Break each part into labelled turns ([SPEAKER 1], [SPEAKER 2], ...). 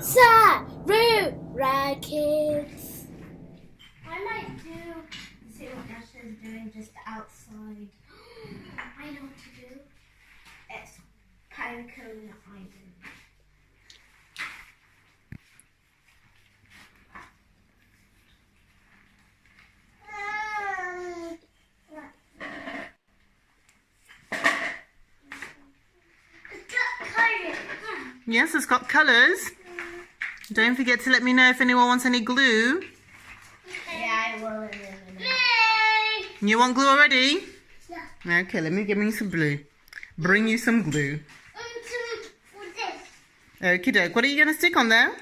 [SPEAKER 1] Sarura Kids.
[SPEAKER 2] I might see what Asha is doing just outside. I know what to do. It's Piracona Island.
[SPEAKER 3] Yes, it's got colours. Don't forget to let me know if anyone wants any glue.
[SPEAKER 2] Yeah, I will.
[SPEAKER 3] You want glue already?
[SPEAKER 2] Yeah.
[SPEAKER 3] Okay, let me give me some glue. Bring you some glue. Okie doke. What are you going to stick on there?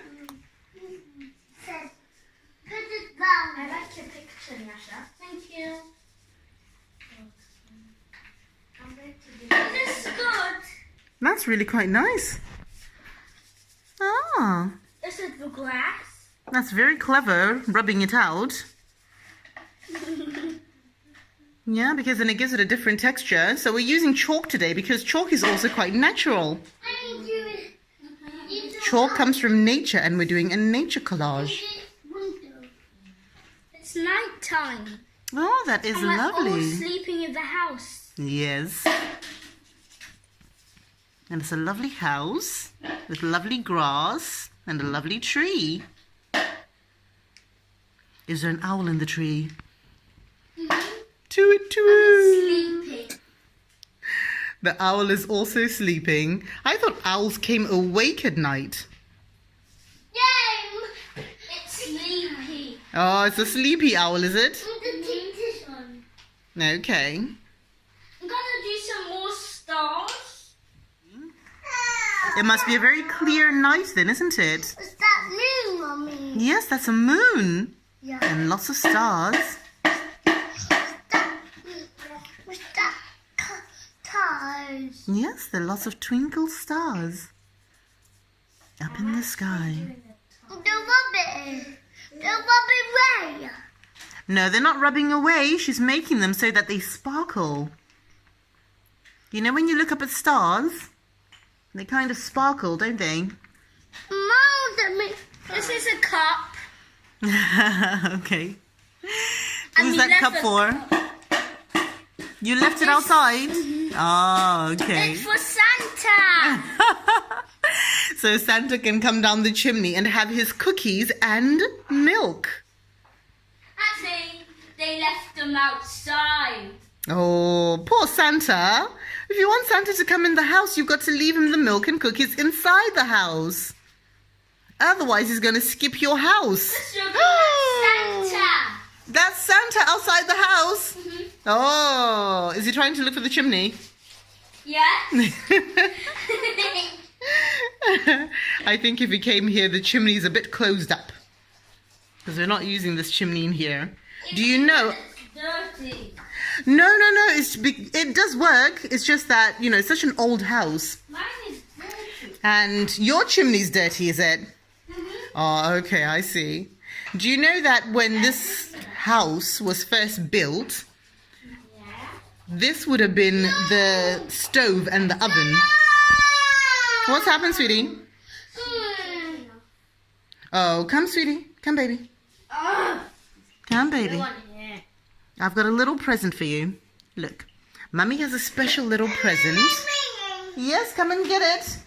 [SPEAKER 2] I like your picture, Nasha. Thank you. I'm going to do this. This is good.
[SPEAKER 3] That's really quite nice. Ah.
[SPEAKER 2] This is the glass.
[SPEAKER 3] That's very clever, rubbing it out. Yeah, because then it gives it a different texture. So we're using chalk today because chalk is also quite natural. Chalk comes from nature and we're doing a nature collage.
[SPEAKER 2] It's night time.
[SPEAKER 3] Oh, that is
[SPEAKER 2] And we're all
[SPEAKER 3] lovely.
[SPEAKER 2] sleeping in the house.
[SPEAKER 3] Yes. And it's a lovely house with lovely grass and a lovely tree. Is there an owl in the tree? Toot toot.
[SPEAKER 2] Sleeping.
[SPEAKER 3] The owl is also sleeping. I thought owls came awake at night.
[SPEAKER 2] Yay! It's sleepy.
[SPEAKER 3] Oh, it's a sleepy owl, is it?
[SPEAKER 2] This one.
[SPEAKER 3] Okay.
[SPEAKER 2] I'm gonna do some more stars.
[SPEAKER 3] It must be a very clear night then, isn't it?
[SPEAKER 2] Is that moon, Mommy?
[SPEAKER 3] Yes, that's a moon.
[SPEAKER 2] Yeah.
[SPEAKER 3] And lots of stars.
[SPEAKER 2] What's that? Stars.
[SPEAKER 3] Yes, there are lots of twinkle stars up in the sky.
[SPEAKER 2] They're rubbing away.
[SPEAKER 3] No, they're not rubbing away. She's making them so that they sparkle. You know when you look up at stars, they kind of sparkle, don't they?
[SPEAKER 2] This is a cup.
[SPEAKER 3] Okay.
[SPEAKER 2] And
[SPEAKER 3] Who's
[SPEAKER 2] you
[SPEAKER 3] that
[SPEAKER 2] left
[SPEAKER 3] cup
[SPEAKER 2] the
[SPEAKER 3] for? You left it outside? Oh, okay.
[SPEAKER 2] It's for Santa.
[SPEAKER 3] So Santa can come down the chimney and have his cookies and milk.
[SPEAKER 2] Actually, they left them outside.
[SPEAKER 3] Oh, poor Santa. If you want Santa to come in the house, you've got to leave him the milk and cookies inside the house. Otherwise, he's going to skip your house.
[SPEAKER 2] This will be like Santa.
[SPEAKER 3] That's Santa outside the house.
[SPEAKER 2] Mm-hmm.
[SPEAKER 3] Oh, is he trying to look for the chimney?
[SPEAKER 2] Yeah.
[SPEAKER 3] I think if he came here, the chimney's a bit closed up. Because we're not using this chimney in here. Do you know?
[SPEAKER 2] It's dirty.
[SPEAKER 3] No. It does work. It's just that, you know, it's such an old house.
[SPEAKER 2] Mine is dirty.
[SPEAKER 3] And your chimney's dirty, is it?
[SPEAKER 2] Mm-hmm.
[SPEAKER 3] Oh, okay, I see. Do you know that when this house was first built,
[SPEAKER 2] Yeah.
[SPEAKER 3] this would have been the stove and the oven? What's happened, sweetie? Oh, come, sweetie. Come, baby. Come, baby. I've got a little present for you. Look, Mummy has a special little present. Yes, come and get it.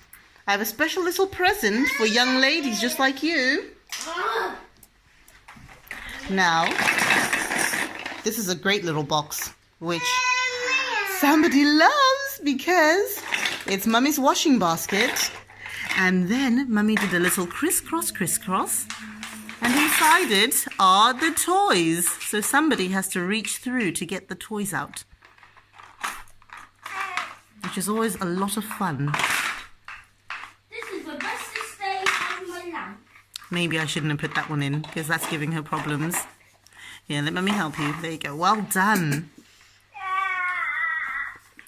[SPEAKER 3] I have a special little present for young ladies just like you. Now, this is a great little box, which somebody loves because it's Mummy's washing basket. And then Mummy did a little crisscross. And inside it are the toys. So somebody has to reach through to get the toys out. Which is always a lot of fun.
[SPEAKER 2] This is the bestest day of my life.
[SPEAKER 3] Maybe I shouldn't have put that one in because that's giving her problems. Yeah, let Mummy help you. There you go. Well done.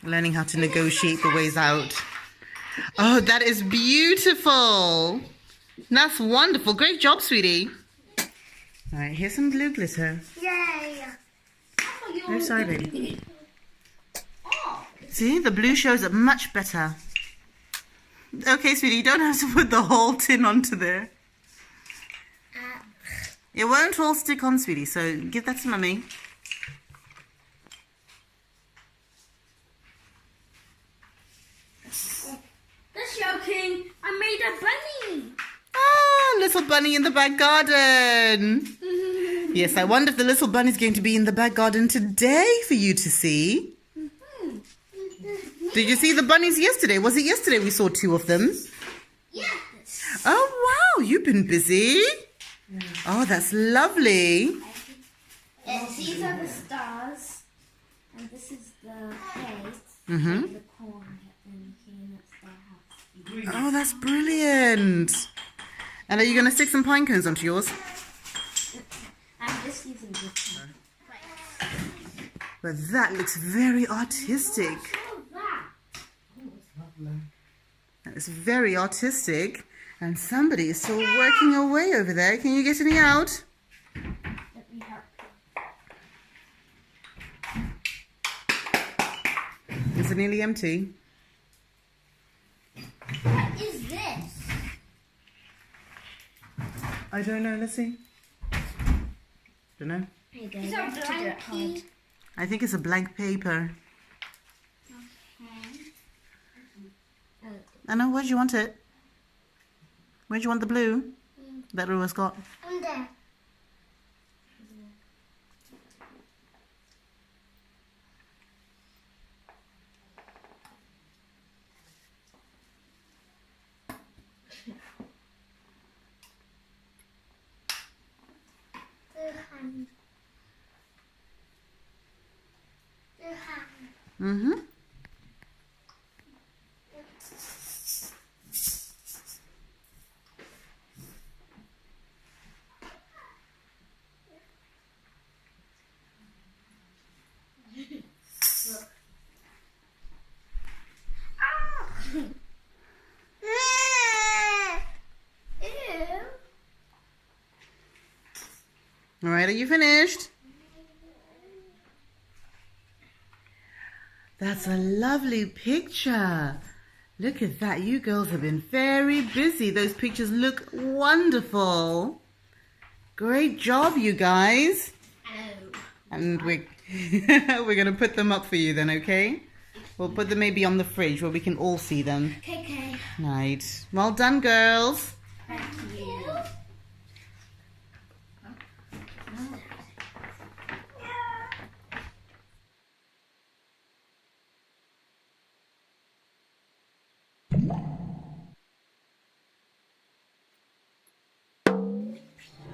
[SPEAKER 3] Learning how to negotiate the ways out. Oh, that is beautiful. That's wonderful. Great job, sweetie. All right, here's some blue glitter.
[SPEAKER 2] Yay.
[SPEAKER 3] Oh, sorry, baby. See, the blue shows up much better. Okay, sweetie, you don't have to put the whole tin onto there. It won't all stick on, sweetie, so give that to Mummy.
[SPEAKER 2] That's joking. I made a bunny.
[SPEAKER 3] Ah, little bunny in the back garden. Yes, I wonder if the little bunny's going to be in the back garden today for you to see. Did you see the bunnies yesterday? Was it yesterday we saw 2 of them?
[SPEAKER 2] Yes.
[SPEAKER 3] Oh, wow, you've been busy. Oh, that's lovely.
[SPEAKER 2] These are the stars, and this is the face,
[SPEAKER 3] Mm-hmm.
[SPEAKER 2] and the corn, and here that's the house.
[SPEAKER 3] Oh, that's brilliant. And are you going to stick some pine cones onto yours?
[SPEAKER 2] I'm just using this one.
[SPEAKER 3] But that looks very artistic. That is very artistic. And somebody is still working away over there. Can you get any out?
[SPEAKER 2] Let me help.
[SPEAKER 3] Is it nearly empty?
[SPEAKER 2] What is this?
[SPEAKER 3] I don't know. Let's see. Don't know.
[SPEAKER 2] Here you go. You have to do it hard.
[SPEAKER 3] I think it's a blank paper. Anna, where do you want it? Where do you want the blue? That Rua's got.
[SPEAKER 2] On there.
[SPEAKER 3] Mm-hmm. All right, are you finished? That's a lovely picture. Look at that. You girls have been very busy. Those pictures look wonderful. Great job, you guys. And we're going to put them up for you then, okay? We'll put them maybe on the fridge where we can all see them.
[SPEAKER 2] Okay.
[SPEAKER 3] Right. Well done, girls.
[SPEAKER 2] Thank you.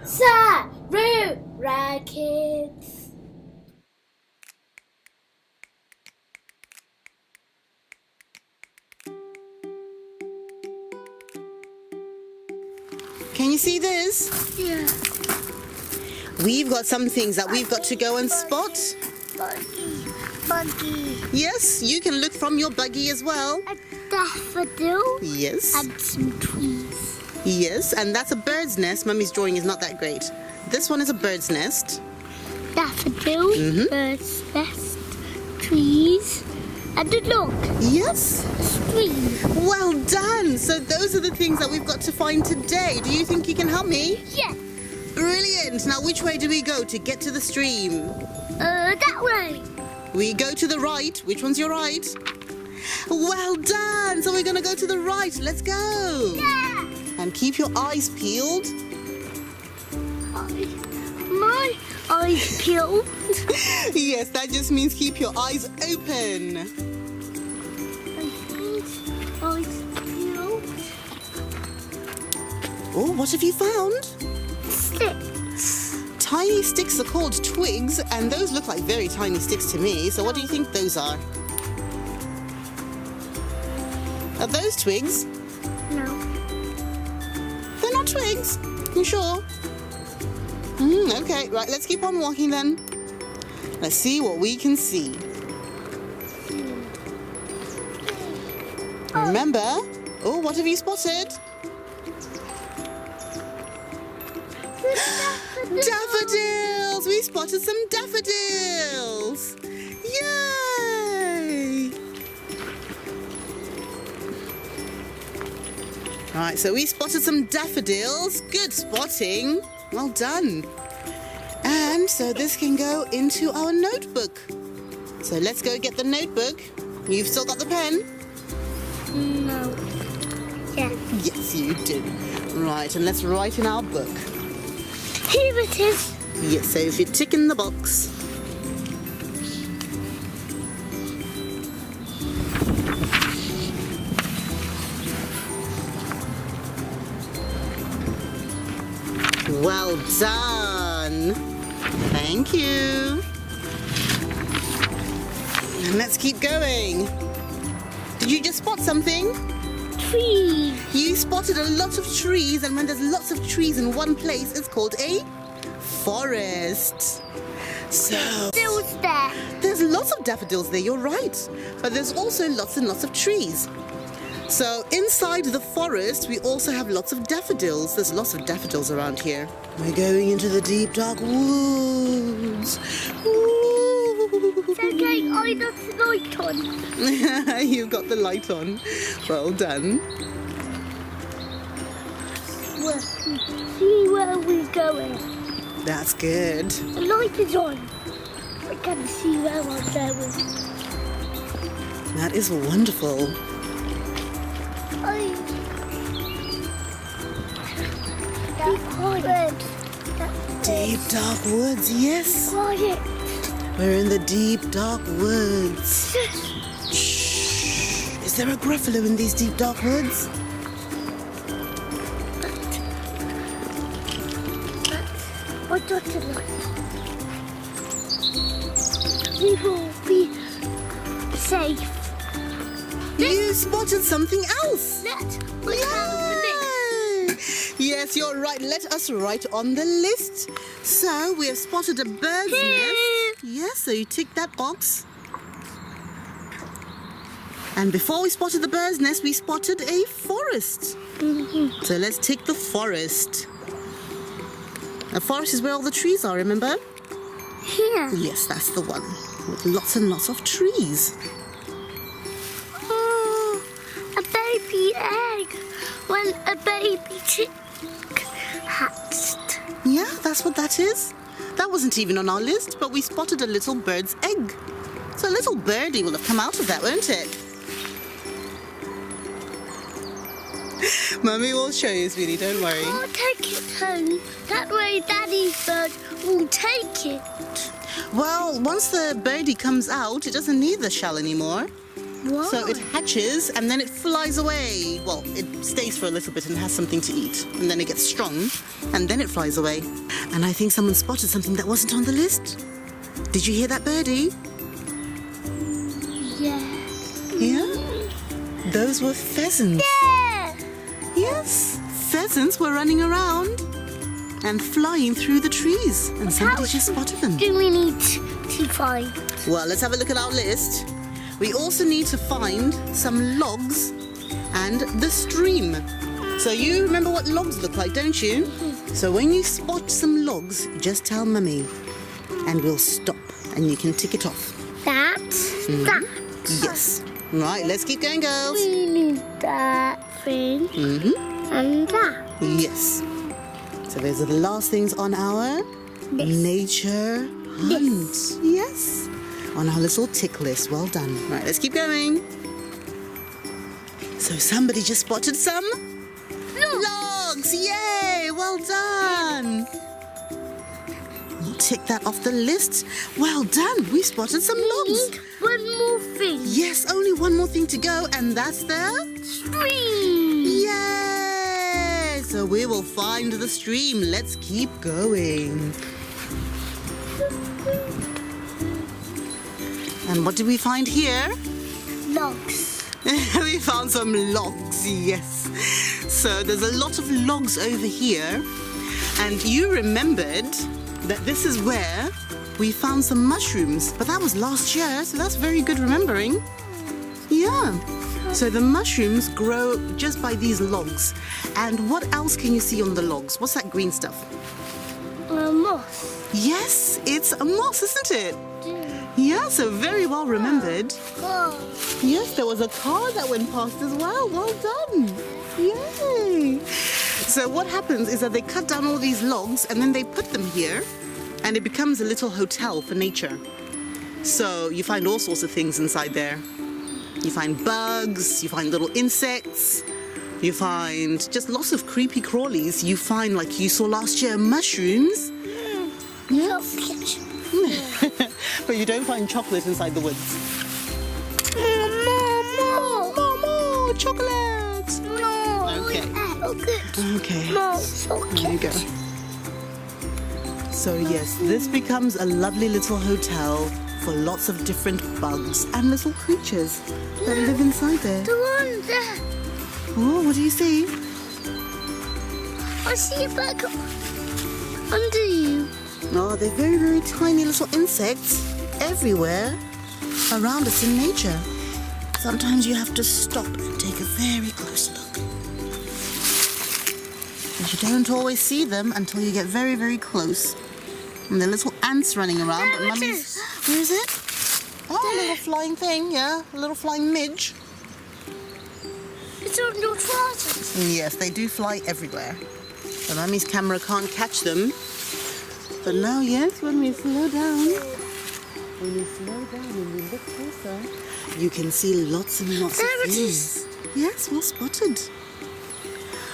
[SPEAKER 1] Sarura Kids.
[SPEAKER 3] Can you see this?
[SPEAKER 1] Yeah.
[SPEAKER 3] We've got some things that we've got to go and spot.
[SPEAKER 1] Buggy.
[SPEAKER 3] Yes, you can look from your buggy as well.
[SPEAKER 1] A daffodil.
[SPEAKER 3] Yes.
[SPEAKER 1] And some trees.
[SPEAKER 3] Yes, and that's a bird's nest. Mummy's drawing is not that great. This one is a bird's nest.
[SPEAKER 1] Daffodil.
[SPEAKER 3] Mhm.
[SPEAKER 1] Bird's nest. Trees. And look,
[SPEAKER 3] Yes.
[SPEAKER 1] a stream.
[SPEAKER 3] Well done. So those are the things that we've got to find today. Do you think you can help me?
[SPEAKER 1] Yeah.
[SPEAKER 3] Brilliant. Now, which way do we go to get to the stream?
[SPEAKER 1] That way.
[SPEAKER 3] We go to the right. Which one's your right? Well done. So we're going to go to the right. Let's go.
[SPEAKER 1] Yeah.
[SPEAKER 3] And keep your eyes peeled.
[SPEAKER 1] My eyes peeled.
[SPEAKER 3] Yes, that just means keep your eyes open.
[SPEAKER 1] Eyes peeled.
[SPEAKER 3] Oh, what have you found?
[SPEAKER 1] Sticks.
[SPEAKER 3] Tiny sticks are called twigs, and those look like very tiny sticks to me. So what do you think those are? Are those twigs?
[SPEAKER 1] No.
[SPEAKER 3] They're not twigs. You sure? Okay, right, let's keep on walking then. Let's see what we can see. Remember, oh, what have you spotted? Daffodils! We spotted some daffodils! Yay! Alright, so we spotted some daffodils. Good spotting. Well done. And so this can go into our notebook. So let's go get the notebook. You've still got the pen?
[SPEAKER 1] No. Yeah.
[SPEAKER 3] Yes, you do. Right, and let's write in our book.
[SPEAKER 1] Here it is.
[SPEAKER 3] Yes, so if you tick in the box. Well done. Thank you. And let's keep going. Did you just spot something?
[SPEAKER 1] Tree.
[SPEAKER 3] You spotted a lot of trees, and when there's lots of trees in one place, it's called a forest. So
[SPEAKER 1] Daffodils there.
[SPEAKER 3] there's lots of daffodils there, you're right. But there's also lots and lots of trees. So inside the forest, we also have lots of daffodils. There's lots of daffodils around here. We're going into the deep, dark woods.
[SPEAKER 1] It's okay, I got the light on.
[SPEAKER 3] You got the light on. Well done.
[SPEAKER 1] Well, see where we're going.
[SPEAKER 3] That's good.
[SPEAKER 1] The light is on. I can see where I'm going.
[SPEAKER 3] That is wonderful.
[SPEAKER 1] Be quiet.
[SPEAKER 3] Deep, dark woods, yes.
[SPEAKER 1] Quiet.
[SPEAKER 3] We're in the deep, dark woods. Shh. Is there a gruffalo in these deep, dark woods?
[SPEAKER 1] I got the light. We will be safe.
[SPEAKER 3] You spotted something else.
[SPEAKER 1] Let's look at the list.
[SPEAKER 3] Yes, you're right. Let us write on the list. So we have spotted a bird's
[SPEAKER 1] Here.
[SPEAKER 3] nest. Yes, so you tick that box. And before we spotted the bird's nest, we spotted a forest. So let's tick the forest. A forest is where all the trees are, remember?
[SPEAKER 1] Here.
[SPEAKER 3] Yes, that's the one. With lots and lots of trees.
[SPEAKER 1] Oh, a baby egg. When a baby chick hatched.
[SPEAKER 3] Yeah, that's what that is. That wasn't even on our list, but we spotted a little bird's egg. So a little birdie will have come out of that, won't it? Mummy will show you, sweetie, don't worry.
[SPEAKER 1] I'll take it home. That way Daddy's bird will take it.
[SPEAKER 3] Well, once the birdie comes out, it doesn't need the shell anymore.
[SPEAKER 1] Why?
[SPEAKER 3] So it hatches and then it flies away. Well, it stays for a little bit and has something to eat. And then it gets strong and then it flies away. And I think someone spotted something that wasn't on the list. Did you hear that birdie?
[SPEAKER 1] Yeah.
[SPEAKER 3] Yeah? Those were pheasants.
[SPEAKER 1] Yeah.
[SPEAKER 3] Yes, pheasants were running around and flying through the trees. And somebody just spotted them.
[SPEAKER 1] Do we need to find?
[SPEAKER 3] Well, let's have a look at our list. We also need to find some logs and the stream. So you remember what logs look like, don't you? So when you spot some logs, just tell Mummy and we'll stop and you can tick it off.
[SPEAKER 1] That. That.
[SPEAKER 3] Yes. Right, let's keep going, girls.
[SPEAKER 1] We need that thing and that.
[SPEAKER 3] Yes. So those are the last things on our
[SPEAKER 1] Yes.
[SPEAKER 3] nature hunt. Yes. On our little tick list. Well done. Right, let's keep going. So somebody just spotted some logs. Yay! Well done. We'll tick that off the list. Well done. We spotted some logs.
[SPEAKER 1] Need one more thing.
[SPEAKER 3] Yes, only one more thing to go, and that's the
[SPEAKER 1] Stream.
[SPEAKER 3] Yay! So we will find the stream. Let's keep going. And what did we find here?
[SPEAKER 1] Logs.
[SPEAKER 3] We found some logs, yes. So there's a lot of logs over here. And you remembered that this is where we found some mushrooms. But that was last year, so that's very good remembering. Yeah. So the mushrooms grow just by these logs. And what else can you see on the logs? What's that green stuff?
[SPEAKER 1] Moss.
[SPEAKER 3] Yes, it's a moss, isn't it? Yeah, so very well remembered.
[SPEAKER 1] Oh.
[SPEAKER 3] Yes, there was a car that went past as well. Well done. Yay. So what happens is that they cut down all these logs and then they put them here and it becomes a little hotel for nature. So you find all sorts of things inside there. You find bugs, you find little insects, you find just lots of creepy crawlies. You find, like you saw last year, mushrooms.
[SPEAKER 1] Yeah.
[SPEAKER 3] But you don't find chocolate inside the woods. More chocolate.
[SPEAKER 1] No.
[SPEAKER 3] Okay.
[SPEAKER 1] So good.
[SPEAKER 3] Okay.
[SPEAKER 1] No, so
[SPEAKER 3] There you go. So yes, this becomes a lovely little hotel for lots of different bugs and little creatures that live inside there.
[SPEAKER 1] The one there.
[SPEAKER 3] Oh, what do you see?
[SPEAKER 1] I see a bug under you.
[SPEAKER 3] Oh, they're very, very tiny little insects everywhere around us in nature. Sometimes you have to stop and take a very close look. And you don't always see them until you get very, very close. And there are little ants running around, but
[SPEAKER 1] There it
[SPEAKER 3] Mummy's...
[SPEAKER 1] is.
[SPEAKER 3] Where is it? Oh, a little flying thing, yeah. A little flying midge.
[SPEAKER 1] It's on your trousers.
[SPEAKER 3] Yes, they do fly everywhere. So Mummy's camera can't catch them. But now, yes, when we slow down and we look closer, you can see lots and lots
[SPEAKER 1] There
[SPEAKER 3] of
[SPEAKER 1] it
[SPEAKER 3] things.
[SPEAKER 1] is.
[SPEAKER 3] Yes, well spotted.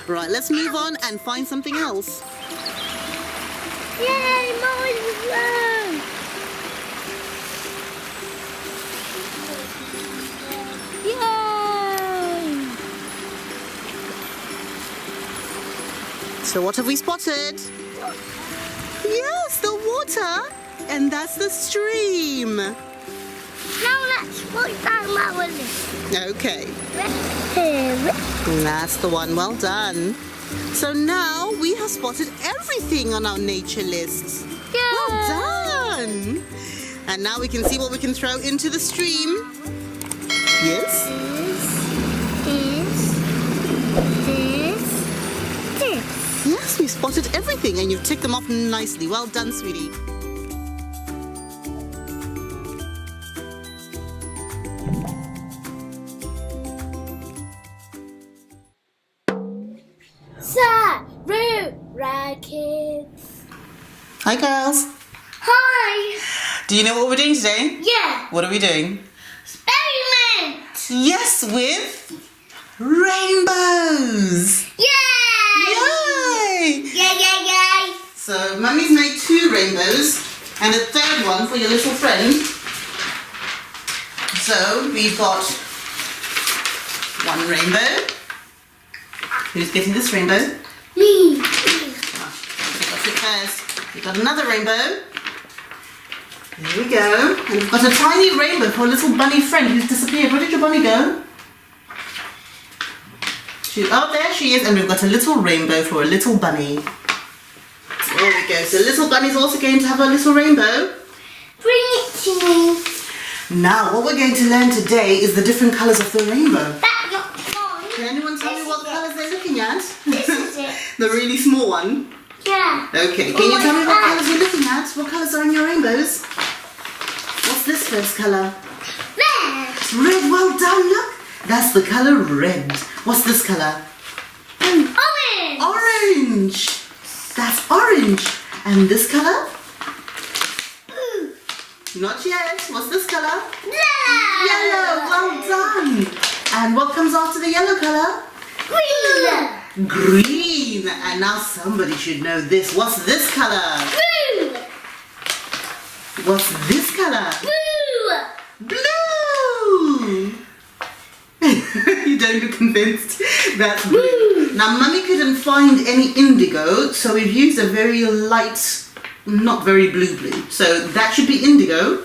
[SPEAKER 3] Right, let's move on and find something else.
[SPEAKER 1] Yay, Mommy's alone. Yay.
[SPEAKER 3] So what have we spotted? Yes, the water. And that's the stream.
[SPEAKER 1] Now let's put down that one.
[SPEAKER 3] Okay.
[SPEAKER 1] Here.
[SPEAKER 3] That's the one. Well done. So now we have spotted everything on our nature list. Well done. And now we can see what we can throw into the stream. Yes?
[SPEAKER 1] This.
[SPEAKER 3] Yes, we've spotted everything and you've ticked them off nicely. Well done, sweetie.
[SPEAKER 1] Sarura Kids.
[SPEAKER 3] Hi, girls.
[SPEAKER 1] Hi.
[SPEAKER 3] Do you know what we're doing today?
[SPEAKER 1] Yeah.
[SPEAKER 3] What are we doing?
[SPEAKER 1] Experiment.
[SPEAKER 3] Yes, with rainbows.
[SPEAKER 1] Yay.
[SPEAKER 3] Yay!
[SPEAKER 1] Yay.
[SPEAKER 3] So, Mummy's made 2 rainbows and a third one for your little friend. So, we've got 1 rainbow. Who's getting this rainbow?
[SPEAKER 1] Me.
[SPEAKER 3] That's it first. We've got another rainbow. There we go. And we've got a tiny rainbow for a little bunny friend who's disappeared. Where did your bunny go? Oh, there she is. And we've got a little rainbow for a little bunny. There we go. So little bunny's also going to have a little rainbow.
[SPEAKER 1] Bring it to me.
[SPEAKER 3] Now, what we're going to learn today is the different colours of the rainbow.
[SPEAKER 1] That's not fun.
[SPEAKER 3] Can anyone tell me what colours they're looking at?
[SPEAKER 1] This is it.
[SPEAKER 3] The really small one.
[SPEAKER 1] Yeah.
[SPEAKER 3] Okay, can you tell me what colours you're looking at? What colours are in your rainbows? What's this first colour?
[SPEAKER 1] Red.
[SPEAKER 3] Red, well done, look. That's the colour red. What's this colour?
[SPEAKER 1] Orange.
[SPEAKER 3] Orange. That's orange. And this colour?
[SPEAKER 1] Blue.
[SPEAKER 3] Not yet. What's this colour?
[SPEAKER 1] Yellow.
[SPEAKER 3] Yellow, well done. And what comes after the yellow colour?
[SPEAKER 1] Green.
[SPEAKER 3] Green. And now somebody should know this. What's this colour?
[SPEAKER 1] Blue.
[SPEAKER 3] What's this colour?
[SPEAKER 1] Blue.
[SPEAKER 3] Blue. You don't look convinced. That's blue. Now, Mummy couldn't find any indigo, so we've used a very light, not very blue. So that should be indigo.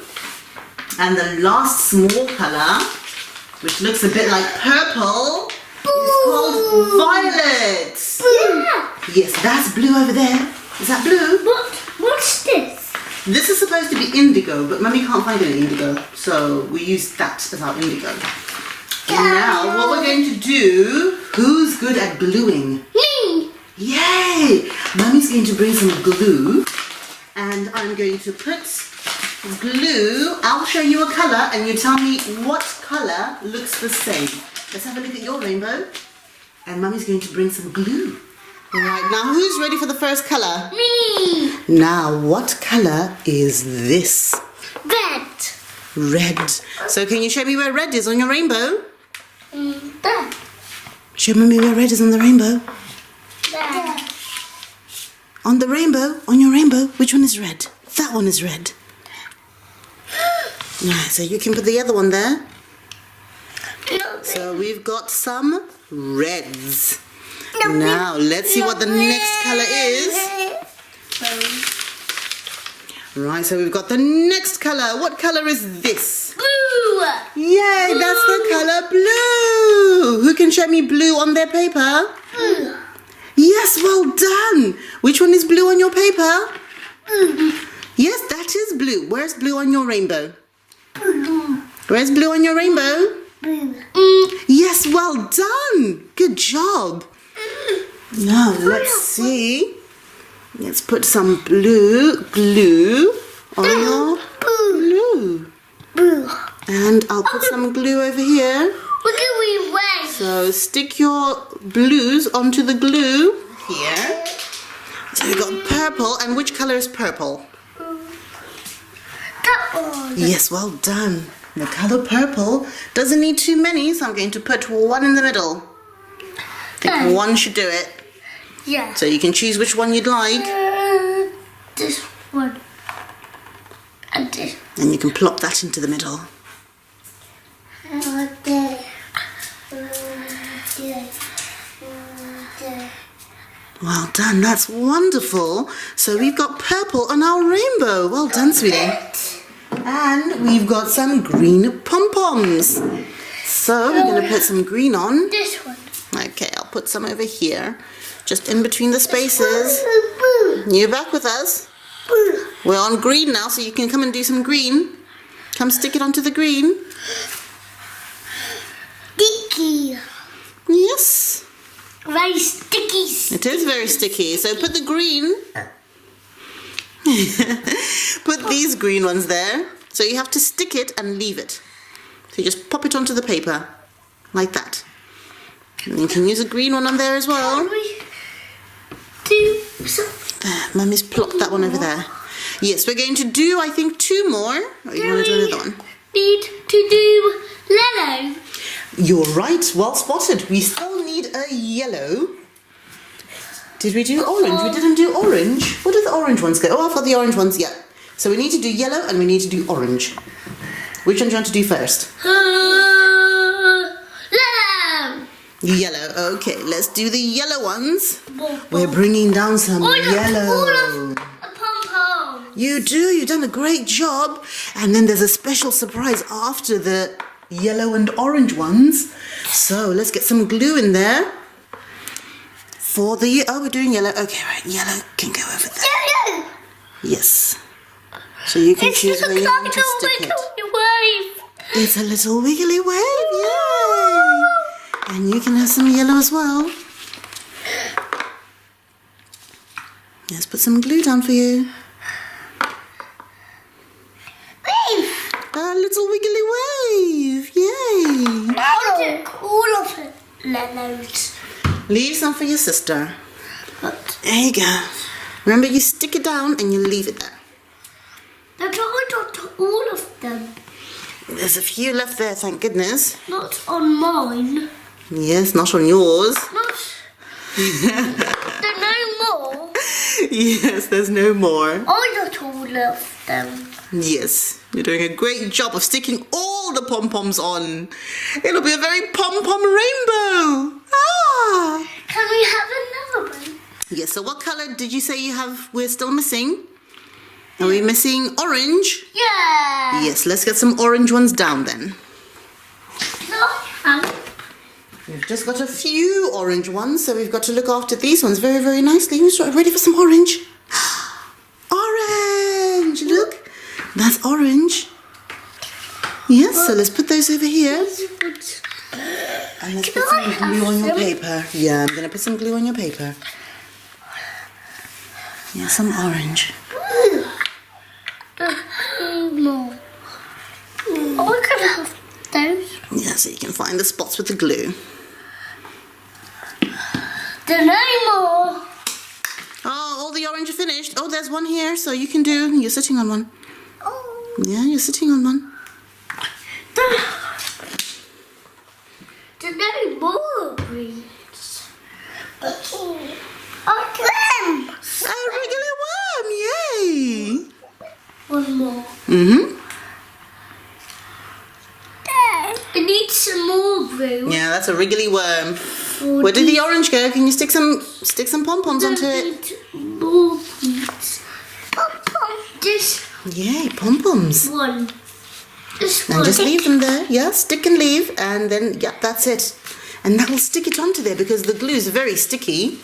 [SPEAKER 3] And the last small colour, which looks a bit like purple, is called violet.
[SPEAKER 1] Yeah.
[SPEAKER 3] Yes, that's blue over there. Is that blue?
[SPEAKER 1] What's this?
[SPEAKER 3] This is supposed to be indigo, but Mummy can't find any indigo, so we use that as our indigo. And now, what we're going to do, who's good at gluing?
[SPEAKER 1] Me.
[SPEAKER 3] Yay! Mummy's going to bring some glue, and I'm going to put glue. I'll show you a colour, and you tell me what colour looks the same. Let's have a look at your rainbow. And Mummy's going to bring some glue. Right, now who's ready for the first color?
[SPEAKER 1] Me.
[SPEAKER 3] Now, what color is this?
[SPEAKER 1] Red.
[SPEAKER 3] Red. So can you show me where red is on your rainbow?
[SPEAKER 1] There.
[SPEAKER 3] Show me where red is on the rainbow.
[SPEAKER 1] There.
[SPEAKER 3] On the rainbow, on your rainbow, which one is red? That one is red. Right, so you can put the other one there. So we've got some reds. Now, let's see what the next color is. Right, so we've got the next color. What color is this?
[SPEAKER 1] Blue.
[SPEAKER 3] Yay, that's the color blue. Who can show me blue on their paper?
[SPEAKER 1] Blue.
[SPEAKER 3] Yes, well done. Which one is blue on your paper?
[SPEAKER 1] Blue.
[SPEAKER 3] Yes, that is blue. Where's blue on your rainbow?
[SPEAKER 1] Blue.
[SPEAKER 3] Where's blue on your rainbow?
[SPEAKER 1] Blue.
[SPEAKER 3] Yes, well done. Good job. Now, let's see. Let's put some blue glue on your blue.
[SPEAKER 1] Blue.
[SPEAKER 3] And I'll put some glue over here.
[SPEAKER 1] Look at we red.
[SPEAKER 3] So stick your blues onto the glue here. So we've got purple. And which color is purple?
[SPEAKER 1] That one.
[SPEAKER 3] Yes, well done. The color purple doesn't need too many, so I'm going to put one in the middle. I think one should do it.
[SPEAKER 1] Yeah.
[SPEAKER 3] So you can choose which one you'd like.
[SPEAKER 1] This one. And this.
[SPEAKER 3] And you can plop that into the middle.
[SPEAKER 1] There.
[SPEAKER 3] Well done, that's wonderful. So we've got purple on our rainbow. Well done, sweetie. And we've got some green pom-poms. So we're going to put some green on.
[SPEAKER 1] This one.
[SPEAKER 3] Okay, I'll put some over here, just in between the spaces.
[SPEAKER 1] Blue.
[SPEAKER 3] You back with us?
[SPEAKER 1] Blue.
[SPEAKER 3] We're on green now, so you can come and do some green. Come stick it onto the green.
[SPEAKER 1] Sticky.
[SPEAKER 3] Yes.
[SPEAKER 1] Very sticky.
[SPEAKER 3] It is very sticky. So put the green. Put these green ones there. So you have to stick it and leave it. So you just pop it onto the paper, like that. And you can use a green one on there as well.
[SPEAKER 1] Can we do some?
[SPEAKER 3] There, Mummy's plopped that one over there. Yes, we're going to do, I think, 2 more. Or you want to do another one?
[SPEAKER 1] Need to do yellow.
[SPEAKER 3] You're right, well spotted. We still need a yellow. Did we do orange? We didn't do orange. Where did the orange ones go? Oh, I've got the orange ones, yeah. So we need to do yellow and we need to do orange. Which one do you want to do first?
[SPEAKER 1] Yellow.
[SPEAKER 3] Yellow, okay. Let's do the yellow ones. We're bringing down some yellow.
[SPEAKER 1] A pom-pom.
[SPEAKER 3] You do, you've done a great job. And then there's a special surprise after the yellow and orange ones. So let's get some glue in there. For the, oh, we're doing yellow. Okay, right, yellow can go over there.
[SPEAKER 1] Yellow.
[SPEAKER 3] Yes. So you can choose where you want to stick it.
[SPEAKER 1] Wave.
[SPEAKER 3] It's a little wiggly wave, yay! And you can have some yellow as well. Let's put some glue down for you.
[SPEAKER 1] Wave.
[SPEAKER 3] A little wiggly wave, yay!
[SPEAKER 1] I'll take all of it. Yellows.
[SPEAKER 3] Leave some for your sister.
[SPEAKER 1] But
[SPEAKER 3] There you go. Remember, you stick it down and you leave it there.
[SPEAKER 1] that's not all of them.
[SPEAKER 3] There's a few left there, thank goodness.
[SPEAKER 1] Not on mine.
[SPEAKER 3] Yes, not on yours.
[SPEAKER 1] Not. There's no more.
[SPEAKER 3] Yes, there's no more.
[SPEAKER 1] I got all of them.
[SPEAKER 3] Yes, you're doing a great job of sticking all the pom-poms on. It'll be a very pom-pom rainbow. Ah!
[SPEAKER 1] Can we have another one?
[SPEAKER 3] Yes, so what color did you say you have? We're still missing? Are we missing orange?
[SPEAKER 1] Yeah.
[SPEAKER 3] Yes, let's get some orange ones down then.
[SPEAKER 1] No.
[SPEAKER 3] We've just got a few orange ones, so we've got to look after these ones very, very nicely. Who's ready for some orange? Orange! Look, that's orange. Yes, so let's put those over here. And let's put some glue on your paper. Yeah, I'm going to put some glue on your paper. Yeah, some orange.
[SPEAKER 1] No. Oh, I can have those.
[SPEAKER 3] Yeah, so you can find the spots with the glue.
[SPEAKER 1] There's no more.
[SPEAKER 3] Oh, all the orange are finished. Oh, there's one here, so you can do. You're sitting on one.
[SPEAKER 1] Oh.
[SPEAKER 3] Yeah, you're sitting on one.
[SPEAKER 1] There's no more greens. Okay. Okay.
[SPEAKER 3] A regular worm, yay!
[SPEAKER 1] One more.
[SPEAKER 3] Mm-hmm.
[SPEAKER 1] I need some more glue.
[SPEAKER 3] Yeah, that's a wriggly worm. Where did the orange go? Can you stick some pom-poms onto it?
[SPEAKER 1] More beads. Pom-pom. This
[SPEAKER 3] Yay, pom-poms.
[SPEAKER 1] one. This one.
[SPEAKER 3] And just leave them there. Yeah, stick and leave, and then yeah, that's it. And that will stick it onto there because the glue is very sticky.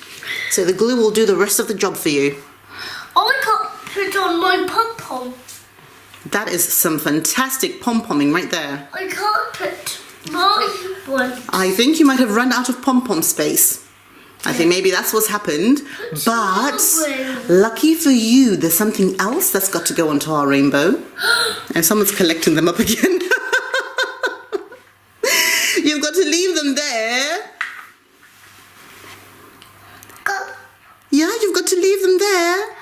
[SPEAKER 3] So the glue will do the rest of the job for you.
[SPEAKER 1] I can't put on my pom-pom.
[SPEAKER 3] That is some fantastic pom-pomming right there.
[SPEAKER 1] I can't put my one.
[SPEAKER 3] I think you might have run out of pom-pom space. I think maybe that's what's happened. But lucky for you, there's something else that's got to go onto our rainbow. And someone's collecting them up again. You've got to leave them there. Yeah, you've got to leave them there.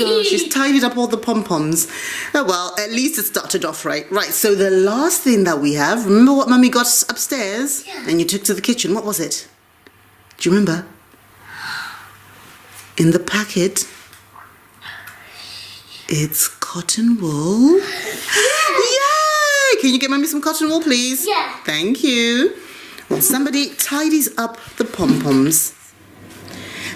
[SPEAKER 3] Oh, she's tidied up all the pom-poms. Oh, well, at least it started off right. Right, so the last thing that we have, remember what Mummy got upstairs?
[SPEAKER 1] Yeah.
[SPEAKER 3] And you took to the kitchen. What was it? Do you remember? In the packet, it's cotton wool. Yay! Can you get Mummy some cotton wool, please?
[SPEAKER 1] Yeah.
[SPEAKER 3] Thank you. Well, somebody tidies up the pom-poms.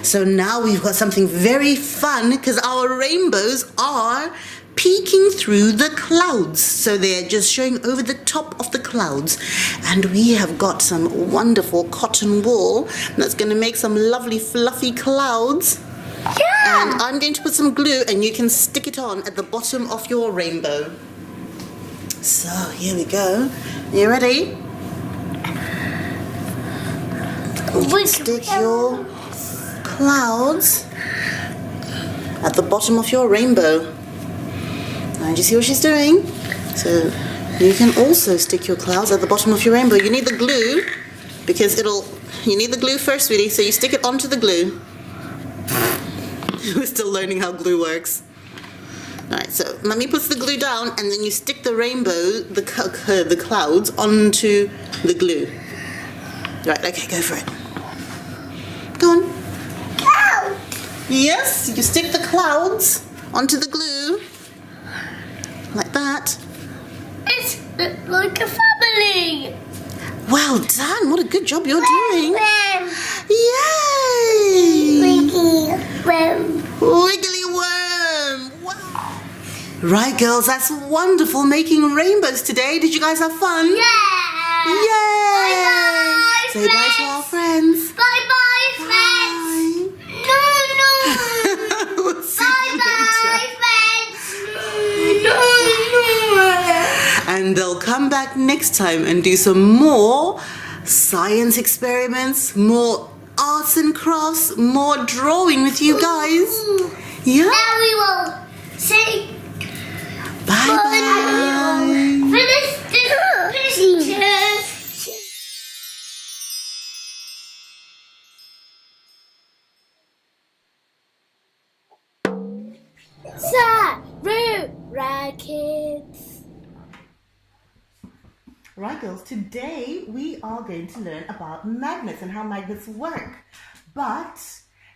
[SPEAKER 3] So now we've got something very fun because our rainbows are peeking through the clouds. So they're just showing over the top of the clouds. And we have got some wonderful cotton wool that's going to make some lovely fluffy clouds.
[SPEAKER 1] Yeah.
[SPEAKER 3] And I'm going to put some glue and you can stick it on at the bottom of your rainbow. So here we go. You ready? Stick your clouds at the bottom of your rainbow. And you see what she's doing? So you can also stick your clouds at the bottom of your rainbow. You need the glue because you need the glue first, sweetie, so you stick it onto the glue. We're still learning how glue works. Alright, so Mummy puts the glue down and then you stick the rainbow, the clouds onto the glue. Right, okay, go for it. Go on. Yes, you stick the clouds onto the glue. Like that.
[SPEAKER 1] It's like a family.
[SPEAKER 3] Well done. What a good job you're doing. Yay! Wiggly worm. Wow. Right, girls, that's wonderful making rainbows today. Did you guys have fun?
[SPEAKER 1] Yeah.
[SPEAKER 3] Yay!
[SPEAKER 1] Bye-bye,
[SPEAKER 3] Say bye to our friends.
[SPEAKER 1] Bye-bye, friends. No.
[SPEAKER 3] We'll see you later. And they'll come back next time and do some more science experiments, more arts and crafts, more drawing with you guys. Yeah?
[SPEAKER 1] Now we will say
[SPEAKER 3] Bye-bye.
[SPEAKER 1] finish this picture. Sarura Kids.
[SPEAKER 3] Right, girls, today we are going to learn about magnets and how magnets work. But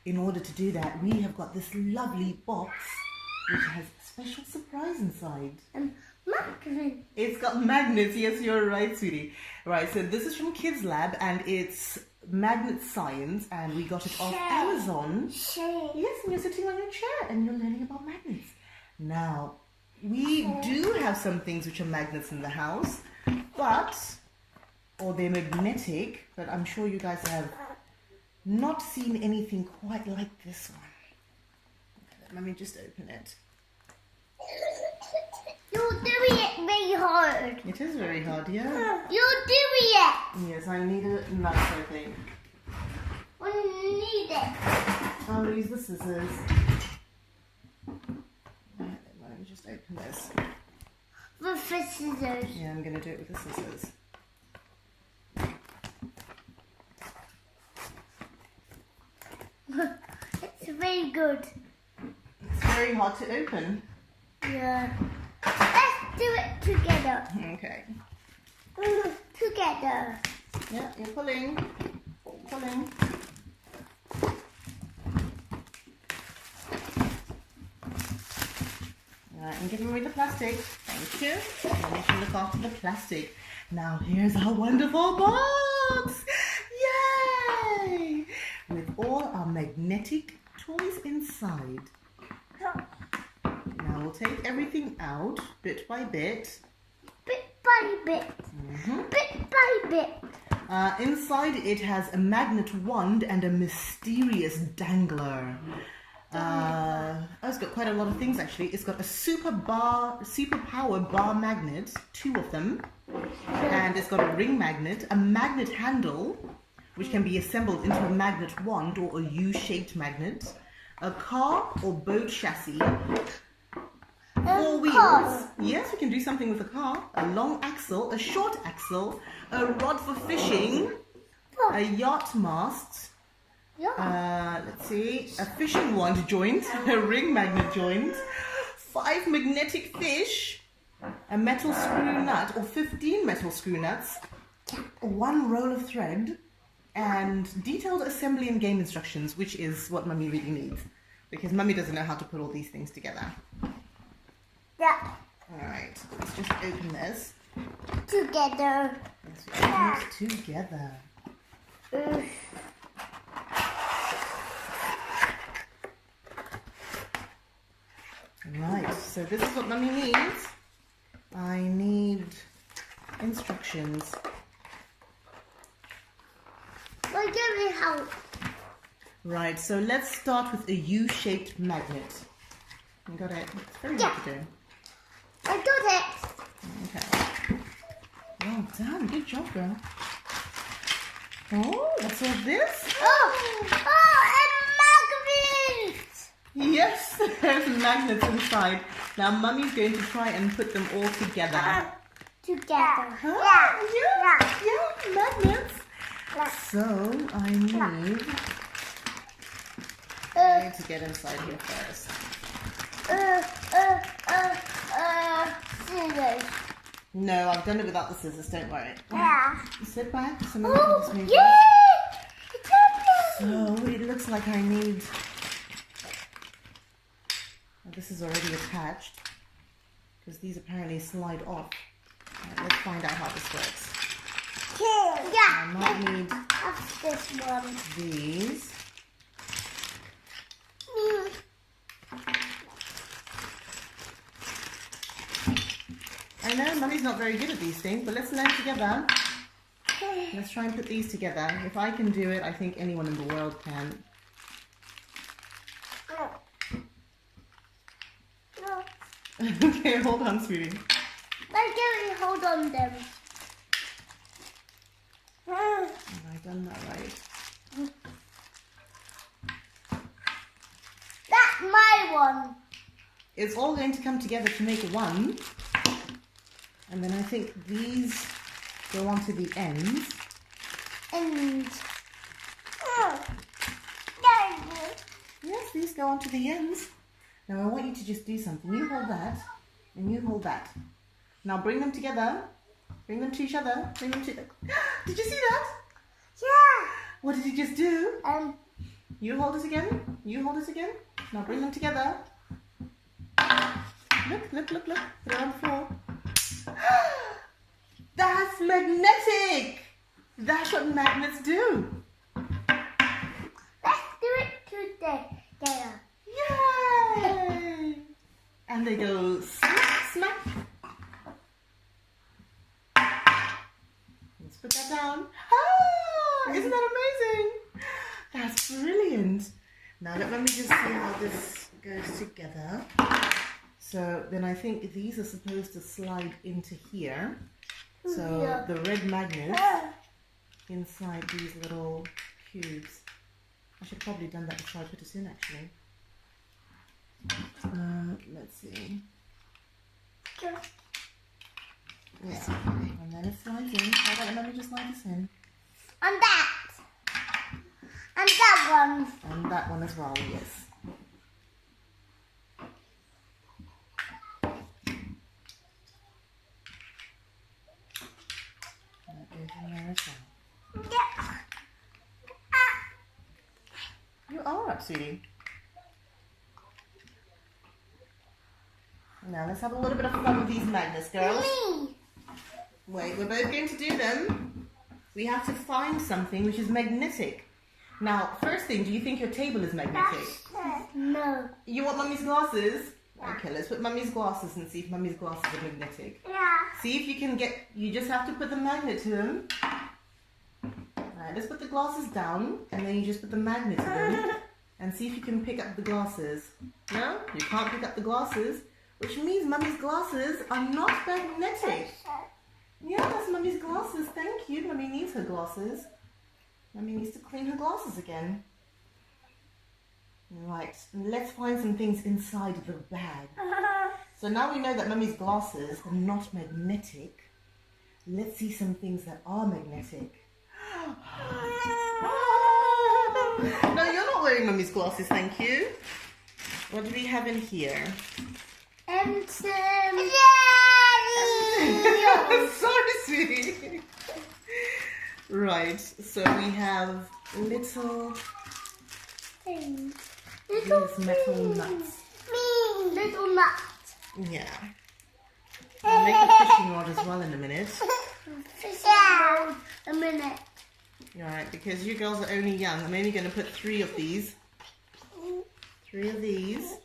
[SPEAKER 3] in order to do that, we have got this lovely box which has a special surprise inside.
[SPEAKER 1] And magnets.
[SPEAKER 3] It's got magnets. Yes, you're right, sweetie. Right, so this is from Kids Lab and it's magnet science and we got it off Amazon. Yes, and you're sitting on your chair and you're learning about magnets. Now, we do have some things which are magnets in the house, or they're magnetic, but I'm sure you guys have not seen anything quite like this one. Okay, let me just open it.
[SPEAKER 1] You're doing it very hard.
[SPEAKER 3] It is very hard, yeah?
[SPEAKER 1] You're doing it.
[SPEAKER 3] Yes, I need a knife, I think.
[SPEAKER 1] When you need it.
[SPEAKER 3] I'll use the scissors. Let me just open this.
[SPEAKER 1] With the scissors.
[SPEAKER 3] Yeah, I'm going to do it with the scissors.
[SPEAKER 2] very good.
[SPEAKER 3] It's very hard to open.
[SPEAKER 2] Yeah. Let's do it together.
[SPEAKER 3] Okay.
[SPEAKER 2] Together.
[SPEAKER 3] Yeah, you're pulling. Pulling. Alright, and give me the plastic. Thank you. And you should look after the plastic. Now here's our wonderful box! Yay! With all our magnetic toys inside. Now we'll take everything out bit by bit.
[SPEAKER 2] Bit by bit. Bit by bit.
[SPEAKER 3] Inside it has a magnet wand and a mysterious dangler. It's got quite a lot of things actually. It's got a super power bar magnet, 2 of them. And it's got a ring magnet, a magnet handle, which can be assembled into a magnet wand or a U-shaped magnet, a car or boat chassis, 4 wheels. Yes, we can do something with a car. A long axle, a short axle, a rod for fishing, a yacht mast. Let's see, a fishing wand joint, a ring magnet joint, 5 magnetic fish, a metal screw nut or 15 metal screw nuts, 1 roll of thread, and detailed assembly and game instructions, which is what Mummy really needs, because Mummy doesn't know how to put all these things together.
[SPEAKER 2] Yeah.
[SPEAKER 3] Alright, let's just open this.
[SPEAKER 2] Together.
[SPEAKER 3] Let's open this together. Right, so this is what Mummy needs. I need instructions.
[SPEAKER 2] Well, give me help.
[SPEAKER 3] Right, so let's start with a U-shaped magnet. You got it? It's very hard to do.
[SPEAKER 2] I got it.
[SPEAKER 3] Okay. Well done. Good job, girl. Oh, what's all this?
[SPEAKER 2] Oh, a magnet.
[SPEAKER 3] Yes, there's magnets inside. Now, Mummy's going to try and put them all together.
[SPEAKER 2] Together.
[SPEAKER 3] Huh? Yeah, magnets. So, I need to get inside here first.
[SPEAKER 2] Scissors.
[SPEAKER 3] No, I've done it without the scissors, don't worry.
[SPEAKER 2] Yeah.
[SPEAKER 3] Sit back so Mummy can just move So, it looks like I need... Well, this is already attached, because these apparently slide off. Right, let's find out how this works. I might need
[SPEAKER 2] this one.
[SPEAKER 3] these. I know Mummy's not very good at these things, but let's learn together. Let's try and put these together. If I can do it, I think anyone in the world can. Okay, hold on, sweetie.
[SPEAKER 2] Let me hold on them.
[SPEAKER 3] Have I done that right?
[SPEAKER 2] That's my one.
[SPEAKER 3] It's all going to come together to make one. And then I think these go onto the ends.
[SPEAKER 2] And
[SPEAKER 3] Yes, these go onto the ends. Now I want you to just do something. You hold that, and you hold that. Now bring them together. Bring them to each other. Bring them to... Did you see that?
[SPEAKER 2] yeah.
[SPEAKER 3] What did you just do? You hold it again. You hold it again. Now bring them together. Look, look, look, look. Put it on the floor. That's magnetic! That's what magnets do.
[SPEAKER 2] Let's do it together.
[SPEAKER 3] Yay! And they go smack, smack. Let's put that down. Ah! Isn't that amazing? That's brilliant. Now let me just see how this goes together. So then I think these are supposed to slide into here. So the red magnets inside these little cubes. I should have probably done that before I put it in actually. Let's see. Yeah. And then it slides in. Hold on, let me just slide this in.
[SPEAKER 2] And that. And that one.
[SPEAKER 3] And that one as well, yes. car up, sweetie. Now let's have a little bit of fun with these magnets, girls. Wait, we're both going to do them. We have to find something which is magnetic. Now, first thing, do you think your table is magnetic?
[SPEAKER 1] No.
[SPEAKER 3] You want Mummy's glasses? Okay, let's put Mummy's glasses and see if Mummy's glasses are magnetic.
[SPEAKER 2] Yeah.
[SPEAKER 3] See if you can get, you just have to put the magnet to them. Alright, let's put the glasses down and then you just put the magnet to them and see if you can pick up the glasses. No, you can't pick up the glasses, which means Mummy's glasses are not magnetic. Yeah, that's Mummy's glasses. Thank you. Mummy needs her glasses. Mummy needs to clean her glasses again. Right, let's find some things inside the bag. So now we know that Mummy's glasses are not magnetic. Let's see some things that are magnetic. No, you're not wearing Mummy's glasses, thank you. What do we have in here? Sorry, sweetie. Right, so we have little
[SPEAKER 1] Things.
[SPEAKER 3] these metal nuts.
[SPEAKER 1] Little nuts.
[SPEAKER 3] Yeah. I'll make a fishing rod as well in a minute.
[SPEAKER 1] A minute.
[SPEAKER 3] Alright, because you girls are only young, I'm only going to put 3 of these. 3 of these.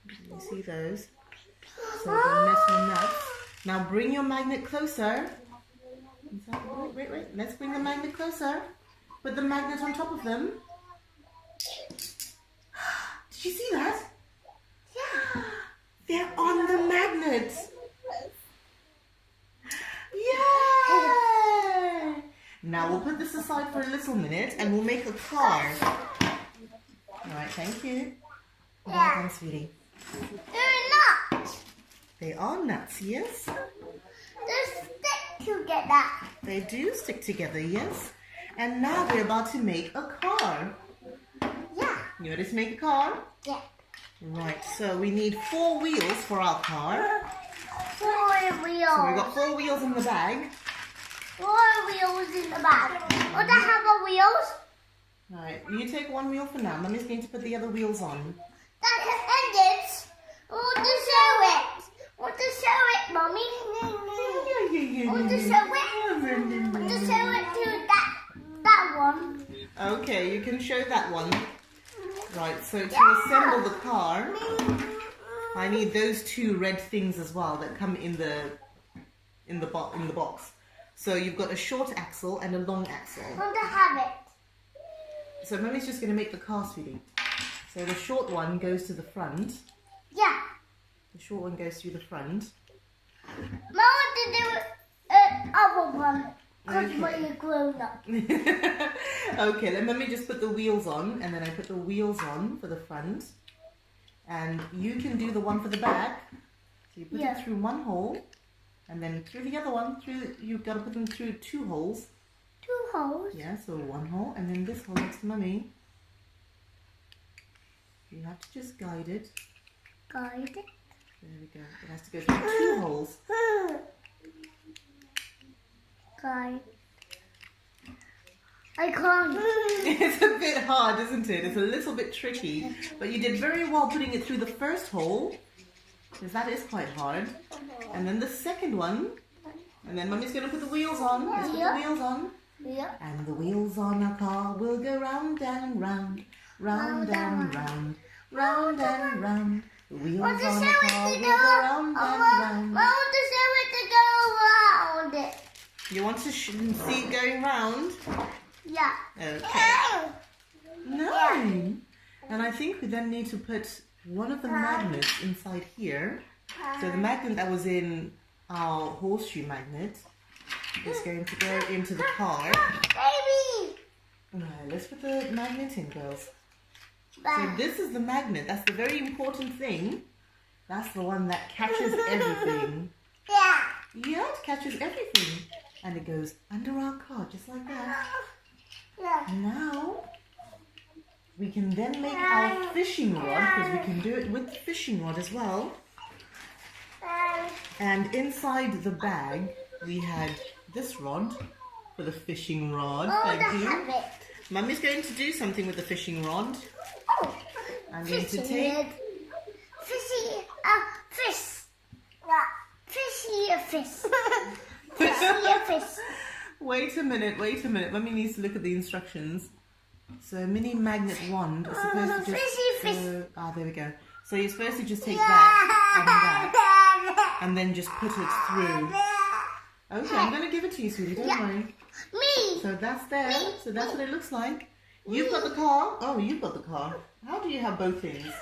[SPEAKER 3] You see those? So the metal nuts. Now bring your magnet closer. Wait. Let's bring the magnet closer. Put the magnet on top of them. Did you see that? Yeah. They're on the magnet. Yay! Now we'll put this aside for a little minute and we'll make a car. Alright, thank you. Well done, sweetie.
[SPEAKER 1] They're nuts.
[SPEAKER 3] They are nuts, yes?
[SPEAKER 1] They stick together.
[SPEAKER 3] They do stick together, yes? And now we're about to make a car.
[SPEAKER 1] Yeah.
[SPEAKER 3] You ready to make a car?
[SPEAKER 1] Yeah.
[SPEAKER 3] Right, so we need 4 wheels for our car.
[SPEAKER 1] 4 wheels.
[SPEAKER 3] So we've got 4 wheels in the bag.
[SPEAKER 1] 4 wheels in the bag. What I have a wheels?
[SPEAKER 3] Alright, you take 1 wheel for now. Mummy's going to put the other wheels on.
[SPEAKER 1] That's engines. I want to show it. I want to show it, Mommy. I want to show it. I want to show it to that one.
[SPEAKER 3] Okay, you can show that one. Right, so to assemble the car, I need those 2 red things as well that come in the box. So you've got a short axle and a long axle.
[SPEAKER 1] I want to have it.
[SPEAKER 3] So Mummy's just going to make the car, sweetie. So the short one goes to the front.
[SPEAKER 1] Yeah.
[SPEAKER 3] The short one goes through the front.
[SPEAKER 1] Mom want to do other one. Because
[SPEAKER 3] Okay.
[SPEAKER 1] when you're grown up.
[SPEAKER 3] Okay, let Mummy just put the wheels on, and then I put the wheels on for the front. And you can do the one for the back. So you put it through one hole, and then through the other one. You've got to put them through 2 holes.
[SPEAKER 1] 2 holes.
[SPEAKER 3] Yeah, so 1 hole, and then this hole next to Mummy. You have to just guide it.
[SPEAKER 1] Guide it.
[SPEAKER 3] There we go. It has to go through 2 holes.
[SPEAKER 1] Guide. I can't.
[SPEAKER 3] It's a bit hard, isn't it? It's a little bit tricky. But you did very well putting it through the first hole, because that is quite hard. And then the second one. And then Mummy's going to put the wheels on. Let's put the wheels on.
[SPEAKER 1] Yeah.
[SPEAKER 3] And the wheels on our car will go round and round. Round and round. Round and round. The wheels on the car will go round and round.
[SPEAKER 1] I want to show it to go around it.
[SPEAKER 3] You want to see it going round?
[SPEAKER 1] Yeah.
[SPEAKER 3] Okay. No. And I think we then need to put one of the magnets inside here. So the magnet that was in our horseshoe magnet is going to go into the car.
[SPEAKER 1] Baby!
[SPEAKER 3] Alright, let's put the magnet in, girls. So this is the magnet. That's the very important thing. That's the one that catches everything.
[SPEAKER 1] Yeah.
[SPEAKER 3] Yeah, it catches everything. And it goes under our car, just like that.
[SPEAKER 1] Yeah.
[SPEAKER 3] Now, we can then make our fishing rod, because we can do it with the fishing rod as well. And inside the bag, we had this rod for the fishing rod.
[SPEAKER 1] I want to
[SPEAKER 3] Thank you.
[SPEAKER 1] have it.
[SPEAKER 3] Mummy's going to do something with the fishing rod. I'm going to
[SPEAKER 1] Fishy.
[SPEAKER 3] take...
[SPEAKER 1] Fishy. Fish. Fishy. Fish. Fishy. Fish.
[SPEAKER 3] Wait a minute. Mummy needs to look at the instructions. So a mini magnet wand is supposed to just...
[SPEAKER 1] Fishy.
[SPEAKER 3] there we go. So you're supposed to just take that and then just put it through. Okay, I'm going to give it to you, sweetie. Don't worry.
[SPEAKER 1] Me.
[SPEAKER 3] So that's there. So that's what it looks like. You've got the car. Oh, you've got the car. How do you have both things?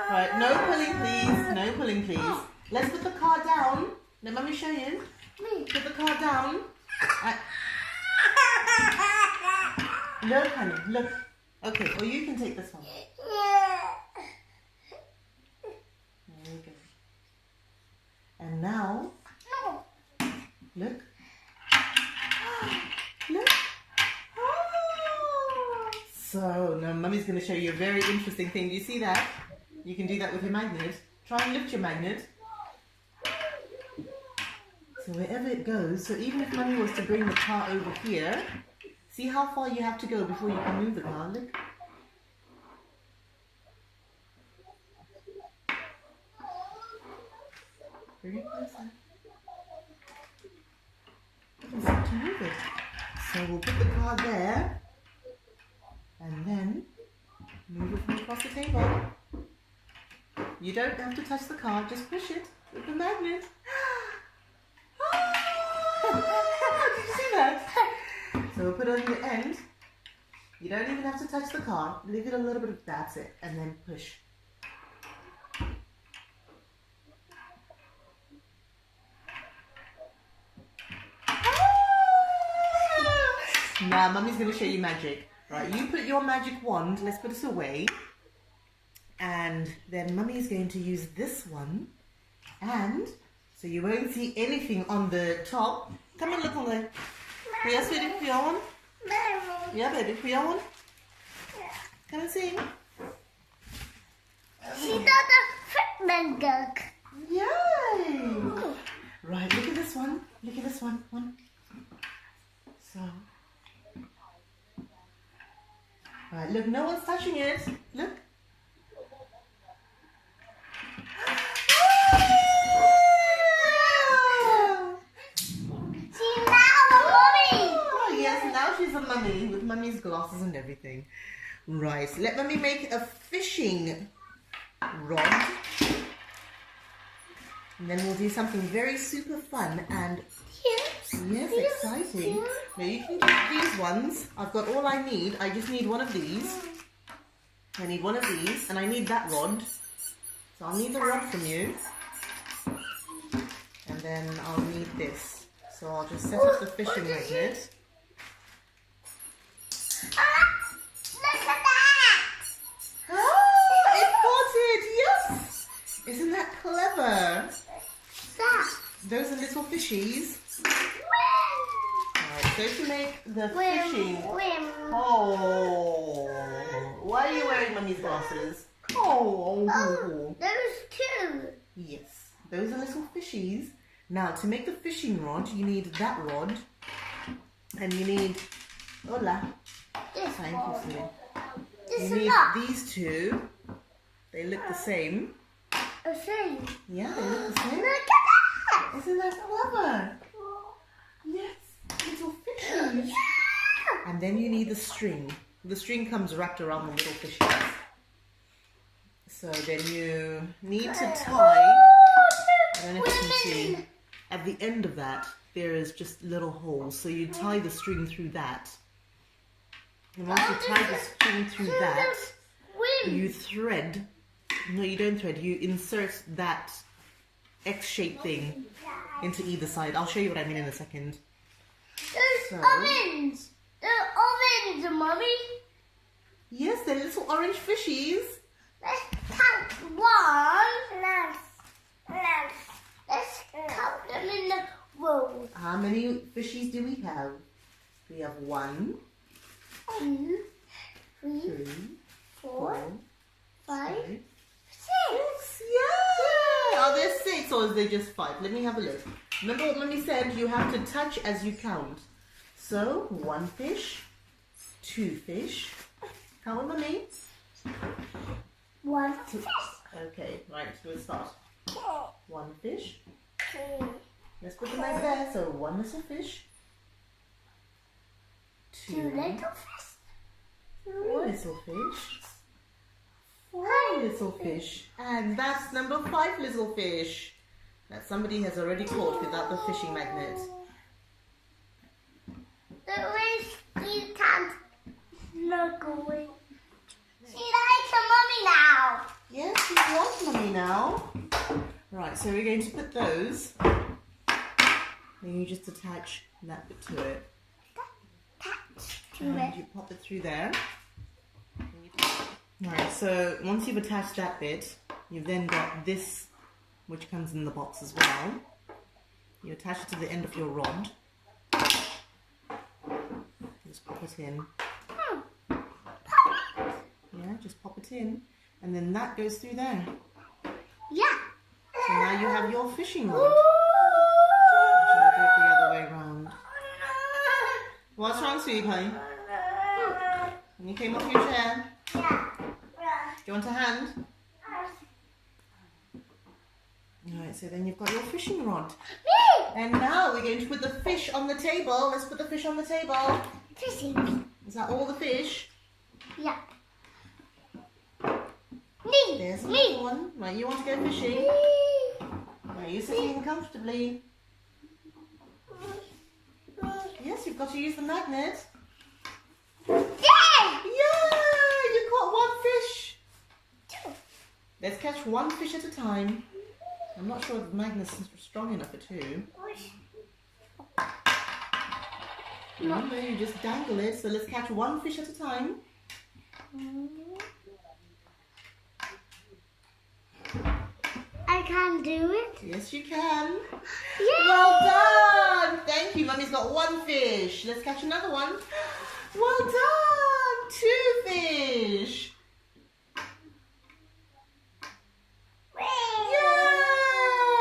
[SPEAKER 3] Right, no pulling, please. No pulling, please. Let's put the car down. Let Mummy show you. Put the car down. Look, honey, look. Okay, or you can take this one. There you go. And now, look. Look. So, now Mummy's going to show you a very interesting thing. Do you see that? You can do that with your magnet. Try and lift your magnet. So wherever it goes, so even if Mummy was to bring the car over here, see how far you have to go before you can move the car? Look. Very close. You can start to move it. So we'll put the car there and then move it from across the table. You don't have to touch the car, just push it with the magnet. Did you see that? So we'll put it on the end. You don't even have to touch the car. Leave it a little bit, that's it, and then push. Now, Mummy's going to show you magic. Right, you put your magic wand, let's put this away. And then Mummy's going to use this one. And, so you won't see anything on the top. Come and look on the... Yes, baby, for your one? Yeah, baby, for your one? Come and see.
[SPEAKER 1] She got a fitment duck.
[SPEAKER 3] Yay! Right, look at this one. Look at this one. So... Right, look, no one's touching it. Look.
[SPEAKER 1] She's now a mommy.
[SPEAKER 3] Oh, yes, now she's a mummy with mummy's glasses and everything. Right, so let Mummy make a fishing rod. And then we'll do something very super fun and yes, exciting. Now you can get these ones. I've got all I need. I just need one of these. I need one of these and I need that rod. So I'll need the rod from you. And then I'll need this. So I'll just set up the fishing magnet.
[SPEAKER 1] Look at that.
[SPEAKER 3] Oh, it caught it! Yes! Isn't that clever? Those are little fishies. Alright, so to make the fishing... Oh, why are you wearing Mummy's glasses? Oh,
[SPEAKER 1] Those two.
[SPEAKER 3] yes, those are little fishies. Now, to make the fishing rod, you need that rod. And you need... Hola.
[SPEAKER 1] This
[SPEAKER 3] Thank
[SPEAKER 1] one.
[SPEAKER 3] you, sweetie.
[SPEAKER 1] This
[SPEAKER 3] You
[SPEAKER 1] is
[SPEAKER 3] need
[SPEAKER 1] not.
[SPEAKER 3] these two. They look the same.
[SPEAKER 1] I'll show you.
[SPEAKER 3] Yeah, they look the same.
[SPEAKER 1] Look at that.
[SPEAKER 3] Isn't that clever? Yes, little fishies. And then you need the string. The string comes wrapped around the little fishies. So then you need to tie, I don't know if you can see, at the end of that, there is just little holes. So you tie the string through that. And once you tie the string through that, you thread, no you don't thread, you insert that X-shaped thing into either side. I'll show you what I mean in a second.
[SPEAKER 1] There's
[SPEAKER 3] So-
[SPEAKER 1] ovens. They're ovens, Mommy.
[SPEAKER 3] Yes, they're little orange fishies.
[SPEAKER 1] Let's count one. Let's count them in the row.
[SPEAKER 3] How many fishies do we have? We have 1,
[SPEAKER 1] 2, 3,
[SPEAKER 3] 3,
[SPEAKER 1] 4,
[SPEAKER 3] 4,
[SPEAKER 1] 5,
[SPEAKER 3] 5,
[SPEAKER 1] 6.
[SPEAKER 3] 6. Yeah! Are there 6 or is there just 5? Let me have a look. Remember what Mummy said? You have to touch as you count. So, 1 fish, 2 fish. Count with Mummy.
[SPEAKER 1] One fish.
[SPEAKER 3] Okay, right, we'll start. One fish. Let's put them over there. So one little fish.
[SPEAKER 1] Two little fish.
[SPEAKER 3] Three little fish. Four little fish. And that's number 5 little fish that somebody has already caught without the fishing magnet.
[SPEAKER 1] The fish, she can't look away. She likes her mommy now.
[SPEAKER 3] Yes, she's like Mummy now. Right, so we're going to put those. Then you just attach that bit to it.
[SPEAKER 1] Touch to
[SPEAKER 3] And
[SPEAKER 1] it.
[SPEAKER 3] you pop it through there. Right, so once you've attached that bit, you've then got this, which comes in the box as well. You attach it to the end of your rod. Just pop it in. Yeah, just pop it in. And then that goes through there.
[SPEAKER 1] Yeah.
[SPEAKER 3] So now you have your fishing rod. Shall I do it the other way around? What's wrong, sweetie pie? When you came off your chair,
[SPEAKER 1] Yeah.
[SPEAKER 3] do you want a hand? Alright, so then you've got your fishing rod.
[SPEAKER 1] Me.
[SPEAKER 3] And now we're going to put the fish on the table. Let's put the fish on the table.
[SPEAKER 1] Fishing.
[SPEAKER 3] Is that all the fish?
[SPEAKER 1] Yeah. Me.
[SPEAKER 3] There's
[SPEAKER 1] Me.
[SPEAKER 3] another one. Right, you want to go fishing?
[SPEAKER 1] Me.
[SPEAKER 3] Right, you're sitting comfortably. Yes, you've got to use the magnet.
[SPEAKER 1] Yeah.
[SPEAKER 3] Yeah, you caught one fish. Let's catch one fish at a time. I'm not sure the magnet's strong enough for 2. Remember, you just dangle it. So let's catch one fish at a time.
[SPEAKER 1] I can do it.
[SPEAKER 3] Yes, you can.
[SPEAKER 1] Yeah.
[SPEAKER 3] Well done. Thank you. Mummy's got 1 fish. Let's catch another one. Well done. 2 fish.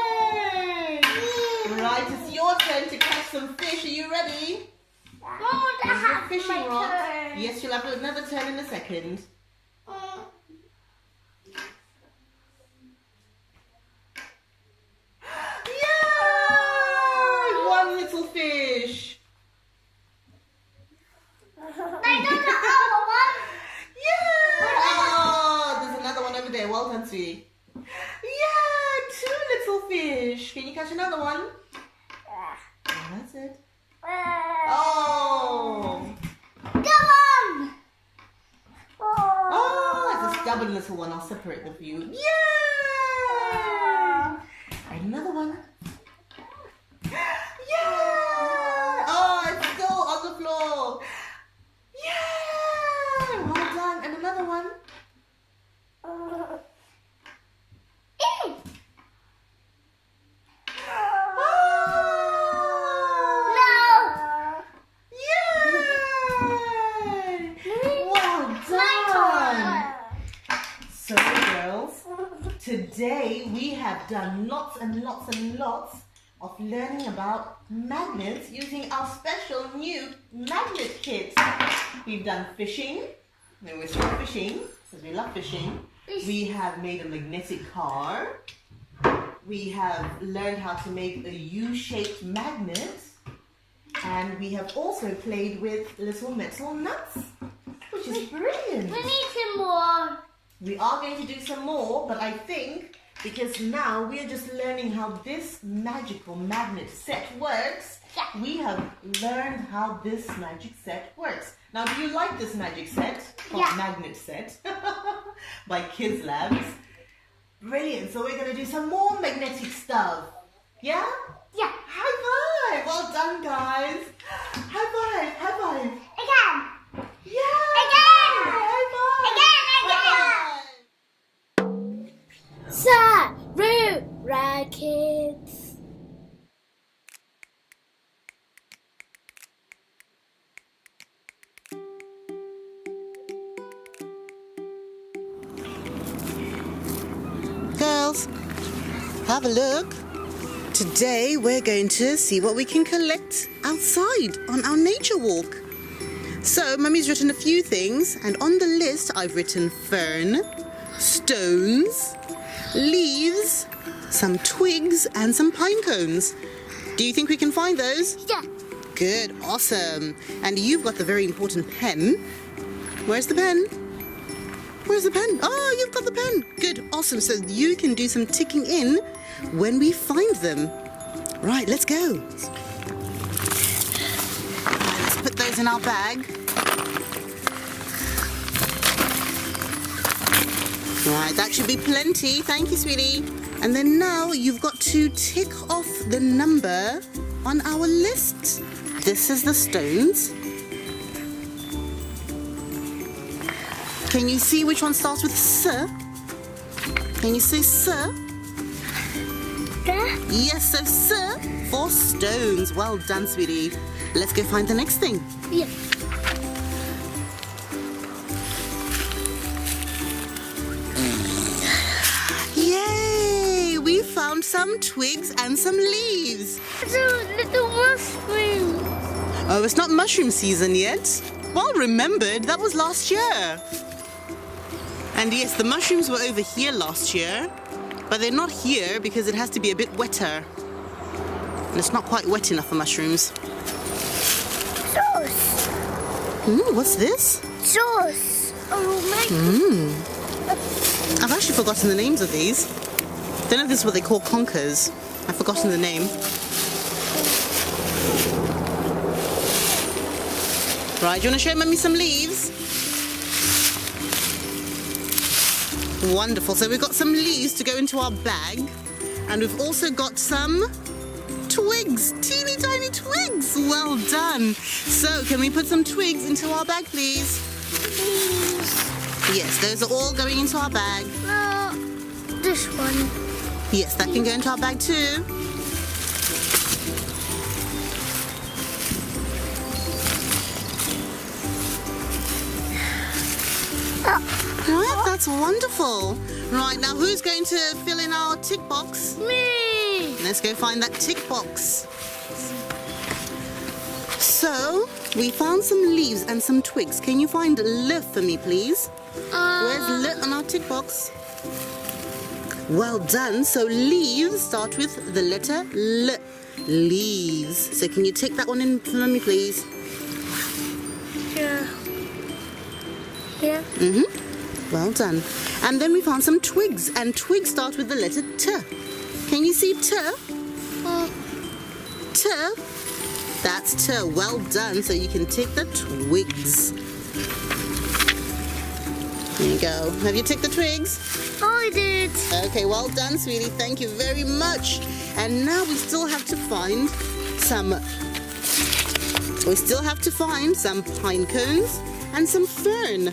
[SPEAKER 3] Yay! Right, it's your turn to catch some fish. Are you ready?
[SPEAKER 1] Mom, I
[SPEAKER 3] Here's your
[SPEAKER 1] have
[SPEAKER 3] fishing
[SPEAKER 1] my
[SPEAKER 3] rod.
[SPEAKER 1] turn.
[SPEAKER 3] Yes, you'll have another turn in a second. Yay! 1 little fish.
[SPEAKER 1] I know the other one.
[SPEAKER 3] Yeah! Oh, there's another one over there. Well done, sweetie. Yeah, 2 little fish. Can you catch another one? Oh, that's it. Oh!
[SPEAKER 1] Come on.
[SPEAKER 3] Oh, it's a stubborn little one. I'll separate them for you. Yay! And another one. Yeah! Oh, it's still on the floor. Yeah! Well done. And another one.
[SPEAKER 1] No.
[SPEAKER 3] Yay! Well done. So, girls, today we have done lots and lots and lots of learning about magnets using our special new magnet kit. We've done fishing, and we're still fishing because we love fishing. We have made a magnetic car. We have learned how to make a U-shaped magnet. And we have also played with little metal nuts, which is brilliant.
[SPEAKER 1] We need some more.
[SPEAKER 3] We are going to do some more, but I think because now we are just learning how this magical magnet set works, we have learned how this magic set works. Now, do you like this magic set?
[SPEAKER 1] Yeah.
[SPEAKER 3] Magnet set by Kids Labs. Brilliant. So we're going to do some more magnetic stuff. Yeah?
[SPEAKER 1] Yeah.
[SPEAKER 3] High five. Well done, guys. High five. High five.
[SPEAKER 1] Again.
[SPEAKER 3] Yeah.
[SPEAKER 1] Again.
[SPEAKER 3] High five.
[SPEAKER 1] Again. Sarura Kids.
[SPEAKER 3] Girls, have a look. Today we're going to see what we can collect outside on our nature walk. So, Mummy's written a few things, and on the list I've written fern, stones, leaves, some twigs, and some pine cones. Do you think we can find those?
[SPEAKER 1] Yeah.
[SPEAKER 3] Good, awesome. And you've got the very important pen. Where's the pen? Where's the pen? Oh, you've got the pen. Good, awesome. So you can do some ticking in when we find them. Right, let's go. Right, let's put those in our bag. Right, that should be plenty. Thank you, sweetie. And then now you've got to tick off the number on our list. This is the stones. Can you see which one starts with S? Can you say S?
[SPEAKER 1] There.
[SPEAKER 3] Yes, so S for stones. Well done, sweetie. Let's go find the next thing.
[SPEAKER 1] Yeah.
[SPEAKER 3] Yay! We found some twigs and some leaves.
[SPEAKER 1] It's a little mushroom.
[SPEAKER 3] Oh, it's not mushroom season yet. Well remembered, that was last year. And yes, the mushrooms were over here last year, but they're not here because it has to be a bit wetter. And it's not quite wet enough for mushrooms.
[SPEAKER 1] Sauce.
[SPEAKER 3] What's this?
[SPEAKER 1] Sauce. Oh, my.
[SPEAKER 3] I've actually forgotten the names of these. Don't know if this is what they call conkers. I've forgotten the name. Right, do you want to show Mummy some leaves? Wonderful. So we've got some leaves to go into our bag. And we've also got some twigs. Teeny tiny twigs. Well done. So can we put some twigs into our bag, please? Yes, those are all going into our bag.
[SPEAKER 1] This one.
[SPEAKER 3] Yes, that can go into our bag too. Right, that's wonderful. Right, now who's going to fill in our tick box?
[SPEAKER 1] Me.
[SPEAKER 3] Let's go find that tick box. So, we found some leaves and some twigs. Can you find L for me, please? Where's L on our tick box? Well done. So, leaves start with the letter L. Leaves. So, can you take that one in for me, please?
[SPEAKER 1] Yeah. Yeah.
[SPEAKER 3] Well done. And then we found some twigs, and twigs start with the letter T. Can you see T? T. That's T. Well done. So you can take the twigs. There you go. Have you ticked the twigs?
[SPEAKER 1] I did.
[SPEAKER 3] Okay, well done, sweetie. Thank you very much. And now we still have to find some... pine cones and some fern.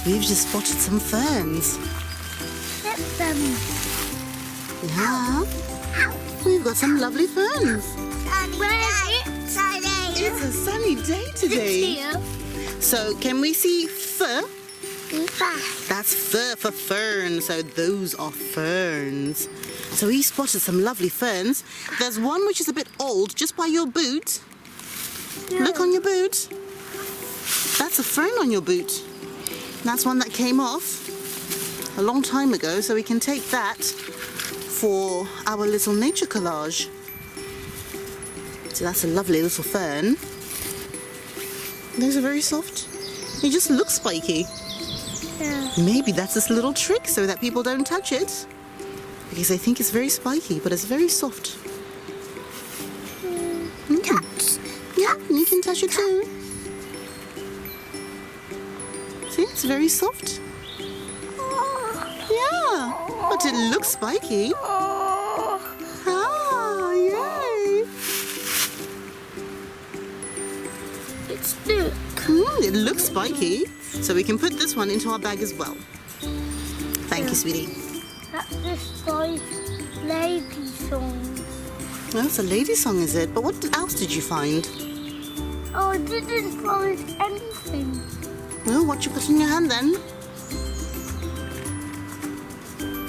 [SPEAKER 3] We've just spotted some ferns.
[SPEAKER 1] Get them.
[SPEAKER 3] Yeah. We've got some lovely ferns. It's a sunny day today.
[SPEAKER 1] Here.
[SPEAKER 3] So can we see fur? That's fur for fern. So those are ferns. So we spotted some lovely ferns. There's one which is a bit old, just by your boot. Look on your boot. That's a fern on your boot. That's one that came off a long time ago, so we can take that for our little nature collage. So that's a lovely little fern. Those are very soft. It just looks spiky.
[SPEAKER 1] Yeah.
[SPEAKER 3] Maybe that's this little trick so that people don't touch it. Because they think it's very spiky, but it's very soft.
[SPEAKER 1] Touch.
[SPEAKER 3] Yeah, you can touch it too. See, it's very soft. Yeah, but it looks spiky. Ah, yay.
[SPEAKER 1] It's thick.
[SPEAKER 3] It looks spiky. So we can put this one into our bag as well. Thank you, sweetie.
[SPEAKER 1] That's this guy's lady song.
[SPEAKER 3] Well, it's a lady song, is it? But what else did you find?
[SPEAKER 1] Oh, I didn't find anything.
[SPEAKER 3] Well, what you got in your hand then?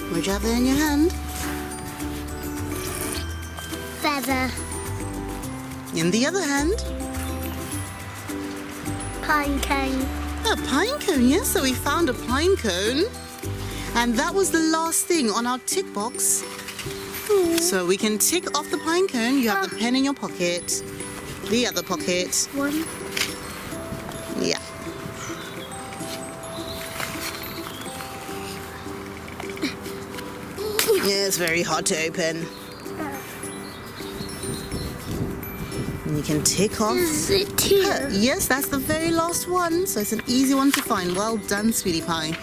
[SPEAKER 3] What'd you have there in your hand?
[SPEAKER 1] Feather.
[SPEAKER 3] In the other hand,
[SPEAKER 1] Pine cone.
[SPEAKER 3] a pine cone. Yes, so we found a pine cone. And that was the last thing on our tick box. So we can tick off the pine cone. You have the pen in your pocket. The other pocket.
[SPEAKER 1] One.
[SPEAKER 3] Yeah. Yeah, it's very hard to open. And you can tick off.
[SPEAKER 1] Is it here?
[SPEAKER 3] Yes, that's the very last one. So it's an easy one to find. Well done, sweetie pie.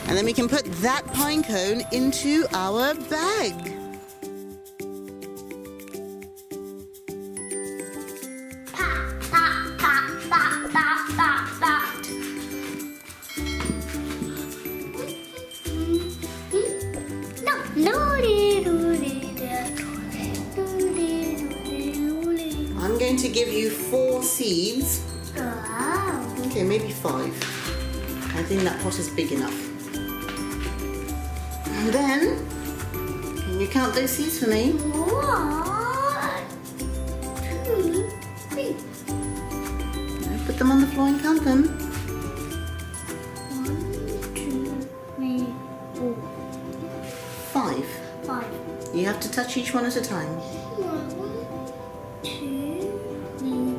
[SPEAKER 3] And then we can put that pine cone into our bag.
[SPEAKER 1] Pat, pat, pat, pat, pat, pat, pat. No,
[SPEAKER 3] I'm going to give you 4 seeds.
[SPEAKER 1] Wow.
[SPEAKER 3] Okay, maybe 5. I think that pot is big enough. And then, can you count those seeds for me?
[SPEAKER 1] 1, 2, 3.
[SPEAKER 3] No, put them on the floor and count them.
[SPEAKER 1] 1, 2, 3, 4,
[SPEAKER 3] 5.
[SPEAKER 1] 5.
[SPEAKER 3] You have to touch each one at a time.
[SPEAKER 1] 1, 2, 3,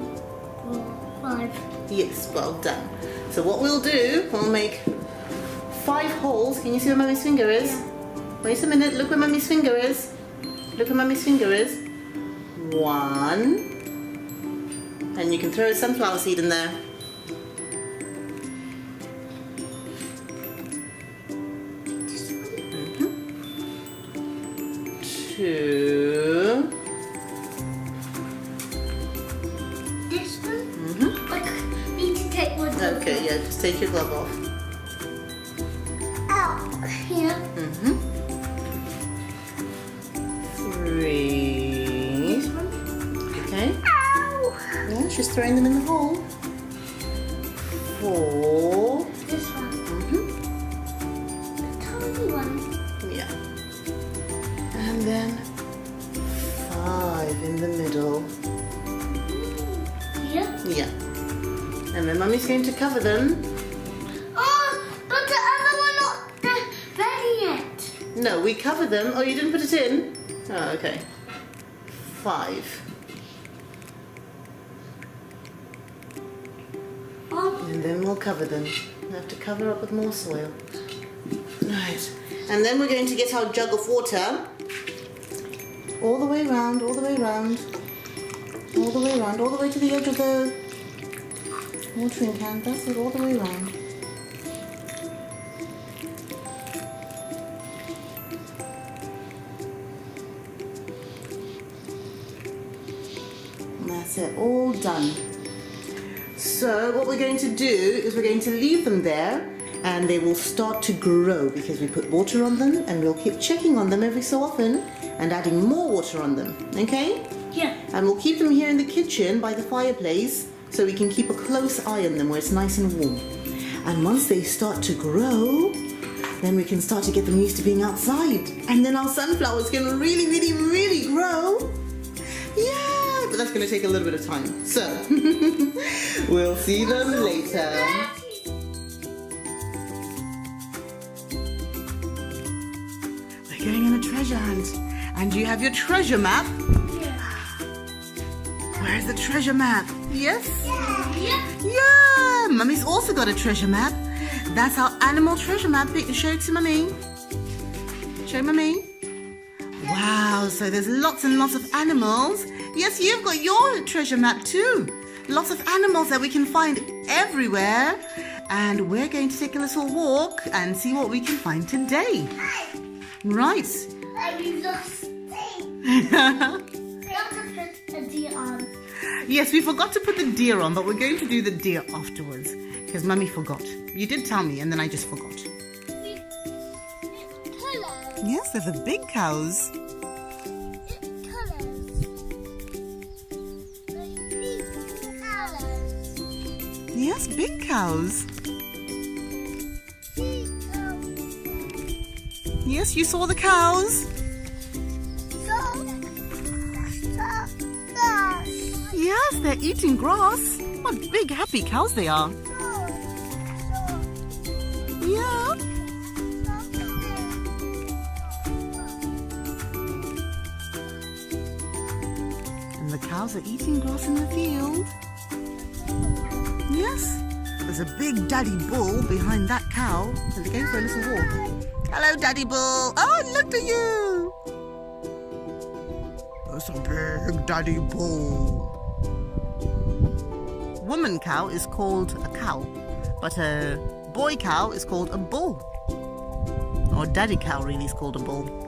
[SPEAKER 1] 4, 5.
[SPEAKER 3] Yes, well done. So what we'll do, we'll make 5 holes. Can you see where Mummy's finger is?
[SPEAKER 1] Yeah.
[SPEAKER 3] Wait a minute, look where Mummy's finger is. Look where Mummy's finger is. 1. And you can throw a sunflower seed in there. 2.
[SPEAKER 1] This one? I need to take one.
[SPEAKER 3] Okay, yeah, just take your glove off.
[SPEAKER 1] Out here.
[SPEAKER 3] 3.
[SPEAKER 1] This one.
[SPEAKER 3] Okay.
[SPEAKER 1] Ow!
[SPEAKER 3] Yeah, she's throwing them in the hole. 4.
[SPEAKER 1] This one. The tiny one.
[SPEAKER 3] Yeah. And then 5 in the middle.
[SPEAKER 1] Here.
[SPEAKER 3] Yeah. And then Mummy's going to cover them.
[SPEAKER 1] Oh, but the other one not ready yet.
[SPEAKER 3] No, we cover them. Oh, you didn't put it in? Oh, okay. 5. And then we'll cover them. We have to cover up with more soil. Right. And then we're going to get our jug of water. All the way around, all the way around. All the way around, all the way to the edge of the watering can. That's it, all the way around. And that's it, all done. So what we're going to do is we're going to leave them there and they will start to grow because we put water on them and we'll keep checking on them every so often and adding more water on them, okay?
[SPEAKER 1] Yeah.
[SPEAKER 3] And we'll keep them here in the kitchen by the fireplace so we can keep a close eye on them where it's nice and warm. And once they start to grow, then we can start to get them used to being outside. And then our sunflowers can really, really, really grow. Yeah, but that's going to take a little bit of time. So, we'll see them later. We're going on a treasure hunt. And you have your treasure map. Where's the treasure map? Yes?
[SPEAKER 1] Yeah.
[SPEAKER 3] Yeah! Mummy's also got a treasure map. That's our animal treasure map. Show it to Mummy. Show Mummy. Wow, so there's lots and lots of animals. Yes, you've got your treasure map too. Lots of animals that we can find everywhere. And we're going to take a little walk and see what we can find today. Right.
[SPEAKER 1] I lost a deer on.
[SPEAKER 3] Yes, we forgot to put the deer on, but we're going to do the deer afterwards because Mummy forgot. You did tell me and then I just forgot. Yes, they're the big cows. Yes, big cows. Yes, you saw the cows. Yes, they're eating grass. What big happy cows they are. Yeah. And the cows are eating grass in the field. Yes. There's a big daddy bull behind that cow. And they're going for a little walk. Hello, daddy bull. Oh, look at you. That's a big daddy bull. Woman cow is called a cow, but a boy cow is called a bull. Or daddy cow really is called a bull.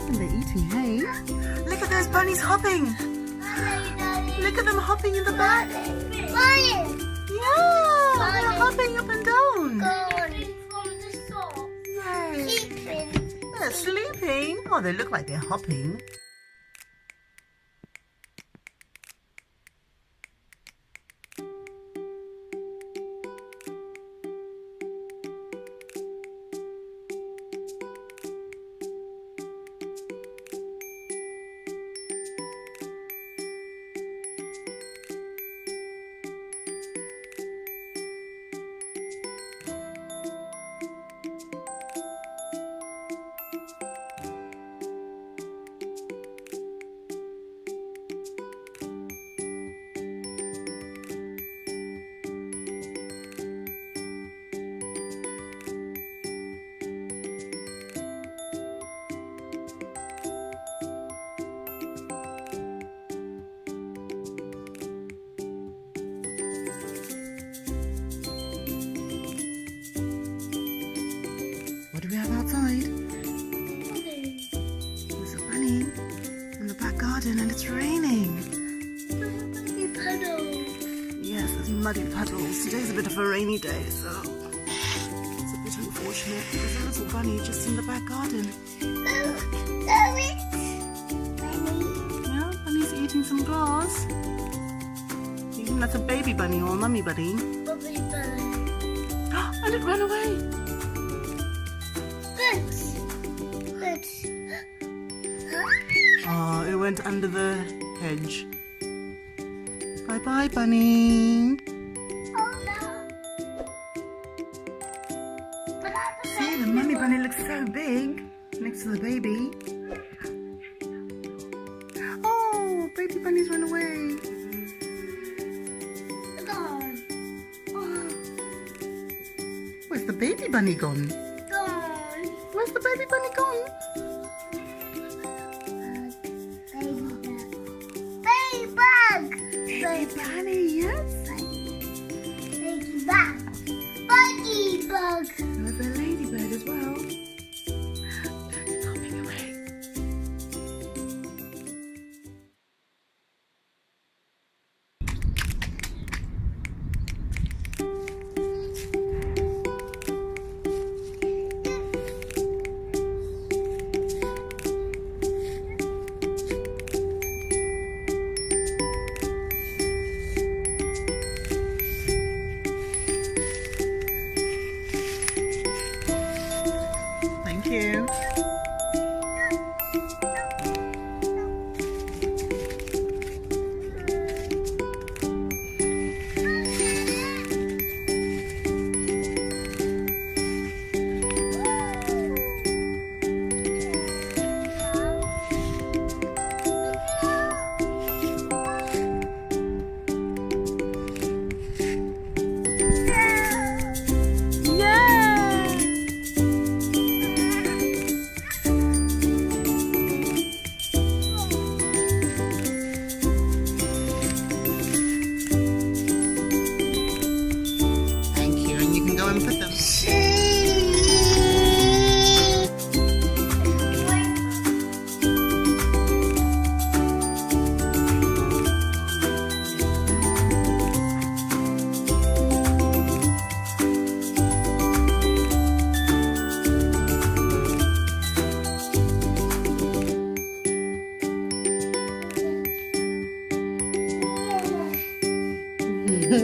[SPEAKER 3] And they're eating hay. Look at those bunnies hopping. Look at them hopping in the back.
[SPEAKER 1] Lion.
[SPEAKER 3] Yeah, they're hopping up and down.
[SPEAKER 1] From the store.
[SPEAKER 3] Yay.
[SPEAKER 1] Sleeping.
[SPEAKER 3] They're sleeping. Oh, they look like they're hopping. What do we have outside? There's a bunny in the back garden and it's raining. Yes, there's muddy puddles. Today's a bit of a rainy day, so it's a bit unfortunate. There's a little bunny just in the back garden. Yeah, bunny's eating some grass. You think that's a baby bunny or a mummy bunny? And it ran away. Oh, it went under the hedge. Bye-bye, bunny. See, the mummy bunny looks so big next to the baby. Oh, baby bunny's run away. Where's the baby bunny gone? Where's the baby bunny gone? Baby bunny, yes.
[SPEAKER 1] Buggy bug.
[SPEAKER 3] There's a ladybird as well. It's hopping away.
[SPEAKER 1] Yeah,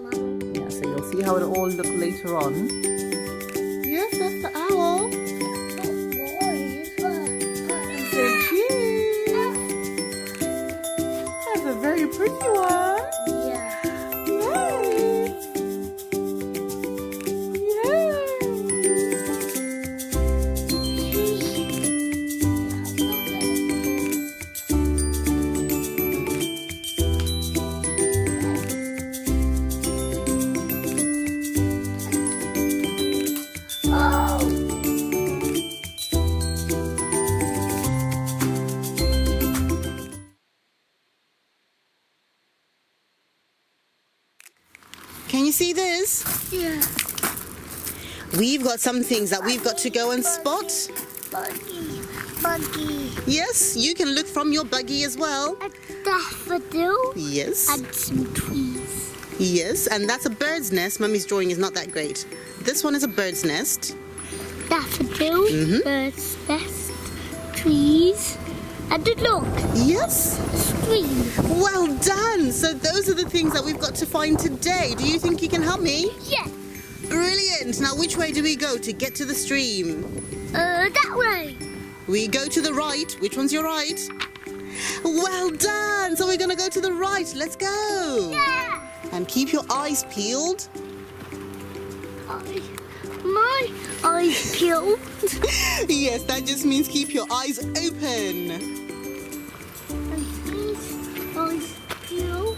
[SPEAKER 1] Mommy.
[SPEAKER 3] Yeah, so you'll see how it'll all look later on. Yes, that's the owl. So cute. That's a very pretty one.
[SPEAKER 1] Yeah.
[SPEAKER 3] Yay. Can you see this?
[SPEAKER 1] Yeah.
[SPEAKER 3] We've got some things that we've got to go and spot.
[SPEAKER 1] Buggy.
[SPEAKER 3] Yes, you can look from your buggy as well.
[SPEAKER 1] A daffodil.
[SPEAKER 3] Yes.
[SPEAKER 1] And some trees.
[SPEAKER 3] Yes, and that's a bird's nest. Mummy's drawing is not that great. This one is a bird's nest.
[SPEAKER 1] Daffodil. Bird's nest. Trees. And look,
[SPEAKER 3] Yes.
[SPEAKER 1] stream.
[SPEAKER 3] Well done. So those are the things that we've got to find today. Do you think you can help me?
[SPEAKER 1] Yeah.
[SPEAKER 3] Brilliant. Now, which way do we go to get to the stream?
[SPEAKER 1] That way.
[SPEAKER 3] We go to the right. Which one's your right? Well done. So we're going to go to the right. Let's go.
[SPEAKER 1] Yeah.
[SPEAKER 3] And keep your eyes peeled.
[SPEAKER 1] My eyes peeled.
[SPEAKER 3] Yes, that just means keep your eyes open.
[SPEAKER 1] And these eyes peeled.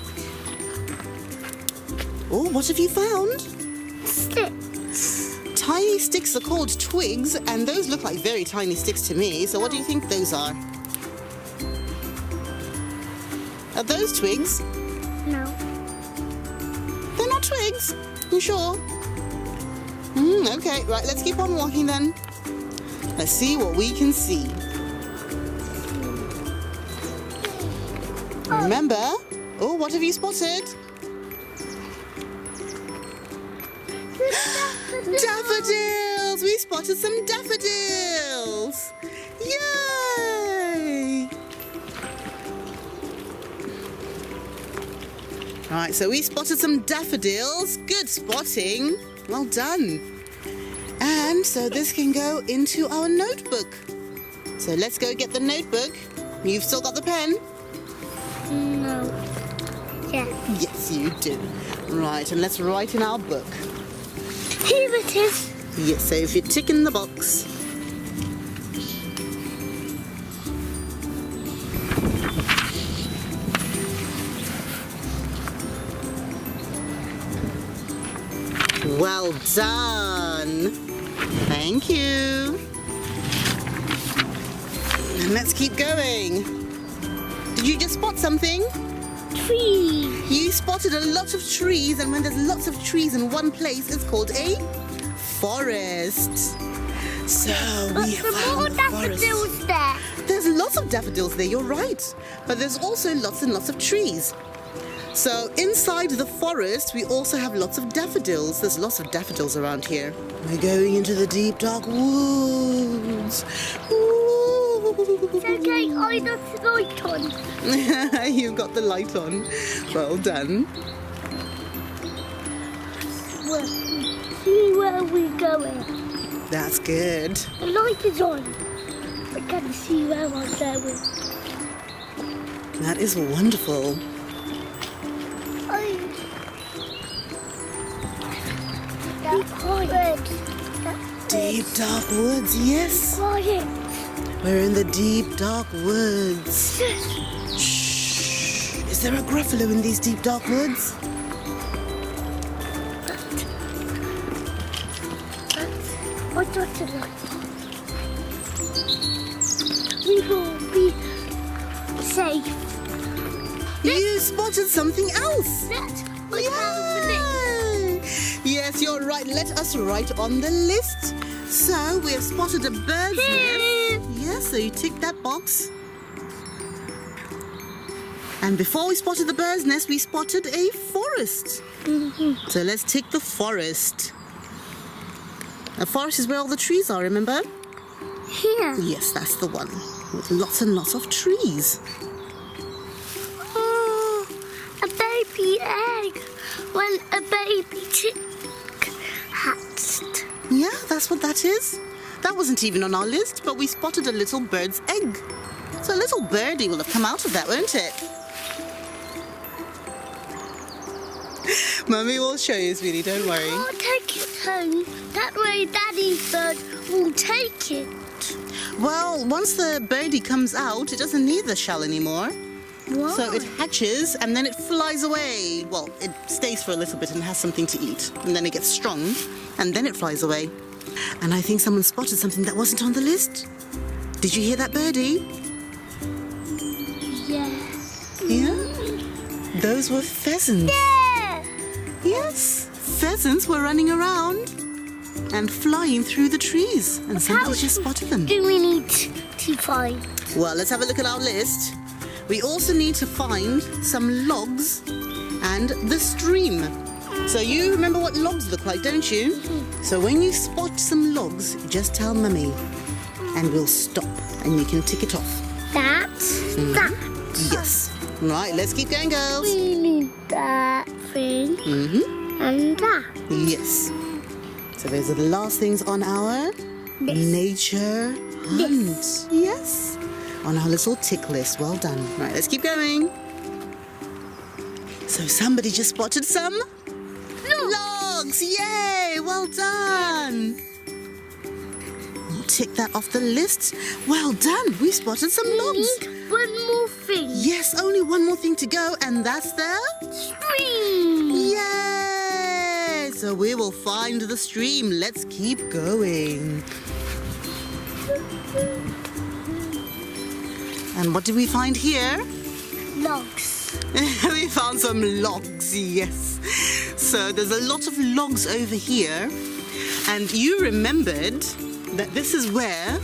[SPEAKER 3] Oh, what have you found?
[SPEAKER 1] Sticks.
[SPEAKER 3] Tiny sticks are called twigs, and those look like very tiny sticks to me. So what do you think those are? Are those twigs?
[SPEAKER 1] No.
[SPEAKER 3] They're not twigs. You sure? Okay, right, let's keep on walking then. Let's see what we can see. Remember? Oh, what have you spotted? Daffodils! We spotted some daffodils! Yay! Right, so we spotted some daffodils. Good spotting. Well done. And so this can go into our notebook. So let's go get the notebook. You've still got the pen?
[SPEAKER 1] No. Yeah.
[SPEAKER 3] Yes, you do. Right, and let's write in our book.
[SPEAKER 1] Here it is.
[SPEAKER 3] Yes, so if you tick in the box. Well done. Thank you. And let's keep going. Did you just spot something?
[SPEAKER 1] Trees.
[SPEAKER 3] You spotted a lot of trees, and when there's lots of trees in one place, it's called a forest. So
[SPEAKER 1] But
[SPEAKER 3] we
[SPEAKER 1] some
[SPEAKER 3] found
[SPEAKER 1] more
[SPEAKER 3] the forest.
[SPEAKER 1] daffodils there.
[SPEAKER 3] There's lots of daffodils there, you're right. But there's also lots and lots of trees. So inside the forest, we also have lots of daffodils. There's lots of daffodils around here. We're going into the deep, dark woods.
[SPEAKER 1] It's okay, I got the light on.
[SPEAKER 3] You've got the light on. Well done.
[SPEAKER 1] Well, see where we're going.
[SPEAKER 3] That's good.
[SPEAKER 1] The light is on. I can see where I'm going.
[SPEAKER 3] That is wonderful.
[SPEAKER 1] Be quiet.
[SPEAKER 3] Deep, dark woods, yes.
[SPEAKER 1] Quiet.
[SPEAKER 3] We're in the deep, dark woods. Shh. Is there a gruffalo in these deep, dark woods?
[SPEAKER 1] I got the light on. We will be safe.
[SPEAKER 3] You spotted something else.
[SPEAKER 1] That's what happened.
[SPEAKER 3] Yay! Yes, you're right. Let us write on the list. So we have spotted a bird's nest. Yes, so you tick that box. And before we spotted the bird's nest, we spotted a forest. So let's tick the forest. A forest is where all the trees are, remember?
[SPEAKER 1] Here.
[SPEAKER 3] Yes, that's the one. With lots and lots of trees.
[SPEAKER 1] Oh, a baby egg. When a baby chick hatched.
[SPEAKER 3] Yeah, that's what that is. That wasn't even on our list, but we spotted a little bird's egg. So a little birdie will have come out of that, won't it? Mummy will show you, sweetie, don't worry.
[SPEAKER 1] I'll take it home. That way Daddy's bird will take it.
[SPEAKER 3] Well, once the birdie comes out, it doesn't need the shell anymore.
[SPEAKER 1] Why?
[SPEAKER 3] So it hatches and then it flies away. Well, it stays for a little bit and has something to eat. And then it gets strong and then it flies away. And I think someone spotted something that wasn't on the list. Did you hear that birdie?
[SPEAKER 1] Yes.
[SPEAKER 3] Yeah? Those were pheasants.
[SPEAKER 1] Yeah.
[SPEAKER 3] Yes, pheasants were running around and flying through the trees. And somebody just spotted them.
[SPEAKER 1] Do we need to find?
[SPEAKER 3] Well, let's have a look at our list. We also need to find some logs and the stream. So you remember what logs look like, don't you? So when you spot some logs, just tell Mummy and we'll stop and you can tick it off.
[SPEAKER 1] That.
[SPEAKER 3] Yes. Right, let's keep going, girls.
[SPEAKER 1] We need that thing and that.
[SPEAKER 3] Yes. So those are the last things on our nature hunt. Yes. On our little tick list. Well done. Right, let's keep going. So somebody just spotted some logs. Yay! Well done. We'll tick that off the list. Well done. We spotted some logs.
[SPEAKER 1] We need one more thing.
[SPEAKER 3] Yes, only one more thing to go, and that's the
[SPEAKER 1] Stream.
[SPEAKER 3] Yay! So we will find the stream. Let's keep going. And what did we find here?
[SPEAKER 1] Logs.
[SPEAKER 3] We found some logs, yes. So there's a lot of logs over here. And you remembered that this is where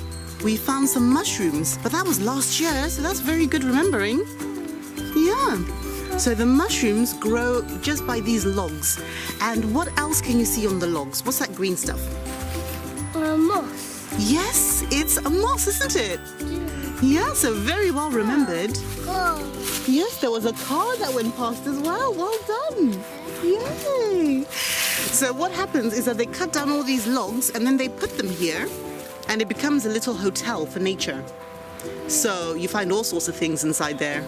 [SPEAKER 3] we found some mushrooms. But that was last year, so that's very good remembering. Yeah. So the mushrooms grow just by these logs. And what else can you see on the logs? What's that green stuff?
[SPEAKER 1] Moss.
[SPEAKER 3] Yes, it's a moss, isn't it? Yeah, so very well remembered.
[SPEAKER 1] Oh.
[SPEAKER 3] Yes, there was a car that went past as well. Well done. Yay. So what happens is that they cut down all these logs and then they put them here and it becomes a little hotel for nature. So you find all sorts of things inside there.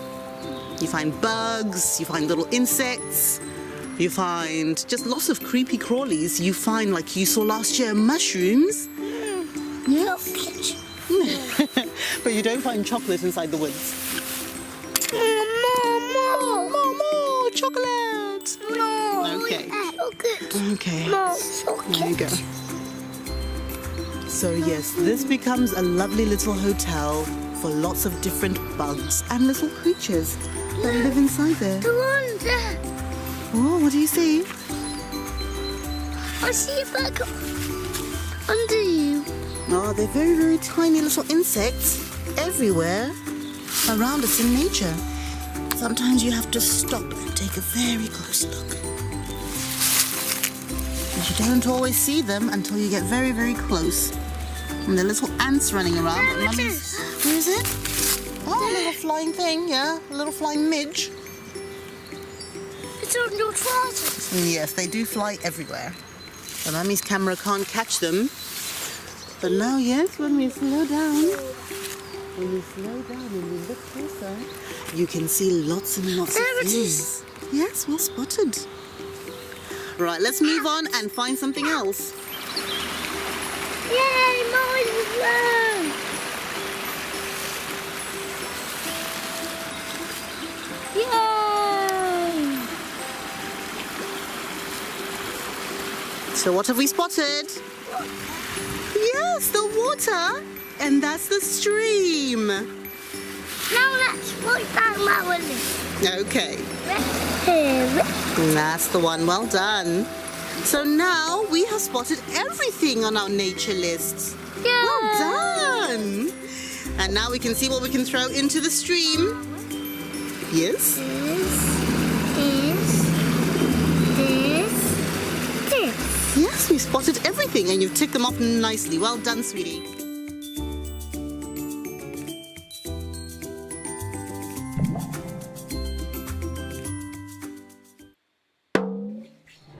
[SPEAKER 3] You find bugs, you find little insects, you find just lots of creepy crawlies. You find, like you saw last year, mushrooms. Yes. But you don't find chocolate inside the woods. More chocolate.
[SPEAKER 1] No.
[SPEAKER 3] Okay.
[SPEAKER 1] Chocolate.
[SPEAKER 3] Okay.
[SPEAKER 1] No,
[SPEAKER 3] There you go.
[SPEAKER 1] chocolate.
[SPEAKER 3] So yes, this becomes a lovely little hotel for lots of different bugs and little creatures that live inside there.
[SPEAKER 1] The one there.
[SPEAKER 3] Oh, what do you see?
[SPEAKER 1] I see a bug under you.
[SPEAKER 3] Oh, they're very, very tiny little insects everywhere around us in nature. Sometimes you have to stop and take a very close look. But you don't always see them until you get very, very close. And the little ants running around.
[SPEAKER 1] There it
[SPEAKER 3] Mummy's-
[SPEAKER 1] is.
[SPEAKER 3] Where is it? Oh, a little flying thing, yeah. A little flying midge.
[SPEAKER 1] It's on your trousers.
[SPEAKER 3] Yes, they do fly everywhere. So Mummy's camera can't catch them. But now, yes, when we slow down and we look closer, you can see lots and lots
[SPEAKER 1] There
[SPEAKER 3] of
[SPEAKER 1] it
[SPEAKER 3] things.
[SPEAKER 1] is.
[SPEAKER 3] Yes, well spotted. Right, let's move on and find something else.
[SPEAKER 1] Yay, mine's alone. Yay.
[SPEAKER 3] So what have we spotted? Yes, the water. And that's the stream.
[SPEAKER 1] Now let's write down our list.
[SPEAKER 3] Okay.
[SPEAKER 1] Here.
[SPEAKER 3] That's the one. Well done. So now we have spotted everything on our nature list.
[SPEAKER 1] Yeah.
[SPEAKER 3] Well done. And now we can see what we can throw into the stream. Yes.
[SPEAKER 1] This.
[SPEAKER 3] Yes, Yes, we spotted everything and you've ticked them off nicely. Well done, sweetie.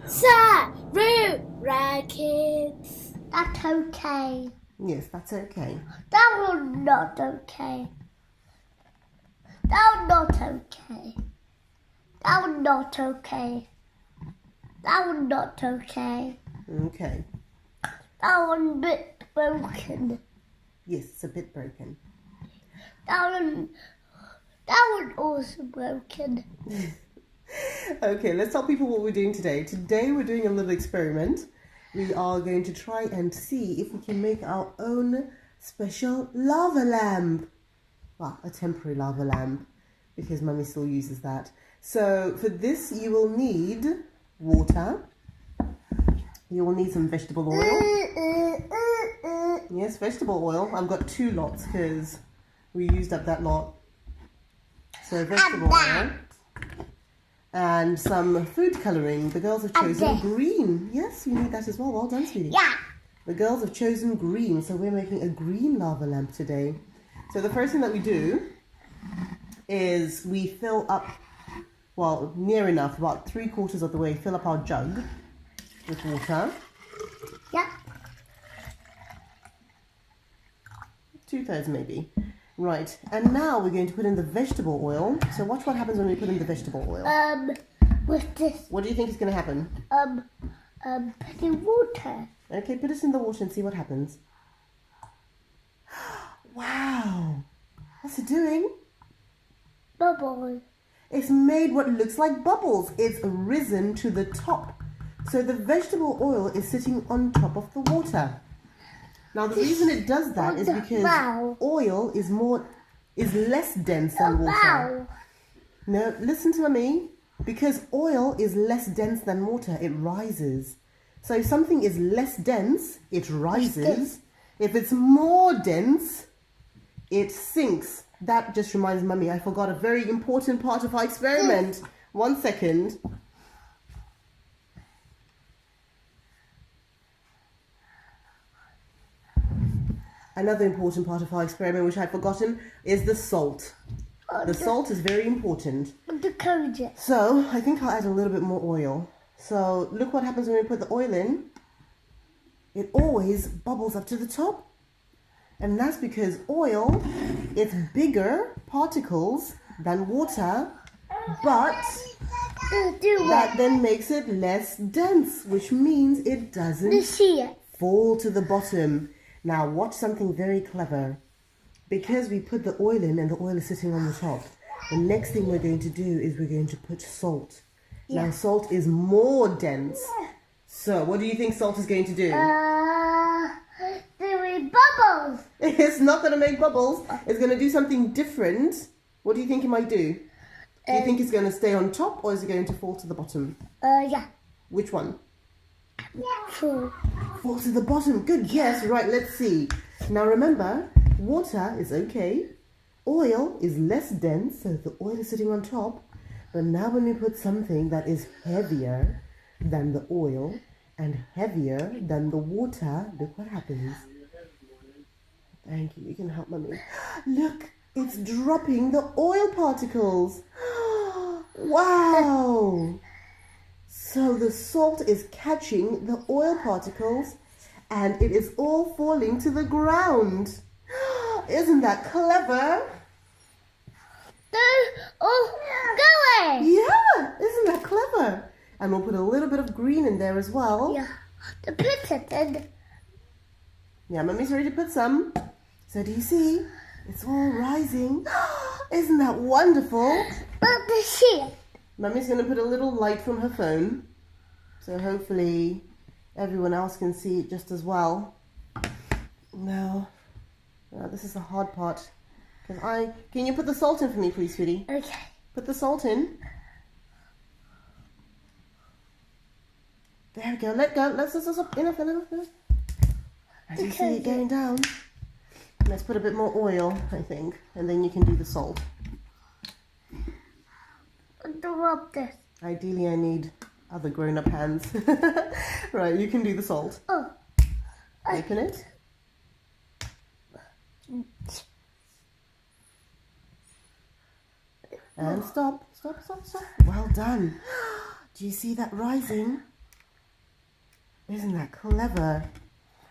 [SPEAKER 2] Sarura Kids.
[SPEAKER 1] That's okay.
[SPEAKER 3] Yes, that's okay.
[SPEAKER 1] That was not okay. That was not okay. That was not okay. That was not okay.
[SPEAKER 3] Okay.
[SPEAKER 1] That one's a bit broken.
[SPEAKER 3] Yes, it's a bit broken.
[SPEAKER 1] That was also broken.
[SPEAKER 3] Okay, let's tell people what we're doing today. Today we're doing a little experiment. We are going to try and see if we can make our own special lava lamp. Well, a temporary lava lamp, because Mummy still uses that. So for this you will need water. You will need some vegetable oil. Yes, vegetable oil. I've got 2 lots because we used up that lot. So vegetable oil. And some food colouring. The girls have chosen green. Yes, you need that as well. Well done, sweetie.
[SPEAKER 1] Yeah.
[SPEAKER 3] The girls have chosen green, so we're making a green lava lamp today. So the first thing that we do is we fill up, well, near enough, about 3/4 of the way, fill up our jug with water.
[SPEAKER 1] Yeah.
[SPEAKER 3] 2/3 maybe. Right, and now we're going to put in the vegetable oil. So watch what happens when we put in the vegetable oil.
[SPEAKER 1] With this,
[SPEAKER 3] What do you think is going to happen?
[SPEAKER 1] putting water.
[SPEAKER 3] Okay, put it in the water and see what happens. Wow! What's it doing?
[SPEAKER 1] Bubble.
[SPEAKER 3] It's made what looks like bubbles. It's risen to the top. So the vegetable oil is sitting on top of the water. Now the reason it does that is because oil is less dense than water. No, listen to me. Because oil is less dense than water, it rises. So if something is less dense, it rises. If it's more dense, it sinks. That just reminds Mummy, I forgot a very important part of our experiment. 1 second. Another important part of our experiment, which I've forgotten, is the salt. The salt is very important.
[SPEAKER 1] The courage.
[SPEAKER 3] So I think I'll add a little bit more oil. So look what happens when we put the oil in. It always bubbles up to the top. And that's because oil is bigger particles than water, but that then makes it less dense, which means it doesn't fall to the bottom. Now watch something very clever. Because we put the oil in and the oil is sitting on the top, the next thing we're going to do is we're going to put salt. Yeah. Now salt is more dense. So what do you think salt is going to do?
[SPEAKER 1] Doing bubbles.
[SPEAKER 3] It's not going to make bubbles. It's going to do something different. What do you think it might do? Do you think it's going to stay on top or is it going to fall to the bottom?
[SPEAKER 1] Yeah.
[SPEAKER 3] Which one?
[SPEAKER 1] Fall.
[SPEAKER 3] Fall to the bottom. Good guess. Right, let's see. Now remember, water is okay. Oil is less dense, so the oil is sitting on top. But now when we put something that is heavier than the oil and heavier than the water, look what happens. Thank you. You can help Mummy. Look, it's dropping the oil particles. Wow! So the salt is catching the oil particles and it is all falling to the ground. Isn't that clever?
[SPEAKER 1] Go away.
[SPEAKER 3] Yeah, isn't that clever? And we'll put a little bit of green in there as well.
[SPEAKER 1] Yeah, the pizza did.
[SPEAKER 3] Yeah, Mummy's ready to put some. So do you see? It's all rising. Isn't that wonderful?
[SPEAKER 1] But the sheep.
[SPEAKER 3] Mummy's going to put a little light from her phone. So hopefully everyone else can see it just as well. Now, this is the hard part. Can you put the salt in for me, please, sweetie?
[SPEAKER 1] Okay.
[SPEAKER 3] Put the salt in. There we go. Let go. Let's enough. As you see it going down. Let's put a bit more oil, I think, and then you can do the salt.
[SPEAKER 1] To rub this.
[SPEAKER 3] Ideally, I need other grown-up hands. Right, you can do the salt.
[SPEAKER 1] Oh.
[SPEAKER 3] Open it. And stop. Stop, stop, stop. Well done. Do you see that rising? Isn't that clever?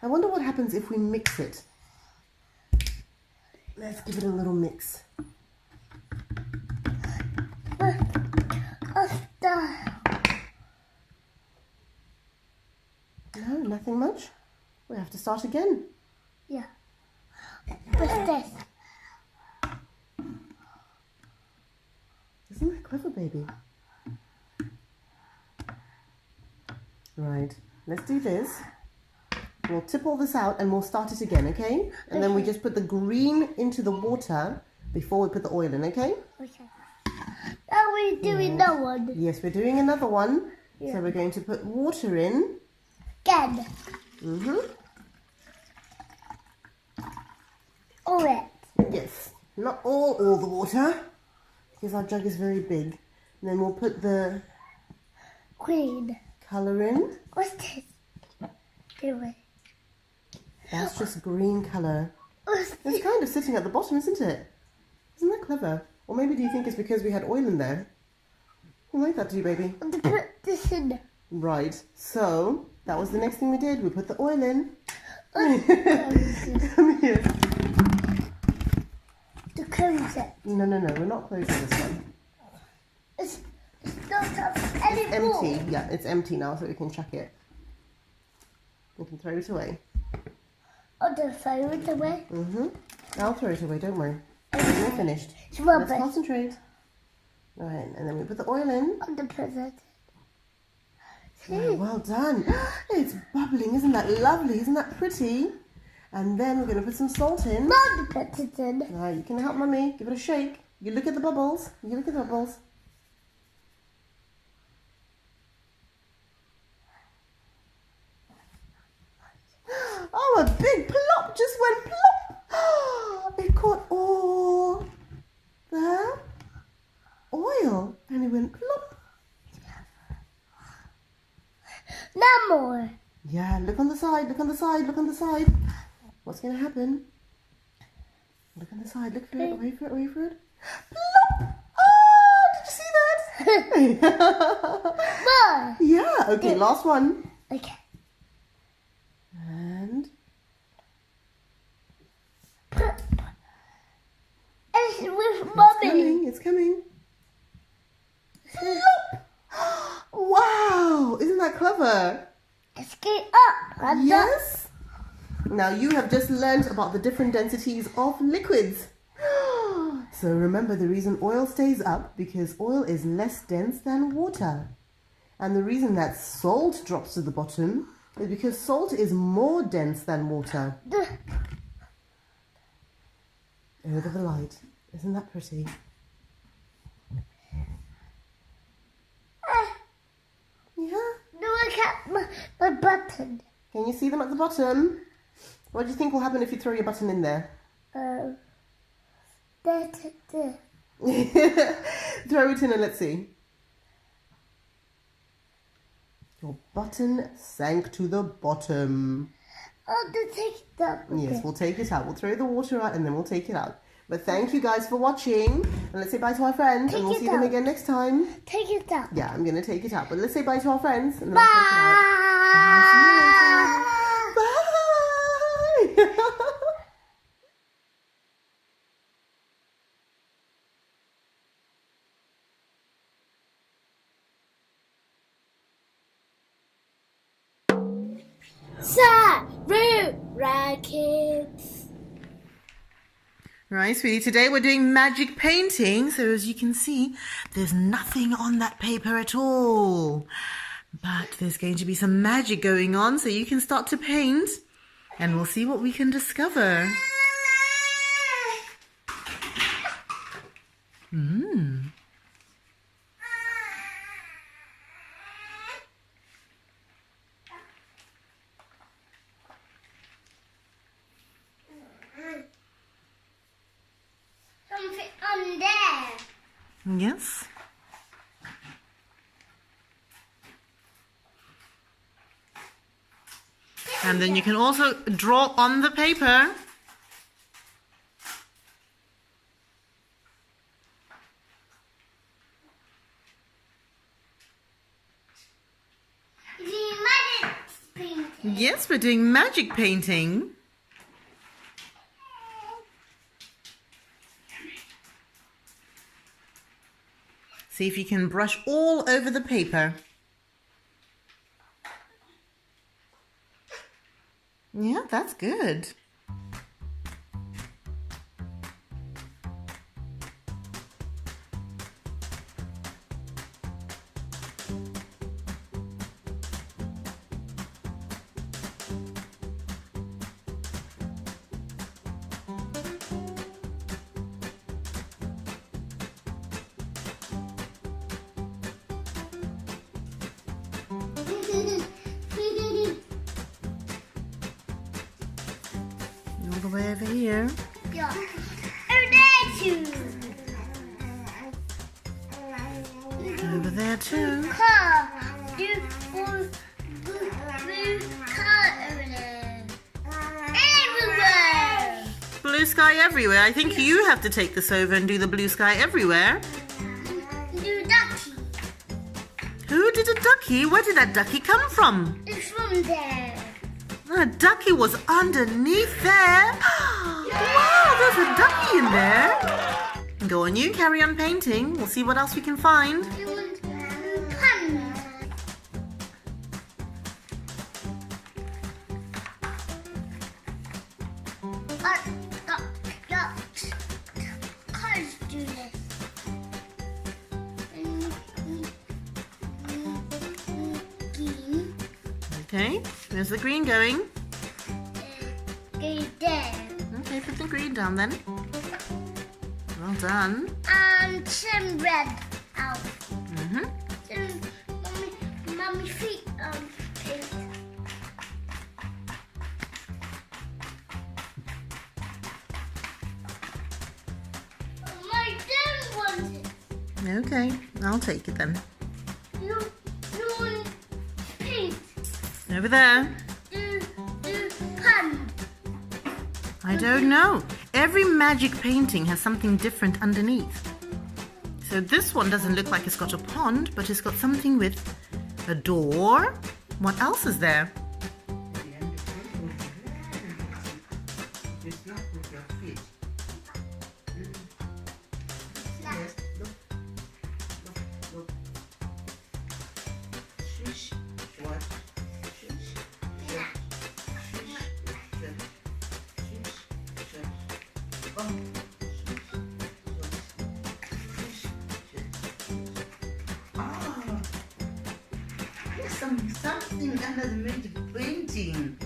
[SPEAKER 3] I wonder what happens if we mix it. Let's give it a little mix. No, nothing much. We have to start again.
[SPEAKER 1] Yeah. What's this?
[SPEAKER 3] Isn't that clever, baby? Right, let's do this. We'll tip all this out and we'll start it again, okay? And then we just put the green into the water before we put the oil in, okay?
[SPEAKER 1] Okay. Now we're doing that one.
[SPEAKER 3] Yes, we're doing another one.
[SPEAKER 1] Yeah.
[SPEAKER 3] So we're going to put water in.
[SPEAKER 1] Again. All it.
[SPEAKER 3] Yes, not all the water, because our jug is very big. And then we'll put the
[SPEAKER 1] Green.
[SPEAKER 3] colour in.
[SPEAKER 1] What's this? Anyway.
[SPEAKER 3] That's just green colour.
[SPEAKER 1] What's
[SPEAKER 3] It's
[SPEAKER 1] this?
[SPEAKER 3] kind of sitting at the bottom, isn't it? Isn't that clever? Or maybe do you think it's because we had oil in there? You like that, do you, baby?
[SPEAKER 1] I'm going to put this in.
[SPEAKER 3] Right, so that was the next thing we did. We put the oil in.
[SPEAKER 1] The
[SPEAKER 3] Come here.
[SPEAKER 1] close it.
[SPEAKER 3] No, we're not closing this one.
[SPEAKER 1] It's not have any
[SPEAKER 3] It's
[SPEAKER 1] more.
[SPEAKER 3] empty. Yeah, it's empty now, so we can chuck it. We can throw it away.
[SPEAKER 1] I'll just throw it away.
[SPEAKER 3] I'll throw it away, don't worry. We're finished.
[SPEAKER 1] It's
[SPEAKER 3] Let's
[SPEAKER 1] rubbish.
[SPEAKER 3] concentrate. Right, and then we put the oil in.
[SPEAKER 1] I'm going to put that.
[SPEAKER 3] Oh, well done. It's bubbling, isn't that lovely? Isn't that pretty? And then we're going to put some salt in.
[SPEAKER 1] Mom put it in.
[SPEAKER 3] Right, you can help Mummy. Give it a shake. You look at the bubbles. You look at the bubbles. Oh, a big plop just went plop. It caught all the oil and it went plop.
[SPEAKER 1] No more.
[SPEAKER 3] Yeah, look on the side, look on the side, look on the side. What's going to happen? Look on the side, look for it, wait for it, wait for it. Plop! Oh, did you see that?
[SPEAKER 1] More.
[SPEAKER 3] Yeah, okay, last one.
[SPEAKER 1] Okay.
[SPEAKER 3] And
[SPEAKER 1] It's with
[SPEAKER 3] it's
[SPEAKER 1] Mommy.
[SPEAKER 3] coming, it's coming. Wow, isn't that clever?
[SPEAKER 1] Let's get up. And
[SPEAKER 3] Yes. Now you have just learned about the different densities of liquids. So remember, the reason oil stays up because oil is less dense than water. And the reason that salt drops to the bottom is because salt is more dense than water. Over the light. Isn't that pretty? Yeah.
[SPEAKER 1] Look at my button.
[SPEAKER 3] Can you see them at the bottom? What do you think will happen if you throw your button in there?
[SPEAKER 1] There.
[SPEAKER 3] Throw it in and let's see. Your button sank to the bottom.
[SPEAKER 1] I'll just take it up.
[SPEAKER 3] Yes, we'll take it out. We'll throw the water out and then we'll take it out. But thank you guys for watching. And let's say bye to our friends. And we'll
[SPEAKER 1] Take it
[SPEAKER 3] see them
[SPEAKER 1] out.
[SPEAKER 3] again next time.
[SPEAKER 1] Take it up.
[SPEAKER 3] Yeah, I'm going to take it out. But let's say bye to our friends. And then
[SPEAKER 1] Bye.
[SPEAKER 3] I'll take it out. Bye.
[SPEAKER 1] Sarura Kids.
[SPEAKER 3] Right, sweetie, today we're doing magic painting. So as you can see, there's nothing on that paper at all. But there's going to be some magic going on, so you can start to paint. And we'll see what we can discover.
[SPEAKER 1] Something on there.
[SPEAKER 3] Yes. And then you can also draw on the paper.
[SPEAKER 1] Magic painting.
[SPEAKER 3] Yes, we're doing magic painting. See if you can brush all over the paper. Yeah, that's good. All the way over here.
[SPEAKER 1] Yeah. Over there too.
[SPEAKER 3] Over there too.
[SPEAKER 1] Car. Blue car over there. Everywhere.
[SPEAKER 3] Blue sky everywhere. I think you have to take this over and do the blue sky everywhere.
[SPEAKER 1] Do ducky.
[SPEAKER 3] Who did a ducky? Where did that ducky come from?
[SPEAKER 1] It's from there.
[SPEAKER 3] The ducky was underneath there. Wow, there's a ducky in there. Go on, you carry on painting. We'll see what else we can find.
[SPEAKER 1] You want pun. Cars do this. Green.
[SPEAKER 3] Okay, where's the green going?
[SPEAKER 1] Go there.
[SPEAKER 3] Okay, put the green down then. Well done.
[SPEAKER 1] And some red out.
[SPEAKER 3] Mm-hmm.
[SPEAKER 1] Mommy feet paint. My dad wants it.
[SPEAKER 3] Okay, I'll take it then.
[SPEAKER 1] You want paint.
[SPEAKER 3] Over there.
[SPEAKER 1] Do pun.
[SPEAKER 3] I don't know. Every magic painting has something different underneath. So this one doesn't look like it's got a pond, but it's got something with a door. What else is there? Something under the magic painting.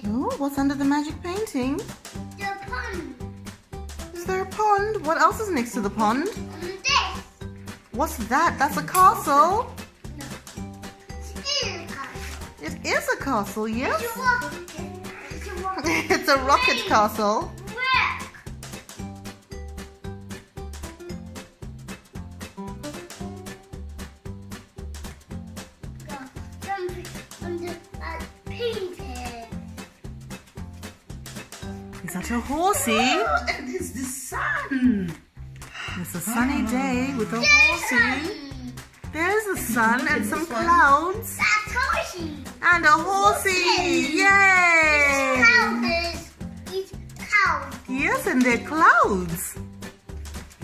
[SPEAKER 3] Oh, what's under the magic painting?
[SPEAKER 1] The pond.
[SPEAKER 3] Is there a pond? What else is next to the pond?
[SPEAKER 1] And this.
[SPEAKER 3] What's that? That's a castle.
[SPEAKER 1] It is a castle.
[SPEAKER 3] It is a castle, yes.
[SPEAKER 1] It's a rocket. It's a rocket.
[SPEAKER 3] It's a rocket castle. Is that a horsey? Oh, and it's the sun. It's a sunny day with a horsey. There's the sun and some clouds.
[SPEAKER 1] That's horsey.
[SPEAKER 3] And a horsey. Yay!
[SPEAKER 1] These clouds.
[SPEAKER 3] Yes, and they're clouds.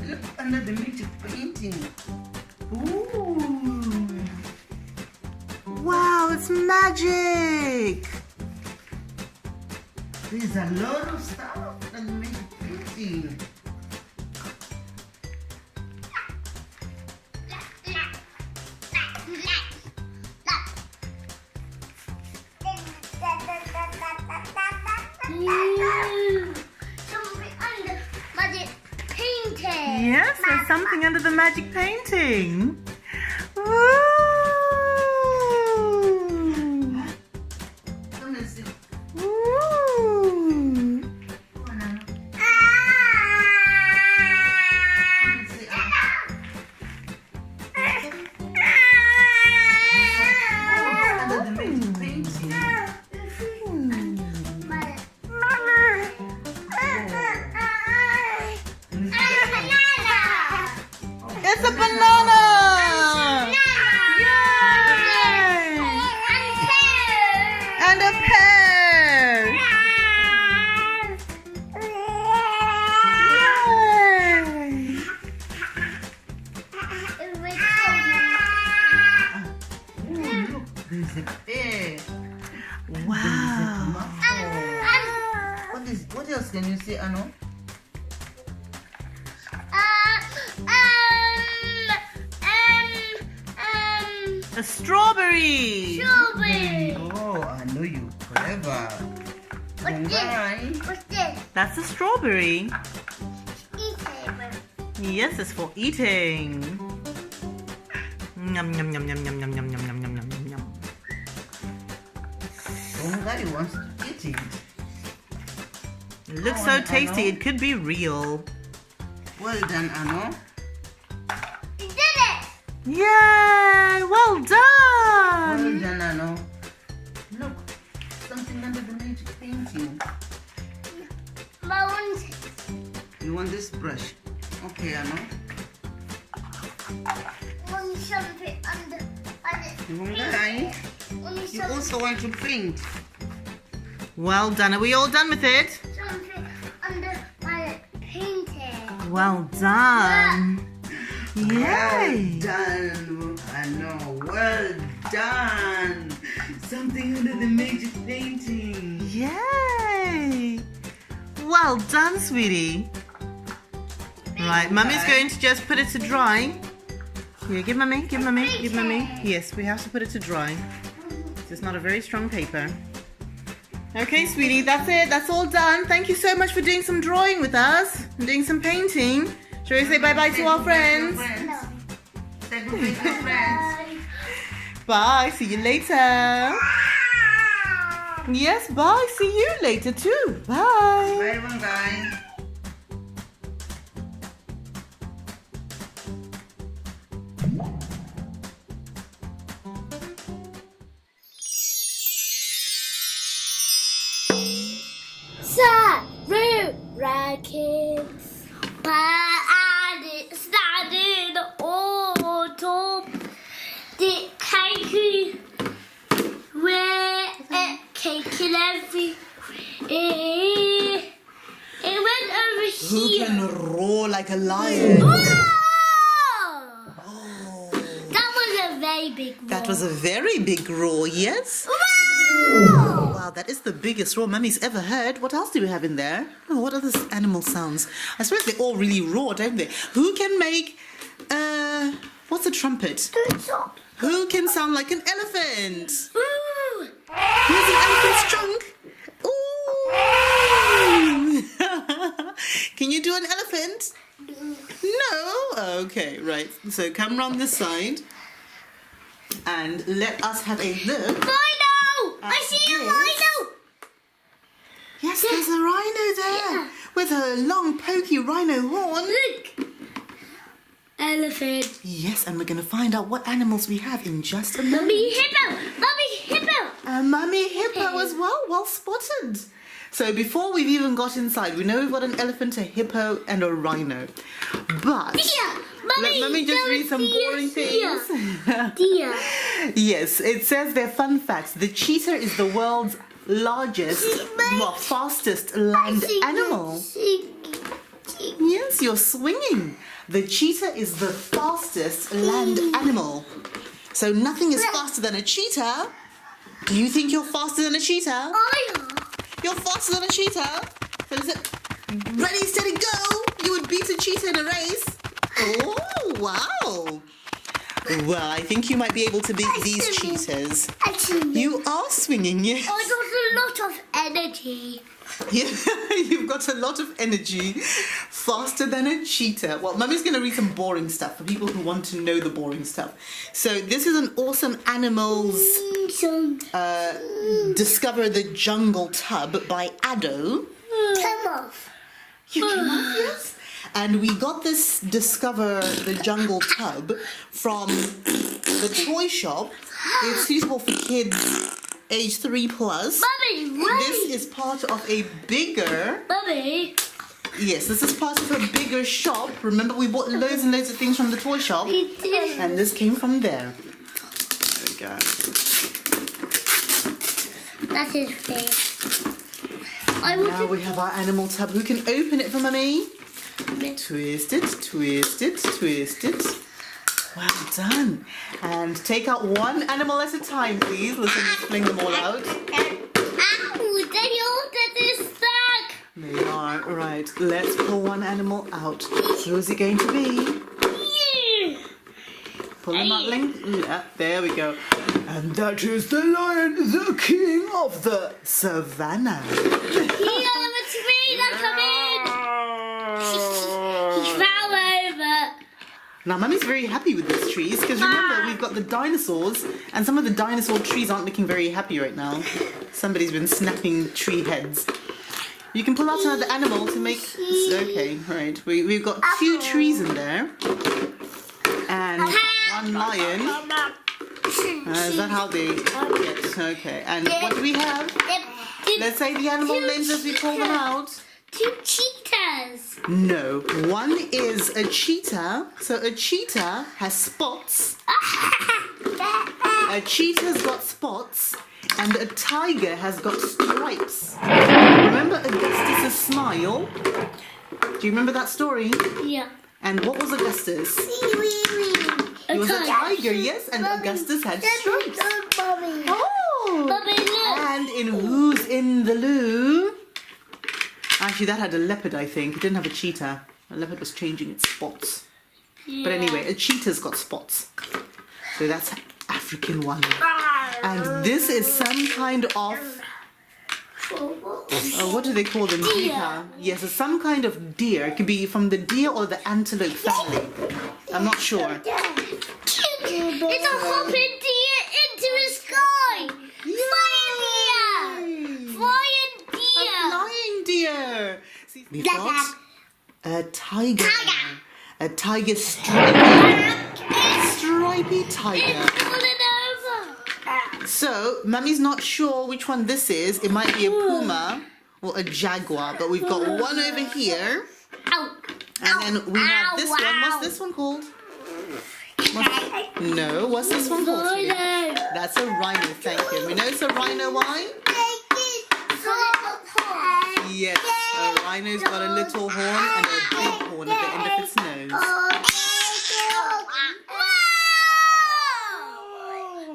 [SPEAKER 3] Look under the magic painting. Ooh. Wow, it's magic. There's a lot of stuff under the magic painting. Yes, there's something under the magic painting. Woo! banana! And a pear! Look, there's a pear. Wow. What else can you say, Ano? A strawberry.
[SPEAKER 1] Strawberry.
[SPEAKER 3] Oh, I know you clever.
[SPEAKER 1] What's this? What's this?
[SPEAKER 3] That's a strawberry.
[SPEAKER 1] Eat it.
[SPEAKER 3] Yes, it's for eating. Yum yum yum yum yum yum yum yum yum yum yum yum. Somebody wants to eat it. It looks so tasty. It could be real. Well done, Ano.
[SPEAKER 1] You did it.
[SPEAKER 3] Yay! Well done.
[SPEAKER 4] Well done, Ano. Look, something under the magic painting.
[SPEAKER 1] Bones.
[SPEAKER 4] You want this brush? Okay, Ano.
[SPEAKER 1] Want something under
[SPEAKER 4] You want that?
[SPEAKER 1] Want
[SPEAKER 4] You
[SPEAKER 1] something
[SPEAKER 4] also want to paint.
[SPEAKER 3] Well done. Are we all done with it?
[SPEAKER 1] under my painting.
[SPEAKER 3] Well done. Yay!
[SPEAKER 4] Well done, Ano. Well done. Something under the magic painting.
[SPEAKER 3] Yay! Well done, sweetie. Right, Mummy's going to just put it to dry. Here, give Mummy, give Mummy, give Mummy. Yes, we have to put it to dry. It's not a very strong paper. Okay, sweetie, that's it. That's all done. Thank you so much for doing some drawing with us and doing some painting. Shall we say bye-bye to our friends?
[SPEAKER 1] No.
[SPEAKER 4] Say goodbye to your friends.
[SPEAKER 3] Bye. See you later. Yes, bye. See you later too. Bye.
[SPEAKER 4] Bye, bye.
[SPEAKER 1] Sarura Kids. And it started autumn. The cake where cake and everything. It went over
[SPEAKER 3] Who
[SPEAKER 1] here.
[SPEAKER 3] can roar like a lion?
[SPEAKER 1] Whoa!
[SPEAKER 3] Oh,
[SPEAKER 1] That was a very big roar.
[SPEAKER 3] that was a very big roar, yes?
[SPEAKER 1] Whoa!
[SPEAKER 3] Wow, that is the biggest roar Mummy's ever heard. What else do we have in there? Oh, what other animal sounds? I suppose they all really roar, don't they? Who can make, what's a trumpet? Who can sound like an elephant?
[SPEAKER 1] Ooh.
[SPEAKER 3] Here's an elephant's trunk. Ooh. Can you do an elephant? No? Okay, right. So come round this side and let us have a look.
[SPEAKER 1] Rhino! I see a
[SPEAKER 3] Yes.
[SPEAKER 1] rhino!
[SPEAKER 3] Yes, there's a rhino there
[SPEAKER 1] Yeah.
[SPEAKER 3] with a long pokey rhino horn.
[SPEAKER 1] Look! Elephant.
[SPEAKER 3] Yes, and we're going to find out what animals we have in just a moment.
[SPEAKER 1] Mummy hippo! Mummy hippo!
[SPEAKER 3] A mummy hippo as well. Well spotted. So before we've even got inside, we know we've got an elephant, a hippo, and a rhino. But
[SPEAKER 1] Deer!
[SPEAKER 3] let Mummy just read some boring things.
[SPEAKER 1] Deer.
[SPEAKER 3] Yes, it says their fun facts. The cheetah is the world's largest, well, fastest land animal. Yes, you're swinging. The cheetah is the fastest land animal. So nothing is faster than a cheetah. Do you think you're faster than a cheetah? You're faster than a cheetah? So is it ready, steady, go? You would beat a cheetah in a race? Oh, wow. Well, I think you might be able to beat these cheetahs.
[SPEAKER 1] Actually,
[SPEAKER 3] You are swinging, yes.
[SPEAKER 1] I got a lot of energy.
[SPEAKER 3] You've got a lot of energy. Faster than a cheetah. Well, Mummy's going to read some boring stuff for people who want to know the boring stuff. So this is an awesome animals Discover the Jungle Tub by Addo.
[SPEAKER 1] Come off.
[SPEAKER 3] You came off, yes? And we got this Discover the Jungle Tub from the toy shop. It's suitable for kids age 3+.
[SPEAKER 1] Mummy,
[SPEAKER 3] This
[SPEAKER 1] wait.
[SPEAKER 3] is part of a bigger
[SPEAKER 1] Mummy,
[SPEAKER 3] Yes, this is part of a bigger shop. Remember, we bought loads and loads of things from the toy shop, and this came from there. There we go.
[SPEAKER 1] That's his face.
[SPEAKER 3] Now we have our animal tub. Who can open it for Mummy? Twist it, twist it, twist it. Well done. And take out one animal at a time, please. Listen, fling them all out.
[SPEAKER 1] Ow, Daddy, all that is stuck.
[SPEAKER 3] They are. Right, let's pull one animal out. Who is it going to be? Pull them out, Ling. Yeah, there we go. And that is the lion, the king of the savannah. Now, Mummy's very happy with these trees because remember, we've got the dinosaurs and some of the dinosaur trees aren't looking very happy right now. Somebody's been snapping tree heads. You can pull out another animal to make... Okay, right. We've got 2 trees in there and 1 lion. Is that how they get? Okay, and what do we have? Let's say the animal names as we pull them out.
[SPEAKER 1] 2 cheetahs.
[SPEAKER 3] No, one is a cheetah. So a cheetah has spots. A cheetah's got spots, and a tiger has got stripes. Remember Augustus's smile? Do you remember that story?
[SPEAKER 1] Yeah.
[SPEAKER 3] And what was Augustus? He was a tiger, yes, and Augustus had stripes. Oh! And in Who's in the Loo? Actually, that had a leopard, I think. It didn't have a cheetah. A leopard was changing its spots.
[SPEAKER 1] Yeah.
[SPEAKER 3] But anyway, a cheetah's got spots. So that's an African one. And this is some kind of... what do they call them?
[SPEAKER 1] Deer.
[SPEAKER 3] Yes, it's some kind of deer. It could be from the deer or the antelope family. I'm not sure.
[SPEAKER 1] It's a hopping deer into the sky. Flying deer. Flying deer.
[SPEAKER 3] A flying deer. See, we've got a tiger. A tiger stripy tiger. So, Mummy's not sure which one this is. It might be a puma or a jaguar, but we've got one over here. And then we have this one. What's this one called? No, what's this one called? That's a rhino, thank you. We know it's a rhino, why? Yes, a rhino's got a little horn and a big horn at the end of its nose.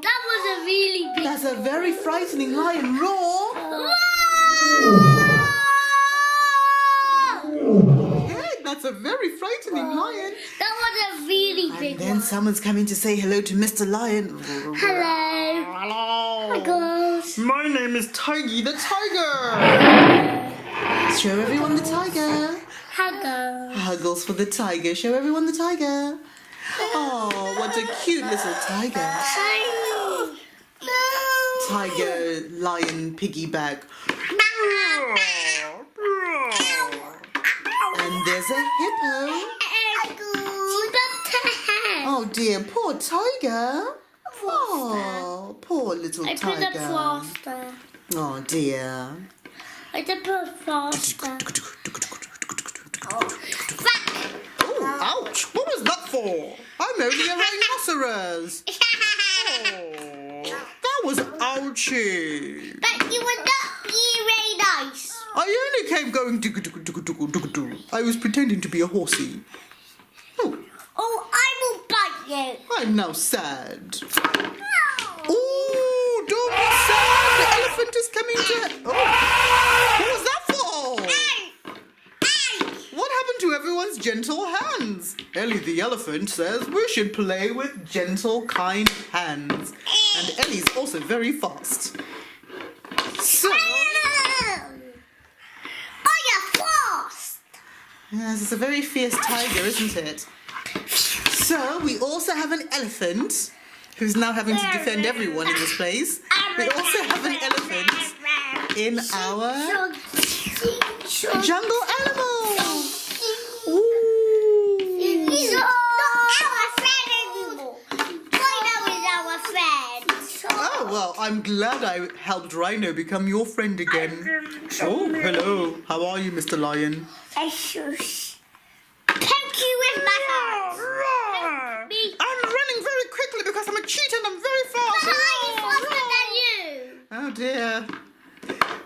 [SPEAKER 1] That was a really big...
[SPEAKER 3] That's a very frightening lion roar. Yeah, that's a very frightening lion.
[SPEAKER 1] That was a really big
[SPEAKER 3] And then
[SPEAKER 1] one.
[SPEAKER 3] someone's coming to say hello to Mr. Lion.
[SPEAKER 1] Hello.
[SPEAKER 3] Hello.
[SPEAKER 1] Girls.
[SPEAKER 3] My name is Tiggy the Tiger. Show everyone the tiger.
[SPEAKER 1] Hello.
[SPEAKER 3] Huggles for the tiger. Show everyone the tiger. Oh, what a cute little tiger. Tiger, lion, piggyback. And there's a hippo. Oh dear, poor tiger. Oh, poor little
[SPEAKER 1] I put a
[SPEAKER 3] tiger.
[SPEAKER 1] plaster.
[SPEAKER 3] Oh dear.
[SPEAKER 1] I did put a plaster.
[SPEAKER 3] Oh, ouch! What was that for? I'm only a rhinoceros. Oh, that was ouchy.
[SPEAKER 1] But you would not be very nice.
[SPEAKER 3] I only came going. I was pretending to be a horsey. Oh,
[SPEAKER 1] Oh, I will bite you.
[SPEAKER 3] I'm now sad. Oh, don't be sad. The elephant is coming to. Oh, what was that for? What happened to everyone's gentle hands? Ellie the elephant says we should play with gentle, kind hands. And Ellie's also very fast. So, yes, it's a very fierce tiger, isn't it? So, we also have an elephant who's now having to defend everyone in this place. We also have an elephant in our jungle animal. Ooh.
[SPEAKER 1] He's not our friend anymore. Rhino is our friend.
[SPEAKER 3] Oh, well, I'm glad I helped Rhino become your friend again. Oh, hello. How are you, Mr. Lion?
[SPEAKER 1] I shush. Poke you with my hands. Me.
[SPEAKER 3] I'm running very quickly because I'm a cheetah and I'm very fast.
[SPEAKER 1] I'm faster than you.
[SPEAKER 3] Oh dear.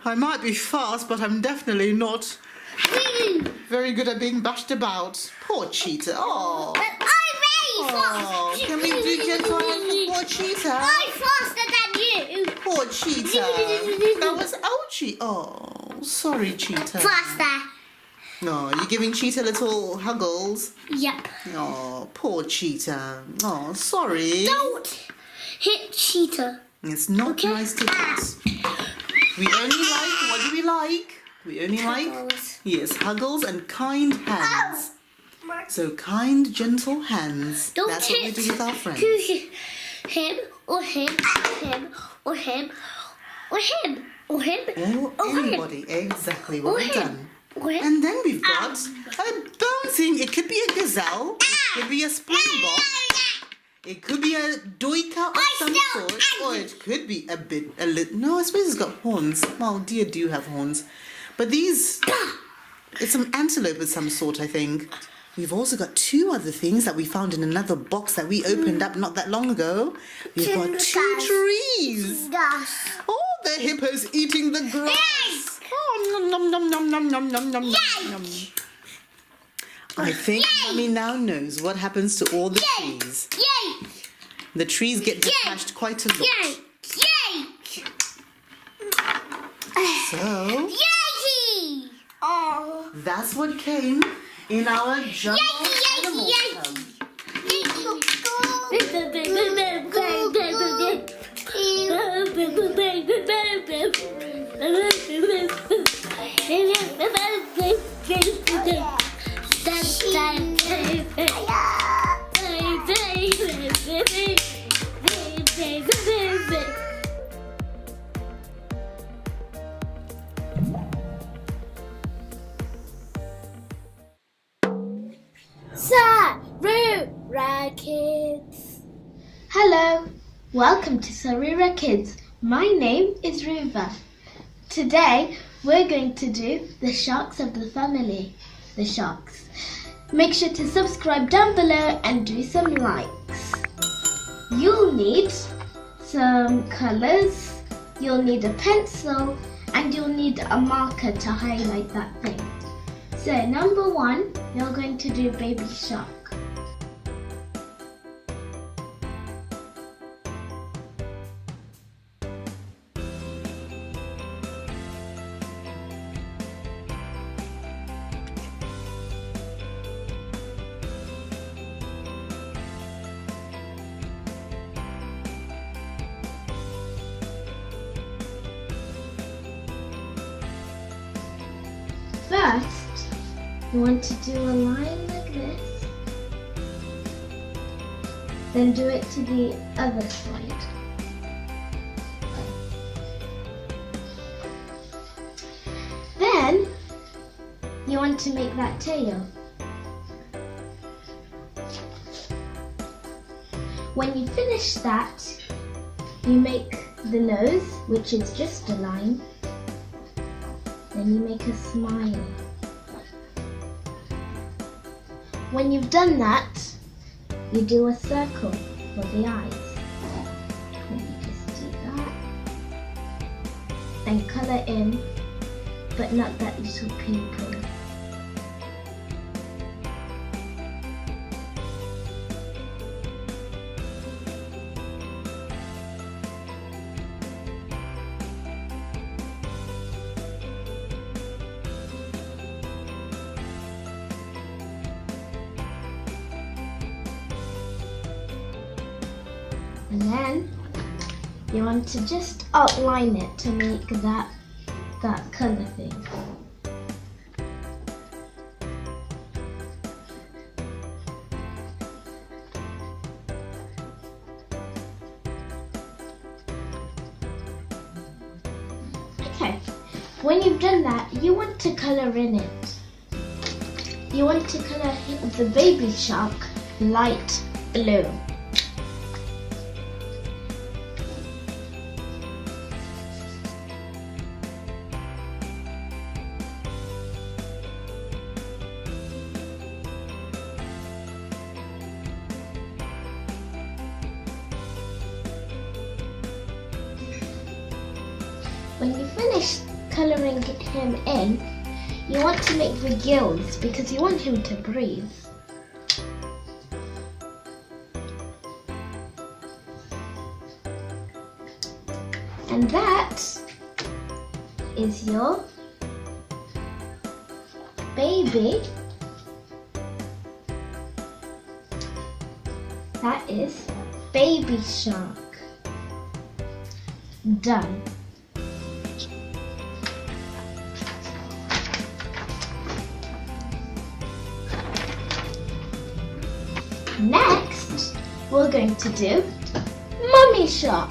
[SPEAKER 3] I might be fast, but I'm definitely not very good at being bashed about. Poor cheetah. Oh.
[SPEAKER 1] But I'm very fast.
[SPEAKER 3] Oh, can we do gentle hands for poor cheetah?
[SPEAKER 1] I'm faster than you.
[SPEAKER 3] Poor cheetah. That was ouchie. Oh, sorry, cheetah.
[SPEAKER 1] Faster.
[SPEAKER 3] No, you're giving cheetah little huggles.
[SPEAKER 1] Yep.
[SPEAKER 3] Oh, poor cheetah. Oh, sorry.
[SPEAKER 1] Don't hit cheetah.
[SPEAKER 3] It's not nice to hit. We only like, what do we like? We only like,
[SPEAKER 1] Huggles.
[SPEAKER 3] yes, huggles and kind hands. So kind, gentle hands.
[SPEAKER 1] Don't
[SPEAKER 3] That's what we
[SPEAKER 1] hit
[SPEAKER 3] do with our friends.
[SPEAKER 1] him or him or him or him or him
[SPEAKER 3] Or anybody, exactly what
[SPEAKER 1] Or
[SPEAKER 3] we've
[SPEAKER 1] him.
[SPEAKER 3] done.
[SPEAKER 1] or him.
[SPEAKER 3] And then we've got a bouncing, it could be a gazelle, it could be a springbok, it could be a doika of some sort, or it could be no, I suppose it's got horns. Well, deer do have horns. But these, it's some antelope of some sort, I think. We've also got two other things that we found in another box that we opened up not that long ago. We've got two trees. Oh, the hippo's eating the grass. Oh, nom nom nom nom nom nom nom nom nom. I think Mummy now knows what happens to all the trees.
[SPEAKER 1] Yay!
[SPEAKER 3] The trees get detached quite a lot.
[SPEAKER 1] Yay! Yay!
[SPEAKER 3] So,
[SPEAKER 1] Yay! Oh.
[SPEAKER 3] that's what came in our jungle animal tub.
[SPEAKER 2] Sarura Kids. Hello, welcome to Sarura Kids. My name is Ruva. Today we're going to do the sharks of the family, the sharks. Make sure to subscribe down below and do some likes. You'll need some colours, you'll need a pencil, and you'll need a marker to highlight that thing. So number 1, you're going to do baby shark. First, you want to do a line like this, then do it to the other side. Then, you want to make that tail. When you finish that, you make the nose, which is just a line. Then you make a smile. When you've done that, you do a circle for the eyes. And you just do that. And colour in, but not that little pimple. And then you want to just outline it to make that colour thing. Okay, when you've done that, you want to colour in it. You want to colour the baby shark light blue. when you finish colouring him in, you want to make the gills because you want him to breathe. And that is your baby. That is baby shark. Done. Next, we're going to do mummy shark.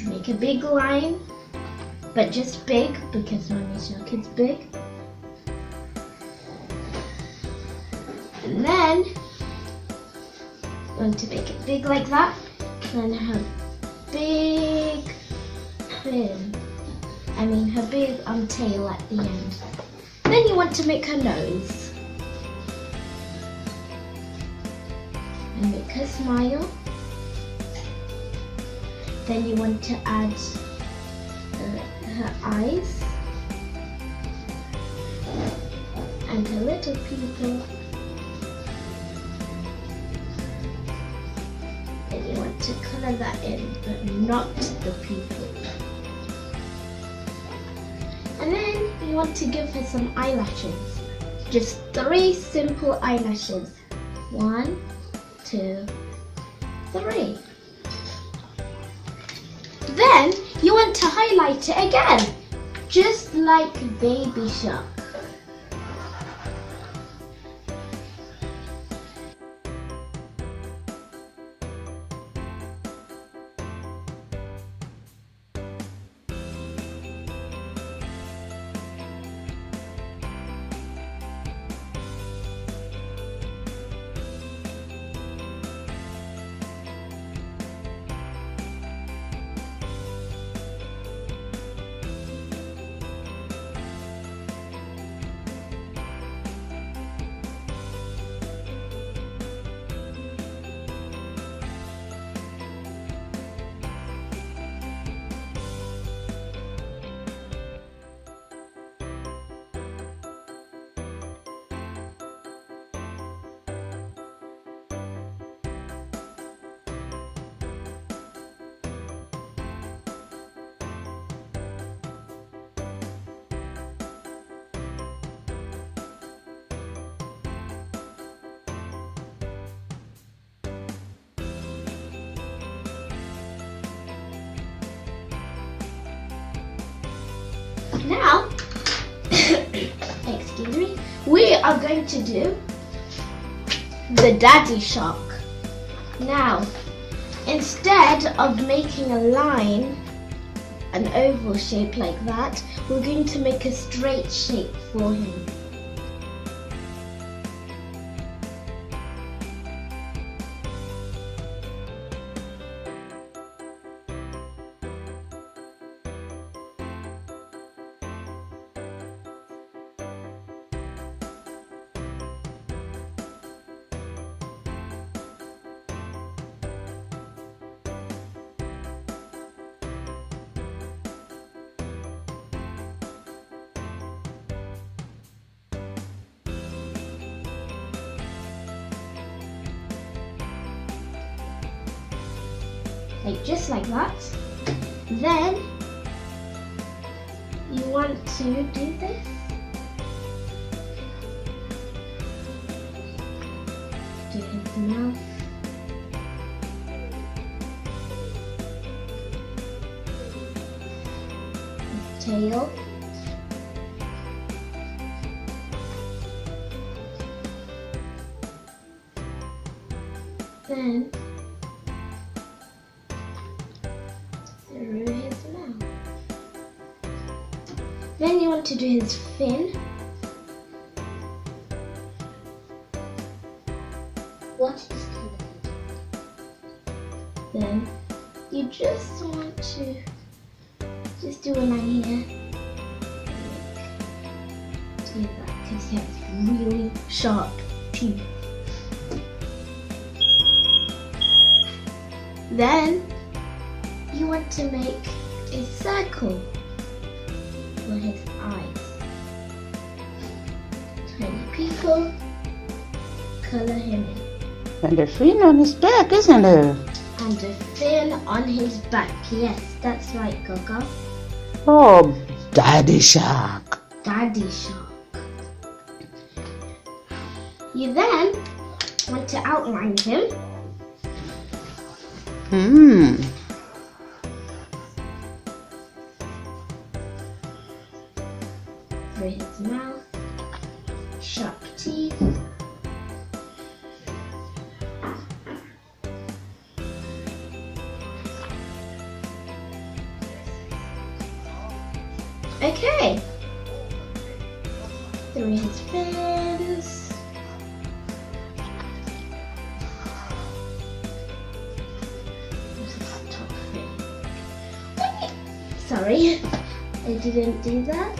[SPEAKER 2] Make a big line, but just big because mummy shark is big. And then you want to make it big like that. Then have big fin. Her big tail at the end. Then you want to make her nose. And make her smile. Then you want to add her eyes and her little pupil. Then you want to colour that in, but not the pupil. And then you want to give her some eyelashes. Just 3 simple eyelashes. 1, 2, 3. Then you want to highlight it again, just like baby shark. Now, excuse me, we are going to do the daddy shark. Now, instead of making a line, an oval shape like that, we're going to make a straight shape for him. Just like that. Then you want to do this. Do his mouth. His tail. Then through his mouth. Then you want to do his fin.
[SPEAKER 1] What is television?
[SPEAKER 2] Then you just want to just do a line here. Do that because he has really sharp teeth. Then you want to make a circle for his eyes. Tiny people, color him in.
[SPEAKER 4] And a fin on his back, isn't it?
[SPEAKER 2] And a fin on his back. Yes, that's right, Gaga.
[SPEAKER 4] Oh, Daddy Shark.
[SPEAKER 2] Daddy Shark. You then want to outline him. Through his mouth, sharp teeth. Okay. Through his fins. This is the top fin. Sorry, I didn't do that.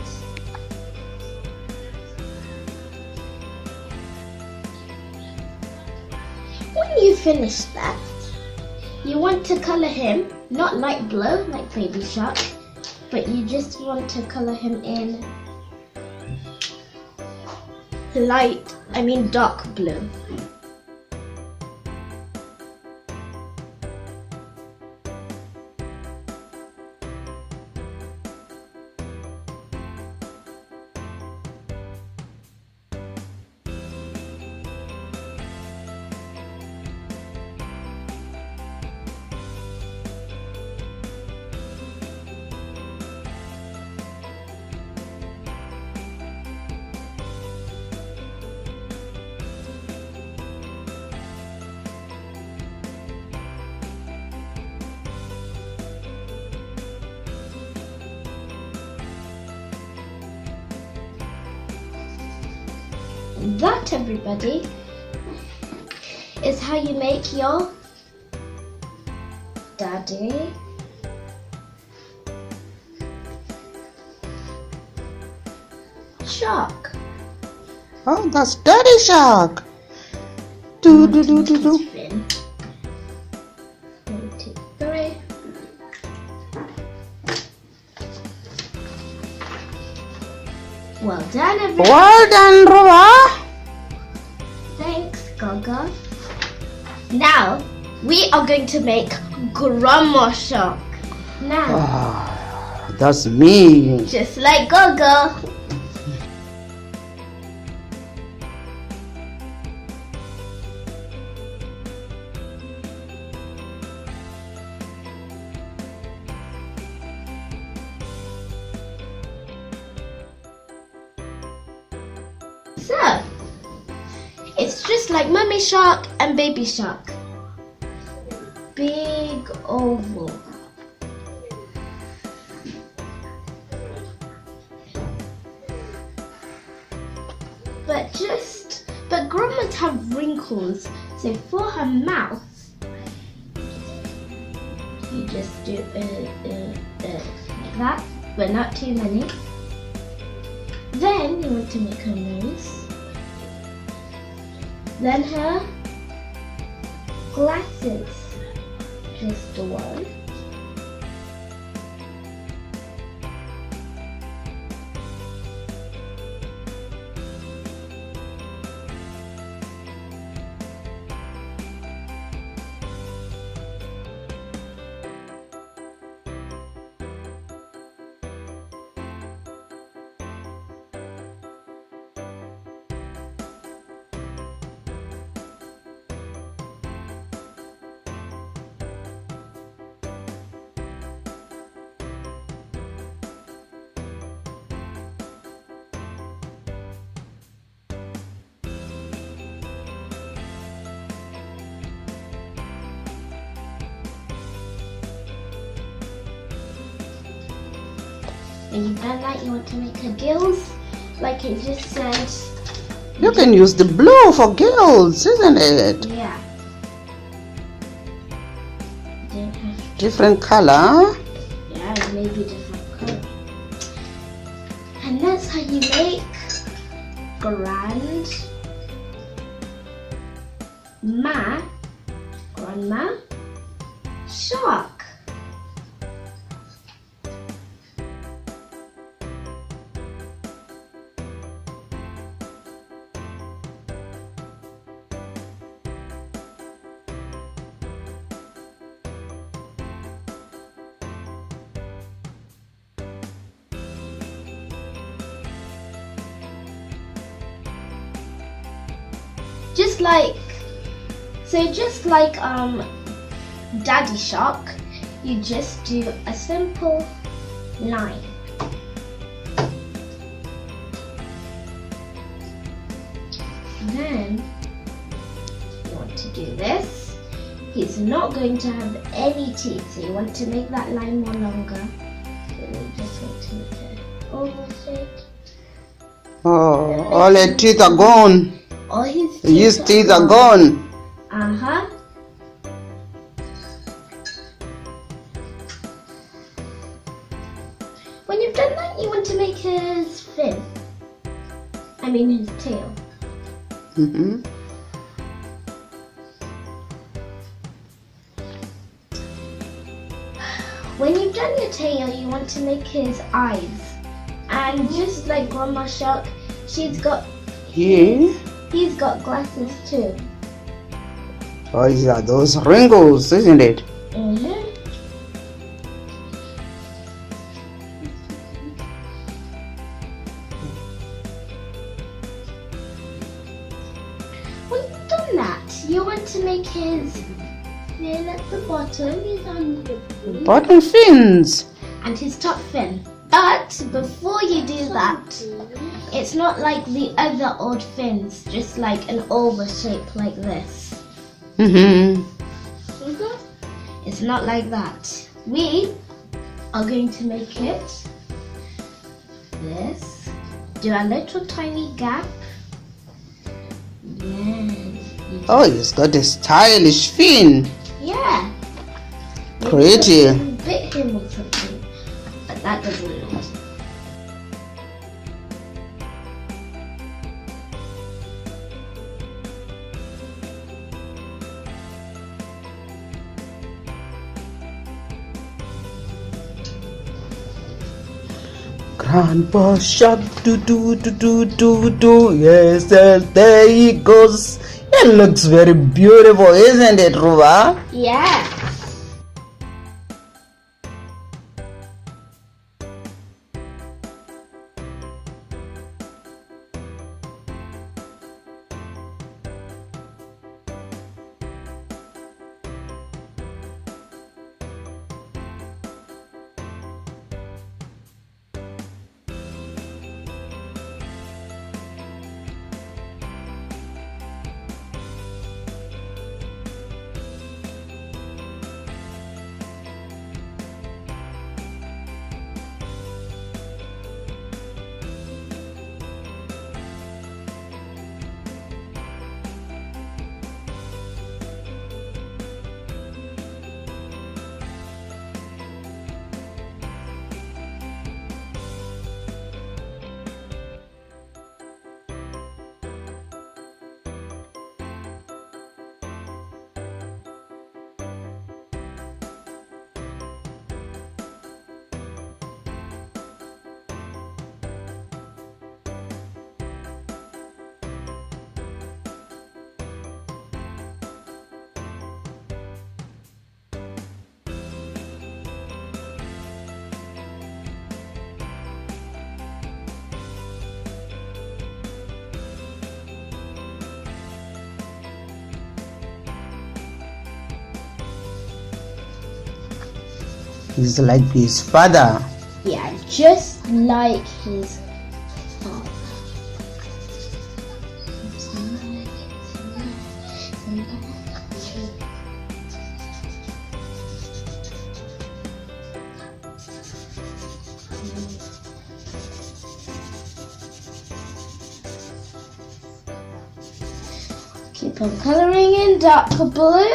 [SPEAKER 2] When you finish that, you want to color him, not light blue like Baby Shark, but you just want to color him in dark blue. That, everybody, is how you make your Daddy Shark.
[SPEAKER 4] Oh, that's Daddy Shark. Do do do do do.
[SPEAKER 2] Fin. 1, 2, 3. Well done, everybody.
[SPEAKER 4] Well done, Rua.
[SPEAKER 2] Thanks, Gaga. Now, we are going to make Grandma Shark. Now,
[SPEAKER 4] Ah, that's me.
[SPEAKER 2] just like Gaga. So, it's just like Mummy Shark and Baby Shark. Big oval. But grandmas have wrinkles, so for her mouth, you just do like that, but not too many. Then you want to make her nose. Then her glasses. Just the one. When you've done that, you want to make her gills, like it just says.
[SPEAKER 4] You can use the blue for gills, isn't it?
[SPEAKER 2] Yeah.
[SPEAKER 3] Different color.
[SPEAKER 2] Yeah, maybe different color. And that's how you make grandma shark. Just like Daddy Shark, you just do a simple line. And then you want to do this. He's not going to have any teeth, so you want to make that line more longer. So you just want to make it almost straight.
[SPEAKER 3] Oh, all the teeth are gone.
[SPEAKER 2] All
[SPEAKER 3] His teeth are gone.
[SPEAKER 2] Uh-huh. When you've done that, you want to make his fin. I mean his tail.
[SPEAKER 3] Mm-hmm.
[SPEAKER 2] When you've done your tail, you want to make his eyes. And just like Grandma Shark, he's got glasses too.
[SPEAKER 3] Oh, yeah, those wrinkles, isn't it?
[SPEAKER 2] Mm-hmm. When you've done that, you want to make his fin at the bottom.
[SPEAKER 3] Bottom fins.
[SPEAKER 2] And his top fin. But before you do that, it's not like the other old fins, just like an oval shape like this.
[SPEAKER 3] Mm-hmm.
[SPEAKER 2] It's not like that. We are going to make it this. Do a little tiny gap. Then
[SPEAKER 3] Oh, he's got a stylish fin.
[SPEAKER 2] yeah.
[SPEAKER 3] Pretty.
[SPEAKER 2] Bit him or something, but that doesn't matter.
[SPEAKER 3] Grandpa Shark, do. Yes, there he goes. It looks very beautiful, isn't it, Ruba?
[SPEAKER 2] Yeah.
[SPEAKER 3] He's like his father.
[SPEAKER 2] Yeah, just like his father. Keep on colouring in dark blue.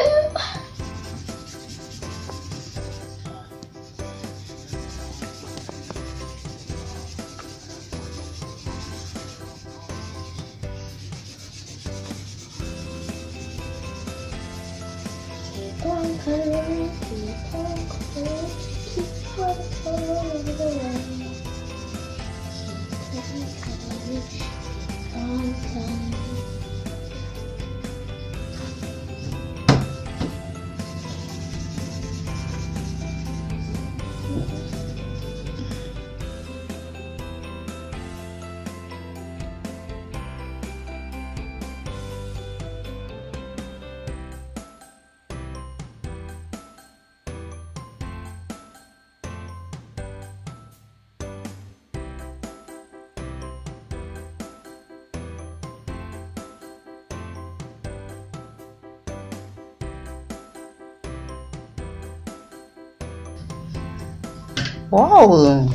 [SPEAKER 3] Wow,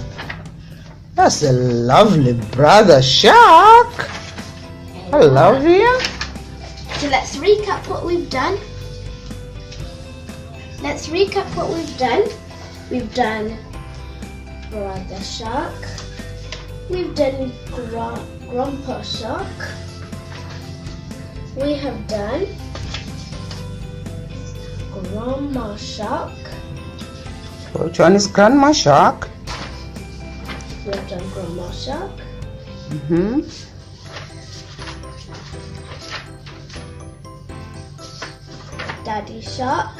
[SPEAKER 3] that's a lovely brother shark. I love you.
[SPEAKER 2] So let's recap what we've done. We've done brother shark. We've done grandpa shark. We have done grandma shark.
[SPEAKER 3] Which one is Grandma Shark?
[SPEAKER 2] We've done grandma shark. Daddy shark.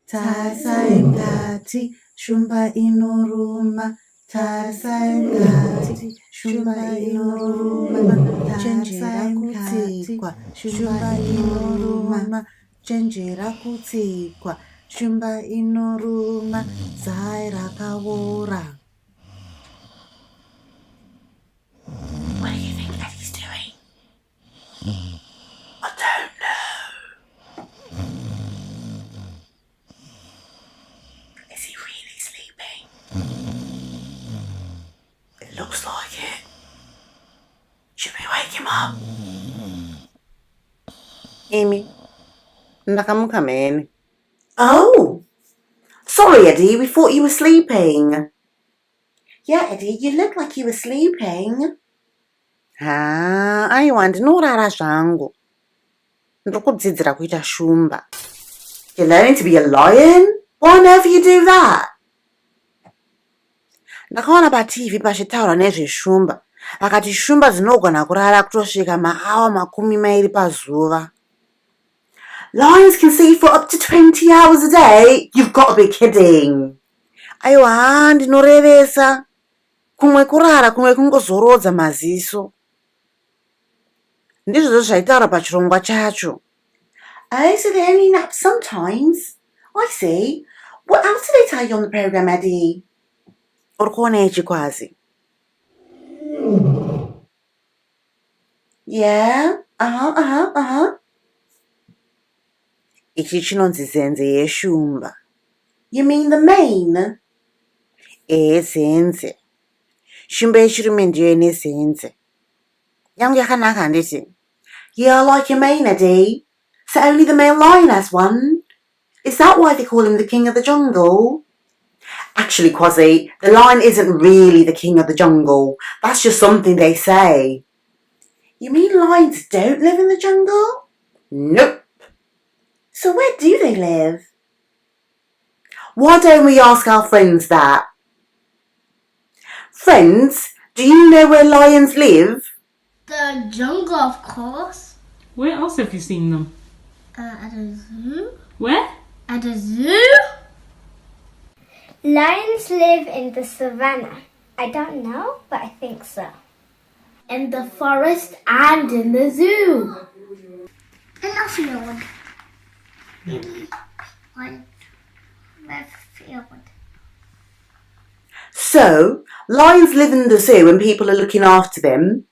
[SPEAKER 3] Tarisa ingati shumba inoruma. Tarisa ingati shumba inoruma. Chenjera kutsikwa shumba inoruma. Chenjera kutsikwa shumba inoruma. Zai rakaora. What do you think that he's doing? I don't know. Is he really sleeping? It looks like it. Should we wake him up? Amy, ndakamuka man. Oh, sorry Eddie, we thought you were sleeping. Yeah Eddie, you look like you were sleeping. Ah, aiwa ndinorara zvangu. Ndokudzidzira kuita shumba. You're learning to be a lion? Why on earth you do that? Ndakaona paTV pachitaura nezveshumba. Vakati shumba dzinogona kurara kutosvika maawa 20 pazuva. Lions can see for up to 20 hours a day? You've got to be kidding. Aiwa, ndinorevesa. Kumwe kurara, kumwe kungozorodza maziso. Ndizvo zvaitaura pachirongwa chacho. Oh, so they only nap sometimes. I see. What else do they tell you on the program, Eddie? Uri kuonechi kwazi? Yeah, Ichi chinonzi zenze yeshumba. You mean the mane? Zenze. Shumba yechirume ndiyo ine zenze. Yangu yakanaka handiti? Yeah, like your mane, Eddie. So only the male lion has one. Is that why they call him the king of the jungle? Actually, Quasi, the lion isn't really the king of the jungle. That's just something they say. You mean lions don't live in the jungle? Nope. So where do they live? Why don't we ask our friends that? Friends, do you know where lions live?
[SPEAKER 2] The jungle, of course.
[SPEAKER 4] Where else have you seen them?
[SPEAKER 2] At a zoo.
[SPEAKER 4] Where?
[SPEAKER 2] At a zoo?
[SPEAKER 1] Lions live in the savannah. I don't know, but I think so.
[SPEAKER 2] In the forest and in the zoo.
[SPEAKER 1] In a field. Maybe one left field.
[SPEAKER 3] So, lions live in the zoo and people are looking after them,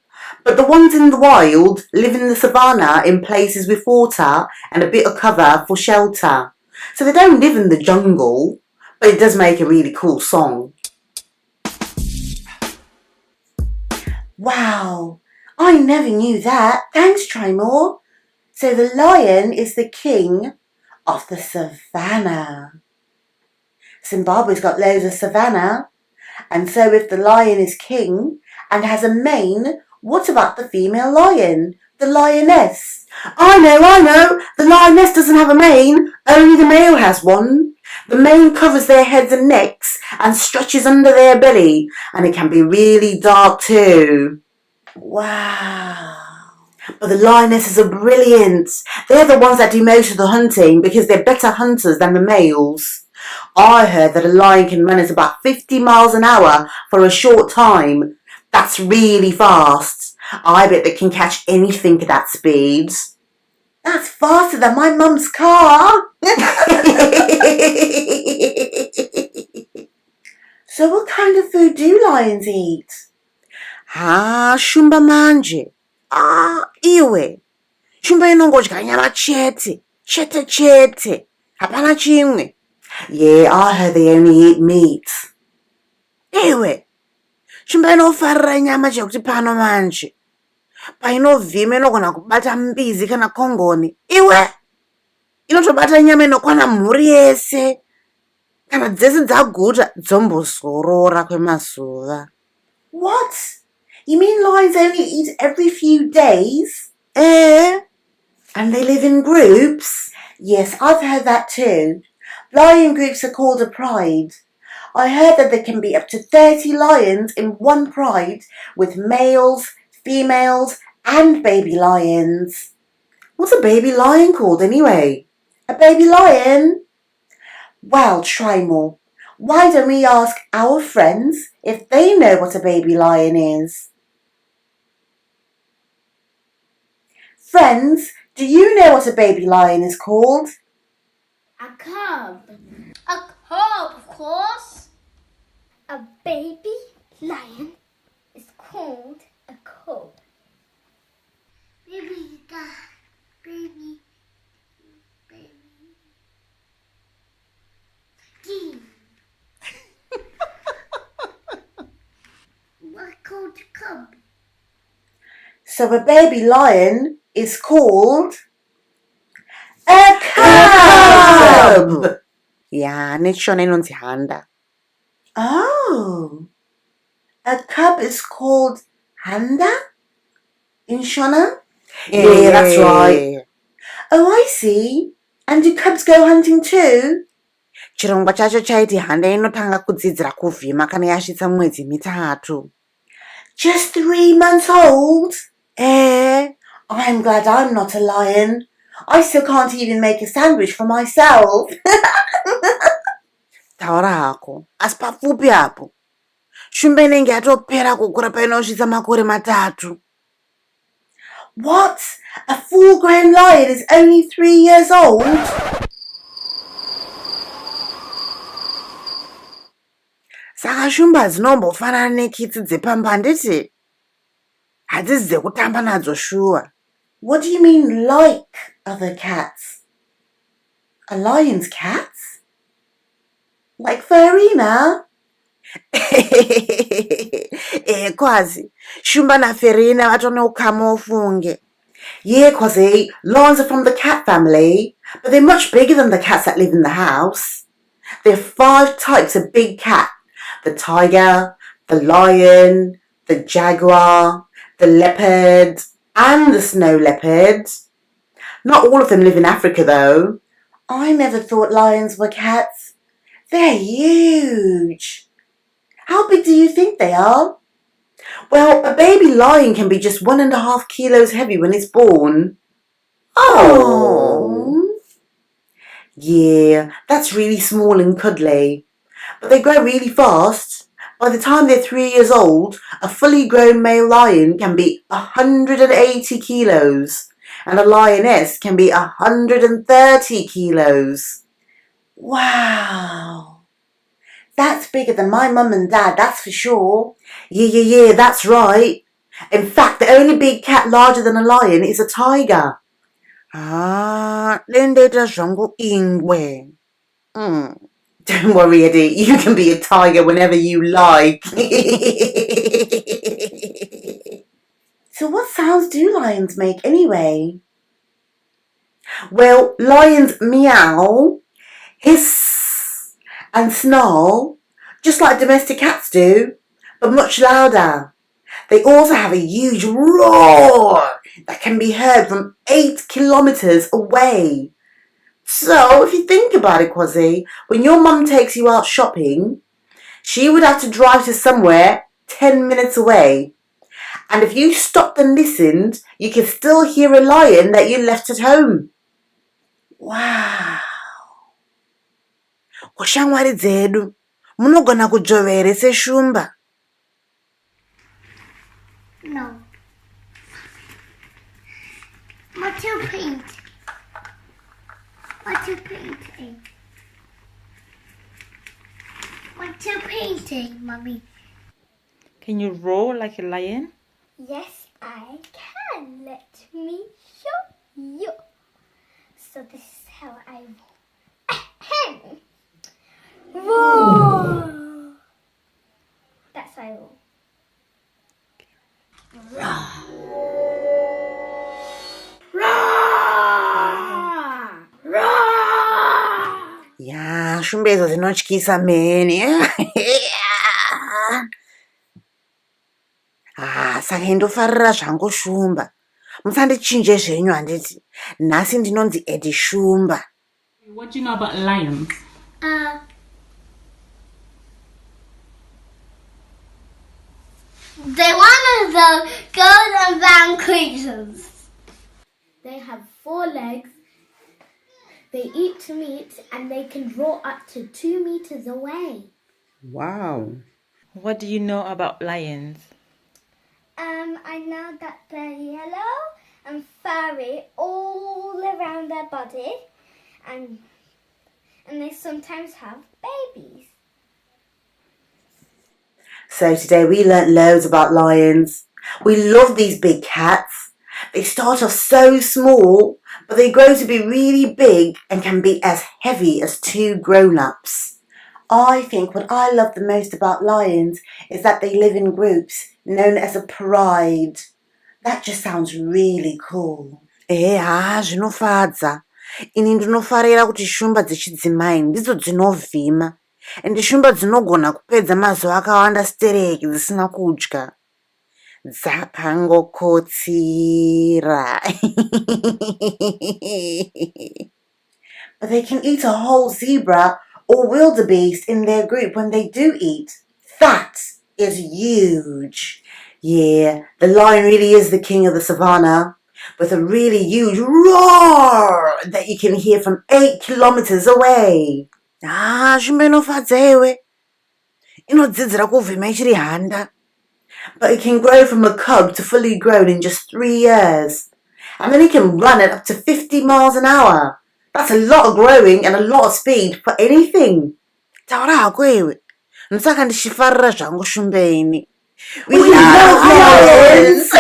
[SPEAKER 3] but the ones in the wild live in the savannah in places with water and a bit of cover for shelter. So they don't live in the jungle, but it does make a really cool song. Wow, I never knew that. Thanks, Trimore. So the lion is the king of the savannah. Zimbabwe's got loads of savannah. And so if the lion is king and has a mane, what about the female lion? The lioness? I know. The lioness doesn't have a mane. Only the male has one. The mane covers their heads and necks and stretches under their belly. And it can be really dark too. Wow. But the lionesses are brilliant. They're the ones that do most of the hunting because they're better hunters than the males. I heard that a lion can run at about 50 miles an hour for a short time. That's really fast. I bet they can catch anything at that speed. That's faster than my mum's car. So what kind of food do lions eat? Shumba manje. Iwe. Shumba inongodya nyama chete. Chete. Hapana chimwe. Yeah, I heard they only eat meat. Iwe. Shumba inofarira nyama chekuti pano manje. Painovhima inogona kubata mbizi kana kongoni. Iwe. Inotobata nyama inokwana mhuri yese. Kana dzese dzaguta dzombozorora kwemazuva. What? You mean lions only eat every few days? And they live in groups? Yes, I've heard that too. Lion groups are called a pride. I heard that there can be up to 30 lions in one pride with males, females and baby lions. What's a baby lion called anyway? A baby lion? Well, try more. Why don't we ask our friends if they know what a baby lion is? Friends, do you know what a baby lion is called?
[SPEAKER 2] A cub. A cub, of course.
[SPEAKER 1] A baby lion is called a cub. Baby. What's called a cub?
[SPEAKER 3] So a baby lion is called a cub. Yeah, nechona inonzi handa. Oh, a cub is called handa in Shona? Yeah, that's right.
[SPEAKER 5] Oh, I see. And do cubs go hunting too? Chirongwa chacho chaiti handa inotanga kudzidzira kuvhima kana yasvitsa mwedzi mitatu. Just 3 months old? I'm glad I'm not a lion. I still can't even make a sandwich for myself. Taura hako, asi papfupi apo. Shumba inenge yatopera kukura painosvitsa makore matatu. What? A full-grown lion is only 3 years old? Saka shumba dzinombofanana nekitsi dzepamba handiti? Hadzisi dzekutamba nadzo shuwa. What do you mean like other cats? A lion's cats? Like Farina? Kwazi, Shumba na Farina vatonokama ufunge. Yeah, Kwazi, lions are from the cat family, but they're much bigger than the cats that live in the house. There are 5 types of big cat. The tiger, the lion, the jaguar, the leopard, and the snow leopard. Not all of them live in Africa though. I never thought lions were cats. They're huge. How big do you think they are? Well, a baby lion can be just 1.5 kilos heavy when it's born. Oh. Yeah, that's really small and cuddly. But they grow really fast. By the time they're 3 years old, a fully grown male lion can be 180 kilos. And a lioness can be 130 kilos. Wow. That's bigger than my mum and dad, that's for sure. Yeah, that's right. In fact, the only big cat larger than a lion is a tiger. Lendeta zvangu ingwe. Don't worry, Eddie, you can be a tiger whenever you like. So what sounds do lions make anyway? Well, lions meow, hiss, and snarl, just like domestic cats do, but much louder. They also have a huge roar that can be heard from 8 kilometers away. So, if you think about it, Kwazi, when your mum takes you out shopping, she would have to drive to somewhere 10 minutes away. And if you stopped and listened, you can still hear a lion that you left at home. Wow. Kushamwari dzedu, munogona kujovere seshumba?
[SPEAKER 1] No. What you paint? What you painting? What you painting, Mummy?
[SPEAKER 4] Can you roar like a lion?
[SPEAKER 1] Yes, I can. Let me show you. So this is how I roar. Roar. That's how I roar.
[SPEAKER 5] Ya, shumba idzo dzinotyisa mheni. Saka indofarira zvangu shumba. Musandichinje zvenyu handiti. Nhasi ndinonzi Eddie Shumba.
[SPEAKER 4] What do you know about lions?
[SPEAKER 1] They're one of the golden brown creatures.
[SPEAKER 2] They have 4 legs, they eat meat, and they can roar up to 2 meters away.
[SPEAKER 3] Wow.
[SPEAKER 4] What do you know about lions?
[SPEAKER 1] I know that they're yellow and furry all around their body, and they sometimes have babies.
[SPEAKER 5] So today we learnt loads about lions. We love these big cats. They start off so small, but they grow to be really big and can be as heavy as 2 grown-ups. I think what I love the most about lions is that they live in groups known as a pride. That just sounds really cool. Zvinofadza. Ini ndinofarira kuti shumba dzechidzimai ndidzo dzinovhima. Ende shumba dzinogona kupedza mazuva akawanda stereki dzisina kudya. Zapangokotira. But they can eat a whole zebra or wildebeest in their group when they do eat. That is huge. Yeah, the lion really is the king of the savannah, with a really huge roar that you can hear from 8 kilometers away. Shumba inofadza iwe. Inodzidzira kuvhima ichiri handa. But it can grow from a cub to fully grown in just 3 years. And then it can run at up to 50 miles an hour. That's a lot of growing and a lot of speed for anything. Taura hako iwe. Ndisaka ndichifarira zvangu shumbeni. We love lions!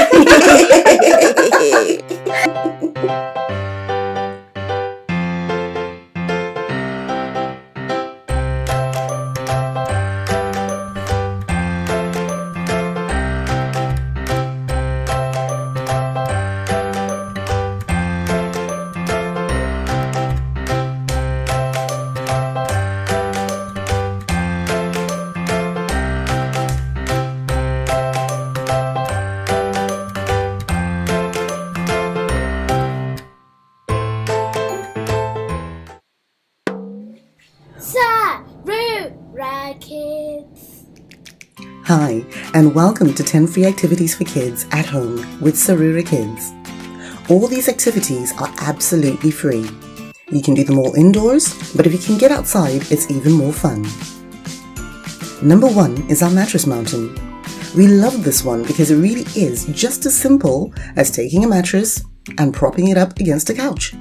[SPEAKER 2] Sarura Kids.
[SPEAKER 3] Hi, and welcome to 10 free activities for kids at home with Sarura Kids. All these activities are absolutely free. You can do them all indoors, but if you can get outside, it's even more fun. Number 1 is our mattress mountain. We love this one because it really is just as simple as taking a mattress and propping it up against a couch.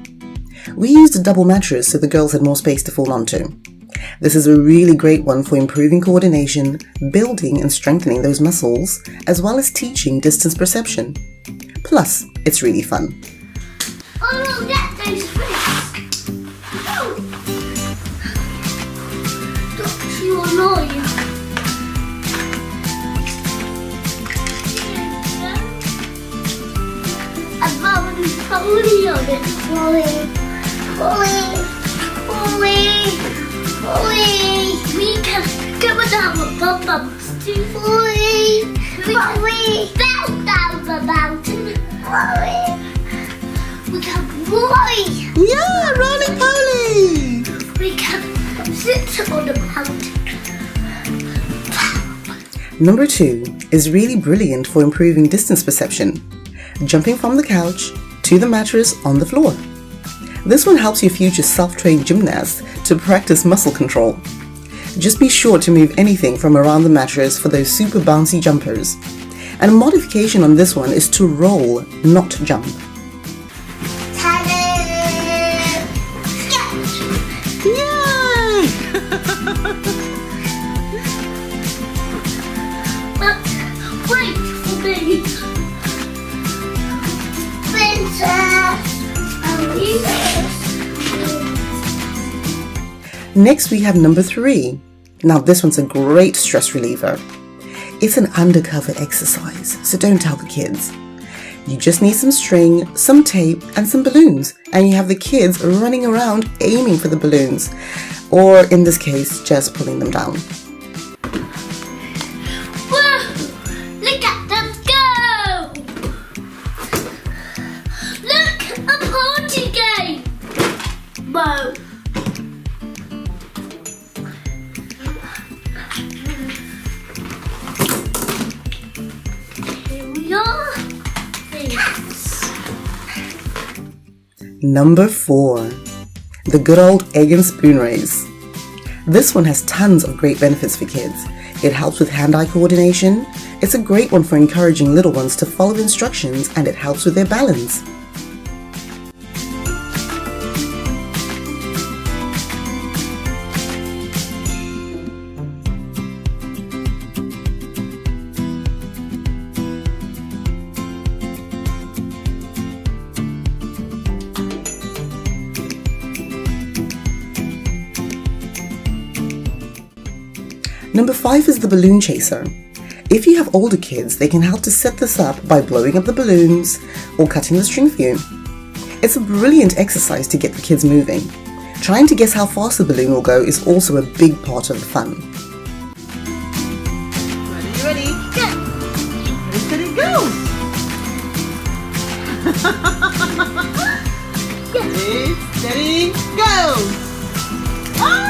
[SPEAKER 3] We used a double mattress so the girls had more space to fall onto. This is a really great one for improving coordination, building and strengthening those muscles, as well as teaching distance perception. Plus, it's really fun.
[SPEAKER 1] Oh, look, get those fish. Oh. Don't you annoy you? I've got a pony on it. Polly. We can go down the bumps too. Polly. We fell down the mountain. Polly. We can fly.
[SPEAKER 3] Yeah, roly-poly!
[SPEAKER 1] We can sit on the mountain.
[SPEAKER 3] Number 2 is really brilliant for improving distance perception. Jumping from the couch to the mattress on the floor. This one helps your future self-trained gymnasts to practice muscle control. Just be sure to move anything from around the mattress for those super bouncy jumpers. And a modification on this one is to roll, not jump. Yay!
[SPEAKER 1] But wait for me. Princess.
[SPEAKER 3] Next we have number 3. Now this one's a great stress reliever. It's an undercover exercise, so don't tell the kids. You just need some string, some tape and some balloons, and you have the kids running around aiming for the balloons, or in this case, just pulling them down.
[SPEAKER 1] Whoa! Look at them go! Look, a party game! Whoa! Here we are. Yes.
[SPEAKER 3] Number 4. The good old egg and spoon race. This one has tons of great benefits for kids. It helps with hand-eye coordination. It's a great one for encouraging little ones to follow instructions, and it helps with their balance. Number 5 is the balloon chaser. If you have older kids, they can help to set this up by blowing up the balloons or cutting the string for you. It's a brilliant exercise to get the kids moving. Trying to guess how fast the balloon will go is also a big part of the fun.
[SPEAKER 4] Ready?
[SPEAKER 1] Go.
[SPEAKER 4] Ready, steady, go!
[SPEAKER 3] Ready, steady, go! Oh!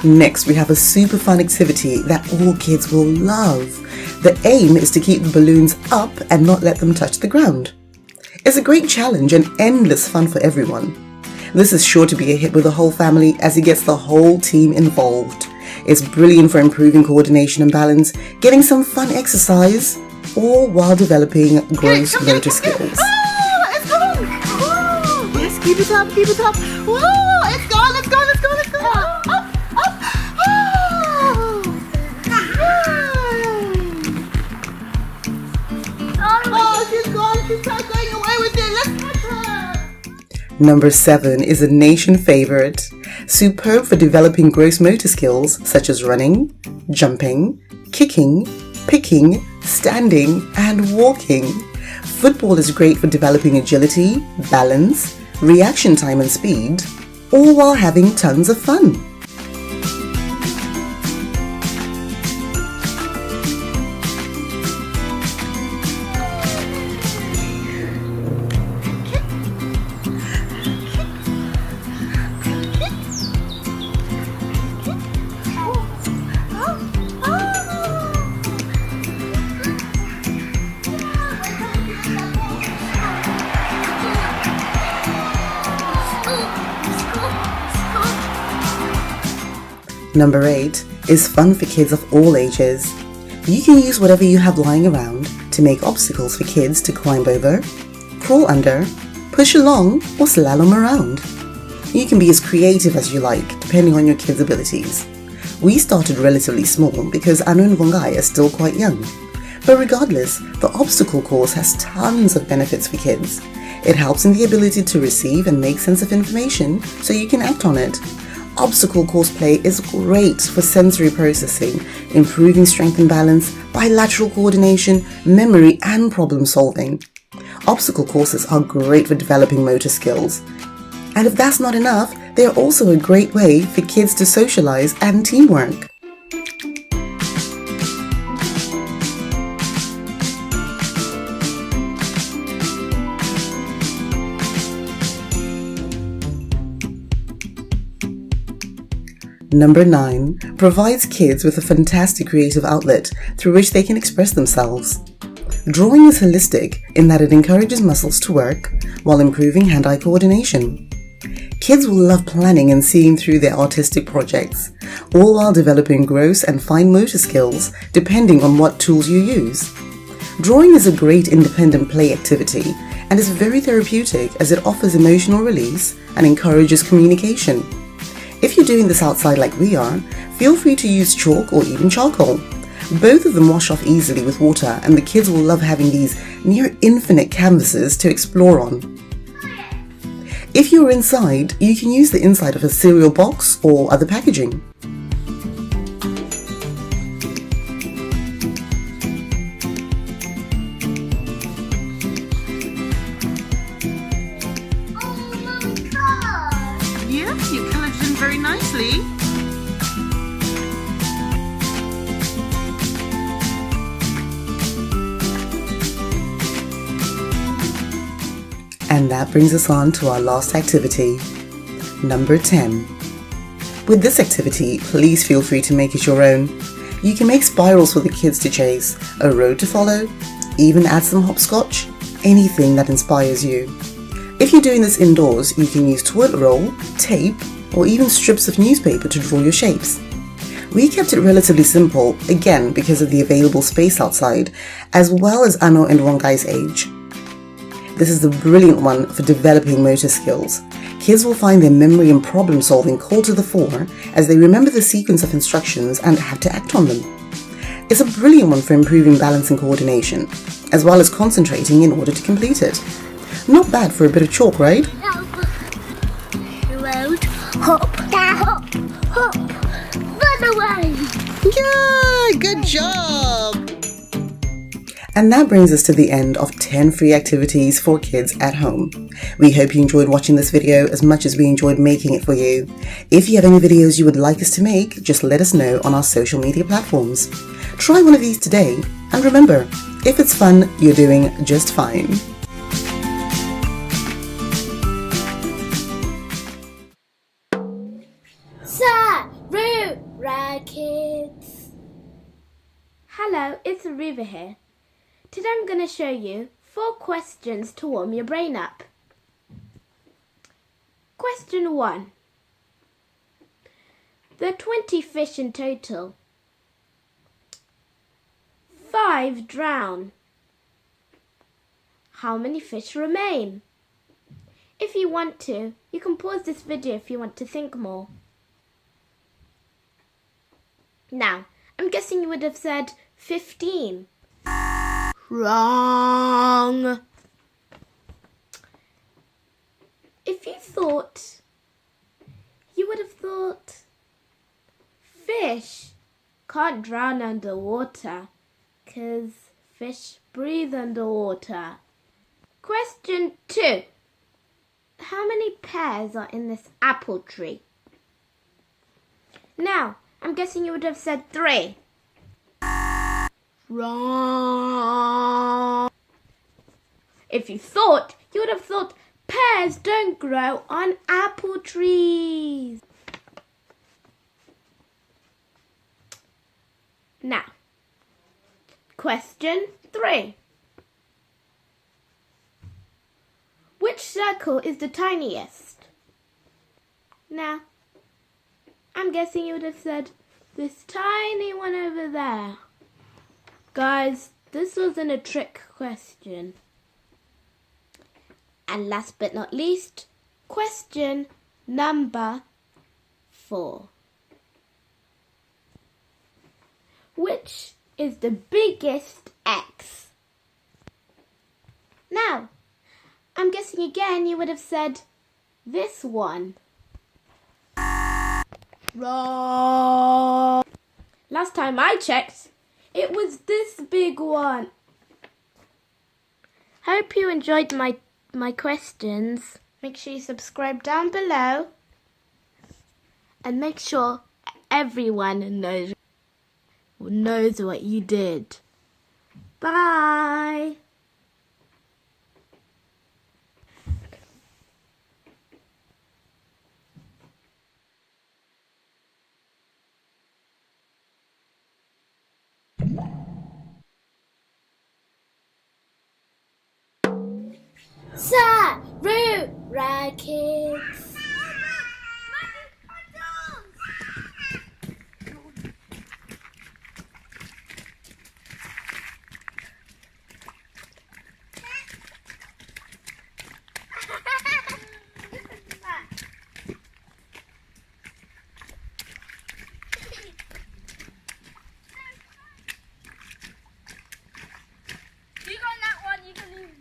[SPEAKER 3] Next, we have a super fun activity that all kids will love. The aim is to keep the balloons up and not let them touch the ground. It's a great challenge and endless fun for everyone. This is sure to be a hit with the whole family as it gets the whole team involved. It's brilliant for improving coordination and balance, getting some fun exercise, all while developing gross motor skills.
[SPEAKER 4] Oh, it's gone! Oh,
[SPEAKER 3] Yes, keep it up, keep it up.
[SPEAKER 4] whoa, it's gone, it's gone, it's gone, it's gone. Up, up.
[SPEAKER 3] Oh, she's gone. She's not going away with it. Let's catch her.
[SPEAKER 5] Number 7 is a nation favorite. Superb for developing gross motor skills such as running, jumping, kicking, picking, standing, and walking. Football is great for developing agility, balance, reaction time and speed, all while having tons of fun. Number 8 is fun for kids of all ages. You can use whatever you have lying around to make obstacles for kids to climb over, crawl under, push along, or slalom around. You can be as creative as you like, depending on your kids' abilities. We started relatively small because Anu and Vongai are still quite young. But regardless, the obstacle course has tons of benefits for kids. It helps in the ability to receive and make sense of information so you can act on it. Obstacle course play is great for sensory processing, improving strength and balance, bilateral coordination, memory, and problem solving. Obstacle courses are great for developing motor skills. And if that's not enough, they are also a great way for kids to socialize and teamwork. Number 9 provides kids with a fantastic creative outlet through which they can express themselves. Drawing is holistic in that it encourages muscles to work while improving hand-eye coordination. Kids will love planning and seeing through their artistic projects, all while developing gross and fine motor skills depending on what tools you use. Drawing is a great independent play activity and is very therapeutic as it offers emotional release and encourages communication. If you're doing this outside like we are, feel free to use chalk or even charcoal. Both of them wash off easily with water and the kids will love having these near infinite canvases to explore on. If you're inside, you can use the inside of a cereal box or other packaging.
[SPEAKER 3] Yeah, you coloured it in very nicely.
[SPEAKER 5] And that brings us on to our last activity, number 10. With this activity, please feel free to make it your own. You can make spirals for the kids to chase, a road to follow, even add some hopscotch, anything that inspires you. If you're doing this indoors, you can use toilet roll, tape, or even strips of newspaper to draw your shapes. We kept it relatively simple, again because of the available space outside, as well as Ano and Wongai's age. This is a brilliant one for developing motor skills. Kids will find their memory and problem solving call to the fore as they remember the sequence of instructions and have to act on them. It's a brilliant one for improving balance and coordination, as well as concentrating in order to complete it. Not bad for a bit of chalk, right?
[SPEAKER 1] Road, hop, hop, hop, run away.
[SPEAKER 3] Yeah, good job.
[SPEAKER 5] And that brings us to the end of 10 free activities for kids at home. We hope you enjoyed watching this video as much as we enjoyed making it for you. If you have any videos you would like us to make, just let us know on our social media platforms. Try one of these today, and remember, if it's fun, you're doing just fine.
[SPEAKER 2] Sarura Kids. Hello, it's Sarura here. Today I'm going to show you 4 questions to warm your brain up. Question 1. There are 20 fish in total. 5 drown. How many fish remain? If you want to, you can pause this video if you want to think more. Now, I'm guessing you would have said 15. Wrong. If you thought, you would have thought fish can't drown underwater because fish breathe underwater. Question 2. How many pears are in this apple tree? Now, I'm guessing you would have said 3. Wrong. If you thought, you would have thought pears don't grow on apple trees. Now, question 3. Which circle is the tiniest? Now, I'm guessing you would have said this tiny one over there. Guys, this wasn't a trick question. And last but not least, question number 4. Which is the biggest X? Now, I'm guessing again you would have said this one. Wrong. Last time I checked, it was this big one. Hope you enjoyed my questions. Make sure you subscribe down below. And make sure everyone knows what you did. Bye. Sarura Kids.
[SPEAKER 1] You got that one, you can leave.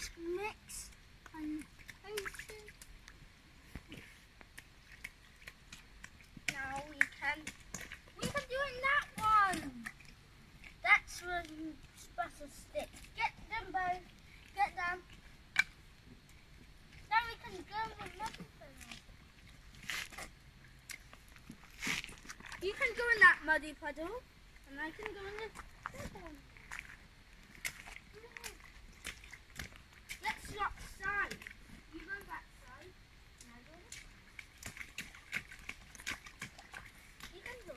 [SPEAKER 1] just mix and open. Now we can do it that one. That's where you supposed to stick. Get them both. Get them. Now we can go in the muddy puddle. You can go in that muddy puddle, and I can go in the big one. Let's swap sides. You go that side, and I go this. You can go.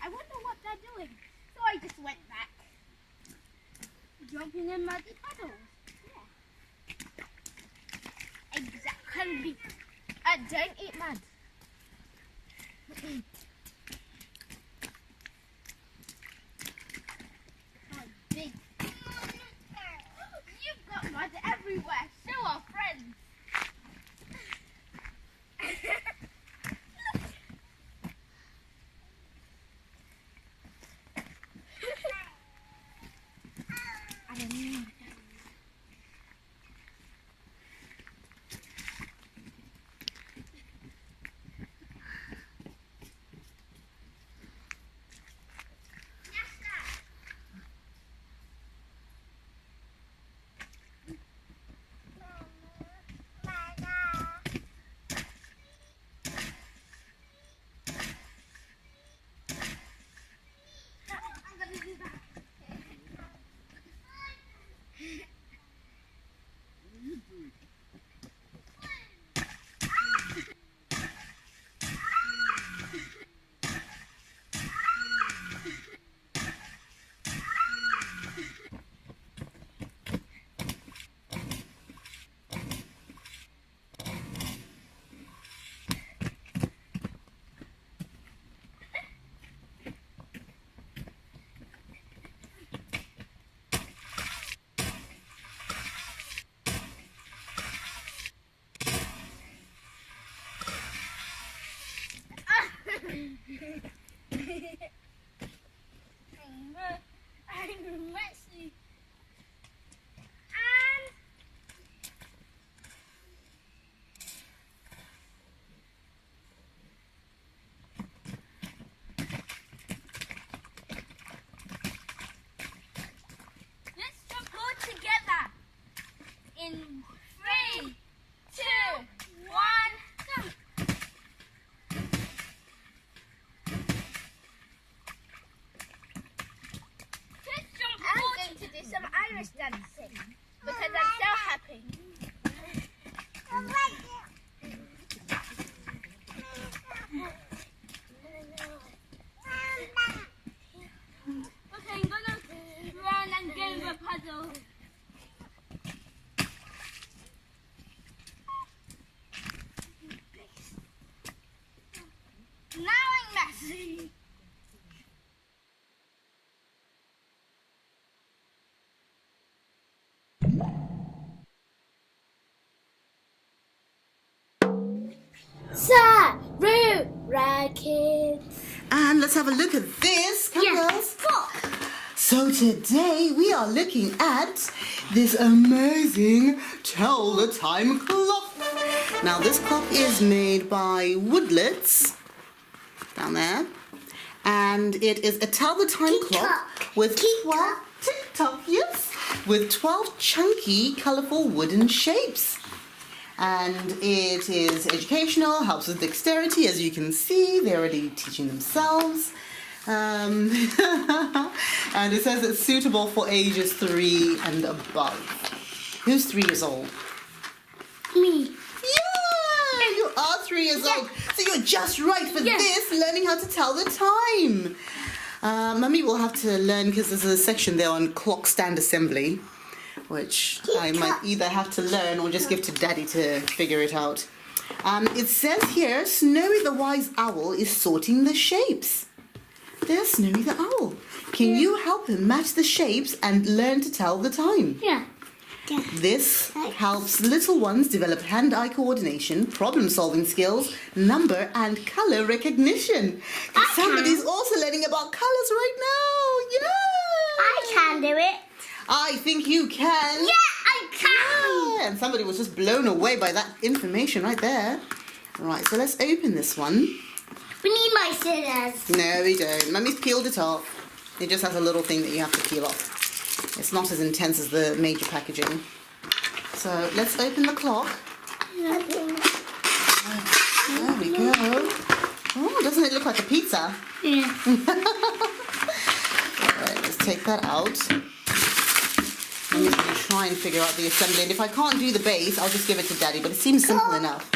[SPEAKER 1] I wonder what they're doing. So I just went back. Jumping in muddy puddles. Yeah. Exactly. Don't eat mud. Oh, big. You've got mud everywhere. Show our friends. I'm messy. And let's jump all together in 3, 2, 1, go. I'm going to do some Irish dancing because I'm so happy. Okay, I'm gonna run and go the puzzle. Now I'm messy. Sarura Kids.
[SPEAKER 3] And let's have a look at this. Come on, girls. So today we are looking at this amazing Tell the Time clock. Now this clock is made by Woodlets, down there. And it is a Tell the Time clock with 12 tick-tock, yes, with 12 chunky, colourful wooden shapes. And it is educational, helps with dexterity, as you can see. They're already teaching themselves. And it says it's suitable for ages 3 and above. Who's 3 years old?
[SPEAKER 1] Me.
[SPEAKER 3] Yeah, you are 3 years old. So you're just right for this, learning how to tell the time. Mummy will have to learn because there's a section there on clock stand assembly. which I might either have to learn or just give to Daddy to figure it out. It says here, Snowy the Wise Owl is sorting the shapes. There's Snowy the Owl. Can you help him match the shapes and learn to tell the time?
[SPEAKER 1] Yeah.
[SPEAKER 3] This helps little ones develop hand-eye coordination, problem-solving skills, number and color recognition. Somebody's also learning about colors right now. Yay!
[SPEAKER 1] I can do it.
[SPEAKER 3] I think you can.
[SPEAKER 1] Yeah, I can.
[SPEAKER 3] Yeah, and somebody was just blown away by that information right there. Right, so let's open this one.
[SPEAKER 1] We need my scissors.
[SPEAKER 3] No, we don't. Mummy's peeled it off. It just has a little thing that you have to peel off. It's not as intense as the major packaging. So let's open the clock. There we go. Oh, doesn't it look like a pizza?
[SPEAKER 1] Yeah.
[SPEAKER 3] Alright, let's take that out. I'm just going to try and figure out the assembly. And if I can't do the base, I'll just give it to Daddy. But it seems simple enough.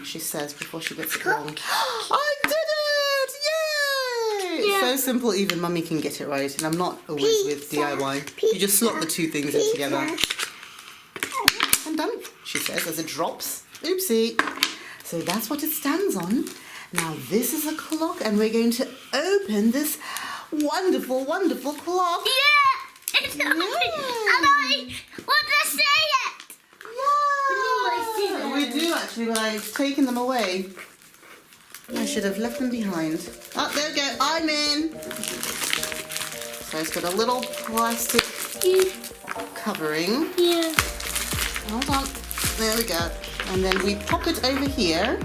[SPEAKER 3] She says before she gets it wrong. I did it! Yay! It's so simple, even Mummy can get it right. And I'm not always with DIY. You just slot the two things in together. I'm done, she says, as it drops. Oopsie. So that's what it stands on. Now this is a clock, and we're going to open this wonderful, wonderful clock.
[SPEAKER 1] Yeah! It's and I want to say it!
[SPEAKER 3] Yeah! We do actually, but I've taken them away. I should have left them behind. Oh, there we go. I'm in. So it's got a little plastic covering.
[SPEAKER 1] Yeah.
[SPEAKER 3] Hold on. There we go. And then we pop it over here.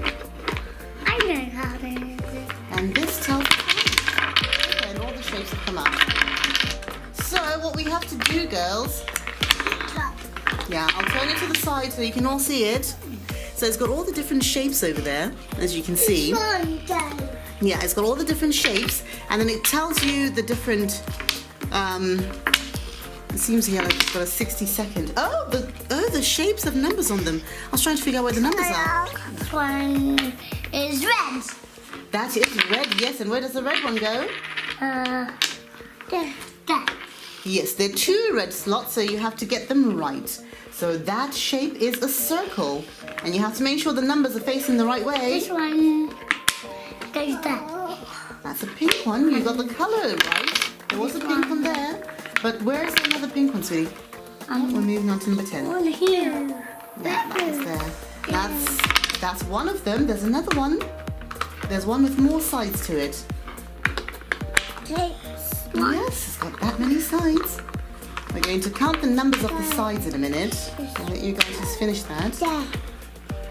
[SPEAKER 1] I know how to do it.
[SPEAKER 3] And this tells okay, and all the shapes have come out. So what we have to do, girls. Yeah, I'll turn it to the side so you can all see it. So it's got all the different shapes over there, as you can see. Yeah, it's got all the different shapes, and then it tells you the different. It seems here like it's got a 60-second. Oh, the shapes have numbers on them. I was trying to figure out where the numbers are.
[SPEAKER 1] This one is red.
[SPEAKER 3] That is red, yes. And where does the red one go?
[SPEAKER 1] There.
[SPEAKER 3] Yes, there are 2 red slots, so you have to get them right. So that shape is a circle, and you have to make sure the numbers are facing the right way.
[SPEAKER 1] This one goes there.
[SPEAKER 3] That's a pink one. You got the color right. There was a pink one there. But where's another pink one, sweetie? We're moving on to number 10.
[SPEAKER 1] One here.
[SPEAKER 3] Yeah, that is there. That's one of them. There's another one. There's one with more sides to it. Yes, it's got that many sides. We're going to count the numbers of the sides in a minute. I'll let you guys just finish that.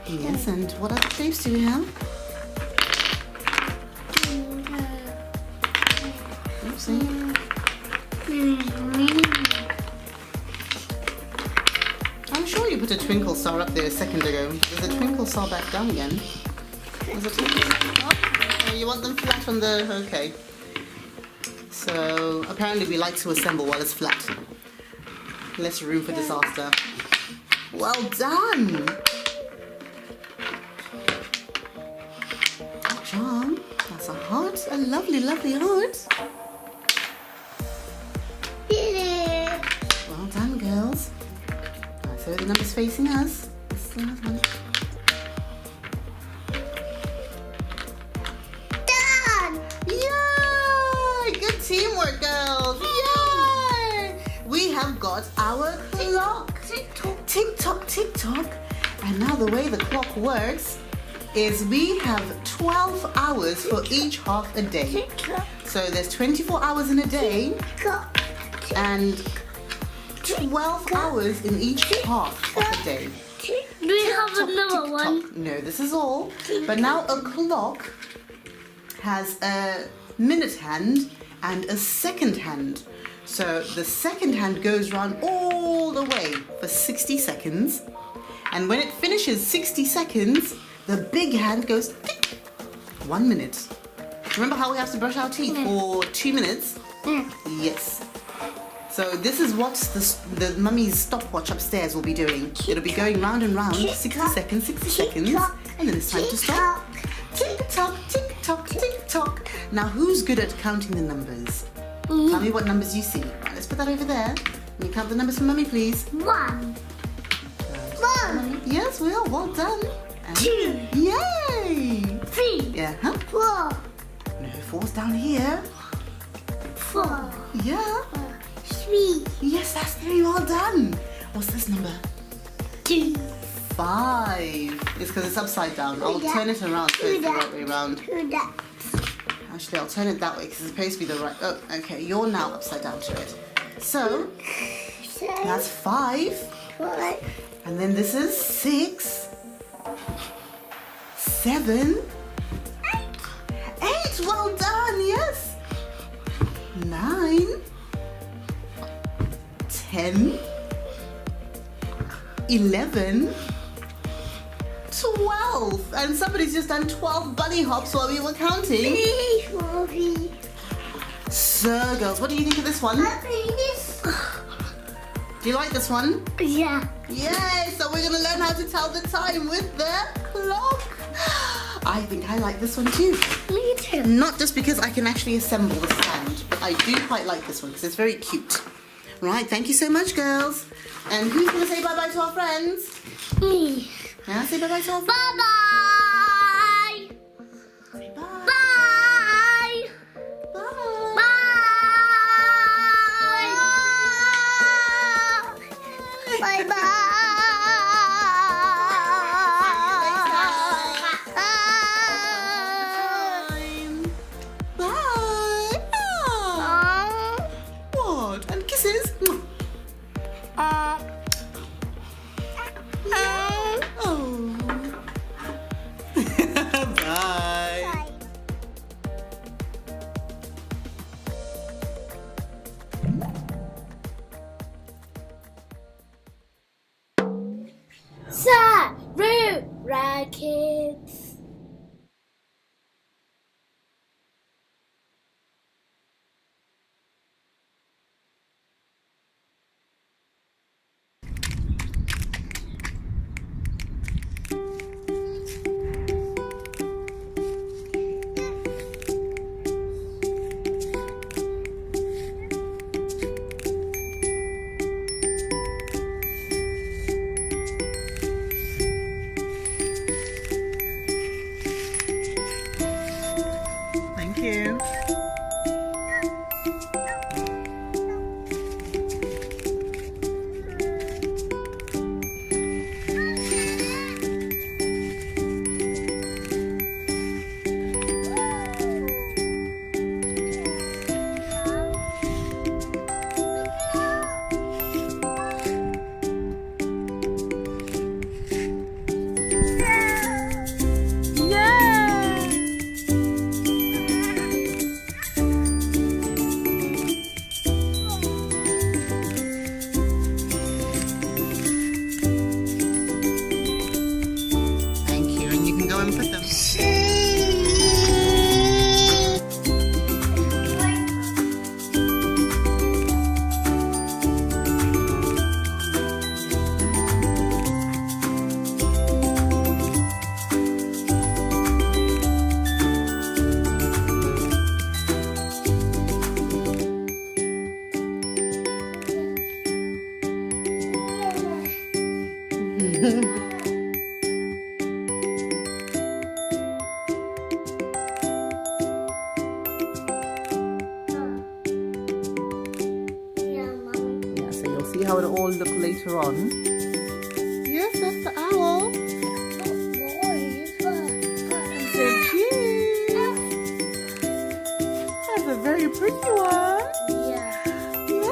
[SPEAKER 3] Yes, and what other shapes do we have? Oopsie. I'm sure you put a twinkle star up there a second ago. There's a twinkle star back down again. There's a twinkle star. Oh, you want them flat on the... Okay. So, apparently we like to assemble while it's flat. Less room for disaster. Well done! Good job. That's a heart. A lovely, lovely heart. Well done, girls. Right, so the numbers facing us. This is another one.
[SPEAKER 1] Done!
[SPEAKER 3] Yay! Good teamwork, girls. Yay! We have got our clock. Tick tock, tick tock. And now the way the clock works is we have 12 hours for each half a day. So there's 24 hours in a day and 12 hours in each half of the day.
[SPEAKER 1] Do we have another
[SPEAKER 3] Tick
[SPEAKER 1] one?
[SPEAKER 3] tock. No, this is all. But now a clock has a minute hand and a second hand. So the second hand goes round all the way for 60 seconds. And when it finishes 60 seconds, the big hand goes tick, 1 minute. Remember how we have to brush our teeth for 2 minutes? Yes. So this is what the mummy's stopwatch upstairs will be doing. It'll be going round and round, 60 seconds, 60 seconds, and then it's time to stop. Tick tock, tick tock, tick tock. Now who's good at counting the numbers? Tell me what numbers you see. Right, let's put that over there. Can you count the numbers for Mummy, please?
[SPEAKER 1] 1. 1.
[SPEAKER 3] Yes, well done. And
[SPEAKER 1] 2.
[SPEAKER 3] yay!
[SPEAKER 1] 3.
[SPEAKER 3] Yeah, huh?
[SPEAKER 1] 4.
[SPEAKER 3] No, 4's down here.
[SPEAKER 1] 4.
[SPEAKER 3] Yeah.
[SPEAKER 1] 3.
[SPEAKER 3] Yes, that's 3. Well done. What's this number?
[SPEAKER 1] 2.
[SPEAKER 3] 5. It's because it's upside down. I'll
[SPEAKER 1] Yeah.
[SPEAKER 3] turn it around so it's the
[SPEAKER 1] Yeah.
[SPEAKER 3] right way around.
[SPEAKER 1] Who that?
[SPEAKER 3] Actually, I'll turn it that way because it's supposed to be the right. Oh, okay. You're now upside down to it. So that's 5.
[SPEAKER 1] 5.
[SPEAKER 3] And then this is 6. 7. 8. Well done. Yes. 9. 10. 11. 12. And somebody's just done 12 bunny hops while we were counting. So, girls, what do you think of this one? Do you like this one?
[SPEAKER 1] Yeah.
[SPEAKER 3] Yay! So we're going to learn how to tell the time with the clock. I think I like this one too.
[SPEAKER 1] Me too.
[SPEAKER 3] Not just because I can actually assemble the stand, but I do quite like this one because it's very cute. Right, thank you so much, girls. And who's going to say bye-bye to our friends?
[SPEAKER 1] Me.
[SPEAKER 3] Yeah, say bye-bye to our friends.
[SPEAKER 1] Bye-bye.
[SPEAKER 3] Say bye.
[SPEAKER 1] Bye.
[SPEAKER 3] Bye.
[SPEAKER 1] Bye. Bye-bye.
[SPEAKER 3] Bye. Ah. What? And kisses. Oh. Bye.
[SPEAKER 2] Sarura Kids.
[SPEAKER 3] Thank you. Thank you. And you can go and put them. Yeah, so you'll see how it'll all look later on. Yes, that's the owl. So cute. That's a very pretty one. Yay. Yay.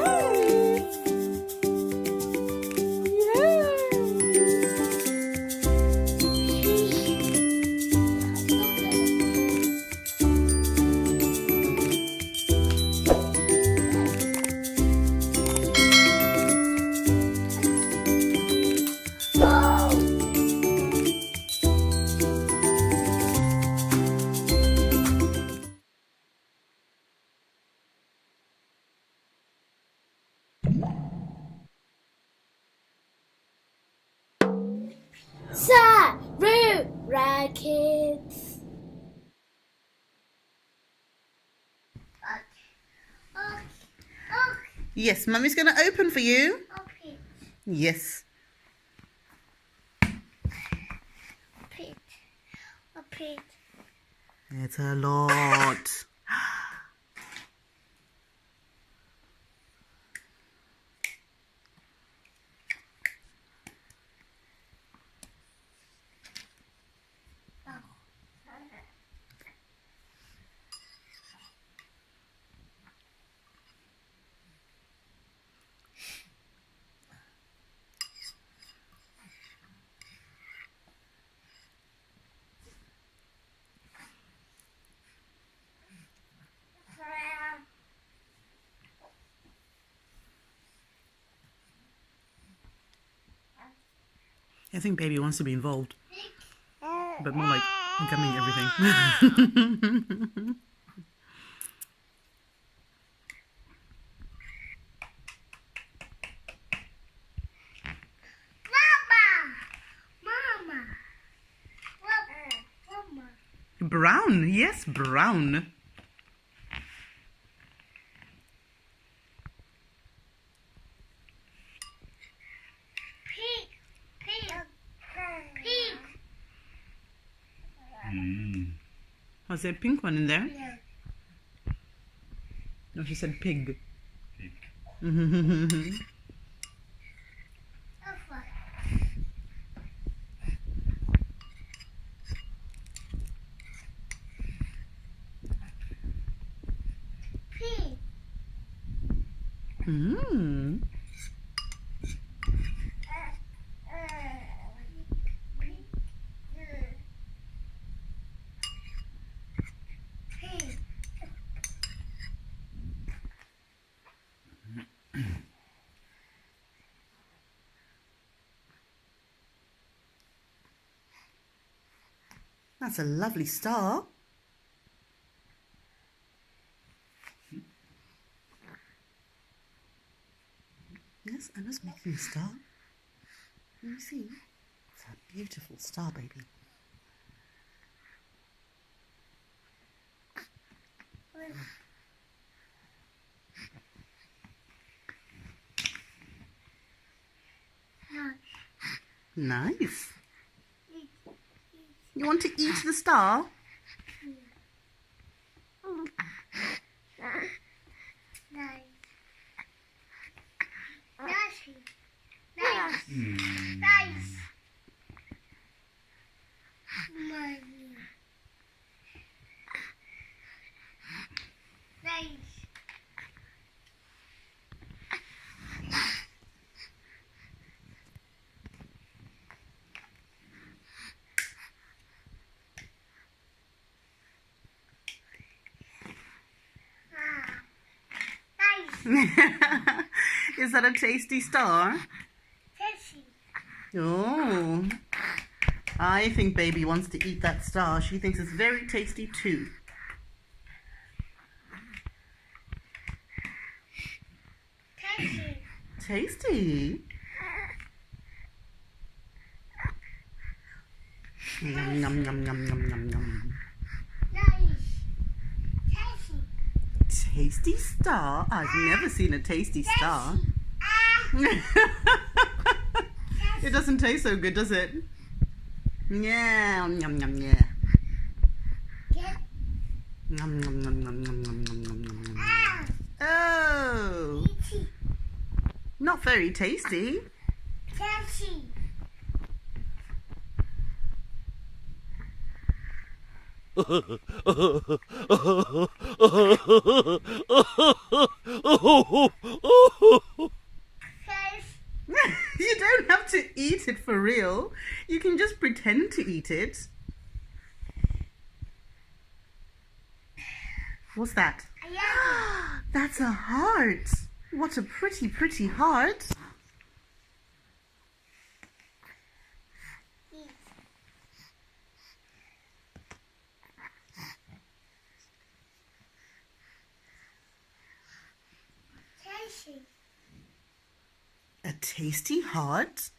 [SPEAKER 2] Sarura Kids.
[SPEAKER 3] Yes, Mummy's going to open for you.
[SPEAKER 1] Open.
[SPEAKER 3] Yes.
[SPEAKER 1] Open. Open.
[SPEAKER 3] It's a lot. I think baby wants to be involved, but more like gumming everything.
[SPEAKER 1] Mama. Mama.
[SPEAKER 3] Brown, yes, brown.
[SPEAKER 1] Pink. Pink. Pink.
[SPEAKER 3] Was there a pink one in there?
[SPEAKER 1] Yeah.
[SPEAKER 3] No, she said pig.
[SPEAKER 1] Pink.
[SPEAKER 3] Mm.
[SPEAKER 1] Pink.
[SPEAKER 3] That's a lovely star. Yes, Anna's making a star. Let me see. It's a beautiful star, baby. Nice. You want to eat the star?
[SPEAKER 1] Nice. Nice. Nice. Nice. Money. Nice.
[SPEAKER 3] Is that a tasty star?
[SPEAKER 1] Tasty.
[SPEAKER 3] Oh. I think baby wants to eat that star. She thinks it's very tasty too.
[SPEAKER 1] Tasty.
[SPEAKER 3] Tasty. Yum, yum, yum, yum, yum, yum, yum.
[SPEAKER 1] Nice. Tasty.
[SPEAKER 3] Tasty star? I've never seen a tasty star. It doesn't taste so good, does it? Yeah, yum, yum, yeah.
[SPEAKER 1] Get.
[SPEAKER 3] Yum, yum, yum, yum, yum, yum, yum, yum, yum, yum. Oh,
[SPEAKER 1] Tasty.
[SPEAKER 3] not very tasty.
[SPEAKER 1] Tasty.
[SPEAKER 3] You don't have to eat it for real. You can just pretend to eat it. What's that? That's a heart. What a pretty, pretty heart.
[SPEAKER 1] Tasty.
[SPEAKER 3] A tasty heart?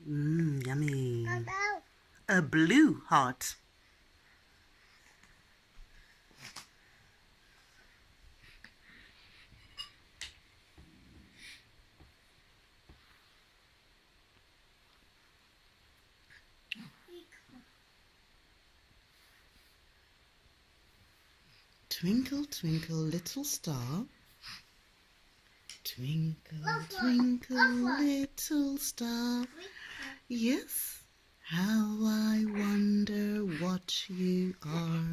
[SPEAKER 3] Mmm, yummy. A blue heart. Twinkle, twinkle, little star. Twinkle, twinkle, little star. Yes, how I wonder what you are.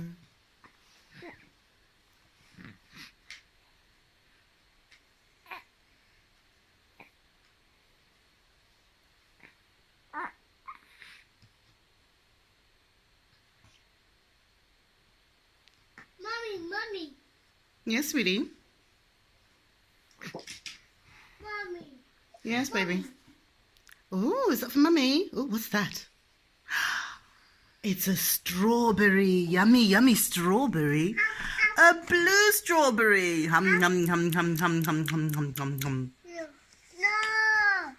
[SPEAKER 1] Mommy.
[SPEAKER 3] Yes, sweetie.
[SPEAKER 1] Mommy.
[SPEAKER 3] Yes, baby. Oh, is that for Mummy? Oh, what's that? It's a strawberry. Yummy, yummy strawberry. A blue strawberry. Hum, hum, hum, hum, hum, hum, hum, hum, hum, hum.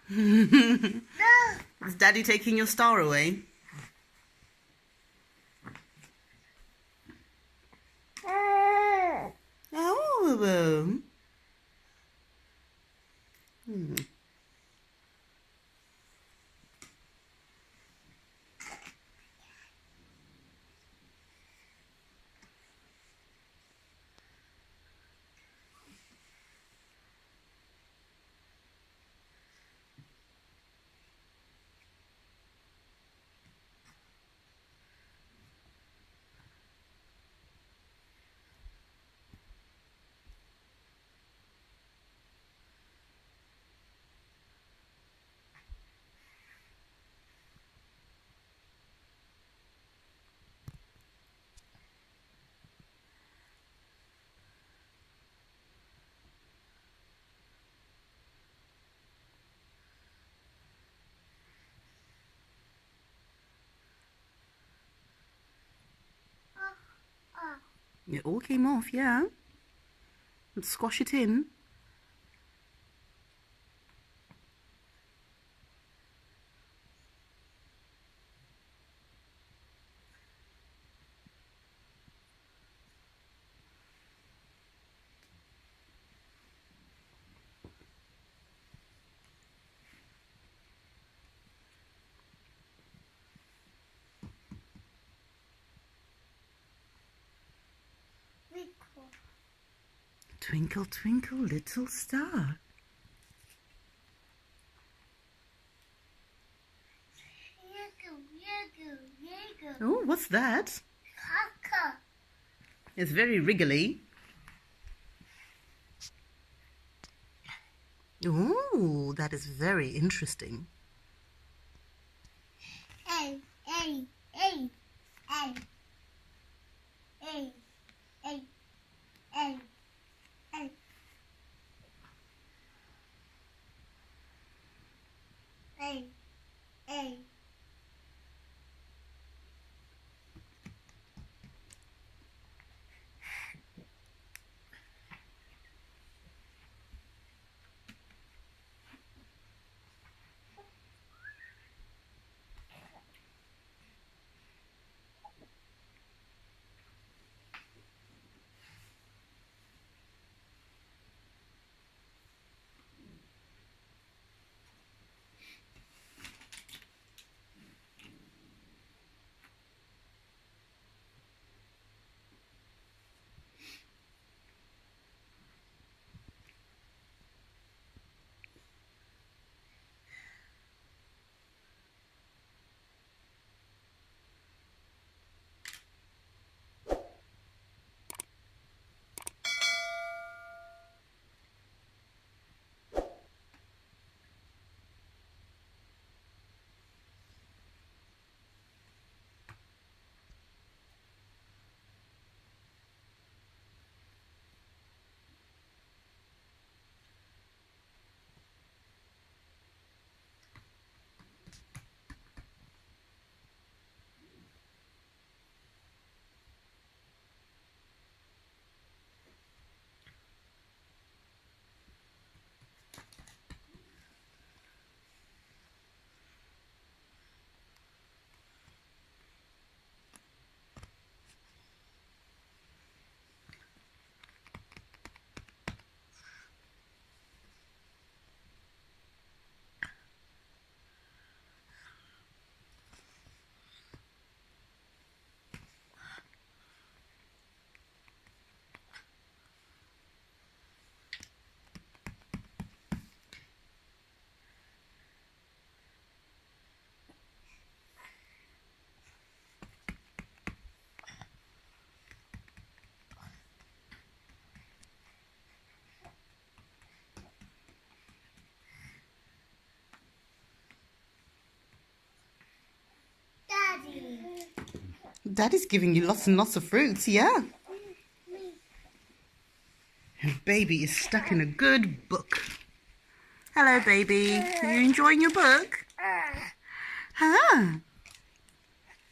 [SPEAKER 1] No.
[SPEAKER 3] Is Daddy taking your star away? Oh. It all came off, yeah. Let's squash it in. Twinkle, twinkle, little star. Oh, what's that? It's very wriggly. Oh, that is very interesting.
[SPEAKER 1] Hey.
[SPEAKER 3] Daddy's giving you lots and lots of fruits, yeah. And baby is stuck in a good book. Hello, baby. Are you enjoying your book? Huh?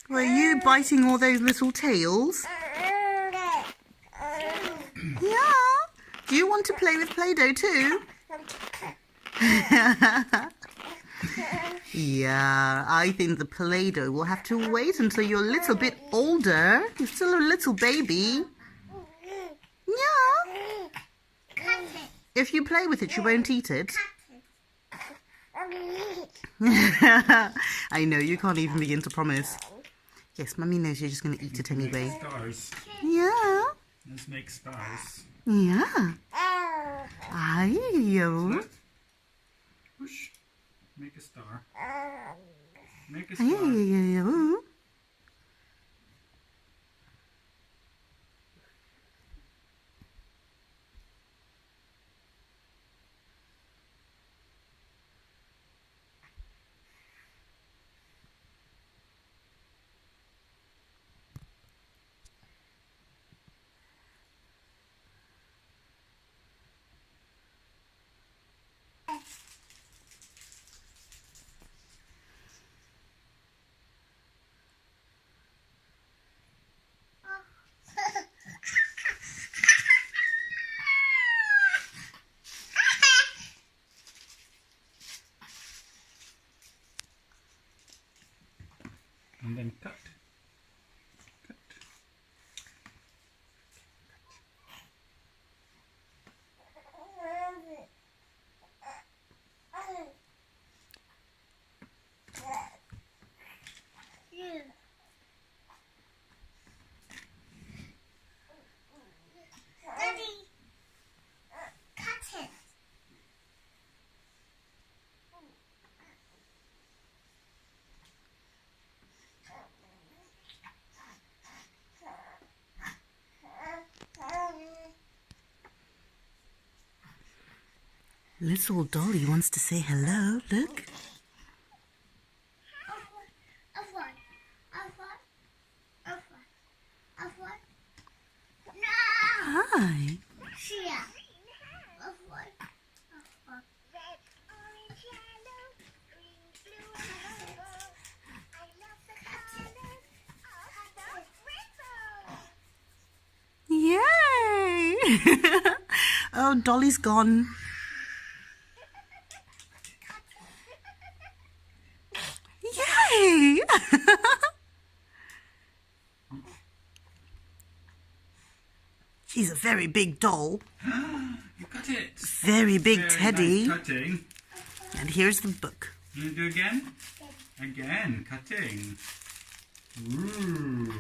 [SPEAKER 3] Were you biting all those little tails? Yeah. Do you want to play with Play-Doh too? Yeah, I think the Play-Doh will have to wait until you're a little bit older. You're still a little baby. Yeah. If you play with it, you won't eat it. I know, you can't even begin to promise. Yes, Mummy knows you're just going to eat it anyway.
[SPEAKER 6] Stars.
[SPEAKER 3] Yeah.
[SPEAKER 6] Let's make stars.
[SPEAKER 3] Yeah. Ayo.
[SPEAKER 6] Push. Make a star. Make a star.
[SPEAKER 3] Ayo.
[SPEAKER 6] And then cut. Cut.
[SPEAKER 1] Daddy, cut it.
[SPEAKER 3] Little Dolly wants to say hello. Look. Hi. Yay! Oh, Dolly's gone. Yay! She's a very big doll.
[SPEAKER 6] You cut it.
[SPEAKER 3] Very big
[SPEAKER 6] Very
[SPEAKER 3] teddy.
[SPEAKER 6] Nice cutting.
[SPEAKER 3] And here's the book.
[SPEAKER 6] You want to do again? Again, cutting. Ooh.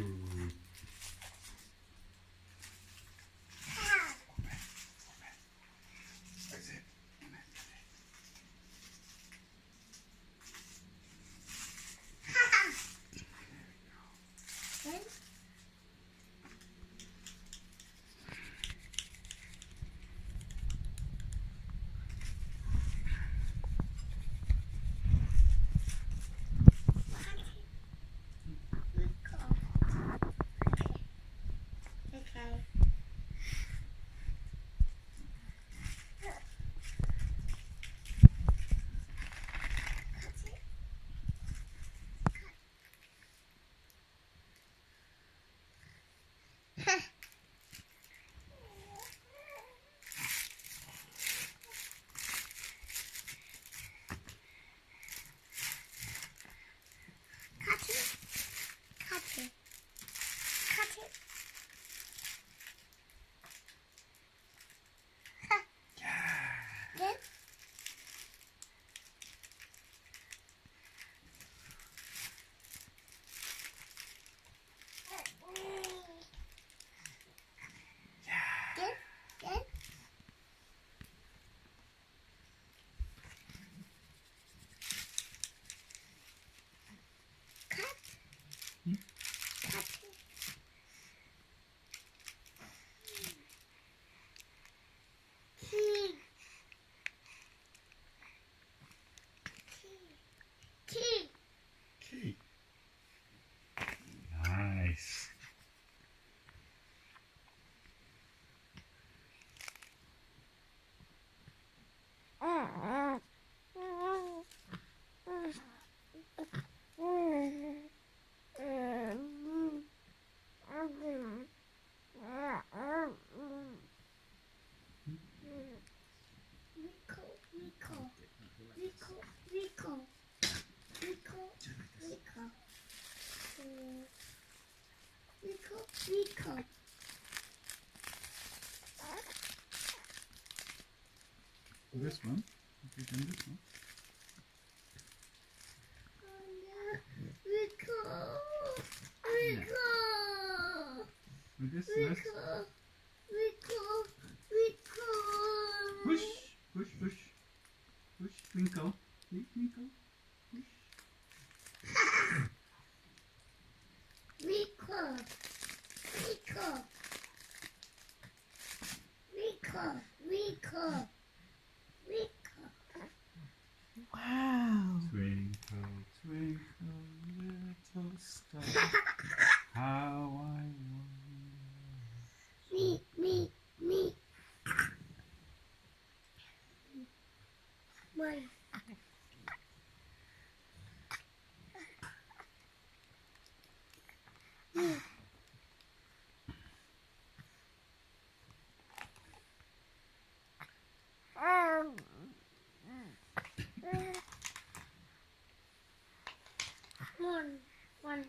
[SPEAKER 1] Rico.
[SPEAKER 6] This one. Have you done this one?
[SPEAKER 1] Rico. Rico.
[SPEAKER 6] With this
[SPEAKER 1] Rico.
[SPEAKER 6] left.
[SPEAKER 1] Rico. Rico.
[SPEAKER 6] Push. Push, push. Push. Twinkle. Twinkle. Push.
[SPEAKER 1] Rico. Rico. Rico. Rico. Rico.
[SPEAKER 3] Wow.
[SPEAKER 6] Twinkle, twinkle, little star. How I wonder.
[SPEAKER 1] Me. Mine. One.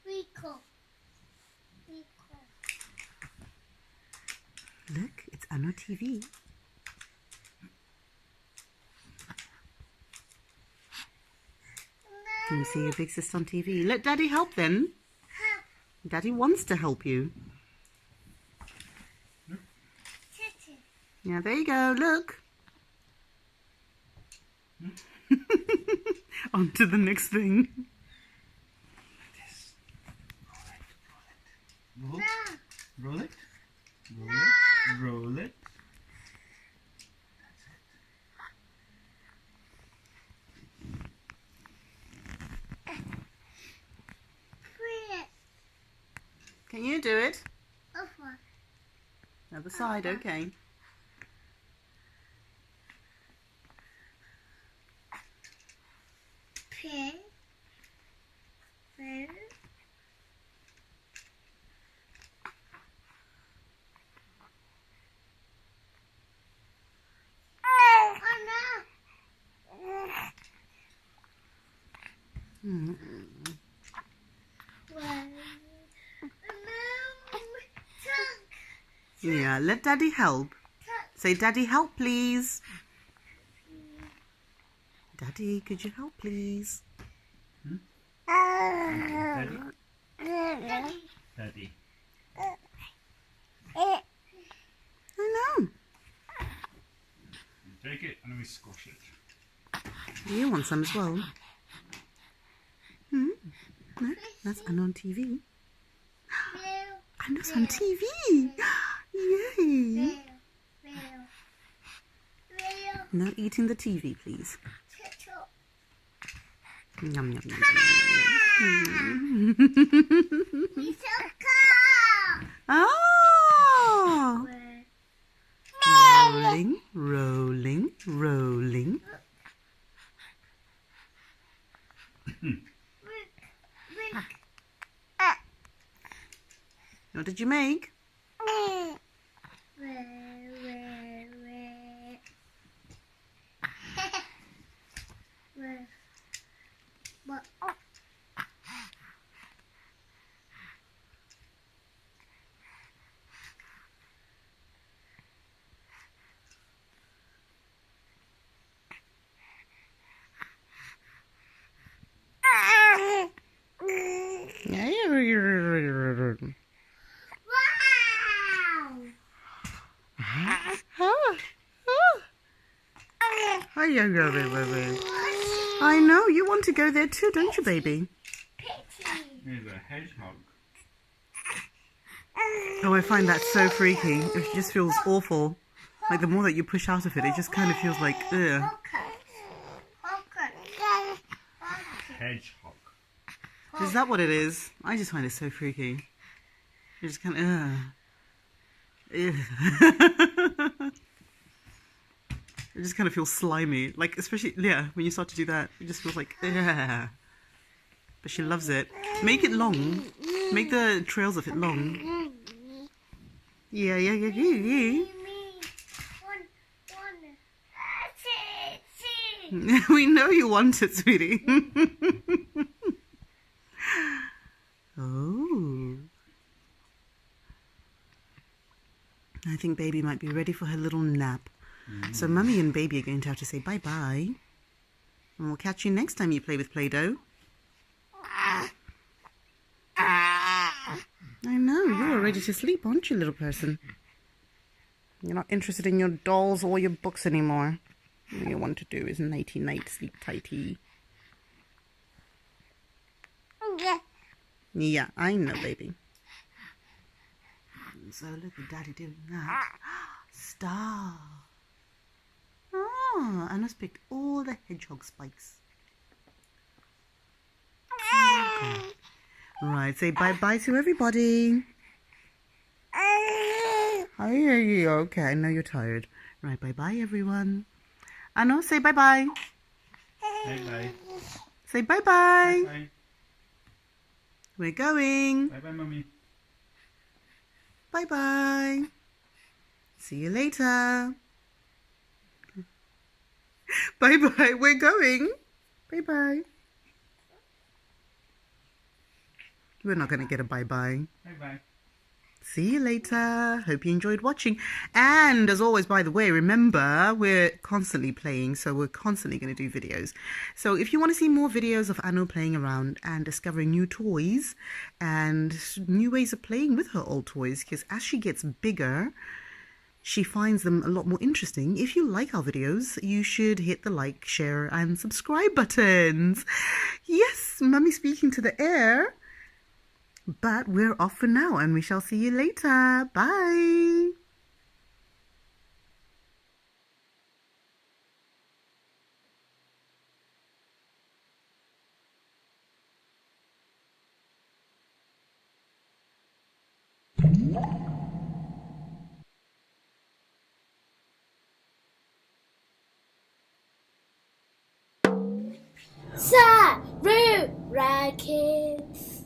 [SPEAKER 1] Rico.
[SPEAKER 3] Look, it's Anno TV. Can you see your big sister on TV? Let Daddy help then. Daddy wants to help you. Yeah, there you go. Look. On to the next thing.
[SPEAKER 6] This. Roll it. Roll it. Roll it. Roll it. That's it.
[SPEAKER 3] Can you do it?
[SPEAKER 1] Over.
[SPEAKER 3] Other side, okay.
[SPEAKER 1] Pin. Pin.
[SPEAKER 3] Yeah, let Daddy help. Say, Daddy, help, please. Daddy, could you help, please?
[SPEAKER 6] Daddy. Daddy.
[SPEAKER 3] I know.
[SPEAKER 6] Take it and we squash it.
[SPEAKER 3] You want some as well? No, that's Anna on TV. Anna's on TV. Yay! No eating the TV, please. Yum, yum, yum, yum, yum. Oh! Rolling, rolling, rolling. What did you make? I know, you want to go there too, don't you, baby?
[SPEAKER 6] Here's a hedgehog.
[SPEAKER 3] Oh, I find that so freaky. It just feels awful. Like, the more that you push out of it, it just kind of feels like, ugh.
[SPEAKER 6] Hedgehog.
[SPEAKER 3] Is that what it is? I just find it so freaky. You just kind of, it just kind of feels slimy. Like, especially, yeah, when you start to do that, it just feels like, ugh. But she loves it. Make it long. Make the trails of it long. Yeah. We know you want it, sweetie. Oh. I think baby might be ready for her little nap. So mummy and baby are going to have to say bye-bye. And we'll catch you next time you play with Play-Doh. I know, you're ready to sleep, aren't you, little person? You're not interested in your dolls or your books anymore. All you want to do is nighty-night, sleep tighty. Yeah, I know, baby. So look at Daddy doing that. Star. Oh, Anna's picked all the hedgehog spikes. Right, say bye-bye to everybody. I hear you. Okay, I know you're tired. Right, bye-bye, everyone. Anna, say bye-bye.
[SPEAKER 6] Bye-bye.
[SPEAKER 3] Say bye-bye.
[SPEAKER 6] Bye-bye.
[SPEAKER 3] We're going.
[SPEAKER 6] Bye-bye, Mummy.
[SPEAKER 3] Bye-bye. See you later. Bye-bye. We're going. Bye-bye. We're not going to get a bye-bye.
[SPEAKER 6] Bye-bye.
[SPEAKER 3] See you later. Hope you enjoyed watching. And as always, by the way, remember, we're constantly playing, so we're constantly going to do videos. So if you want to see more videos of Anu playing around and discovering new toys and new ways of playing with her old toys, because as she gets bigger, she finds them a lot more interesting. If you like our videos, you should hit the like, share, and subscribe buttons. Yes, Mummy speaking to the air. But we're off for now, and we shall see you later. Bye.
[SPEAKER 2] Sarura Kids.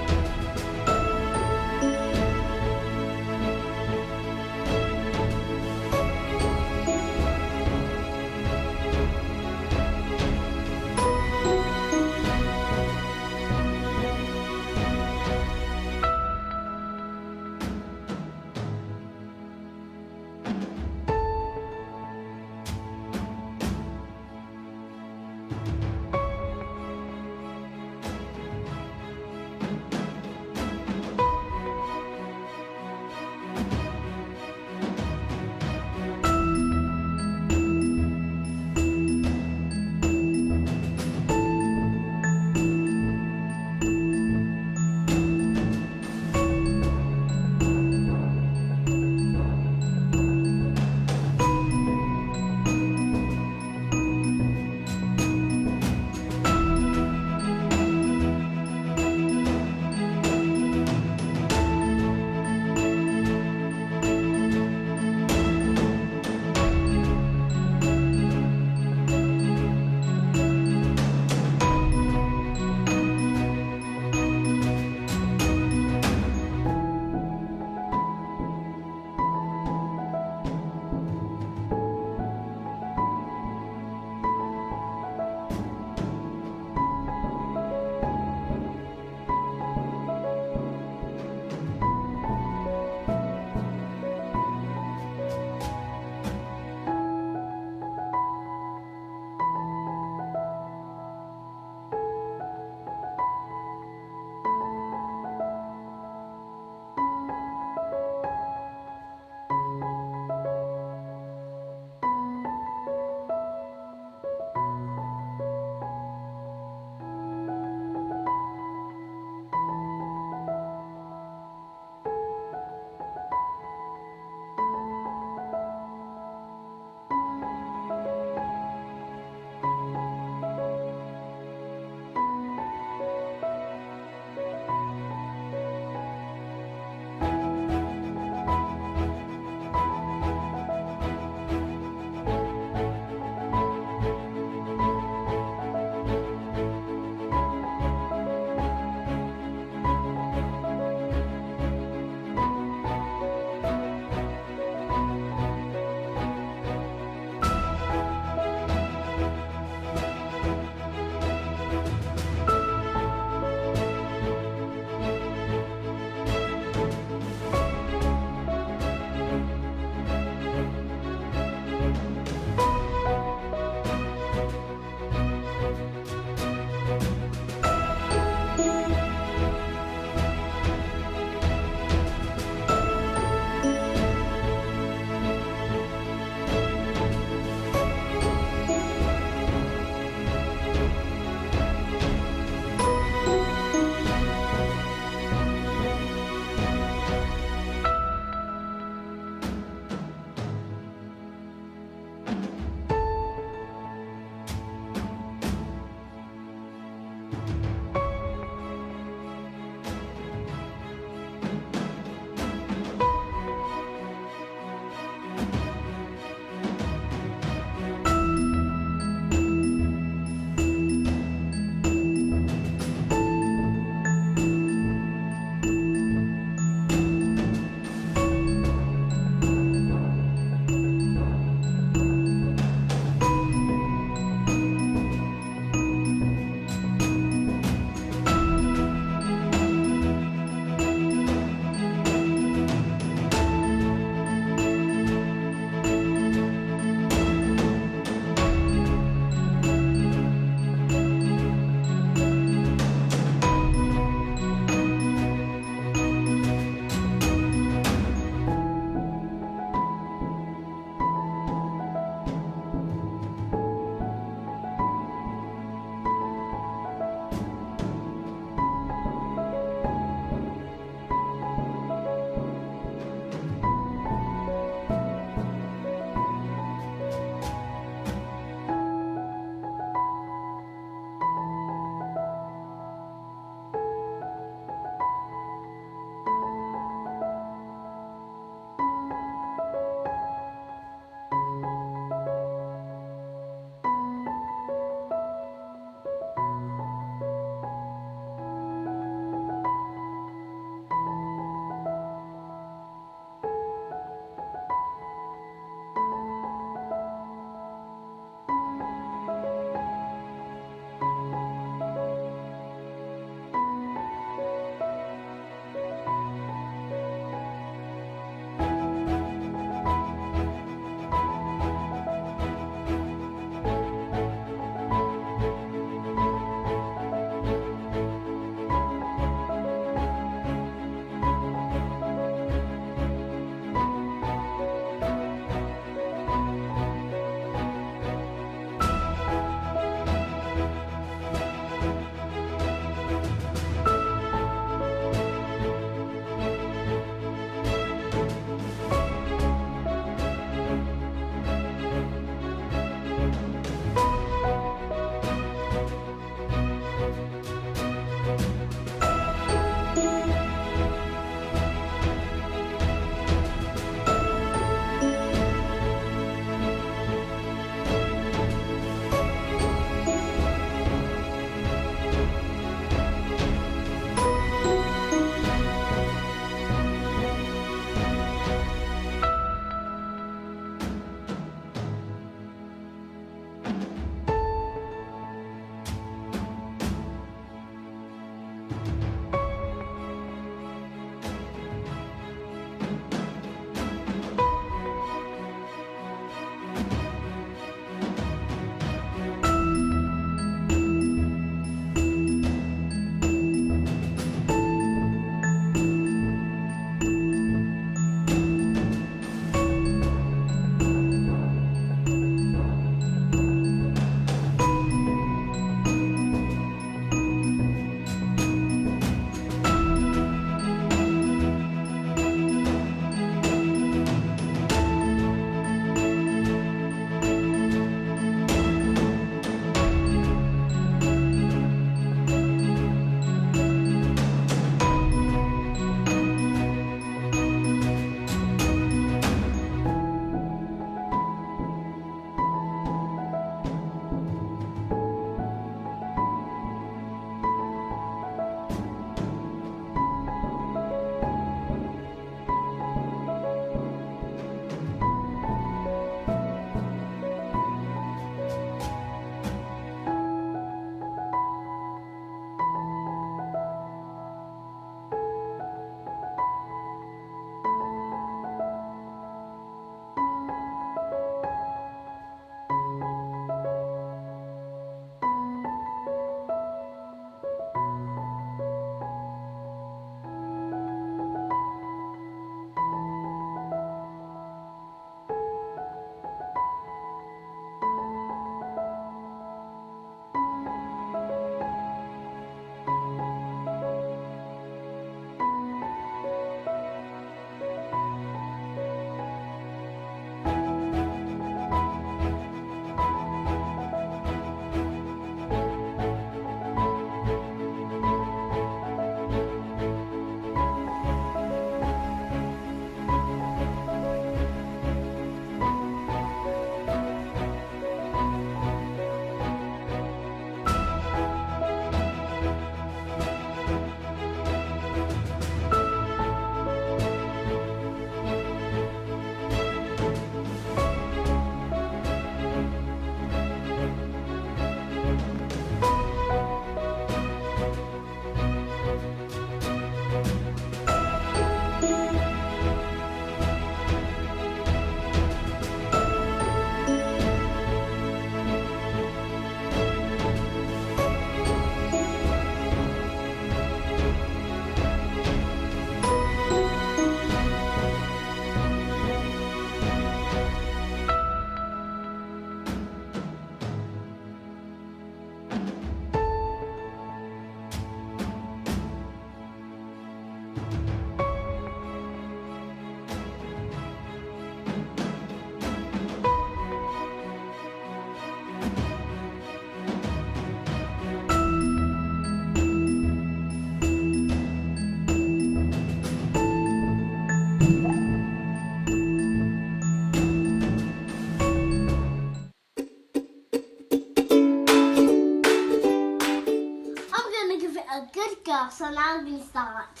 [SPEAKER 1] I'm gonna give it a good go, so now I'm gonna start.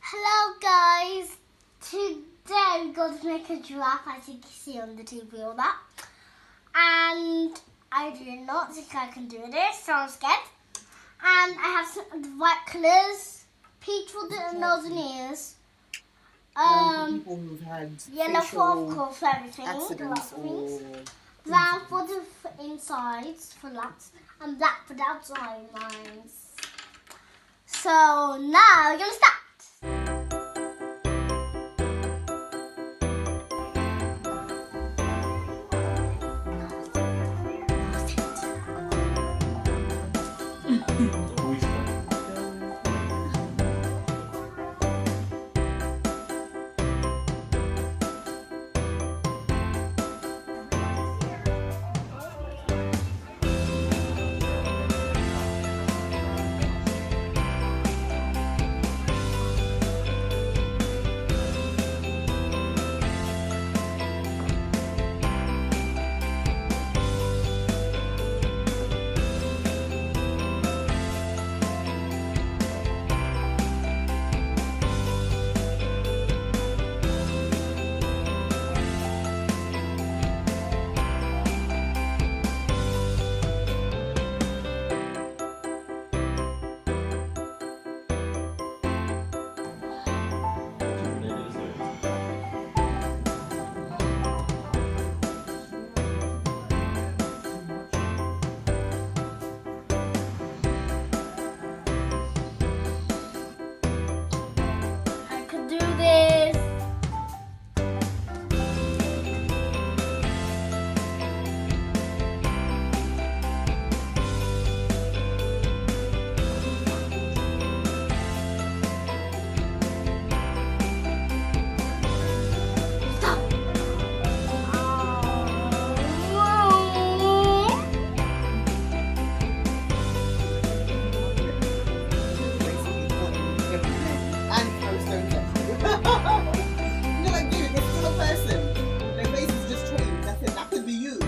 [SPEAKER 1] Hello guys, today we're going to make a giraffe, as you can see on the TV, all that. And I do not think I can do this, so I'm scared. And I have some of the white colours, peach for the nose and ears,
[SPEAKER 5] People who've had
[SPEAKER 1] yellow for of
[SPEAKER 5] facial
[SPEAKER 1] course everything,
[SPEAKER 5] accidents
[SPEAKER 1] the things.
[SPEAKER 5] or
[SPEAKER 1] Brown for the insides, for lots, and black for the outside lines. So now we're gonna start. I could do this. Stop.
[SPEAKER 3] And throw stones at you. You know, like you, they're still a person. Their face is just trained. That's it. That could be you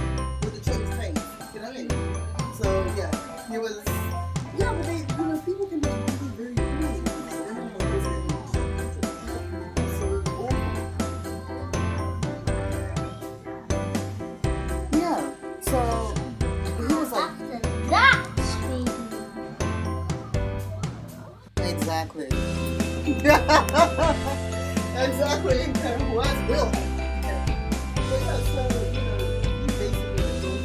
[SPEAKER 3] with a trained face. You know what I mean? So yeah, he was. Yeah, but they, you know, people can be really very cruel. Yeah. So he was like.
[SPEAKER 1] After that,
[SPEAKER 3] Exactly. Exactly. Was Will. But yeah, so, you know, he basically goes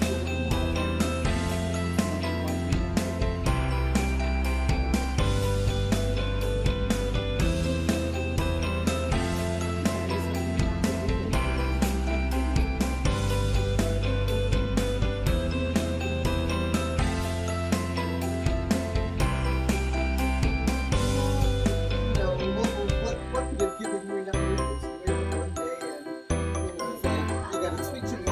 [SPEAKER 3] what could have given you enough noodles? You wake up one day and, you know, it's like, you got a twitch in your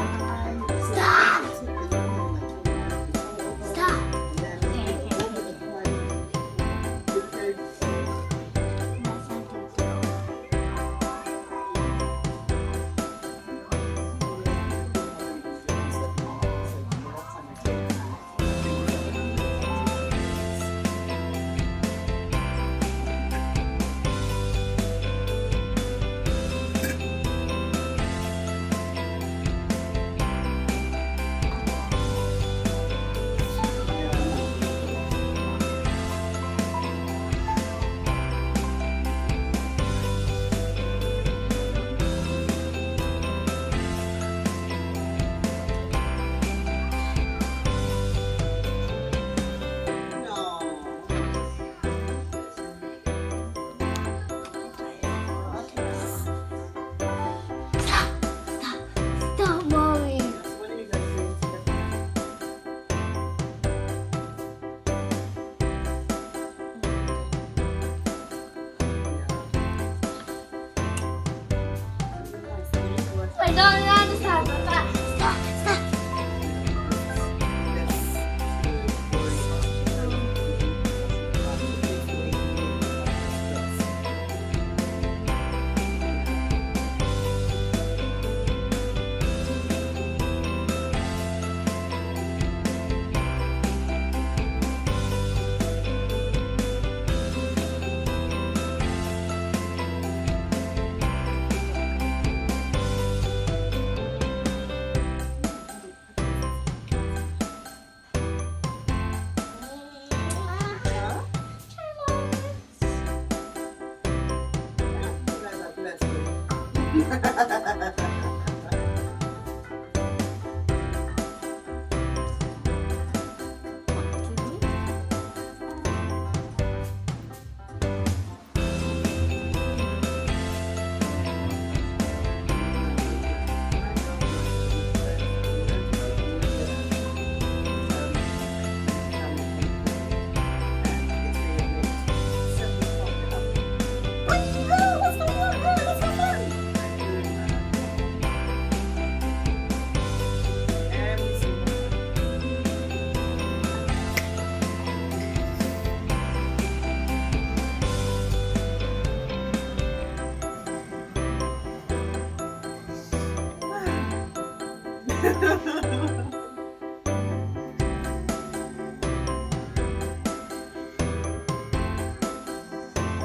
[SPEAKER 2] I don't understand. Stop.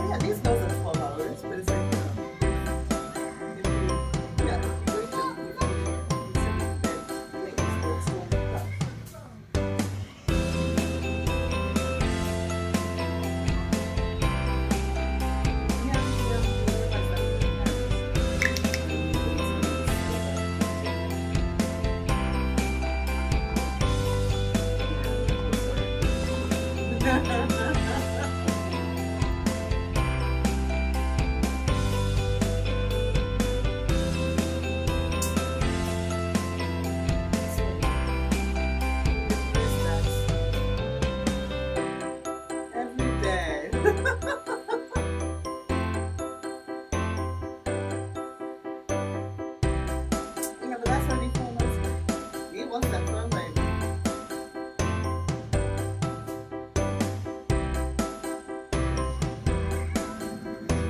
[SPEAKER 3] Yeah, these girls are 12 hours, but it's like, if you, yeah, wait till you make this little school stuff. Every day. Yeah, but that's only 4 months. We want that for baby.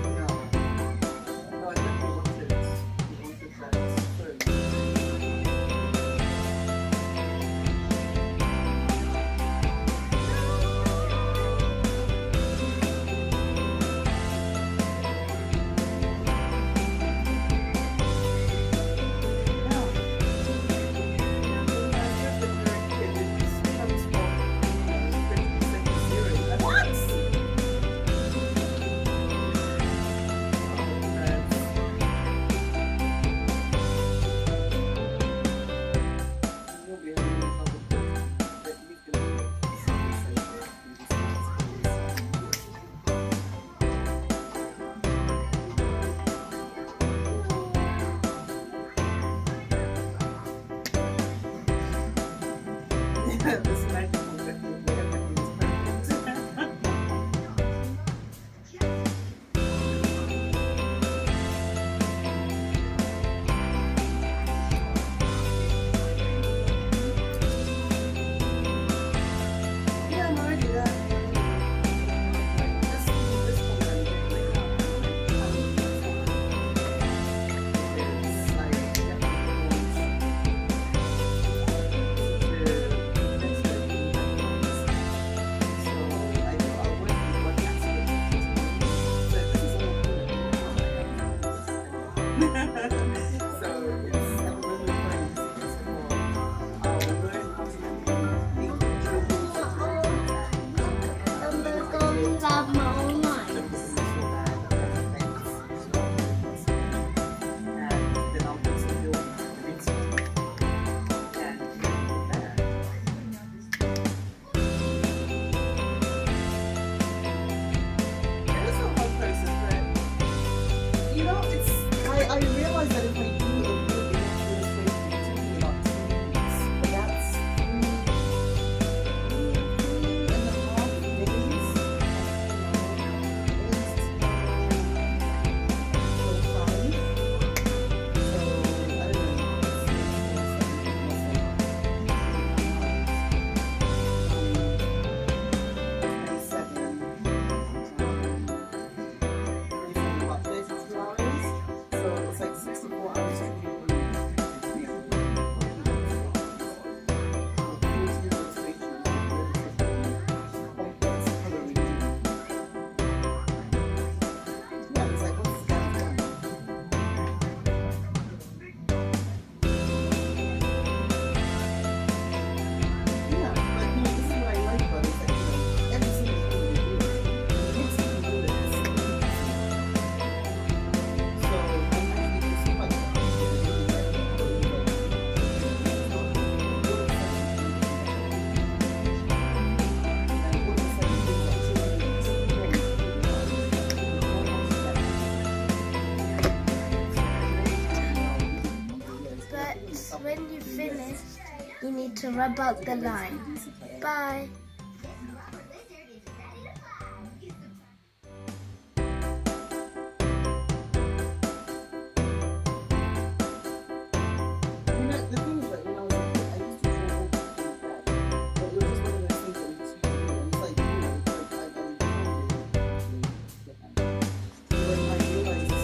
[SPEAKER 3] No. No, I think we wanted that first. This magical liquid, everything is perfect. Yeah, I'm already there. This one I'm getting right now. It's like I realized
[SPEAKER 2] you need to rub out the line. Bye.
[SPEAKER 3] The thing is that when I was a kid, I used to draw all the but it was just one of those things that we just used to do. And it's like, when I realized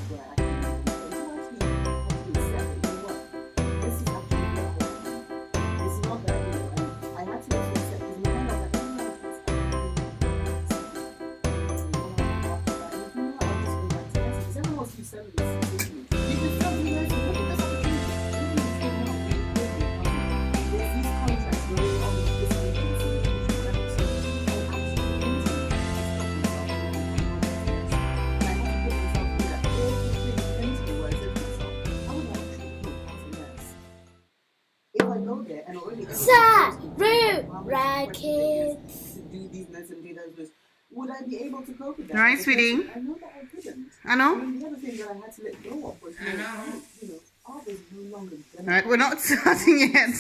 [SPEAKER 5] where I can actually accept that, you know what, this is actually not working. It's not that, you know, and I had to also accept because my mind was like, oh, no, it's because everyone wants to be selling this. You can sell me this, look at this opportunity. There's these contracts going on with this agency,
[SPEAKER 2] Sarura Kids.
[SPEAKER 5] to do these notes and do those notes, would I be able to cope with that?
[SPEAKER 3] All right,
[SPEAKER 5] Because
[SPEAKER 3] sweetie.
[SPEAKER 5] I know that I couldn't.
[SPEAKER 3] I know.
[SPEAKER 5] And the other thing that I had to let go of was, you know, art is no longer
[SPEAKER 3] All right, we're not starting yet.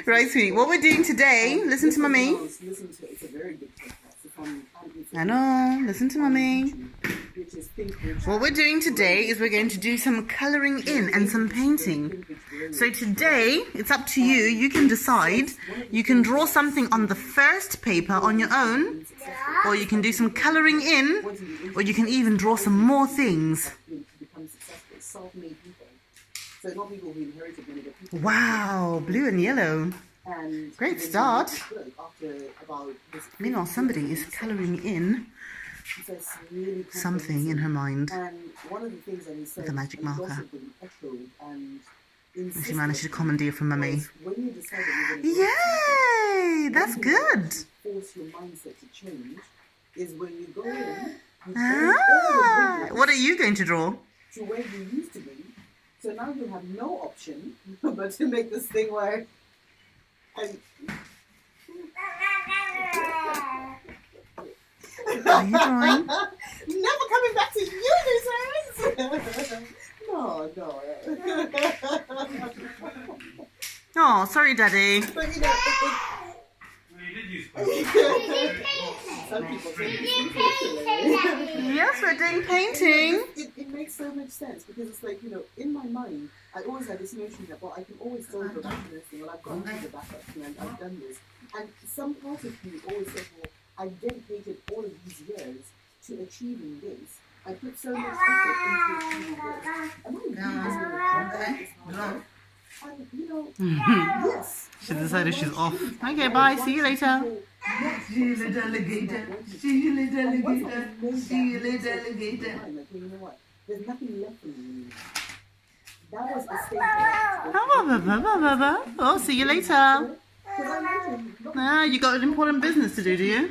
[SPEAKER 3] Right, sweetie. What we're doing today, listen to Mummy.
[SPEAKER 5] Listen to it. It's a very good podcast. If I'm
[SPEAKER 3] I know. Listen to Mummy.
[SPEAKER 5] which is think rich.
[SPEAKER 3] What we're doing today is we're going to do some colouring in and some painting. So today, it's up to you. You can decide. You can draw something on the first paper on your own, or you can do some colouring in, or you can even draw some more things.
[SPEAKER 5] To become successful, self-made people. So not people who inherited money, but people.
[SPEAKER 3] Wow, blue and yellow.
[SPEAKER 5] And
[SPEAKER 3] Great
[SPEAKER 5] then
[SPEAKER 3] start.
[SPEAKER 5] after about this,
[SPEAKER 3] Meanwhile, somebody is colouring in
[SPEAKER 5] so it's really
[SPEAKER 3] something in her mind.
[SPEAKER 5] And one of the things that he said,
[SPEAKER 3] With a magic
[SPEAKER 5] and he
[SPEAKER 3] marker.
[SPEAKER 5] also really echoed and
[SPEAKER 3] And she
[SPEAKER 5] insisted
[SPEAKER 3] managed to commandeer from Mummy.
[SPEAKER 5] was when you decide that you're going to
[SPEAKER 3] Yay! That's good.
[SPEAKER 5] force your mindset to change is when you go in, you bring
[SPEAKER 3] Ah,
[SPEAKER 5] all the rigors
[SPEAKER 3] what are you going to draw?
[SPEAKER 5] to where you used to be. So now you have no option but to make this thing work. And
[SPEAKER 3] Are you drawing?
[SPEAKER 5] never coming back to you, losers! No.
[SPEAKER 3] Oh, sorry, Daddy.
[SPEAKER 5] But you know,
[SPEAKER 6] Well, you did use paint.
[SPEAKER 5] some people say
[SPEAKER 3] Yes, we're doing painting.
[SPEAKER 5] it makes so much sense because it's like, you know, in my mind, I always had this notion that, well, I can always solve the this thing. Well, I've got to do the backup thing, I've done this. And some part of me always said, well, I dedicated all of these years to achieving this. I put so much effort into achieving this. Am I really just going to jump this hard? And, you know, yes.
[SPEAKER 3] She decided she's off. Okay, bye. See you later.
[SPEAKER 5] See you later, alligator. See you later, alligator. See you later, alligator. Like, you know what? There's nothing left for me anymore. That was the state.
[SPEAKER 3] Oh, see you later. Ah, you got an important business to do you?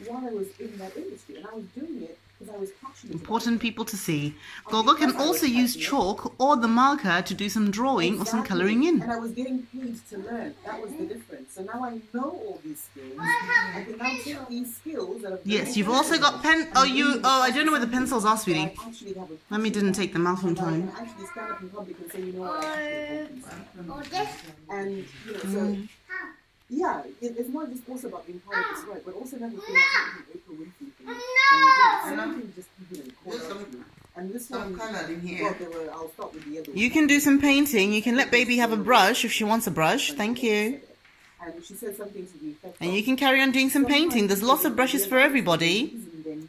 [SPEAKER 5] While I was in that industry, and I was doing it because I was passionate.
[SPEAKER 3] Important people to see. Gogo can also use chalk or the marker to do some drawing or some colouring in.
[SPEAKER 5] And I was getting paid to learn. That was the difference. So now I know all these skills. I can now take these skills that I've
[SPEAKER 3] Yes, you've also got pen. Oh, I don't know where the pencils are, sweetie.
[SPEAKER 5] I actually have a
[SPEAKER 3] Mummy didn't take them out on
[SPEAKER 5] I can
[SPEAKER 3] time.
[SPEAKER 5] actually stand up in public and say, you know what, I actually
[SPEAKER 1] Or this.
[SPEAKER 5] and you know, so yeah, it's not just also about being part of this right, but also never feel like the Oprah Winfrey thing. And something just, you know, caught up to me. And this one, well, I'll start with the other
[SPEAKER 3] You can do some painting. You can let baby have a brush if she wants a brush. Thank you.
[SPEAKER 5] And she said something to the effect
[SPEAKER 3] And you can carry on doing some painting. There's lots of brushes for everybody.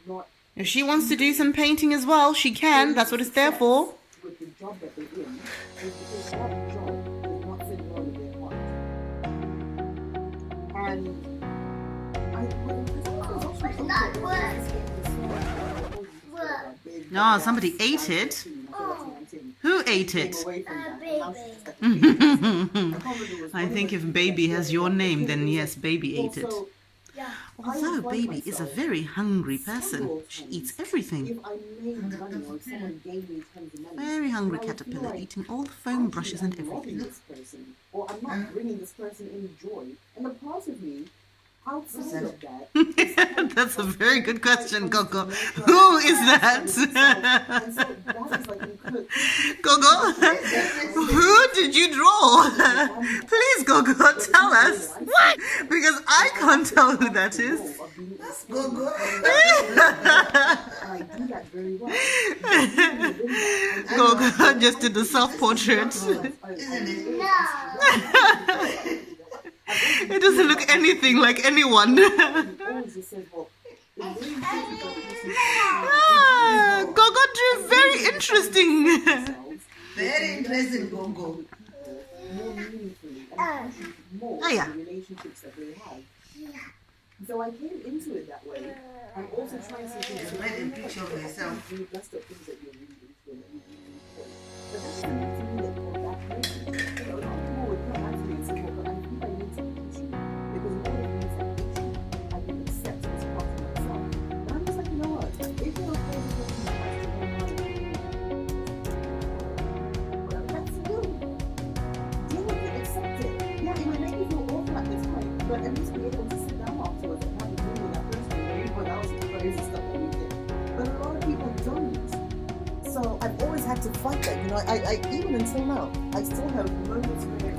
[SPEAKER 5] not
[SPEAKER 3] If she wants to do some painting as well, she can. That's what it's there for.
[SPEAKER 5] with the job that they're in, is because that job does not sit well with their heart. And
[SPEAKER 3] No, somebody ate it. Who ate it? I think if baby has your name, then yes, baby ate it. Although baby is a very hungry person. She eats everything.
[SPEAKER 5] If I made money or if someone gave me tons of money,
[SPEAKER 3] Very hungry caterpillar, eating all the foam brushes and
[SPEAKER 5] I'm robbing
[SPEAKER 3] everything.
[SPEAKER 5] this person, or I'm not bringing this person any joy. And the part of me, outside of that,
[SPEAKER 3] That's a very good question, Gogo. Who is that?
[SPEAKER 5] and so that is like
[SPEAKER 3] Gogo, who did you draw? Please, Gogo, tell us. What? Because I can't tell who that is.
[SPEAKER 5] Gogo. And I do that very well.
[SPEAKER 3] Gogo just did the self-portrait. It doesn't look anything like anyone.
[SPEAKER 5] Always just says, well, it's very important that
[SPEAKER 3] Gogo drew very interesting.
[SPEAKER 5] Very interesting, Gogo.
[SPEAKER 3] Oh, yeah.
[SPEAKER 5] Relationships that they have. So I came into it that way. I'm also trying to think of a picture of yourself. You messed up things that you're really into and that you really enjoy. But that's the to me that you're that person. A lot of people would come at me and say, well, but I think I need to hate you. Because one of the things I hate you, I can accept as part of myself. And I'm just like, you know what? If you're a crazy person that has to learn how to well, that's you. Deal with it, accept it. Yeah, it might make you feel awful at the time, but at least be able to sit down afterwards and have a meal with that person and everyone else is crazy stuff that we did. But a lot of people don't. So I've always had to fight that, you know. I even until now, I still have moments where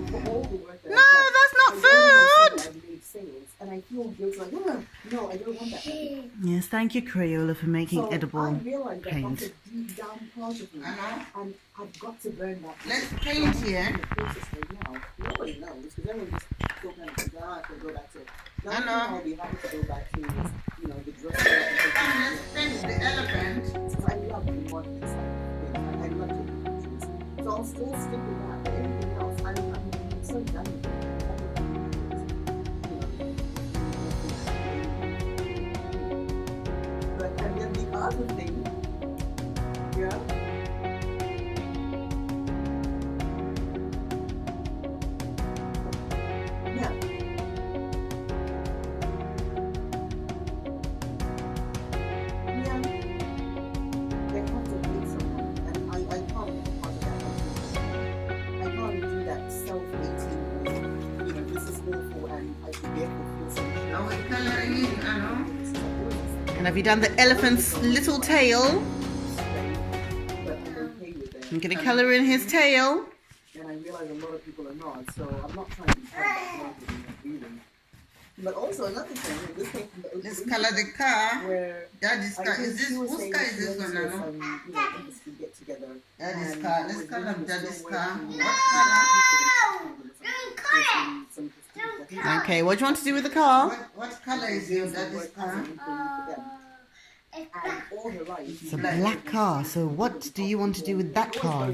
[SPEAKER 5] for all the work that
[SPEAKER 3] No, that's not food.
[SPEAKER 5] I've made sales, and I feel guilty like, oh, no, I don't want that.
[SPEAKER 3] Yes, thank you, Crayola, for making
[SPEAKER 5] So I
[SPEAKER 3] edible
[SPEAKER 5] realized that
[SPEAKER 3] paint.
[SPEAKER 5] that's a deep down part of me, and I've got to burn that.
[SPEAKER 3] Let's paint here.
[SPEAKER 5] In the process right now. Nobody knows because everyone just still kind of like, I can go back to. Now I'll be happy to go back to, you know, the drugstore.
[SPEAKER 3] Let's paint the elephant.
[SPEAKER 5] Because I love the modern side. I love taking pictures. So I'll still stick with that. But everything else, I'm so done with it. But and then the other thing, yeah. Yeah. Yeah. They have to hate someone, and I can't be part of that. I can't do that self-hating, you know, this is awful and I should be able to feel something.
[SPEAKER 3] Are we coloring it, Anna? And have you done the elephant's little tail?
[SPEAKER 5] But I'm okay with it.
[SPEAKER 3] I'm going to colour in his tail.
[SPEAKER 5] And I realize a lot of people are not, so I'm not trying to be part of that really. But also another thing, this came from the open
[SPEAKER 3] Let's colour the car.
[SPEAKER 5] where
[SPEAKER 3] Daddy's car. Is this,
[SPEAKER 5] whose
[SPEAKER 3] whose car is this one, Anna?
[SPEAKER 5] you know, industry get together.
[SPEAKER 3] Daddy's
[SPEAKER 5] And
[SPEAKER 3] car.
[SPEAKER 5] it
[SPEAKER 3] Let's
[SPEAKER 5] was
[SPEAKER 3] colour
[SPEAKER 5] really
[SPEAKER 3] Daddy's
[SPEAKER 5] still
[SPEAKER 3] car.
[SPEAKER 5] working
[SPEAKER 3] What colour? Okay, what do you want to do with the car? What colour is your Daddy's car?
[SPEAKER 5] And all her life,
[SPEAKER 3] It's a black car, so what do you want to do with that car?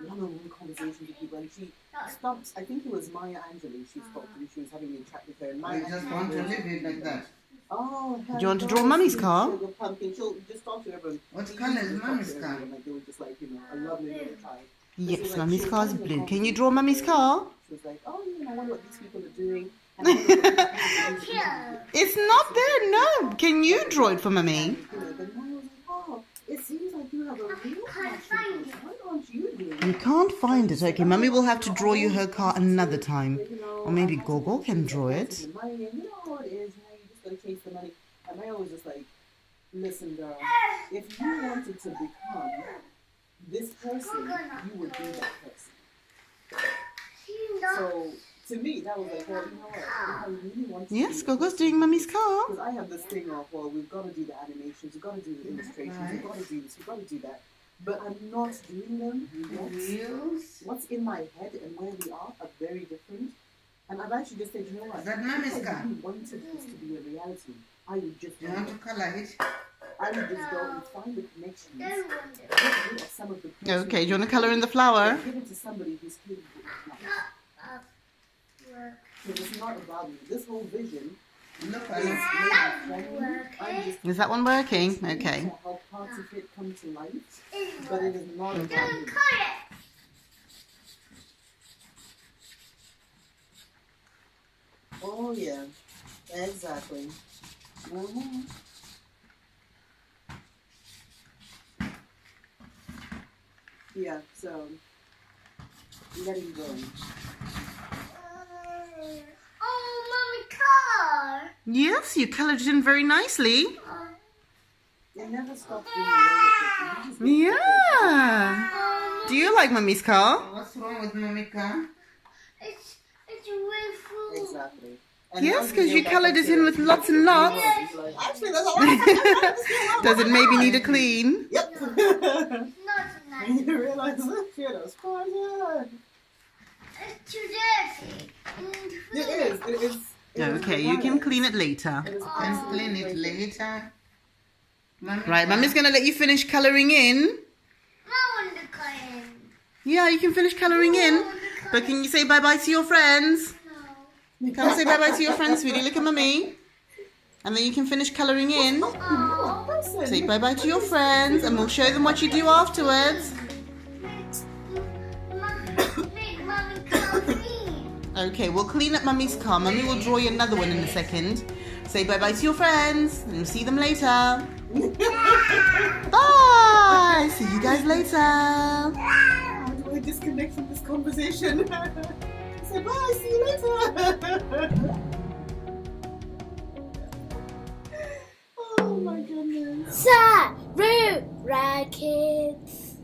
[SPEAKER 5] one-on-one conversations with people, and she stopped. I think it was Maya Angelou. She stopped and she was having a chat with her. And Maya
[SPEAKER 3] just want to live it like that.
[SPEAKER 5] Oh,
[SPEAKER 3] Do you want to draw Mummy's car?
[SPEAKER 5] Pumpkin. She'll just talk to everyone.
[SPEAKER 3] What colour is Mummy's car?
[SPEAKER 5] Like they were just like, you know, a lovely little child.
[SPEAKER 3] Yes, Mummy's car is blue. Can you draw Mummy's car?
[SPEAKER 5] She was like, oh, you know, I wonder what these people are doing. And I wonder what these people are doing.
[SPEAKER 3] It's not there, no. Can you draw it for Mummy?
[SPEAKER 5] You know, then Maya was like, oh, it seems like you have a real passion. Why aren't you doing it?
[SPEAKER 3] You can't find it. Okay, Mummy will have to draw you her car another time. Or maybe Gogo can draw it.
[SPEAKER 5] Money, and you know how it is, you know, you just gotta chase the money. And Maya was just like, listen, girl, if you wanted to become this person, you would be that person. So to me, that was like, well, you know what? If I really want to
[SPEAKER 3] Yes, Gogo's doing Mummy's car.
[SPEAKER 5] because I have this thing of, well, we've got to do the animations, we've got to do the illustrations, we've got to do this, we've got to do that. But I'm not doing them. What's in my head and where we are very different. And I've actually just said, you know what?
[SPEAKER 3] That Mummy's
[SPEAKER 5] If I
[SPEAKER 3] car.
[SPEAKER 5] really wanted this to be a reality, I would just
[SPEAKER 3] You want to colour it?
[SPEAKER 5] I would just go and find the connections, get rid of some of the
[SPEAKER 3] Okay, do you want to colour in the flower?
[SPEAKER 5] give it to somebody who's capable of that. So it's not about me. This whole vision
[SPEAKER 3] Look,
[SPEAKER 5] is maybe from me. I'm just
[SPEAKER 3] is that one working?
[SPEAKER 5] trying
[SPEAKER 3] Okay.
[SPEAKER 5] to help parts of it come to life, but it is not about me. Oh yeah, exactly. Yeah, so let him go.
[SPEAKER 1] Oh, mommy car.
[SPEAKER 3] Yes, you coloured it in very nicely.
[SPEAKER 5] It never stops being a roller coaster. You just
[SPEAKER 3] Yeah. Do you like Mummy's car?
[SPEAKER 6] What's wrong with Mummy's car?
[SPEAKER 1] It's way full.
[SPEAKER 5] exactly. And
[SPEAKER 3] Yes,
[SPEAKER 5] now
[SPEAKER 3] because
[SPEAKER 5] go
[SPEAKER 3] you
[SPEAKER 5] back
[SPEAKER 3] coloured
[SPEAKER 5] up
[SPEAKER 3] it
[SPEAKER 5] to
[SPEAKER 3] in with lots and lots.
[SPEAKER 5] it's like, actually, there's a lot.
[SPEAKER 3] Does it maybe need a clean?
[SPEAKER 5] Yep.
[SPEAKER 1] Not tonight.
[SPEAKER 5] And you realize, oh shit, that's fire.
[SPEAKER 1] It's too dirty.
[SPEAKER 5] It is.
[SPEAKER 3] Okay, you can clean it later.
[SPEAKER 5] It is
[SPEAKER 6] Can clean it later.
[SPEAKER 3] Right, Mummy's going to let you finish colouring in.
[SPEAKER 1] I want to go in.
[SPEAKER 3] Yeah, you can finish colouring in. But can you say bye-bye to your friends?
[SPEAKER 1] No.
[SPEAKER 3] You come say bye-bye to your friends, sweetie. Look at Mummy. And then you can finish colouring in.
[SPEAKER 1] Oh.
[SPEAKER 3] Say bye-bye to your friends and we'll show them what you do afterwards.
[SPEAKER 1] Make Mommy come clean.
[SPEAKER 3] Okay, we'll clean up Mummy's car. Mummy will draw you another one in a second. Say bye-bye to your friends and you'll see them later. Bye! See you guys later.
[SPEAKER 5] How do I disconnect from this conversation? Say bye, see you later. Oh my goodness.
[SPEAKER 2] Sarura Kids.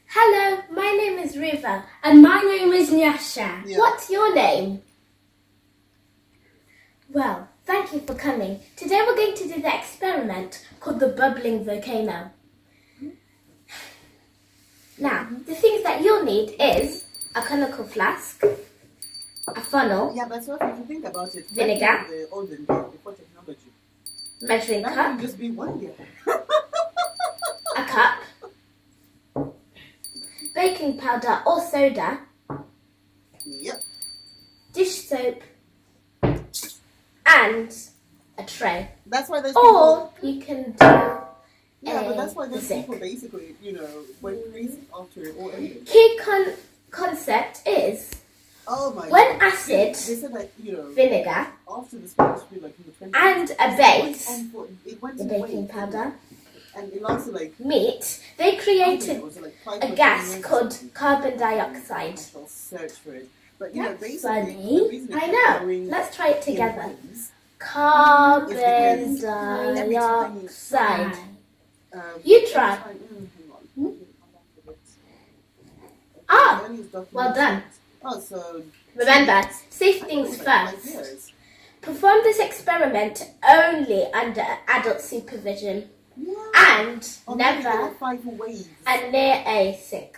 [SPEAKER 2] Hello, my name is Riva. And my name is Nyasha.
[SPEAKER 3] Yeah.
[SPEAKER 2] What's your name? Well, thank you for coming. Today we're going to do the experiment called the bubbling volcano. Now, the things that you'll need is a conical flask, a funnel,
[SPEAKER 5] Yeah, but so if you think about it,
[SPEAKER 2] Vinegar.
[SPEAKER 5] back in the olden days, before technology,
[SPEAKER 2] measuring
[SPEAKER 5] that
[SPEAKER 2] cup,
[SPEAKER 5] would just be one year.
[SPEAKER 2] a cup, baking powder or soda,
[SPEAKER 5] Yep.
[SPEAKER 2] dish soap, and a tray.
[SPEAKER 5] That's why those
[SPEAKER 2] Or
[SPEAKER 5] people.
[SPEAKER 2] you can do
[SPEAKER 5] Yeah, but that's why
[SPEAKER 2] the
[SPEAKER 5] those
[SPEAKER 2] zinc.
[SPEAKER 5] people basically, went crazy after it all ended.
[SPEAKER 2] Key concept is
[SPEAKER 5] Oh my
[SPEAKER 2] when
[SPEAKER 5] God.
[SPEAKER 2] acid,
[SPEAKER 5] They said that,
[SPEAKER 2] vinegar,
[SPEAKER 5] after the Spanish flu, like in the 20s,
[SPEAKER 2] and a
[SPEAKER 5] it
[SPEAKER 2] base,
[SPEAKER 5] went
[SPEAKER 2] the
[SPEAKER 5] in
[SPEAKER 2] baking
[SPEAKER 5] waves,
[SPEAKER 2] powder,
[SPEAKER 5] and it lasted like
[SPEAKER 2] meat, they created
[SPEAKER 5] was it like 5
[SPEAKER 2] a
[SPEAKER 5] or
[SPEAKER 2] gas
[SPEAKER 5] 10 years or
[SPEAKER 2] called
[SPEAKER 5] something?
[SPEAKER 2] carbon dioxide.
[SPEAKER 5] I'll search for it. But
[SPEAKER 2] That's
[SPEAKER 5] basically, the
[SPEAKER 2] funny.
[SPEAKER 5] reason
[SPEAKER 2] I
[SPEAKER 5] it's
[SPEAKER 2] know.
[SPEAKER 5] going
[SPEAKER 2] Let's try it
[SPEAKER 5] in
[SPEAKER 2] together.
[SPEAKER 5] waves
[SPEAKER 2] Carbon
[SPEAKER 5] is because every time you
[SPEAKER 2] dioxide.
[SPEAKER 5] Um,
[SPEAKER 2] You try.
[SPEAKER 5] hang on.
[SPEAKER 2] Ah,
[SPEAKER 5] Earliest document-
[SPEAKER 2] well done.
[SPEAKER 5] Oh, so
[SPEAKER 2] Remember, safe things
[SPEAKER 5] like 5
[SPEAKER 2] first.
[SPEAKER 5] years.
[SPEAKER 2] Perform this experiment only under adult supervision
[SPEAKER 5] Yeah.
[SPEAKER 2] and
[SPEAKER 5] Or maybe there
[SPEAKER 2] never
[SPEAKER 5] were 5 waves.
[SPEAKER 2] and near a sick.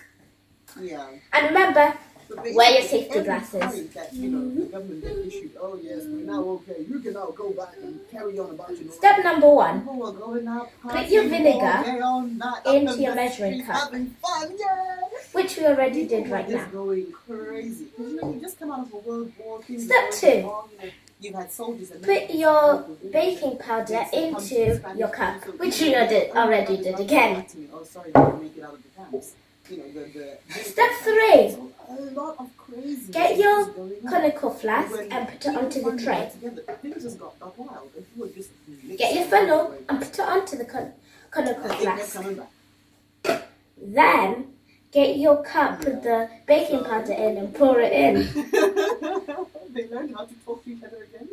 [SPEAKER 5] Yeah.
[SPEAKER 2] And remember,
[SPEAKER 5] But
[SPEAKER 2] wear your
[SPEAKER 5] basically,
[SPEAKER 2] safety
[SPEAKER 5] every
[SPEAKER 2] glasses.
[SPEAKER 5] time That, the government then issued, oh yes, we're now okay. You can now go back and carry on about your
[SPEAKER 2] Step number 1.
[SPEAKER 5] People were going out,
[SPEAKER 2] Put your
[SPEAKER 5] partying
[SPEAKER 2] vinegar
[SPEAKER 5] all day, all night, up
[SPEAKER 2] into
[SPEAKER 5] and
[SPEAKER 2] your
[SPEAKER 5] down the
[SPEAKER 2] measuring
[SPEAKER 5] street,
[SPEAKER 2] cup.
[SPEAKER 5] having fun, yeah.
[SPEAKER 2] Which we already
[SPEAKER 5] People
[SPEAKER 2] did
[SPEAKER 5] were
[SPEAKER 2] right
[SPEAKER 5] just
[SPEAKER 2] now.
[SPEAKER 5] going crazy. Because you just come out of a world war. Things
[SPEAKER 2] Step
[SPEAKER 5] are
[SPEAKER 2] 2.
[SPEAKER 5] going on, You've had soldiers and
[SPEAKER 2] Put your baking powder into your cup, which you already did again.
[SPEAKER 5] Oh, sorry, they didn't make it out of the camps.
[SPEAKER 2] Step 3.
[SPEAKER 5] So a lot of crazy.
[SPEAKER 2] Get your
[SPEAKER 5] things going on.
[SPEAKER 2] conical flask
[SPEAKER 5] When
[SPEAKER 2] and put it
[SPEAKER 5] people
[SPEAKER 2] onto the
[SPEAKER 5] finally
[SPEAKER 2] tray.
[SPEAKER 5] got together, things just got wild. And people just
[SPEAKER 2] Get your funnel and put it onto the conical
[SPEAKER 5] They kept
[SPEAKER 2] flask.
[SPEAKER 5] coming back.
[SPEAKER 2] Then get your cup with the baking powder in and pour it in.
[SPEAKER 5] They learned how to talk to each other again.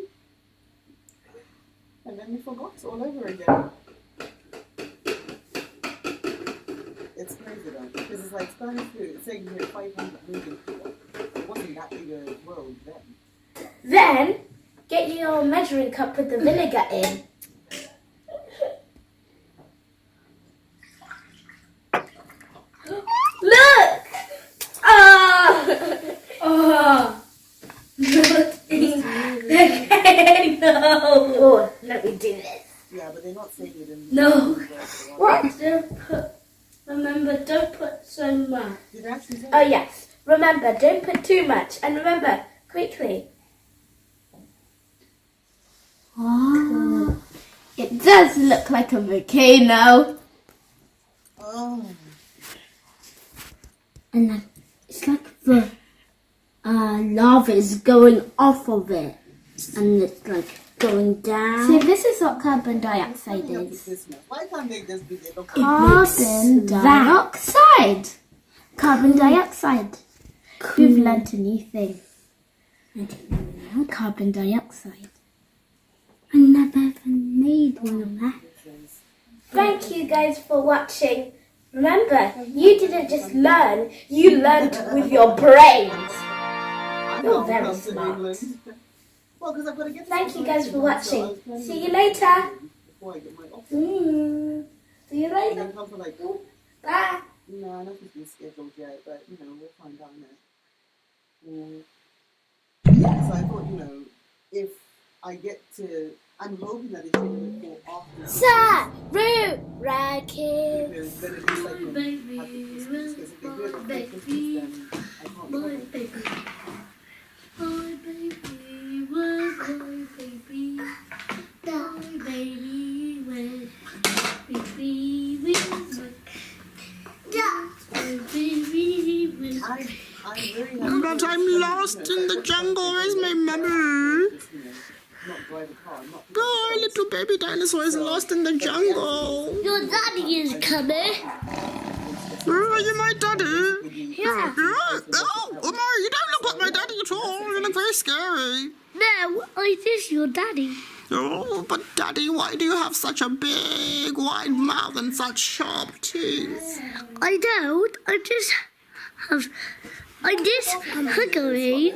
[SPEAKER 5] And then we forgot all over again. It's crazy though, because it's like Spanish food. It's saying here 500 million people. It wasn't that big a world then.
[SPEAKER 2] Then get your measuring cup with the vinegar in. Look! Oh! Oh! No! Oh, let me do this.
[SPEAKER 5] Yeah, but they're not saying it in.
[SPEAKER 2] No.
[SPEAKER 5] What?
[SPEAKER 2] Remember, don't put so much.
[SPEAKER 5] Did they actually say
[SPEAKER 2] Oh yes. Remember, don't put too much. And remember, quickly. Oh, it does look like a volcano.
[SPEAKER 5] Oh.
[SPEAKER 7] And then it's like the lava is going off of it, and it's like going down.
[SPEAKER 2] So this is what carbon dioxide
[SPEAKER 5] Coming up with
[SPEAKER 2] is.
[SPEAKER 5] this now. Why can't they just be there? Look,
[SPEAKER 2] Carbon dioxide. Carbon dioxide. We've learnt a new thing.
[SPEAKER 7] I don't know.
[SPEAKER 2] Carbon dioxide.
[SPEAKER 7] I never even made one of that.
[SPEAKER 2] Thank you guys for watching. Remember, you didn't just learn, you learned with your brains.
[SPEAKER 5] I'm
[SPEAKER 2] You're
[SPEAKER 5] not
[SPEAKER 2] very
[SPEAKER 5] from
[SPEAKER 2] smart.
[SPEAKER 5] England. Well, 'cause I've got to get
[SPEAKER 2] Thank
[SPEAKER 5] some
[SPEAKER 2] you guys for
[SPEAKER 5] information, so I
[SPEAKER 2] watching.
[SPEAKER 5] was planning
[SPEAKER 2] See you
[SPEAKER 5] on
[SPEAKER 2] later.
[SPEAKER 5] Before I get my offer.
[SPEAKER 2] See you
[SPEAKER 5] And
[SPEAKER 2] later.
[SPEAKER 5] then come for like,
[SPEAKER 2] Bye.
[SPEAKER 5] no, nothing's been scheduled yet, but we'll find out now. So I thought, if I get to
[SPEAKER 3] I'm hoping that it's going to fall off.
[SPEAKER 2] Sarura Kids.
[SPEAKER 3] It's going to be like
[SPEAKER 2] My baby, my baby, my baby. My baby was my baby. My baby was baby was my baby was.
[SPEAKER 3] I'm very happy.
[SPEAKER 6] But I'm lost in the jungle. Where's my mummy?
[SPEAKER 3] Not drive a car, not
[SPEAKER 6] Oh, little baby dinosaur is lost in the jungle.
[SPEAKER 2] Your daddy is coming.
[SPEAKER 6] Are you my daddy?
[SPEAKER 2] Yeah.
[SPEAKER 6] Oh, Omar, you don't look like my daddy at all. You look very scary.
[SPEAKER 2] No, I just your daddy.
[SPEAKER 6] Oh, but daddy, why do you have such a big, wide mouth and such sharp teeth?
[SPEAKER 2] I don't. I'm just hungry.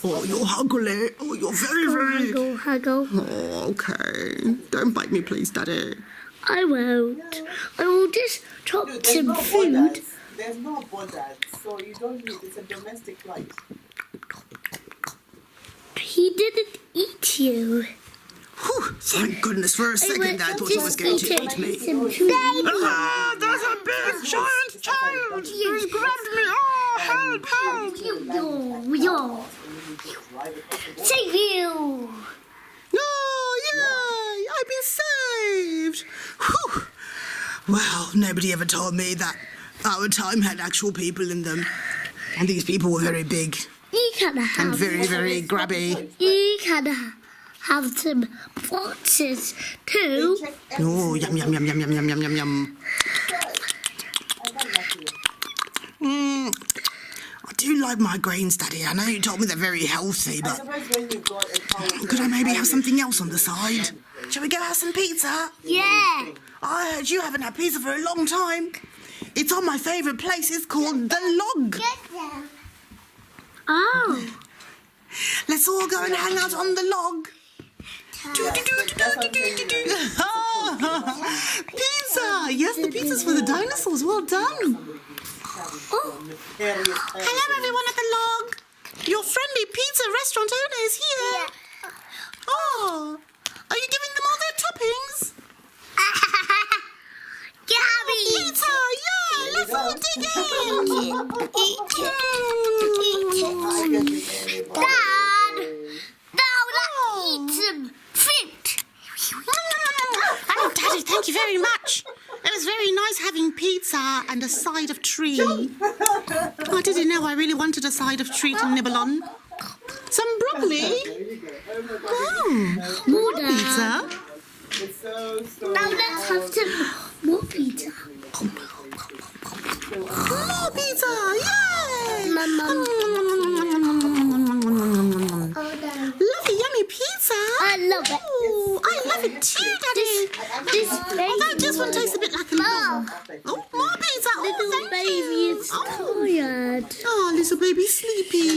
[SPEAKER 6] Oh, you're ugly. Oh, you're very.
[SPEAKER 2] Huggle.
[SPEAKER 6] Oh, okay. Don't bite me, please, daddy.
[SPEAKER 2] I won't. I will just chop
[SPEAKER 3] There's
[SPEAKER 2] some
[SPEAKER 3] no
[SPEAKER 2] food.
[SPEAKER 3] borders. There's no borders, so you don't need. It's a domestic flight.
[SPEAKER 2] He didn't eat you.
[SPEAKER 6] Whew, thank goodness for a second I thought he was going to eat me.
[SPEAKER 2] Some food.
[SPEAKER 6] Ah, there's a big giant child who's grabbed me. Oh, help, help.
[SPEAKER 2] Yo. Save you.
[SPEAKER 6] Oh, yay, I've been saved. Whew. Well, nobody ever told me that our time had actual people in them. And these people were very big
[SPEAKER 2] You can
[SPEAKER 6] and
[SPEAKER 2] have.
[SPEAKER 6] very, very grabby.
[SPEAKER 2] You can have some boxes too.
[SPEAKER 6] Oh, yum, yum, yum, yum, yum, yum, yum, yum, yum. I do like my grains, Daddy. I know you told me they're very healthy,
[SPEAKER 3] I
[SPEAKER 6] but
[SPEAKER 3] suppose when you've got a power
[SPEAKER 6] could I maybe have something else on the side? Shall we go have some pizza?
[SPEAKER 2] Yeah.
[SPEAKER 6] I heard you haven't had pizza for a long time. It's on my favourite place. It's called The Log.
[SPEAKER 2] Oh.
[SPEAKER 6] Let's all go and hang out on the log.
[SPEAKER 3] That's what I'm saying.
[SPEAKER 6] Pizza! Yes, the pizza's for the dinosaurs. Well done. Hello, everyone at the log. Your friendly pizza restaurant owner is here. Oh, are you giving them all their toppings?
[SPEAKER 2] Gabby.
[SPEAKER 6] Pizza, yeah! Let's all dig in.
[SPEAKER 2] Dad. Now let's eat some fruit.
[SPEAKER 6] Oh, Daddy, thank you very much. It was very nice having pizza and a side of tree. Oh, did you know I really wanted a side of tree to nibble on? Some broccoli. Oh, more pizza.
[SPEAKER 3] It's so
[SPEAKER 2] Now let's have some more pizza.
[SPEAKER 6] More pizza, yay!
[SPEAKER 2] Mum.
[SPEAKER 6] Lovely, yummy pizza.
[SPEAKER 2] I love it.
[SPEAKER 6] Oh, I love it too, Daddy.
[SPEAKER 2] This
[SPEAKER 6] That just one tastes a bit like a
[SPEAKER 2] Mom.
[SPEAKER 6] Oh, more pizza. Oh,
[SPEAKER 2] Little
[SPEAKER 6] thank
[SPEAKER 2] baby
[SPEAKER 6] you.
[SPEAKER 2] is tired.
[SPEAKER 6] Oh, little baby sleepy.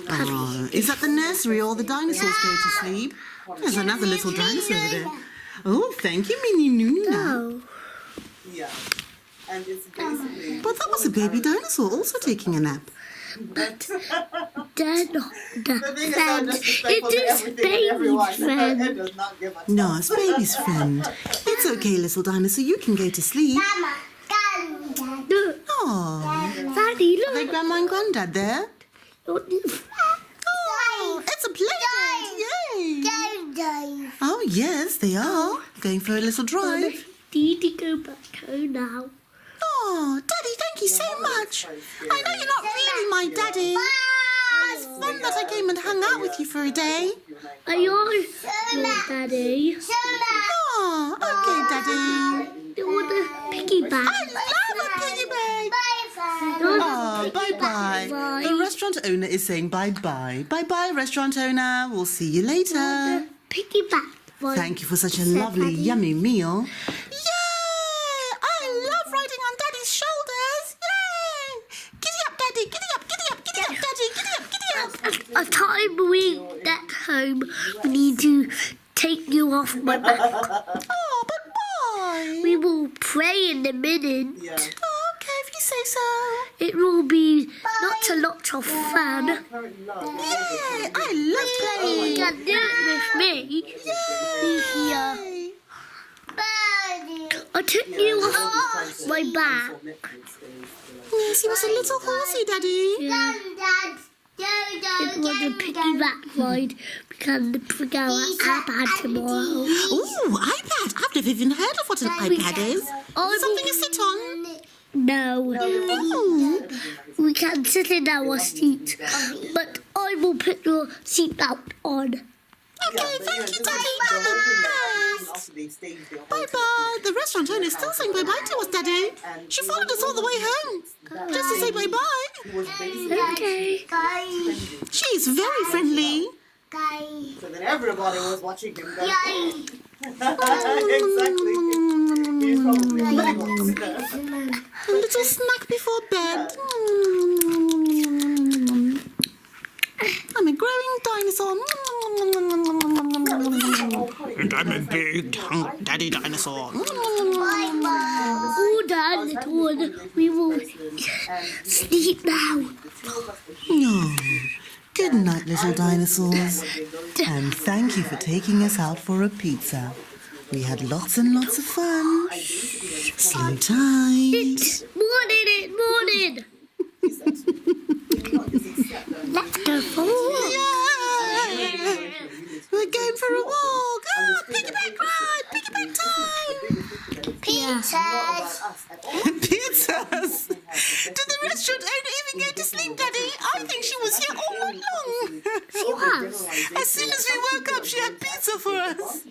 [SPEAKER 6] Oh, is that the nursery or the dinosaurs go to sleep? There's another little dinosaur over there. Oh, thank you, Minnie Nuna.
[SPEAKER 2] Oh.
[SPEAKER 3] yeah. And it's basically
[SPEAKER 6] But that was a baby dinosaur also taking a nap.
[SPEAKER 2] They're not the
[SPEAKER 3] the thing is
[SPEAKER 2] friend.
[SPEAKER 3] so disrespectful
[SPEAKER 2] It
[SPEAKER 3] to
[SPEAKER 2] is
[SPEAKER 3] everything and everyone.
[SPEAKER 2] baby's friend.
[SPEAKER 3] It does not give a
[SPEAKER 6] No, it's baby's friend. It's okay, little dinosaur. You can go to sleep.
[SPEAKER 2] Look,
[SPEAKER 6] Oh,
[SPEAKER 2] Daddy,
[SPEAKER 6] are they
[SPEAKER 2] look.
[SPEAKER 6] grandma and granddad there?
[SPEAKER 2] Look.
[SPEAKER 6] Oh, it's a play date. Yay. Oh, yes, they are. Going for a little drive.
[SPEAKER 2] Need to go back home now.
[SPEAKER 6] Oh, Daddy, thank you so much. I know you're not really my daddy. But it's fun that I came and hung out with you for a day.
[SPEAKER 2] Are you your daddy?
[SPEAKER 6] Oh, okay, Daddy.
[SPEAKER 2] You want a piggyback?
[SPEAKER 6] I love a piggy bank. Oh, bye-bye.
[SPEAKER 2] Bye.
[SPEAKER 6] The restaurant owner is saying bye-bye. Bye-bye, restaurant owner. We'll see you later.
[SPEAKER 2] Piggyback.
[SPEAKER 6] Thank you for such a lovely, yummy meal. Yay! I love riding on Daddy's shoulders. Yay! Giddy up, Daddy. Giddy up, giddy up, giddy up, Daddy. Giddy up, giddy up.
[SPEAKER 2] A time we get home, we need to take you off my back.
[SPEAKER 6] Oh, but why?
[SPEAKER 2] We will pray in a minute.
[SPEAKER 3] Yeah.
[SPEAKER 6] Oh, okay, if you say so.
[SPEAKER 1] It will be lots and lots of fun.
[SPEAKER 6] Yeah, I love playing.
[SPEAKER 1] You can do it with me. Here. I took you off my back.
[SPEAKER 6] Yes, he was a little horsey, Daddy.
[SPEAKER 1] Yeah. It was a piggyback ride. We can bring our iPad tomorrow.
[SPEAKER 6] Ooh, iPad. I've never even heard of what an iPad is. Something you sit on?
[SPEAKER 1] No. We can sit in our seat, but I will put your seatbelt on.
[SPEAKER 6] Okay, thank you, Daddy. You're the best. Bye-bye. The restaurant owner is still saying bye-bye to us, Daddy. She followed us all the way home just to say bye-bye.
[SPEAKER 1] Okay.
[SPEAKER 6] She's very friendly.
[SPEAKER 5] So then everybody was watching him go.
[SPEAKER 1] Yay.
[SPEAKER 5] Exactly. He's probably
[SPEAKER 6] A little snack before bed. I'm a growing dinosaur. And I'm a big hunk daddy dinosaur.
[SPEAKER 1] All done, little one. We will sleep now.
[SPEAKER 3] No. Good night, little dinosaurs. And thank you for taking us out for a pizza. We had lots and lots of fun. Sleep tight.
[SPEAKER 1] Morning. Let's go for a walk.
[SPEAKER 6] Yay! We're going for a walk. Oh, piggyback ride, piggyback time.
[SPEAKER 1] Pizzas.
[SPEAKER 6] Pizzas. Did the restaurant owner even go to sleep, Daddy? I think she was here all night long.
[SPEAKER 1] She was.
[SPEAKER 6] As soon as we woke up, she had pizza for us.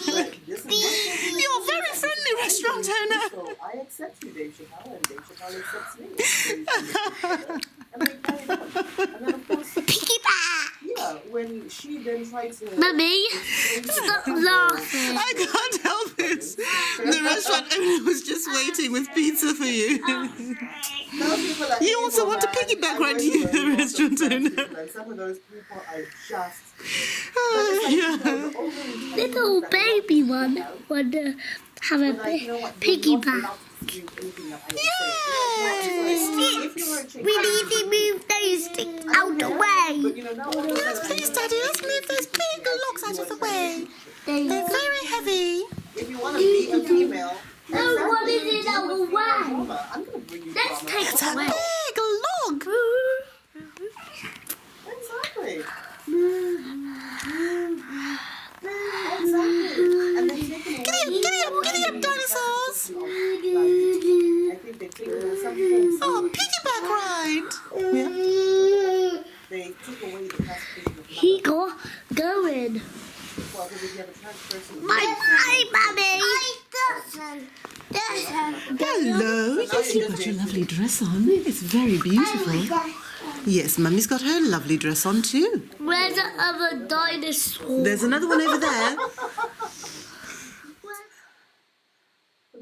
[SPEAKER 6] You're a very friendly restaurant owner.
[SPEAKER 5] So I accept you, Dave Chappelle, and Dave Chappelle accepts me. And they carried on. And then, of course,
[SPEAKER 1] Piggyback.
[SPEAKER 5] yeah, when she then tried to...
[SPEAKER 1] Mummy, stop laughing.
[SPEAKER 6] I can't help it. The restaurant owner was just waiting with pizza for you. You also want a piggyback ride to you, the restaurant owner.
[SPEAKER 5] And some of those people are just...
[SPEAKER 6] Yeah.
[SPEAKER 1] Little baby one would have a piggyback.
[SPEAKER 6] Yes.
[SPEAKER 1] We need to move those things out the way.
[SPEAKER 6] Yes, please, Daddy. Let's move those big logs out of the way. They're very heavy.
[SPEAKER 5] If you want to be a female...
[SPEAKER 1] No one is in our way.
[SPEAKER 5] I'm going to bring you
[SPEAKER 1] Let's
[SPEAKER 5] drama.
[SPEAKER 1] take
[SPEAKER 6] It's
[SPEAKER 1] it
[SPEAKER 6] a
[SPEAKER 1] away.
[SPEAKER 6] big log.
[SPEAKER 5] Exactly. Exactly. And they take it away.
[SPEAKER 6] Giddy up, dinosaurs.
[SPEAKER 5] I think they take away some things.
[SPEAKER 6] Oh, piggyback ride.
[SPEAKER 5] They took away the classification of
[SPEAKER 1] He got going.
[SPEAKER 5] well, because if you have a trans person...
[SPEAKER 1] Bye, Mummy.
[SPEAKER 3] Hello. Yes, you've got your lovely dress on. It's very beautiful. Yes, Mummy's got her lovely dress on too.
[SPEAKER 1] Where's the other dinosaur?
[SPEAKER 3] There's another one over there.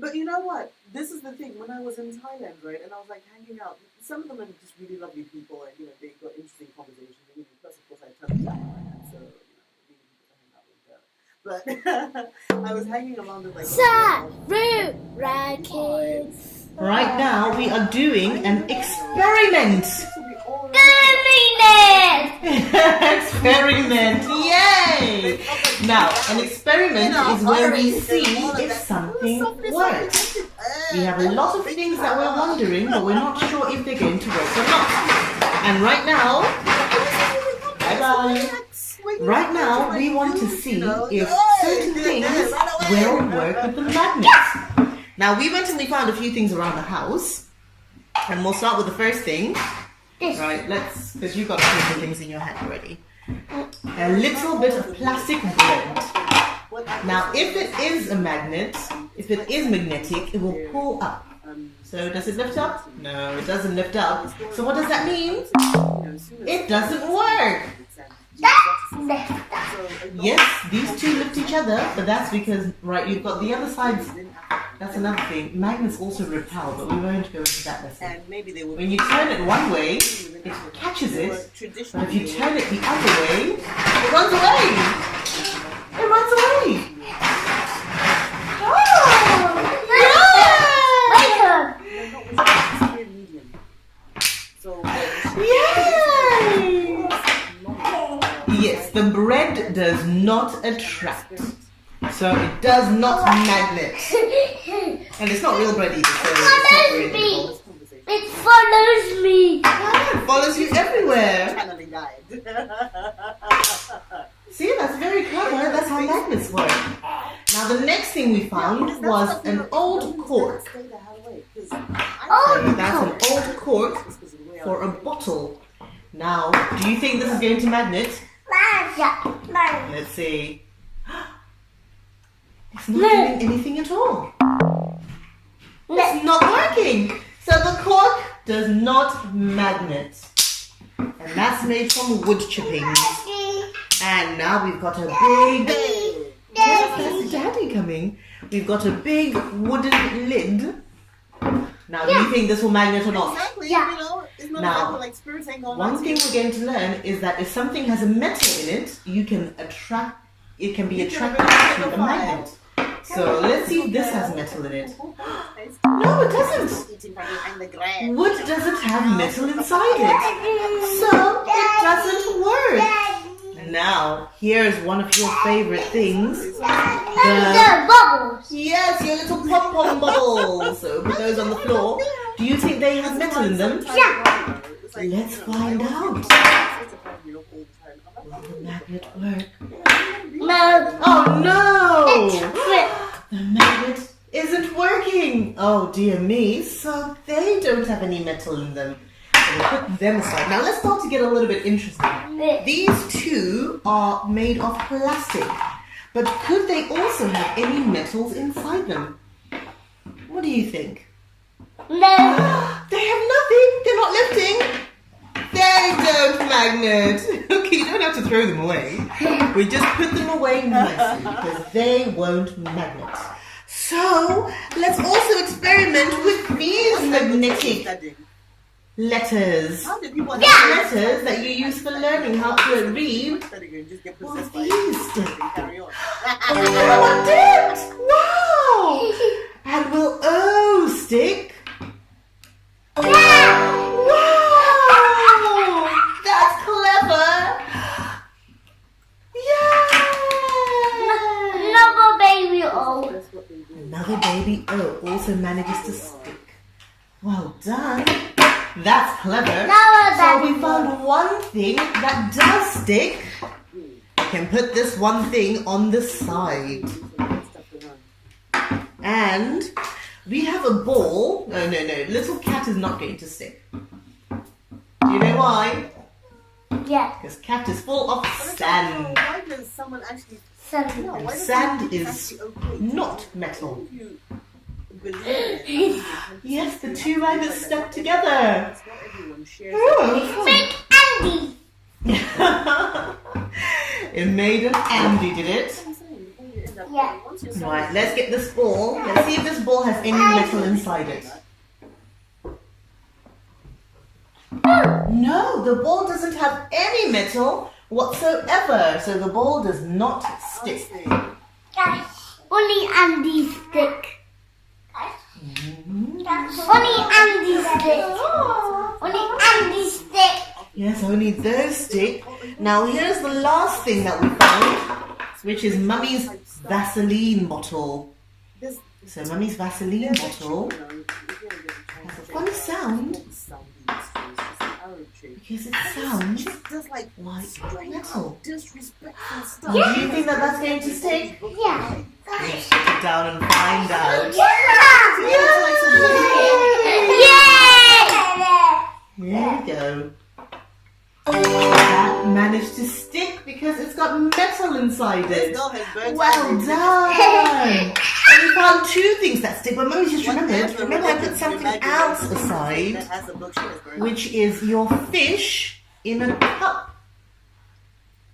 [SPEAKER 5] But you know what? This is the thing. When I was in Thailand, right, and I was like hanging out, some of them are just really lovely people, and they got interesting conversations. And, plus, of course, I tell them that, so really people hang out with them. But I was hanging around with like
[SPEAKER 2] Sarura Kids.
[SPEAKER 3] Right now, we are doing an experiment. Experiment! Yay! Now, an experiment is where we see if something works. We have a lot of things that we're wondering, but we're not sure if they're going to work or not. And right now, bye-bye. Right now, we want to see if certain things will work with the magnets. Now, we went and we found a few things around the house. And we'll start with the first thing. Right, because you've got a few of things in your hand already. A little bit of plastic blend. Now, if it is a magnet, if it is magnetic, it will pull up. So does it lift up? No, it doesn't lift up. So what does that mean? It doesn't work. Yes, these two lift each other, but that's because, right, you've got the other sides. That's another thing. Magnets also repel, but we won't go into that lesson.
[SPEAKER 5] And maybe they would.
[SPEAKER 3] When you turn it one way, it catches it, but if you turn it the other way, it runs away. It runs away. Oh! the bread does not attract. So it does not magnet. And it's not real bread either, so it's not very difficult.
[SPEAKER 1] It follows me.
[SPEAKER 3] Ah, it follows you everywhere. See, that's very clever. That's how magnets work. Now the next thing we found was an old cork. So that's an old cork for a bottle. Now, do you think this is going to magnet?
[SPEAKER 1] Yeah.
[SPEAKER 3] Let's see. It's not doing anything at all. It's not working. So the cork does not magnet. And that's made from wood chippings. And now we've got a big... Yes, that's Daddy coming. We've got a big wooden lid. Now, do you think this will magnet or not?
[SPEAKER 4] Exactly.
[SPEAKER 1] Yeah.
[SPEAKER 4] You know, it's not
[SPEAKER 3] Now,
[SPEAKER 4] exactly like spirits ain't going
[SPEAKER 3] one
[SPEAKER 4] on.
[SPEAKER 3] thing we're going to learn is that if something has a metal in it, you can attract, it can be attracted to a magnet. So let's see if this has metal in it. No, it doesn't. Wood doesn't have metal inside it. So it doesn't work. Now, here's one of your favorite things.
[SPEAKER 1] The bubbles.
[SPEAKER 3] Yes, your little pom-pom bubbles. So put those on the floor. Do you think they have metal in them?
[SPEAKER 1] Yeah.
[SPEAKER 3] Let's find out. Will the magnet work?
[SPEAKER 1] No.
[SPEAKER 3] Oh no!
[SPEAKER 1] Flip.
[SPEAKER 3] The magnet isn't working. Oh dear me. So they don't have any metal in them. So we'll put them aside. Now let's start to get a little bit interesting. These two are made of plastic. But could they also have any metals inside them? What do you think?
[SPEAKER 1] No.
[SPEAKER 3] They have nothing. They're not lifting. They don't magnet. Okay, you don't have to throw them away. We just put them away nicely because they won't magnet. So let's also experiment with these magnetic letters.
[SPEAKER 4] How did people
[SPEAKER 3] Letters that you use for learning how to read.
[SPEAKER 4] just get
[SPEAKER 3] Well,
[SPEAKER 4] possessed
[SPEAKER 3] these stick.
[SPEAKER 4] carry on?
[SPEAKER 3] Oh, it did! Wow! And will O stick? Wow! That's clever! Yay!
[SPEAKER 1] Another baby O.
[SPEAKER 3] Another baby O also manages to stick. Well done. That's clever. So we found one thing that does stick. We can put this one thing on the side. And we have a ball. No. Little cat is not going to stick. Do you know why?
[SPEAKER 1] Yeah.
[SPEAKER 3] Because cat is full of sand.
[SPEAKER 4] Why does someone actually...
[SPEAKER 1] Seven.
[SPEAKER 4] No, why does
[SPEAKER 3] Sand
[SPEAKER 4] someone
[SPEAKER 3] is
[SPEAKER 4] actually okay?
[SPEAKER 3] not metal.
[SPEAKER 4] You believe it.
[SPEAKER 3] Yes, the two rabbits stuck together.
[SPEAKER 4] That's not everyone shares.
[SPEAKER 3] Oh,
[SPEAKER 1] Big Andy.
[SPEAKER 3] it made an Andy, did it?
[SPEAKER 1] Yeah.
[SPEAKER 3] Right, let's get this ball. Let's see if this ball has any metal inside it. No, the ball doesn't have any metal whatsoever. So the ball does not stick.
[SPEAKER 1] Guys, only Andy stick. Only Andy stick. Only Andy stick.
[SPEAKER 3] Yes, only those stick. Now here's the last thing that we found, which is Mummy's Vaseline bottle. So Mummy's Vaseline bottle has a funny sound because it sounds like metal.
[SPEAKER 4] Disrespectful stuff.
[SPEAKER 3] Do you think that that's going to stick?
[SPEAKER 1] Yeah.
[SPEAKER 3] Let's sit it down and find out.
[SPEAKER 1] Yay!
[SPEAKER 3] There we go. That managed to stick because it's got metal inside it. Well done! And we found two things that stick, but Mummy just remembered. Remember I put something else aside, which is your fish in a cup.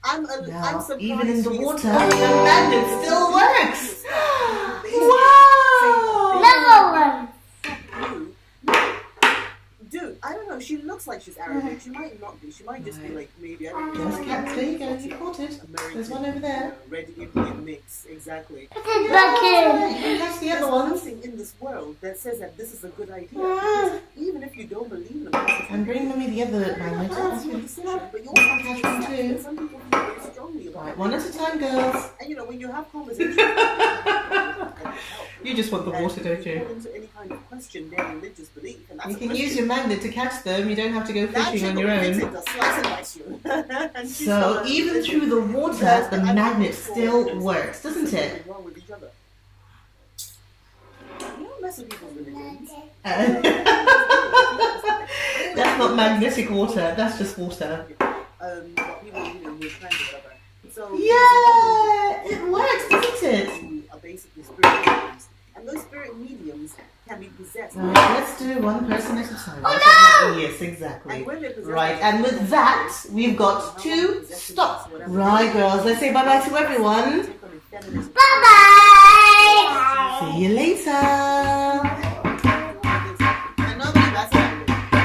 [SPEAKER 3] Now,
[SPEAKER 4] surprised
[SPEAKER 3] even in the
[SPEAKER 4] she's
[SPEAKER 3] water, the magnet still works. Wow!
[SPEAKER 1] Another one.
[SPEAKER 4] Dude, I don't know. She looks like she's Arabic. She might not be. She might just be like maybe. I don't know.
[SPEAKER 3] There's cat, there you go, you caught it. There's one over there.
[SPEAKER 4] Red Indian mix, exactly.
[SPEAKER 1] Put it back in.
[SPEAKER 3] That's the other
[SPEAKER 4] There's
[SPEAKER 3] one.
[SPEAKER 4] nothing in this world that says that this is a good idea. Because even if you don't believe in the process,
[SPEAKER 3] And bring Mummy the other magnet.
[SPEAKER 4] that's your decision. But yours has to be
[SPEAKER 3] Catch one too.
[SPEAKER 4] Some people feel very strong.
[SPEAKER 3] Right, one at a time, girls.
[SPEAKER 5] And you know, when you have conversations,
[SPEAKER 3] You just want the water, don't you?
[SPEAKER 5] into any kind of question their religious belief. And that's
[SPEAKER 3] You
[SPEAKER 5] a
[SPEAKER 3] can
[SPEAKER 5] question.
[SPEAKER 3] use your magnet to catch them. You don't have to go
[SPEAKER 5] That
[SPEAKER 3] fishing on
[SPEAKER 5] chick
[SPEAKER 3] your
[SPEAKER 5] will fix
[SPEAKER 3] own.
[SPEAKER 5] it, they'll slice and dice you. And she's
[SPEAKER 3] So
[SPEAKER 5] got a
[SPEAKER 3] even
[SPEAKER 5] religion.
[SPEAKER 3] through the water,
[SPEAKER 5] Because
[SPEAKER 3] the
[SPEAKER 5] I don't
[SPEAKER 3] magnet
[SPEAKER 5] think
[SPEAKER 3] still
[SPEAKER 5] there's
[SPEAKER 3] works, doesn't
[SPEAKER 5] something
[SPEAKER 3] it?
[SPEAKER 5] wrong with each other. You don't mess with people's religions.
[SPEAKER 3] That's not magnetic water. That's just water.
[SPEAKER 5] But people, you know, with friends or whatever. So
[SPEAKER 3] Yeah, it works, doesn't it?
[SPEAKER 5] who are basically spirit mediums, and those spirit mediums can be possessed.
[SPEAKER 3] Right, let's do one person at a time.
[SPEAKER 1] Oh, no!
[SPEAKER 3] Yes, exactly.
[SPEAKER 5] And when they're possessed,
[SPEAKER 3] Right, and with that, we've got to stop. Right, girls, let's say bye-bye to everyone.
[SPEAKER 5] take on a feminist
[SPEAKER 1] Bye-bye.
[SPEAKER 3] See you later.
[SPEAKER 5] and nobody that's it.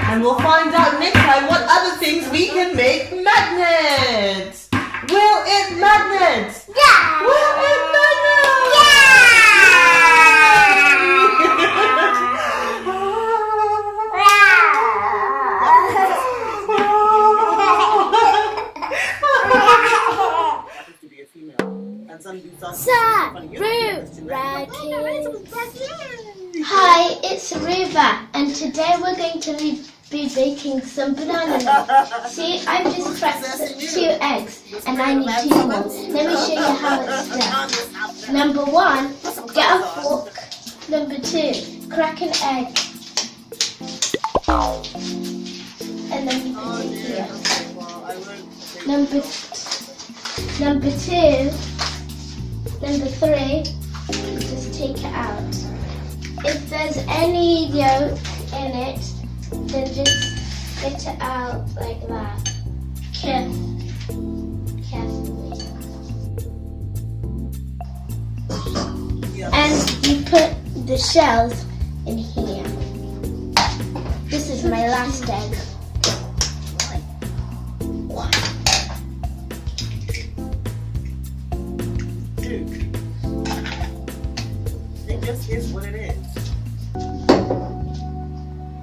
[SPEAKER 3] And we'll find out next time what other things we can make magnets. Will it magnets?
[SPEAKER 1] Yeah.
[SPEAKER 3] Will it magnets?
[SPEAKER 5] Happens to be a female, and some dudes are funny.
[SPEAKER 2] Sarura Kids. Hi, it's Sarura, and today we're going to be baking some banana loaf. See, I've just cracked 2 eggs, and I need 2 more. Let me show you how it's done. Number 1, get a fork. Number 2, crack an egg. And then you put it here. Number 2, number 3, just take it out. If there's any yolk in it, then just get it out like that. Carefully. And you put the shells in here. This is my last egg.
[SPEAKER 5] It just is what it is.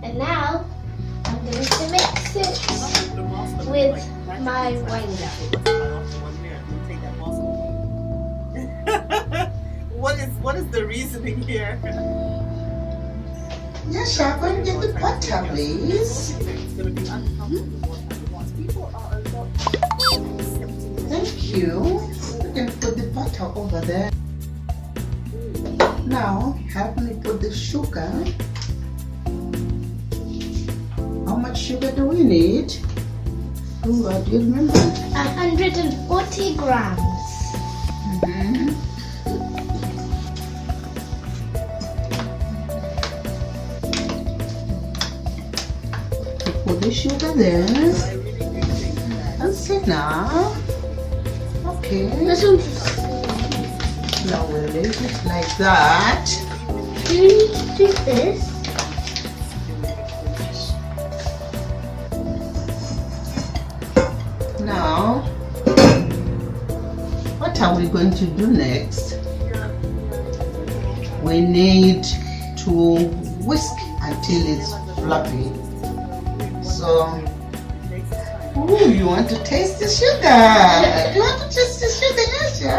[SPEAKER 2] And now I'm going to mix it with my wine.
[SPEAKER 5] What is the reasoning here?
[SPEAKER 3] Yes, I'm going to get the butter, please.
[SPEAKER 5] It's going to be uncomfortable more time at once. People are a lot accepting.
[SPEAKER 3] Thank you. You can put the butter over there. Now, help me put the sugar. How much sugar do we need? Oh, do you remember?
[SPEAKER 2] 140 grams.
[SPEAKER 3] Put the sugar there.
[SPEAKER 5] I really do think that
[SPEAKER 3] That's enough. Okay.
[SPEAKER 2] This one.
[SPEAKER 3] Now we'll leave it like that.
[SPEAKER 2] Do this.
[SPEAKER 3] Now, what are we going to do next? We need to whisk until it's fluffy. So, ooh, you want to taste the sugar? You want to taste the sugar, Nyasha?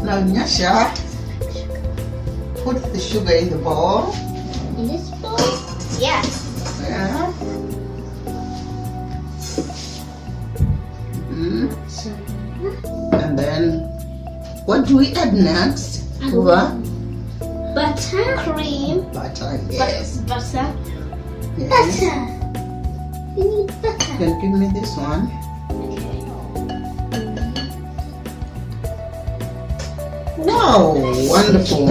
[SPEAKER 3] Now, Nyasha, put the sugar in the bowl.
[SPEAKER 2] In this bowl? Yes.
[SPEAKER 3] Yeah. And then, what do we add next? Butter.
[SPEAKER 2] Cream.
[SPEAKER 3] Butter, yes.
[SPEAKER 2] Butter.
[SPEAKER 3] Yes.
[SPEAKER 2] Butter. We need butter.
[SPEAKER 3] You can give me this one. Wow, wonderful.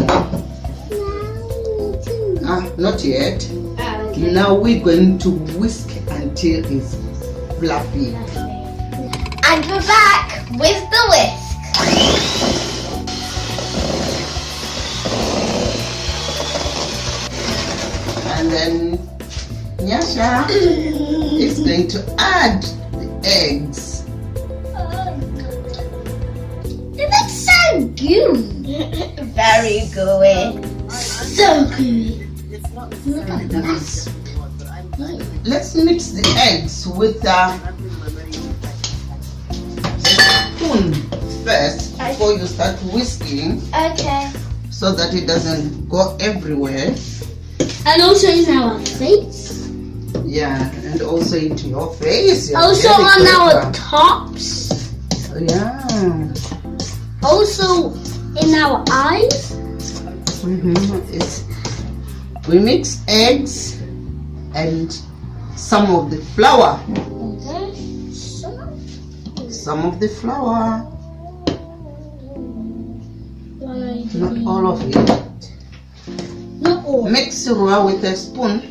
[SPEAKER 3] Not yet.
[SPEAKER 2] Okay.
[SPEAKER 3] Now we're going to whisk until it's fluffy.
[SPEAKER 2] And we're back with the whisk.
[SPEAKER 3] And then Nyasha is going to add the eggs.
[SPEAKER 2] It looks so good. Very good. So good.
[SPEAKER 5] it's not necessarily that I what, but I'm
[SPEAKER 3] Let's mix the eggs with
[SPEAKER 5] putting my money in the fact
[SPEAKER 3] spoon first before you start whisking,
[SPEAKER 2] Okay.
[SPEAKER 3] so that it doesn't go everywhere.
[SPEAKER 7] And also in our face.
[SPEAKER 3] Yeah, and also into your face. You're
[SPEAKER 7] Also
[SPEAKER 3] very
[SPEAKER 7] on our
[SPEAKER 3] clever.
[SPEAKER 7] tops.
[SPEAKER 3] Yeah.
[SPEAKER 7] Also in our eyes.
[SPEAKER 3] We mix eggs and some of the flour. Some of the flour. Not all of it.
[SPEAKER 7] Not all.
[SPEAKER 3] Mix Sarura with a spoon.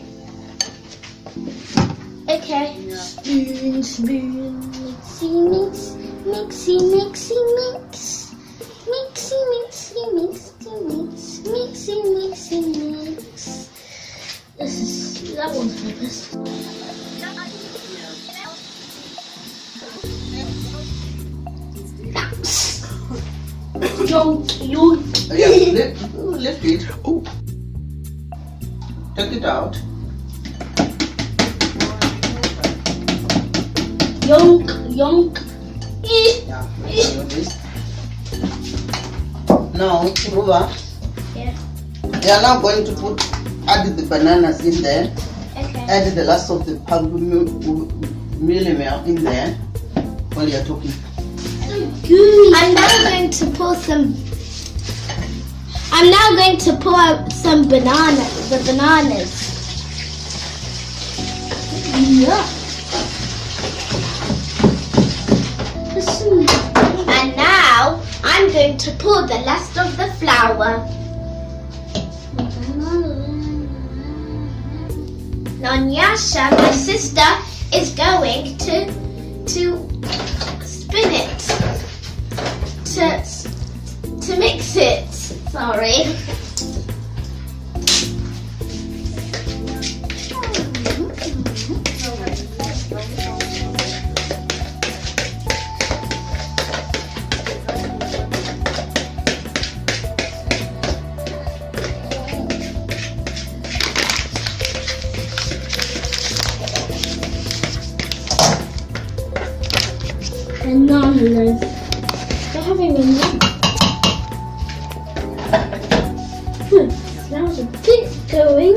[SPEAKER 2] Okay.
[SPEAKER 7] Spoon, spoon, mixy, mix, mixy, mixy, mix. Mixy, mixy, mixy, mix, mixy, mixy, mix. That one's purpose. Yonk, yonk.
[SPEAKER 3] Yeah, lift it. Oh. Take it out.
[SPEAKER 7] Yonk, yonk.
[SPEAKER 3] Yeah. This. Now, Ruba.
[SPEAKER 2] Yeah.
[SPEAKER 3] You are now going to add the bananas in there.
[SPEAKER 2] Okay.
[SPEAKER 3] Add the last of the mealy meal in there while you are talking.
[SPEAKER 2] I'm now going to pour some. I'm now going to pour out some bananas. The bananas.
[SPEAKER 7] Yeah.
[SPEAKER 2] And now I'm going to pour the last of the flour. Now Nyasha, my sister, is going to spin it. To mix it. Sorry.
[SPEAKER 7] Bananas. They're having a nap. Smells a bit going.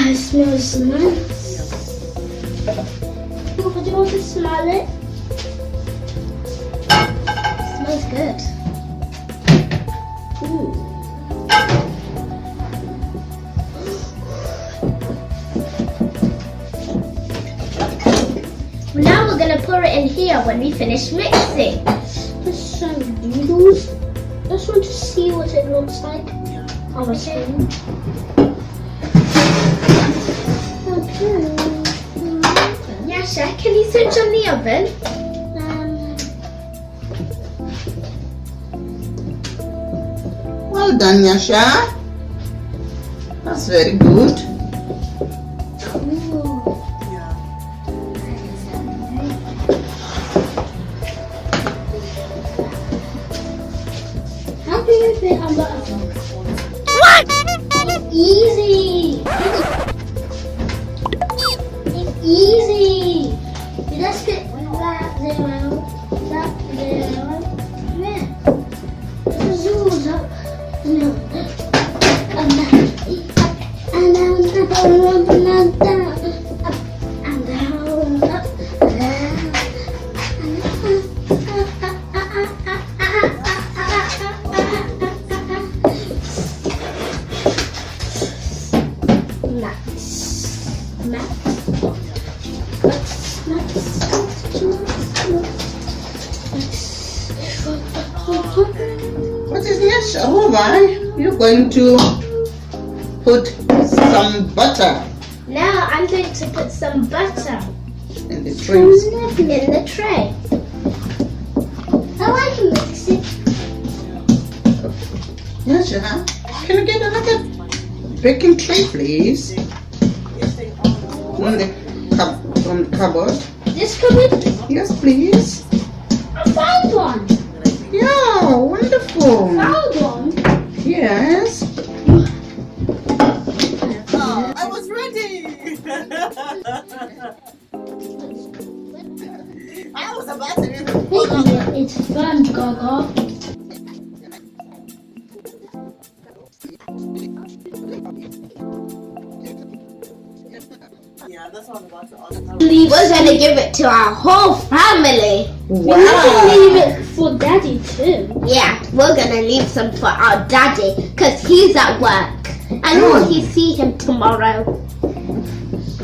[SPEAKER 7] It smells nice. Oh, do you want to smell it?
[SPEAKER 2] Smells good.
[SPEAKER 7] Ooh.
[SPEAKER 2] Now we're going to pour it in here when we finish mixing.
[SPEAKER 7] There's some noodles. I just want to see what it looks like on a spoon. Okay.
[SPEAKER 2] Nyasha, can you switch on the oven?
[SPEAKER 3] Well done, Nyasha. That's very good.
[SPEAKER 7] How do you fit on the oven? What? Easy. It's easy. You just get that zero, yeah. The zoos up. No. And down. And down. And down. Up and down. Up and down.
[SPEAKER 3] What is Nyasha? Ruba, you're going to put some butter
[SPEAKER 2] Now I'm going to put some butter
[SPEAKER 3] in the trays.
[SPEAKER 2] in the tray.
[SPEAKER 7] Oh, I can mix it.
[SPEAKER 3] Nyasha, can I get another baking tray, please? From the cupboard.
[SPEAKER 7] This cupboard?
[SPEAKER 3] Yes, please.
[SPEAKER 7] I found one.
[SPEAKER 3] Yeah, wonderful.
[SPEAKER 7] Found one.
[SPEAKER 3] Yes.
[SPEAKER 4] I was ready.
[SPEAKER 7] It's fun, Gaga.
[SPEAKER 2] We're gonna give it to our whole family.
[SPEAKER 7] We can leave it for Daddy too.
[SPEAKER 2] Yeah, we're gonna leave some for our daddy because he's at work and we'll see him tomorrow.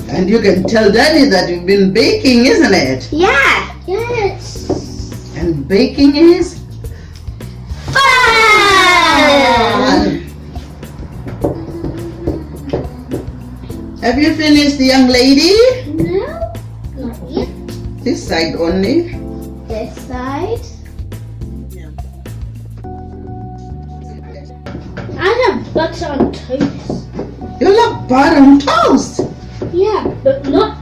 [SPEAKER 4] And you can tell Daddy that you've been baking, isn't it?
[SPEAKER 2] Yeah.
[SPEAKER 7] Yes.
[SPEAKER 4] And baking is
[SPEAKER 2] Fun!
[SPEAKER 4] Have you finished, young lady?
[SPEAKER 7] No, not yet.
[SPEAKER 4] This side only.
[SPEAKER 2] This side.
[SPEAKER 7] I have butter on toast.
[SPEAKER 4] You love butter on toast.
[SPEAKER 7] Yeah, but not.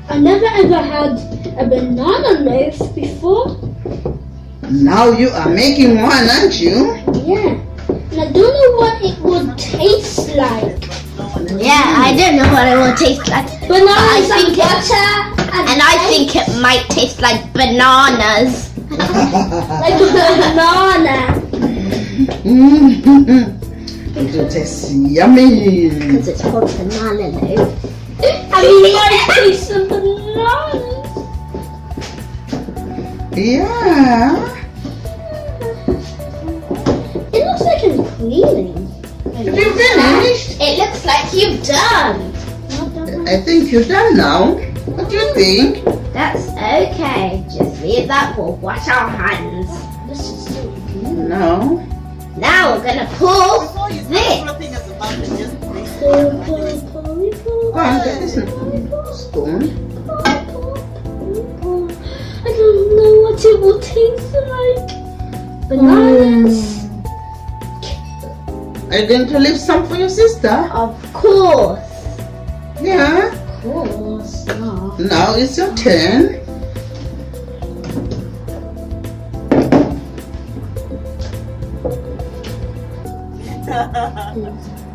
[SPEAKER 7] I never ever had a banana loaf before.
[SPEAKER 4] Now you are making one, aren't you?
[SPEAKER 7] Yeah, and I don't know what it would taste like.
[SPEAKER 2] Yeah, I don't know what it will taste like.
[SPEAKER 7] Bananas and
[SPEAKER 2] think
[SPEAKER 7] butter
[SPEAKER 2] And I think it might taste like bananas.
[SPEAKER 7] like a banana.
[SPEAKER 4] It will taste yummy.
[SPEAKER 2] Because it's called banana loaf.
[SPEAKER 7] I mean, it might taste some bananas.
[SPEAKER 4] Yeah.
[SPEAKER 7] It looks like I'm cleaning.
[SPEAKER 4] Have you finished?
[SPEAKER 2] It looks like you've done.
[SPEAKER 4] I think you're done now. What do you think?
[SPEAKER 2] That's okay. Just leave that. We'll wash our hands.
[SPEAKER 7] This is so good.
[SPEAKER 4] No.
[SPEAKER 2] Now we're gonna pull this.
[SPEAKER 4] Go on, get this spoon.
[SPEAKER 7] I don't know what it will taste like. Bananas.
[SPEAKER 4] Are you going to leave some for your sister?
[SPEAKER 2] Of course.
[SPEAKER 4] Yeah.
[SPEAKER 7] Of course not.
[SPEAKER 4] Now it's your turn.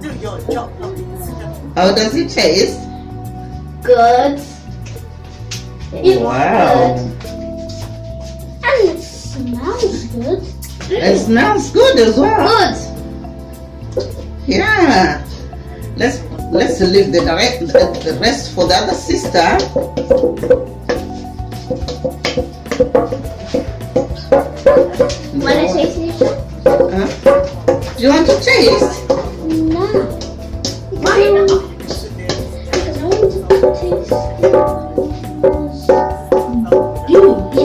[SPEAKER 3] Do your job, please.
[SPEAKER 4] How does it taste?
[SPEAKER 2] Good.
[SPEAKER 4] Wow.
[SPEAKER 7] And it smells good.
[SPEAKER 4] It smells good as well.
[SPEAKER 2] Good.
[SPEAKER 4] Yeah. Let's leave the rest for the other sister.
[SPEAKER 2] Want to taste it?
[SPEAKER 4] Huh? Do you want to taste?
[SPEAKER 7] No.
[SPEAKER 2] Why not?
[SPEAKER 7] Because I want it to taste you. Do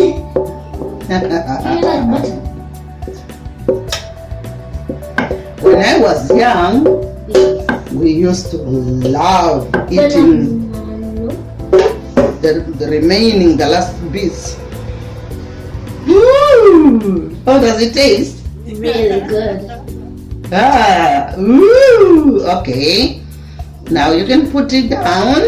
[SPEAKER 7] you like butter?
[SPEAKER 4] When I was young, we used to love eating the remaining, the last bits. Ooh, how does it taste?
[SPEAKER 2] Really good.
[SPEAKER 4] Ah, ooh, okay. Now you can put it down.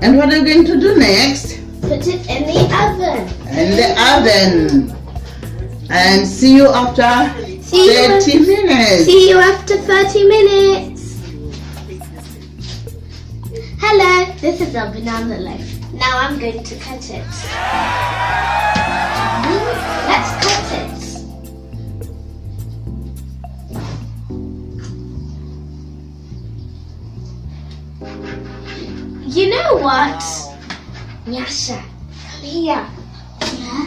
[SPEAKER 4] And what are you going to do next?
[SPEAKER 2] Put it in the oven.
[SPEAKER 4] In the oven. And see you after 30 minutes.
[SPEAKER 2] See you after 30 minutes. Hello, this is a banana loaf. Now I'm going to cut it. Let's cut it. You know what? Nyasha, come here. Yeah?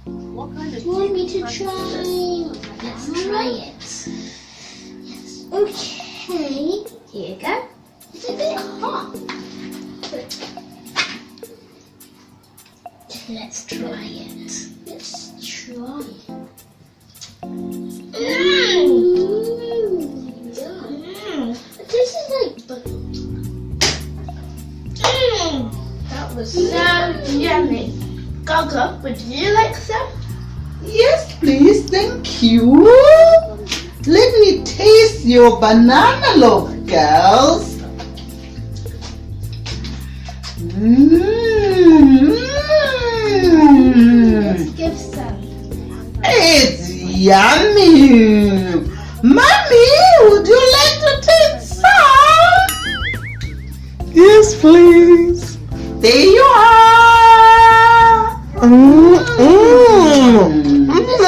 [SPEAKER 3] What kind of
[SPEAKER 2] You want me to try? Let's try it. Yes. Okay. Here you go. It's a bit hot. Let's try it. Let's try it. It tastes like that was so yummy. Gaga, would you like some?
[SPEAKER 4] Yes, please. Thank you. Let me taste your banana loaf, girls.
[SPEAKER 2] Let's give some.
[SPEAKER 4] It's yummy. Mommy, would you like to take some? Yes, please.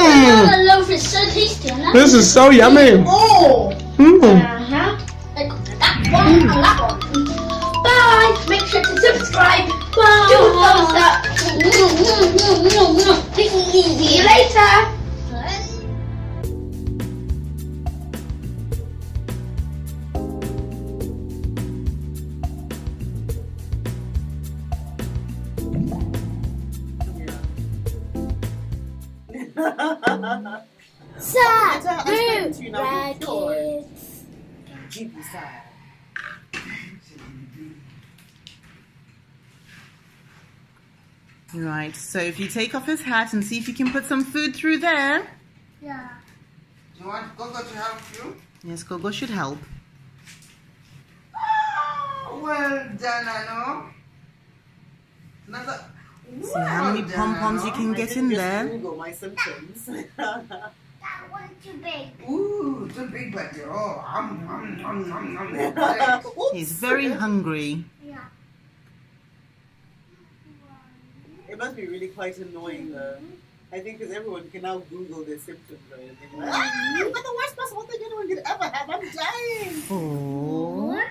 [SPEAKER 7] That loaf is so tasty. I love
[SPEAKER 3] This is so yummy.
[SPEAKER 7] Oh.
[SPEAKER 3] Mm.
[SPEAKER 7] Uh-huh. Like that one and that one. Bye. Make sure to subscribe. Bye. Do a thumbs up. See you later. Sarura Kids.
[SPEAKER 3] Right, so if you take off his hat and see if you can put some food through there.
[SPEAKER 1] Yeah.
[SPEAKER 4] You want Gogo to help you?
[SPEAKER 3] Yes, Gogo should help.
[SPEAKER 4] Oh, well done, Ano. Another.
[SPEAKER 3] See how many pom-poms you can get in there.
[SPEAKER 4] Google my symptoms.
[SPEAKER 1] That one's too big.
[SPEAKER 4] Ooh, too big, but
[SPEAKER 3] He's very hungry.
[SPEAKER 1] Yeah.
[SPEAKER 8] It must be really quite annoying though. I think because everyone can now Google their symptoms though. And they're like, I've got the worst possible thing anyone could ever have. I'm dying.
[SPEAKER 3] 4,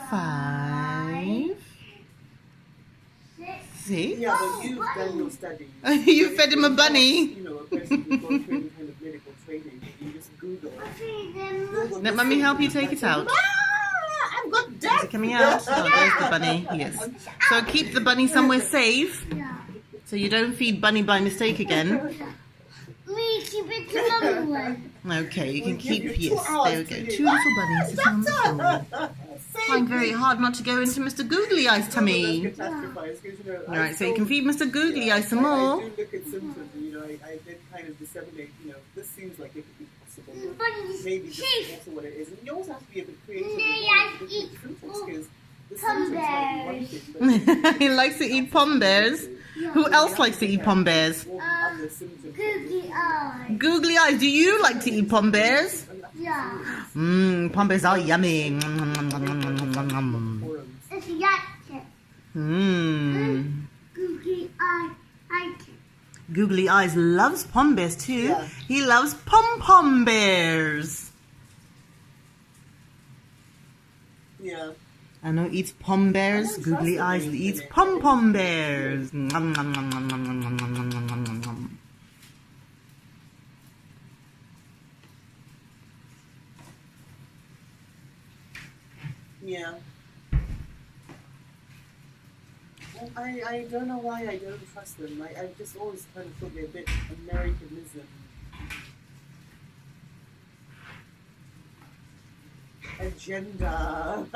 [SPEAKER 3] 5, 6.
[SPEAKER 8] Yeah, but you've done your studies.
[SPEAKER 3] You fed him a bunny.
[SPEAKER 8] You know, a person who's gone through any kind of medical training. You just Google.
[SPEAKER 3] Let Mummy help you take it out.
[SPEAKER 8] I've got
[SPEAKER 3] Is
[SPEAKER 8] death.
[SPEAKER 3] it coming out? Oh, there's the bunny. Yes. So keep the bunny somewhere safe
[SPEAKER 1] Yeah.
[SPEAKER 3] so you don't feed Bunny by mistake again.
[SPEAKER 1] Me, keep it to Mummy one.
[SPEAKER 3] Okay, you can
[SPEAKER 8] We'll give
[SPEAKER 3] keep,
[SPEAKER 8] you 2
[SPEAKER 3] yes,
[SPEAKER 8] hours
[SPEAKER 3] there we
[SPEAKER 8] to
[SPEAKER 3] go.
[SPEAKER 8] do
[SPEAKER 3] 2 little bunnies sitting on the floor. Trying very hard not to go into Mr. Googly Eye's tummy. Alright, so you can feed Mr. Googly Eye some
[SPEAKER 8] I
[SPEAKER 3] more.
[SPEAKER 8] do look at symptoms, and, you know, I then kind of disseminate, you know, this seems like it could be possible.
[SPEAKER 1] Bunny's
[SPEAKER 8] Maybe this is
[SPEAKER 1] cheap.
[SPEAKER 8] also what it is. And you also have to be a bit creative
[SPEAKER 1] Nay,
[SPEAKER 8] with
[SPEAKER 1] I
[SPEAKER 8] the
[SPEAKER 1] eat
[SPEAKER 8] symptoms, because the
[SPEAKER 1] pom
[SPEAKER 8] symptoms might be one
[SPEAKER 1] bears.
[SPEAKER 8] thing, but
[SPEAKER 3] He likes to eat pom bears. Who else likes to eat pom bears?
[SPEAKER 8] all the other symptoms.
[SPEAKER 1] Googly eye.
[SPEAKER 3] Googly Eyes, do you like to eat pom bears?
[SPEAKER 1] Yeah.
[SPEAKER 3] Pom bears are yummy.
[SPEAKER 1] It's a yak. Googly eye.
[SPEAKER 3] Googly Eyes loves pom bears too.
[SPEAKER 8] Yeah.
[SPEAKER 3] He loves pom bears.
[SPEAKER 8] Yeah.
[SPEAKER 3] Ano eats pom bears. Googly Eyes eats pom bears. Nom, nom, nom, nom, nom, nom, nom, nom, nom, nom, nom, nom.
[SPEAKER 8] Yeah. Well, I don't know why I don't trust them. I just always kind of thought they're a bit Americanism. Agenda.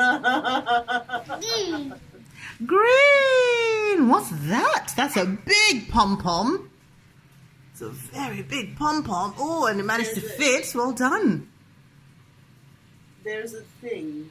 [SPEAKER 3] Green! What's that? That's a big pom-pom. It's a very big pom-pom. Oh, and it managed to fit. Well done.
[SPEAKER 8] There's a thing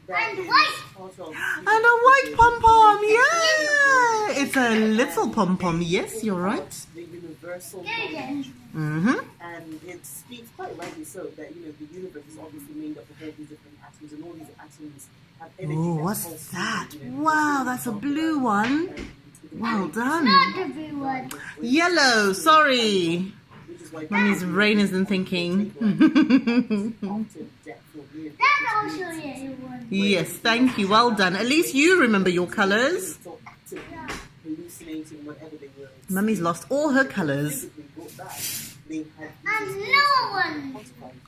[SPEAKER 8] that
[SPEAKER 1] And
[SPEAKER 8] is
[SPEAKER 1] white.
[SPEAKER 8] part of...
[SPEAKER 3] And a white pom-pom. Yeah! It's a little pom-pom. Yes, you're right.
[SPEAKER 8] The universal
[SPEAKER 1] Yeah.
[SPEAKER 8] knowledge.
[SPEAKER 3] Mm-hmm.
[SPEAKER 8] And it speaks quite rightly so that, you know, the universe is obviously made up of all these different atoms, and all these atoms have energy.
[SPEAKER 3] Oh,
[SPEAKER 8] that
[SPEAKER 3] what's
[SPEAKER 8] pulses,
[SPEAKER 3] that?
[SPEAKER 8] you know,
[SPEAKER 3] Wow, that's a blue one. Well done.
[SPEAKER 1] Not everyone.
[SPEAKER 3] Yellow, sorry.
[SPEAKER 8] which is why
[SPEAKER 3] Mummy's brain isn't thinking.
[SPEAKER 8] altered depth or weird
[SPEAKER 1] That's also yellow one.
[SPEAKER 3] Yes, thank you. Well done. At least you remember your colours.
[SPEAKER 8] so active, hallucinating whatever they were.
[SPEAKER 3] Mummy's lost all her colours.
[SPEAKER 8] Physically brought back. They had
[SPEAKER 1] And no one.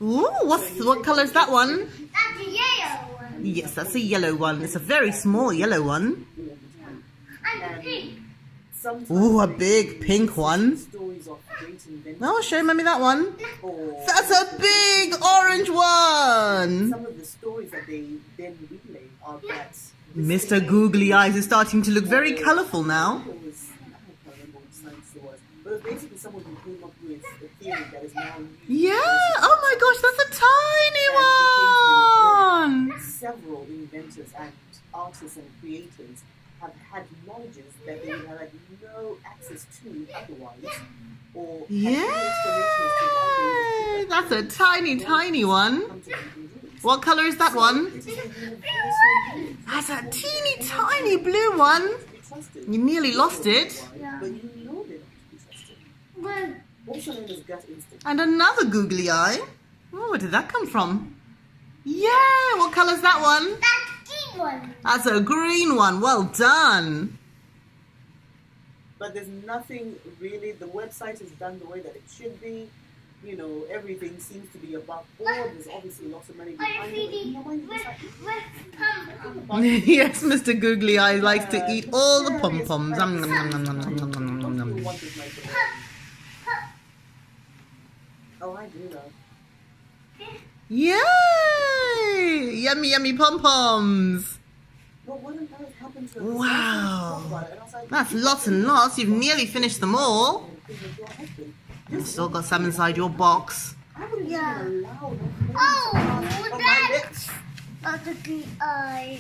[SPEAKER 3] Ooh, what colour's that one?
[SPEAKER 1] That's a yellow one.
[SPEAKER 3] Yes, that's a yellow one. It's a very small yellow one.
[SPEAKER 1] And the pink.
[SPEAKER 8] sometimes
[SPEAKER 3] Ooh, a
[SPEAKER 8] they
[SPEAKER 3] big pink one.
[SPEAKER 8] stories of great inventors
[SPEAKER 3] Oh, show Mummy that one.
[SPEAKER 8] or
[SPEAKER 3] That's a big orange one.
[SPEAKER 8] some of the stories that they then relay are that
[SPEAKER 3] Mr. Googly Eyes is starting to look very colourful now.
[SPEAKER 8] it was, I can't remember which science it was, but it was basically someone who came up with a theory that is now used.
[SPEAKER 3] Yeah. Oh my gosh, that's a tiny one.
[SPEAKER 8] Several inventors and artists and creators have had knowledges that they would have had no access to otherwise, or had no explanations to why they
[SPEAKER 3] Yeah,
[SPEAKER 8] would
[SPEAKER 3] that's a tiny one.
[SPEAKER 8] come to conclusions.
[SPEAKER 3] What colour is that one?
[SPEAKER 8] It is a universal knowledge
[SPEAKER 3] That's a teeny tiny blue one.
[SPEAKER 8] to be trusted.
[SPEAKER 3] You nearly lost it.
[SPEAKER 8] But you know they're not to be trusted.
[SPEAKER 1] Well,
[SPEAKER 8] Also known as gut instinct.
[SPEAKER 3] And another googly eye. Oh, where did that come from? Yeah, what colour's that one?
[SPEAKER 1] That's green one.
[SPEAKER 3] That's a green one. Well done.
[SPEAKER 8] But there's nothing really, the website is done the way that it should be. You know, everything seems to be above board. There's obviously lots of money
[SPEAKER 1] I'm
[SPEAKER 8] behind it.
[SPEAKER 1] feeding
[SPEAKER 8] But, you know,
[SPEAKER 1] with pom-pom.
[SPEAKER 3] Yes, Mr. Googly Eye likes to eat all the pom-poms. Nom, nom, nom, nom, nom, nom, nom, nom, nom, nom.
[SPEAKER 8] you want this like Oh, I do know.
[SPEAKER 3] Yay! Yummy, yummy pom-poms.
[SPEAKER 8] But what on earth happened to it?
[SPEAKER 3] Wow.
[SPEAKER 8] And I was like,
[SPEAKER 3] That's lots and lots. You've nearly finished them all.
[SPEAKER 8] because of your husband.
[SPEAKER 3] You've still got some inside your box.
[SPEAKER 8] I wouldn't
[SPEAKER 1] Yeah.
[SPEAKER 8] even allow them.
[SPEAKER 1] Oh,
[SPEAKER 8] my
[SPEAKER 1] that's
[SPEAKER 8] lips.
[SPEAKER 1] a green eye.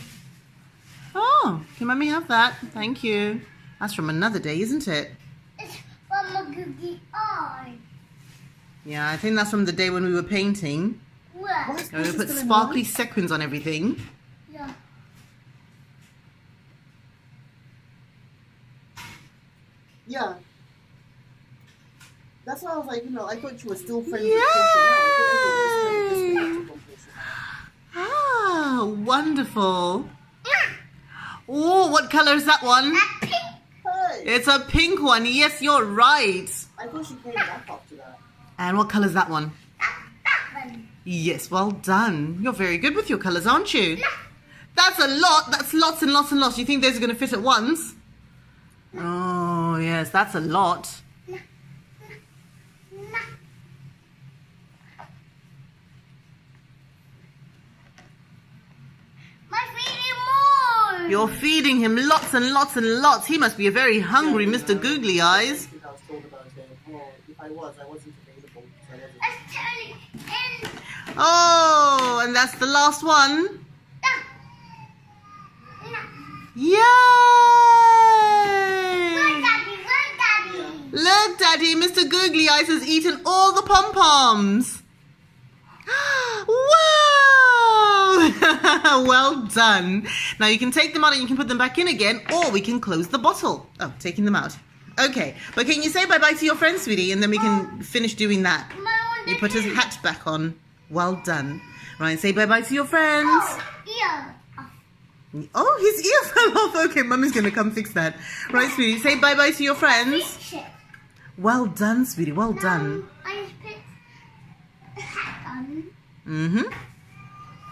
[SPEAKER 3] Oh, can Mummy have that? Thank you. That's from another day, isn't it?
[SPEAKER 1] It's from a googly eye.
[SPEAKER 3] Yeah, I think that's from the day when we were painting.
[SPEAKER 1] What?
[SPEAKER 3] And we put sparkly sequins on everything.
[SPEAKER 1] Yeah.
[SPEAKER 8] Yeah. That's why I was like, you know, I thought you were still friends with Portia now.
[SPEAKER 3] Ah, wonderful. Oh, what colour is that one?
[SPEAKER 1] Pink.
[SPEAKER 8] Hey,
[SPEAKER 3] It's a pink one. Yes, you're right.
[SPEAKER 8] I thought she came back after that.
[SPEAKER 3] And what colour is that one?
[SPEAKER 1] That one.
[SPEAKER 3] Yes, well done. You're very good with your colours, aren't you? That's a lot. That's lots and lots and lots. You think those are going to fit at once? Oh, yes, that's a lot.
[SPEAKER 1] My feeding more.
[SPEAKER 3] You're feeding him lots and lots and lots. He must be a very hungry Mr. Googly
[SPEAKER 8] I
[SPEAKER 3] Eyes.
[SPEAKER 8] think I was told about it. Oh, if I wasn't available. So I wasn't.
[SPEAKER 1] Let's turn it in.
[SPEAKER 3] Oh, and that's the last one. Yay!
[SPEAKER 1] Look, Daddy. Look, Daddy.
[SPEAKER 3] Look, Daddy, Mr. Googly Eyes has eaten all the pom-poms. Wow! Well done. Now you can take them out and you can put them back in again, or we can close the bottle. Oh, taking them out. Okay, but can you say bye-bye to your friend, sweetie, and then we can finish doing that. You put his hat back on. Well done. Right, say bye-bye to your friends.
[SPEAKER 1] Ear.
[SPEAKER 3] Oh, his ear fell off. Okay, Mummy's going to come fix that. Right, sweetie, say bye-bye to your friends.
[SPEAKER 1] Fix it.
[SPEAKER 3] Well done, sweetie, well done.
[SPEAKER 1] I put the hat on.
[SPEAKER 3] Mm-hmm.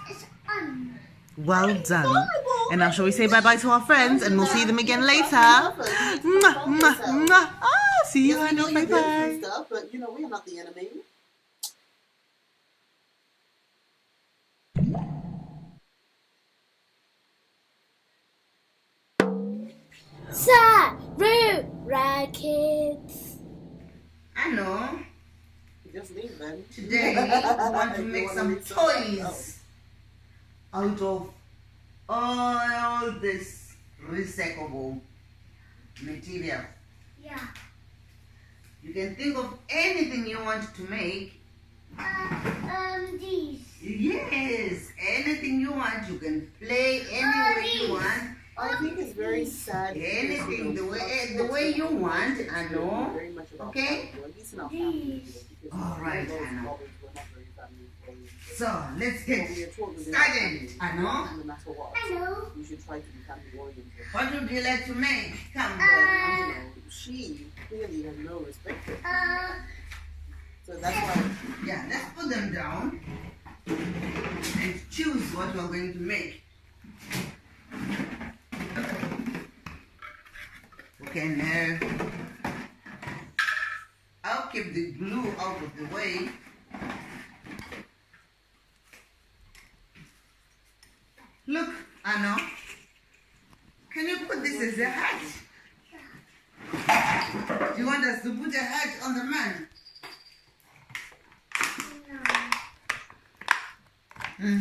[SPEAKER 1] It's on.
[SPEAKER 3] Well done. And now shall we say bye-bye to our friends and we'll see them again later. Mwah, mwah, mwah. Ah, see you,
[SPEAKER 8] Yes, we know
[SPEAKER 3] honey.
[SPEAKER 8] you're going through
[SPEAKER 3] Bye-bye.
[SPEAKER 8] stuff, but you know, we are not the enemy.
[SPEAKER 2] Sarura Kids.
[SPEAKER 5] I know.
[SPEAKER 8] Just leave them.
[SPEAKER 5] Today we want to make some toys out of all this recyclable material.
[SPEAKER 1] Yeah.
[SPEAKER 5] You can think of anything you want to make.
[SPEAKER 1] These.
[SPEAKER 5] Yes, anything you want. You can play any way you want.
[SPEAKER 8] I think it's very sad.
[SPEAKER 5] Anything the way you want. I know.
[SPEAKER 8] Very much about
[SPEAKER 5] Okay.
[SPEAKER 8] family, at least in our family, because
[SPEAKER 5] All right,
[SPEAKER 8] those
[SPEAKER 5] I know.
[SPEAKER 8] problems were not very family-oriented.
[SPEAKER 5] So let's
[SPEAKER 8] But
[SPEAKER 5] get
[SPEAKER 8] we are taught within
[SPEAKER 5] started.
[SPEAKER 8] our family,
[SPEAKER 5] I know.
[SPEAKER 8] No matter what,
[SPEAKER 1] I know.
[SPEAKER 8] you should try to be family-oriented.
[SPEAKER 5] What would you like to make? Come.
[SPEAKER 8] But, you know, she clearly has no respect for it. So that's why.
[SPEAKER 5] Yeah, let's put them down and choose what we're going to make. Okay, now I'll keep the glue out of the way. Look, Anna, can you put this as a hat? Do you want us to put a hat on the man? Hmm.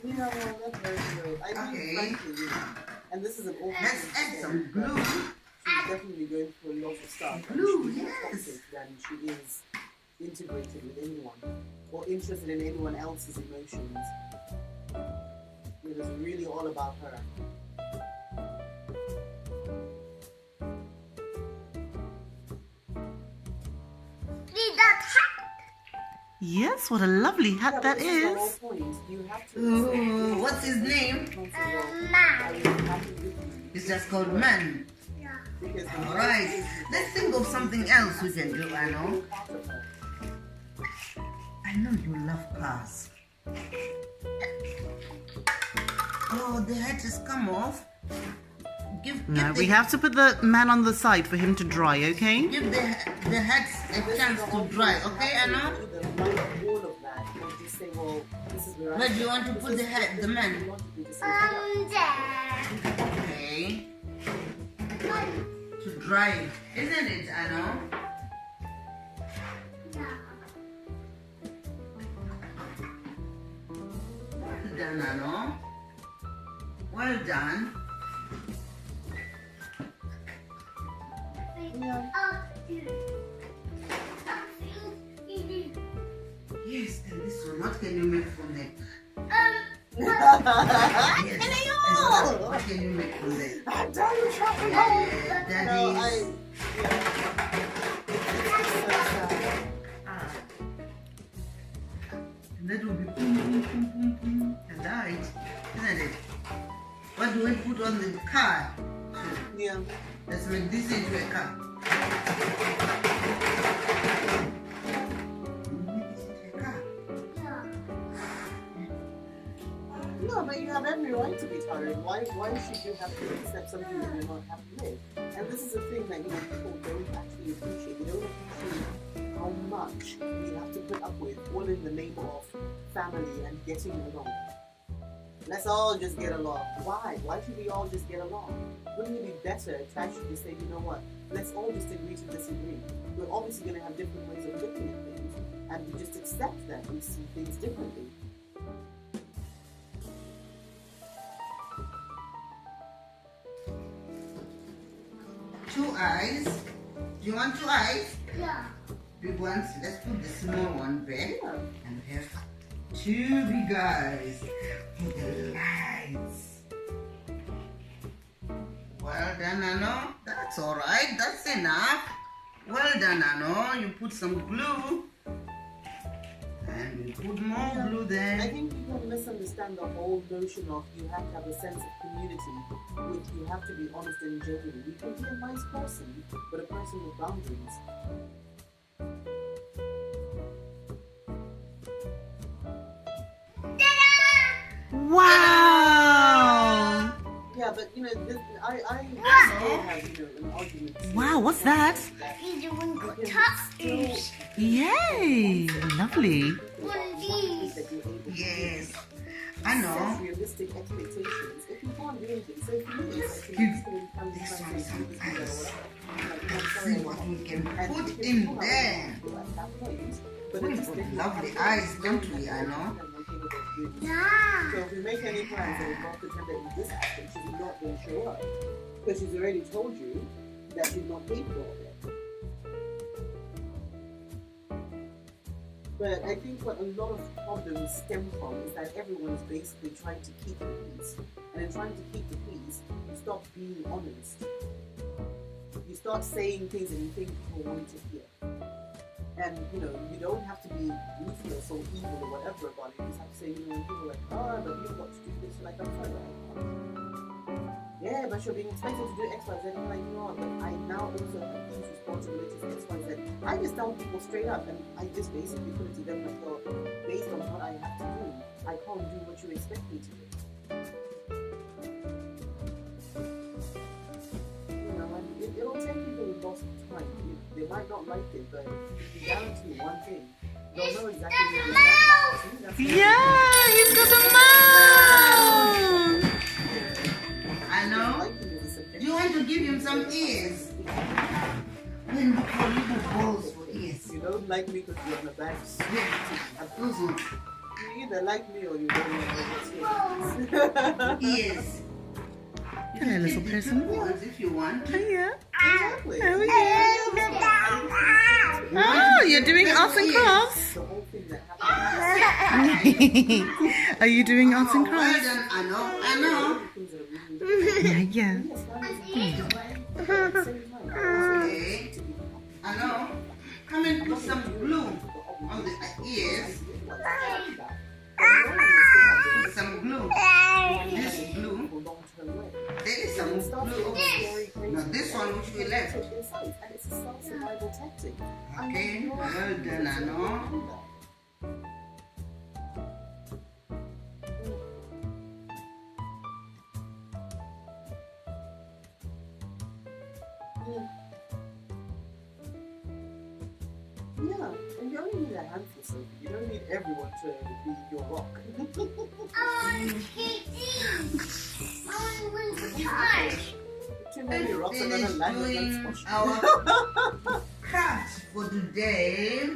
[SPEAKER 8] You know, that's very good. I think,
[SPEAKER 5] Okay.
[SPEAKER 8] frankly, you know, and this is an awful
[SPEAKER 5] Let's
[SPEAKER 8] thing to
[SPEAKER 5] add
[SPEAKER 8] say,
[SPEAKER 5] some
[SPEAKER 8] but
[SPEAKER 5] glue.
[SPEAKER 8] she's definitely going through a lot of stuff. And
[SPEAKER 5] Glue,
[SPEAKER 8] she's more
[SPEAKER 5] yes.
[SPEAKER 8] toxic than she is integrated with anyone or interested in anyone else's emotions. It is really all about her.
[SPEAKER 3] Yes, what a lovely hat that
[SPEAKER 8] This is the
[SPEAKER 3] is.
[SPEAKER 8] whole point. You have to
[SPEAKER 4] Ooh, what's his name? It's just called Man.
[SPEAKER 8] because
[SPEAKER 4] Alright, let's think of something else we can do, I know. I know you love cars. Oh, the hat has come off.
[SPEAKER 3] No, we have to put the man on the side for him to dry, okay?
[SPEAKER 4] Give the hat a chance to dry, okay, Anna?
[SPEAKER 8] all of that. You don't just say, well, this is where
[SPEAKER 4] Where do you want to put the hat, the man?
[SPEAKER 1] There.
[SPEAKER 4] Okay. To dry, isn't it, Anna? Well done, Anna. Well done. Yes, and this one, what can you make from that? Yes. What can you make from that? Daddy's. And that will be boom, boom, boom, boom, boom. And right, isn't it? What do we put on the car?
[SPEAKER 8] Yeah.
[SPEAKER 4] Let's make this into a car. Make this into a car.
[SPEAKER 8] No, but you have every right to be tired. Why should you have to accept something that you're not happy with? And this is a thing that people don't actually appreciate. They don't appreciate how much we have to put up with, all in the name of family and getting along. Let's all just get along. Why? Why should we all just get along? Wouldn't it be better to actually just say, you know what? Let's all just agree to disagree. We're obviously going to have different ways of looking at things, and we just accept that we see things differently.
[SPEAKER 4] Two eyes. Do you want two eyes?
[SPEAKER 1] Yeah.
[SPEAKER 4] Big ones. Let's put the small one back. And we have two big eyes. And the lights. Well done, Ano. That's alright. That's enough. Well done, Ano. You put some glue. And we put more glue
[SPEAKER 8] I
[SPEAKER 4] there.
[SPEAKER 8] think people misunderstand the whole notion of you have to have a sense of community, which you have to be honest and genuine. You can be a nice person, but a person with boundaries.
[SPEAKER 3] Wow!
[SPEAKER 8] Yeah, but you know, I still have an argument.
[SPEAKER 3] Wow, what's that?
[SPEAKER 1] He's doing good tattoos.
[SPEAKER 3] Yay! Lovely.
[SPEAKER 1] What are these?
[SPEAKER 4] Yes. I know.
[SPEAKER 8] Realistic expectations. If you can't do anything, so if you
[SPEAKER 4] See what we can put in there.
[SPEAKER 8] But
[SPEAKER 4] We put lovely eyes, don't we, Ano?
[SPEAKER 1] Yeah.
[SPEAKER 8] So if we make any plans and we don't pretend that in this aspect she's not going to show up, because she's already told you that she's not capable of it. But I think what a lot of problems stem from is that everyone is basically trying to keep the peace. And in trying to keep the peace, you stop being honest. You start saying things that you think people want to hear. And you don't have to be ruthless or evil or whatever about it. You just have to say, when people are like, oh, but you've got to do this, like, I'm sorry, I can't. Yeah, but you're being expected to do X, Y, Z. I'm like, no, but I now also have these responsibilities, X, Y, Z. I just tell people straight up, and I just basically put it to them like, well, based on what I have to do, I can't do what you expect me to do. And it'll take people a lot of time. They might not like it, but if you guarantee one thing, they'll know exactly what you're saying.
[SPEAKER 3] Yeah, he's got a mouth!
[SPEAKER 4] I know. Do you want to give him some ears? When we call little balls for ears.
[SPEAKER 8] You don't like me because you're on a bad
[SPEAKER 4] Yeah, those ones.
[SPEAKER 8] You either like me or you don't like me.
[SPEAKER 4] Ears.
[SPEAKER 3] Hello, little person.
[SPEAKER 4] Ones if you want.
[SPEAKER 3] Yeah.
[SPEAKER 8] Exactly.
[SPEAKER 3] How are you? Oh, you're doing arts and crafts?
[SPEAKER 8] The whole thing that happened.
[SPEAKER 3] Are you doing arts and
[SPEAKER 4] Well
[SPEAKER 3] crafts?
[SPEAKER 4] done, I know.
[SPEAKER 3] Yeah.
[SPEAKER 4] Okay. I know. Come and put some glue on the ears. we left.
[SPEAKER 8] inside, and it's a self-survival tactic.
[SPEAKER 4] Okay, well done, Nano.
[SPEAKER 8] Yeah, and you only need a handful, Sophie. You don't need everyone to be your rock. Too many rocks are gonna
[SPEAKER 4] Finished
[SPEAKER 8] land
[SPEAKER 4] doing
[SPEAKER 8] and squash.
[SPEAKER 4] our craft for today,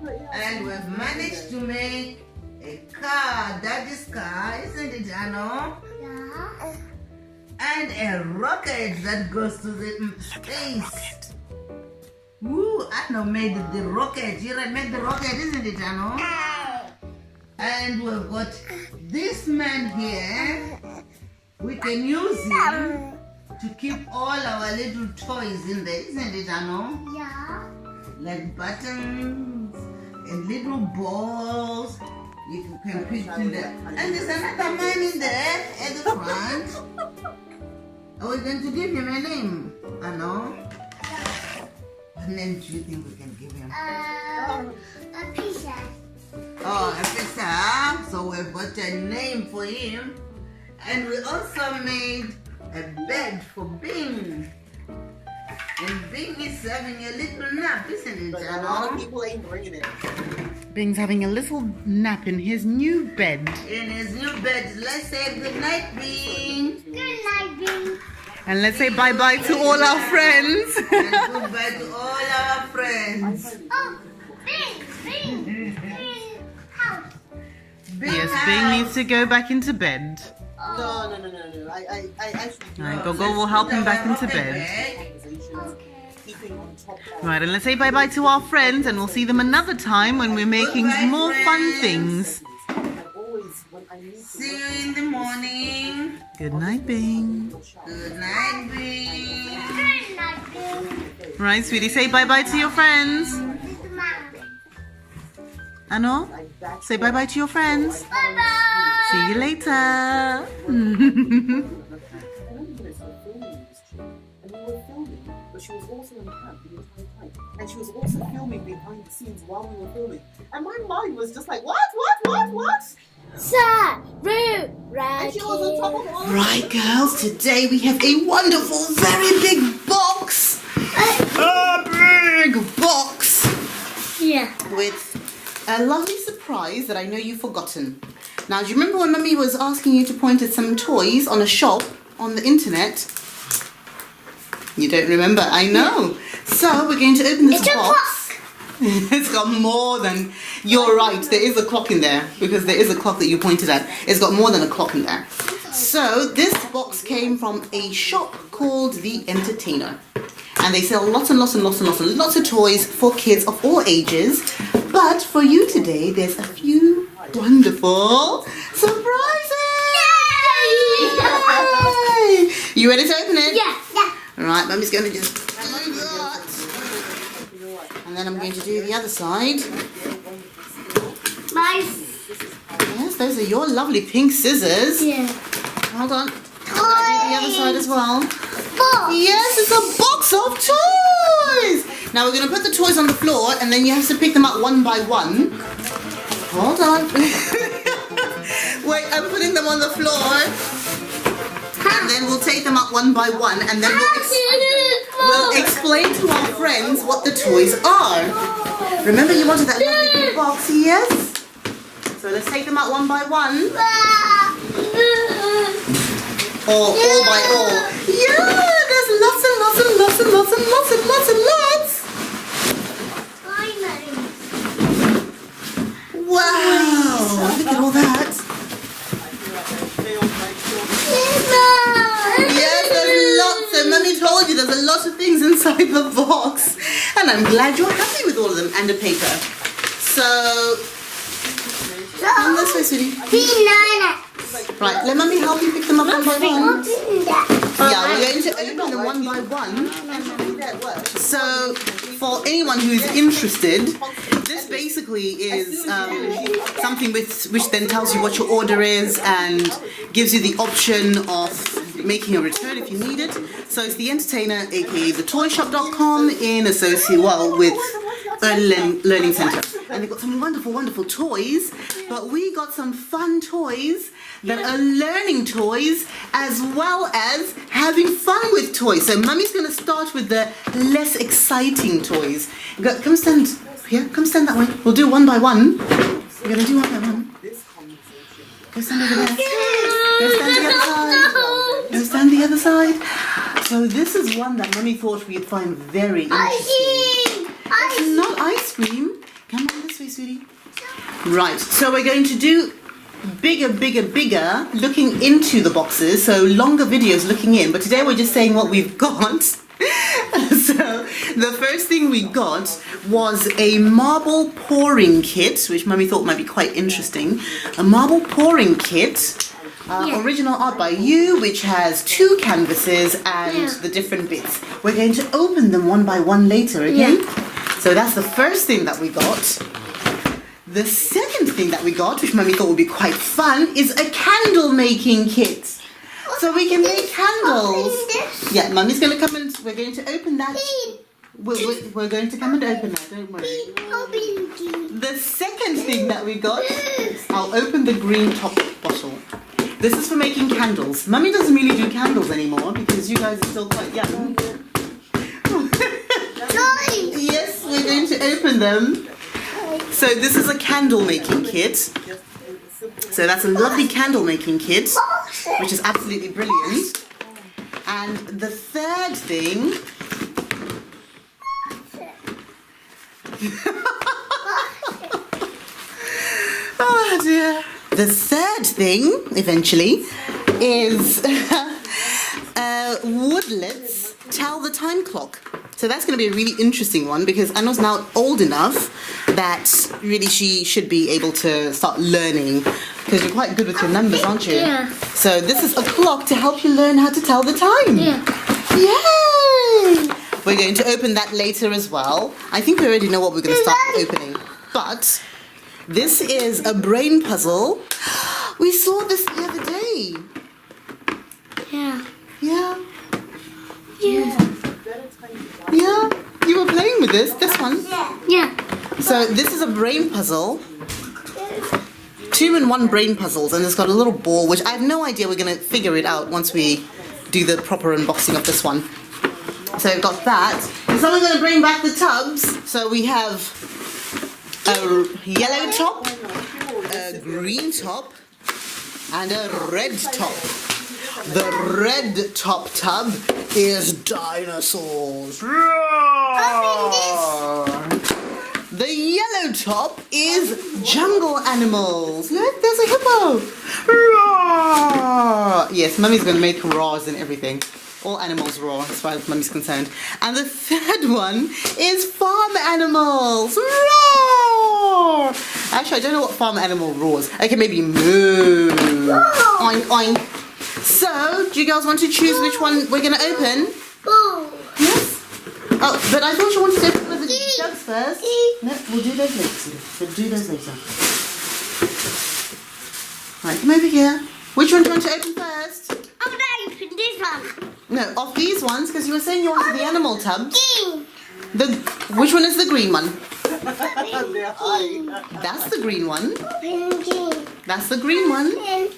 [SPEAKER 8] But yeah,
[SPEAKER 4] and we've managed to make a car, Daddy's car, isn't it, Ano?
[SPEAKER 1] Yeah.
[SPEAKER 4] And a rocket that goes to the space. Woo, Ano made the rocket. You made the rocket, isn't it, Ano? And we've got this man here. We can use him to keep all our little toys in there, isn't it, Ano?
[SPEAKER 1] Yeah.
[SPEAKER 4] Like buttons and little balls. You can put in there. And there's another man in there at the front. Are we going to give him a name? Ano? What name do you think we can give him?
[SPEAKER 1] A pizza.
[SPEAKER 4] Oh, a pizza. So we've got a name for him. And we also made a bed for Bing. And Bing is having a little nap, isn't it,
[SPEAKER 8] but a lot of
[SPEAKER 4] Ano?
[SPEAKER 8] people ain't bringing it.
[SPEAKER 3] Bing's having a little nap in his new bed.
[SPEAKER 4] In his new bed. Let's say good night, Bing.
[SPEAKER 1] Good night, Bing.
[SPEAKER 3] And let's say bye-bye to all our friends.
[SPEAKER 4] And goodbye to all our friends.
[SPEAKER 1] Oh, Bing. House.
[SPEAKER 3] Yes, Bing needs to go back into bed.
[SPEAKER 8] No. I actually do
[SPEAKER 3] Right,
[SPEAKER 8] have
[SPEAKER 3] Gogo will help him back into
[SPEAKER 4] Okay,
[SPEAKER 3] bed.
[SPEAKER 8] conversations,
[SPEAKER 1] Okay.
[SPEAKER 8] keeping on top of.
[SPEAKER 3] Right, and let's say bye-bye to our friends, and we'll see them another time when we're making
[SPEAKER 4] Goodbye,
[SPEAKER 3] more fun
[SPEAKER 4] friends.
[SPEAKER 3] things.
[SPEAKER 8] And always, when I need to
[SPEAKER 4] See you in the morning.
[SPEAKER 3] Good night, Bing.
[SPEAKER 4] Good night, Bing.
[SPEAKER 1] Good night, Bing.
[SPEAKER 3] Right, sweetie, say bye-bye to your friends.
[SPEAKER 1] This is Mom.
[SPEAKER 3] Ano?
[SPEAKER 8] like that.
[SPEAKER 3] Say bye-bye to your friends.
[SPEAKER 1] Bye-bye.
[SPEAKER 3] See you later.
[SPEAKER 8] I remember this, we were filming this trip, and we were filming, but she was also in camp the entire time, and she was also filming behind the scenes while we were filming, and my mind was just like, what?
[SPEAKER 1] Sarura
[SPEAKER 8] And she was on top of all.
[SPEAKER 3] Right, girls, today we have a wonderful, very big box. A big box
[SPEAKER 1] Yeah.
[SPEAKER 3] with a lovely surprise that I know you've forgotten. Now, do you remember when Mummy was asking you to point at some toys on a shop on the internet? You don't remember, I know. So we're going to open this
[SPEAKER 1] It's a
[SPEAKER 3] box. It's got more than... You're right, there is a clock in there because there is a clock that you pointed at. It's got more than a clock in there. So this box came from a shop called The Entertainer. And they sell lots and lots of toys for kids of all ages. But for you today, there's a few wonderful surprises! Yay! You ready to open it?
[SPEAKER 1] Yeah.
[SPEAKER 3] Right, Mummy's going to just do that. And then I'm going to do the other side.
[SPEAKER 1] Nice.
[SPEAKER 3] Yes, those are your lovely pink scissors.
[SPEAKER 1] Yeah.
[SPEAKER 3] Hold on. I'm going to do the other side as well.
[SPEAKER 1] Four.
[SPEAKER 3] Yes, it's a box of toys! Now we're going to put the toys on the floor and then you have to pick them up one by one. Hold on. Wait, I'm putting them on the floor. And then we'll take them up one by one and then we'll explain to our friends what the toys are. Remember you wanted that lovely big box, yes? So let's take them out one by one. All by all. Yeah, there's lots and lots. Wow, look at all that. Yes, there's lots. And Mummy told you there's a lot of things inside the box. And I'm glad you're happy with all of them and the paper. So, come this way, sweetie. Right, let Mummy help you pick them up one by one. Yeah, we're going to open them one by one. So, for anyone who is interested, this basically is something which then tells you what your order is and gives you the option of making a return if you need it. So it's The Entertainer, aka thetoyshop.com, in association with Early Learning Centre. And they've got some wonderful, wonderful toys, but we got some fun toys that are learning toys as well as having fun with toys. So Mummy's going to start with the less exciting toys. Come stand here, come stand that way. We'll do one by one. We're going to do one by one. Go stand over there. Go stand the other side. Go stand the other side. So this is one that Mummy thought we'd find very interesting. It's not ice cream. Come on this way, sweetie. Right, so we're going to do bigger, looking into the boxes, so longer videos looking in, but today we're just saying what we've got. So the first thing we got was a marble pouring kit, which Mummy thought might be quite interesting. A marble pouring kit, original art by you, which has 2 canvases and the different bits. We're going to open them one by one later, okay? So that's the first thing that we got. The second thing that we got, which Mummy thought would be quite fun, is a candle making kit. So we can make candles. Yeah, Mummy's going to come and we're going to open that. We're going to come and open that, don't worry. The second thing that we got, I'll open the green top bottle. This is for making candles. Mummy doesn't really do candles anymore because you guys are still quite young. Yes, we're going to open them. So this is a candle making kit. So that's a lovely candle making kit, which is absolutely brilliant. And the third thing... Oh dear. The third thing, eventually, is Woodlet's Tell the Time Clock. So that's going to be a really interesting one because Anna's now old enough that really she should be able to start learning because you're quite good with your numbers, aren't you?
[SPEAKER 1] Yeah.
[SPEAKER 3] So this is a clock to help you learn how to tell the time.
[SPEAKER 1] Yeah.
[SPEAKER 3] Yay! We're going to open that later as well. I think we already know what we're going to start opening. But this is a brain puzzle. We saw this the other day.
[SPEAKER 1] Yeah.
[SPEAKER 3] Yeah.
[SPEAKER 1] Yeah.
[SPEAKER 3] Yeah. You were playing with this one.
[SPEAKER 1] Yeah.
[SPEAKER 3] So this is a brain puzzle. 2-in-1 brain puzzles, and it's got a little ball, which I have no idea. We're going to figure it out once we do the proper unboxing of this one. So we've got that. Is someone going to bring back the tubs? So we have a yellow top, a green top, and a red top. The red top tub is dinosaurs. The yellow top is jungle animals. Look, there's a hippo. Yes, Mummy's going to make roars and everything. All animals roar as far as Mummy's concerned. And the third one is farm animals. Roar! Actually, I don't know what farm animal roars. Okay, maybe moo. Oink, oink. So, do you girls want to choose which one we're going to open? Yes? Oh, but I thought you wanted to open with the jugs first. No, we'll do those later. We'll do those later. Right, come over here. Which one do you want to open first?
[SPEAKER 1] I'm going to open this one.
[SPEAKER 3] No, of these ones, because you were saying you wanted the animal tubs.
[SPEAKER 1] Green.
[SPEAKER 3] Which one is the green one?
[SPEAKER 1] Green.
[SPEAKER 3] That's the green one.
[SPEAKER 1] Green.
[SPEAKER 3] That's the green one.
[SPEAKER 1] Green.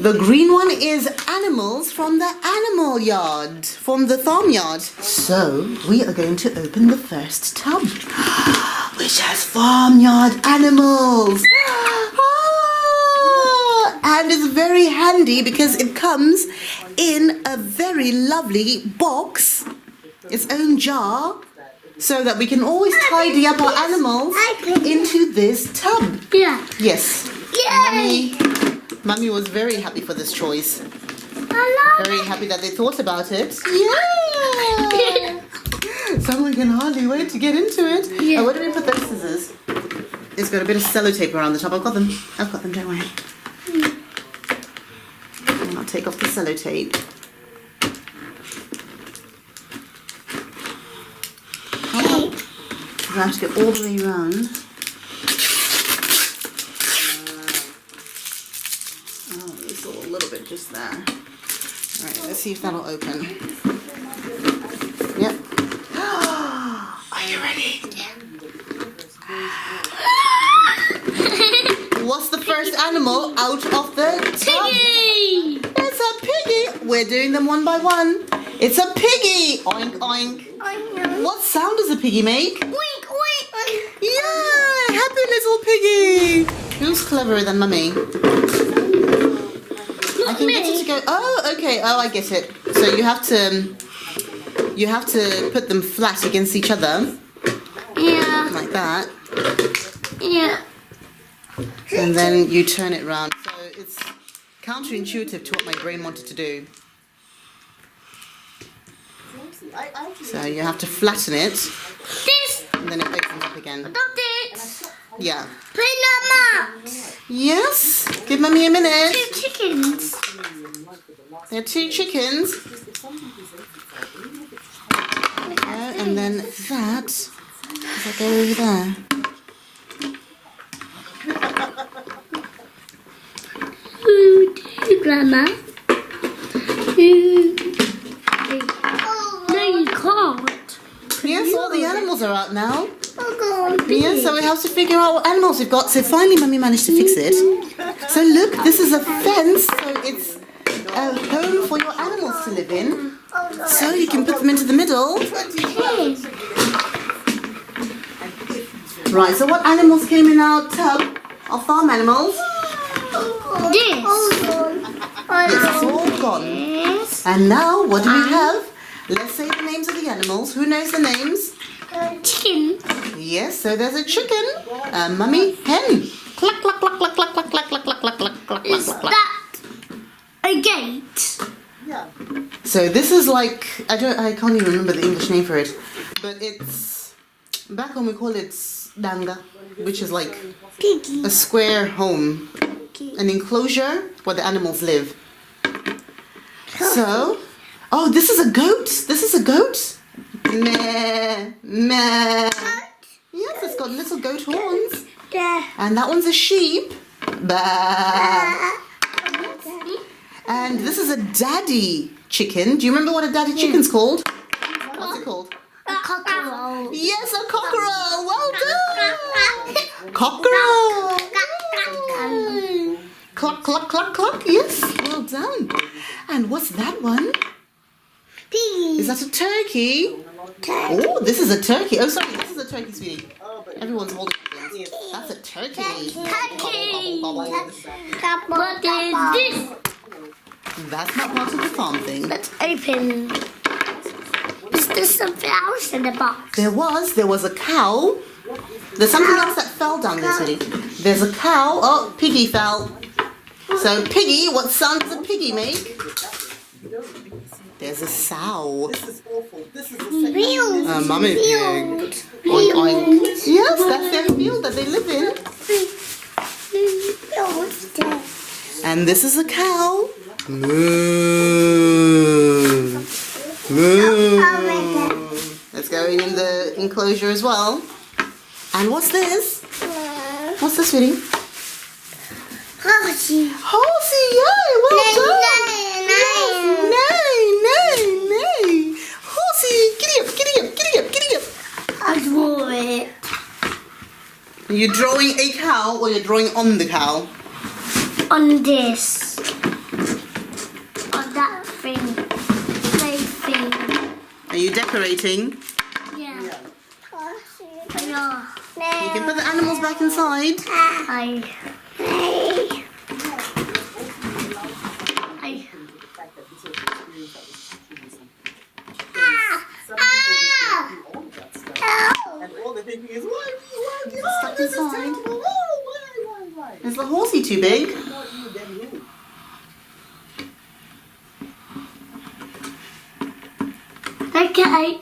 [SPEAKER 3] The green one is animals from the animal yard, from the farmyard. So, we are going to open the first tub, which has farmyard animals. And it's very handy because it comes in a very lovely box, its own jar, so that we can always tidy up our animals into this tub.
[SPEAKER 1] Yeah.
[SPEAKER 3] Yes.
[SPEAKER 1] Yay!
[SPEAKER 3] Mummy was very happy for this choice.
[SPEAKER 1] I love
[SPEAKER 3] Very happy that they thought about it. Yeah! Someone can hardly wait to get into it.
[SPEAKER 1] Yeah.
[SPEAKER 3] Oh, where did we put those scissors? It's got a bit of sellotape around the top. I've got them, don't worry. And I'll take off the sellotape. Oh, I have to get all the way around. Oh, it's all a little bit just there. Alright, let's see if that'll open. Yep. Are you ready? What's the first animal out of the tub?
[SPEAKER 2] Piggy!
[SPEAKER 3] It's a piggy. We're doing them one by one. It's a piggy. Oink, oink. What sound does a piggy make?
[SPEAKER 1] Oink, oink, oink.
[SPEAKER 3] Yeah, happy little piggy. Who's cleverer than Mummy? I can get it to go. Oh, okay. Oh, I get it. So you have to put them flat against each other,
[SPEAKER 2] Yeah.
[SPEAKER 3] like that,
[SPEAKER 2] Yeah.
[SPEAKER 3] and then you turn it round. So it's counterintuitive to what my brain wanted to do. So you have to flatten it,
[SPEAKER 1] This,
[SPEAKER 3] and then it opens up again.
[SPEAKER 1] not this.
[SPEAKER 3] Yeah.
[SPEAKER 1] Play them out.
[SPEAKER 3] Yes. Give Mummy a minute.
[SPEAKER 1] Two chickens.
[SPEAKER 3] There are two chickens. And then that. Does that go over there?
[SPEAKER 7] Grandma. No, you can't.
[SPEAKER 3] Yes, all the animals are out now.
[SPEAKER 1] Oh, God.
[SPEAKER 3] Yeah, so we have to figure out what animals we've got. So finally Mummy managed to fix it. So look, this is a fence. So it's a home for your animals to live in. So you can put them into the middle. Right, so what animals came in our tub? Our farm animals.
[SPEAKER 1] This.
[SPEAKER 3] This is all gone. And now, what do we have? Let's say the names of the animals. Who knows the names?
[SPEAKER 1] Chicken.
[SPEAKER 3] Yes, so there's a chicken, a mummy hen. Cluck, cluck, cluck, cluck, cluck, cluck, cluck, cluck, cluck, cluck, cluck, cluck,
[SPEAKER 1] Is
[SPEAKER 3] cluck, cluck.
[SPEAKER 1] that a gate?
[SPEAKER 3] So this is like, I can't even remember the English name for it, but it's, back home we call it danga, which is like
[SPEAKER 1] Piggy.
[SPEAKER 3] a square home, an enclosure where the animals live. So, oh, this is a goat. This is a goat. Meh, meh. Yes, it's got little goat horns.
[SPEAKER 1] There.
[SPEAKER 3] And that one's a sheep. Bah. And this is a daddy chicken. Do you remember what a daddy chicken's called? What's it called?
[SPEAKER 1] A cockerel.
[SPEAKER 3] Yes, a cockerel. Well done. Cockerel. Cluck, cluck, cluck, cluck. Yes, well done. And what's that one?
[SPEAKER 1] Piggy.
[SPEAKER 3] Is that a turkey? Oh, this is a turkey. Oh, sorry, this is a turkey, sweetie. Everyone's holding things. That's a turkey.
[SPEAKER 1] Turkey. What is this?
[SPEAKER 3] That's not part of the farm thing.
[SPEAKER 1] Let's open. Is there something else in the box?
[SPEAKER 3] There was a cow. There's something else that fell down there, sweetie. There's a cow. Oh, piggy fell. So, piggy, what sound does a piggy make? There's a sow.
[SPEAKER 8] This is awful. This is the second.
[SPEAKER 1] Field.
[SPEAKER 3] A mummy pig. Oink, oink. Yes, that's their field that they live in. And this is a cow. Moo. Moo. Let's go in the enclosure as well. And what's this? What's this, sweetie?
[SPEAKER 1] Horsey.
[SPEAKER 3] Horsey, yay, well done. Nay. Horsey, giddy up, giddy up, giddy up, giddy up.
[SPEAKER 1] I draw it.
[SPEAKER 3] Are you drawing a cow or you're drawing on the cow?
[SPEAKER 1] On this. On that thing. Play thing.
[SPEAKER 3] Are you decorating?
[SPEAKER 1] Yeah. Yeah.
[SPEAKER 3] You can put the animals back inside.
[SPEAKER 8] And all they're thinking is, why?
[SPEAKER 3] It's stuck
[SPEAKER 8] This is
[SPEAKER 3] inside.
[SPEAKER 8] terrible. Why?
[SPEAKER 3] Is the horsey too big?
[SPEAKER 8] Not you, then you.
[SPEAKER 1] Decorate.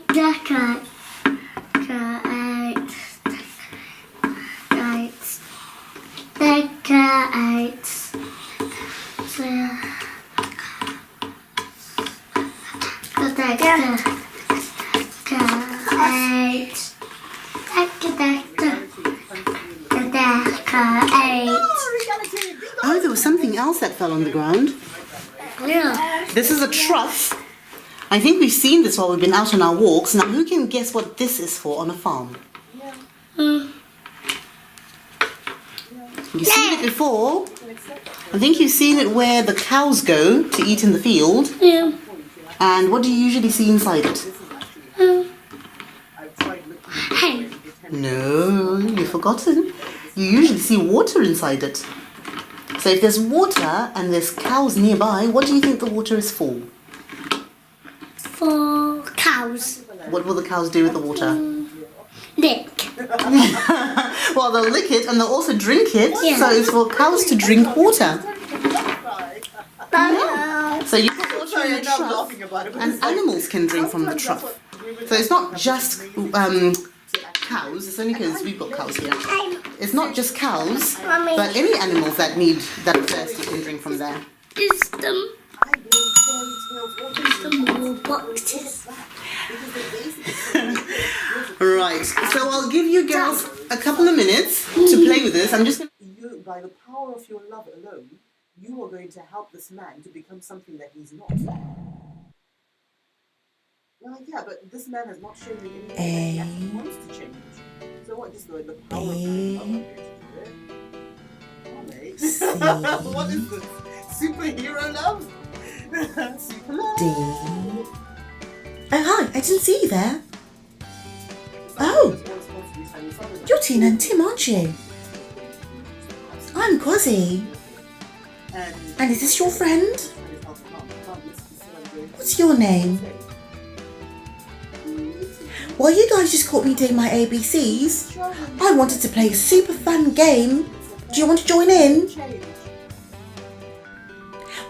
[SPEAKER 3] Oh, there was something else that fell on the ground.
[SPEAKER 7] Yeah.
[SPEAKER 3] This is a trough. I think we've seen this while we've been out on our walks. Now, who can guess what this is for on a farm? You've seen it before. I think you've seen it where the cows go to eat in the field.
[SPEAKER 7] Yeah.
[SPEAKER 3] And what do you usually see inside it?
[SPEAKER 7] Hey.
[SPEAKER 3] No, you've forgotten. You usually see water inside it. So if there's water and there's cows nearby, what do you think the water is for?
[SPEAKER 7] For cows.
[SPEAKER 3] What will the cows do with the water?
[SPEAKER 7] Lick.
[SPEAKER 3] Well, they'll lick it and they'll also drink it.
[SPEAKER 7] Yeah.
[SPEAKER 3] So it's for cows to drink water. So you put water in the trough and animals can drink from the trough. So it's not just cows. It's only because we've got cows here. It's not just cows, but any animals that thirsty can drink from there.
[SPEAKER 7] Is the more boxes.
[SPEAKER 3] Right. So I'll give you girls a couple of minutes to play with this. I'm just going to...
[SPEAKER 8] You, by the power of your love alone, you are going to help this man to become something that he's not. Well, yeah, but this man has not shown me anything that he actually wants to change. So what, just the power of your love, I'm going to do it? Oh, what is this? Superhero love? Super love?
[SPEAKER 5] D. Oh, hi, I didn't see you there. Oh, you're Tina and Tim, aren't you? I'm Quasi. And is this your friend? What's your name? While you guys just caught me doing my ABCs, I wanted to play a super fun game. Do you want to join in?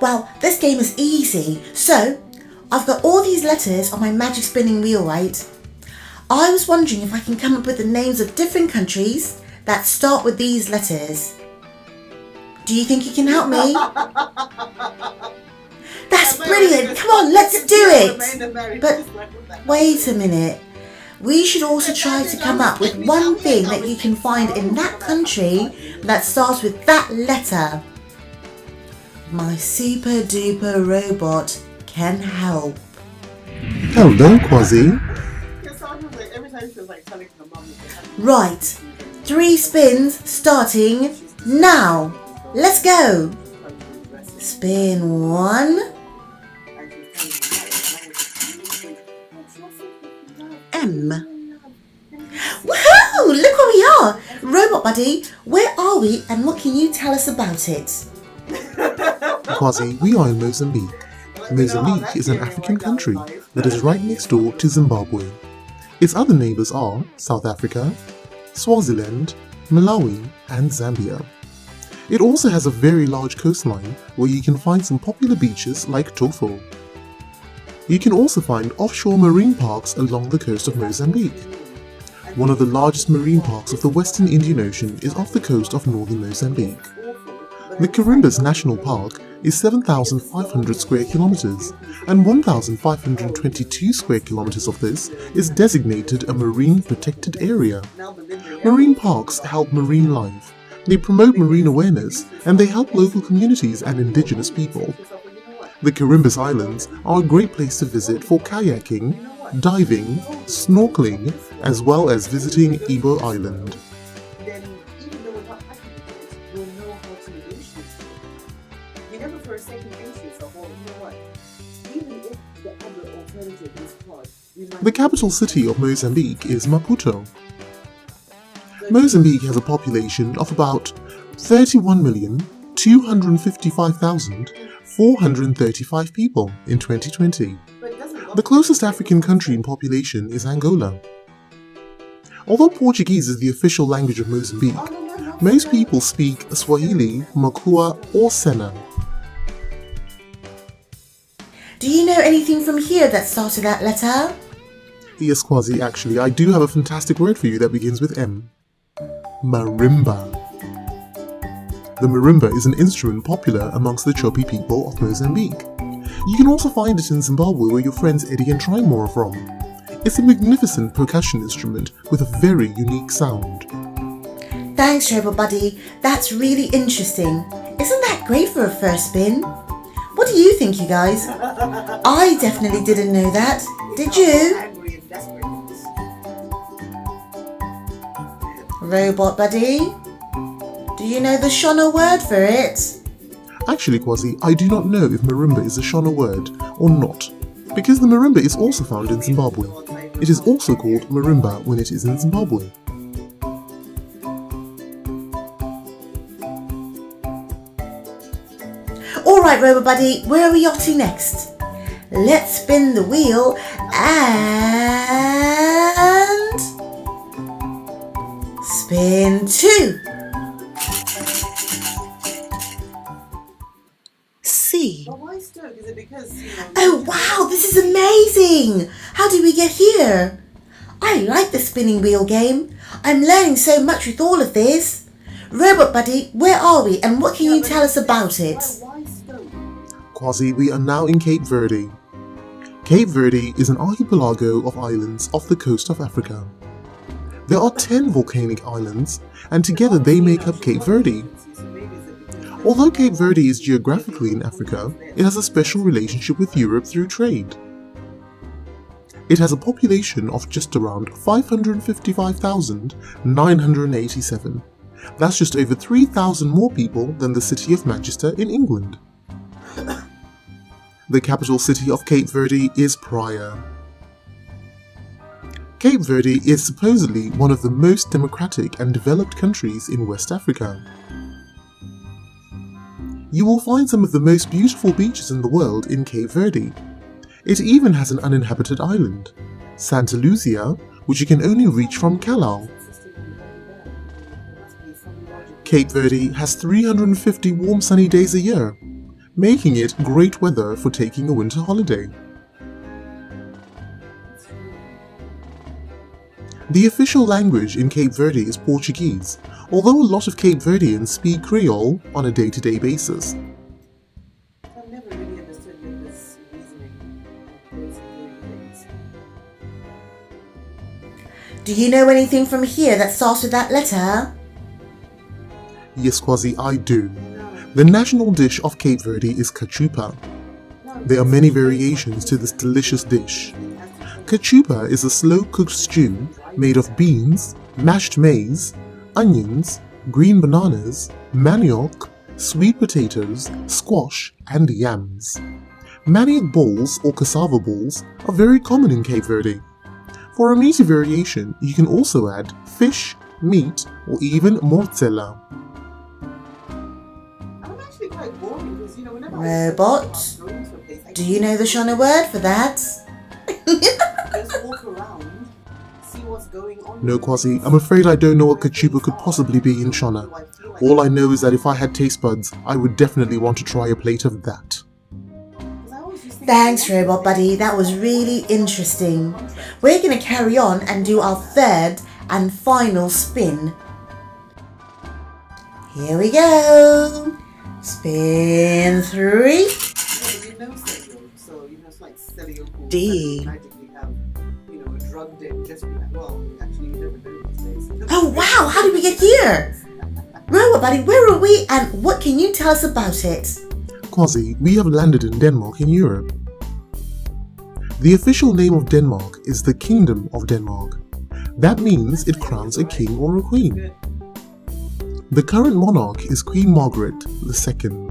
[SPEAKER 5] Well, this game is easy. So, I've got all these letters on my magic spinning wheel, right? I was wondering if I can come up with the names of different countries that start with these letters. Do you think you can help me? That's brilliant! Come on, let's do it! But wait a minute. We should also try to come up with one thing that you can find in that country that starts with that letter. My super duper robot can help.
[SPEAKER 9] Hello, Quasi.
[SPEAKER 5] Right, 3 spins starting now. Let's go. Spin 1. M. Woohoo! Look where we are! Robot Buddy, where are we and what can you tell us about it?
[SPEAKER 9] Quasi, we are in Mozambique. Mozambique is an African country that is right next door to Zimbabwe. Its other neighbours are South Africa, Swaziland, Malawi and Zambia. It also has a very large coastline where you can find some popular beaches like Tofo. You can also find offshore marine parks along the coast of Mozambique. One of the largest marine parks of the Western Indian Ocean is off the coast of northern Mozambique. The Carimbas National Park is 7,500 square kilometers, and 1,522 square kilometers of this is designated a marine protected area. Marine parks help marine life. They promote marine awareness, and they help local communities and indigenous people. The Carimbas Islands are a great place to visit for kayaking, diving, snorkeling, as well as visiting Ibo Island. The capital city of Mozambique is Maputo. Mozambique has a population of about 31,255,435 people in 2020. The closest African country in population is Angola. Although Portuguese is the official language of Mozambique, most people speak Swahili, Makua or Sena.
[SPEAKER 5] Do you know anything from here that starts with that letter?
[SPEAKER 9] Yes, Quasi, actually, I do have a fantastic word for you that begins with M. Marimba. The marimba is an instrument popular amongst the Chopi people of Mozambique. You can also find it in Zimbabwe, where your friends Eddie and Trimore are from. It's a magnificent percussion instrument with a very unique sound.
[SPEAKER 5] Thanks, Robot Buddy. That's really interesting. Isn't that great for a first spin? What What do you think, you guys? I definitely didn't know that. Did you?
[SPEAKER 8] Angry and desperate.
[SPEAKER 5] Robot Buddy, do you know the Shona word for it?
[SPEAKER 9] Actually, Kwasi, I do not know if marimba is a Shona word or not, because the marimba is also found in Zimbabwe. It is also called marimba when it is in Zimbabwe.
[SPEAKER 5] Alright, Robot Buddy, where are we off to next? Let's spin the wheel and... spin 2. C.
[SPEAKER 8] But why Stoke? Is it because,
[SPEAKER 5] Oh wow, this is amazing! How did we get here? I like the spinning wheel game. I'm learning so much with all of this. Robot Buddy, where are we and what can you tell us about it?
[SPEAKER 8] Why Stoke?
[SPEAKER 9] Kwasi, we are now in Cape Verde. Cape Verde is an archipelago of islands off the coast of Africa. There are 10 volcanic islands, and together they make up Cape Verde. Although Cape Verde is geographically in Africa, it has a special relationship with Europe through trade. It has a population of just around 555,987. That's just over 3,000 more people than the city of Manchester in England. The capital city of Cape Verde is Praia. Cape Verde is supposedly one of the most democratic and developed countries in West Africa. You will find some of the most beautiful beaches in the world in Cape Verde. It even has an uninhabited island, Santa Lucia, which you can only reach from Callao. Cape Verde has 350 warm sunny days a year, making it great weather for taking a winter holiday. The official language in Cape Verde is Portuguese, although a lot of Cape Verdeans speak Creole on a day-to-day basis.
[SPEAKER 8] I've never really understood this reasoning of those things.
[SPEAKER 5] Do you know anything from here that starts with that letter?
[SPEAKER 9] Yes, Kwasi, I do. The national dish of Cape Verde is cachupa. There are many variations to this delicious dish. Cachupa is a slow-cooked stew made of beans, mashed maize, onions, green bananas, manioc, sweet potatoes, squash, and yams. Manioc balls or cassava balls are very common in Cape Verde. For a meaty variation, you can also add fish, meat, or even mozzarella.
[SPEAKER 8] I'm actually quite boring because, whenever
[SPEAKER 5] Robot,
[SPEAKER 8] I go into a place, I
[SPEAKER 5] do you know the Shona word for that?
[SPEAKER 8] just walk around, see what's going on.
[SPEAKER 9] No, Kwasi, I'm afraid I don't know what cachupa could possibly be in Shona. All I know is that if I had taste buds, I would definitely want to try a plate of that.
[SPEAKER 5] Thanks, Robot Buddy. That was really interesting. We're going to carry on and do our third and final spin. Here we go. Spin 3.
[SPEAKER 8] So, it's like cellular
[SPEAKER 5] D.
[SPEAKER 8] magically have, a drug den just be like, well, actually, you never know these days.
[SPEAKER 5] Oh wow, how did we get here? Robot Buddy, where are we and what can you tell us about it?
[SPEAKER 9] Kwasi, we have landed in Denmark in Europe. The official name of Denmark is the Kingdom of Denmark. That means it crowns a king or a queen. The current monarch is Queen Margaret II.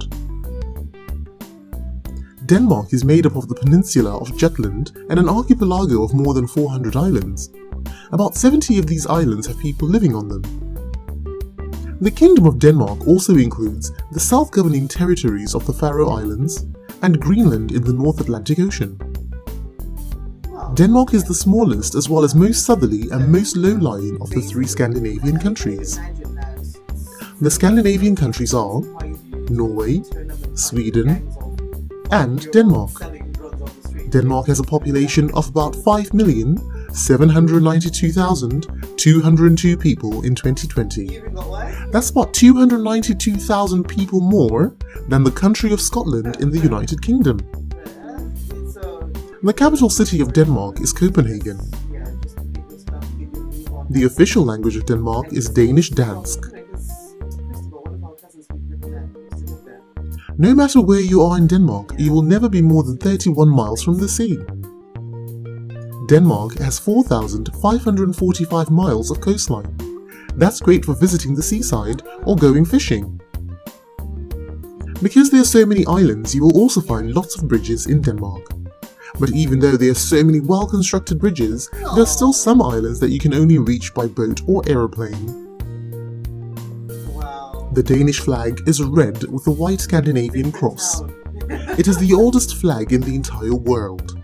[SPEAKER 9] Denmark is made up of the peninsula of Jutland and an archipelago of more than 400 islands. About 70 of these islands have people living on them. The Kingdom of Denmark also includes the self-governing territories of the Faroe Islands and Greenland in the North Atlantic Ocean. Denmark is the smallest as well as most southerly and most low-lying of the 3 Scandinavian countries. The Scandinavian countries are Norway, Sweden, and Denmark. Denmark has a population of about 5,792,202 people in 2020. That's about 292,000 people more than the country of Scotland in the United Kingdom. The capital city of Denmark is Copenhagen. The official language of Denmark is Danish Dansk. No matter where you are in Denmark, you will never be more than 31 miles from the sea. Denmark has 4,545 miles of coastline. That's great for visiting the seaside or going fishing. Because there are so many islands, you will also find lots of bridges in Denmark. But even though there are so many well-constructed bridges, there are still some islands that you can only reach by boat or aeroplane. The Danish flag is red with a white Scandinavian cross. It is the oldest flag in the entire world.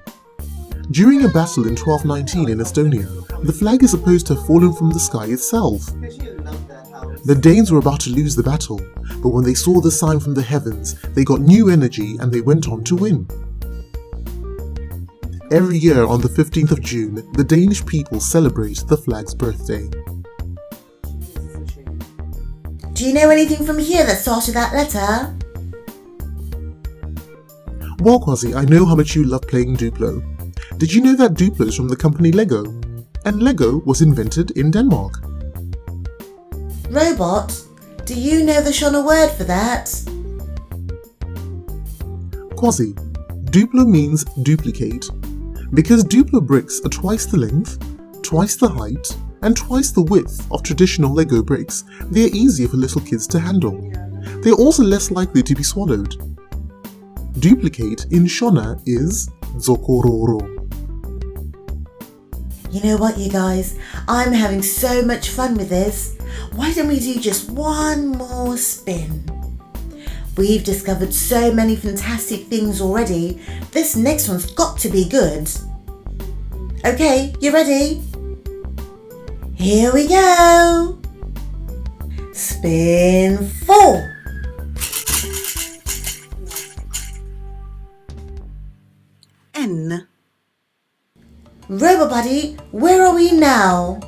[SPEAKER 9] During a battle in 1219 in Estonia, the flag is supposed to have fallen from the sky itself. The Danes were about to lose the battle, but when they saw the sign from the heavens, they got new energy and they went on to win. Every year on the 15th of June, the Danish people celebrate the flag's birthday.
[SPEAKER 5] Do you know anything from here that started that letter?
[SPEAKER 9] Well, Quasi, I know how much you love playing Duplo. Did you know that Duplo is from the company Lego? And Lego was invented in Denmark.
[SPEAKER 5] Robot, do you know the Shona word for that?
[SPEAKER 9] Quasi, Duplo means duplicate. Because Duplo bricks are twice the length, twice the height, and twice the width of traditional Lego bricks, they are easier for little kids to handle. They are also less likely to be swallowed. Duplicate in Shona is Zokororo.
[SPEAKER 5] You know what, you guys? I'm having so much fun with this. Why don't we do just one more spin? We've discovered so many fantastic things already. This next one's got to be good. Okay, you ready? Here we go. Spin 4.
[SPEAKER 3] N.
[SPEAKER 5] Robot Buddy, where are we now?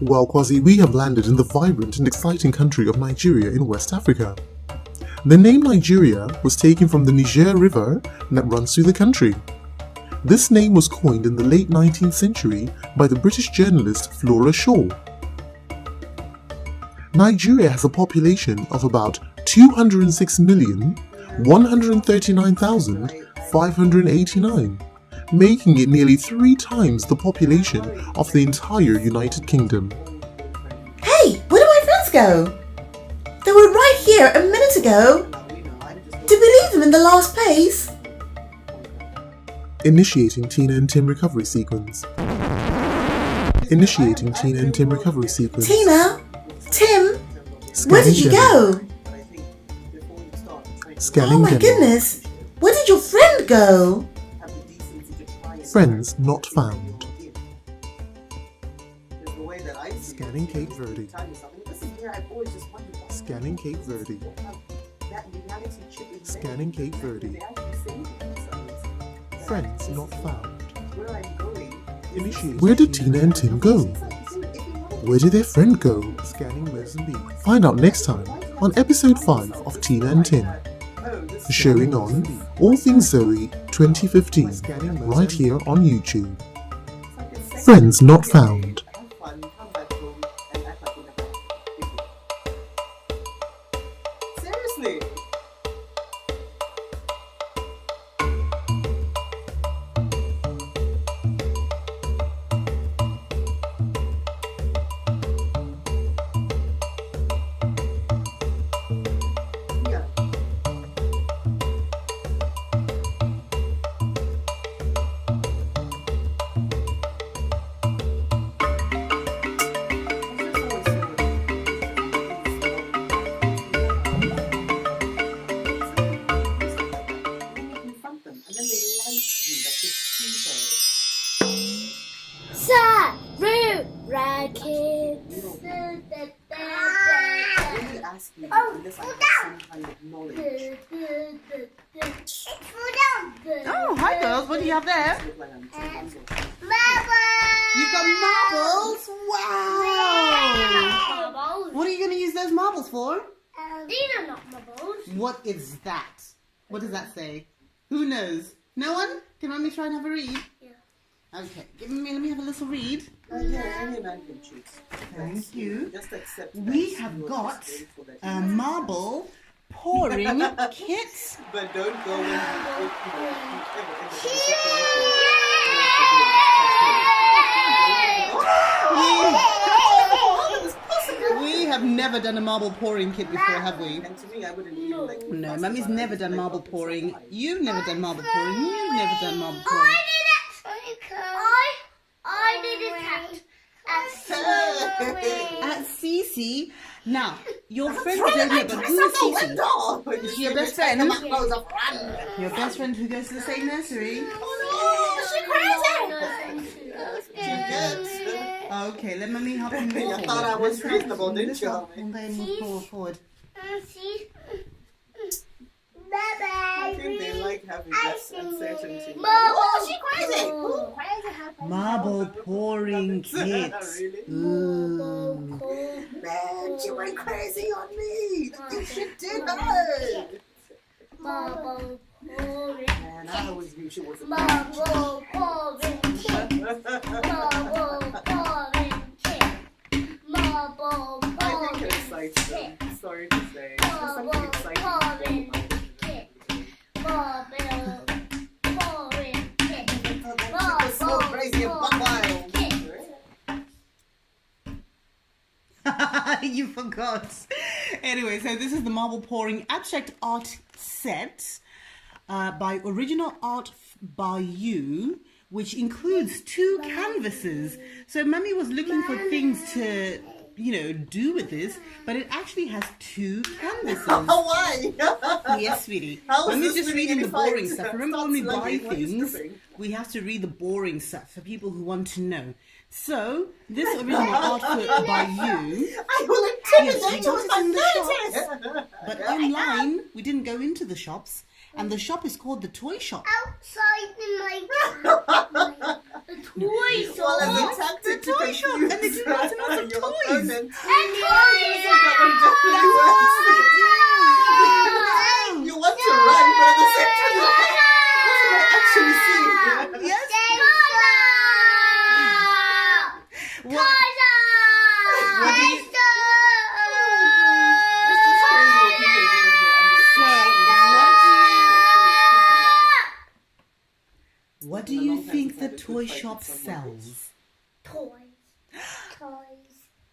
[SPEAKER 9] Well, Quasi, we have landed in the vibrant and exciting country of Nigeria in West Africa. The name Nigeria was taken from the Niger River that runs through the country. This name was coined in the late 19th century by the British journalist Flora Shaw. Nigeria has a population of about 206,139,589, making it nearly 3 times the population of the entire United Kingdom.
[SPEAKER 5] Hey, where do my friends go? They were right here a minute ago. Did we leave them in the last place?
[SPEAKER 9] Initiating Tina and Tim recovery sequence. Initiating Tina and Tim recovery sequence.
[SPEAKER 5] Tina? Tim? Where did you go?
[SPEAKER 9] Scanning
[SPEAKER 5] Oh my
[SPEAKER 9] demo.
[SPEAKER 5] goodness. Where did your friend go?
[SPEAKER 9] Friends not found. Scanning Cape Verde. Scanning Cape Verde. Scanning Cape Verde. Friends not found. Initiate. Where did Tina and Tim go? Where did their friend go? Scanning Mozambique. Find out next time on episode 5 of Tina and Tim. Showing on All Things Zoe 2015, right here on YouTube. Friends not found.
[SPEAKER 8] Seriously? Yeah.
[SPEAKER 2] Sarura Kids.
[SPEAKER 8] Ask you unless I have some kind of knowledge.
[SPEAKER 3] Oh, hi girls. What do you have there?
[SPEAKER 8] Look like I'm 10 years old.
[SPEAKER 3] You've got marbles. Wow. What are you going to use those marbles for?
[SPEAKER 1] These are not marbles.
[SPEAKER 3] What is that? What does that say? Who knows? No one? Can Mommy try and have a read?
[SPEAKER 1] Yeah.
[SPEAKER 3] Okay, let me have a little read.
[SPEAKER 8] Yeah, only a man can choose.
[SPEAKER 3] Thank you.
[SPEAKER 8] Just accept
[SPEAKER 3] We
[SPEAKER 8] that
[SPEAKER 3] have
[SPEAKER 8] you're
[SPEAKER 3] got
[SPEAKER 8] just grateful that
[SPEAKER 3] a
[SPEAKER 8] you have
[SPEAKER 3] marble pouring kit.
[SPEAKER 8] But don't go in.
[SPEAKER 3] We have never done a marble pouring kit before, have we?
[SPEAKER 8] And to me, I wouldn't even like.
[SPEAKER 3] No, Mummy's never done marble pouring. You've never done marble pouring. You've never done marble pouring.
[SPEAKER 1] I did it
[SPEAKER 3] At Cece. Now, your friend don't know, but who is Cece? Is she your best friend? Your best friend who goes to the same nursery? Okay, let Mummy help you move
[SPEAKER 8] You
[SPEAKER 3] forward.
[SPEAKER 8] thought I was reasonable, didn't
[SPEAKER 3] Let's
[SPEAKER 8] you?
[SPEAKER 3] help. Okay, move forward.
[SPEAKER 8] I think they like having that uncertainty.
[SPEAKER 3] Marble pouring kit.
[SPEAKER 8] Really?
[SPEAKER 3] Ooh.
[SPEAKER 8] Man, she went crazy on me. She did that.
[SPEAKER 1] Marble pouring.
[SPEAKER 8] Man, I always knew she was a
[SPEAKER 1] Marble pouring kit. Marble pouring kit. Marble
[SPEAKER 8] I think it
[SPEAKER 1] pouring
[SPEAKER 8] excites
[SPEAKER 1] kit.
[SPEAKER 8] them. Sorry to say. There's something exciting about it.
[SPEAKER 1] Marble pouring kit.
[SPEAKER 8] She was so crazy and buck wild.
[SPEAKER 3] You forgot. Anyway, so this is the marble pouring abstract art set by Original Art by You, which includes 2 canvases. So Mummy was looking for things to, do with this, but it actually has 2 canvases.
[SPEAKER 8] Why?
[SPEAKER 3] Yes, sweetie.
[SPEAKER 8] How is
[SPEAKER 3] Mummy's
[SPEAKER 8] this
[SPEAKER 3] just
[SPEAKER 8] really
[SPEAKER 3] reading the
[SPEAKER 8] any
[SPEAKER 3] boring
[SPEAKER 8] fun?
[SPEAKER 3] stuff. Remember
[SPEAKER 8] Stop
[SPEAKER 3] when we buy
[SPEAKER 8] slugging. What are you
[SPEAKER 3] things,
[SPEAKER 8] stripping?
[SPEAKER 3] we have to read the boring stuff for people who want to know. So, this original art by you,
[SPEAKER 8] I will
[SPEAKER 3] yes, we
[SPEAKER 8] intimidate you
[SPEAKER 3] got
[SPEAKER 8] with
[SPEAKER 3] it
[SPEAKER 8] my
[SPEAKER 3] in the
[SPEAKER 8] notice.
[SPEAKER 3] shops, but online, we didn't go into the shops, and the shop is called the Toy Shop.
[SPEAKER 1] Outside in my the toy
[SPEAKER 8] Well, as
[SPEAKER 1] shop.
[SPEAKER 8] a tactic to
[SPEAKER 3] toy shop, and they do lots and lots of
[SPEAKER 8] your
[SPEAKER 3] toys.
[SPEAKER 8] opponent.
[SPEAKER 1] And
[SPEAKER 8] You want to run, but at the same time, what can I actually see?
[SPEAKER 3] Yes. What, what do you,
[SPEAKER 8] It's just crazy what people do when
[SPEAKER 3] what do you think the toy shop sells?
[SPEAKER 1] Toys.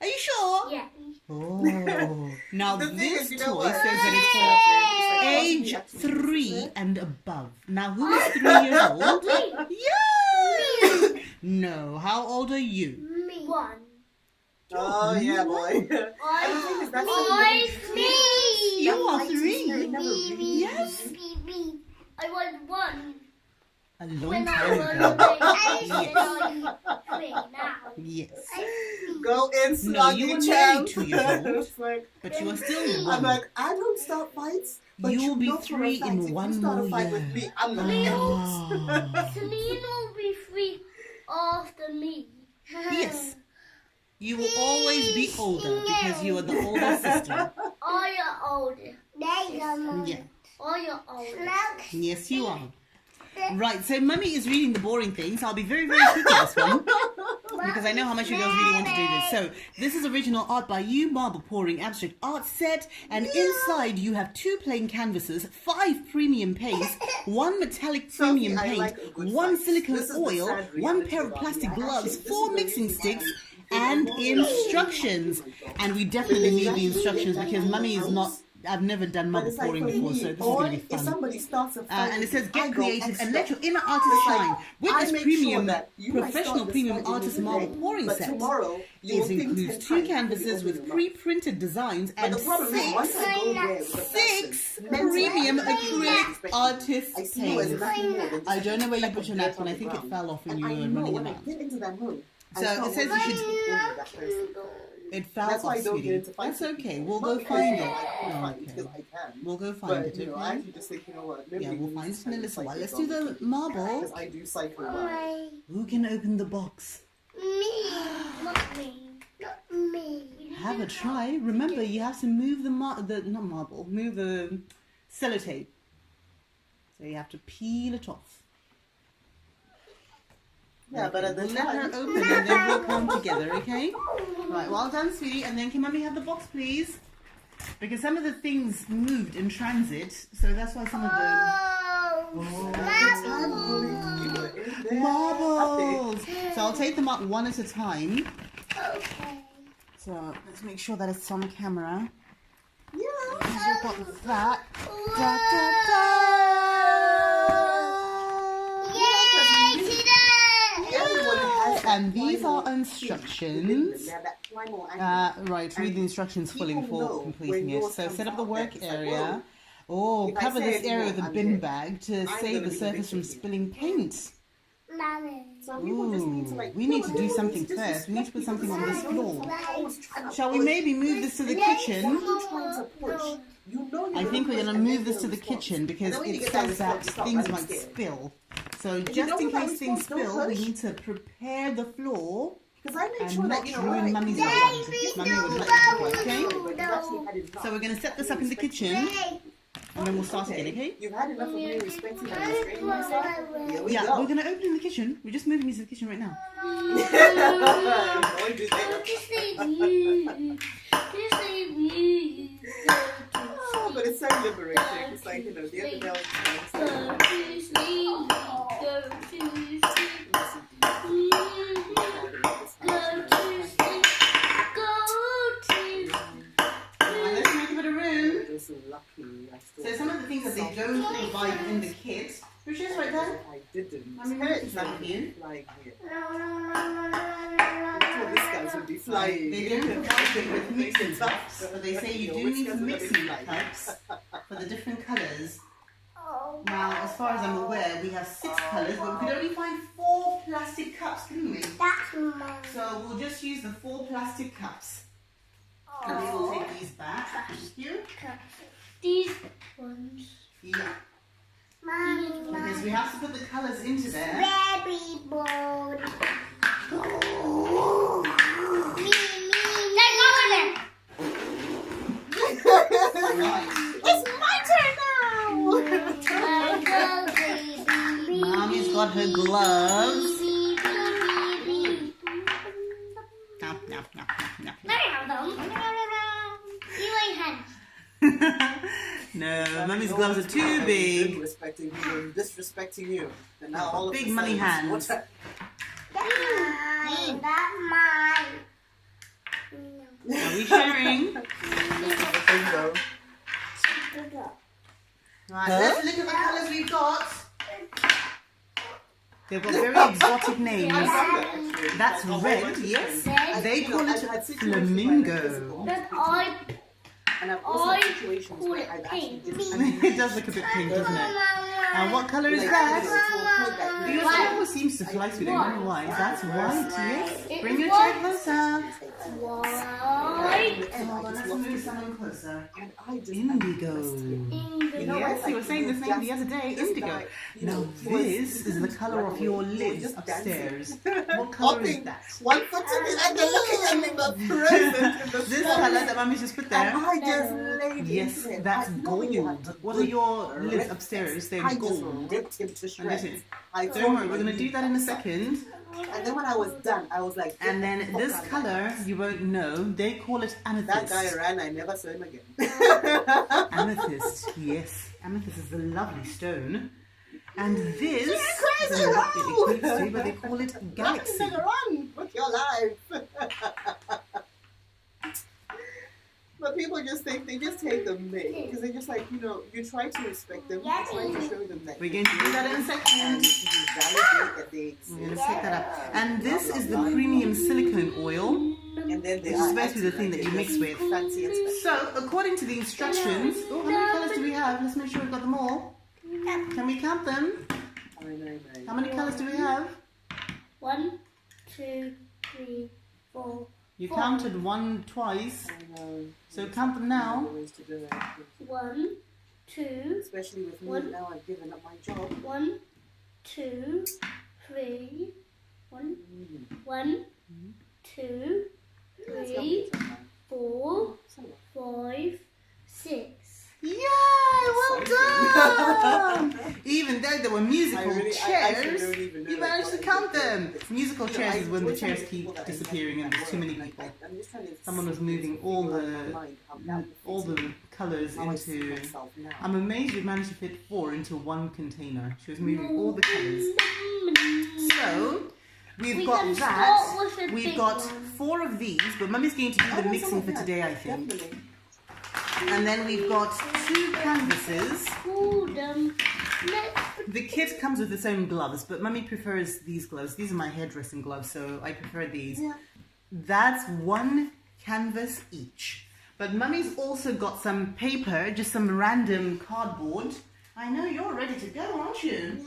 [SPEAKER 3] Are you sure?
[SPEAKER 1] Yeah.
[SPEAKER 3] Oh. Now
[SPEAKER 8] The thing
[SPEAKER 3] this
[SPEAKER 8] is, you know
[SPEAKER 3] toy
[SPEAKER 8] what?
[SPEAKER 3] says that it's for age 3 and above. Now who is 3 years old? Yeah. No. How old are you?
[SPEAKER 1] Me. 1.
[SPEAKER 8] Oh, yeah, boy.
[SPEAKER 1] Me.
[SPEAKER 3] You are 3.
[SPEAKER 1] Yes. I was 1
[SPEAKER 3] A long
[SPEAKER 1] when I
[SPEAKER 3] time
[SPEAKER 1] was
[SPEAKER 3] ago.
[SPEAKER 1] 3 now.
[SPEAKER 3] Yes.
[SPEAKER 8] Go in,
[SPEAKER 3] No, you
[SPEAKER 8] sluggy
[SPEAKER 3] were
[SPEAKER 8] champ.
[SPEAKER 3] nearly 2 years old.
[SPEAKER 8] It's like,
[SPEAKER 3] But you are still
[SPEAKER 8] I'm
[SPEAKER 3] 1.
[SPEAKER 8] like, I don't start fights. But
[SPEAKER 3] You will be
[SPEAKER 8] know for a
[SPEAKER 3] 3
[SPEAKER 8] fact,
[SPEAKER 3] in
[SPEAKER 8] if you
[SPEAKER 3] 1
[SPEAKER 8] start a
[SPEAKER 3] more
[SPEAKER 8] fight
[SPEAKER 3] year.
[SPEAKER 8] with me, I'm gonna end
[SPEAKER 3] Oh.
[SPEAKER 1] Celine will be 3 after me.
[SPEAKER 3] Yes. You will always be older because you are the older sister.
[SPEAKER 1] Are you older?
[SPEAKER 3] Yeah.
[SPEAKER 1] Are you older?
[SPEAKER 3] Yes, you are. Right, so Mummy is reading the boring things. I'll be very, very quick on this one because I know how much you girls really want to do this. So, this is Original Art by You, Marble Pouring Abstract Art Set. And inside you have 2 plain canvases, 5 premium paints, 1 metallic premium
[SPEAKER 8] I
[SPEAKER 3] paint,
[SPEAKER 8] like a good
[SPEAKER 3] 1
[SPEAKER 8] fight.
[SPEAKER 3] silicone
[SPEAKER 8] This is the
[SPEAKER 3] oil,
[SPEAKER 8] sad
[SPEAKER 3] 1
[SPEAKER 8] reality
[SPEAKER 3] pair of
[SPEAKER 8] about
[SPEAKER 3] plastic
[SPEAKER 8] me.
[SPEAKER 3] gloves,
[SPEAKER 8] Actually, this
[SPEAKER 3] 4
[SPEAKER 8] is the
[SPEAKER 3] mixing
[SPEAKER 8] reason
[SPEAKER 3] sticks,
[SPEAKER 8] why
[SPEAKER 3] and instructions. And we definitely need the instructions because Mummy is not... I've never done marble pouring before, so this is going to be
[SPEAKER 8] If
[SPEAKER 3] fun.
[SPEAKER 8] somebody starts a fight,
[SPEAKER 3] And it says,
[SPEAKER 8] I
[SPEAKER 3] get
[SPEAKER 8] go
[SPEAKER 3] creative and let
[SPEAKER 8] extra.
[SPEAKER 3] your inner artist
[SPEAKER 8] It's like,
[SPEAKER 3] shine. With
[SPEAKER 8] I
[SPEAKER 3] this
[SPEAKER 8] make
[SPEAKER 3] premium,
[SPEAKER 8] sure that you might
[SPEAKER 3] professional
[SPEAKER 8] start this
[SPEAKER 3] premium
[SPEAKER 8] fight in
[SPEAKER 3] artist
[SPEAKER 8] the
[SPEAKER 3] marble
[SPEAKER 8] day,
[SPEAKER 3] pouring
[SPEAKER 8] but
[SPEAKER 3] set.
[SPEAKER 8] tomorrow you will
[SPEAKER 3] It
[SPEAKER 8] think
[SPEAKER 3] includes
[SPEAKER 8] 10
[SPEAKER 3] 2
[SPEAKER 8] times
[SPEAKER 3] canvases
[SPEAKER 8] before you
[SPEAKER 3] with
[SPEAKER 8] open your mouth.
[SPEAKER 3] pre-printed designs
[SPEAKER 8] But
[SPEAKER 3] and
[SPEAKER 8] the problem is, once I go there with a person,
[SPEAKER 3] 6
[SPEAKER 8] mentally,
[SPEAKER 3] premium
[SPEAKER 8] I can't
[SPEAKER 3] acrylic
[SPEAKER 8] expect
[SPEAKER 3] artist
[SPEAKER 8] I see you as
[SPEAKER 3] paints.
[SPEAKER 8] nothing more than just
[SPEAKER 3] I don't know where you
[SPEAKER 8] a
[SPEAKER 3] put your
[SPEAKER 8] speck
[SPEAKER 3] napkin.
[SPEAKER 8] of
[SPEAKER 3] I think
[SPEAKER 8] dirt
[SPEAKER 3] it fell off when
[SPEAKER 8] and
[SPEAKER 3] you
[SPEAKER 8] I
[SPEAKER 3] were
[SPEAKER 8] know
[SPEAKER 3] running
[SPEAKER 8] when I
[SPEAKER 3] around.
[SPEAKER 8] get into that mood,
[SPEAKER 3] So it says you should... It fell
[SPEAKER 8] That's why I
[SPEAKER 3] off,
[SPEAKER 8] don't get
[SPEAKER 3] sweetie.
[SPEAKER 8] into fights.
[SPEAKER 3] That's okay. We'll
[SPEAKER 8] Not
[SPEAKER 3] go
[SPEAKER 8] because,
[SPEAKER 3] find
[SPEAKER 8] you
[SPEAKER 3] it.
[SPEAKER 8] know, I can't
[SPEAKER 3] Oh,
[SPEAKER 8] fight,
[SPEAKER 3] okay.
[SPEAKER 8] because I can.
[SPEAKER 3] We'll go find
[SPEAKER 8] But,
[SPEAKER 3] it,
[SPEAKER 8] you know, I
[SPEAKER 3] okay?
[SPEAKER 8] actually just think, you know what,
[SPEAKER 3] Yeah,
[SPEAKER 8] maybe
[SPEAKER 3] we'll
[SPEAKER 8] we
[SPEAKER 3] find
[SPEAKER 8] just
[SPEAKER 3] it in a
[SPEAKER 8] kind of
[SPEAKER 3] little while.
[SPEAKER 8] cycle
[SPEAKER 3] Let's do
[SPEAKER 8] down
[SPEAKER 3] the marble.
[SPEAKER 8] Because I do cycle well.
[SPEAKER 3] Who can open the box?
[SPEAKER 1] Me. Not me. Not me.
[SPEAKER 3] Have a try. Remember, you have to move the move the sellotape. So you have to peel it off.
[SPEAKER 8] Yeah, but at the
[SPEAKER 3] We'll let her
[SPEAKER 8] time,
[SPEAKER 3] open and then we'll come together, okay? Right, well done, sweetie. And then can Mummy have the box, please? Because some of the things moved in transit, so that's why some of the marbles. So I'll take them up one at a time.
[SPEAKER 1] Okay.
[SPEAKER 3] So let's make sure that it's on camera.
[SPEAKER 8] Yeah.
[SPEAKER 3] We've got that.
[SPEAKER 1] Yay, today!
[SPEAKER 8] Everyone has that
[SPEAKER 3] And these
[SPEAKER 8] primal
[SPEAKER 3] are instructions.
[SPEAKER 8] They have that primal animal.
[SPEAKER 3] Right, read the instructions fully
[SPEAKER 8] People
[SPEAKER 3] before
[SPEAKER 8] know
[SPEAKER 3] completing
[SPEAKER 8] when
[SPEAKER 3] it.
[SPEAKER 8] yours
[SPEAKER 3] So
[SPEAKER 8] comes
[SPEAKER 3] set up the
[SPEAKER 8] out
[SPEAKER 3] work
[SPEAKER 8] that it's like,
[SPEAKER 3] area.
[SPEAKER 8] whoa.
[SPEAKER 3] Oh,
[SPEAKER 8] If I
[SPEAKER 3] cover
[SPEAKER 8] say
[SPEAKER 3] this
[SPEAKER 8] anything
[SPEAKER 3] area with a
[SPEAKER 8] I'm
[SPEAKER 3] bin
[SPEAKER 8] dead.
[SPEAKER 3] bag to
[SPEAKER 8] I'm
[SPEAKER 3] save
[SPEAKER 8] gonna
[SPEAKER 3] the
[SPEAKER 8] be
[SPEAKER 3] surface from
[SPEAKER 8] victim here.
[SPEAKER 3] spilling paint.
[SPEAKER 1] Mommy.
[SPEAKER 8] Some people just need to like.
[SPEAKER 3] We need to do something first. We need to put something on this floor. Shall we maybe move this to the kitchen? I think we're going to move this to the kitchen because it says that things might spill. So just in case things spill, we need to prepare the floor
[SPEAKER 8] Because I made
[SPEAKER 3] and
[SPEAKER 8] sure
[SPEAKER 3] not
[SPEAKER 8] that
[SPEAKER 3] ruin Mummy's life. Mummy would like it, okay? So we're going to set this up in the kitchen and then we'll start again, okay?
[SPEAKER 8] You've had enough of me respecting and restraining myself. Here we
[SPEAKER 3] Yeah,
[SPEAKER 8] go.
[SPEAKER 3] we're going to open in the kitchen. We're just moving into the kitchen right now.
[SPEAKER 8] Don't do that. Oh, but it's so liberating. It's like, you know, the other day I was just
[SPEAKER 3] Let's make a bit of room.
[SPEAKER 8] so lucky.
[SPEAKER 3] So some of the things that they don't provide in the kit, which is right there.
[SPEAKER 8] I didn't.
[SPEAKER 3] I mean, it's like you.
[SPEAKER 8] Flying here. I thought these guys would be flying.
[SPEAKER 3] They don't provide it with mixing cups, but they say you do need to mixing cups for the different colours. Now, as far as I'm aware, we have 6 colours, but we could only find 4 plastic cups, couldn't we?
[SPEAKER 1] That's mine.
[SPEAKER 3] So we'll just use the 4 plastic cups. And we will take these back. Thank you.
[SPEAKER 1] These ones.
[SPEAKER 3] Yeah.
[SPEAKER 1] Mommy,
[SPEAKER 3] Because we have to put the colours into there.
[SPEAKER 1] baby board. Me. Let's go in there.
[SPEAKER 3] Right.
[SPEAKER 1] It's my turn now. Go, baby.
[SPEAKER 3] Mommy's got her gloves. No, no, no, no. No, Mummy's gloves are too big.
[SPEAKER 8] Disrespecting you, disrespecting you. And now all of
[SPEAKER 3] Big
[SPEAKER 8] a
[SPEAKER 3] money
[SPEAKER 8] sudden,
[SPEAKER 3] hands.
[SPEAKER 8] what's that?
[SPEAKER 1] That's mine.
[SPEAKER 3] Are we sharing? Right, let's look at the colours we've got. They've got very exotic names. That's red, yes. They call it flamingo.
[SPEAKER 1] But I
[SPEAKER 8] And I've also had
[SPEAKER 1] I
[SPEAKER 8] situations
[SPEAKER 1] call
[SPEAKER 8] where
[SPEAKER 1] it
[SPEAKER 8] I've actually
[SPEAKER 1] pink.
[SPEAKER 8] just
[SPEAKER 3] It does look a bit pink, doesn't it? And what colour is that? Yours always seems to fly through. I don't know why. That's white, yes. Bring your chair closer.
[SPEAKER 1] white.
[SPEAKER 3] Hold on, let's move someone closer.
[SPEAKER 8] And I just
[SPEAKER 3] Indigo. Yes, you were saying this name the other day, indigo. Now this is the colour of your lids upstairs. What colour is that?
[SPEAKER 8] one foot to the other, looking at me, but present in the
[SPEAKER 3] This
[SPEAKER 8] sun.
[SPEAKER 3] colour that Mummy's just put
[SPEAKER 8] And
[SPEAKER 3] there.
[SPEAKER 8] I just laid
[SPEAKER 3] Yes,
[SPEAKER 8] into it.
[SPEAKER 3] that's
[SPEAKER 8] I know you
[SPEAKER 3] gold.
[SPEAKER 8] had
[SPEAKER 3] What are your lids
[SPEAKER 8] ripped
[SPEAKER 3] upstairs? They're
[SPEAKER 8] I just
[SPEAKER 3] gold.
[SPEAKER 8] ripped him to
[SPEAKER 3] And
[SPEAKER 8] shreds.
[SPEAKER 3] listen,
[SPEAKER 8] I
[SPEAKER 3] don't
[SPEAKER 8] told
[SPEAKER 3] worry, we're
[SPEAKER 8] him
[SPEAKER 3] going to do that in a second.
[SPEAKER 8] And then when I was done, I was like,
[SPEAKER 3] And then
[SPEAKER 8] "Get the
[SPEAKER 3] this
[SPEAKER 8] fuck out
[SPEAKER 3] colour, you won't know. They call it
[SPEAKER 8] of here." That guy
[SPEAKER 3] amethyst.
[SPEAKER 8] ran, I never saw him again.
[SPEAKER 3] Amethyst, yes. Amethyst is a lovely stone. And this,
[SPEAKER 8] You're
[SPEAKER 3] I
[SPEAKER 8] crazy,
[SPEAKER 3] don't know what it
[SPEAKER 8] Raoul.
[SPEAKER 3] equates to, but they call it galaxy.
[SPEAKER 8] Run with your life. But people just think, they just take the mic. Because they're just like, you know, you try to respect them. You try to show them that
[SPEAKER 3] We're going to do that in a
[SPEAKER 8] and
[SPEAKER 3] second.
[SPEAKER 8] you validate that they
[SPEAKER 3] We're going to
[SPEAKER 8] exist.
[SPEAKER 3] pick that up. And this is the premium silicone oil.
[SPEAKER 8] And then they
[SPEAKER 3] This is
[SPEAKER 8] are
[SPEAKER 3] supposed to be the
[SPEAKER 8] acting
[SPEAKER 3] thing
[SPEAKER 8] like
[SPEAKER 3] that you
[SPEAKER 8] they're
[SPEAKER 3] mix with.
[SPEAKER 8] fancy and special.
[SPEAKER 3] So, according to the instructions, oh, how many colours do we have? Let's make sure we've got them all. Can we count them? How many colours do we have?
[SPEAKER 1] 1, 2, 3, 4.
[SPEAKER 3] You counted one twice, so count them now.
[SPEAKER 1] 1, 2,
[SPEAKER 8] Especially with me
[SPEAKER 1] One.
[SPEAKER 8] now, I've given up my job.
[SPEAKER 1] 1, 2, 3, 1, 1, 2, 3, 4, 5, 6.
[SPEAKER 3] Yay! Well done! Even though there were musical
[SPEAKER 8] I actually
[SPEAKER 3] chairs,
[SPEAKER 8] don't even know
[SPEAKER 3] you
[SPEAKER 8] that
[SPEAKER 3] managed to
[SPEAKER 8] part.
[SPEAKER 3] count them. musical chairs is when the chairs keep disappearing and there's too many people. Someone was moving all the colours into. I'm amazed we managed to fit 4 into one container. She was moving all the colours. So we've got that. We've got 4 of these, but Mummy's going to do the mixing for today, I think. And then we've got 2 canvases. The kit comes with its own gloves, but Mummy prefers these gloves. These are my hairdressing gloves, so I prefer these. That's 1 canvas each. But Mummy's also got some paper, just some random cardboard. I know you're ready to go, aren't you?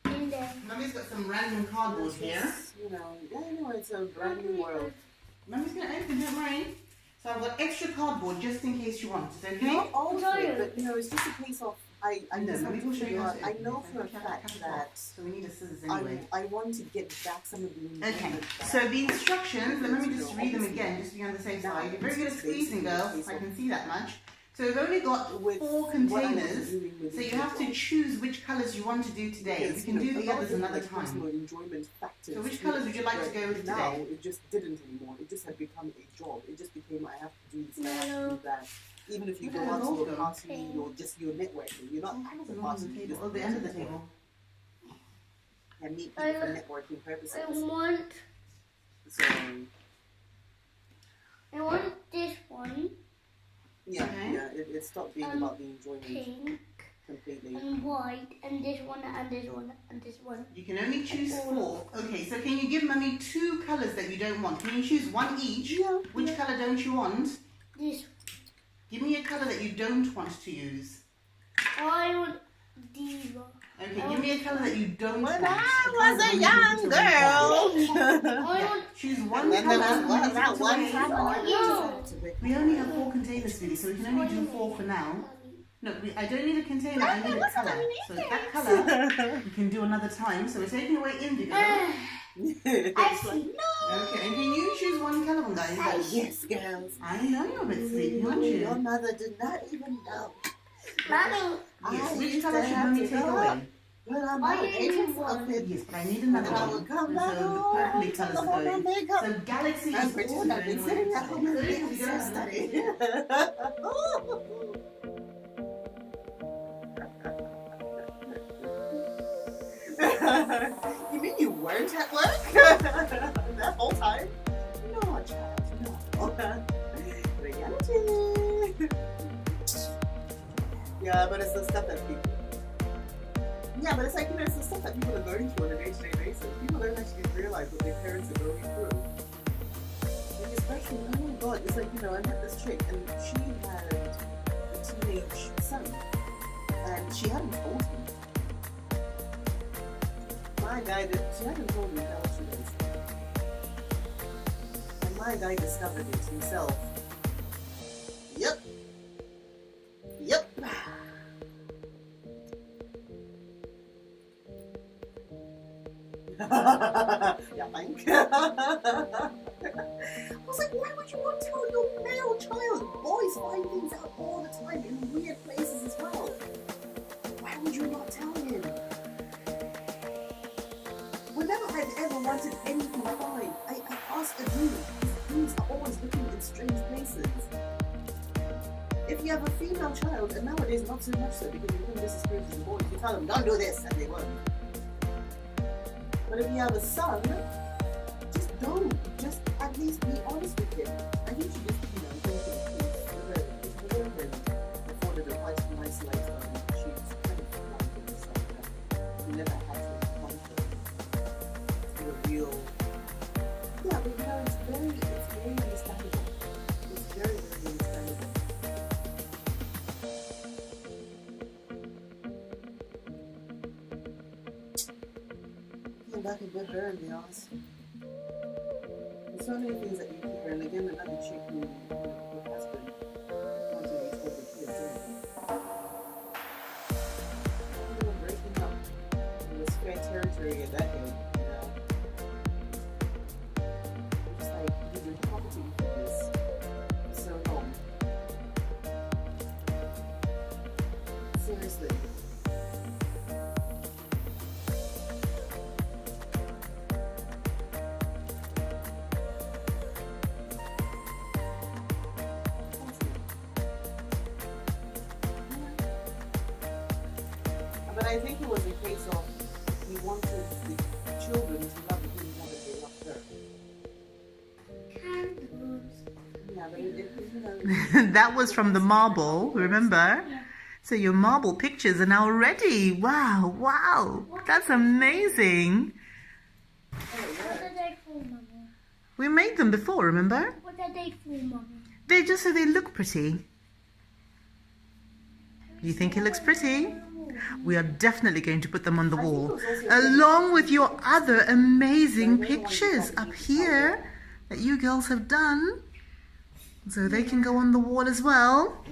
[SPEAKER 1] Yeah.
[SPEAKER 3] Mummy's got some random cardboard here.
[SPEAKER 8] You know, it's a brand new world.
[SPEAKER 3] Mummy's going to open, don't worry. So I've got extra cardboard just in case you want it, okay?
[SPEAKER 8] Not all of it, but you know, it's just a case of I
[SPEAKER 3] know,
[SPEAKER 8] just
[SPEAKER 3] maybe
[SPEAKER 8] have
[SPEAKER 3] we'll
[SPEAKER 8] to
[SPEAKER 3] show you
[SPEAKER 8] figure
[SPEAKER 3] how
[SPEAKER 8] out.
[SPEAKER 3] to
[SPEAKER 8] I
[SPEAKER 3] open
[SPEAKER 8] know
[SPEAKER 3] it.
[SPEAKER 8] for a fact that
[SPEAKER 3] So we need a scissors anyway.
[SPEAKER 8] I want to get back some of the
[SPEAKER 3] Okay, so the instructions, let me just read them again, just to be on the safe side. You're very good at squeezing, girls, I can see that much. So we've only got 4 containers, so you have to choose which colours you want to do today. We can do the others another time. So which colours would you like to go with
[SPEAKER 8] now,
[SPEAKER 3] today?
[SPEAKER 8] it just didn't anymore. It just had become a job. It just became I have to do this, I have to do that. Even if you go out to a party or just your networking, you're not at the party. You just
[SPEAKER 3] Oh, the end of the table.
[SPEAKER 8] and meet people for networking purposes.
[SPEAKER 1] I want
[SPEAKER 8] So
[SPEAKER 1] this one,
[SPEAKER 8] yeah,
[SPEAKER 3] Okay.
[SPEAKER 8] yeah, it stopped being about the enjoyment
[SPEAKER 1] pink
[SPEAKER 8] completely.
[SPEAKER 1] and white, and this one and this one and this one.
[SPEAKER 3] You can only choose 4. Okay, so can you give Mummy 2 colours that you don't want? Can you choose 1 each?
[SPEAKER 8] Yeah.
[SPEAKER 3] Which colour don't you want?
[SPEAKER 1] This
[SPEAKER 3] Give me a colour that you don't want to use.
[SPEAKER 1] I want these one.
[SPEAKER 3] Okay, give me a colour that you don't want.
[SPEAKER 4] I was a young girl.
[SPEAKER 1] I want
[SPEAKER 3] Choose 1
[SPEAKER 4] When
[SPEAKER 3] colour.
[SPEAKER 4] there was that one
[SPEAKER 3] away.
[SPEAKER 4] time.
[SPEAKER 1] no.
[SPEAKER 3] We only have 4 containers, sweetie, so we can only do 4 for now. No, I don't need a container, I need a colour. So that colour we can do another time. So we're taking away indigo.
[SPEAKER 1] I see.
[SPEAKER 3] Okay, and can you choose 1 colour, guys?
[SPEAKER 4] Yes, girls.
[SPEAKER 3] I know you're a bit sleepy, aren't
[SPEAKER 4] Your
[SPEAKER 3] you?
[SPEAKER 4] mother did not even know.
[SPEAKER 1] Mommy,
[SPEAKER 3] Yes,
[SPEAKER 4] I
[SPEAKER 3] which
[SPEAKER 4] used
[SPEAKER 3] colour
[SPEAKER 4] to
[SPEAKER 3] should
[SPEAKER 4] have
[SPEAKER 3] Mummy
[SPEAKER 4] to
[SPEAKER 3] take
[SPEAKER 4] go
[SPEAKER 3] away?
[SPEAKER 4] up when I'm
[SPEAKER 1] I
[SPEAKER 4] out
[SPEAKER 1] didn't
[SPEAKER 4] eating
[SPEAKER 1] want-
[SPEAKER 4] something.
[SPEAKER 3] Yes, but I need another
[SPEAKER 4] And I
[SPEAKER 3] one.
[SPEAKER 4] would come
[SPEAKER 3] And
[SPEAKER 4] back
[SPEAKER 3] so the
[SPEAKER 4] home,
[SPEAKER 3] purpley colours
[SPEAKER 4] put
[SPEAKER 3] are
[SPEAKER 4] on my
[SPEAKER 3] going.
[SPEAKER 4] makeup,
[SPEAKER 3] So Galaxy
[SPEAKER 4] and
[SPEAKER 3] is
[SPEAKER 4] pretend
[SPEAKER 3] also
[SPEAKER 4] I've been
[SPEAKER 3] going
[SPEAKER 4] sitting
[SPEAKER 3] away.
[SPEAKER 4] at home and
[SPEAKER 3] So
[SPEAKER 4] being
[SPEAKER 3] we don't have
[SPEAKER 4] study.
[SPEAKER 8] You mean you weren't at work that whole time? No, child, no. Reality. Yeah, but it's the stuff that people. Yeah, but it's like, you know, it's the stuff that people are learning through on a day-to-day basis. People don't actually realize what their parents are going through. Like, especially, oh my god, it's like, you know, I met this chick and she had a teenage son. And she hadn't told him. My guy did, she hadn't told me how she was. And my guy discovered it himself. Yep. Yep. Yeah, thank. I was like, why would you want to tell your male child? Boys find things out all the time in weird places as well. Why would you not tell him? Whenever I've ever wanted anything to find, I ask a dude. Dudes are always looking in strange places. If you have a female child, and nowadays not so much so because you become just as crazy as boys, you tell them, don't do this, and they won't. But if you have a son, just don't. Just at least be honest with him. And you should just, you know, go to the police. If the woman afforded a nice lifestyle, she's kind of wanted herself that you never had to conflict. To reveal. Yeah, but you know, it's very understandable. It's very, very understandable. Came back and bit her in the ass. There's so many things that you keep her, and again, another chick who, you know, her husband wanted to be told the kids, they were breaking up. It was fair territory at that age, you know. It's like, you've been talking for this for so long. Seriously. I think it was a case of he wanted the children to love him more than they loved her. Yeah, but
[SPEAKER 3] That was from the marble, remember? So your marble pictures are now ready. Wow, wow. That's amazing.
[SPEAKER 1] What are they for, Mummy?
[SPEAKER 3] We made them before, remember?
[SPEAKER 1] What are they for, Mummy?
[SPEAKER 3] They just so they look pretty. You think it looks pretty? We are definitely going to put them on the wall, along with your other amazing pictures up here that you girls have done. So they can go on the wall as well.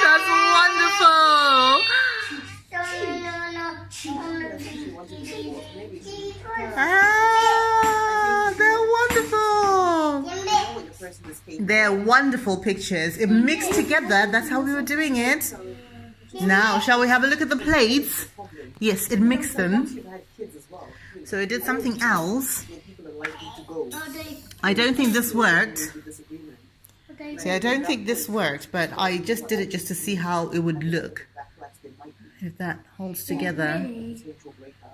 [SPEAKER 3] That's wonderful. They're wonderful. They're wonderful pictures. It mixed together. That's how we were doing it. Now, shall we have a look at the plates? Yes, it mixed them. So it did something else. I don't think this worked. See, I don't think this worked, but I just did it just to see how it would look. If that holds together.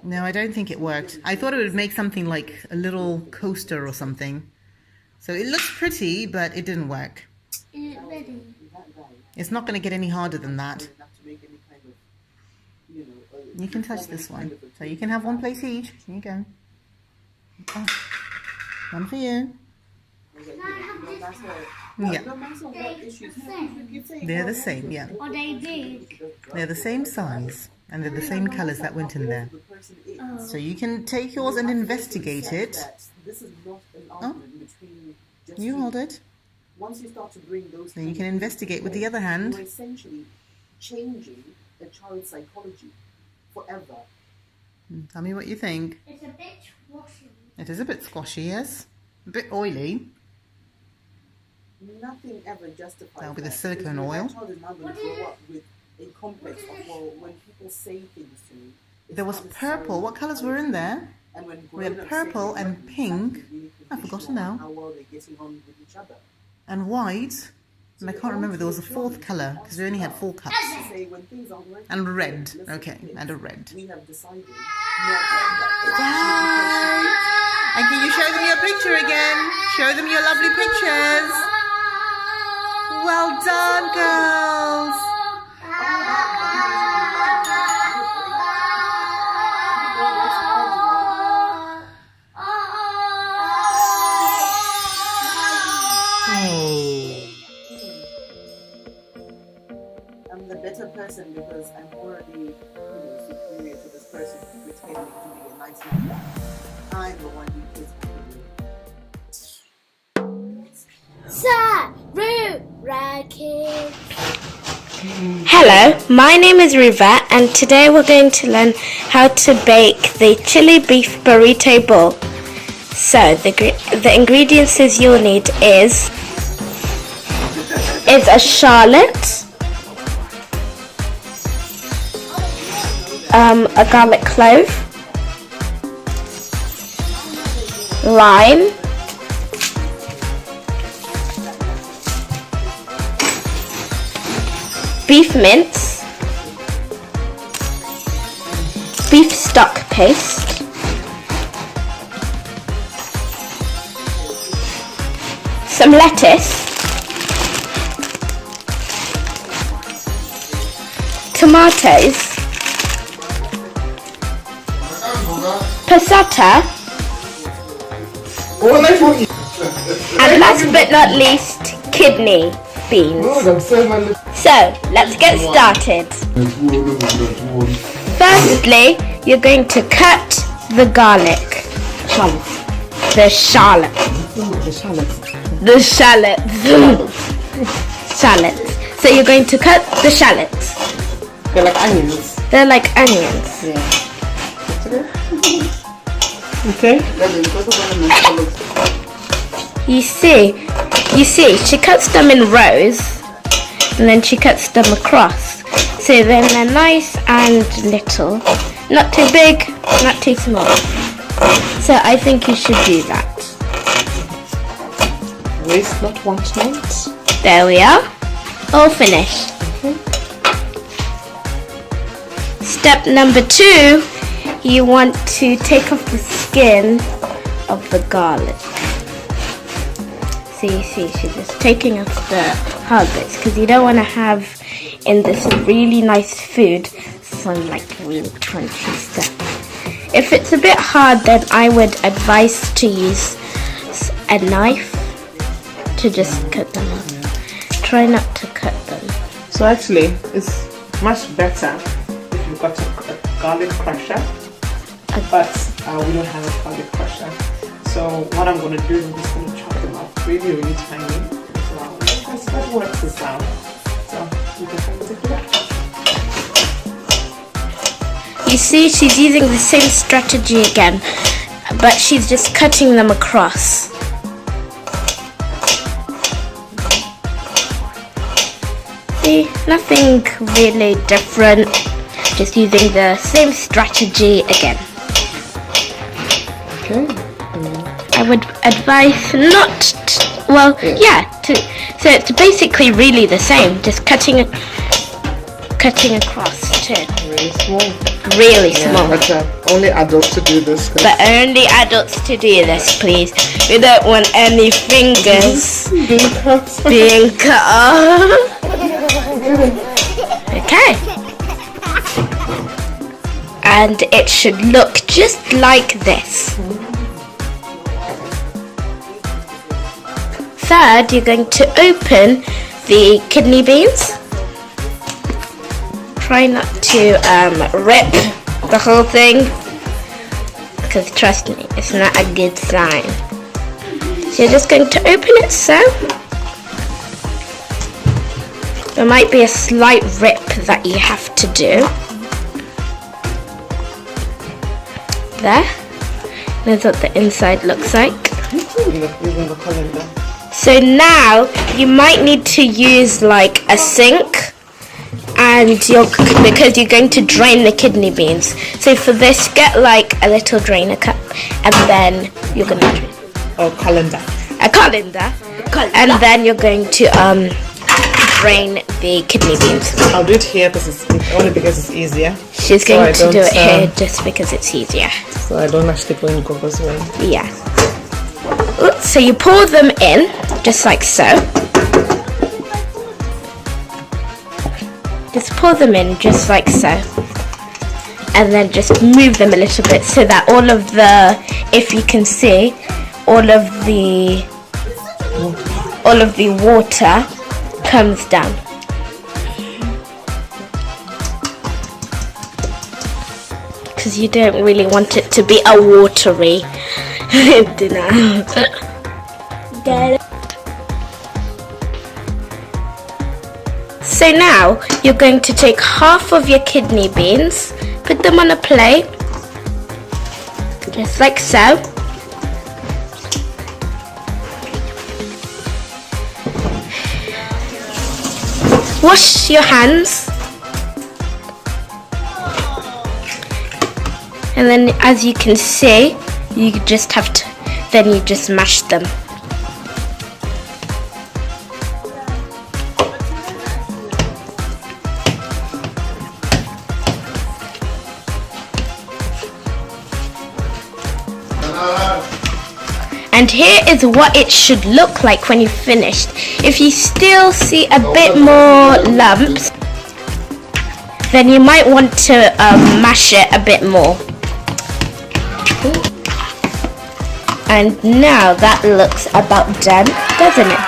[SPEAKER 3] No, I don't think it worked. I thought it would make something like a little coaster or something. So it looks pretty, but it didn't work.
[SPEAKER 1] Is it ready?
[SPEAKER 3] It's not going to get any harder than that. You can touch this one. So you can have one plate each. Here you go. Oh, one for you. Yeah. They're the same, yeah.
[SPEAKER 1] Are they big?
[SPEAKER 3] They're the same size. And they're the same colours that went in there. So you can take yours and investigate it. Oh, you hold it.
[SPEAKER 8] Once you start to bring those,
[SPEAKER 3] Then you can investigate with the other hand.
[SPEAKER 8] you're essentially changing a child's psychology forever.
[SPEAKER 3] Tell me what you think.
[SPEAKER 1] It's a bit washy.
[SPEAKER 3] It is a bit squashy, yes. A bit oily.
[SPEAKER 8] Nothing ever justifies
[SPEAKER 3] That'll be the
[SPEAKER 8] that,
[SPEAKER 3] silicone
[SPEAKER 8] because
[SPEAKER 3] oil.
[SPEAKER 8] that child is now going to grow up with a complex of, well, when people say things to me, it's
[SPEAKER 3] There was
[SPEAKER 8] not necessarily
[SPEAKER 3] purple. What colours were in there?
[SPEAKER 8] And when
[SPEAKER 3] We had
[SPEAKER 8] grown-ups
[SPEAKER 3] purple
[SPEAKER 8] say
[SPEAKER 3] and
[SPEAKER 8] things,
[SPEAKER 3] pink.
[SPEAKER 8] it's really
[SPEAKER 3] I've forgotten
[SPEAKER 8] conditional on
[SPEAKER 3] now.
[SPEAKER 8] how well they're getting on with each other.
[SPEAKER 3] And white. And I can't remember. There was a fourth colour because we only had 4 cups.
[SPEAKER 8] To say when things aren't working,
[SPEAKER 3] And red.
[SPEAKER 8] listen,
[SPEAKER 3] Okay,
[SPEAKER 8] kids,
[SPEAKER 3] and a red.
[SPEAKER 8] we have decided not to.
[SPEAKER 3] And can you show them your picture again? Show them your lovely pictures. Well done, girls.
[SPEAKER 8] I'm the better person because I'm already, superior to this person pretending to be a nice man. I'm the one who kids
[SPEAKER 2] Sarura Kids. Hello, my name is Riva and today we're going to learn how to bake the chili beef burrito bowl. So the ingredients you'll need is a shallot, a garlic clove, lime, beef mince, beef stock paste, some lettuce, tomatoes, passata, and last but not least, kidney beans. So, let's get started. Firstly, you're going to cut the garlic. The shallot. Shallots. So you're going to cut the shallots.
[SPEAKER 3] They're like onions.
[SPEAKER 2] They're like onions.
[SPEAKER 3] Okay.
[SPEAKER 2] You see, she cuts them in rows, and then she cuts them across. So then they're nice and little. Not too big, not too small. So I think you should do that.
[SPEAKER 8] waste not, want not.
[SPEAKER 2] There we are. All finished. Step number 2, you want to take off the skin of the garlic. See, she's just taking off the hard bits because you don't want to have in this really nice food some like really crunchy stuff. If it's a bit hard, then I would advise to use a knife to just cut them off. Try not to cut them.
[SPEAKER 8] So actually, it's much better if you've got a garlic crusher, but we don't have a garlic crusher. So what I'm going to do is I'm just going to chop them up really, really tiny. Wow, that works as well. So you can come and take it out.
[SPEAKER 2] You see, she's using the same strategy again, but she's just cutting them across. See, nothing really different, just using the same strategy again.
[SPEAKER 8] Okay.
[SPEAKER 2] I would advise not to, well, yeah, so it's basically really the same, just cutting across too.
[SPEAKER 8] Really small.
[SPEAKER 2] Really small.
[SPEAKER 8] But only adults to do this.
[SPEAKER 2] But only adults to do this, please. We don't want any fingers being cut off. Okay. And it should look just like this. Third, you're going to open the kidney beans. Try not to rip the whole thing, because trust me, it's not a good sign. So you're just going to open it so. There might be a slight rip that you have to do. There. That's what the inside looks like.
[SPEAKER 8] Using the colander.
[SPEAKER 2] So now you might need to use like a sink, and because you're going to drain the kidney beans. So for this, get like a little drainer cup, and then you're going to drain.
[SPEAKER 8] Oh, colander.
[SPEAKER 2] A colander. And then you're going to drain the kidney beans.
[SPEAKER 8] I'll do it here only because it's easier.
[SPEAKER 2] She's going to do it here just because it's easier.
[SPEAKER 8] So I don't actually go in Gogo's way.
[SPEAKER 2] Yeah. So you pour them in, just like so. Just pour them in, just like so. And then just move them a little bit so that all of the, if you can see, all of the water comes down. Because you don't really want it to be a watery dinner. Get it? So now you're going to take half of your kidney beans, put them on a plate, just like so. Wash your hands. And then as you can see, you just have to, then you just mash them. And here is what it should look like when you've finished. If you still see a bit more lumps, then you might want to mash it a bit more. And now that looks about done, doesn't it?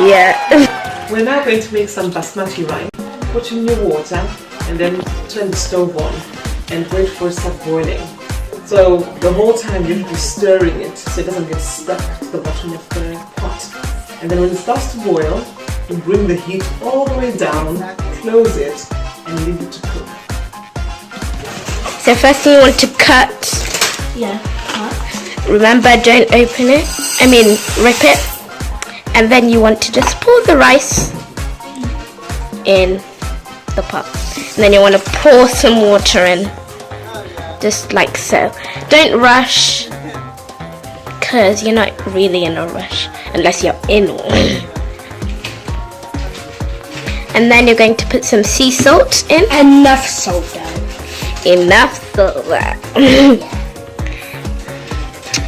[SPEAKER 2] Yeah.
[SPEAKER 8] We're now going to make some basmati rice. Put in your water and then turn the stove on and wait for it to start boiling. So the whole time you have to be stirring it so it doesn't get stuck to the bottom of the pot. And then when it starts to boil, you bring the heat all the way down, close it, and leave it to cook.
[SPEAKER 2] So first you want to cut.
[SPEAKER 7] Yeah.
[SPEAKER 2] Remember, don't open it. Rip it. And then you want to just pour the rice in the pot. And then you want to pour some water in. Just like so. Don't rush. because you're not really in a rush unless you're in one. And then you're going to put some sea salt in.
[SPEAKER 7] Enough salt down.
[SPEAKER 2] Enough salt there.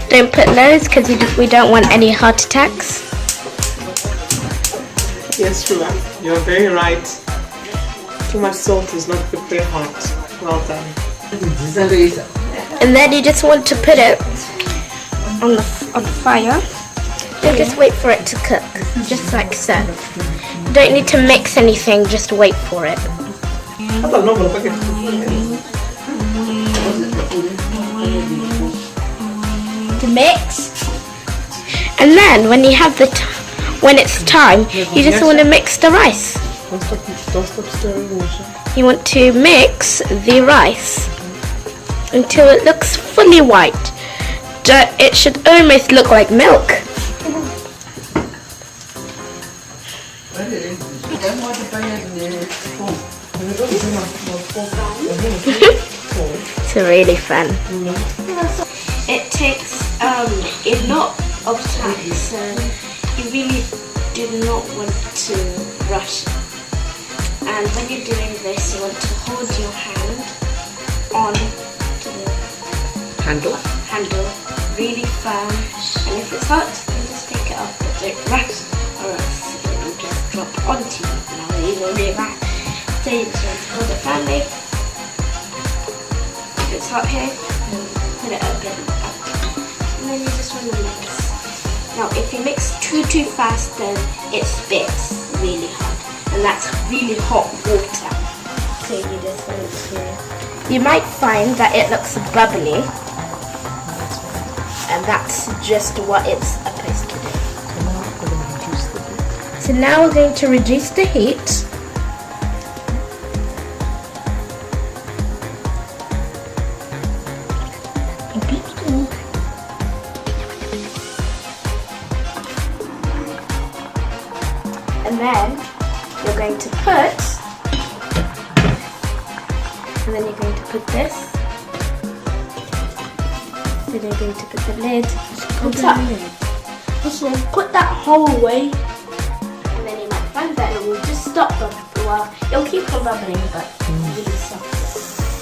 [SPEAKER 2] Don't put loads because we don't want any heart attacks.
[SPEAKER 8] Yes, true. You're very right. Too much salt is not good for your heart. Well done.
[SPEAKER 2] And then you just want to put it on the fire. And just wait for it to cook, just like so. You don't need to mix anything, just wait for it. To mix. And then when you have when it's time, you just want to mix the rice.
[SPEAKER 8] Don't stop stirring water.
[SPEAKER 2] You want to mix the rice until it looks fully white. It should almost look like milk. It's really fun. It takes a lot of time, so you really do not want to rush it. And when you're doing this, you want to hold your hand on to the handle really firm. And if it's hot, then just take it off, but don't rush, or else it will just drop onto you. Now you will be back. So you just want to hold it firmly. If it's hot here, then put it a bit up. And then you just want to mix. Now if you mix too fast, then it spits really hard. And that's really hot water. So you just want to... You might find that it looks bubbly. And that's just what it's supposed to do. So now we're going to reduce the heat. And then you're going to put, and then you're going to put this, then you're going to put the lid on top.
[SPEAKER 7] So put that whole way.
[SPEAKER 2] And then you might find that it will just stop bubbling. Well, it'll keep on bubbling, but really stop.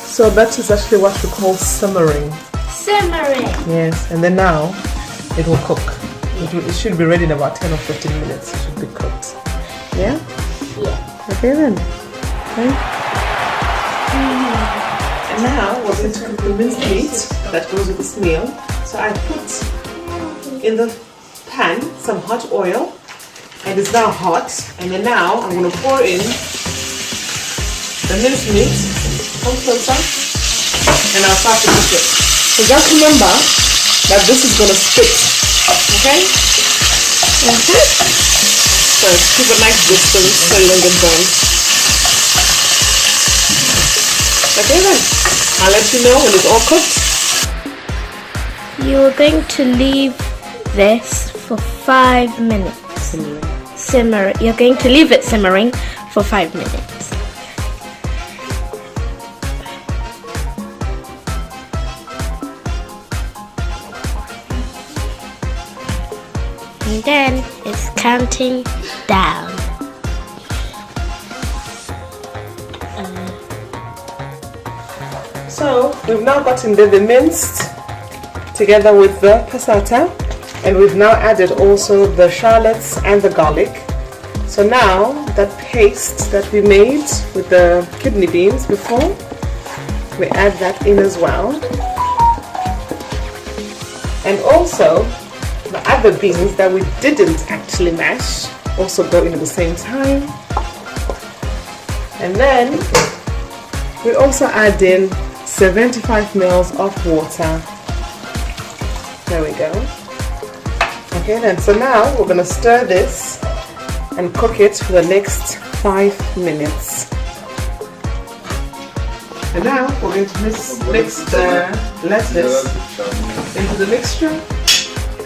[SPEAKER 8] So that is actually what we call simmering.
[SPEAKER 2] Simmering!
[SPEAKER 8] Yes, and then now it will cook. It should be ready in about 10 or 15 minutes. It should be cooked. Yeah?
[SPEAKER 2] Yeah.
[SPEAKER 8] Okay then. Okay. And now we're going to cook the minced meat that goes with this meal. So I put in the pan some hot oil, and it's now hot. And then now I'm going to pour in the minced meat. Come closer. And I'll start to cook it. So just remember that this is going to spit. Okay? So keep a nice distance so you don't get burned. Okay then, I'll let you know when it's all cooked.
[SPEAKER 2] You're going to leave this for 5 minutes. Simmer. You're going to leave it simmering for 5 minutes. And then it's counting down.
[SPEAKER 8] So we've now gotten the minced together with the passata, and we've now added also the shallots and the garlic. So now that paste that we made with the kidney beans before, we add that in as well. And also the other beans that we didn't actually mash also go in at the same time. And then we also add in 75 ml of water. There we go. Okay then, so now we're going to stir this and cook it for the next 5 minutes. And now we're going to mix the lettuce into the mixture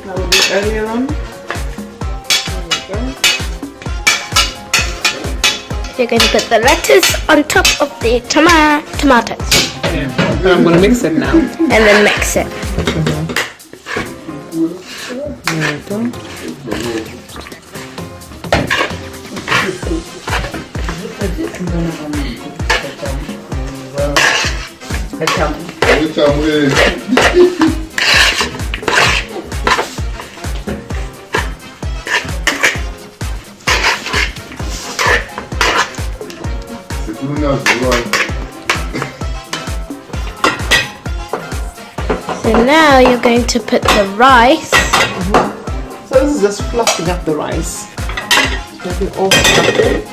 [SPEAKER 8] that we did earlier on. There we go.
[SPEAKER 2] You're going to put the lettuce on top of the tomatoes.
[SPEAKER 8] And I'm going to mix it now.
[SPEAKER 2] And then mix it.
[SPEAKER 3] There we go.
[SPEAKER 2] So now you're going to put the rice.
[SPEAKER 3] So this is just fluffing up the rice. Make it all fluffy.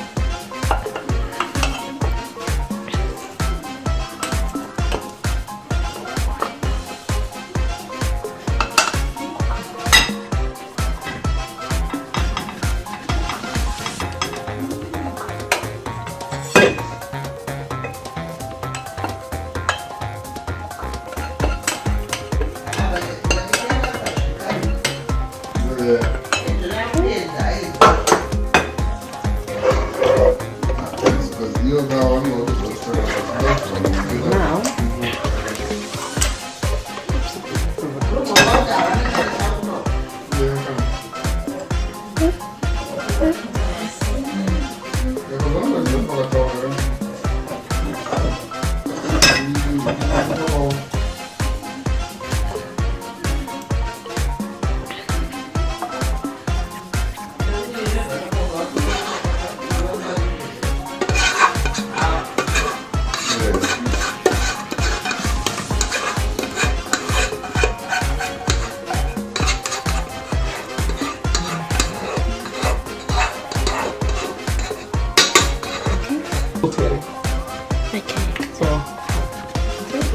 [SPEAKER 3] Now,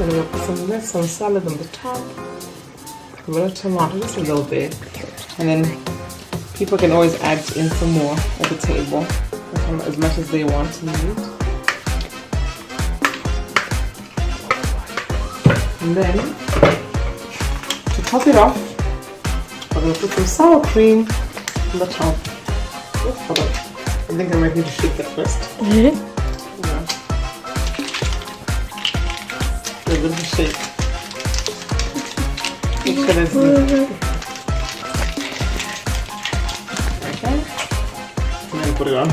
[SPEAKER 3] I'm going to put some salad on the top, a little tomato, just a little bit, and then people can always add in some more at the table, as much as they want to eat. And then, to top it off, we're going to put some sour cream on the top. Oops, hold on. I think I might need to shake that first. Yeah. A little shake. Okay. And then put it on.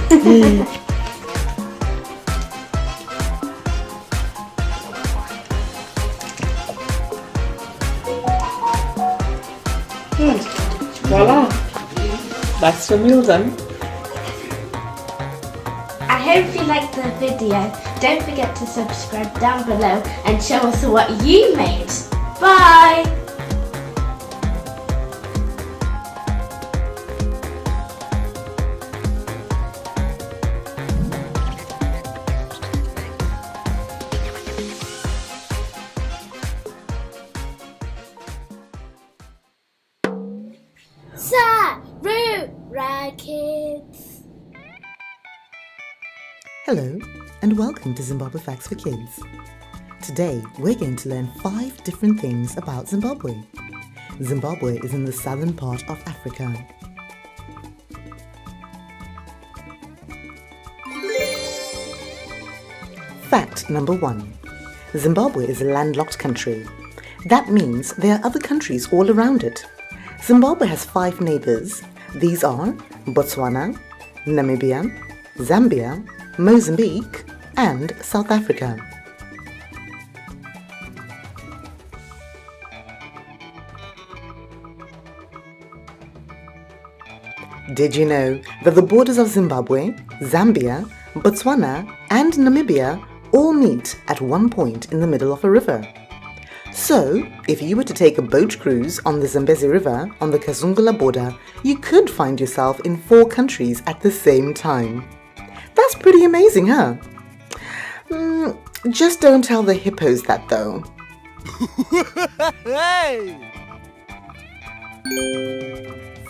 [SPEAKER 3] Good. Voila. That's your meal done.
[SPEAKER 2] I hope you liked the video. Don't forget to subscribe down below and show us what you made. Bye! Sarura Kids.
[SPEAKER 3] Hello, and welcome to Zimbabwe Facts for Kids. Today, we're going to learn 5 different things about Zimbabwe. Zimbabwe is in the southern part of Africa. Fact number 1. Zimbabwe is a landlocked country. That means there are other countries all around it. Zimbabwe has 5 neighbors. These are Botswana, Namibia, Zambia, Mozambique, and South Africa. Did you know that the borders of Zimbabwe, Zambia, Botswana, and Namibia all meet at one point in the middle of a river? So, if you were to take a boat cruise on the Zambezi River on the Kazungula border, you could find yourself in 4 countries at the same time. That's pretty amazing, huh? Just don't tell the hippos that though. Hey!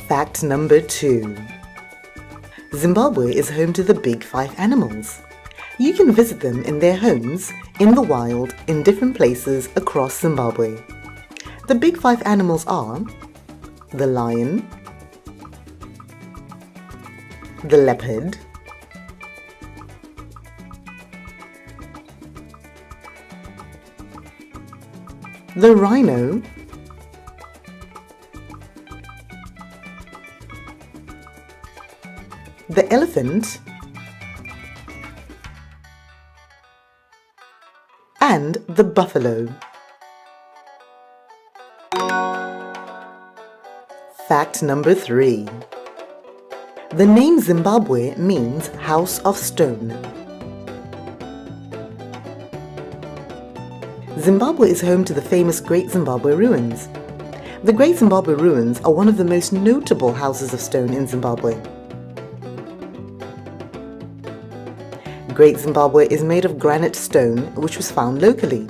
[SPEAKER 3] Fact number 2. Zimbabwe is home to the big 5 animals. You can visit them in their homes, in the wild, in different places across Zimbabwe. The big 5 animals are the lion, the leopard, the rhino, the elephant, and the buffalo. Fact number 3. The name Zimbabwe means house of stone. Zimbabwe is home to the famous Great Zimbabwe Ruins. The Great Zimbabwe Ruins are one of the most notable houses of stone in Zimbabwe. Great Zimbabwe is made of granite stone which was found locally.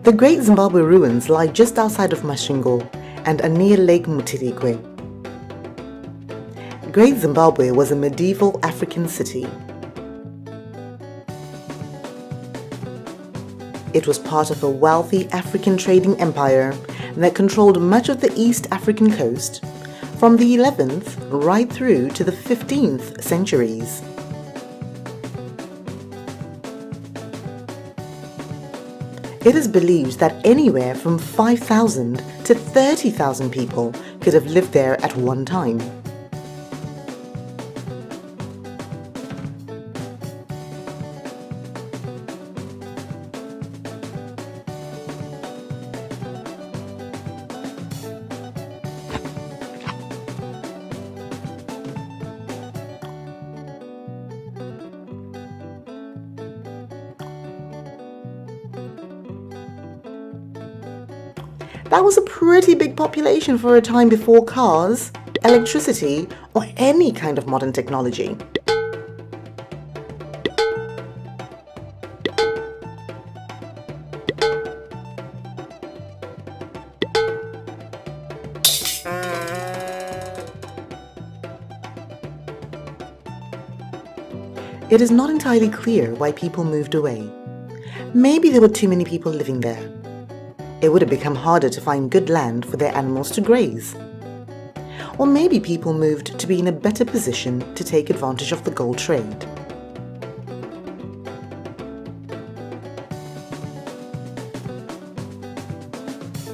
[SPEAKER 3] The Great Zimbabwe Ruins lie just outside of Masvingo and are near Lake Mutirikwe. Great Zimbabwe was a medieval African city. It was part of a wealthy African trading empire that controlled much of the East African coast from the 11th right through to the 15th centuries. It is believed that anywhere from 5,000 to 30,000 people could have lived there at one time. That was a pretty big population for a time before cars, electricity, or any kind of modern technology. It is not entirely clear why people moved away. Maybe there were too many people living there. It would have become harder to find good land for their animals to graze. Or maybe people moved to be in a better position to take advantage of the gold trade.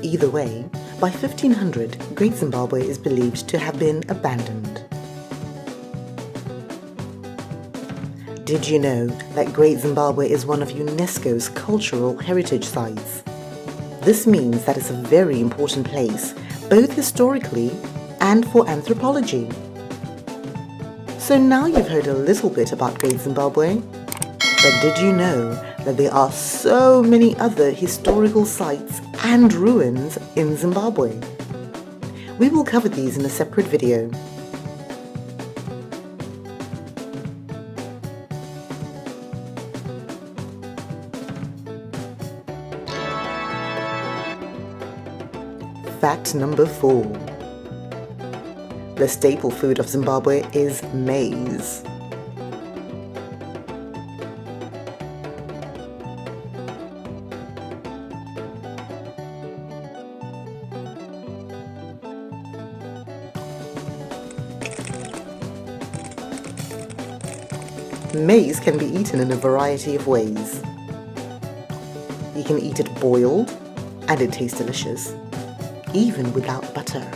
[SPEAKER 3] Either way, by 1500, Great Zimbabwe is believed to have been abandoned. Did you know that Great Zimbabwe is one of UNESCO's cultural heritage sites? This means that it's a very important place, both historically and for anthropology. So now you've heard a little bit about Great Zimbabwe, but did you know that there are so many other historical sites and ruins in Zimbabwe? We will cover these in a separate video. Fact number 4. The staple food of Zimbabwe is maize. Maize can be eaten in a variety of ways. You can eat it boiled, and it tastes delicious, even without butter.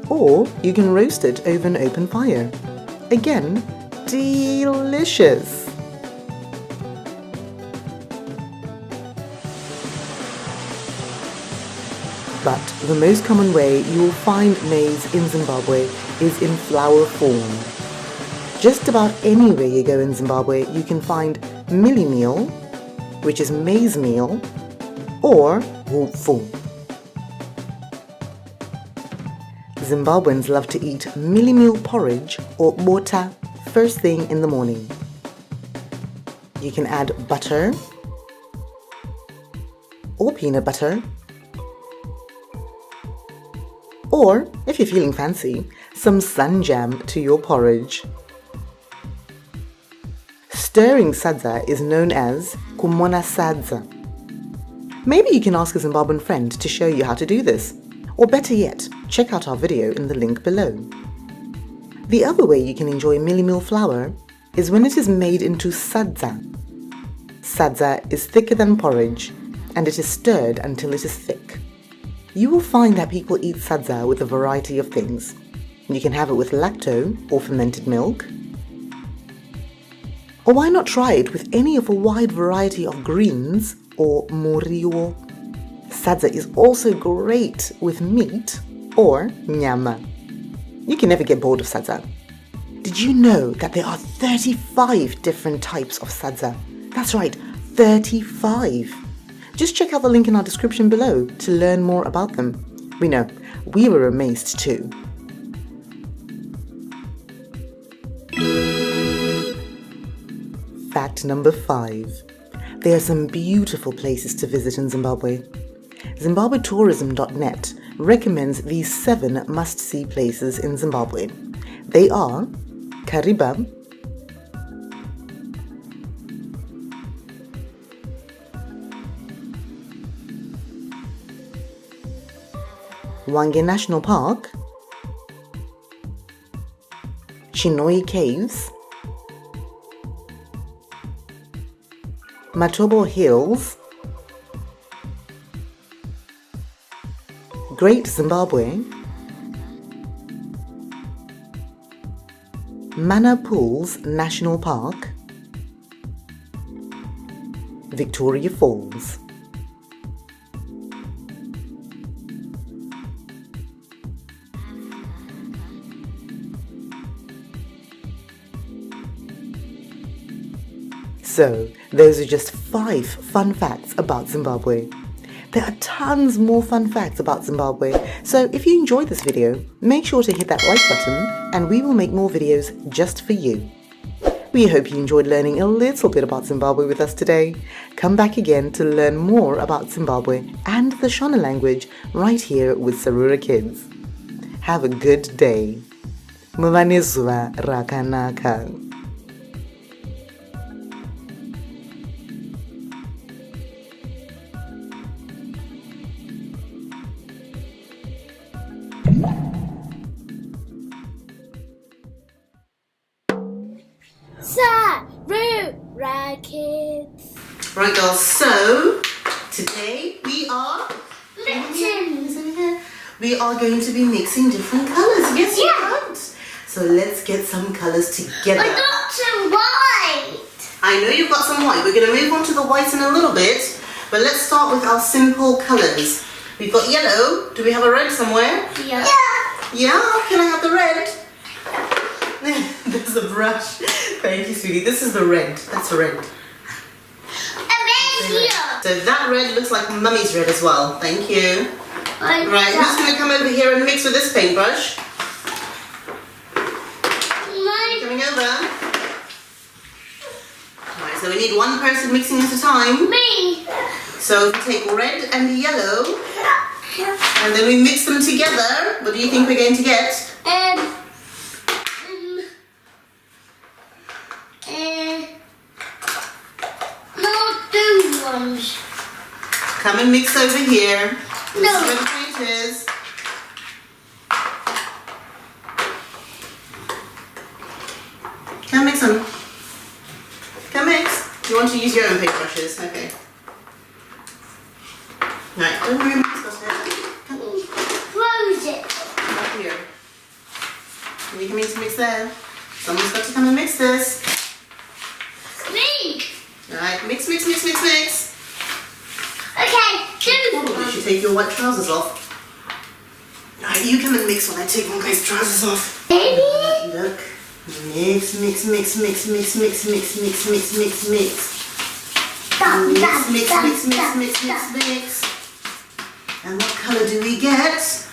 [SPEAKER 3] Or you can roast it over an open fire. Again, delicious! But the most common way you will find maize in Zimbabwe is in flour form. Just about anywhere you go in Zimbabwe, you can find milli meal, which is maize meal, or whoopfu. Zimbabweans love to eat milli meal porridge or bota first thing in the morning. You can add butter or peanut butter, or if you're feeling fancy, some sun jam to your porridge. Stirring sadza is known as kumona sadza. Maybe you can ask a Zimbabwean friend to show you how to do this. Or better yet, check out our video in the link below. The other way you can enjoy milli meal flour is when it is made into sadza. Sadza is thicker than porridge and it is stirred until it is thick. You will find that people eat sadza with a variety of things. You can have it with lacto or fermented milk. Or why not try it with any of a wide variety of greens or moriwo? Sadza is also great with meat or nyama. You can never get bored of sadza. Did you know that there are 35 different types of sadza? That's right, 35. Just check out the link in our description below to learn more about them. We know, we were amazed too. Fact number 5. There are some beautiful places to visit in Zimbabwe. ZimbabweTourism.net recommends these 7 must-see places in Zimbabwe. They are Kariba, Hwange National Park, Chinoi Caves, Matobo Hills, Great Zimbabwe, Mana Pools National Park, Victoria Falls. So, those are just 5 fun facts about Zimbabwe. There are tons more fun facts about Zimbabwe, so if you enjoyed this video, make sure to hit that like button and we will make more videos just for you. We hope you enjoyed learning a little bit about Zimbabwe with us today. Come back again to learn more about Zimbabwe and the Shona language right here with Sarura Kids. Have a good day. Muva nezuva rakanaka.
[SPEAKER 2] Sarura Kids.
[SPEAKER 3] Right girls, so today we are going to be mixing different colours. Yes, you are. So let's get some colours together.
[SPEAKER 1] I got some white.
[SPEAKER 3] I know you've got some white. We're going to move on to the white in a little bit, but let's start with our simple colours. We've got yellow. Do we have a red somewhere?
[SPEAKER 1] Yeah.
[SPEAKER 3] Yeah, can I have the red? There's a brush. Thank you, sweetie. This is the red. That's red.
[SPEAKER 1] A red here.
[SPEAKER 3] So that red looks like Mummy's red as well. Thank you.
[SPEAKER 1] Like
[SPEAKER 3] Right, who's going to come over here and mix with this paintbrush? Coming over. Alright, so we need one person mixing at a time.
[SPEAKER 1] Me.
[SPEAKER 3] So if we take red and yellow, and then we mix them together, what do you think we're going to get?
[SPEAKER 1] Not those ones.
[SPEAKER 3] Come and mix over here.
[SPEAKER 1] No.
[SPEAKER 3] This is where the paint is. Come mix them. Come mix. You want to use your own paintbrushes? Okay. Right, don't worry about this.
[SPEAKER 1] Close it.
[SPEAKER 3] Up here. You can mix there. Someone's got to come and mix this.
[SPEAKER 1] Me.
[SPEAKER 3] Alright, mix.
[SPEAKER 1] Okay,
[SPEAKER 3] Probably should take your white trousers off. Alright, you come and mix while I take my guy's trousers off.
[SPEAKER 1] Baby.
[SPEAKER 3] Look. Mix. Mix. Mix. And what colour do we get?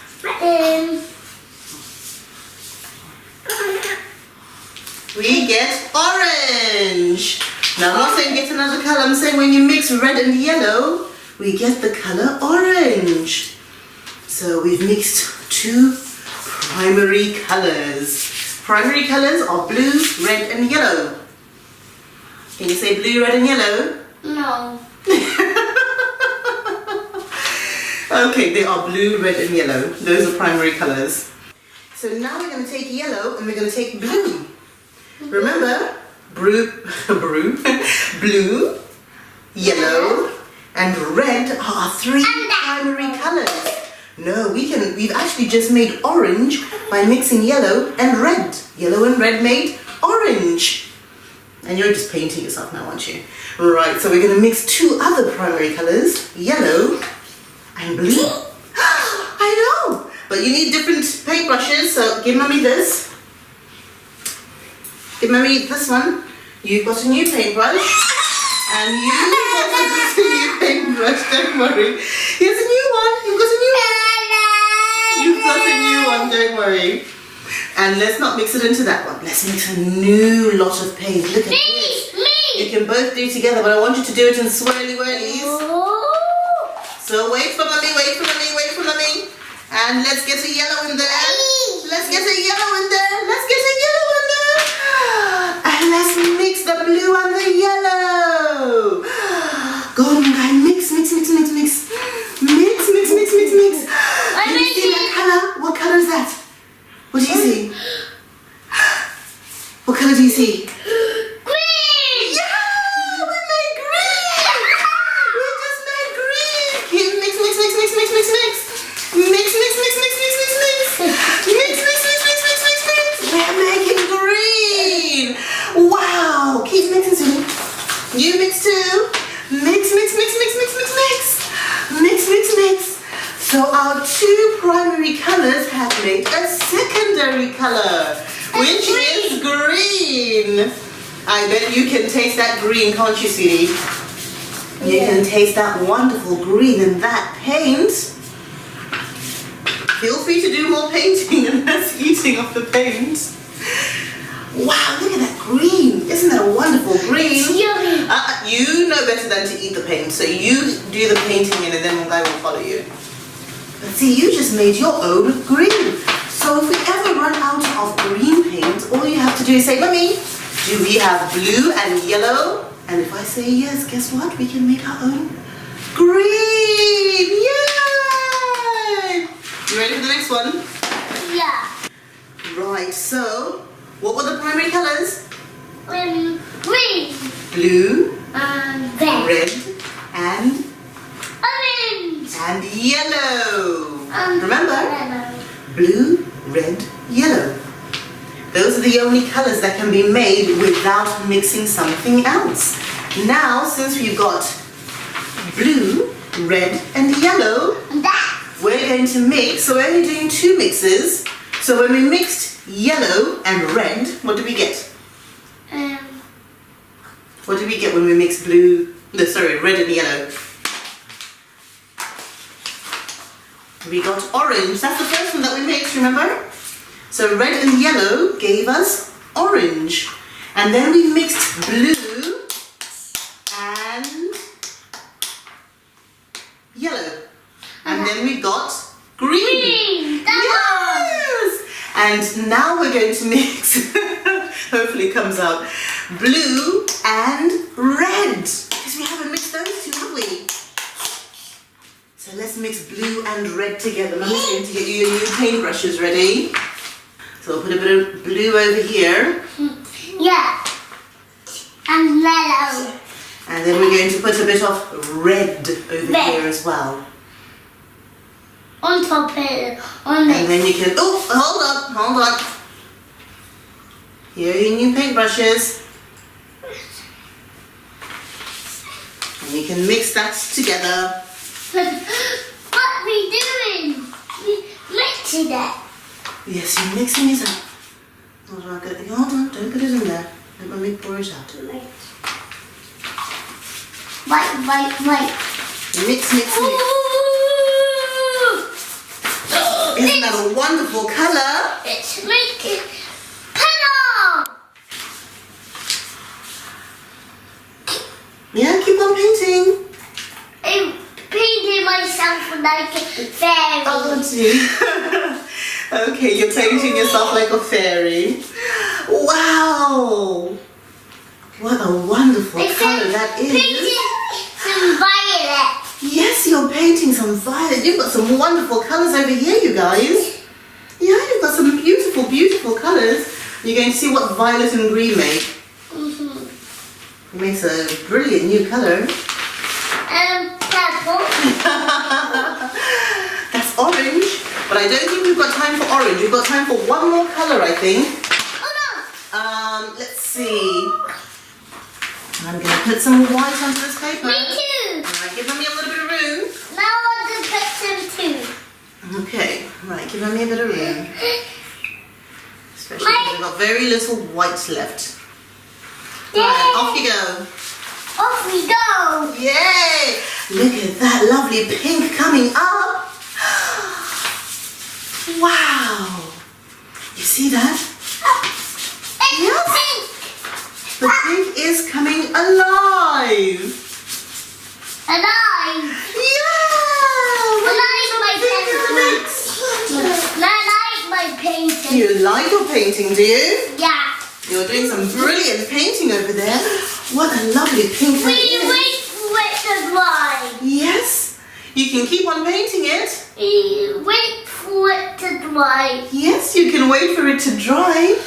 [SPEAKER 3] We get orange. Now I'm not saying get another colour, I'm saying when you mix red and yellow, we get the colour orange. So we've mixed 2 primary colours. Primary colours are blue, red and yellow. Can you say blue, red and yellow?
[SPEAKER 1] No.
[SPEAKER 3] Okay, they are blue, red and yellow. Those are primary colours. So now we're going to take yellow and we're going to take blue. Remember, blue, yellow and red are our 3 primary colours. No, we've actually just made orange by mixing yellow and red. Yellow and red made orange. And you're just painting yourself now, aren't you? Right, so we're going to mix two other primary colors, yellow and blue. I know, but you need different paintbrushes, so give Mummy this. Give Mummy this one. You've got a new paintbrush. And you've got a new paintbrush, don't worry. Here's a new one. You've got a new one. You've got a new one, don't worry. And let's not mix it into that one. Let's mix a new lot of paint. Look at this. You can both do it together, but I want you to do it in swirly whirlies. So wait for Mummy, wait for Mummy, wait for Mummy. And let's get a yellow in there. Let's get a yellow in there. Let's get a yellow in there. And let's mix the blue and the yellow. Go on, guys. Mix, mix, mix, mix, mix. Mix, mix, mix, mix, mix. Can you see that color? What color is that? What do you see? What color do you see? Green! Yeah! We made green! We just made green! Here, mix, mix, mix, mix, mix, mix, mix. Mix, mix, mix, mix, mix, mix, mix. Mix, mix, mix, mix, mix, mix, mix. We're making green! Wow! Keep mixing, Sue. You mix too. Mix, mix, mix, mix, mix, mix, mix. Mix, mix, mix. So our two primary colors have made a secondary color, which is green. I bet you can taste that green, can't you, sweetie? You can taste that wonderful green in that paint. Feel free to do more painting and less eating of the paint. Wow, look at that green. Isn't that a wonderful green? You know better than to eat the paint, so you do the painting and then I will follow you. But see, you just made your own green. So if we ever run out of green paint, all you have to do is say, Mummy, do we have blue and yellow? And if I say yes, guess what? We can make our own green. Yay! You ready for the next one?
[SPEAKER 1] Yeah.
[SPEAKER 3] Right, so what were the primary colors?
[SPEAKER 1] Green.
[SPEAKER 3] Blue,
[SPEAKER 1] Red.
[SPEAKER 3] red, and
[SPEAKER 1] Orange.
[SPEAKER 3] yellow. Remember?
[SPEAKER 1] Yellow.
[SPEAKER 3] Blue, red, yellow. Those are the only colors that can be made without mixing something else. Now, since we've got blue, red, and yellow, we're going to mix. So we're only doing two mixes. So when we mixed yellow and red, what do we get? What do we get when we mix red and yellow? We got orange. That's the first one that we mixed, remember? So red and yellow gave us orange. And then we mixed blue and yellow. And then we got green. Yes! And now we're going to mix, hopefully it comes out, blue and red. Because we haven't mixed those two, have we? So let's mix blue and red together. Mummy's going to get you your new paintbrushes ready. So we'll put a bit of blue over here.
[SPEAKER 1] Yeah. And yellow.
[SPEAKER 3] And then we're going to put a bit of red over here as well.
[SPEAKER 1] On top of it. On
[SPEAKER 3] And then you can, hold on. Here are your new paintbrushes. And you can mix that together.
[SPEAKER 1] What are we doing? We mixing it.
[SPEAKER 3] Yes, you're mixing it up. Hold on, don't put it in there. Let Mummy pour it out.
[SPEAKER 1] Wait.
[SPEAKER 3] Mix. Isn't that a wonderful colour?
[SPEAKER 1] It's making color.
[SPEAKER 3] Yeah, keep on painting.
[SPEAKER 1] I'm painting myself like a fairy.
[SPEAKER 3] Oh, gee. Okay, you're painting yourself like a fairy. Wow! What a wonderful colour that is.
[SPEAKER 1] Painting some violet.
[SPEAKER 3] Yes, you're painting some violet. You've got some wonderful colours over here, you guys. Yeah, you've got some beautiful, beautiful colours. You're going to see what violet and green make. It makes a brilliant new colour.
[SPEAKER 1] Purple.
[SPEAKER 3] That's orange. But I don't think we've got time for orange. We've got time for one more color, I think. Let's see. I'm going to put some white onto this paper.
[SPEAKER 1] Me too.
[SPEAKER 3] Alright, give Mummy a little bit of room.
[SPEAKER 1] Now I want to put some too.
[SPEAKER 3] Okay, right, give Mummy a bit of room. Especially because we've got very little white left. Right, off you go.
[SPEAKER 1] Off we go.
[SPEAKER 3] Yay! Look at that lovely pink coming up. Wow! You see that?
[SPEAKER 1] It's
[SPEAKER 3] Yes.
[SPEAKER 1] pink.
[SPEAKER 3] The pink is coming alive.
[SPEAKER 1] Alive.
[SPEAKER 3] Yeah!
[SPEAKER 1] I like my painting.
[SPEAKER 3] You like your painting, do you?
[SPEAKER 1] Yeah.
[SPEAKER 3] You're doing some brilliant painting over there. What a lovely pink that
[SPEAKER 1] We
[SPEAKER 3] is.
[SPEAKER 1] wait for it to dry.
[SPEAKER 3] Yes, you can keep on painting it.
[SPEAKER 1] We wait for it to dry.
[SPEAKER 3] Yes, you can wait for it to dry.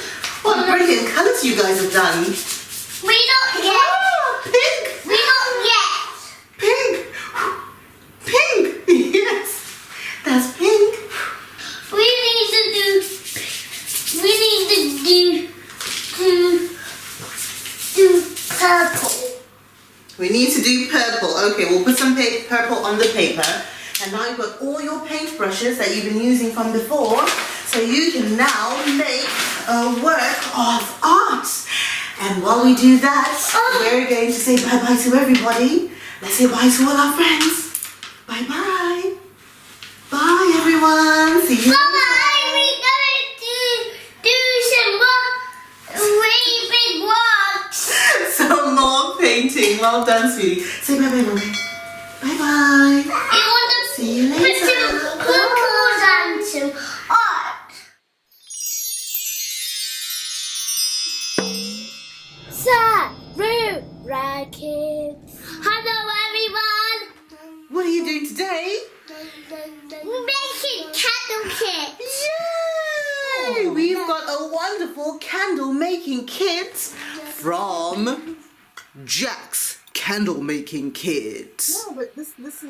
[SPEAKER 3] What brilliant colours you guys have done.
[SPEAKER 1] We don't yet.
[SPEAKER 3] Ah, pink,
[SPEAKER 1] We don't yet.
[SPEAKER 3] pink, pink. Yes, that's pink.
[SPEAKER 1] We need to do purple.
[SPEAKER 3] We need to do purple. Okay, we'll put some purple on the paper. And now you've got all your paintbrushes that you've been using from before. So you can now make a work of art. And while we do that, we're going to say bye-bye to everybody. Let's say bye to all our friends. Bye-bye. Bye, everyone. See you.
[SPEAKER 1] Mama, we're going to do some more really big rocks.
[SPEAKER 3] Some more painting. Well done, sweetie. Say bye-bye, Mommy. Bye-bye.
[SPEAKER 1] I want to
[SPEAKER 3] See you
[SPEAKER 1] put
[SPEAKER 3] later.
[SPEAKER 1] some purples and some art. Sarura Kids. Hello, everyone.
[SPEAKER 3] What are you doing today?
[SPEAKER 1] We're making candle kits.
[SPEAKER 3] Yay! We've got a wonderful candle making kit from Jack's Candle Making Kit.
[SPEAKER 8] No, but this is.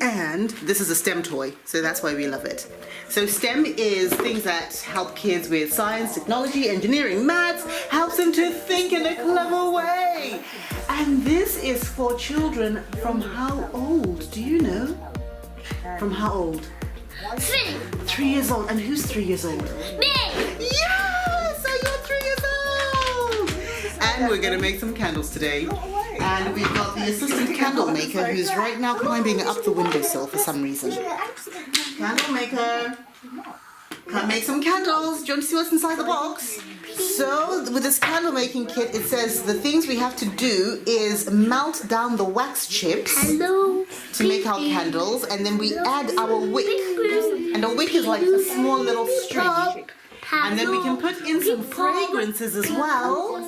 [SPEAKER 3] And this is a STEM toy, so that's why we love it. So STEM is things that help kids with science, technology, engineering, maths, helps them to think in a clever way. And this is for children from how old? Do you know? From how old?
[SPEAKER 1] 3.
[SPEAKER 3] 3 years old. And who's 3 years old?
[SPEAKER 1] Me.
[SPEAKER 3] Yes! So you're 3 years old! And we're gonna make some candles today. And we've got the assistant candle maker who's right now climbing up the windowsill for some reason. Candle maker. Come make some candles. Do you want to see what's inside the box? So with this candle making kit, it says the things we have to do is melt down the wax chips
[SPEAKER 1] Hello.
[SPEAKER 3] to make our candles, and then we add our wick. And a wick is like a small little string. And then we can put in some fragrances as well.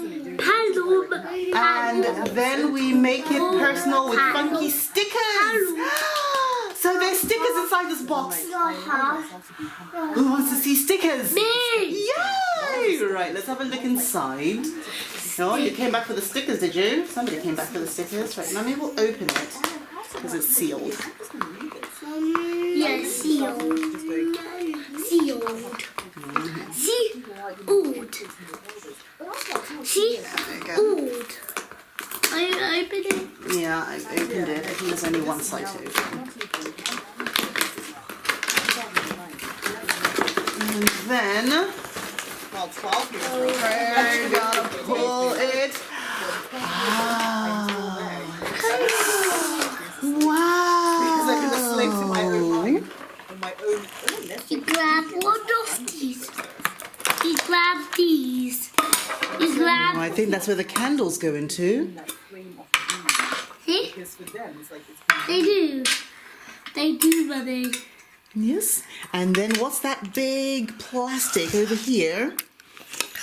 [SPEAKER 3] And then we make it personal with funky stickers. So there's stickers inside this box. Who wants to see stickers?
[SPEAKER 1] Me.
[SPEAKER 3] Yay! Right, let's have a look inside. Oh, you came back for the stickers, did you? Somebody came back for the stickers. Right, Mummy will open it because it's sealed.
[SPEAKER 1] Yes, sealed. Sealed. Sealed. Sealed. I opened it.
[SPEAKER 3] Yeah, I opened it. I think there's only one side to open. And then we're gonna pull it. Wow.
[SPEAKER 1] You grab one of these. You grab these. You grab.
[SPEAKER 3] I think that's where the candles go into.
[SPEAKER 1] See? They do. They do, buddy.
[SPEAKER 3] Yes. And then what's that big plastic over here?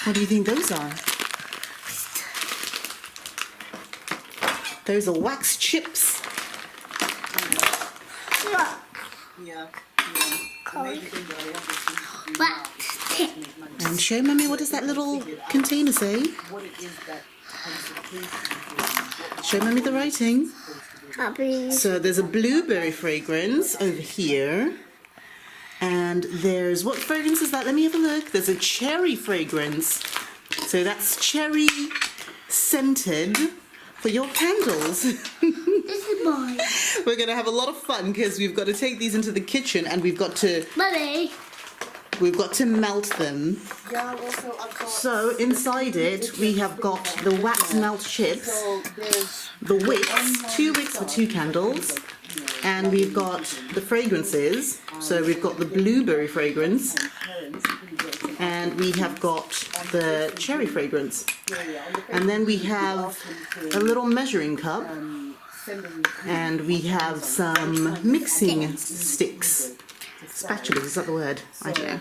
[SPEAKER 3] What do you think those are? Those are wax chips.
[SPEAKER 1] Look.
[SPEAKER 8] Yeah.
[SPEAKER 1] Wax tip.
[SPEAKER 3] And show Mummy, what does that little container say? Show Mummy the writing.
[SPEAKER 1] Happy.
[SPEAKER 3] So there's a blueberry fragrance over here. And there's, what fragrance is that? Let me have a look. There's a cherry fragrance. So that's cherry scented for your candles.
[SPEAKER 1] This is mine.
[SPEAKER 3] We're going to have a lot of fun because we've got to take these into the kitchen and we've got to
[SPEAKER 1] Mummy.
[SPEAKER 3] melt them.
[SPEAKER 8] Yeah, also I've got.
[SPEAKER 3] So inside it we have got the wax melt chips,
[SPEAKER 8] So there's
[SPEAKER 3] the wicks, 2 wicks for 2 candles, and we've got the fragrances. So we've got the blueberry fragrance and we have got the cherry fragrance. And then we have a little measuring cup and we have some mixing sticks. Spatulas, is that the word? I don't know.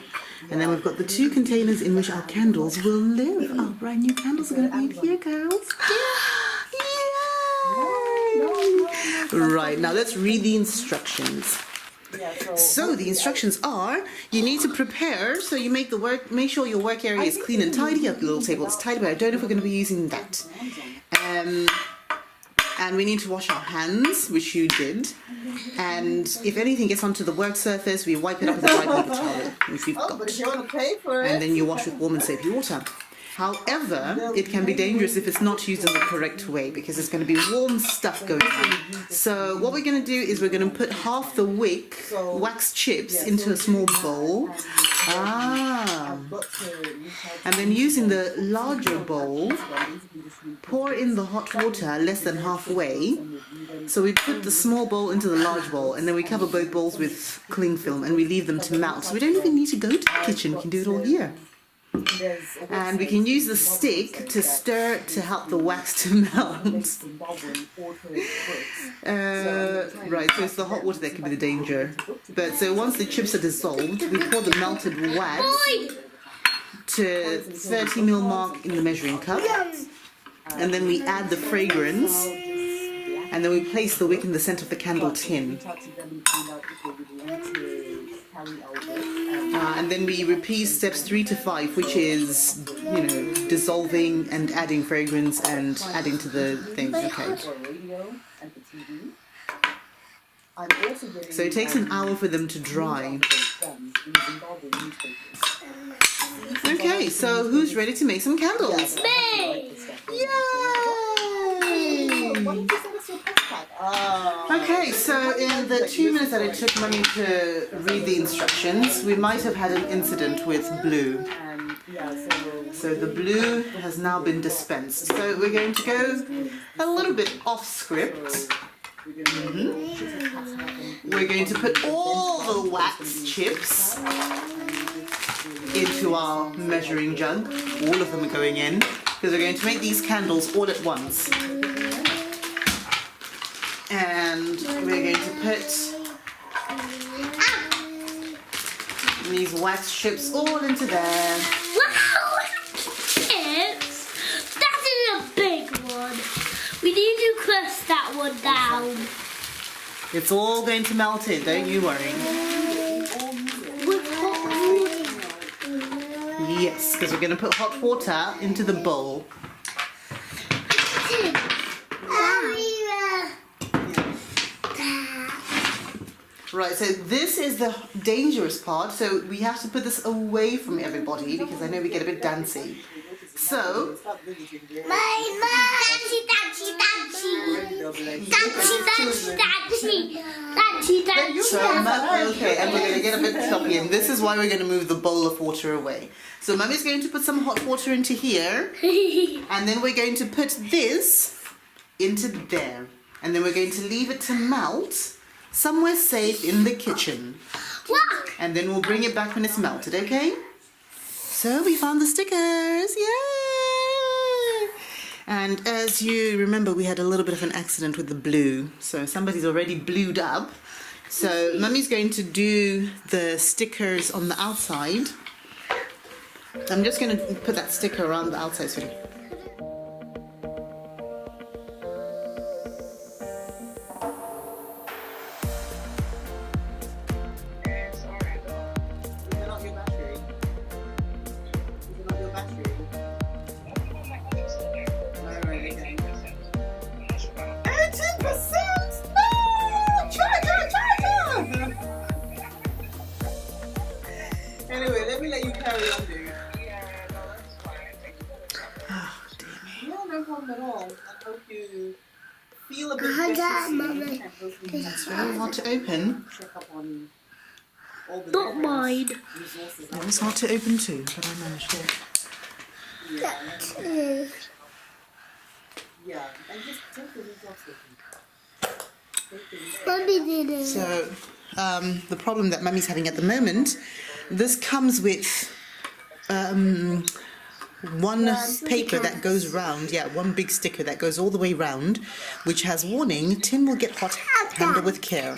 [SPEAKER 3] And then we've got the 2 containers in which our candles will live. Our brand new candles are going to be in here, girls. Yay! Right, now let's read the instructions. So the instructions are, you need to prepare, so you make sure your work area is clean and tidy. Your little table is tidy, but I don't know if we're going to be using that. And we need to wash our hands, which you did. And if anything gets onto the work surface, we wipe it up with a dry paper towel, which we've got.
[SPEAKER 8] But if you want to pay for it.
[SPEAKER 3] And then you wash with warm and soapy water. However, it can be dangerous if it's not used in the correct way because there's going to be warm stuff going on. So what we're going to do is we're going to put half the wick wax chips into a small bowl. And then using the larger bowl, pour in the hot water less than halfway. So we put the small bowl into the large bowl and then we cover both bowls with cling film and we leave them to melt. So we don't even need to go to the kitchen, we can do it all here. And we can use the stick to stir to help the wax to melt. Right, so it's the hot water that could be the danger. But so once the chips are dissolved, we pour the melted wax to 30 ml mark in the measuring cup. And then we add the fragrance. And then we place the wick in the center of the candle tin. And then we repeat steps 3 to 5, which is, dissolving and adding fragrance and adding to the thing. Okay. So it takes an hour for them to dry. Okay, so who's ready to make some candles?
[SPEAKER 1] Me.
[SPEAKER 3] Yay! Okay, so in the 2 minutes that it took Mummy to read the instructions, we might have had an incident with blue. So the blue has now been dispensed. So we're going to go a little bit off script. We're going to put all the wax chips into our measuring jug. All of them are going in because we're going to make these candles all at once. And we're going to put these wax chips all into there.
[SPEAKER 1] Wow! Chips? That is a big one. We need to crush that one down.
[SPEAKER 3] It's all going to melt in, don't you worry.
[SPEAKER 1] With hot water.
[SPEAKER 3] Yes, because we're going to put hot water into the bowl. Right, so this is the dangerous part. So we have to put this away from everybody because I know we get a bit dancy. So, okay, and we're going to get a bit choppy, and this is why we're going to move the bowl of water away. So Mummy's going to put some hot water into here, and then we're going to put this into there, and then we're going to leave it to melt somewhere safe in the kitchen. And then we'll bring it back when it's melted, okay? So we found the stickers, yay! And as you remember, we had a little bit of an accident with the blue. So somebody's already blued up. So Mummy's going to do the stickers on the outside. I'm just going to put that sticker around the outside, sweetie.
[SPEAKER 8] feel a bit better soon.
[SPEAKER 3] It's very hard to open.
[SPEAKER 8] Check up on all the
[SPEAKER 7] Not
[SPEAKER 8] different
[SPEAKER 7] mine.
[SPEAKER 8] resources.
[SPEAKER 3] It was hard to open too, but I managed it.
[SPEAKER 8] Yeah, and just take the leaves off with you.
[SPEAKER 7] Mommy did it.
[SPEAKER 3] So, the problem that Mummy's having at the moment, this comes with one paper that goes round, one big sticker that goes all the way round, which has warning, tin will get hot, handle with care.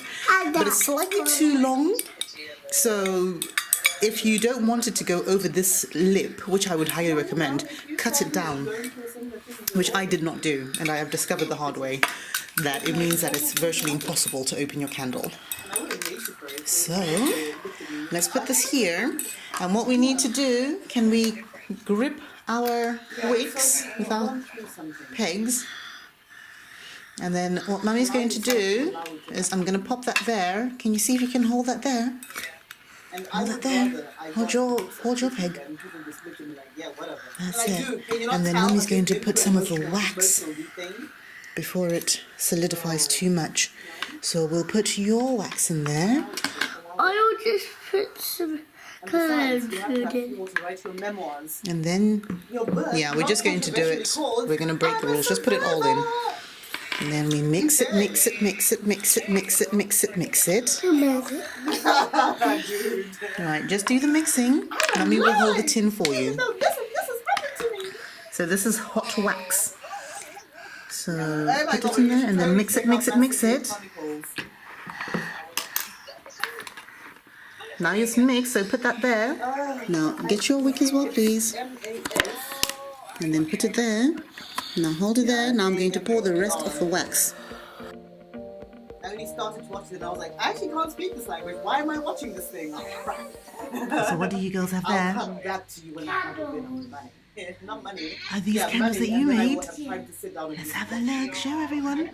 [SPEAKER 3] But it's slightly too long, so if you don't want it to go over this lip, which I would highly recommend, cut it down, which I did not do, and I have discovered the hard way that it means that it's virtually impossible to open your candle. So, let's put this here, and what we need to do, can we grip our wicks with our pegs? And then what Mummy's going to do is I'm going to pop that there. Can you see if you can hold that there? Hold it there. Hold your peg. That's it. And then Mummy's going to put some of the wax before it solidifies too much. So we'll put your wax in there.
[SPEAKER 7] I'll just put some colour food in.
[SPEAKER 3] And then, we're just going to do it. We're going to break the rules. Just put it all in. And then we mix it. Right, just do the mixing. Mummy will hold the tin for you. So this is hot wax. So put it in there and then mix it. Now it's mixed, so put that there. Now get your wick as well, please. And then put it there. Now hold it there. Now I'm going to pour the rest of the wax.
[SPEAKER 8] I only started to watch it and I was like, I actually can't speak this language. Why am I watching this thing? Oh, crap.
[SPEAKER 3] So what do you girls have
[SPEAKER 8] I'll
[SPEAKER 3] there?
[SPEAKER 8] come back to you when I have a bit of money. Not money.
[SPEAKER 3] Are these candles
[SPEAKER 8] money,
[SPEAKER 3] that you
[SPEAKER 8] and then I
[SPEAKER 3] made?
[SPEAKER 8] will have time to sit down and
[SPEAKER 3] Let's
[SPEAKER 8] do
[SPEAKER 3] have a look. Show everyone.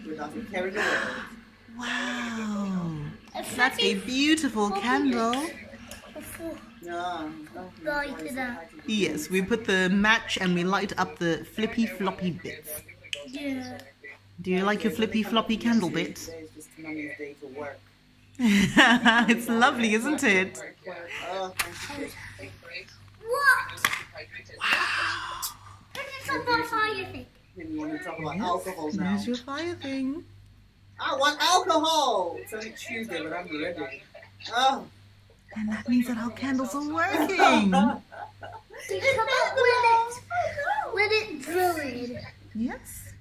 [SPEAKER 8] without it carrying away.
[SPEAKER 3] Wow. That's a beautiful candle.
[SPEAKER 8] Yeah.
[SPEAKER 7] Light it up.
[SPEAKER 3] Yes, we put the match and we light up the flippy floppy bits.
[SPEAKER 7] Yeah.
[SPEAKER 3] Do you like your flippy floppy candle bits?
[SPEAKER 8] Today is just Mummy's day to work.
[SPEAKER 3] It's lovely, isn't it?
[SPEAKER 8] Oh, thank you.
[SPEAKER 7] What? This is a fire thing.
[SPEAKER 8] When you want to talk about alcohol now.
[SPEAKER 3] There's your fire thing.
[SPEAKER 8] I want alcohol! It's only Tuesday, but I'm ready. Oh.
[SPEAKER 3] And that means that our candles are working.
[SPEAKER 7] Come up with it drilling.
[SPEAKER 3] Yes.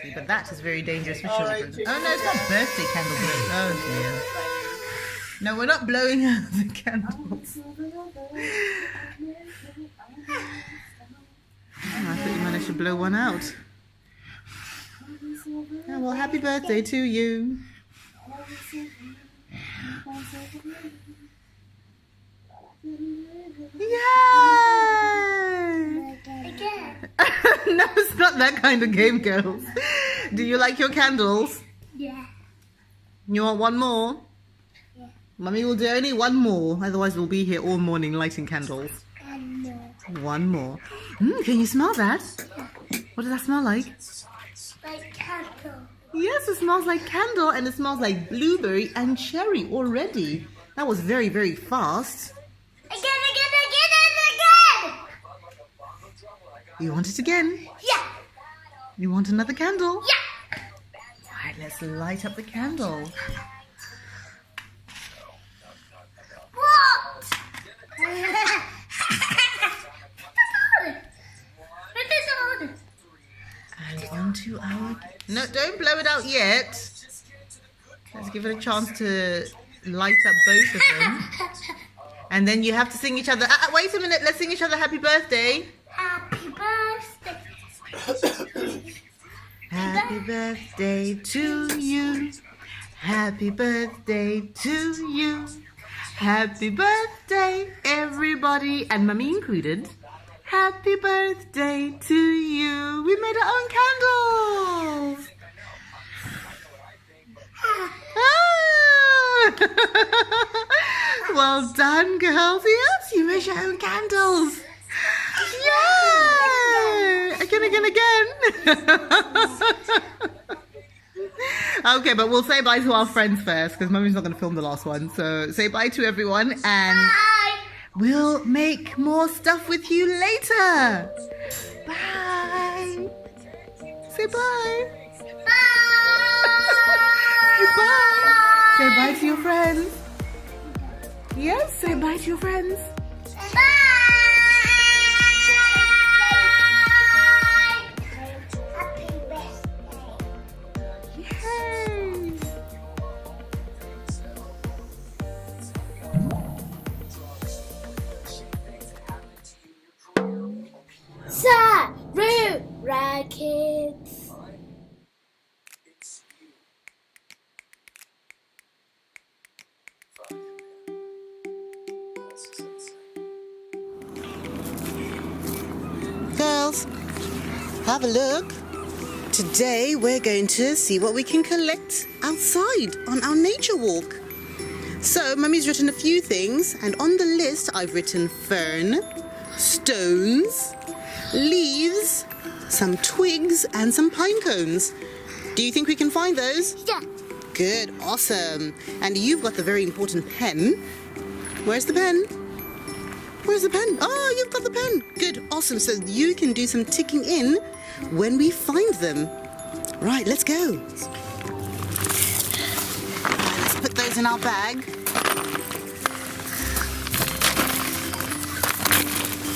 [SPEAKER 3] See, but that is very dangerous for
[SPEAKER 8] All
[SPEAKER 3] children.
[SPEAKER 8] right, chicken.
[SPEAKER 3] Oh no, it's not birthday candle blowing. Oh dear. No, we're not blowing out the candles. Oh, I thought you managed to blow one out. Oh, well, happy birthday to you. Yay!
[SPEAKER 7] Again.
[SPEAKER 3] No, it's not that kind of game, girls. Do you like your candles?
[SPEAKER 7] Yeah.
[SPEAKER 3] You want one more?
[SPEAKER 7] Yeah.
[SPEAKER 3] Mummy will do only one more, otherwise we'll be here all morning lighting candles.
[SPEAKER 7] And
[SPEAKER 3] One more. Can you smell that? What does that smell like?
[SPEAKER 7] like candle.
[SPEAKER 3] Yes, it smells like candle and it smells like blueberry and cherry already. That was very, very fast.
[SPEAKER 7] Again.
[SPEAKER 3] You want it again?
[SPEAKER 7] Yeah.
[SPEAKER 3] You want another candle?
[SPEAKER 7] Yeah.
[SPEAKER 3] Alright, let's light up the candle.
[SPEAKER 7] What?
[SPEAKER 3] And onto our... No, don't blow it out yet. Let's give it a chance to light up both of them. And then you have to sing each other... wait a minute, let's sing each other happy birthday.
[SPEAKER 7] Happy birthday.
[SPEAKER 3] Happy birthday to you. Happy birthday to you. Happy birthday, everybody, and Mummy included. Happy birthday to you. We made our own candles. Well done, girls. Yes, you made your own candles. Yay! Again. Okay, but we'll say bye to our friends first because Mummy's not going to film the last one. So say bye to everyone and we'll make more stuff with you later. Bye. Say bye. Say bye. Say bye to your friends. Yes, say bye to your friends.
[SPEAKER 2] Sarura Kids.
[SPEAKER 3] Girls, have a look. Today we're going to see what we can collect outside on our nature walk. So Mummy's written a few things and on the list I've written fern, stones, leaves, some twigs and some pine cones. Do you think we can find those?
[SPEAKER 1] Yeah.
[SPEAKER 3] Good, awesome. And you've got the very important pen. Where's the pen? Where's the pen? Oh, you've got the pen. Good, awesome. So you can do some ticking in when we find them. Right, let's go. Right, let's put those in our bag.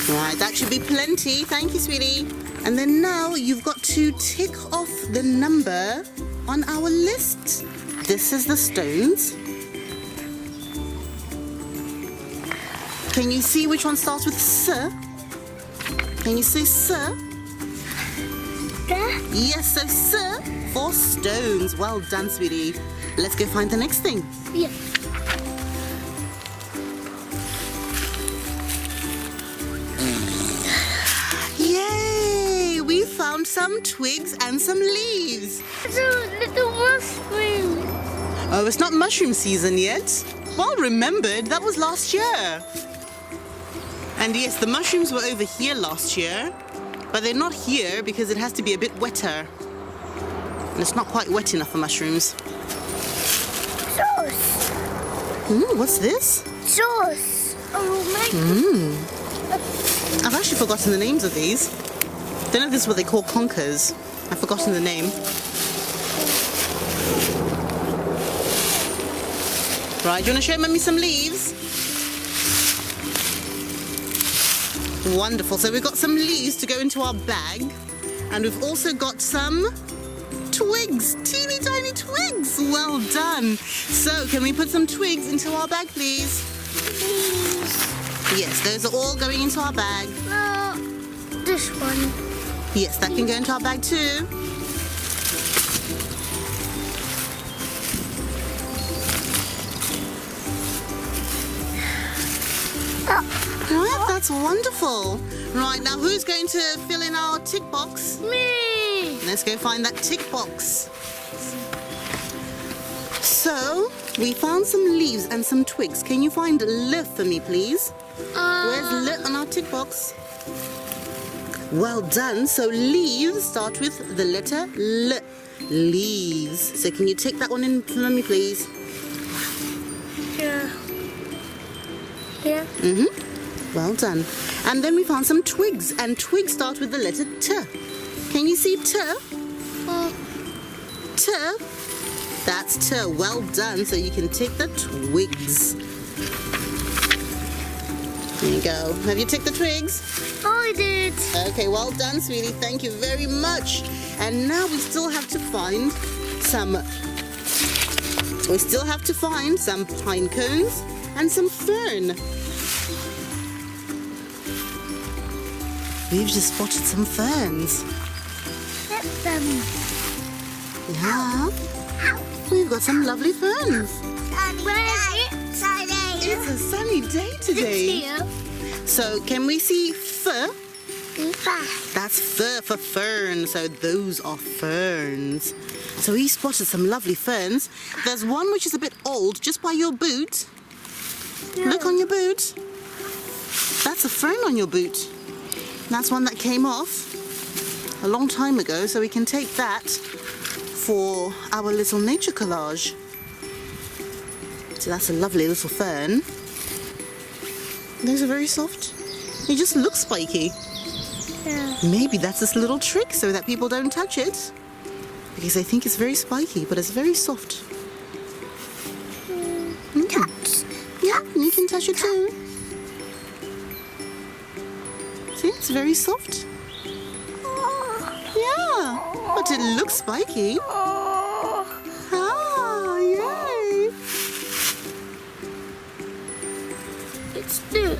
[SPEAKER 3] Right, that should be plenty. Thank you, sweetie. And then now you've got to tick off the number on our list. This is the stones. Can you see which one starts with S? Can you say S? Yes, so S for stones. Well done, sweetie. Let's go find the next thing.
[SPEAKER 1] Yeah.
[SPEAKER 3] Yay! We found some twigs and some leaves.
[SPEAKER 1] It's a little mushroom.
[SPEAKER 3] Oh, it's not mushroom season yet. Well remembered, that was last year. And yes, the mushrooms were over here last year, but they're not here because it has to be a bit wetter. And it's not quite wet enough for mushrooms.
[SPEAKER 1] Sauce.
[SPEAKER 3] What's this?
[SPEAKER 1] Sauce. Oh, my.
[SPEAKER 3] I've actually forgotten the names of these. Don't know if this is what they call conkers. I've forgotten the name. Right, do you want to show Mummy some leaves? Wonderful. So we've got some leaves to go into our bag. And we've also got some twigs. Teeny tiny twigs. Well done. So can we put some twigs into our bag, please? Yes, those are all going into our bag.
[SPEAKER 1] This one.
[SPEAKER 3] Yes, that can go into our bag too. Right, that's wonderful. Right, now who's going to fill in our tick box?
[SPEAKER 1] Me.
[SPEAKER 3] Let's go find that tick box. So, we found some leaves and some twigs. Can you find L for me, please? Where's L on our tick box? Well done. So leaves start with the letter L. Leaves. So can you take that one in for me, please?
[SPEAKER 1] Yeah. Yeah.
[SPEAKER 3] Well done. And then we found some twigs, and twigs start with the letter T. Can you see T? T. That's T. Well done. So you can take the twigs. There you go. Have you ticked the twigs?
[SPEAKER 1] I did.
[SPEAKER 3] Okay, well done, sweetie. Thank you very much. And now we still have to find some... pine cones and some fern. We've just spotted some ferns.
[SPEAKER 1] Get them.
[SPEAKER 3] Yeah. We've got some lovely ferns.
[SPEAKER 1] Sunny.
[SPEAKER 3] It's a sunny day today. So can we see fur? That's fur for fern. So those are ferns. So we spotted some lovely ferns. There's one which is a bit old, just by your boot.
[SPEAKER 1] Yeah.
[SPEAKER 3] Look on your boot. That's a fern on your boot. That's one that came off a long time ago, so we can take that. for our little nature collage. So that's a lovely little fern. Those are very soft. They just look spiky.
[SPEAKER 1] Yeah.
[SPEAKER 3] Maybe that's this little trick so that people don't touch it. Because they think it's very spiky, but it's very soft. Yeah, you can touch it too. See, it's very soft. Yeah, but it looks spiky. Ah, yay.
[SPEAKER 1] It's thick.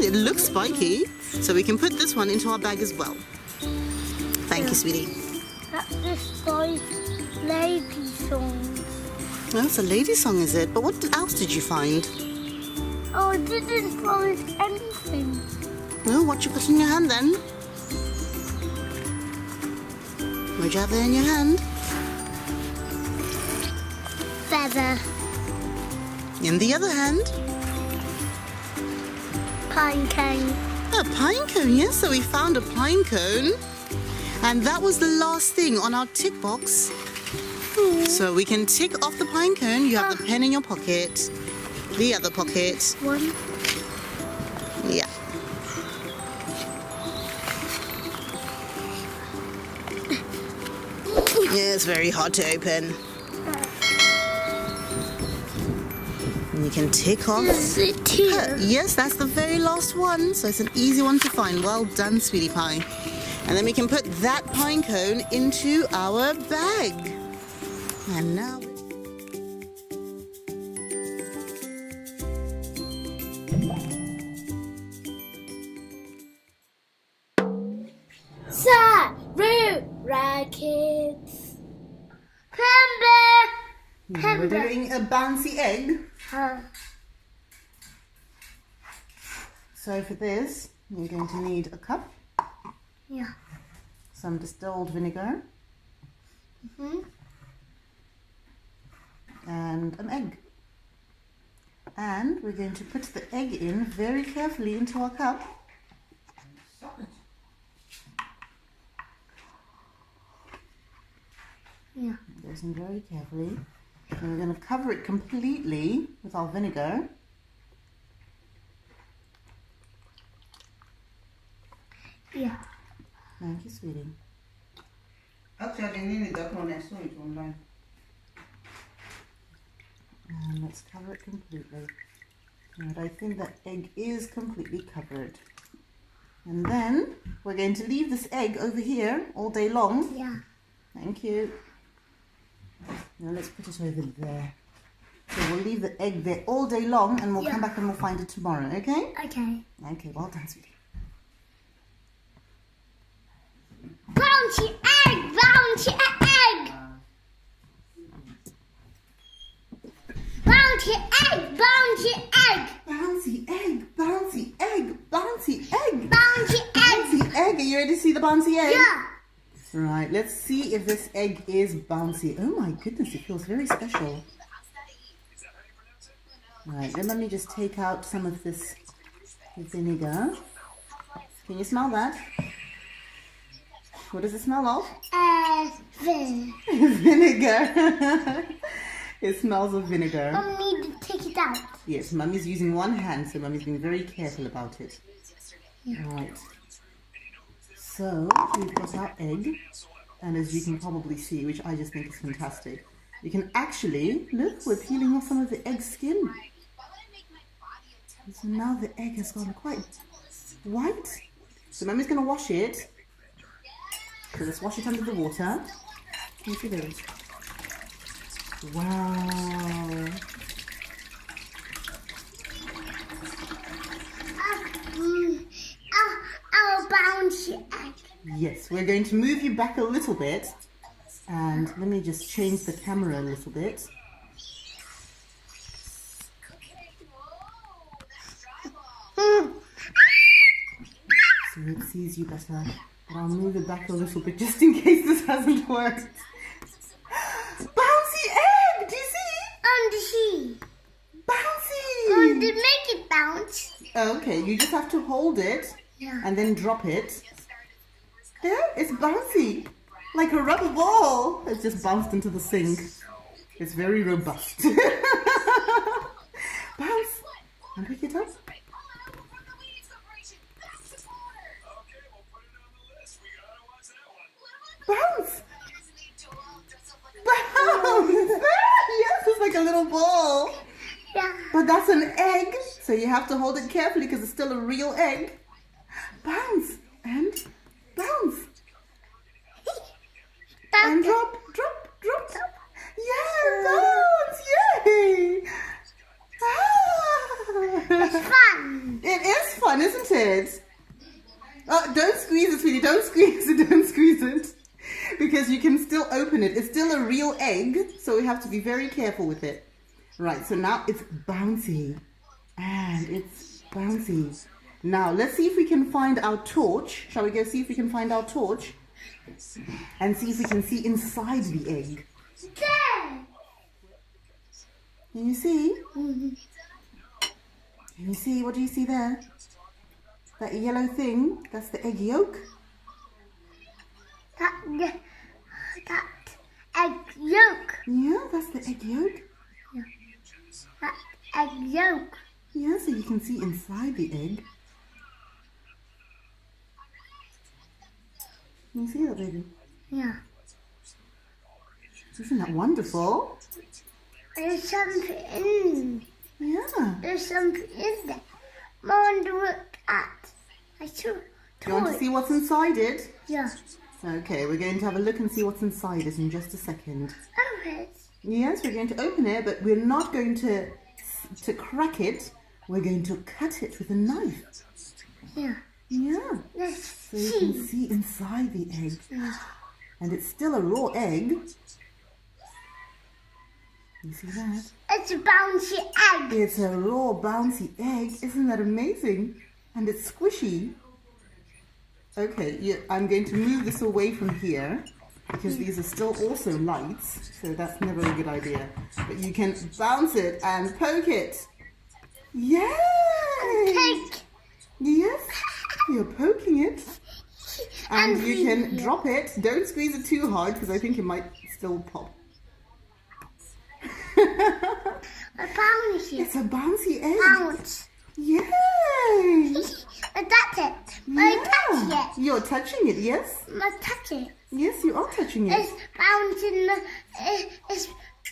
[SPEAKER 3] It looks spiky. So we can put this one into our bag as well. Thank you, sweetie.
[SPEAKER 1] That's this guy's lady song.
[SPEAKER 3] Well, it's a lady song, is it? But what else did you find?
[SPEAKER 1] Oh, I didn't find anything.
[SPEAKER 3] Well, what you put in your hand then? What'd you have there in your hand?
[SPEAKER 1] Feather.
[SPEAKER 3] In the other hand?
[SPEAKER 1] Pine cone.
[SPEAKER 3] A pine cone, yes. So we found a pine cone. And that was the last thing on our tick box. So we can tick off the pine cone. You have the pen in your pocket. The other pocket.
[SPEAKER 1] One.
[SPEAKER 3] Yeah. Yeah, it's very hard to open. And you can tick off.
[SPEAKER 1] Is it here?
[SPEAKER 3] Yes, that's the very last one. So it's an easy one to find. Well done, sweetie pie. And then we can put that pine cone into our bag. And now...
[SPEAKER 2] Sarura Kids.
[SPEAKER 3] We're doing a bouncy egg. So for this, you're going to need a cup.
[SPEAKER 1] Yeah.
[SPEAKER 3] Some distilled vinegar. And an egg. And we're going to put the egg in very carefully into our cup.
[SPEAKER 1] Yeah.
[SPEAKER 3] It goes in very carefully. And we're going to cover it completely with our vinegar.
[SPEAKER 1] Yeah.
[SPEAKER 3] Thank you, sweetie.
[SPEAKER 4] Actually, that one I saw it online.
[SPEAKER 3] And let's cover it completely. And I think that egg is completely covered. And then we're going to leave this egg over here all day long.
[SPEAKER 1] Yeah.
[SPEAKER 3] Thank you. Now let's put it over there. So we'll leave the egg there all day long and we'll come back and we'll find it tomorrow, okay?
[SPEAKER 1] Okay.
[SPEAKER 3] Okay, well done, sweetie.
[SPEAKER 1] Bouncy egg! Bouncy egg! Bouncy egg! Bouncy egg!
[SPEAKER 3] Bouncy egg, bouncy egg, bouncy egg.
[SPEAKER 1] Bouncy egg!
[SPEAKER 3] Bouncy egg. Are you ready to see the bouncy egg?
[SPEAKER 1] Yeah.
[SPEAKER 3] Right, let's see if this egg is bouncy. Oh my goodness, it feels very special. Right, then let me just take out some of this vinegar. Can you smell that? What does it smell of? Vinegar. It smells of vinegar.
[SPEAKER 1] I need to take it out.
[SPEAKER 3] Yes, Mummy's using one hand, so Mummy's being very careful about it. Right. So, we've got our egg, and as you can probably see, which I just think is fantastic, you can actually, look, we're peeling off some of the egg skin. And so now the egg has gone quite white. So Mummy's going to wash it. So let's wash it under the water. Look at those. Wow.
[SPEAKER 1] Our bouncy egg.
[SPEAKER 3] Yes, we're going to move you back a little bit. And let me just change the camera a little bit. So it sees you better. But I'll move it back a little bit just in case this hasn't worked. Bouncy egg! Do you see?
[SPEAKER 1] On the sea.
[SPEAKER 3] Bouncy!
[SPEAKER 1] On the make it bounce.
[SPEAKER 3] Okay, you just have to hold it
[SPEAKER 1] Yeah.
[SPEAKER 3] and then drop it. There, it's bouncy. Like a rubber ball. It's just bounced into the sink. It's very robust. Bounce. And pick it up. Bounce. Bounce. Yes, it's like a little ball.
[SPEAKER 1] Yeah.
[SPEAKER 3] But that's an egg. So you have to hold it carefully because it's still a real egg. Bounce. And bounce. And drop, drop, drop. Yeah, bounce. Yay.
[SPEAKER 1] It's fun.
[SPEAKER 3] It is fun, isn't it? Oh, don't squeeze it, sweetie. Don't squeeze it. Don't squeeze it. Because you can still open it. It's still a real egg, so we have to be very careful with it. Right, so now it's bouncy. And it's bouncy. Now, let's see if we can find our torch. Shall we go see if we can find our torch? And see if we can see inside the egg.
[SPEAKER 1] There.
[SPEAKER 3] Can you see? Can you see? What do you see there? That yellow thing? That's the egg yolk.
[SPEAKER 1] That egg yolk.
[SPEAKER 3] Yeah, that's the egg yolk.
[SPEAKER 1] That egg yolk.
[SPEAKER 3] Yeah, so you can see inside the egg. Can you see that, baby?
[SPEAKER 1] Yeah.
[SPEAKER 3] Isn't that wonderful?
[SPEAKER 1] There's something in.
[SPEAKER 3] Yeah.
[SPEAKER 1] There's something in there. Mom, look at. I saw.
[SPEAKER 3] You want to see what's inside it?
[SPEAKER 1] Yeah.
[SPEAKER 3] Okay, we're going to have a look and see what's inside it in just a second.
[SPEAKER 1] Oh, it's.
[SPEAKER 3] Yes, we're going to open it, but we're not going to crack it. We're going to cut it with a knife.
[SPEAKER 1] Yeah.
[SPEAKER 3] Yeah.
[SPEAKER 1] Let's
[SPEAKER 3] So you can
[SPEAKER 1] see.
[SPEAKER 3] see inside the egg. And it's still a raw egg. You see that?
[SPEAKER 1] It's a bouncy egg.
[SPEAKER 3] It's a raw, bouncy egg. Isn't that amazing? And it's squishy. Okay, yeah, I'm going to move this away from here because these are still also lights, so that's never a good idea. But you can bounce it and poke it. Yay!
[SPEAKER 1] Pig.
[SPEAKER 3] Yes, you're poking it. And you can drop it. Don't squeeze it too hard because I think it might still pop.
[SPEAKER 1] A bouncy.
[SPEAKER 3] It's a bouncy egg.
[SPEAKER 1] Bounce.
[SPEAKER 3] Yay!
[SPEAKER 1] That's it. I touch it.
[SPEAKER 3] You're touching it, yes?
[SPEAKER 1] I touch it.
[SPEAKER 3] Yes, you are touching it.
[SPEAKER 1] It's bouncing.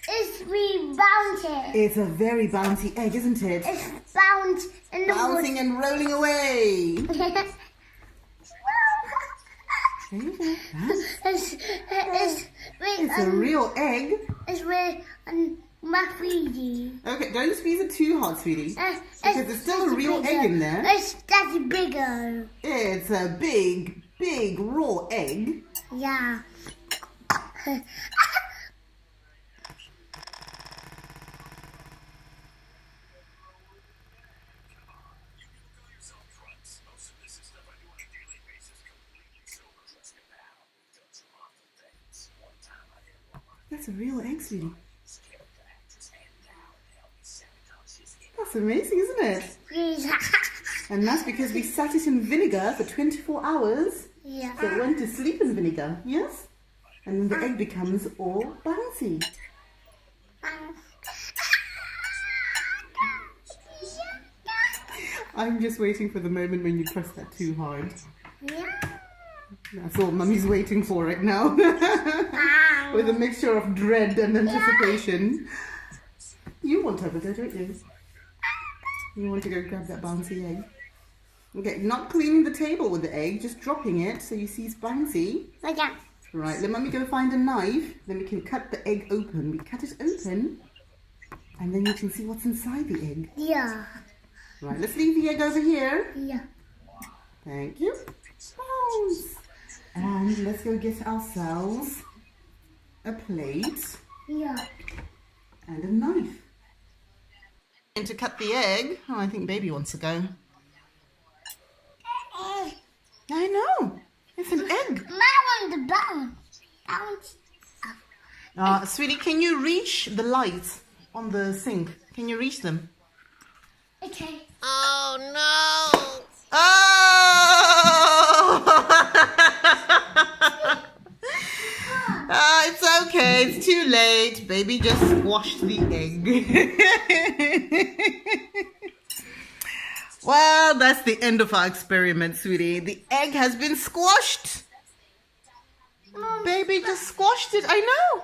[SPEAKER 1] It's rebounding.
[SPEAKER 3] It's a very bouncy egg, isn't it?
[SPEAKER 1] It's bounce in the
[SPEAKER 3] Bouncing and rolling away. There you go. It's a real egg.
[SPEAKER 1] It's with my 3D.
[SPEAKER 3] Okay, don't squeeze it too hard, sweetie. Because there's still a real egg in there.
[SPEAKER 1] That's bigger.
[SPEAKER 3] It's a big, big raw egg.
[SPEAKER 1] Yeah.
[SPEAKER 3] That's a real egg, sweetie. That's amazing, isn't it? And that's because we sat it in vinegar for 24 hours.
[SPEAKER 1] Yeah.
[SPEAKER 3] So it went to sleep in vinegar, yes? And then the egg becomes all bouncy. I'm just waiting for the moment when you press that too hard.
[SPEAKER 1] Yeah.
[SPEAKER 3] That's all Mummy's waiting for right now. With a mixture of dread and anticipation. You want to have a go, don't you? You want to go grab that bouncy egg. Okay, not cleaning the table with the egg, just dropping it so you see it's bouncy.
[SPEAKER 1] Yeah.
[SPEAKER 3] Right, let Mummy go find a knife, then we can cut the egg open. We cut it open, and then you can see what's inside the egg.
[SPEAKER 1] Yeah.
[SPEAKER 3] Right, let's leave the egg over here.
[SPEAKER 1] Yeah.
[SPEAKER 3] Thank you. Bounce. And let's go get ourselves a plate
[SPEAKER 1] Yeah.
[SPEAKER 3] and a knife. And to cut the egg, oh, I think baby wants to go. I know, it's an egg.
[SPEAKER 1] I want the bounce. Bounce.
[SPEAKER 3] Sweetie, can you reach the lights on the sink? Can you reach them?
[SPEAKER 1] Okay.
[SPEAKER 6] Oh no!
[SPEAKER 3] Oh! It's okay. It's too late. Baby just squashed the egg. Well, that's the end of our experiment, sweetie. The egg has been squashed. Baby just squashed it. I know.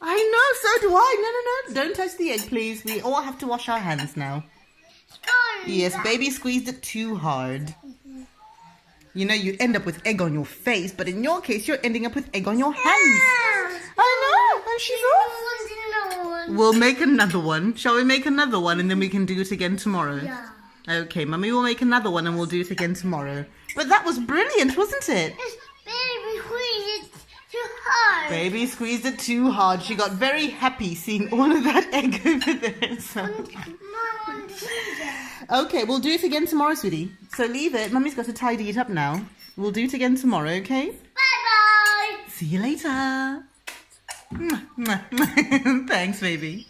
[SPEAKER 3] I know. So do I. No. Don't touch the egg, please. We all have to wash our hands now. Yes, baby squeezed it too hard. You know, you end up with egg on your face, but in your case, you're ending up with egg on your hands. I know. And she's off. We'll make another one. Shall we make another one and then we can do it again tomorrow?
[SPEAKER 1] Yeah.
[SPEAKER 3] Okay, Mummy will make another one and we'll do it again tomorrow. But that was brilliant, wasn't it?
[SPEAKER 1] Baby squeezed it too hard.
[SPEAKER 3] Baby squeezed it too hard. She got very happy seeing all of that egg over there. So. Okay, we'll do it again tomorrow, sweetie. So leave it. Mummy's got to tidy it up now. We'll do it again tomorrow, okay?
[SPEAKER 1] Bye-bye.
[SPEAKER 3] See you later. Thanks, baby.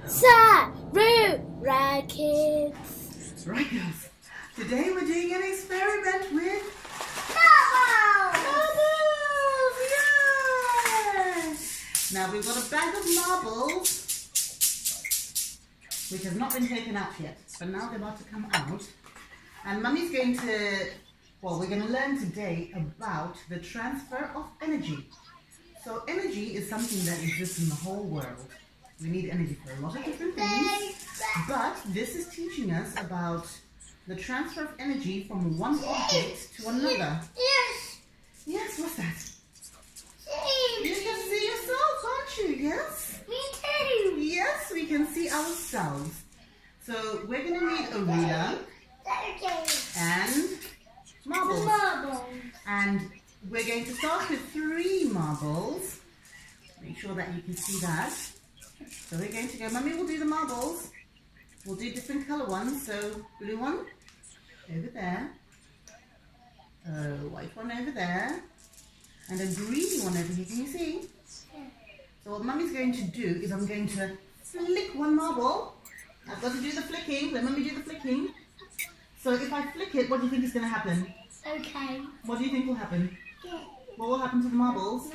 [SPEAKER 2] Sarura Kids.
[SPEAKER 3] Right, girls. Today we're doing an experiment with
[SPEAKER 1] Bubbles.
[SPEAKER 3] Yes! Now we've got a bag of marbles which have not been taken out yet, but now they're about to come out. And Mummy's going to, well, we're going to learn today about the transfer of energy. So energy is something that exists in the whole world. We need energy for a lot of different things, but this is teaching us about the transfer of energy from one object to another.
[SPEAKER 1] Yes.
[SPEAKER 3] Yes, what's that?
[SPEAKER 1] See.
[SPEAKER 3] You can see yourself, can't you? Yes?
[SPEAKER 1] Me too.
[SPEAKER 3] Yes, we can see ourselves. So we're going to need a ruler
[SPEAKER 1] Okay.
[SPEAKER 3] and marbles.
[SPEAKER 1] Marbles.
[SPEAKER 3] And we're going to start with 3 marbles. Make sure that you can see that. So we're going to go, Mummy will do the marbles. We'll do different colour ones. So blue one over there. White one over there. And a green one over here. Can you see? So what Mummy's going to do is I'm going to flick one marble. I've got to do the flicking. Let Mummy do the flicking. So if I flick it, what do you think is going to happen?
[SPEAKER 1] Okay.
[SPEAKER 3] What do you think will happen? What will happen to the marbles?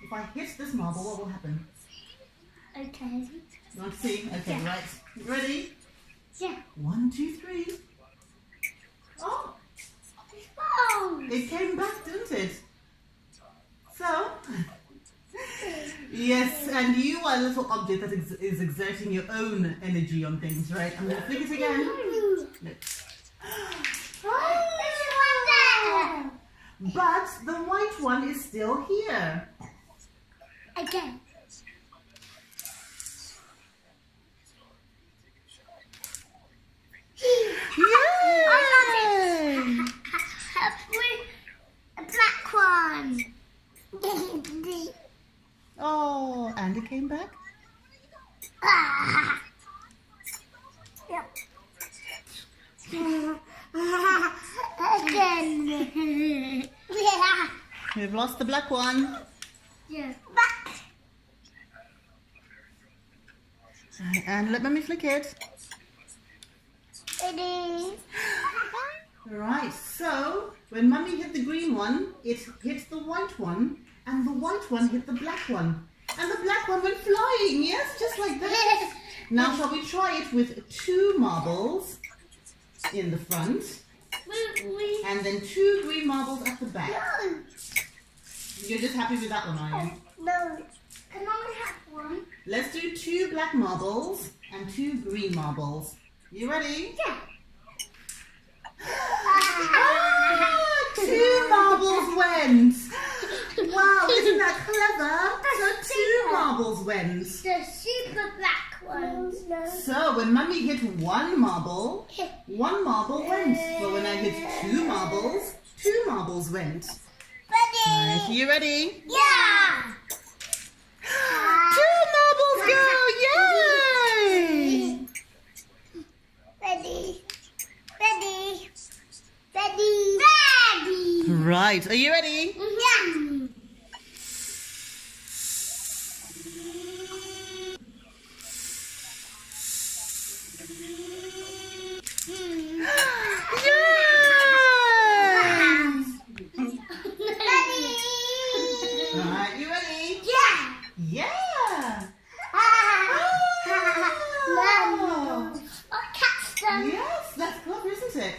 [SPEAKER 3] If I hit this marble, what will happen?
[SPEAKER 1] Okay.
[SPEAKER 3] You want to see? Okay,
[SPEAKER 1] Yeah.
[SPEAKER 3] right. You ready?
[SPEAKER 1] Yeah.
[SPEAKER 3] 1, 2, 3. Oh,
[SPEAKER 1] Oh.
[SPEAKER 3] it came back, didn't it? So, yes, and you are a little object that is exerting your own energy on things, right? I'm going to flick it again. Look. But the white one is still here.
[SPEAKER 1] Again.
[SPEAKER 3] Yay!
[SPEAKER 1] A black one.
[SPEAKER 3] Oh, and it came back?
[SPEAKER 1] Yep. Again. Yeah.
[SPEAKER 3] We've lost the black one.
[SPEAKER 1] Yeah. Back.
[SPEAKER 3] And let Mummy flick it.
[SPEAKER 1] Ready.
[SPEAKER 3] Right, so when Mummy hit the green one, it hit the white one, and the white one hit the black one. And the black one went flying, yes, just like that. Now shall we try it with 2 marbles in the front, and then 2 green marbles at the back.
[SPEAKER 1] No.
[SPEAKER 3] You're just happy with that one, are you?
[SPEAKER 1] No. Can I have one?
[SPEAKER 3] Let's do 2 black marbles and 2 green marbles. You ready?
[SPEAKER 1] Yeah.
[SPEAKER 3] Ah, 2 marbles went. Wow, isn't that clever? So 2 marbles went.
[SPEAKER 1] The super black ones. No.
[SPEAKER 3] So when Mummy hit 1 marble, 1 marble went. But when I hit 2 marbles, 2 marbles went.
[SPEAKER 1] Ready?
[SPEAKER 3] Right, you ready?
[SPEAKER 1] Yeah.
[SPEAKER 3] 2 marbles go! Yay!
[SPEAKER 1] Ready. Ready. Ready. Ready.
[SPEAKER 3] Right, are you ready?
[SPEAKER 1] Yeah.
[SPEAKER 3] Alright, you ready?
[SPEAKER 1] Yeah.
[SPEAKER 3] Yeah!
[SPEAKER 1] I'll catch them.
[SPEAKER 3] Yes, that's clever, isn't it?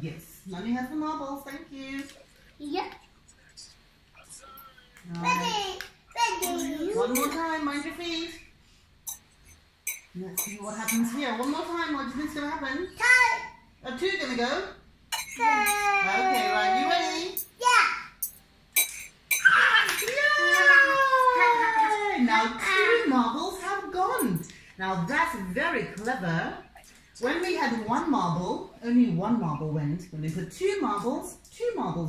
[SPEAKER 3] Yes. Mummy has the marbles, thank you.
[SPEAKER 1] Yep.
[SPEAKER 3] Alright.
[SPEAKER 1] Ready.
[SPEAKER 3] One more time, mind your feet. Let's see what happens here. One more time, what do you think's gonna happen? Are two gonna go? Okay, right, you ready?
[SPEAKER 1] Yeah.
[SPEAKER 3] Yay! Now two marbles have gone. Now that's very clever. When we had one marble, only one marble went. When we put two marbles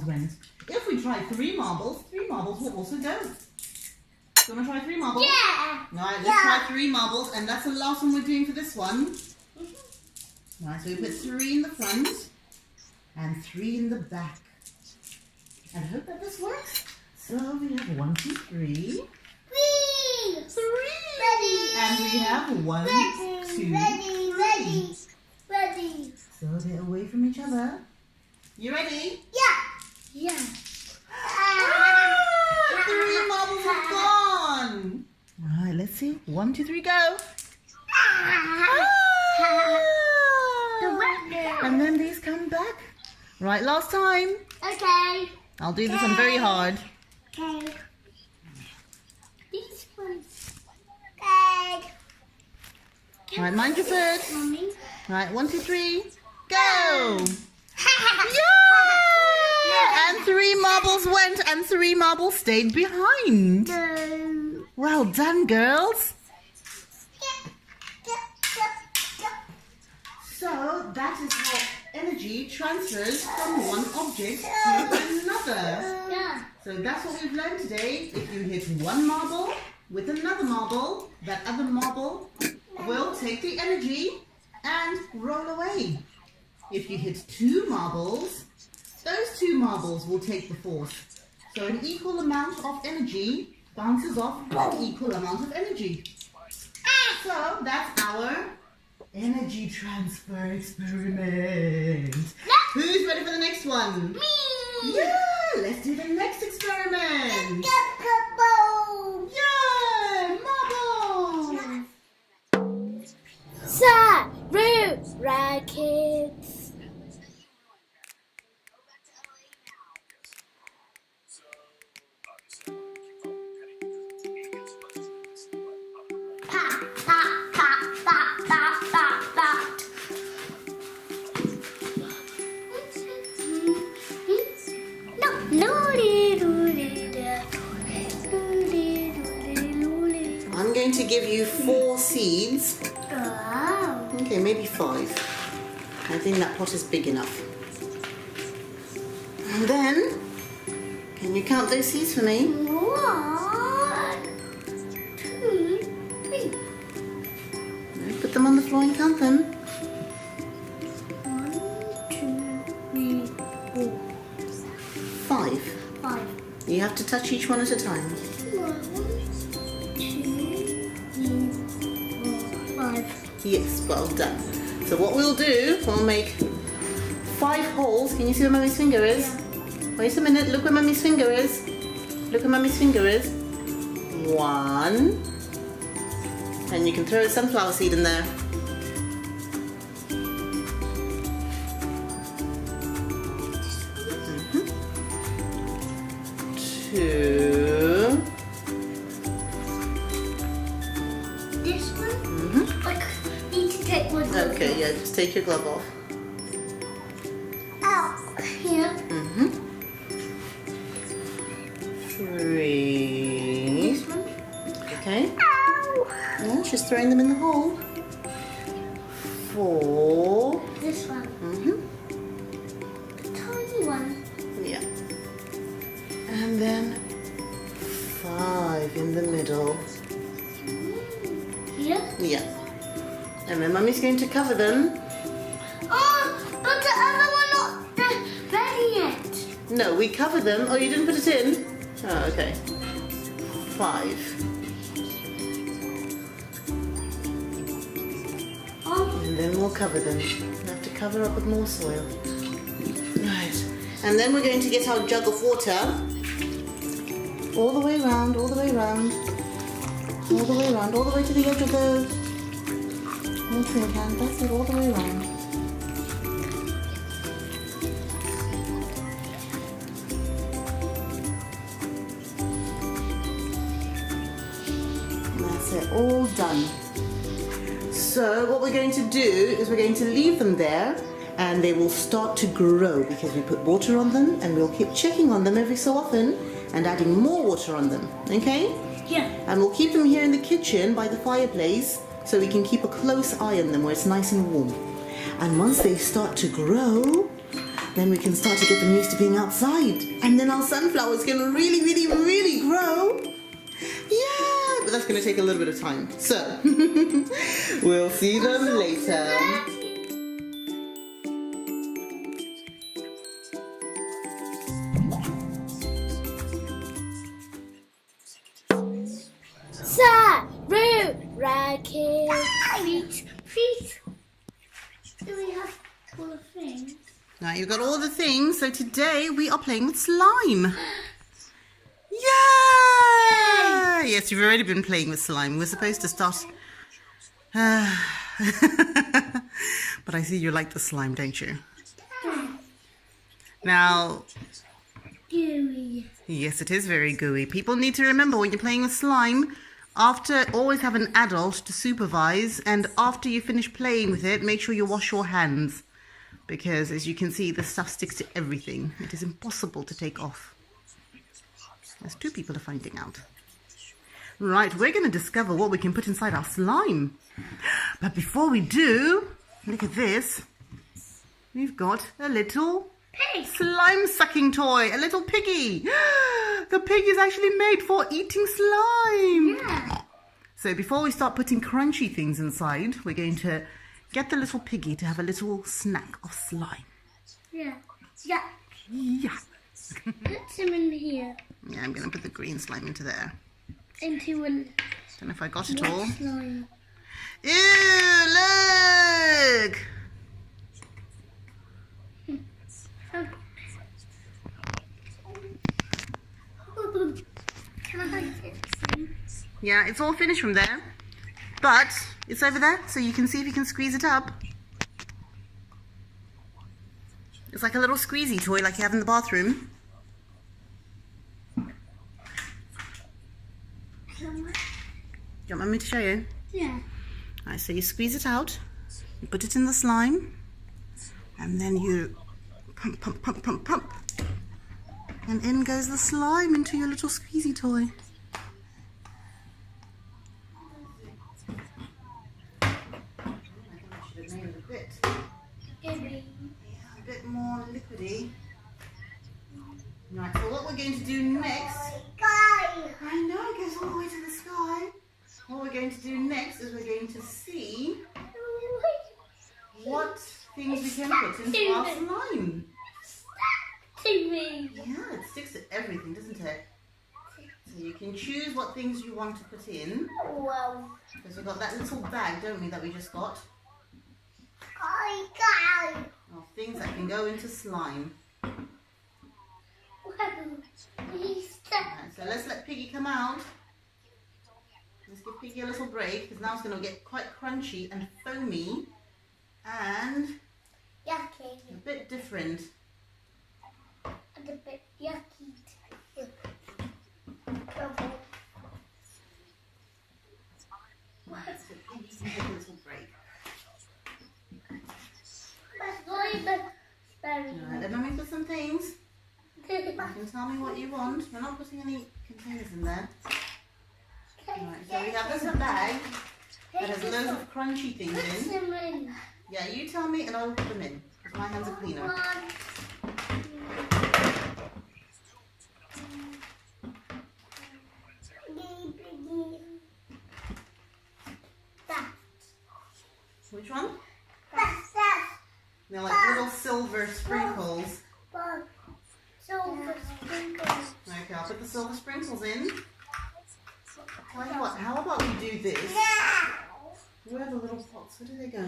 [SPEAKER 3] went. If we try three marbles will also go. You want to try three marbles?
[SPEAKER 1] Yeah.
[SPEAKER 3] Alright, let's try three marbles, and that's the last one we're doing for this one. Alright, so we put three in the front and three in the back. And I hope that this works. So we have 1, 2, 3.
[SPEAKER 1] Ready.
[SPEAKER 3] And we have 1, 2,
[SPEAKER 1] Ready. Ready.
[SPEAKER 3] So they're away from each other. You ready?
[SPEAKER 1] Yeah.
[SPEAKER 3] Three marbles have gone. Alright, let's see. 1, 2, 3, go. And then these come back. Right, last time.
[SPEAKER 1] Okay.
[SPEAKER 3] I'll do this one very hard.
[SPEAKER 1] Okay. These ones. Okay.
[SPEAKER 3] Right, mind your foot.
[SPEAKER 1] Mommy.
[SPEAKER 3] Right, 1, 2, 3, go. And three marbles went and three marbles stayed behind. Well done, girls. So that is how energy transfers from one object to another.
[SPEAKER 1] Yeah.
[SPEAKER 3] So that's what we've learned today. If you hit one marble with another marble, that other marble will take the energy and roll away. If you hit two marbles, those two marbles will take the force. So an equal amount of energy bounces off an equal amount of energy. So that's our energy transfer experiment. Who's ready for the next one?
[SPEAKER 1] Me.
[SPEAKER 3] Yeah, let's do the next experiment. Yay, marbles.
[SPEAKER 2] Sarura Kids.
[SPEAKER 3] I'm going to give you 4 seeds. Okay, maybe 5. I think that pot is big enough. And then, can you count those seeds for me?
[SPEAKER 1] 1, 2, 3.
[SPEAKER 3] Put them on the floor and count them.
[SPEAKER 1] 1, 2, 3, 4.
[SPEAKER 3] 5.
[SPEAKER 1] 5.
[SPEAKER 3] You have to touch each one at a time.
[SPEAKER 1] 1, 2, 3, 4, 5.
[SPEAKER 3] Yes, well done. So what we'll do, we'll make 5 holes. Can you see where Mummy's finger is? Wait a minute, look where Mummy's finger is. Look where Mummy's finger is. 1. And you can throw a sunflower seed in there. 2.
[SPEAKER 1] This one? I need to take one.
[SPEAKER 3] Okay, yeah, just take your glove off.
[SPEAKER 1] Out here.
[SPEAKER 3] 3.
[SPEAKER 1] This one.
[SPEAKER 3] Okay.
[SPEAKER 1] Ow!
[SPEAKER 3] Yeah, she's throwing them in the hole. 4.
[SPEAKER 1] This one. Tiny one.
[SPEAKER 3] Yeah. And then 5 in the middle.
[SPEAKER 1] Here.
[SPEAKER 3] Yeah. And then Mummy's going to cover them.
[SPEAKER 1] Oh, but the other one not ready yet.
[SPEAKER 3] No, we cover them. Oh, you didn't put it in? Oh, okay. 5.
[SPEAKER 1] Oh,
[SPEAKER 3] And then we'll cover them. We have to cover up with more soil. Right. And then we're going to get our jug of water. All the way around, all the way around. All the way around, all the way to the edge of the watering can. That's it, all the way around. That's it, all done. So what we're going to do is we're going to leave them there and they will start to grow because we put water on them and we'll keep checking on them every so often and adding more water on them, okay?
[SPEAKER 7] Yeah.
[SPEAKER 3] And we'll keep them here in the kitchen by the fireplace so we can keep a close eye on them where it's nice and warm. And once they start to grow, then we can start to get them used to being outside. And then our sunflowers can really, really, really grow. Yeah, but that's going to take a little bit of time. So, we'll see them later.
[SPEAKER 2] Sarura Kids.
[SPEAKER 1] Feet. Do we have all the things?
[SPEAKER 3] Now you've got all the things, so today we are playing with slime. Yeah! Yes, you've already been playing with slime. We're supposed to start... But I see you like the slime, don't you? Now...
[SPEAKER 1] Gooey.
[SPEAKER 3] Yes, it is very gooey. People need to remember when you're playing with slime, always have an adult to supervise, and after you finish playing with it, make sure you wash your hands. Because as you can see, the stuff sticks to everything. It is impossible to take off. There's two people are finding out. Right, we're going to discover what we can put inside our slime. But before we do, look at this. We've got a little
[SPEAKER 1] Pig.
[SPEAKER 3] slime sucking toy, a little piggy. The pig is actually made for eating slime.
[SPEAKER 1] Yeah.
[SPEAKER 3] So before we start putting crunchy things inside, we're going to get the little piggy to have a little snack of slime.
[SPEAKER 1] Yeah. Yeah.
[SPEAKER 3] Yeah.
[SPEAKER 1] Put some in here.
[SPEAKER 3] Yeah, I'm going to put the green slime into there.
[SPEAKER 1] Into a
[SPEAKER 3] Don't know if I got it all.
[SPEAKER 1] slime.
[SPEAKER 3] Ew, look!
[SPEAKER 1] Can I get some?
[SPEAKER 3] Yeah, it's all finished from there. But it's over there, so you can see if you can squeeze it up. It's like a little squeezy toy like you have in the bathroom. Do you want me to show you?
[SPEAKER 1] Yeah.
[SPEAKER 3] Alright, so you squeeze it out, you put it in the slime, and then you pump, pump, pump, pump, pump. And in goes the slime into your little squeezy toy. A bit more liquidy. Right, so what we're going to do next, I know it goes all the way to the sky. What we're going to do next is we're going to see what things we can put into our slime. Yeah, it sticks to everything, doesn't it? So you can choose what things you want to put in.
[SPEAKER 1] Wow.
[SPEAKER 3] Because we've got that little bag, don't we, that we just got. Of things that can go into slime. Right, so let's let Piggy come out. Let's give Piggy a little break because now it's going to get quite crunchy and foamy and
[SPEAKER 1] Yucky.
[SPEAKER 3] a bit different.
[SPEAKER 1] And a bit yucky too.
[SPEAKER 3] So Piggy can take a little break. Alright, let me put some things. You can tell me what you want. We're not putting any containers in there. Alright, so we have this bag that has loads of crunchy things in. Yeah, you tell me and I will put them in. Because my hands are cleaner. Which one? They're like little silver sprinkles.
[SPEAKER 1] Silver sprinkles.
[SPEAKER 3] Okay, I'll put the silver sprinkles in. Tell you what, how about we do this? Where are the little pots? Where do they go?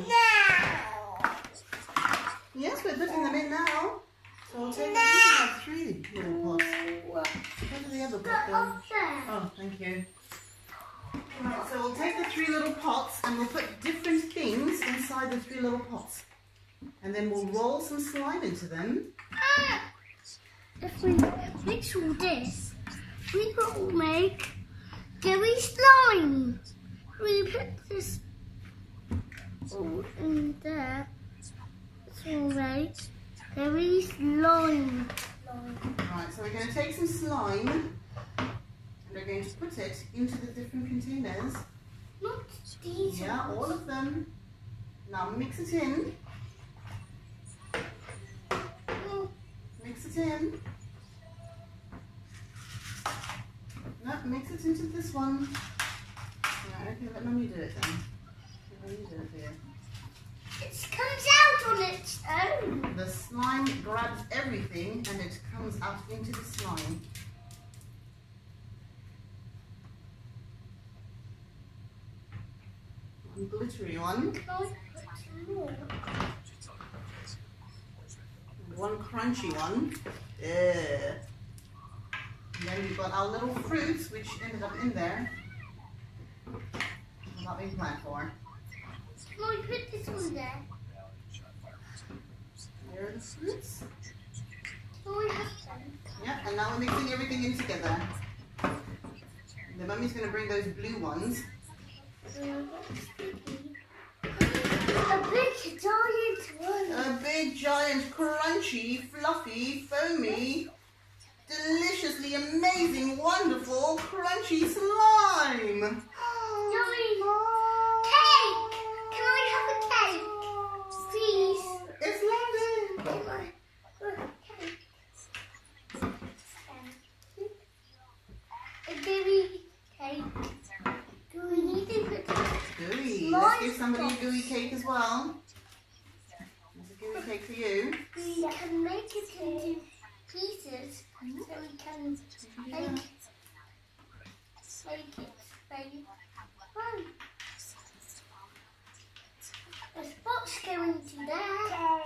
[SPEAKER 3] Yes, we're putting them in now. So we'll take, I think we have 3 little pots. Where did the other pot go? Oh, thank you. Right, so we'll take the 3 little pots and we'll put different things inside the 3 little pots. And then we'll roll some slime into them.
[SPEAKER 1] If we mix all this, we will make gooey slime. We put this all in there. It's all right. Gooey slime.
[SPEAKER 3] Right, so we're going to take some slime and we're going to put it into the different containers.
[SPEAKER 1] Not these.
[SPEAKER 3] Yeah, all of them. Now mix it in. Mix it in. No, mix it into this one. Yeah, okay, let Mummy do it then. Let Mummy do it here.
[SPEAKER 1] It comes out on its own.
[SPEAKER 3] The slime grabs everything and it comes out into the slime. One glittery one.
[SPEAKER 1] Can I put more?
[SPEAKER 3] One crunchy one. Yeah. And then we've got our little fruits which ended up in there. Not being planned for.
[SPEAKER 1] Can I put this one there?
[SPEAKER 3] There are the fruits.
[SPEAKER 1] Can I have them?
[SPEAKER 3] Yeah, and now we're mixing everything in together. The mummy's going to bring those blue ones.
[SPEAKER 1] A big giant one.
[SPEAKER 3] A big, giant, crunchy, fluffy, foamy, deliciously amazing, wonderful, crunchy slime.
[SPEAKER 1] Yummy. Cake. Can I have a cake, please?
[SPEAKER 3] It's London.
[SPEAKER 1] A gooey cake. Do we need to put
[SPEAKER 3] Gooey. Let's give somebody a gooey cake as well. There's a gooey cake for you.
[SPEAKER 1] we can make it into pieces so we can make it very fun. The spot's going to there.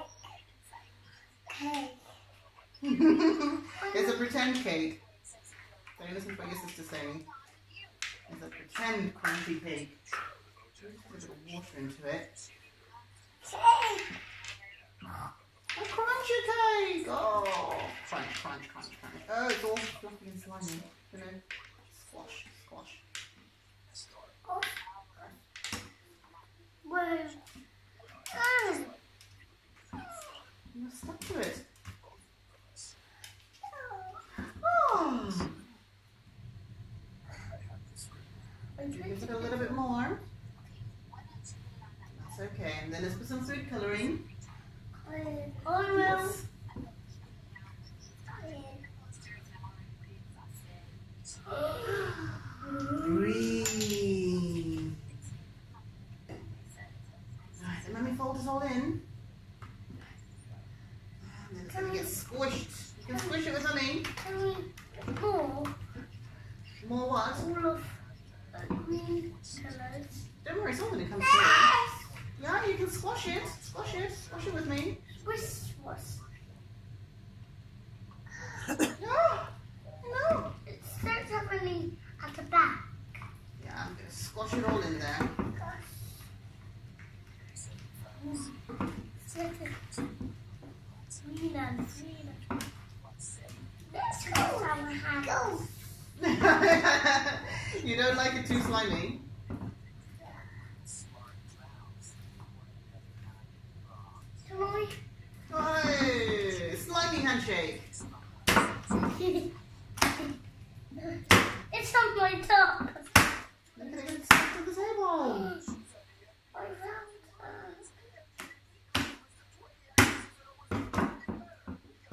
[SPEAKER 1] Cake.
[SPEAKER 3] It's a pretend cake. Don't listen to what your sister's saying. It's a pretend crunchy cake. Put a bit of water into it. A crunchy cake! Oh, crunch, crunch, crunch, crunch. Oh, it's all fluffy and slimy. Gonna squash, squash.
[SPEAKER 1] Whoa.
[SPEAKER 3] You're stuck to it. Oh. Give it a little bit more. That's okay. And then let's put some food coloring.
[SPEAKER 1] I will.
[SPEAKER 3] Yes. Green. Alright, then Mummy fold it all in. And then it's going to get squished. You can squish it with Mummy.
[SPEAKER 1] Can we pour
[SPEAKER 3] More what?
[SPEAKER 1] all of the green colours?
[SPEAKER 3] Don't worry, it's all going to come through. Yeah, you can squash it. Squash it. Squash it with me.
[SPEAKER 1] Swiss was.
[SPEAKER 3] Yeah. No.
[SPEAKER 1] It starts happening at the back.
[SPEAKER 3] Yeah, I'm going to squash it all in there.
[SPEAKER 1] Let's go our house.
[SPEAKER 3] You don't like it too slimy?
[SPEAKER 1] Can I?
[SPEAKER 3] Hey, slimy handshake.
[SPEAKER 1] It's on my top.
[SPEAKER 3] Look at it stuck to the table.
[SPEAKER 1] I found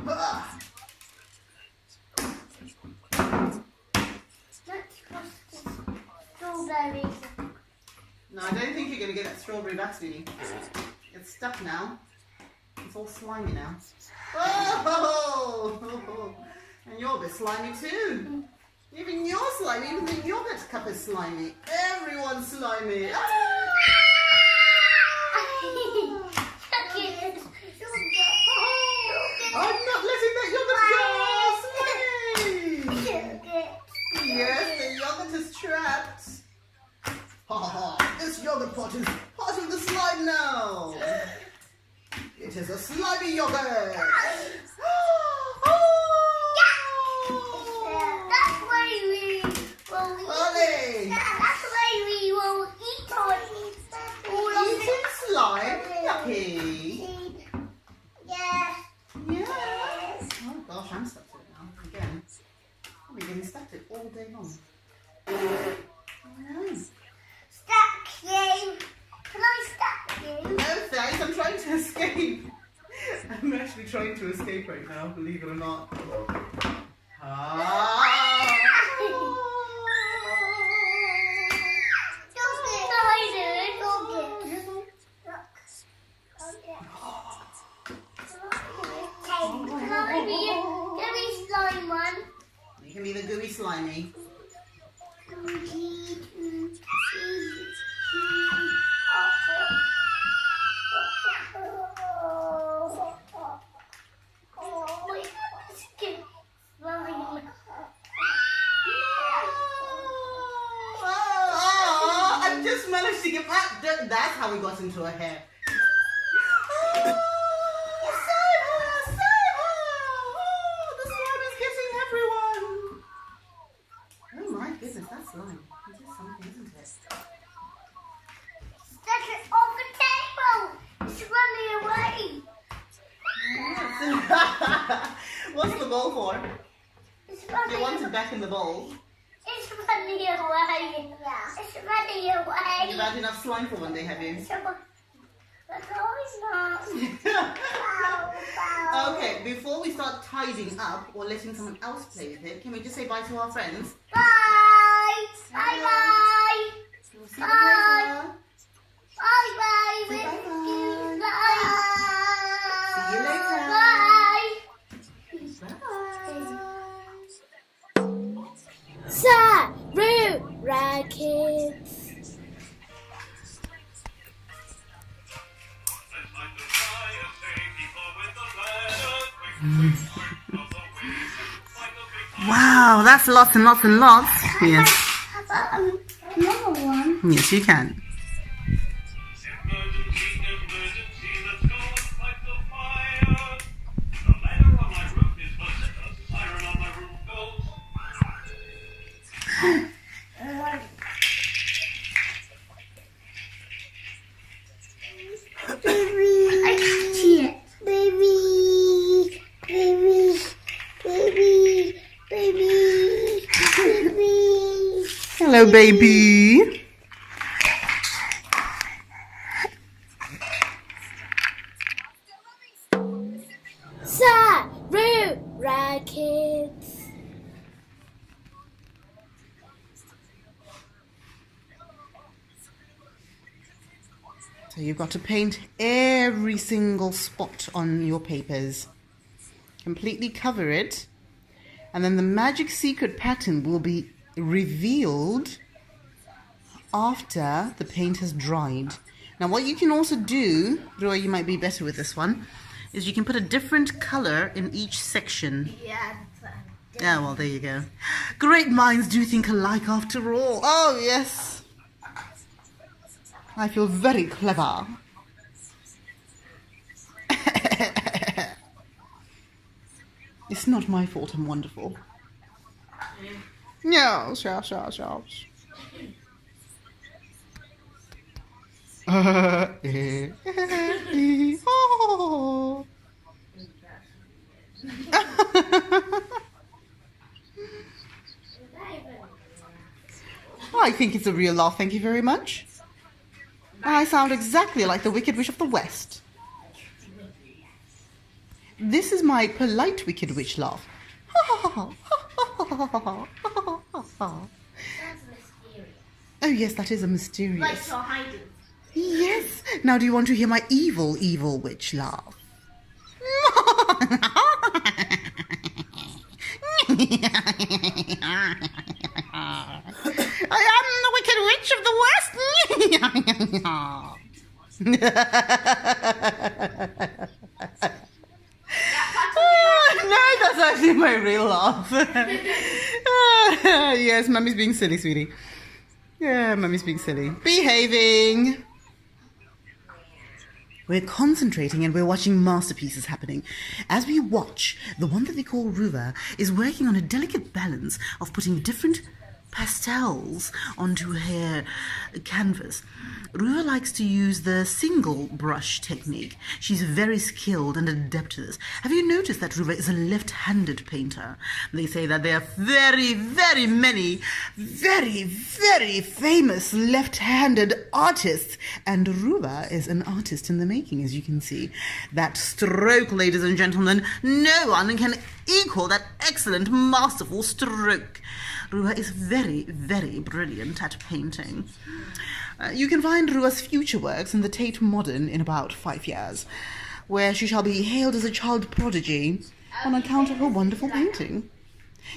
[SPEAKER 3] Ah.
[SPEAKER 1] Let's cross this strawberries.
[SPEAKER 3] No, I don't think you're going to get that strawberry back, sweetie. It's stuck now. It's all slimy now. Oh! And you're a bit slimy too. Even you're slimy. Even the yogurt cup is slimy. Everyone's slimy. Ah!
[SPEAKER 1] Look at it.
[SPEAKER 3] It is a slimy yogurt.
[SPEAKER 1] That's why we will eat.
[SPEAKER 3] Ollie.
[SPEAKER 1] That's why we will eat on all of
[SPEAKER 3] Eating
[SPEAKER 1] it.
[SPEAKER 3] slime. Yucky.
[SPEAKER 1] Yes.
[SPEAKER 3] Yes. Oh gosh, I'm stuck to it now. Again. I've been getting stuck to it all day long.
[SPEAKER 1] Stack you. Can I stack you?
[SPEAKER 3] No thanks, I'm trying to escape. I'm actually trying to escape right now, believe it or not. You can be the gooey slimy. I just managed to get back. That's how we got into her hair. The slime is kissing everyone. Oh my goodness, that's slime. It is something, isn't it?
[SPEAKER 1] Stack it on the table. It's running away.
[SPEAKER 3] What's the bowl for?
[SPEAKER 1] It's
[SPEAKER 3] You
[SPEAKER 1] running
[SPEAKER 3] want it back in the bowl.
[SPEAKER 1] It's running away. It's running away.
[SPEAKER 3] You've had enough slime for one day, have you? Okay, before we start tidying up or letting someone else play with it, can we just say bye to our friends?
[SPEAKER 1] Bye. Bye bye.
[SPEAKER 3] We'll see you later.
[SPEAKER 1] Bye bye.
[SPEAKER 3] Say bye-bye.
[SPEAKER 1] Bye.
[SPEAKER 3] See you later.
[SPEAKER 1] Bye.
[SPEAKER 2] Sarura Kids.
[SPEAKER 3] Wow, that's lots and lots and lots. Yes.
[SPEAKER 1] Another one.
[SPEAKER 3] Yes, you can. Hello, baby.
[SPEAKER 2] Sarura Kids.
[SPEAKER 3] So you've got to paint every single spot on your papers. Completely cover it. And then the magic secret pattern will be revealed after the paint has dried. Now what you can also do, Roy, you might be better with this one, is you can put a different color in each section.
[SPEAKER 2] Yeah.
[SPEAKER 3] Yeah, well, there you go. Great minds do think alike after all. Oh, yes. I feel very clever. It's not my fault I'm wonderful. Yes, yes, yes, yes. Oh. I think it's a real laugh, thank you very much. I sound exactly like the Wicked Witch of the West. This is my polite Wicked Witch laugh. Oh yes, that is a mysterious.
[SPEAKER 2] Like you're hiding.
[SPEAKER 3] Yes. Now do you want to hear my evil, evil witch laugh? I am the Wicked Witch of the West. No, that's actually my real laugh. Yes, Mummy's being silly, sweetie. Yeah, Mummy's being silly. Behaving. We're concentrating and we're watching masterpieces happening. As we watch, the one that they call Ruva is working on a delicate balance of putting different pastels onto her canvas. Ruva likes to use the single brush technique. She's very skilled and adept at this. Have you noticed that Ruva is a left-handed painter? They say that there are very, very many, very, very famous left-handed artists, and Ruva is an artist in the making, as you can see. That stroke, ladies and gentlemen, no one can equal that excellent, masterful stroke. Ruva is very, very brilliant at painting. You can find Ruva's future works in the Tate Modern in about 5 years, where she shall be hailed as a child prodigy on account of her wonderful painting.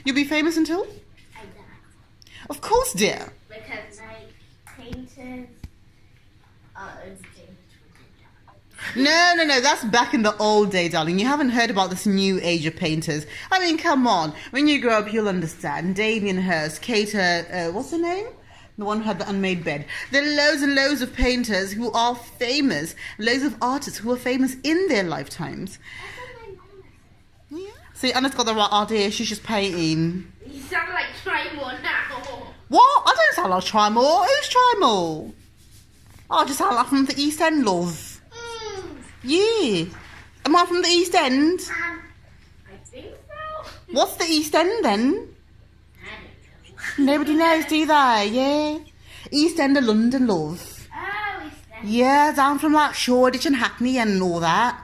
[SPEAKER 3] You'll be famous until? Of course, dear.
[SPEAKER 2] Because painters are
[SPEAKER 3] No, that's back in the old day, darling. You haven't heard about this new age of painters. I mean, come on. When you grow up, you'll understand. Damien Hirst, Cater, what's her name? The one who had the unmade bed. There are loads and loads of painters who are famous. Loads of artists who are famous in their lifetimes. Yeah. See, Anna's got the right idea. She's just painting.
[SPEAKER 2] You sound like Trymore now.
[SPEAKER 3] What? I don't sound like Trymore. Who's Trymore? I just sound like from the East End, love. Yeah. Am I from the East End?
[SPEAKER 2] I think so.
[SPEAKER 3] What's the East End then? Nobody knows, do they? Yeah. East End of London, love.
[SPEAKER 2] Oh, East End.
[SPEAKER 3] Yeah, down from like Shoreditch and Hackney and all that.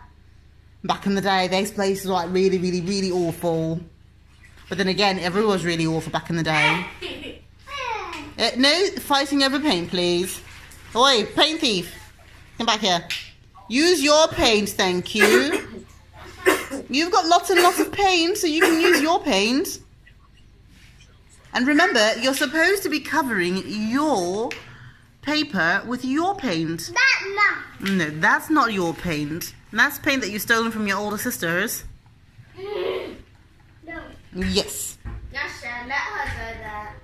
[SPEAKER 3] Back in the day, those places were like really, really, really awful. But then again, everyone was really awful back in the day. No fighting over paint, please. Oi, paint thief. Come back here. Use your paint, thank you. You've got lots and lots of paint, so you can use your paint. And remember, you're supposed to be covering your paper with your paint. No, that's not your paint. That's paint that you've stolen from your older sisters.
[SPEAKER 2] No.
[SPEAKER 3] Yes.
[SPEAKER 2] Yasha, let her go there.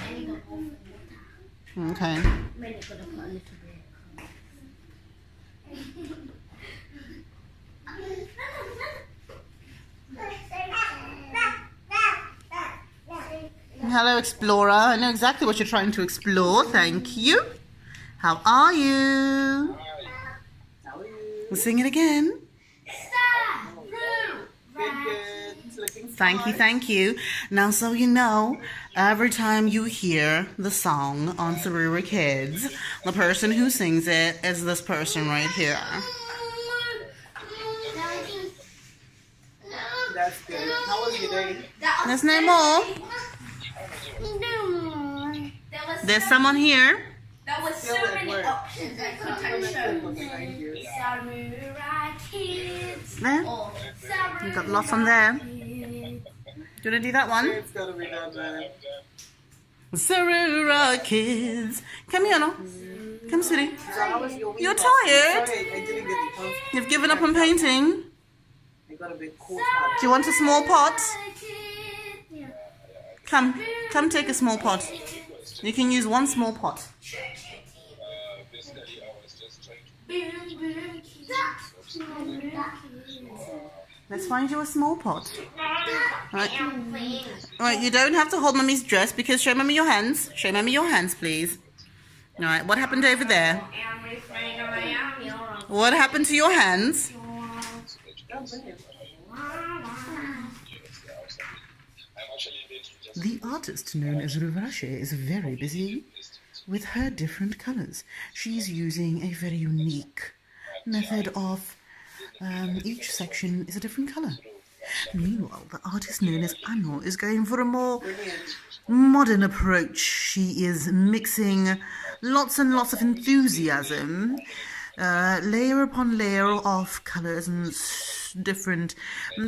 [SPEAKER 2] And you got more water.
[SPEAKER 3] Okay.
[SPEAKER 2] I'm only gonna put a little bit.
[SPEAKER 3] Hello, Explorer. I know exactly what you're trying to explore. Thank you. How are you? We'll sing it again. Thank you. Now, so you know, every time you hear the song on Sarura Kids, the person who sings it is this person right here.
[SPEAKER 8] That's good. How was your day?
[SPEAKER 3] There's no more. There's someone here.
[SPEAKER 2] There was so many options I could have chosen. Sarura Kids.
[SPEAKER 3] There.
[SPEAKER 2] Or
[SPEAKER 3] You've got lots on there.
[SPEAKER 2] Kids.
[SPEAKER 3] Do you want to do that one?
[SPEAKER 8] It's gotta be done, man.
[SPEAKER 3] Sarura Kids. Come here, no? Come, sweetie.
[SPEAKER 8] So how was your week?
[SPEAKER 3] You're tired?
[SPEAKER 8] Sorry, I didn't get the post.
[SPEAKER 3] You've given up on painting.
[SPEAKER 8] I got a bit caught up.
[SPEAKER 3] Do you want a small pot? Come take a small pot. You can use one small pot. Let's find you a small pot. Right, you don't have to hold Mummy's dress because show Mummy your hands. Show Mummy your hands, please. Alright, what happened over there? What happened to your hands? The artist known as Ruvache is very busy with her different colors. She's using a very unique method of each section is a different color. Meanwhile, the artist known as Anno is going for a more modern approach. She is mixing lots and lots of enthusiasm, layer upon layer of colors and different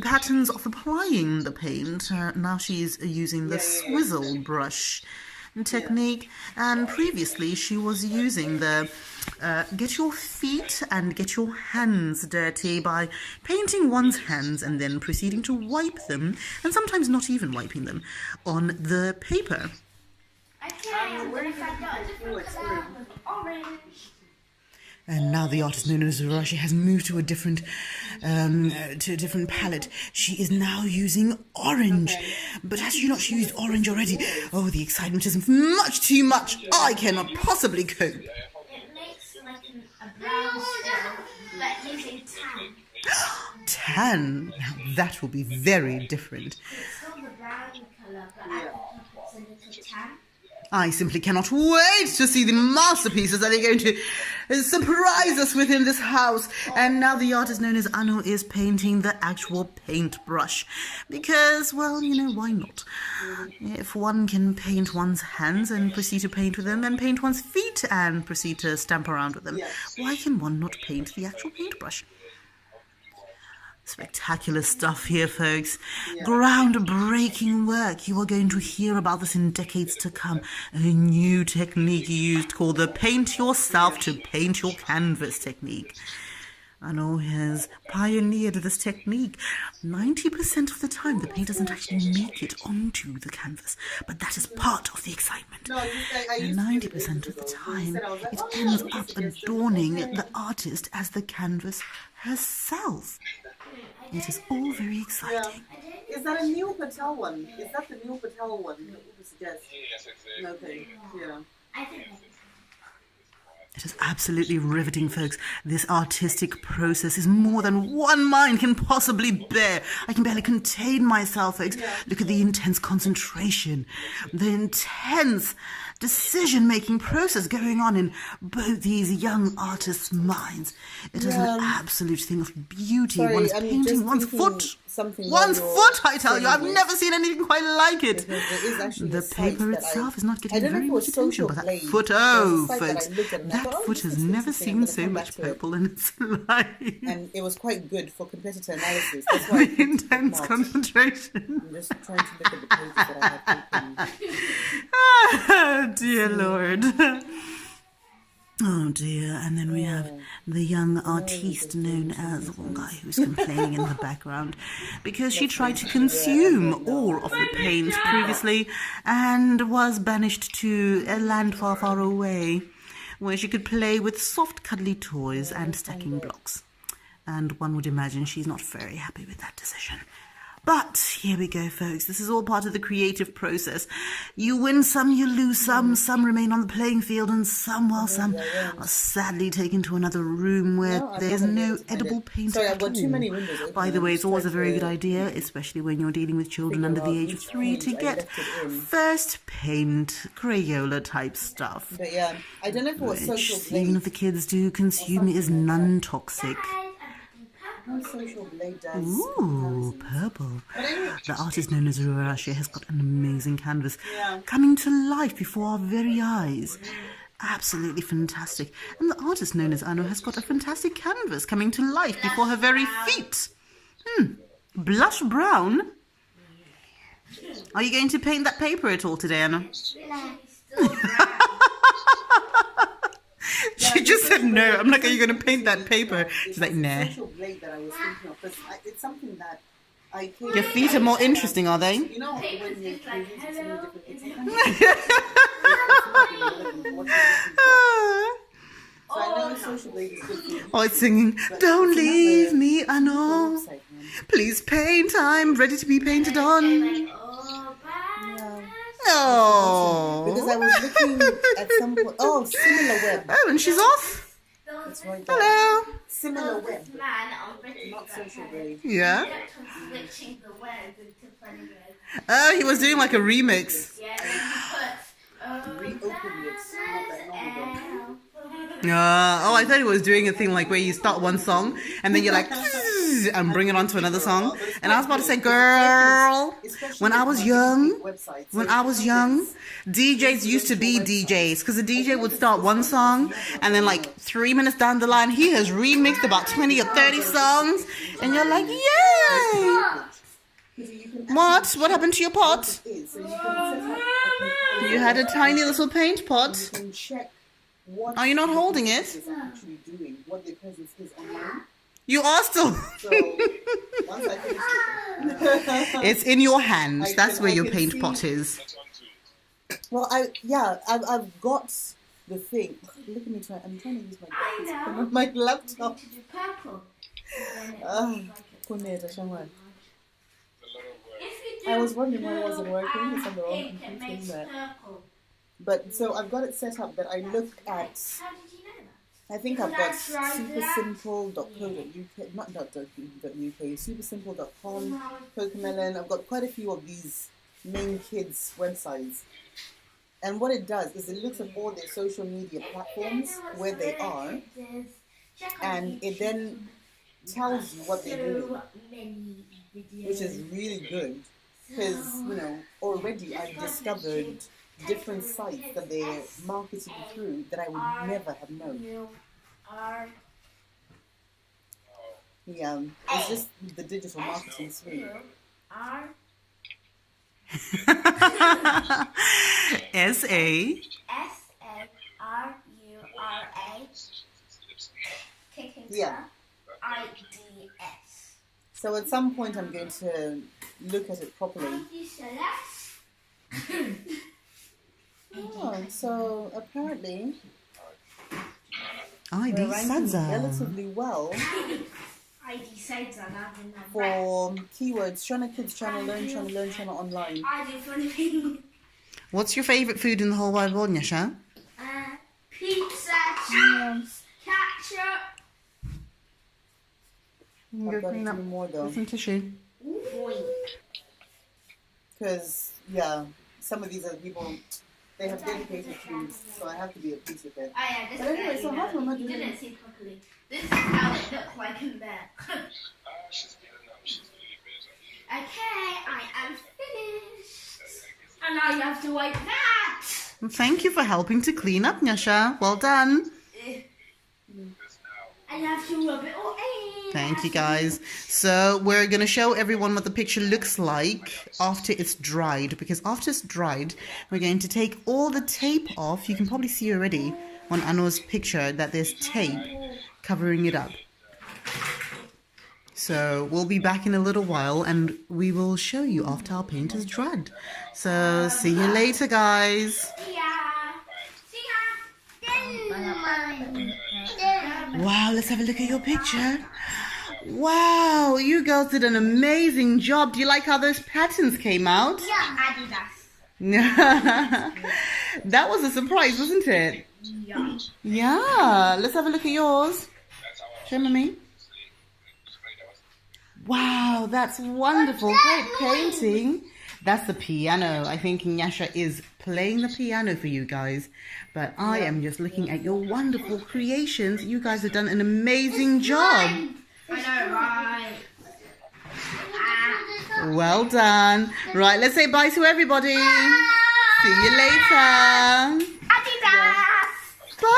[SPEAKER 3] patterns of applying the paint. Now she's using the swizzle brush technique, and previously she was using the get your feet and get your hands dirty by painting one's hands and then proceeding to wipe them, and sometimes not even wiping them, on the paper.
[SPEAKER 2] Okay, I'm gonna find out a different colour with orange.
[SPEAKER 3] And now the artist known as Sarura, she has moved to a different palette. She is now using orange. But has she not used orange already? Oh, the excitement is much too much. I cannot possibly cope.
[SPEAKER 2] It makes like a brown stone, but using tan.
[SPEAKER 3] Tan. Now that will be very different.
[SPEAKER 2] It's still the brown colour, but at the top it's a little tan.
[SPEAKER 3] I simply cannot wait to see the masterpieces that they're going to surprise us with in this house. And now the artist known as Anu is painting the actual paintbrush. Because, well, you know, why not? If one can paint one's hands and proceed to paint with them, and paint one's feet and proceed to stamp around with them, why can one not paint the actual paintbrush? Spectacular stuff here, folks. Groundbreaking work. You are going to hear about this in decades to come. A new technique used called the paint yourself to paint your canvas technique. Anu has pioneered this technique. 90% of the time, the paint doesn't actually make it onto the canvas, but that is part of the excitement. And 90% of the time, it ends up adorning the artist as the canvas herself. It is all very exciting.
[SPEAKER 8] Yeah. Is that a Neil Patel one? Is that the Neil Patel one that you suggest? Okay, yeah.
[SPEAKER 2] I think
[SPEAKER 3] It is absolutely riveting, folks. This artistic process is more than one mind can possibly bear. I can barely contain myself, folks. Look at the intense concentration, the intense decision-making process going on in both these young artists' minds. It is an absolute thing of beauty. One's painting one's foot. One's foot, I tell you. I've never seen anything quite like it. The paper itself is not getting very much attention, but that foot, oh, folks, that foot has never seen so much purple in its life.
[SPEAKER 4] And it was quite good for competitor analysis. That's why
[SPEAKER 3] The intense concentration.
[SPEAKER 4] I'm just trying to look at the pages that I have open.
[SPEAKER 3] Oh, dear Lord. Oh dear, and then we have the young artiste known as one guy who's complaining in the background because she tried to consume all of the paint previously and was banished to a land far, far away where she could play with soft, cuddly toys and stacking blocks. And one would imagine she's not very happy with that decision. But here we go, folks. This is all part of the creative process. You win some, you lose some remain on the playing field, and some are sadly taken to another room where there's no edible paint at all. By the way, it's always a very good idea, especially when you're dealing with children under the age of 3, to get first paint, Crayola type stuff.
[SPEAKER 4] But yeah, I don't know if it was social
[SPEAKER 3] Which, even if the kids do consume, is non-toxic.
[SPEAKER 4] Social blade does.
[SPEAKER 3] Ooh, purple. The artist known as Sarura has got an amazing canvas coming to life before our very eyes. Absolutely fantastic. And the artist known as Anu has got a fantastic canvas coming to life before her very feet. Blush brown? Are you going to paint that paper at all today, Anu? She just said no. I'm like, are you going to paint that paper? She's like, nah.
[SPEAKER 8] It's something that I
[SPEAKER 3] Your feet are more interesting, are they?
[SPEAKER 8] You know, when you
[SPEAKER 3] Oh, it's singing, don't leave me, Anu. Please paint, I'm ready to be painted on. Oh.
[SPEAKER 4] Because I was looking at some point. Oh, similar web.
[SPEAKER 3] Oh, and she's off.
[SPEAKER 4] It's right there.
[SPEAKER 3] Hello.
[SPEAKER 4] Similar web.
[SPEAKER 2] man on British
[SPEAKER 4] Not social blade.
[SPEAKER 3] Yeah.
[SPEAKER 2] switching the web into funny web.
[SPEAKER 3] Oh, he was doing like a remix.
[SPEAKER 2] Yeah, then you put
[SPEAKER 4] Reopened it not that long ago.
[SPEAKER 3] Oh, I thought he was doing a thing like where you start one song and then you're like and bring it on to another song. And I was about to say, girl, when I was young, DJs used to be DJs because the DJ would start one song and then like 3 minutes down the line, he has remixed about 20 or 30 songs and you're like, yay! What? What happened to your pot? You had a tiny little paint pot. Are you not holding it? You are still. It's in your hand. That's where your paint pot is.
[SPEAKER 8] Well, I've got the thing. Look at me trying. I'm trying to use my glasses on my laptop.
[SPEAKER 2] Purple.
[SPEAKER 8] Kuneta, Shamwan. I was wondering why it wasn't working. It's on the wrong computer. But so I've got it set up that I look at.
[SPEAKER 2] How did you know that?
[SPEAKER 8] I think I've got supersimple.co.uk, not .uk, supersimple.com, Cocomelon. I've got quite a few of these main kids' websites. And what it does is it looks at all their social media platforms, where they are, and it then tells you what they're doing, which is really good. Because, you know, already I've discovered different sites that they're marketing through that I would never have known. Yeah, it's just the digital marketing suite.
[SPEAKER 3] S-A.
[SPEAKER 8] Yeah. So at some point I'm going to look at it properly. Oh, so apparently we're ranking relatively well for keywords. Shona Kids channel, learn Shona online.
[SPEAKER 3] What's your favourite food in the whole wide world, Nyasha?
[SPEAKER 2] Pizza, chips, ketchup.
[SPEAKER 8] I've got to do more though.
[SPEAKER 3] Some tissue.
[SPEAKER 8] Because, yeah, some of these other people, they have dedicated teams, so I have to be a piece of it.
[SPEAKER 2] Oh yeah, this
[SPEAKER 8] But anyway, so how's Mama
[SPEAKER 2] you
[SPEAKER 8] doing?
[SPEAKER 2] didn't see properly. This is how it looked like in there. Okay, I am finished. And now you have to wipe that.
[SPEAKER 3] Thank you for helping to clean up, Nyasha. Well done.
[SPEAKER 2] And you have to rub it all in.
[SPEAKER 3] Thank you, guys. So we're going to show everyone what the picture looks like after it's dried. Because after it's dried, we're going to take all the tape off. You can probably see already on Anu's picture that there's tape covering it up. So we'll be back in a little while and we will show you after our paint is dried. So see you later, guys.
[SPEAKER 2] See ya.
[SPEAKER 3] Wow, let's have a look at your picture. Wow, you girls did an amazing job. Do you like how those patterns came out?
[SPEAKER 2] Yeah, Adidas.
[SPEAKER 3] That was a surprise, wasn't it?
[SPEAKER 2] Yeah.
[SPEAKER 3] Yeah, let's have a look at yours. Show me. Wow, that's wonderful. Great painting. That's the piano. I think Nyasha is playing the piano for you guys. But I am just looking at your wonderful creations. You guys have done an amazing job.
[SPEAKER 2] I know, right?
[SPEAKER 3] Well done. Right, let's say bye to everybody. See you later.
[SPEAKER 2] Adidas.
[SPEAKER 3] Bye.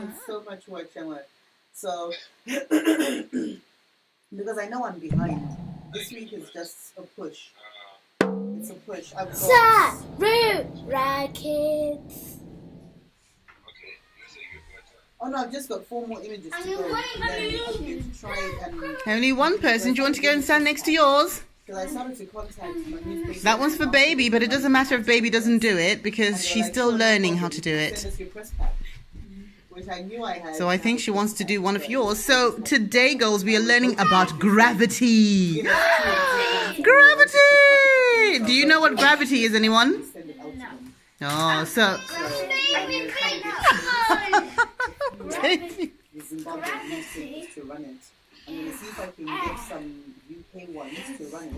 [SPEAKER 8] It's so much work, Shema. So, because I know I'm behind, this week is just a push. It's a push. I've got...
[SPEAKER 2] Sarura Kids.
[SPEAKER 8] Oh no, I've just got 4 more images to go. Then I'm going to try and...
[SPEAKER 3] Only one person. Do you want to go and stand next to yours?
[SPEAKER 8] Because I started to contact my newspaper.
[SPEAKER 3] That one's for baby, but it doesn't matter if baby doesn't do it because she's still learning how to do it.
[SPEAKER 8] Send us your press pack, which I knew I had.
[SPEAKER 3] So I think she wants to do one of yours. So today, girls, we are learning about gravity. Gravity! Do you know what gravity is, anyone? Oh, so...
[SPEAKER 8] The Zimbabwe newspapers to run it. I'm going to see if I can get some UK ones to run it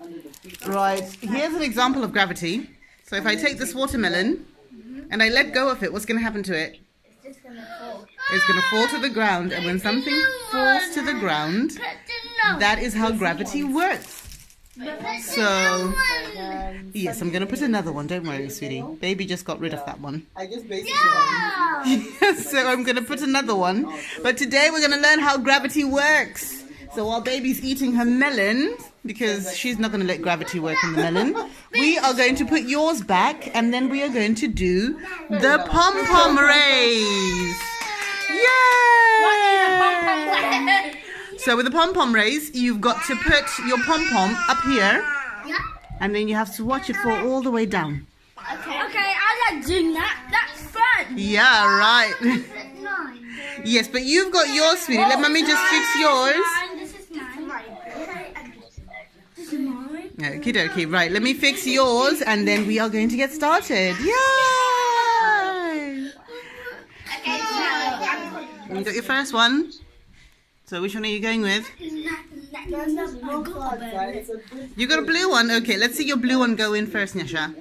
[SPEAKER 8] under the free.
[SPEAKER 3] Right, here's an example of gravity. So if I take this watermelon and I let go of it, what's going to happen to it?
[SPEAKER 2] It's just gonna fall.
[SPEAKER 3] It's going to fall to the ground, and when something falls to the ground, that is how gravity works. So, yes, I'm going to put another one. Don't worry, sweetie. Baby just got rid of that one.
[SPEAKER 8] I just basically...
[SPEAKER 3] So I'm going to put another one. But today we're going to learn how gravity works. So while baby's eating her melon, because she's not going to let gravity work on the melon, we are going to put yours back, and then we are going to do the pom-pom race. Yay! So with the pom-pom race, you've got to put your pom-pom up here, and then you have to watch it fall all the way down.
[SPEAKER 7] Okay, I like doing that. That's fun.
[SPEAKER 3] Yeah, right. Yes, but you've got yours, sweetie. Let mommy just fix yours.
[SPEAKER 7] This is mine. This is mine.
[SPEAKER 3] Okie dokie. Right, let me fix yours, and then we are going to get started. Yay! You got your first one. So which one are you going with? You got a blue one? Okay, let's see your blue one go in first, Nyasha.
[SPEAKER 1] My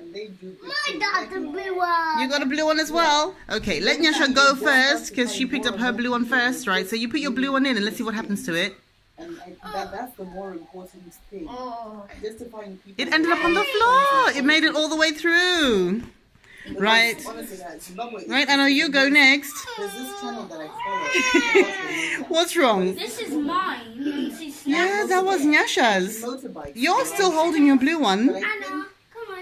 [SPEAKER 1] got the blue one.
[SPEAKER 3] You got a blue one as well? Okay, let Nyasha go first because she picked up her blue one first, right? So you put your blue one in and let's see what happens to it.
[SPEAKER 8] And that's the more important thing. Just to find people.
[SPEAKER 3] It ended up on the floor. It made it all the way through. Right. Right, Anna, you go next.
[SPEAKER 8] There's this channel that I follow.
[SPEAKER 3] What's wrong?
[SPEAKER 7] This is mine.
[SPEAKER 3] Yeah, that was Nyasha's.
[SPEAKER 8] Motorbikes.
[SPEAKER 3] You're still holding your blue one.
[SPEAKER 8] But I think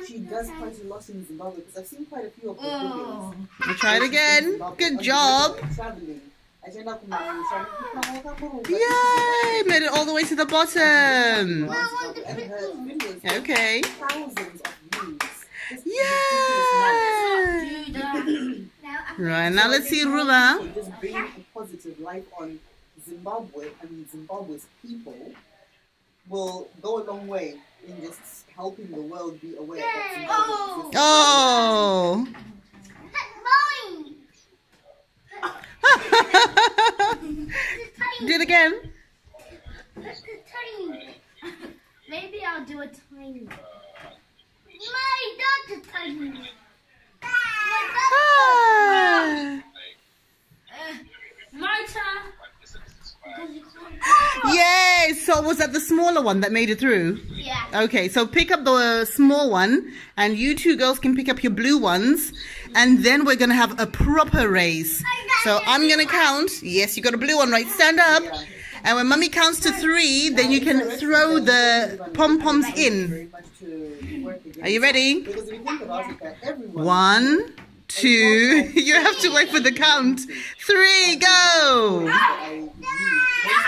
[SPEAKER 8] she does quite a lot in Zimbabwe because I've seen quite a few of her videos.
[SPEAKER 3] We'll try it again. Good job.
[SPEAKER 8] Traveling.
[SPEAKER 3] Yay! Made it all the way to the bottom. Okay.
[SPEAKER 8] Thousands of views.
[SPEAKER 3] Yeah. Right, now let's see Ruma.
[SPEAKER 8] Just bring a positive light on Zimbabwe and Zimbabwe's people will go a long way in just helping the world be aware that Zimbabwe exists.
[SPEAKER 3] Oh. Do it again.
[SPEAKER 7] Maybe I'll do a tiny.
[SPEAKER 1] My daughter tiny.
[SPEAKER 3] Ah.
[SPEAKER 7] My turn.
[SPEAKER 3] Yay! So was that the smaller one that made it through?
[SPEAKER 7] Yeah.
[SPEAKER 3] Okay, so pick up the small one, and you two girls can pick up your blue ones, and then we're gonna have a proper race. So I'm gonna count. Yes, you got a blue one, right? Stand up. And when Mummy counts to 3, then you can throw the pom-poms in.
[SPEAKER 8] Very much to work against.
[SPEAKER 3] Are you ready?
[SPEAKER 8] Because if you think about it, that everyone
[SPEAKER 3] 1, 2. You have to wait for the count. 3, go!
[SPEAKER 8] I
[SPEAKER 3] Yeah!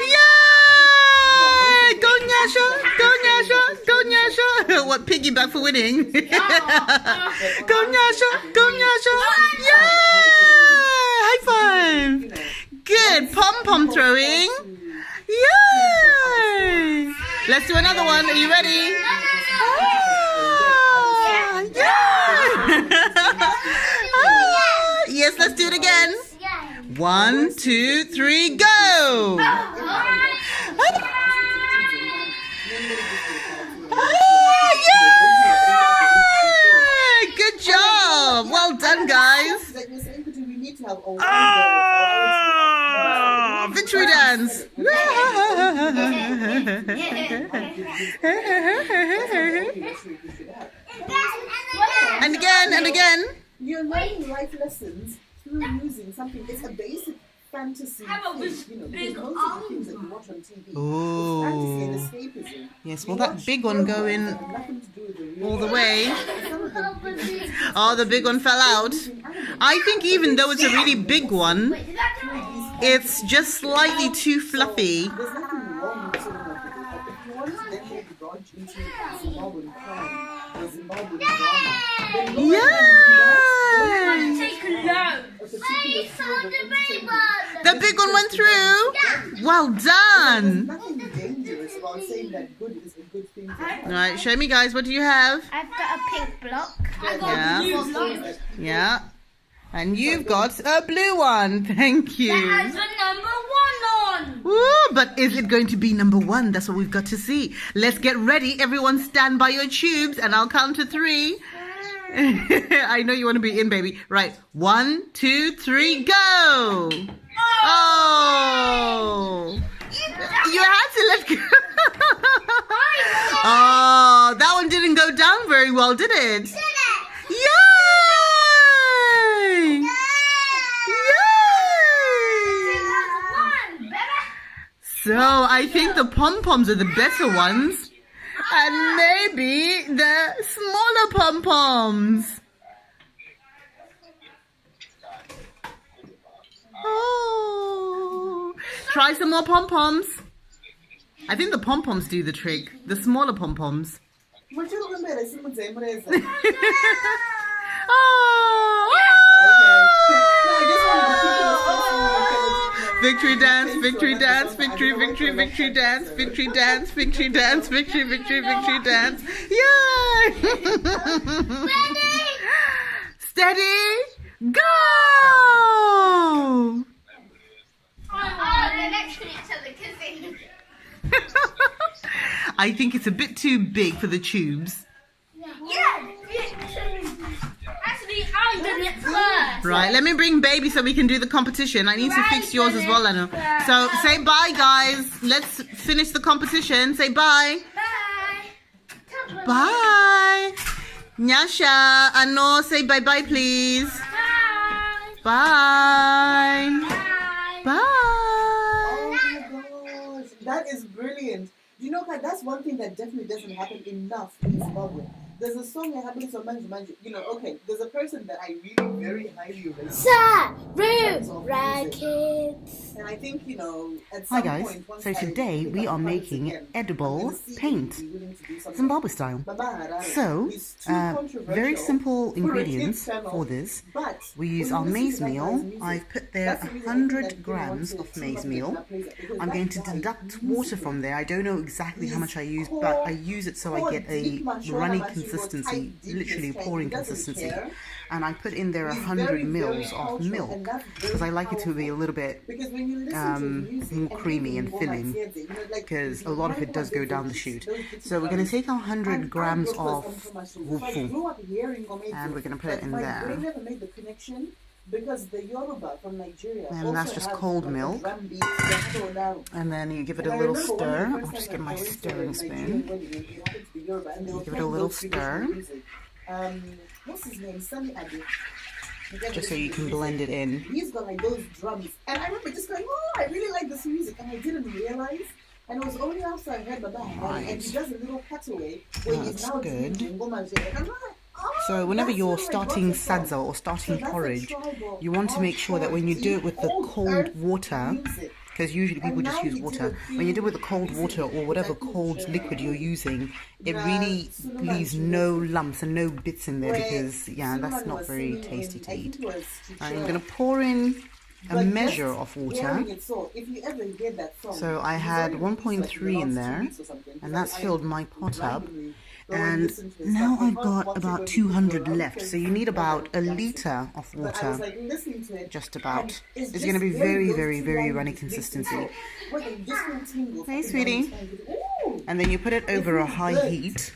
[SPEAKER 3] Yeah! Go Nyasha! Go Nyasha! Go Nyasha! What, piggyback for winning? Go Nyasha! Go Nyasha! Yeah! High five! Good pom-pom throwing. Yay! Let's do another one. Are you ready? Ah, yeah! Ah, yes, let's do it again. 1, 2, 3, go! Yeah! Good job! Well done, guys.
[SPEAKER 8] like we're saying, we need to have a
[SPEAKER 3] Victory dance! And again, and again.
[SPEAKER 8] You're learning life lessons through using something. It's a basic fantasy thing, you know, because most of the things that you watch on TV, it's fantasy and escapism.
[SPEAKER 3] Yes, well, that big one going
[SPEAKER 8] Have nothing to do with the real
[SPEAKER 3] all the
[SPEAKER 8] world.
[SPEAKER 3] way.
[SPEAKER 8] Some of them,
[SPEAKER 3] Oh, the big one fell out. I think even though it's a really big one, it's just slightly too fluffy.
[SPEAKER 8] there's nothing wrong with cinema, but if you want to then maybe dodge into Zimbabwean crime or Zimbabwean drama, then go
[SPEAKER 3] Yay!
[SPEAKER 7] Take a load.
[SPEAKER 8] a particular field of entertainment.
[SPEAKER 3] The big one went through. Well done.
[SPEAKER 8] Nothing dangerous about saying that good is a good thing to have.
[SPEAKER 3] All right, show me, guys. What do you have?
[SPEAKER 1] I've got a pink block.
[SPEAKER 3] Yeah. Yeah. And you've got a blue one. Thank you.
[SPEAKER 7] Has a number 1 on.
[SPEAKER 3] Ooh, but is it going to be number 1? That's what we've got to see. Let's get ready. Everyone stand by your tubes and I'll count to 3. I know you want to be in, baby. Right. 1, 2, 3, go. Oh. You had to let go. Oh, that one didn't go down very well, did it? Yay! So I think the pom-poms are the better ones. And maybe the smaller pom-poms. Oh. Try some more pom-poms. I think the pom-poms do the trick. The smaller pom-poms. Victory dance, victory dance, victory, victory, victory dance, victory dance, victory dance, victory, victory, victory dance. Yay! Steady, go!
[SPEAKER 2] They're next to each other kissing.
[SPEAKER 3] I think it's a bit too big for the tubes.
[SPEAKER 2] Yeah. Actually, I'm doing it first.
[SPEAKER 3] Right, let me bring baby so we can do the competition. I need to fix yours as well, Anu. So say bye, guys. Let's finish the competition. Say bye.
[SPEAKER 2] Bye.
[SPEAKER 3] Bye. Nyasha, Anu, say bye-bye, please.
[SPEAKER 2] Bye.
[SPEAKER 3] Bye.
[SPEAKER 2] Bye.
[SPEAKER 3] Bye.
[SPEAKER 8] Oh my gosh, that is brilliant. You know, that's one thing that definitely doesn't happen enough in Zimbabwe. There's a song that happens on Manju. You know, okay, there's a person that I really very highly rate.
[SPEAKER 2] Sarura Kids.
[SPEAKER 8] And I think, you know, at
[SPEAKER 3] Hi
[SPEAKER 8] some
[SPEAKER 3] guys,
[SPEAKER 8] point, once
[SPEAKER 3] so
[SPEAKER 8] I
[SPEAKER 3] today we
[SPEAKER 8] become
[SPEAKER 3] are
[SPEAKER 8] artist
[SPEAKER 3] making
[SPEAKER 8] again,
[SPEAKER 3] edible
[SPEAKER 8] I'm gonna see
[SPEAKER 3] paint,
[SPEAKER 8] if you'd be willing to do something.
[SPEAKER 3] Zimbabwe style.
[SPEAKER 8] Baba Harare
[SPEAKER 3] So,
[SPEAKER 8] is too
[SPEAKER 3] very
[SPEAKER 8] controversial
[SPEAKER 3] simple
[SPEAKER 8] for a kids
[SPEAKER 3] ingredients
[SPEAKER 8] channel,
[SPEAKER 3] for this.
[SPEAKER 8] but
[SPEAKER 3] We use
[SPEAKER 8] when
[SPEAKER 3] our
[SPEAKER 8] you listen
[SPEAKER 3] maize
[SPEAKER 8] to that
[SPEAKER 3] meal.
[SPEAKER 8] guy's music,
[SPEAKER 3] I've put there
[SPEAKER 8] that's the reason I think that
[SPEAKER 3] 100
[SPEAKER 8] you
[SPEAKER 3] grams
[SPEAKER 8] want
[SPEAKER 3] of
[SPEAKER 8] to
[SPEAKER 3] maize
[SPEAKER 8] team up
[SPEAKER 3] meal.
[SPEAKER 8] with that place, because
[SPEAKER 3] I'm
[SPEAKER 8] that
[SPEAKER 3] going to
[SPEAKER 8] guy
[SPEAKER 3] deduct
[SPEAKER 8] uses
[SPEAKER 3] water
[SPEAKER 8] it.
[SPEAKER 3] from there. I don't know exactly how much I use, but I use it so I get a runny consistency, literally pouring consistency. And I put in there 100 mils of milk because I like it to be a little bit more creamy and filling, because a lot of it does go down the chute. So we're going to take 100 grams of wufu and we're going to put it in there.
[SPEAKER 8] Because the Yoruba from Nigeria,
[SPEAKER 3] And that's just cold milk. And then you give it a little stir. I'll just get my stirring spoon. Give it a little stir.
[SPEAKER 8] What's his name? Sunny Adi.
[SPEAKER 3] Just so you can blend it in.
[SPEAKER 8] He's got like those drums. And I remember just going, oh, I really like this music. And I didn't realize. And it was only after I heard Baba Harare, and he does a little cutaway where he's
[SPEAKER 3] That's
[SPEAKER 8] now
[SPEAKER 3] good.
[SPEAKER 8] doing Ngoma Nje. And I'm like, oh,
[SPEAKER 3] So whenever
[SPEAKER 8] that's
[SPEAKER 3] you're
[SPEAKER 8] where I
[SPEAKER 3] starting
[SPEAKER 8] got it from.
[SPEAKER 3] sadza or starting
[SPEAKER 8] So that's a
[SPEAKER 3] porridge,
[SPEAKER 8] tribal
[SPEAKER 3] you want to make sure that when you do it with the
[SPEAKER 8] old
[SPEAKER 3] cold
[SPEAKER 8] earth
[SPEAKER 3] water,
[SPEAKER 8] music.
[SPEAKER 3] because usually people
[SPEAKER 8] And
[SPEAKER 3] just
[SPEAKER 8] now
[SPEAKER 3] use
[SPEAKER 8] you do
[SPEAKER 3] water.
[SPEAKER 8] a
[SPEAKER 3] When you do it with the
[SPEAKER 8] few
[SPEAKER 3] cold water or whatever cold liquid you're using, it really leaves no lumps and no bits in there, because yeah, that's not very tasty to eat. I'm going to pour in a measure of water. So I had 1.3 in there, and that's filled my pot up. And now I've got about 200 left, so you need about a litre of water, just about. It's going to be very, very, very runny consistency. Hey sweetie. And then you put it over a high heat,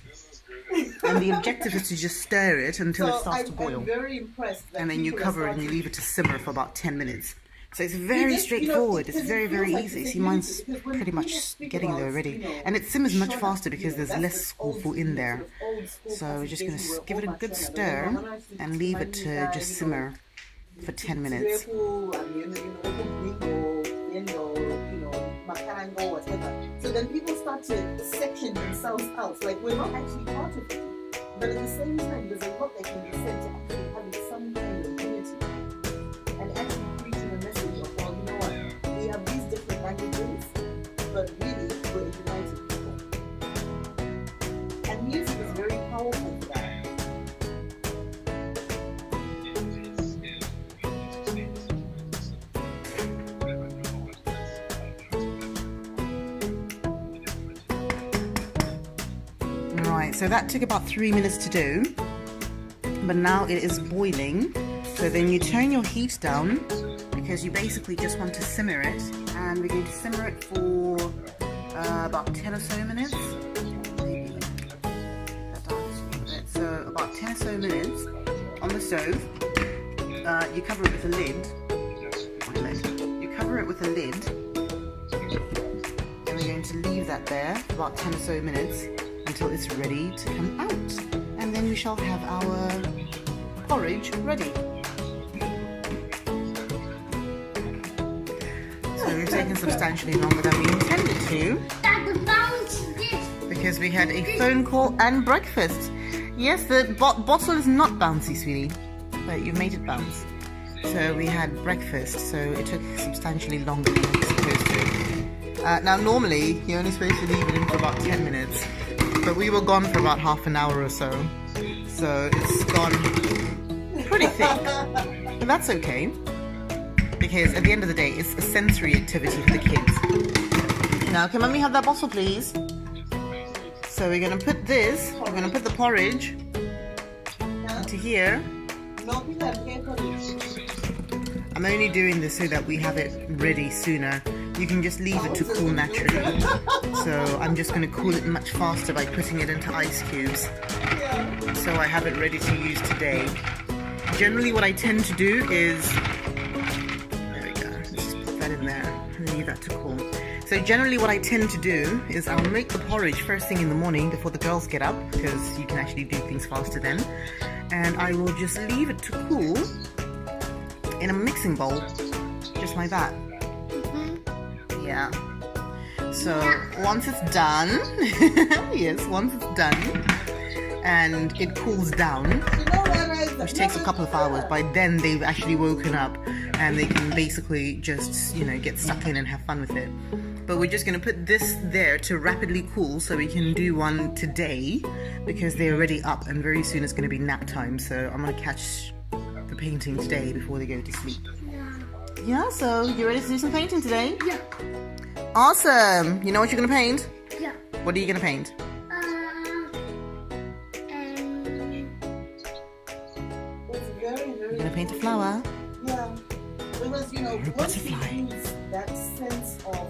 [SPEAKER 3] and the objective is to just stir it until it starts to boil. And then you cover it and you leave it to simmer for about 10 minutes. So it's very straightforward. It's very, very easy. See, mine's pretty much getting there already. And it simmers much faster because there's less awful in there. So we're just going to give it a good stir and leave it to just simmer for 10 minutes.
[SPEAKER 8] So then people start to section themselves out. Like, we're not actually part of it. But at the same time, there's a lot that can be said to actually having some kind of unity. And actually preaching a message of, well, you know what, we have these different languages, but really, we're a united people. And music is very powerful for that.
[SPEAKER 3] Right, so that took about 3 minutes to do, but now it is boiling. So then you turn your heat down, because you basically just want to simmer it, and we're going to simmer it for about 10 or so minutes. Maybe that down just a little bit. So about 10 or so minutes on the stove. You cover it with a lid. You cover it with a lid, and we're going to leave that there for about 10 or so minutes until it's ready to come out, and then we shall have our porridge ready. So we've taken substantially longer than we intended to, because we had a phone call and breakfast. Yes, the bottle is not bouncy, sweetie, but you've made it bounce. So we had breakfast, so it took substantially longer than it was supposed to. Now normally you're only supposed to leave it in for about 10 minutes, but we were gone for about half an hour or so, so it's gone pretty thick, but that's okay, because at the end of the day it's a sensory activity for the kids. Now can mommy have that bottle please? So we're gonna put this, we're gonna put the porridge into here. I'm only doing this so that we have it ready sooner. You can just leave it to cool naturally. So I'm just going to cool it much faster by putting it into ice cubes. So I have it ready to use today. Generally what I tend to do is... There we go. Let's just put that in there and leave that to cool. So generally what I tend to do is I'll make the porridge first thing in the morning before the girls get up, because you can actually do things faster then. And I will just leave it to cool in a mixing bowl, just like that. Yeah. So once it's done, yes, once it's done, and it cools down, which takes a couple of hours, by then they've actually woken up and they can basically just, you know, get stuck in and have fun with it. But we're just going to put this there to rapidly cool so we can do one today, because they're already up and very soon it's going to be nap time. So I'm going to catch the painting today before they go to sleep. Yeah, so you ready to do some painting today?
[SPEAKER 1] Yeah.
[SPEAKER 3] Awesome. You know what you're going to paint?
[SPEAKER 1] Yeah.
[SPEAKER 3] What are you going to paint?
[SPEAKER 8] It's very,
[SPEAKER 3] You're
[SPEAKER 8] very
[SPEAKER 3] going to paint a flower?
[SPEAKER 8] yeah. Because you know,
[SPEAKER 3] Or a
[SPEAKER 8] once you
[SPEAKER 3] butterfly.
[SPEAKER 8] use that sense of
[SPEAKER 3] Or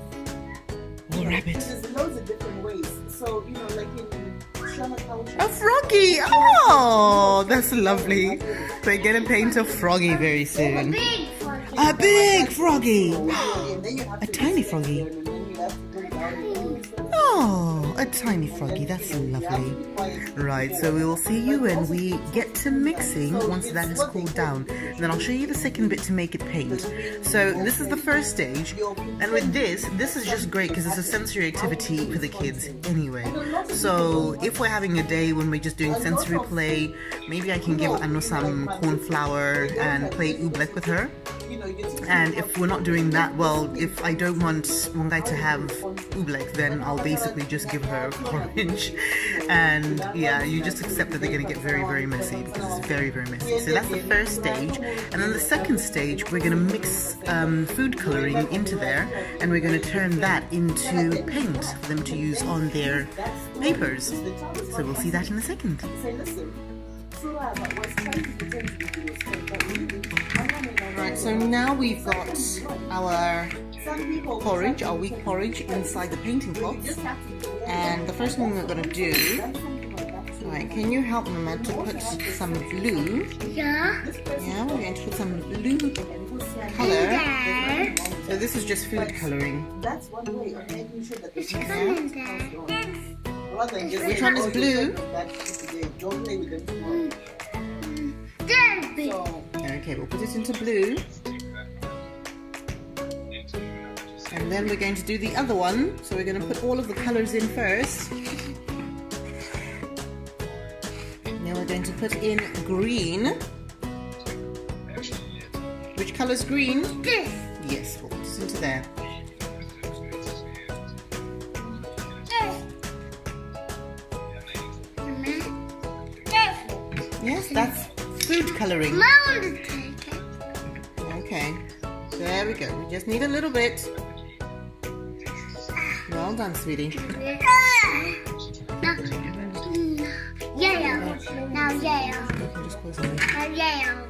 [SPEAKER 3] a rabbit?
[SPEAKER 8] there's loads of different ways. So, you know, like in Shama culture.
[SPEAKER 3] A froggy! Oh, that's lovely. We're going to paint a froggy very soon.
[SPEAKER 1] Big for
[SPEAKER 3] A big froggy!
[SPEAKER 8] And then you have
[SPEAKER 3] A
[SPEAKER 8] to
[SPEAKER 3] tiny
[SPEAKER 8] mix it
[SPEAKER 3] froggy.
[SPEAKER 8] again, and then you have to put it out again.
[SPEAKER 3] Oh, a tiny froggy. That's lovely. Right, so we will see you when we get to mixing once that has cooled down. And then I'll show you the second bit to make it paint. So this is the first stage. And with this is just great because it's a sensory activity for the kids anyway. So if we're having a day when we're just doing sensory play, maybe I can give Anu some corn flour and play oobleck with her. And if we're not doing that, well, if I don't want Mungai to have oobleck, then I'll basically just give her porridge. And yeah, you just accept that they're going to get very, very messy because it's very, very messy. So that's the first stage. And then the second stage, we're going to mix food coloring into there, and we're going to turn that into paint for them to use on their papers. So we'll see that in a second. Right, so now we've got our porridge, our weak porridge, inside the painting pots. And the first one we're going to do, right, can you help Mama to put some blue?
[SPEAKER 1] Yeah.
[SPEAKER 3] Yeah, we're going to put some blue color. So this is just food coloring.
[SPEAKER 8] That's one way of making sure that
[SPEAKER 1] It's coming there.
[SPEAKER 8] rather than just
[SPEAKER 3] Which one is blue?
[SPEAKER 8] Don't play with them.
[SPEAKER 1] There, big.
[SPEAKER 3] Okay, we'll put it into blue. And then we're going to do the other one. So we're going to put all of the colors in first. Now we're going to put in green. Which color's green?
[SPEAKER 1] This.
[SPEAKER 3] Yes, we'll put this into there. Yes, that's food coloring.
[SPEAKER 1] Mom to take it.
[SPEAKER 3] Okay, there we go. We just need a little bit. Well done, sweetie.
[SPEAKER 1] Yellow. Now yellow.
[SPEAKER 3] Just close it.
[SPEAKER 1] Now yellow.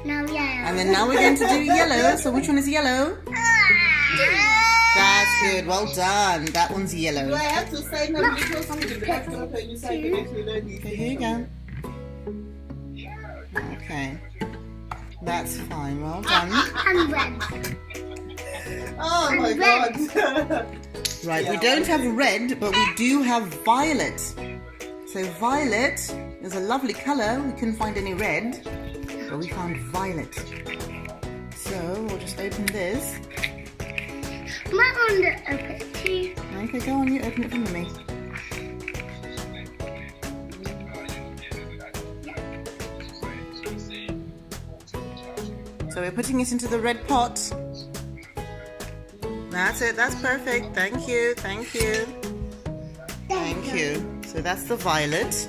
[SPEAKER 1] Now yellow.
[SPEAKER 3] And then now we're going to do yellow. So which one is yellow? That's good. Well done. That one's yellow.
[SPEAKER 8] Do I have to say no because you have to open you say you learn these
[SPEAKER 3] Okay, here you go. Okay. That's fine. Well done.
[SPEAKER 1] And red.
[SPEAKER 8] Oh my god.
[SPEAKER 3] Right, we don't have red, but we do have violet. So violet is a lovely color. We couldn't find any red, but we found violet. So we'll just open this.
[SPEAKER 1] Mom on the open it too.
[SPEAKER 3] Okay, go on, you open it for me. So we're putting it into the red pot. Now That's it. That's perfect. Thank you. Thank you. Thank you. So that's the violet.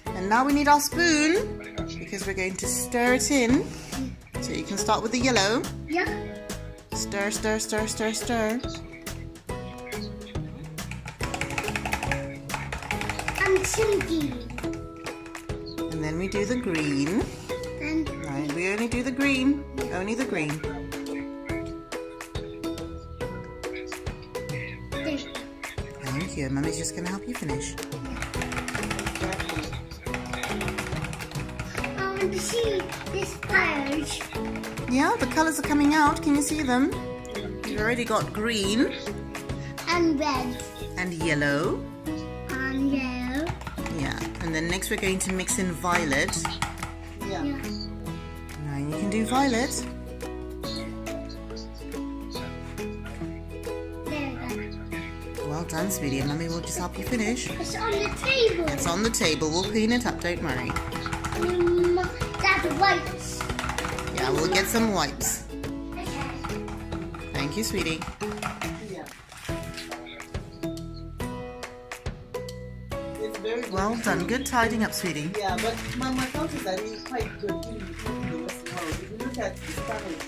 [SPEAKER 3] And now we need our spoon because we're going to stir it in. So you can start with the yellow.
[SPEAKER 1] Yeah.
[SPEAKER 3] Stir, stir, stir, stir, stir.
[SPEAKER 1] I'm thinking.
[SPEAKER 3] And then we do the green.
[SPEAKER 1] And
[SPEAKER 3] Right, we only do the green. Only the green. Thank you. Mummy's just going to help you finish.
[SPEAKER 1] I want to see this purge.
[SPEAKER 3] Yeah, the colours are coming out. Can you see them? We've already got green
[SPEAKER 1] And red.
[SPEAKER 3] and yellow.
[SPEAKER 1] And yellow.
[SPEAKER 3] Yeah, and then next we're going to mix in violet.
[SPEAKER 4] Yeah.
[SPEAKER 1] Yeah.
[SPEAKER 3] Now you can do violet.
[SPEAKER 1] There we go.
[SPEAKER 3] Well done, sweetie. And Mummy will just help you finish.
[SPEAKER 1] It's on the table.
[SPEAKER 3] It's on the table. We'll clean it up. Don't worry.
[SPEAKER 1] That's white.
[SPEAKER 3] Yeah, we'll get some wipes.
[SPEAKER 1] Okay.
[SPEAKER 3] Thank you, sweetie.
[SPEAKER 4] Yeah. It's very good.
[SPEAKER 3] Well done. Good tidying up, sweetie.
[SPEAKER 4] Yeah, but my cultures are really quite good even in the Western world. If you look at the Spanish,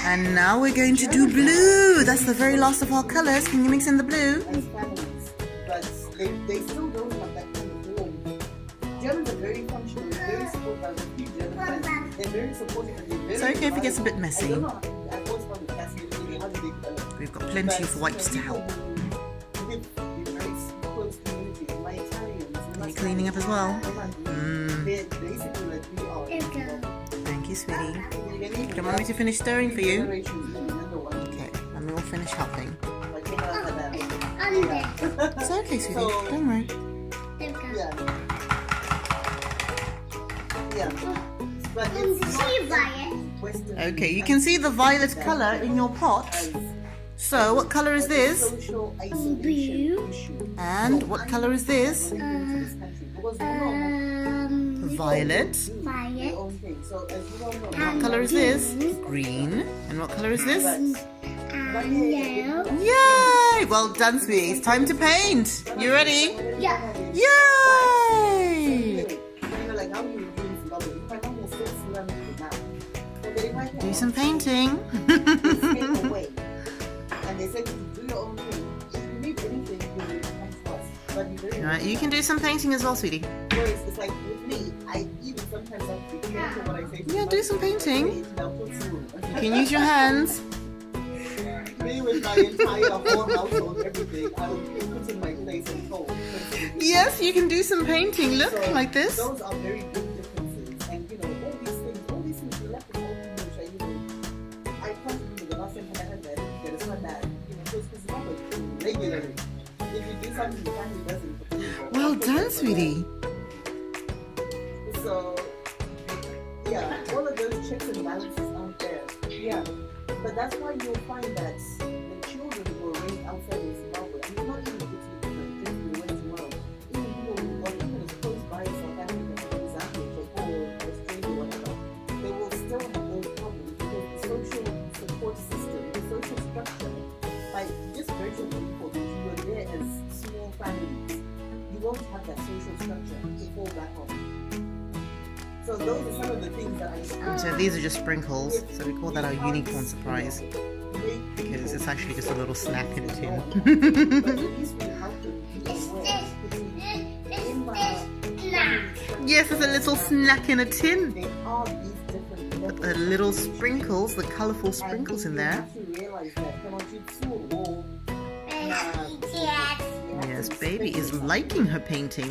[SPEAKER 3] And now we're going to do blue. That's the very last of our colours. Can you mix in the blue?
[SPEAKER 4] and Spaniards, but they still don't have that kind of warmth. Germans are very functional, very supportive. I have a few German friends. They're very supportive and they're very.
[SPEAKER 3] It's okay if it gets a bit messy.
[SPEAKER 4] I don't know. I've always found it fascinating. How do they develop?
[SPEAKER 3] We've got plenty of wipes to help.
[SPEAKER 4] Live in very close communities. My Italians.
[SPEAKER 3] Are you cleaning up as well?
[SPEAKER 4] They're basically like we are.
[SPEAKER 3] Thank you, sweetie. Do you want me to finish stirring for you?
[SPEAKER 4] Okay,
[SPEAKER 3] Mummy will finish helping.
[SPEAKER 1] Under.
[SPEAKER 3] It's okay, sweetie. Don't worry.
[SPEAKER 1] There we go.
[SPEAKER 4] Yeah. Yeah. But
[SPEAKER 1] And
[SPEAKER 4] it's
[SPEAKER 1] the
[SPEAKER 4] not
[SPEAKER 1] sea violet.
[SPEAKER 4] Western.
[SPEAKER 3] Okay, you can see the violet colour in your pot. So, what colour is this?
[SPEAKER 4] Social isolation issue.
[SPEAKER 3] And what colour is this?
[SPEAKER 4] This country. Because you know,
[SPEAKER 3] Violet.
[SPEAKER 1] Violet.
[SPEAKER 4] own thing. So as you don't know,
[SPEAKER 3] What colour is this? Green. And what colour is this?
[SPEAKER 1] And yellow.
[SPEAKER 3] Yay! Well done, sweetie. It's time to paint. You ready?
[SPEAKER 1] Yeah.
[SPEAKER 3] Yay!
[SPEAKER 4] like how you do this love it. If I don't know, still learn it now. So they might
[SPEAKER 3] Do some painting.
[SPEAKER 4] take away. And they said, do your own thing. If you need anything, you will come to us. But you very
[SPEAKER 3] Alright, you can do some painting as well, sweetie.
[SPEAKER 4] Whereas it's like with me, I even sometimes have to be careful what I say. to
[SPEAKER 3] Yeah,
[SPEAKER 4] my
[SPEAKER 3] do some painting.
[SPEAKER 4] kids. They'll put through.
[SPEAKER 3] You can use your hands.
[SPEAKER 4] Me with my entire whole household, everything, I would be put in my place and told.
[SPEAKER 3] Yes, you can do some painting. Look,
[SPEAKER 4] So,
[SPEAKER 3] like this.
[SPEAKER 4] Those are very big differences. And you know, all these things we left the whole community, you know, I constantly with the last time I had that, it's not that, you know, because it's not like regularly. If you do something the family doesn't.
[SPEAKER 3] Well done, sweetie.
[SPEAKER 4] So, yeah, all of those checks and balances out there. Yeah. But that's why you'll find that the children who are raised outside of Zimbabwe, I mean, not even just in the Western world, even people who are even as close by South Africa, for example, or Australia, whatever, they will still have those problems because the social support system, the social structure, like just virtual people, if you were there as small families, you won't have that social structure to fall back on. So those are some of the things that I
[SPEAKER 3] So these are just sprinkles. So we call that our unicorn surprise. Because it's actually just a little snack in a tin. Yes, it's a little snack in a tin. But the little sprinkles, the colourful sprinkles in there. Yes, baby is liking her painting.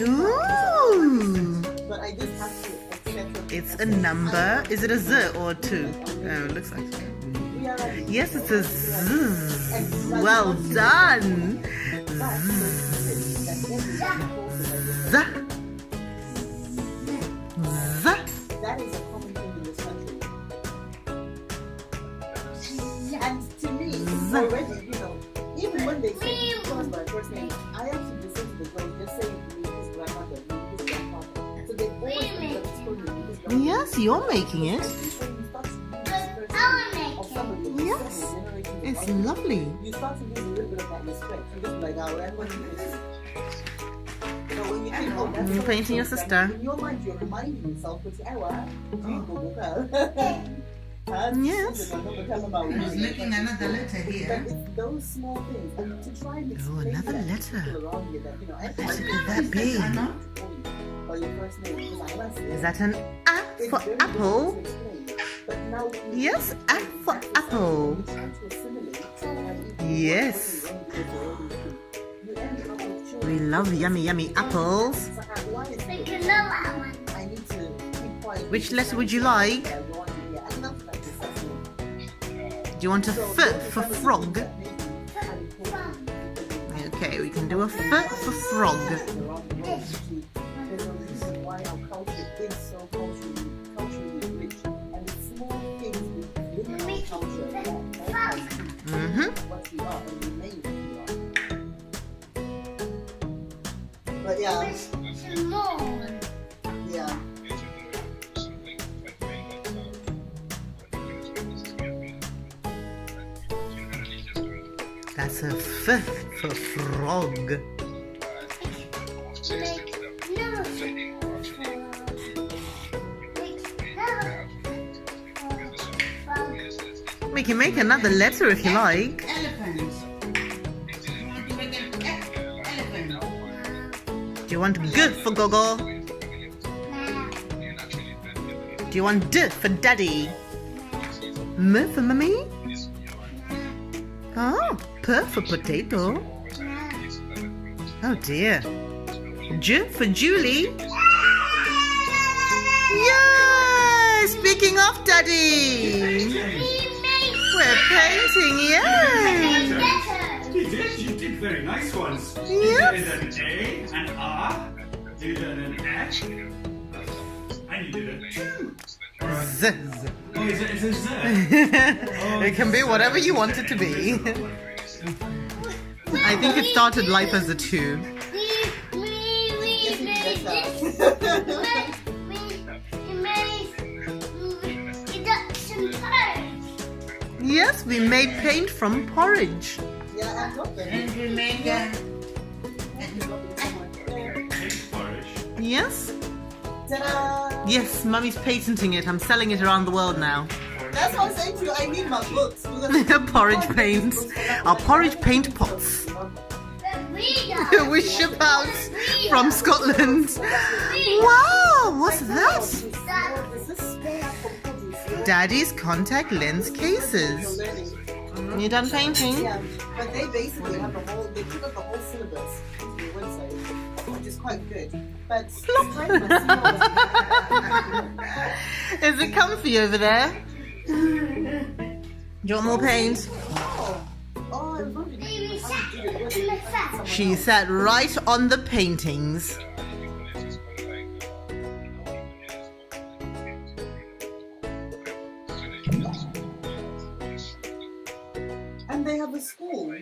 [SPEAKER 3] Ooh!
[SPEAKER 4] But I just have to accept that
[SPEAKER 3] It's a number. Is it a Z or a 2? Oh, it looks like so. Yes, it's a Z. Well done. Z. Z.
[SPEAKER 4] that is a common thing in this country. And to me, already, you know, even when they say my first name, I actually listen to the girls just saying to me his grandmother, his grandfather. So they always end up calling me his grandmother.
[SPEAKER 3] Yes, you're making it.
[SPEAKER 1] I'll make it.
[SPEAKER 3] Yes. It's lovely.
[SPEAKER 8] You start to lose a little bit of that respect. You just like, oh, I'm going to do this. So when you think, oh, that's
[SPEAKER 3] You're painting your sister.
[SPEAKER 8] in your mind, you're reminding yourself, but
[SPEAKER 3] Yes.
[SPEAKER 4] Who's making another letter here?
[SPEAKER 8] it's those small things. And to try and
[SPEAKER 3] Oh,
[SPEAKER 8] explain
[SPEAKER 3] another
[SPEAKER 8] that to
[SPEAKER 3] letter.
[SPEAKER 8] people around you that, you know,
[SPEAKER 3] What could that be?
[SPEAKER 8] by your first name,
[SPEAKER 3] Is that an A for apple? Yes, A for apple. Yes. We love yummy, yummy apples.
[SPEAKER 1] Make another one.
[SPEAKER 3] Which letter would you like? Do you want a F for frog? Okay, we can do a F for frog.
[SPEAKER 8] But yeah,
[SPEAKER 1] Some more.
[SPEAKER 8] yeah.
[SPEAKER 3] That's a F for frog. We can make another letter if you like.
[SPEAKER 4] Elephant. You want to make an elephant?
[SPEAKER 3] Do you want G for gogo? Do you want D for daddy? M for mummy? Oh, P for potato. Oh dear. J for Julie. Yay! Speaking of daddy, we're painting, yay!
[SPEAKER 10] You did very nice ones.
[SPEAKER 3] Yep.
[SPEAKER 10] You did an A, an R, you did an F, and you did a 2.
[SPEAKER 3] Z.
[SPEAKER 10] Oh, is it a Z?
[SPEAKER 3] It can be whatever you want it to be. I think it started life as a 2. Yes, we made paint from porridge.
[SPEAKER 8] Yeah, I got them.
[SPEAKER 4] And we make a
[SPEAKER 10] Pink porridge.
[SPEAKER 3] Yes?
[SPEAKER 8] Ta-da!
[SPEAKER 3] Yes, Mummy's patenting it. I'm selling it around the world now.
[SPEAKER 8] That's what I'm saying to you. I need my books. Because
[SPEAKER 3] Porridge paint. Our porridge paint pots. We ship out from Scotland. Wow, what's that? Daddy's contact lens cases. You done painting?
[SPEAKER 8] Yeah, but they basically have the whole, they put up the whole syllabus on their website, which is quite good. But
[SPEAKER 3] Is it comfy over there? Do you want more paint?
[SPEAKER 8] oh, I was wondering how you did it.
[SPEAKER 3] She sat right on the paintings.
[SPEAKER 8] And they have a school.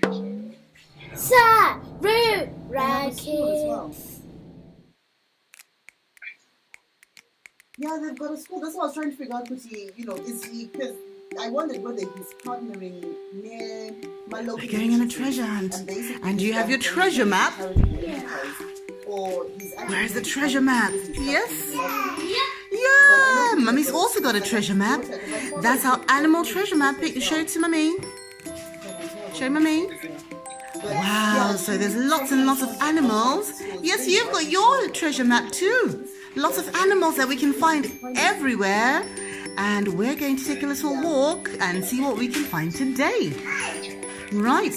[SPEAKER 2] Sarura Kids.
[SPEAKER 8] Yeah, they've got a school. That's what I was trying to figure out. Because is he? Because I wondered whether he's partnering near my local.
[SPEAKER 3] We're going on a treasure hunt. And do you have your treasure map?
[SPEAKER 8] Or he's
[SPEAKER 3] Where's the treasure map? Yes? Yeah! Mummy's also got a treasure map. That's our animal treasure map. Show it to Mummy. Show Mummy. Wow, so there's lots and lots of animals. Yes, you've got your treasure map too. Lots of animals that we can find everywhere. And we're going to take a little walk and see what we can find today. Right.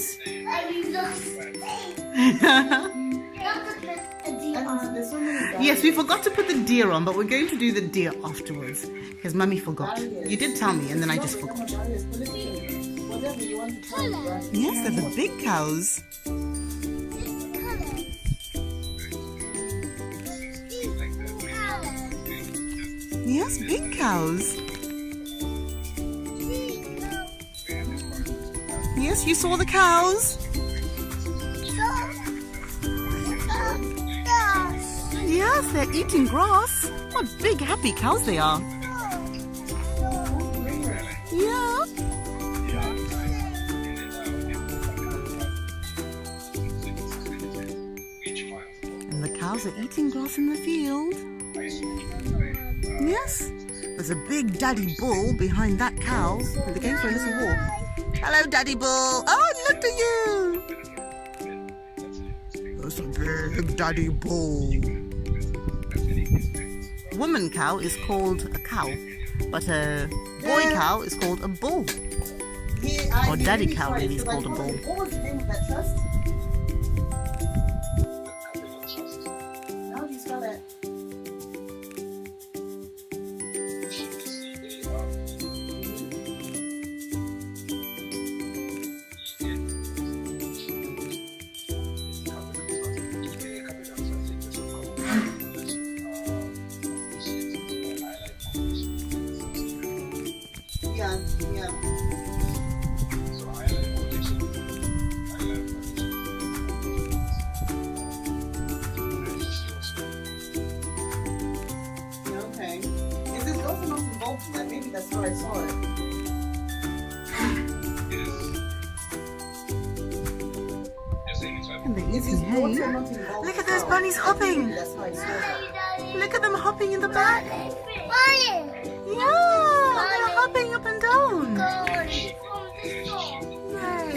[SPEAKER 3] Yes, we forgot to put the deer on, but we're going to do the deer afterwards. Because Mummy forgot. You did tell me, and then I just forgot. Yes, they're the big cows. Yes, big cows. Yes, you saw the cows? Yes, they're eating grass. What big happy cows they are. Yeah. And the cows are eating grass in the field. Yes. There's a big daddy bull behind that cow. And they're going for a little walk. Hello, daddy bull. Oh, look at you. That's a big daddy bull. Woman cow is called a cow, but a boy cow is called a bull. Or daddy cow really is called a bull.
[SPEAKER 4] What was the name of that trust? How do you spell it? Yeah. Okay. Is this also not involved in that? Maybe that's where I saw it.
[SPEAKER 3] And they're
[SPEAKER 4] Is
[SPEAKER 3] eating
[SPEAKER 4] his
[SPEAKER 3] hay.
[SPEAKER 4] daughter not involved?
[SPEAKER 3] Look at those bunnies hopping.
[SPEAKER 4] That's why I saw that.
[SPEAKER 3] Look at them hopping in the back.
[SPEAKER 1] Mommy.
[SPEAKER 3] Yeah, they're hopping up and down.
[SPEAKER 1] Going
[SPEAKER 3] Yay.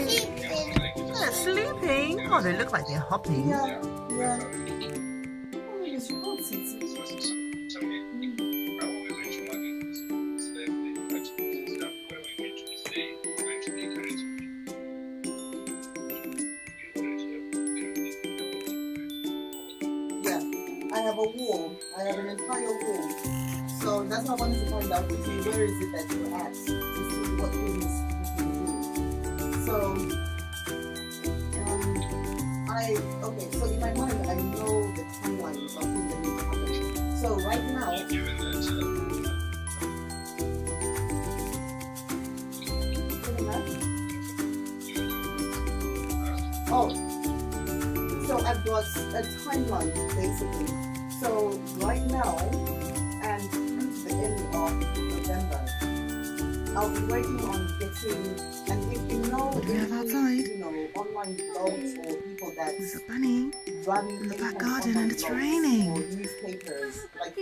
[SPEAKER 1] sleeping.
[SPEAKER 3] They're sleeping. Oh, they look like they're hopping.
[SPEAKER 4] Yeah. Oh, yes, you can't see it. Yeah, I have a wall. I have an entire wall. So that's what I wanted to find out with you. Where is it that you're at? To see what things you can do. So, okay, so in my mind, I know the timeline of things that need to happen. So right now, oh, so I've got a timeline basically. So right now, and through to the end of November, I'll be working on getting, and if you know,
[SPEAKER 3] What do we have outside?
[SPEAKER 4] you know, online blogs or people that
[SPEAKER 3] There's a bunny.
[SPEAKER 4] run
[SPEAKER 3] in the
[SPEAKER 4] any
[SPEAKER 3] back
[SPEAKER 4] kind of
[SPEAKER 3] garden
[SPEAKER 4] online
[SPEAKER 3] and it's
[SPEAKER 4] blogs
[SPEAKER 3] raining.
[SPEAKER 4] or newspapers like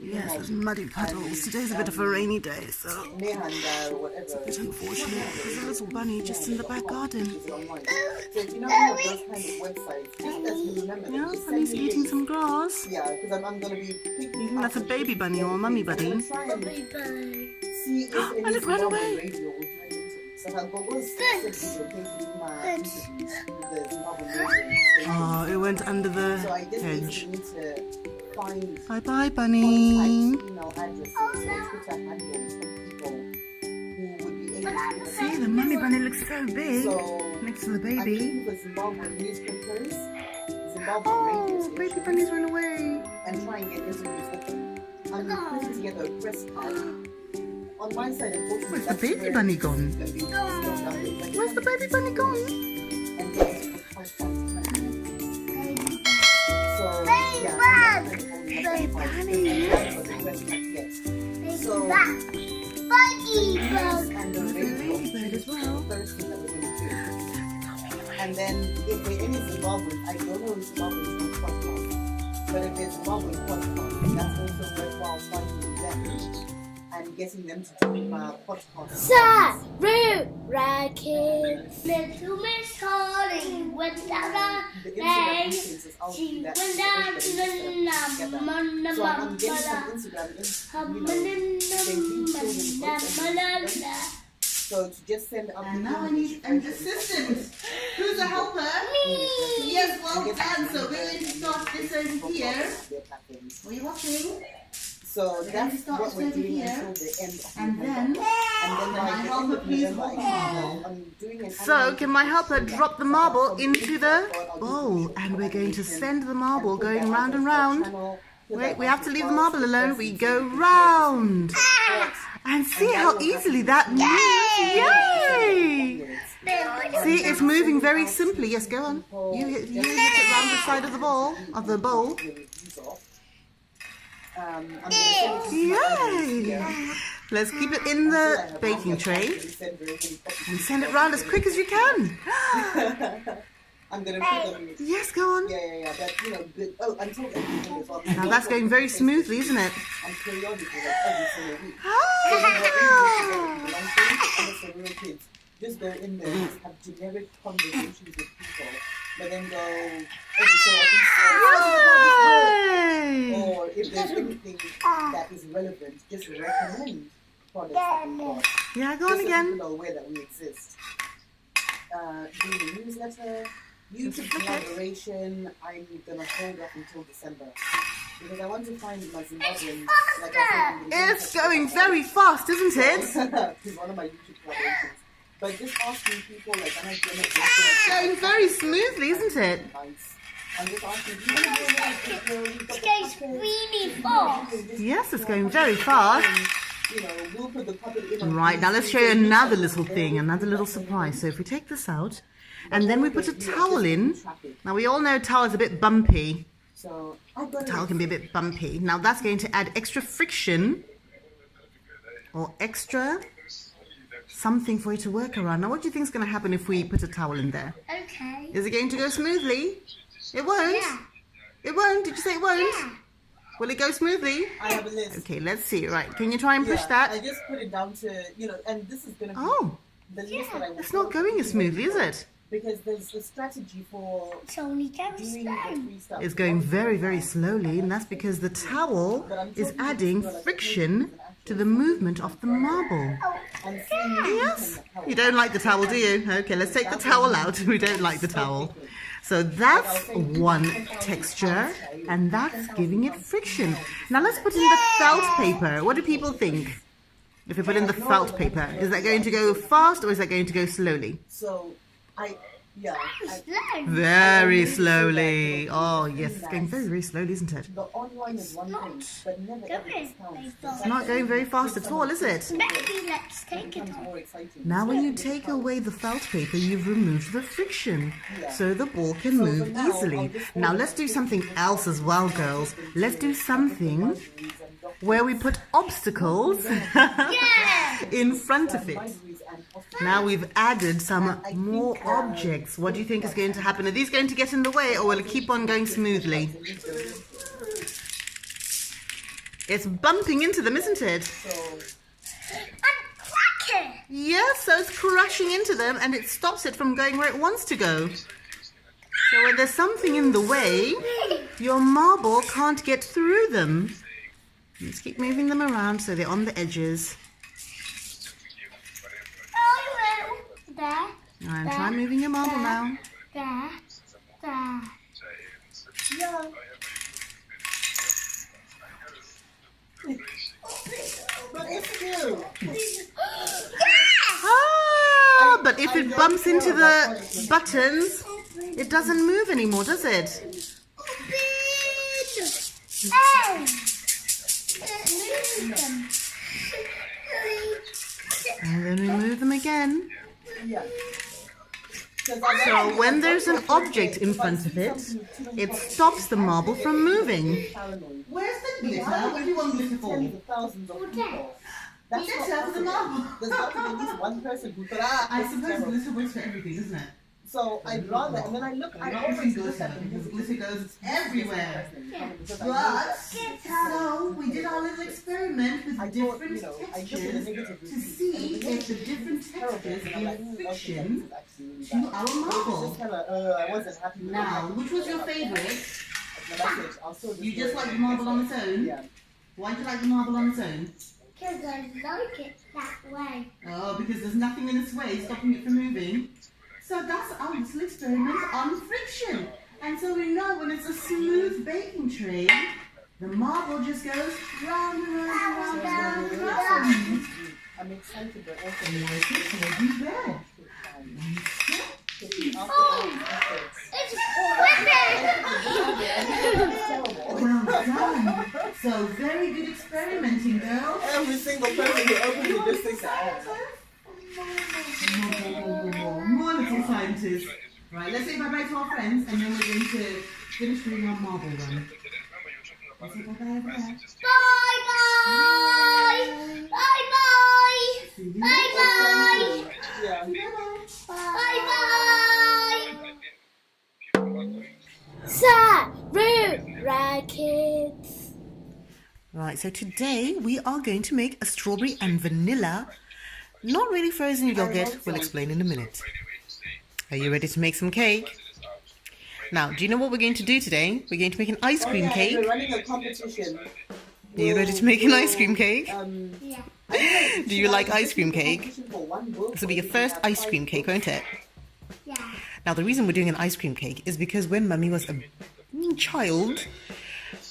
[SPEAKER 3] Yes, there's muddy puddles. Today's a bit of a rainy day, so
[SPEAKER 4] Nehanda or whatever.
[SPEAKER 3] it's unfortunate. There's a little bunny just in the back garden.
[SPEAKER 4] Is it online? So if you know any of those kind of websites, just as you remember,
[SPEAKER 3] Yeah,
[SPEAKER 4] just send
[SPEAKER 3] bunny's
[SPEAKER 4] me
[SPEAKER 3] eating
[SPEAKER 4] links.
[SPEAKER 3] some grass.
[SPEAKER 4] Yeah, because I'm going to be picking
[SPEAKER 3] That's a baby bunny or a mummy bunny.
[SPEAKER 4] I'm trying to see if any
[SPEAKER 3] And it ran
[SPEAKER 4] Zimbabwe
[SPEAKER 3] away.
[SPEAKER 4] radio will turn into. So I'll go
[SPEAKER 3] Oh, it went under the
[SPEAKER 4] So I just
[SPEAKER 3] hedge.
[SPEAKER 4] need to find
[SPEAKER 3] Bye bye, bunny.
[SPEAKER 4] email addresses or Twitter handles of people who would be able to give us
[SPEAKER 3] See, the mummy bunny looks so big
[SPEAKER 4] So
[SPEAKER 3] next to the
[SPEAKER 4] I'm
[SPEAKER 3] baby.
[SPEAKER 4] looking for Zimbabwe newspapers, Zimbabwe
[SPEAKER 3] Oh,
[SPEAKER 4] radio
[SPEAKER 3] baby
[SPEAKER 4] stations,
[SPEAKER 3] bunny's run away.
[SPEAKER 4] and try and get interviews with them. I'm putting together a press card. On my side, unfortunately,
[SPEAKER 3] Where's the
[SPEAKER 4] that's
[SPEAKER 3] baby
[SPEAKER 4] where
[SPEAKER 3] bunny
[SPEAKER 4] it's
[SPEAKER 3] gone?
[SPEAKER 4] gonna be stuff down there. Like,
[SPEAKER 3] Where's the baby bunny gone?
[SPEAKER 4] and then it's a podcast. So, yeah,
[SPEAKER 1] Baby
[SPEAKER 3] bunny.
[SPEAKER 4] So,
[SPEAKER 1] Buggy bug.
[SPEAKER 4] and the
[SPEAKER 3] There's a
[SPEAKER 4] radio
[SPEAKER 3] ladybird as well.
[SPEAKER 4] first thing that we're going to do. And then if there are any Zimbabweans, I don't know if Zimbabweans on podcast, but if there's Zimbabwean podcast, that's also worthwhile finding them and getting them to do podcasts.
[SPEAKER 1] Sarura Kids. Little Miss Holly went down
[SPEAKER 4] The
[SPEAKER 1] the
[SPEAKER 4] Instagram
[SPEAKER 1] lane.
[SPEAKER 4] instances, I'll
[SPEAKER 1] She
[SPEAKER 4] do that.
[SPEAKER 1] went down to the
[SPEAKER 4] together. So I'm getting some Instagram, so to just send up.
[SPEAKER 3] And now I need an assistant. Who's a helper?
[SPEAKER 1] Me.
[SPEAKER 3] Yes, well done. So we're going to start this over here. Are you watching?
[SPEAKER 4] So that's
[SPEAKER 3] start
[SPEAKER 4] what we're
[SPEAKER 3] over
[SPEAKER 4] doing
[SPEAKER 3] here.
[SPEAKER 4] until the end of
[SPEAKER 3] And
[SPEAKER 4] November.
[SPEAKER 3] then,
[SPEAKER 4] And then
[SPEAKER 3] my
[SPEAKER 4] by the end
[SPEAKER 3] helper
[SPEAKER 4] of
[SPEAKER 3] please
[SPEAKER 4] November,
[SPEAKER 3] hold the
[SPEAKER 4] I'm doing an
[SPEAKER 3] so can my helper drop the marble into the bowl? And we're going to send the marble going round and round. Wait, we have to leave the marble alone. We go round. And see how easily that moves. Yay! See, it's moving very simply. Yes, go on. You hit it round the side of the ball, of the bowl.
[SPEAKER 4] I'm going to send it to you
[SPEAKER 3] Yay! Let's keep it in the baking tray and send it round as quick as you can.
[SPEAKER 8] I'm gonna put them.
[SPEAKER 3] Yes, go on.
[SPEAKER 8] Yeah. But you know, until everything is on.
[SPEAKER 3] Now that's going very smoothly, isn't it?
[SPEAKER 8] And periodically, like every single week. So Sarura Kids, just go in there, just have generic conversations with people, but then go every so often. Or if there's anything that is relevant, just recommend products that we've got.
[SPEAKER 3] Yeah, go on
[SPEAKER 8] Just so
[SPEAKER 3] again.
[SPEAKER 8] people are aware that we exist. Doing a newsletter, YouTube collaboration, I'm gonna hold up until December because I want to find my Zimbabwean. Like I said,
[SPEAKER 3] It's going very fast, isn't it?
[SPEAKER 8] It's one of my YouTube collaborations. But just asking people like,
[SPEAKER 3] It's going very smoothly, isn't it?
[SPEAKER 8] I'm just asking people.
[SPEAKER 1] It goes really fast.
[SPEAKER 3] Yes, it's going very fast.
[SPEAKER 8] You know, we'll put the puppet in.
[SPEAKER 3] Right, now let's show you another little thing, another little surprise. So if we take this out, and then we put a towel in. Now we all know towel's a bit bumpy.
[SPEAKER 8] So
[SPEAKER 3] Towel can be a bit bumpy. Now that's going to add extra friction or extra something for you to work around. Now what do you think is going to happen if we put a towel in there?
[SPEAKER 1] Okay.
[SPEAKER 3] Is it going to go smoothly? It won't.
[SPEAKER 1] Yeah.
[SPEAKER 3] It won't. Did you say it won't?
[SPEAKER 1] Yeah.
[SPEAKER 3] Will it go smoothly?
[SPEAKER 8] I have a list.
[SPEAKER 3] Okay, let's see. Right, can you try and push
[SPEAKER 8] I
[SPEAKER 3] that?
[SPEAKER 8] just put it down to, you know, and this is going to be
[SPEAKER 3] Oh,
[SPEAKER 8] the list that I will
[SPEAKER 3] it's not going as smoothly, is it?
[SPEAKER 8] Because there's a strategy for
[SPEAKER 1] It's only going
[SPEAKER 8] doing
[SPEAKER 1] slow.
[SPEAKER 8] the free stuff.
[SPEAKER 3] It's going very, very slowly, and that's because the towel is adding friction to the movement of the marble.
[SPEAKER 8] And seeing
[SPEAKER 3] Yes. You don't like the towel, do you? Okay, let's take the towel out. We don't like the towel. So that's one texture, and that's giving it friction. Now let's put in the felt paper. What do people think? If we put in the felt paper, is that going to go fast or is that going to go slowly?
[SPEAKER 8] So I
[SPEAKER 1] Slow.
[SPEAKER 3] Very slowly. Oh, yes, it's going very, very slowly, isn't it?
[SPEAKER 8] the online is one thing, but never ever discounts.
[SPEAKER 3] It's not going very fast at all, is it?
[SPEAKER 1] Maybe let's take it off.
[SPEAKER 8] More exciting.
[SPEAKER 3] Now when you take away the felt paper, you've removed the friction, so the ball can move easily. Now let's do something else as well, girls. Let's do something where we put obstacles in front of it. Now we've added some more objects. What do you think is going to happen? Are these going to get in the way, or will it keep on going smoothly? It's bumping into them, isn't it?
[SPEAKER 1] And crack it.
[SPEAKER 3] Yes, so it's crashing into them and it stops it from going where it wants to go. So when there's something in the way, your marble can't get through them. Let's keep moving them around so they're on the edges.
[SPEAKER 1] Oh, well. There.
[SPEAKER 3] And try moving your marble now.
[SPEAKER 1] There. There.
[SPEAKER 8] Yeah. But it's you.
[SPEAKER 3] Ah, but if it bumps into the buttons, it doesn't move anymore, does it?
[SPEAKER 1] Oh.
[SPEAKER 3] And then we move them again.
[SPEAKER 8] Yeah.
[SPEAKER 3] So when there's an object in front of it, it stops the marble from moving.
[SPEAKER 8] Where's the glitter? What do you want glitter for? Tens of thousands of people. That's
[SPEAKER 3] Glitter for the marble.
[SPEAKER 8] There's not to be at least one person who could.
[SPEAKER 3] I suppose glitter works for everything, doesn't it?
[SPEAKER 8] So I'd rather, and then I look. I always look at them
[SPEAKER 3] because glitter goes everywhere. But,
[SPEAKER 8] But
[SPEAKER 3] so we did our little experiment with different
[SPEAKER 8] I look at the
[SPEAKER 3] textures
[SPEAKER 8] negative
[SPEAKER 3] to see if the different textures give friction to our marble.
[SPEAKER 8] I wasn't happy with
[SPEAKER 3] Now, which was your favourite?
[SPEAKER 8] the message. I'll still
[SPEAKER 3] You just like the marble on its own?
[SPEAKER 8] Yeah.
[SPEAKER 3] Why do you like the marble on its own?
[SPEAKER 1] Because I like it that way.
[SPEAKER 3] Oh, because there's nothing in its way stopping it from moving. So that's our little experiment on friction. And so we know when it's a smooth baking tray, the marble just goes round and round and round and round.
[SPEAKER 8] I'm excited, but also
[SPEAKER 3] And like it's already there.
[SPEAKER 1] It's whipping.
[SPEAKER 3] Well done. So very good experimenting, girls.
[SPEAKER 8] every single person who opens it just thinks,
[SPEAKER 3] More little scientists. Right, let's say bye-bye to our friends and then we're going to finish doing our marble run. Let's say bye-bye over there.
[SPEAKER 1] Bye bye. Bye bye. Bye-bye.
[SPEAKER 8] Yeah.
[SPEAKER 1] Bye-bye.
[SPEAKER 2] Sarura Kids.
[SPEAKER 3] Right, so today we are going to make a strawberry and vanilla, not really frozen yogurt. We'll explain in a minute. Are you ready to make some cake? Now, do you know what we're going to do today? We're going to make an ice cream cake.
[SPEAKER 8] We're running a competition.
[SPEAKER 3] Are you ready to make an ice cream cake?
[SPEAKER 1] Yeah.
[SPEAKER 3] Do you like ice cream cake?
[SPEAKER 8] This
[SPEAKER 3] This will be your first ice cream cake, won't it?
[SPEAKER 1] Yeah.
[SPEAKER 3] Now, the reason we're doing an ice cream cake is because when Mummy was a child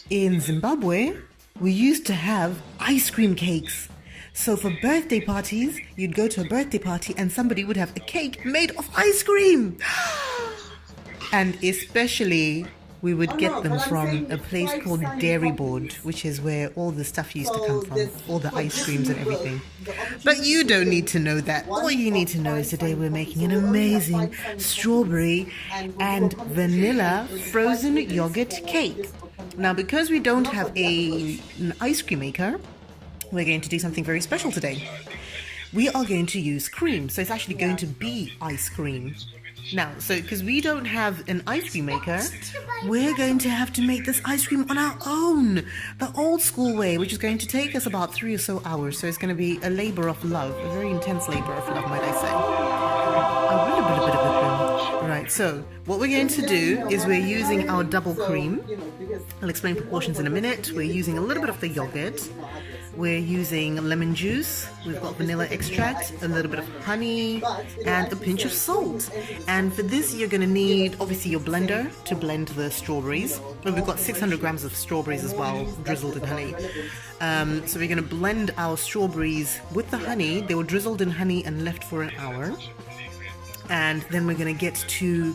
[SPEAKER 3] in Zimbabwe, we used to have ice cream cakes. So for birthday parties, you'd go to a birthday party and somebody would have a cake made of ice cream. And especially, we would get them from a place called Dairy Board, which is where all the stuff used to come from, all the ice creams and everything. But you don't need to know that. All you need to know is today we're making an amazing strawberry and vanilla frozen yogurt cake. Now, because we don't have an ice cream maker, we're going to do something very special today. We are going to use cream, so it's actually going to be ice cream. Now, so because we don't have an ice cream maker, we're going to have to make this ice cream on our own, the old school way, which is going to take us about 3 or so hours. So it's going to be a labor of love, a very intense labor of love, might I say. Right, so what we're going to do is we're using our double cream. I'll explain proportions in a minute. We're using a little bit of the yogurt. We're using lemon juice, we've got vanilla extract, a little bit of honey, and a pinch of salt. And for this, you're going to need, obviously, your blender to blend the strawberries. But we've got 600 grams of strawberries as well, drizzled in honey. So we're going to blend our strawberries with the honey. They were drizzled in honey and left for an hour. And then we're going to get to,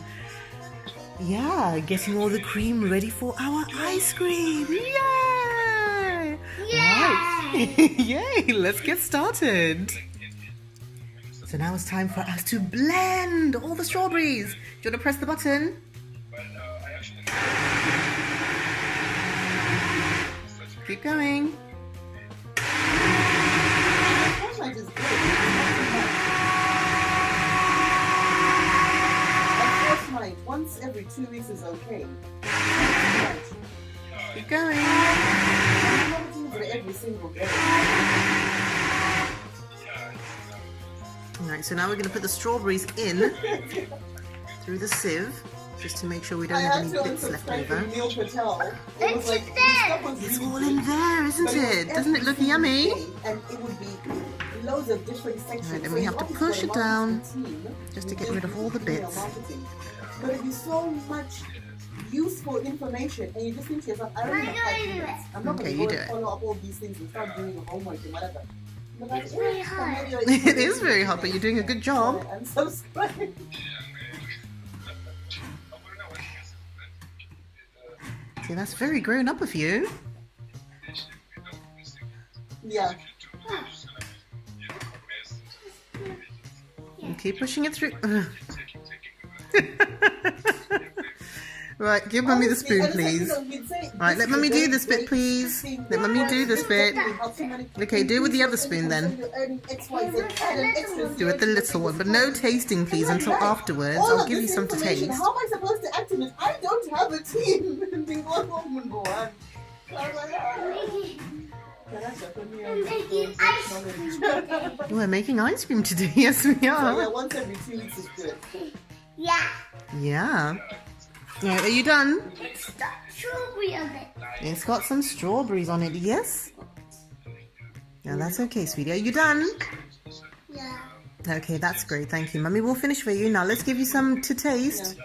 [SPEAKER 3] getting all the cream ready for our ice cream. Yay! Right. Yay, let's get started. So now it's time for us to blend all the strawberries. Do you want to press the button? Keep going.
[SPEAKER 8] Once every 2 weeks is okay.
[SPEAKER 3] Keep going.
[SPEAKER 8] Every single day.
[SPEAKER 3] Alright, so now we're going to put the strawberries in through the sieve, just to make sure we don't have any bits left over. It's all in there, isn't it? Doesn't it look yummy?
[SPEAKER 8] And it would be loads of different sections.
[SPEAKER 3] Right, then we have to push it down, just to get rid of all the bits.
[SPEAKER 8] But it'd be so much useful information, and you just think to yourself, I don't have I'm not going to follow up all these things and start doing the homework and whatever.
[SPEAKER 1] It's very hard.
[SPEAKER 3] It is very hard, but you're doing a good job.
[SPEAKER 8] I'm so sorry.
[SPEAKER 3] See, that's very grown up of you.
[SPEAKER 8] Yeah.
[SPEAKER 3] And keep pushing it through. Right, give Mummy the spoon, please. Right, let Mummy do this bit, please. Let Mummy do this bit. Okay, do it with the other spoon then. Do it the little one, but no tasting, please, until afterwards. I'll give you some to taste.
[SPEAKER 8] How am I supposed to activate? I don't have a team.
[SPEAKER 3] We're making ice cream today. Yes, we are.
[SPEAKER 8] Yeah, once every 2 weeks is good.
[SPEAKER 1] Yeah.
[SPEAKER 3] Yeah. Right, are you done?
[SPEAKER 1] It's got strawberry on it.
[SPEAKER 3] It's got some strawberries on it, yes? No, that's okay, sweetie. Are you done?
[SPEAKER 1] Yeah.
[SPEAKER 3] Okay, that's great. Thank you. Mummy will finish for you. Now let's give you some to taste.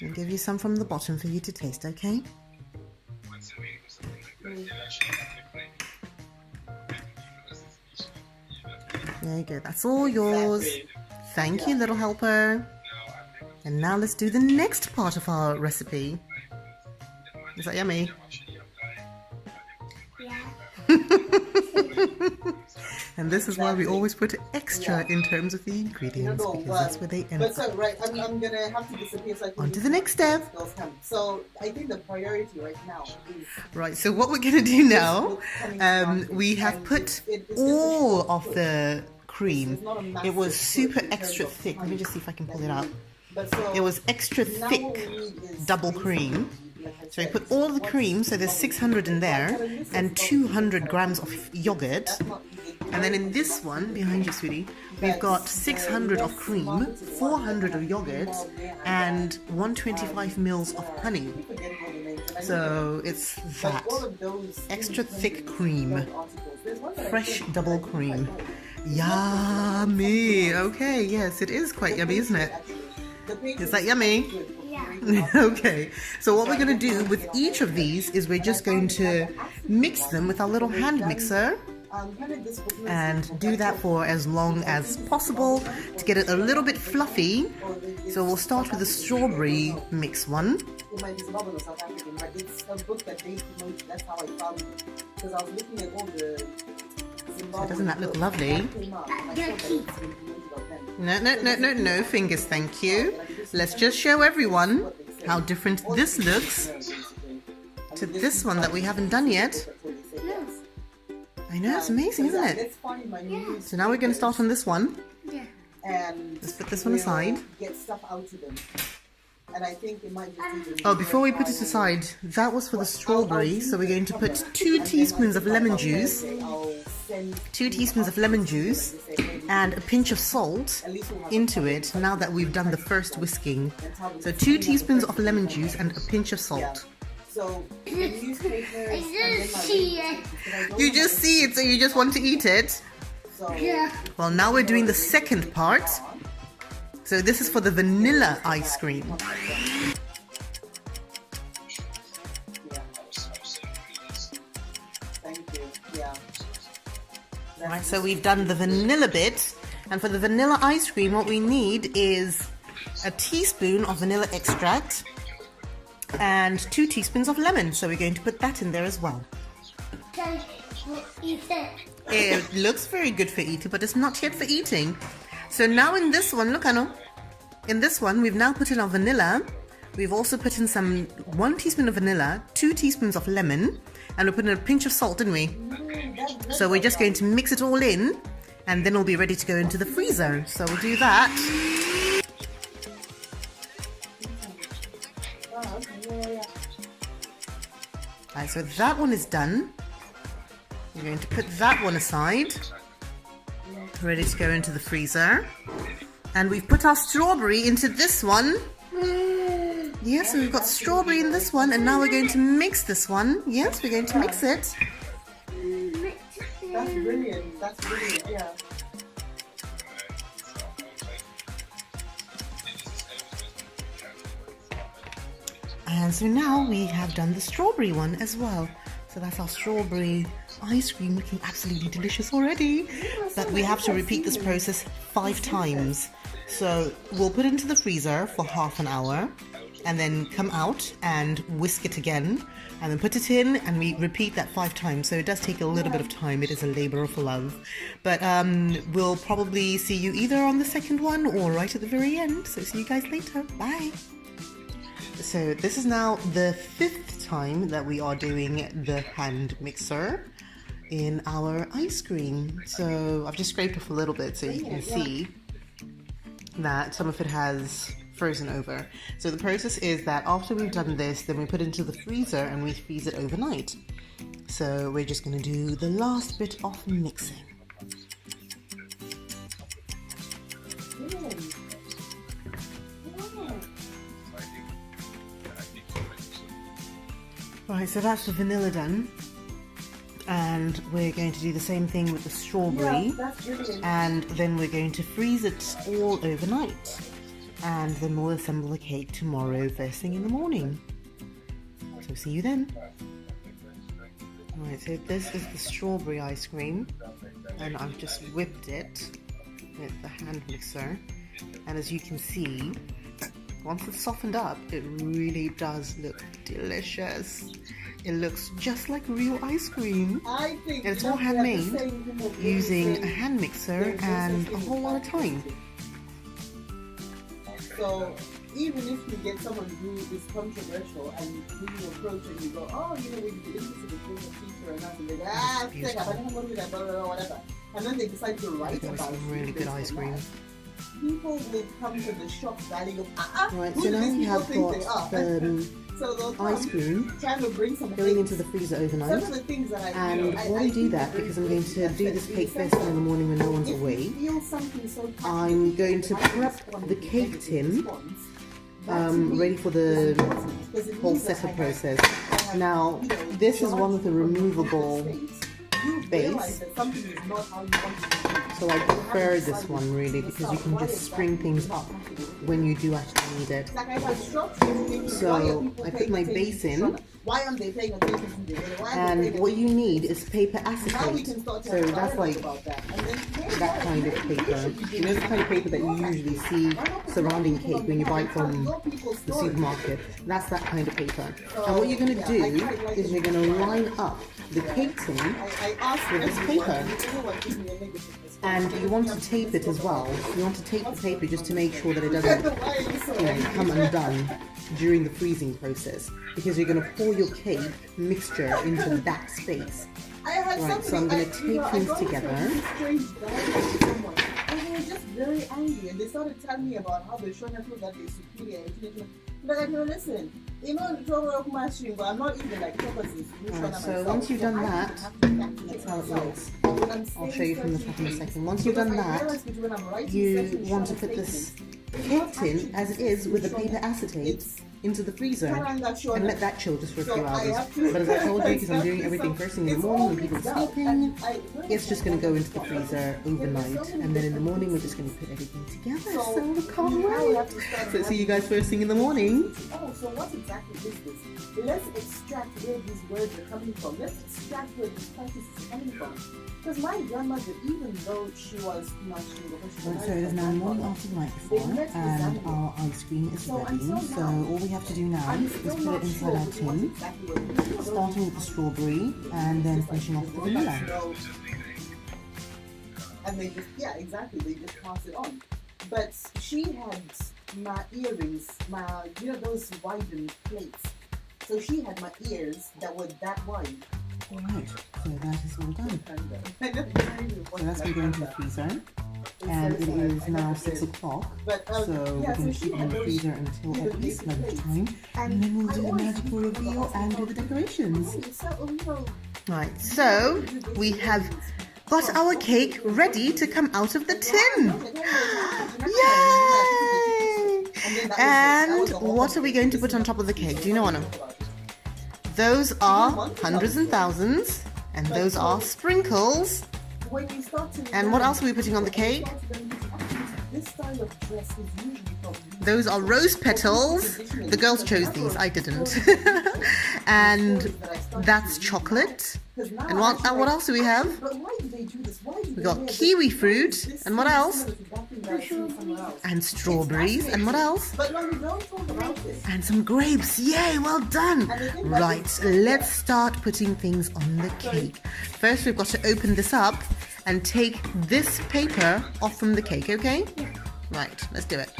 [SPEAKER 3] I'll give you some from the bottom for you to taste, okay? There you go. That's all yours. Thank you, little helper. And now let's do the next part of our recipe. Is that yummy?
[SPEAKER 1] Yeah.
[SPEAKER 3] And this is why we always put extra in terms of the ingredients, because that's where they end
[SPEAKER 8] But
[SPEAKER 3] up.
[SPEAKER 8] so, right, I'm gonna have to disappear so I can
[SPEAKER 3] On to the next step.
[SPEAKER 8] So I think the priority right now is
[SPEAKER 3] Right, so what we're going to do now, we have put all of the cream. It was super extra thick. Let me just see if I can pull it out. It was extra thick double cream. So we put all the cream, so there's 600 in there, and 200 grams of yogurt. And then in this one, behind you, sweetie, we've got 600 of cream, 400 of yogurt, and 125 mils of honey. So it's that. Extra thick cream. Fresh double cream. Yummy! Okay, yes, it is quite yummy, isn't it? Is that yummy?
[SPEAKER 1] Yeah.
[SPEAKER 3] Okay, so what we're going to do with each of these is we're just going to mix them with our little hand mixer and do that for as long as possible to get it a little bit fluffy. So we'll start with the strawberry mix one.
[SPEAKER 8] it might be Zimbabwean or South African, but it's a book that they promote. That's how I found it. Because I was looking at all the Zimbabwean.
[SPEAKER 3] Doesn't that look lovely? No fingers, thank you. Let's just show everyone how different this looks to this one that we haven't done yet. I know, it's amazing, isn't it? So now we're going to start on this one.
[SPEAKER 1] Yeah.
[SPEAKER 8] And
[SPEAKER 3] let's put this one aside.
[SPEAKER 8] Get stuff out to them. And I think it might just be
[SPEAKER 3] oh, before we put it aside, that was for the strawberry, so we're going to put 2 teaspoons of lemon juice, 2 teaspoons of lemon juice, and a pinch of salt into it now that we've done the first whisking. So 2 teaspoons of lemon juice and a pinch of salt.
[SPEAKER 8] So,
[SPEAKER 3] you just see it, so you just want to eat it?
[SPEAKER 1] Yeah.
[SPEAKER 3] Well, now we're doing the second part. So this is for the vanilla ice cream. Alright, so we've done the vanilla bit. And for the vanilla ice cream, what we need is a teaspoon of vanilla extract and 2 teaspoons of lemon. So we're going to put that in there as well.
[SPEAKER 1] Okay, eat it.
[SPEAKER 3] It looks very good for eating, but it's not yet for eating. So now in this one, look Anu, in this one we've now put in our vanilla. We've also put in 1 teaspoon of vanilla, 2 teaspoons of lemon, and we put in a pinch of salt, didn't we? So we're just going to mix it all in, and then we'll be ready to go into the freezer. So we'll do that. Alright, so that one is done. We're going to put that one aside, ready to go into the freezer. And we've put our strawberry into this one. Yes, so we've got strawberry in this one, and now we're going to mix this one. Yes, we're going to mix it.
[SPEAKER 8] That's brilliant. That's brilliant. Yeah.
[SPEAKER 3] And so now we have done the strawberry one as well. So that's our strawberry ice cream, looking absolutely delicious already. But we have to repeat this process 5 times. So we'll put it into the freezer for half an hour and then come out and whisk it again and then put it in, and we repeat that 5 times. So it does take a little bit of time. It is a labor of love. But we'll probably see you either on the second one or right at the very end. So see you guys later. Bye. So this is now the 5th time that we are doing the hand mixer in our ice cream. So I've just scraped off a little bit so you can see that some of it has frozen over. So the process is that after we've done this, then we put it into the freezer and we freeze it overnight. So we're just going to do the last bit of mixing. Right, so that's the vanilla done, and we're going to do the same thing with the strawberry, and then we're going to freeze it all overnight, and then we'll assemble the cake tomorrow first thing in the morning. So see you then. Alright, so this is the strawberry ice cream, and I've just whipped it with the hand mixer, and as you can see, once it's softened up, it really does look delicious. It looks just like real ice cream.
[SPEAKER 8] I think
[SPEAKER 3] And it's all handmade using a hand mixer and a whole lot of time.
[SPEAKER 8] So even if you get someone who is controversial and you approach and you go, oh, you know, we'd be interested in doing a feature and I'm like, sick, I don't know that, blah, blah, blah, whatever. And then they decide to write
[SPEAKER 3] There's
[SPEAKER 8] about
[SPEAKER 3] some really good ice cream.
[SPEAKER 8] People will come to the shock value of,
[SPEAKER 3] Right,
[SPEAKER 8] who
[SPEAKER 3] so
[SPEAKER 8] do
[SPEAKER 3] now
[SPEAKER 8] these
[SPEAKER 3] we
[SPEAKER 8] people
[SPEAKER 3] have
[SPEAKER 8] think they
[SPEAKER 3] got
[SPEAKER 8] are?
[SPEAKER 3] the
[SPEAKER 8] So they'll come
[SPEAKER 3] ice cream
[SPEAKER 8] trying to bring some
[SPEAKER 3] going
[SPEAKER 8] things.
[SPEAKER 3] into the freezer
[SPEAKER 8] Some
[SPEAKER 3] overnight.
[SPEAKER 8] of the things that I
[SPEAKER 3] And while I do that, because I'm going to do this cake first thing in the morning when no one's away, I'm going to prep the cake tin ready for the whole setup process. Now, this is one with a removable base, so I prefer this one really because you can just spring things up when you do actually need it. So I put my base in, and what you need is paper acetate. So that's like that kind of paper. You know the kind of paper that you usually see surrounding cake when you buy it from the supermarket. That's that kind of paper. And what you're going to do is you're going to line up the cake tin with this paper. And you want to tape it as well. You want to tape the paper just to make sure that it doesn't, come undone during the freezing process, because you're going to pour your cake mixture into that space. Right, so I'm going to tape things together.
[SPEAKER 8] And they were just very angry, and they started telling me about how they're showing people that they're superior. But I go, listen, you know, but I'm not even like purposes.
[SPEAKER 3] Right, so once you've done that, that's how it looks. I'll show you from the top in a second. Once you've done that, you want to put this cake tin as it is with the paper acetate into the freezer and let that chill just for a few hours. But as I told you, because I'm doing everything first thing in the morning when people are sleeping, it's just going to go into the freezer overnight, and then in the morning we're just going to put everything together. So I can't wait. So see you guys first thing in the morning.
[SPEAKER 8] Oh, so what exactly is this? Let's extract where these words are coming from. Let's extract where this practice is coming from. Because my grandmother, even though she was not
[SPEAKER 3] So it is now morning after the night before, and our ice cream is ready. So all we have to do now is put it inside our tin, starting with the strawberry and then finishing off with the vanilla.
[SPEAKER 8] And they just, yeah, exactly, they just pass it on. But she had my earrings, those widened plates. So she had my ears that were that wide.
[SPEAKER 3] Alright, so that is all done. So that's going to go into the freezer. And it is now 6 o'clock, so we're going to keep it in the freezer until at least lunchtime, and then we'll do the magical reveal and do the decorations. Right, so we have got our cake ready to come out of the tin. Yay! And what are we going to put on top of the cake? Do you know, Anna? Those are hundreds and thousands, and those are sprinkles. And what else are we putting on the cake? Those are rose petals. The girls chose these, I didn't. And that's chocolate. And what else do we have? We got kiwi fruit. And what else? And strawberries. And what else? And some grapes. Yay, well done. Right, let's start putting things on the cake. First, we've got to open this up and take this paper off from the cake, okay? Right, let's do it.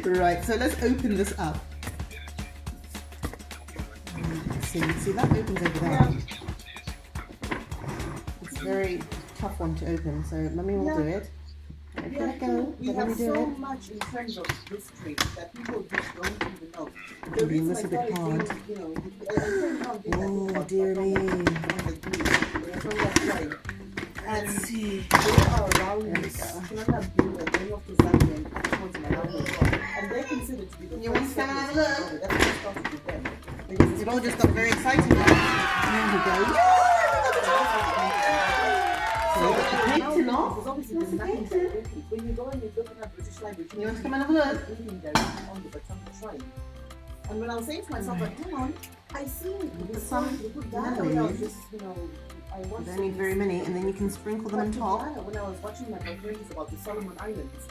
[SPEAKER 3] Right, so let's open this up. See that opens over there. It's a very tough one to open, so Mummy will do it. Let it go,
[SPEAKER 8] we
[SPEAKER 3] but let
[SPEAKER 8] have
[SPEAKER 3] me do
[SPEAKER 8] so
[SPEAKER 3] it.
[SPEAKER 8] much in terms of this trait that people just don't even know.
[SPEAKER 3] It can be a little bit hard. Oh dear me.
[SPEAKER 8] And
[SPEAKER 3] see.
[SPEAKER 8] They are around this. And they're considered to be the first settlers. That's what started with them. Because
[SPEAKER 3] It all just got very exciting. There we go. So we got the cake tin off.
[SPEAKER 8] because obviously there's nothing to repeat. When you go and you look at that British language,
[SPEAKER 3] You want to come and have a look?
[SPEAKER 8] reading there on the bottom of the shrine. And when I was saying to myself, like, hang on, I see the sun, you put that away, I was just, I
[SPEAKER 3] You
[SPEAKER 8] watched
[SPEAKER 3] don't need very many, and then you can sprinkle them on top.
[SPEAKER 8] when I was watching my documentaries about the Solomon Islands.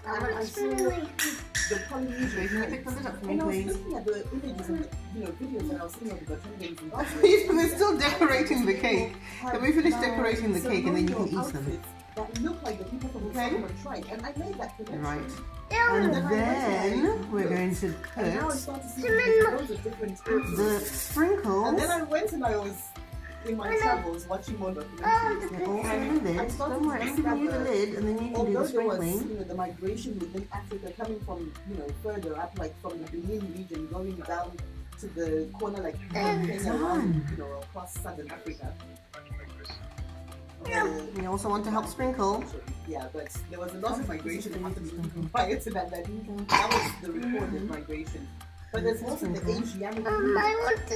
[SPEAKER 8] And I saw the Polynesian.
[SPEAKER 3] Can you pick the lid up for me,
[SPEAKER 8] And I was
[SPEAKER 3] please?
[SPEAKER 8] looking at the images and the videos that I was seeing of the Batonga Zimbabwe.
[SPEAKER 3] We're still decorating the cake. Can we finish decorating the cake and then you can eat them?
[SPEAKER 8] That look like the people from the Solomon tribe, and I made that connection.
[SPEAKER 3] Right. And then we're going to
[SPEAKER 8] And now I
[SPEAKER 3] put
[SPEAKER 8] start to see loads of different images.
[SPEAKER 3] the sprinkles.
[SPEAKER 8] And then I went and I was in my travels watching more documentaries.
[SPEAKER 3] They're also in this. Don't worry, I'm giving you the lid and then you can do
[SPEAKER 8] Although
[SPEAKER 3] the
[SPEAKER 8] there was,
[SPEAKER 3] sprinkling.
[SPEAKER 8] the migration within Africa coming from, further up, like from the Benin region, going down to the corner, like Kenya, around, across southern Africa.
[SPEAKER 3] You also want to help sprinkle.
[SPEAKER 8] Yeah, but there was a lot of migration happening prior to that. That was the recorded migration. But there's also the Asiatic people,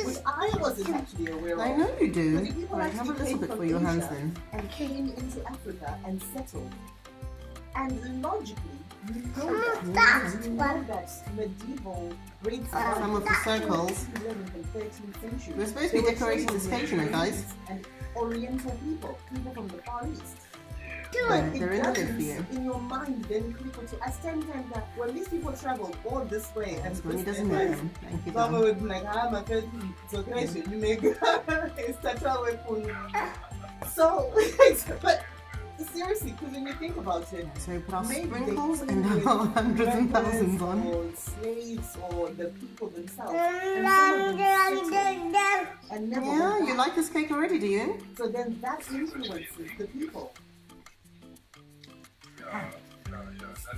[SPEAKER 8] which I wasn't actually aware of.
[SPEAKER 3] I know you do.
[SPEAKER 8] But the people
[SPEAKER 3] Right, have a
[SPEAKER 8] actually
[SPEAKER 3] little
[SPEAKER 8] came
[SPEAKER 3] bit
[SPEAKER 8] from
[SPEAKER 3] for your hands
[SPEAKER 8] Asia
[SPEAKER 3] then.
[SPEAKER 8] and came into Africa and settled. And logically, you know that medieval great
[SPEAKER 3] Some of the circles.
[SPEAKER 8] 11th and 13th century.
[SPEAKER 3] We're supposed to be decorating the stage, you know, guys.
[SPEAKER 8] And Oriental people from the Far East.
[SPEAKER 3] But they're in the
[SPEAKER 8] It
[SPEAKER 3] lid for you.
[SPEAKER 8] doesn't in your mind then quickly to as time that when these people travel all this way and
[SPEAKER 3] Mommy
[SPEAKER 8] this
[SPEAKER 3] doesn't
[SPEAKER 8] way,
[SPEAKER 3] need them. Thank you,
[SPEAKER 8] Mama
[SPEAKER 3] Dom.
[SPEAKER 8] would be like, my first so crazy, you make it's a travel. So, but seriously, because when you think about it,
[SPEAKER 3] So we put our
[SPEAKER 8] maybe they
[SPEAKER 3] sprinkles
[SPEAKER 8] came
[SPEAKER 3] and
[SPEAKER 8] with
[SPEAKER 3] our hundreds and thousands on.
[SPEAKER 8] or slaves or the people themselves. And some of them settled and never
[SPEAKER 3] Yeah,
[SPEAKER 8] went
[SPEAKER 3] you
[SPEAKER 8] back.
[SPEAKER 3] like this cake already, do you?
[SPEAKER 8] So then that influences the people.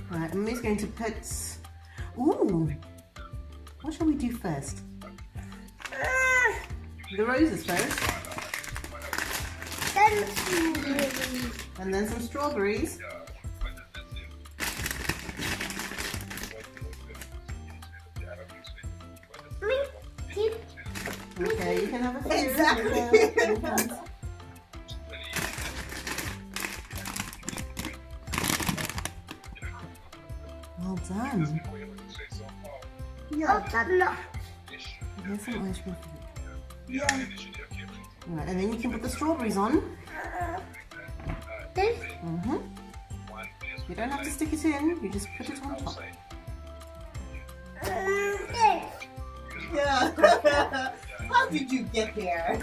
[SPEAKER 3] Right, and Mommy's going to put... Ooh! What shall we do first? The roses first. And then some strawberries. Okay, you can have a few.
[SPEAKER 8] Exactly.
[SPEAKER 3] Well done.
[SPEAKER 8] Yeah.
[SPEAKER 3] Here's some ice cream for you.
[SPEAKER 8] Yeah.
[SPEAKER 3] Right, and then you can put the strawberries on. Mm-hmm. You don't have to stick it in, you just put it on top.
[SPEAKER 8] Yeah. How did you get there?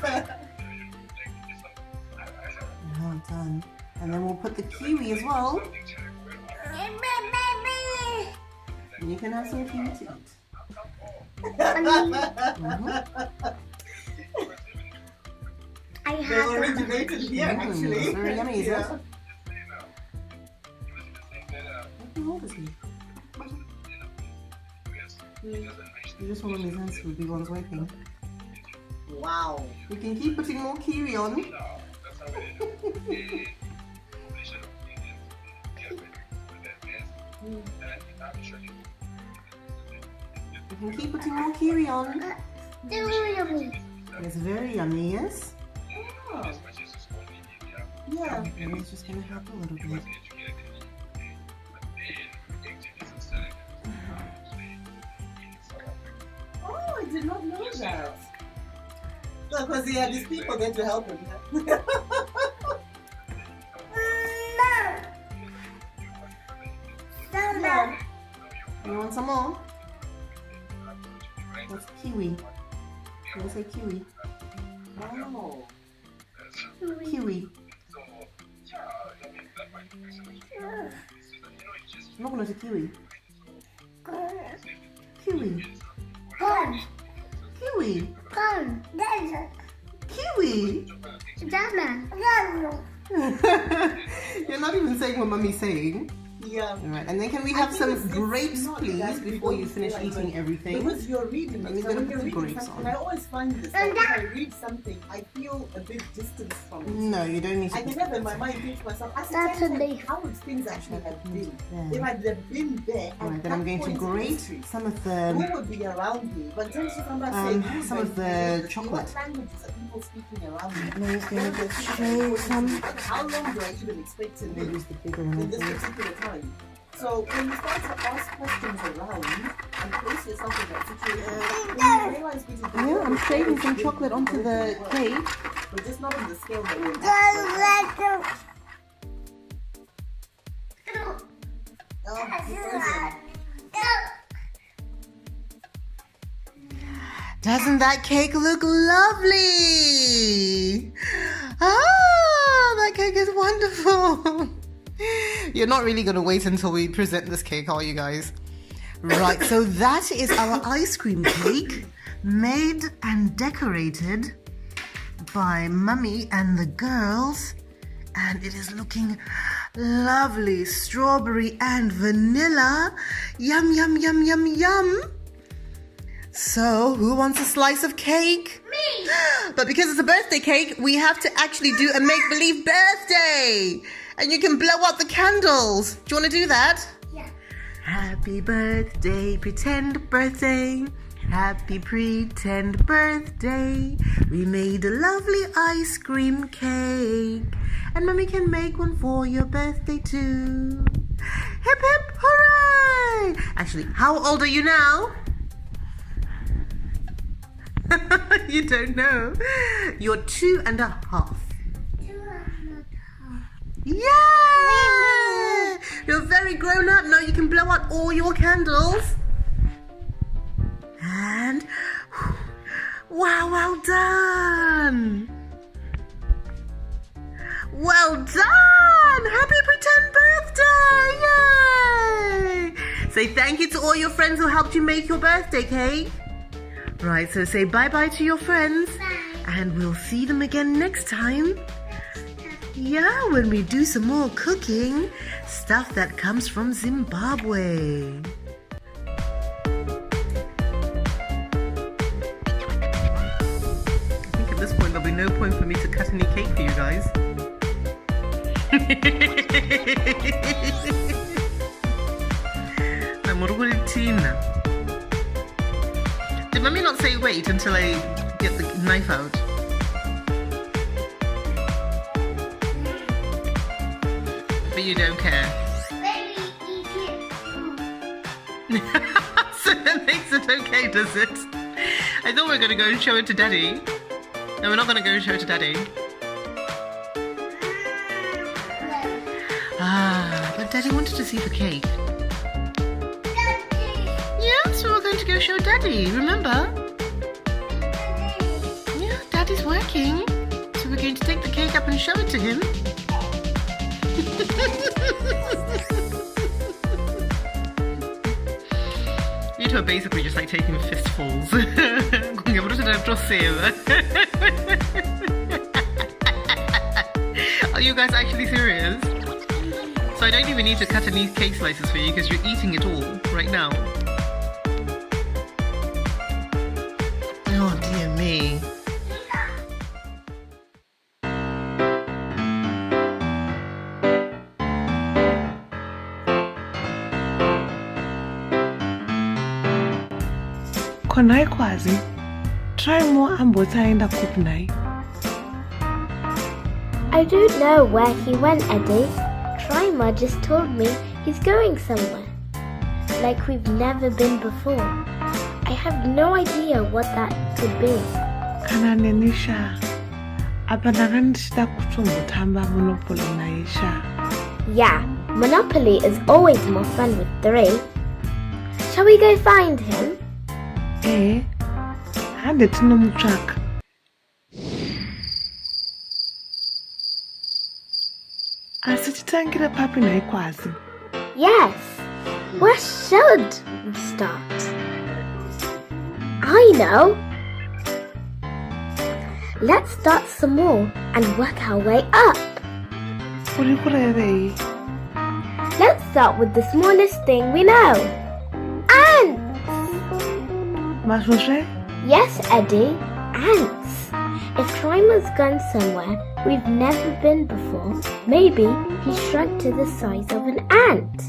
[SPEAKER 3] Well done. And then we'll put the kiwi as well. And you can have some kiwi to eat.
[SPEAKER 8] They originated here, actually.
[SPEAKER 3] It's very yummy, isn't
[SPEAKER 8] Yeah.
[SPEAKER 3] it? How old is he? You just want his hands to be ones waiting.
[SPEAKER 8] Wow.
[SPEAKER 3] You can keep putting more kiwi on. You can keep putting more kiwi on. It's very yummy, yes?
[SPEAKER 8] Oh. Yeah.
[SPEAKER 3] And it's just going to help a little bit.
[SPEAKER 8] Oh, I did not know that. No, because he had these people there to help him. Yeah.
[SPEAKER 3] You want some more? That's kiwi. You want to say kiwi?
[SPEAKER 8] Wow.
[SPEAKER 3] Kiwi. I'm not going to say kiwi. Kiwi. Kiwi. Kiwi. You're not even saying what Mummy's saying.
[SPEAKER 8] Yeah.
[SPEAKER 3] Alright, and then can we
[SPEAKER 8] I
[SPEAKER 3] have
[SPEAKER 8] think
[SPEAKER 3] some
[SPEAKER 8] it's
[SPEAKER 3] grapes,
[SPEAKER 8] not
[SPEAKER 3] please,
[SPEAKER 8] that we
[SPEAKER 3] before
[SPEAKER 8] don't
[SPEAKER 3] you finish
[SPEAKER 8] feel like
[SPEAKER 3] eating
[SPEAKER 8] it.
[SPEAKER 3] everything?
[SPEAKER 8] Because you're reading
[SPEAKER 3] Mummy's
[SPEAKER 8] it. So
[SPEAKER 3] gonna
[SPEAKER 8] when
[SPEAKER 3] put
[SPEAKER 8] you're
[SPEAKER 3] the
[SPEAKER 8] reading
[SPEAKER 3] grapes
[SPEAKER 8] something,
[SPEAKER 3] on.
[SPEAKER 8] I always find this. Like, if I read something, I feel a bit distance from it.
[SPEAKER 3] No, you don't need to.
[SPEAKER 8] I can never in my mind think to myself, how would things actually have been? If I'd have been there, at
[SPEAKER 3] Alright, then
[SPEAKER 8] that
[SPEAKER 3] I'm going to
[SPEAKER 8] point in
[SPEAKER 3] grate
[SPEAKER 8] history,
[SPEAKER 3] some of
[SPEAKER 8] who
[SPEAKER 3] the
[SPEAKER 8] would be around me? But then she comes back saying,
[SPEAKER 3] some of the chocolate.
[SPEAKER 8] What languages are people speaking around me?
[SPEAKER 3] Mummy's going to just show some.
[SPEAKER 8] How long do I even expect to live
[SPEAKER 3] Use the bigger one.
[SPEAKER 8] in this particular time? So when you start to ask questions around and place yourself in that situation, then you realize we did
[SPEAKER 3] Yeah, I'm shaving some chocolate onto the cake.
[SPEAKER 8] but just not on the scale that we're
[SPEAKER 3] Doesn't that cake look lovely? Ah, that cake is wonderful. You're not really going to wait until we present this cake, are you guys? Right, so that is our ice cream cake, made and decorated by Mummy and the girls. And it is looking lovely. Strawberry and vanilla. Yum, yum, yum, yum, yum. So, who wants a slice of cake?
[SPEAKER 1] Me!
[SPEAKER 3] But because it's a birthday cake, we have to actually do a make-believe birthday. And you can blow out the candles. Do you want to do that?
[SPEAKER 1] Yeah.
[SPEAKER 3] Happy birthday, pretend birthday. Happy pretend birthday. We made a lovely ice cream cake. And Mummy can make one for your birthday too. Hip hip hooray! Actually, how old are you now? You don't know. You're 2.5.
[SPEAKER 1] 2.5.
[SPEAKER 3] Yeah! You're very grown up now. You can blow out all your candles. And wow, well done. Well done! Happy pretend birthday! Yay! Say thank you to all your friends who helped you make your birthday cake. Right, so say bye-bye to your friends.
[SPEAKER 1] Bye.
[SPEAKER 3] And we'll see them again next time. Yeah, when we do some more cooking. Stuff that comes from Zimbabwe. I think at this point there'll be no point for me to cut any cake for you guys. Did Mummy not say wait until I get the knife out? But you don't care.
[SPEAKER 1] Baby, eat it.
[SPEAKER 3] So that makes it okay, does it? I thought we were going to go and show it to Daddy. No, we're not going to go and show it to Daddy. Ah, but Daddy wanted to see the cake. Yeah, so we're going to go show Daddy, remember? Yeah, Daddy's working. So we're going to take the cake up and show it to him. You two are basically just like taking fistfuls. Are you guys actually serious? So I don't even need to cut any cake slices for you because you're eating it all right now. Oh dear me.
[SPEAKER 11] Konai kwazi, try more ambotaenda kupnai.
[SPEAKER 2] I don't know where he went, Eddie. Trima just told me he's going somewhere. Like we've never been before. I have no idea what that could be.
[SPEAKER 11] Kana nenisha, abanagandishita kutombotamba Monopoly naisha.
[SPEAKER 2] Yeah, Monopoly is always more fun with 3. Shall we go find him?
[SPEAKER 11] Hande tinomutsvaka. Asi titangire papi naikwazi?
[SPEAKER 2] Yes. Where should we start? I know. Let's start small and work our way up.
[SPEAKER 11] Uri kurevei?
[SPEAKER 2] Let's start with the smallest thing we know. Ants!
[SPEAKER 11] Masoshe?
[SPEAKER 2] Yes, Eddie. Ants. If Trima's gone somewhere we've never been before, maybe he shrunk to the size of an ant.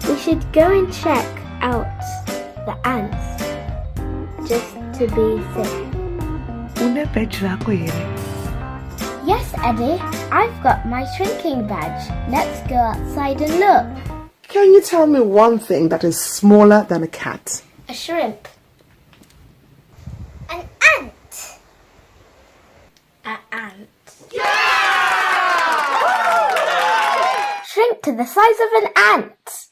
[SPEAKER 2] We should go and check out the ants just to be safe.
[SPEAKER 11] Une badge rako here?
[SPEAKER 2] Yes, Eddie. I've got my shrinking badge. Let's go outside and look.
[SPEAKER 12] Can you tell me one thing that is smaller than a cat?
[SPEAKER 2] A shrimp.
[SPEAKER 1] An ant.
[SPEAKER 2] An ant. Yeah! Shrink to the size of an ant.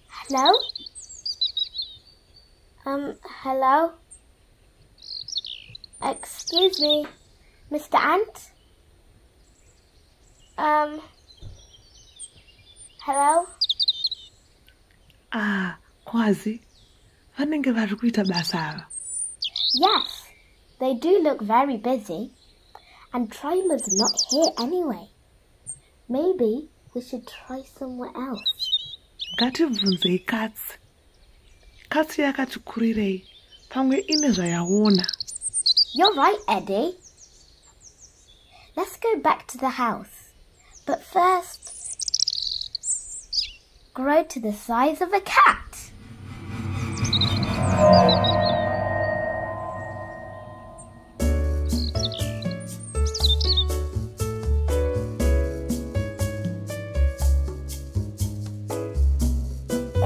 [SPEAKER 2] Hello? Hello? Excuse me, Mr. Ant? Hello?
[SPEAKER 11] Kwazi, vanenge vari kuita basa ava.
[SPEAKER 2] Yes, they do look very busy, and Trima's not here anyway. Maybe we should try somewhere else.
[SPEAKER 11] Ngatibvunzei Katsi. Katsi yakati kurirei, pamwe ine zvayaona.
[SPEAKER 2] You're right, Eddie. Let's go back to the house. But first, grow to the size of a cat.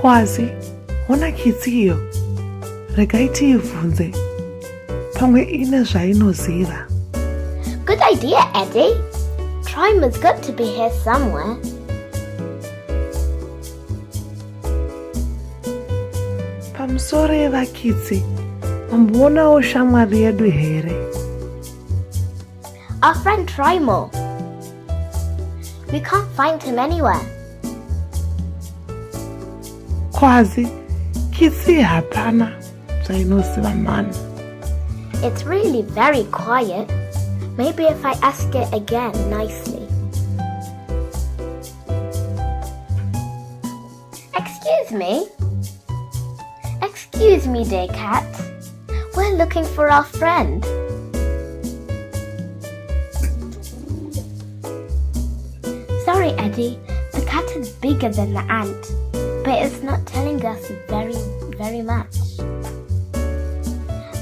[SPEAKER 11] Kwazi, ona kitsi iyo. Regai tiibvunze. Pamwe ine zvainoziva.
[SPEAKER 2] Good idea, Eddie. Trima's got to be here somewhere.
[SPEAKER 11] Pamusoro yevakitsi, mambonawo shamwari yedu here.
[SPEAKER 2] Our friend Trimo. We can't find him anywhere.
[SPEAKER 11] Kwazi, kitsi hapana zvainoziva mani.
[SPEAKER 2] It's really very quiet. Maybe if I ask it again nicely. Excuse me? Excuse me, dear cat. We're looking for our friend. Sorry, Eddie. The cat is bigger than the ant, but it's not telling us very much.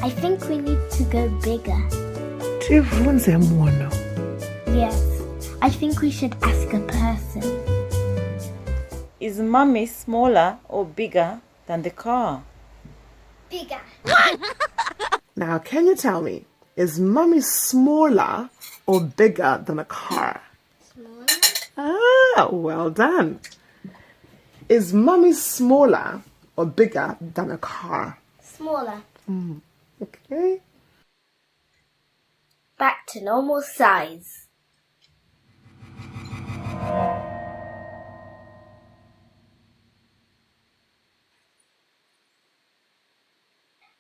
[SPEAKER 2] I think we need to go bigger.
[SPEAKER 11] Tivunze muno.
[SPEAKER 2] Yes, I think we should ask a person.
[SPEAKER 13] Is Mummy smaller or bigger than the car?
[SPEAKER 1] Bigger.
[SPEAKER 12] Now, can you tell me, is Mummy smaller or bigger than a car?
[SPEAKER 1] Smaller.
[SPEAKER 12] Well done. Is Mummy smaller or bigger than a car?
[SPEAKER 1] Smaller.
[SPEAKER 12] Okay.
[SPEAKER 2] Back to normal size.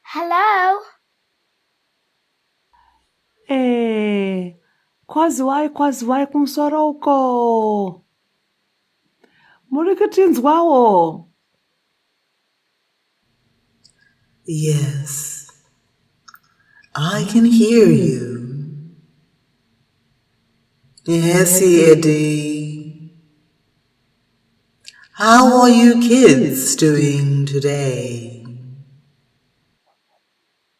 [SPEAKER 2] Hello?
[SPEAKER 11] Kwaziwai kumusoro uko. Muri kutinzwawo.
[SPEAKER 3] Yes, I can hear you. Yes, Eddie. How are you kids doing today?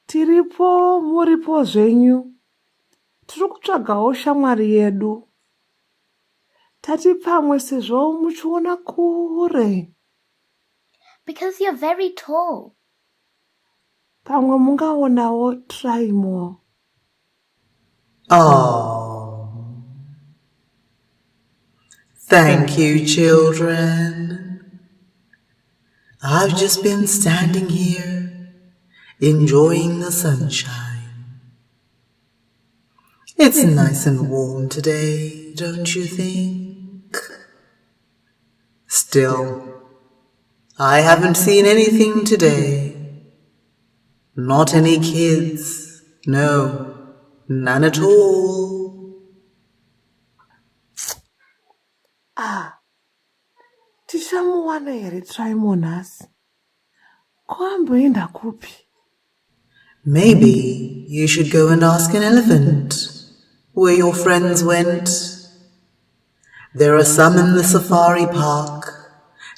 [SPEAKER 11] Tiripo, muripo zvenyu. Tiri kutsvagawo shamwari yedu. Tati pamwe sezvo muchiona kure.
[SPEAKER 2] Because you're very tall.
[SPEAKER 11] Pamwe mungaonawo Trimo.
[SPEAKER 3] Oh, thank you, children. I've just been standing here, enjoying the sunshine. It's nice and warm today, don't you think? Still, I haven't seen anything today. Not any kids. No, none at all.
[SPEAKER 11] Tishamuwana here Trimo nhasi. Kwamboenda kupi?
[SPEAKER 3] Maybe you should go and ask an elephant where your friends went. There are some in the safari park,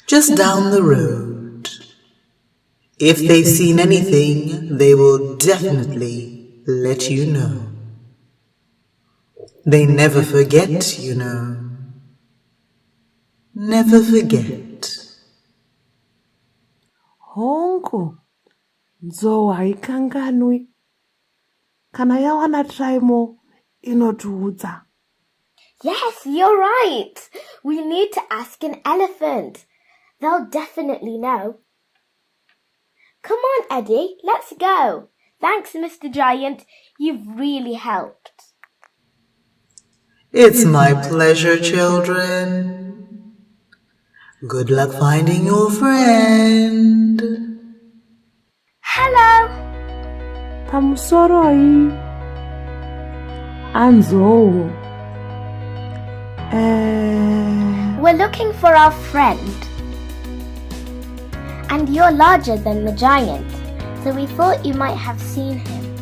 [SPEAKER 3] just down the road. If they've seen anything, they will definitely let you know. They never forget, you know. Never forget.
[SPEAKER 11] Hongo, nzou haikanganwi.
[SPEAKER 12] Kana yawana traimo inotiudza.
[SPEAKER 2] Yes, you're right. We need to ask an elephant. They'll definitely know. Come on, Eddie, let's go. Thanks, Mr. Giant. You've really helped.
[SPEAKER 3] It's my pleasure, children. Good luck finding your friend.
[SPEAKER 2] Hello.
[SPEAKER 12] Pamusoroi. Anzo.
[SPEAKER 2] We're looking for our friend. And you're larger than the giant, so we thought you might have seen him.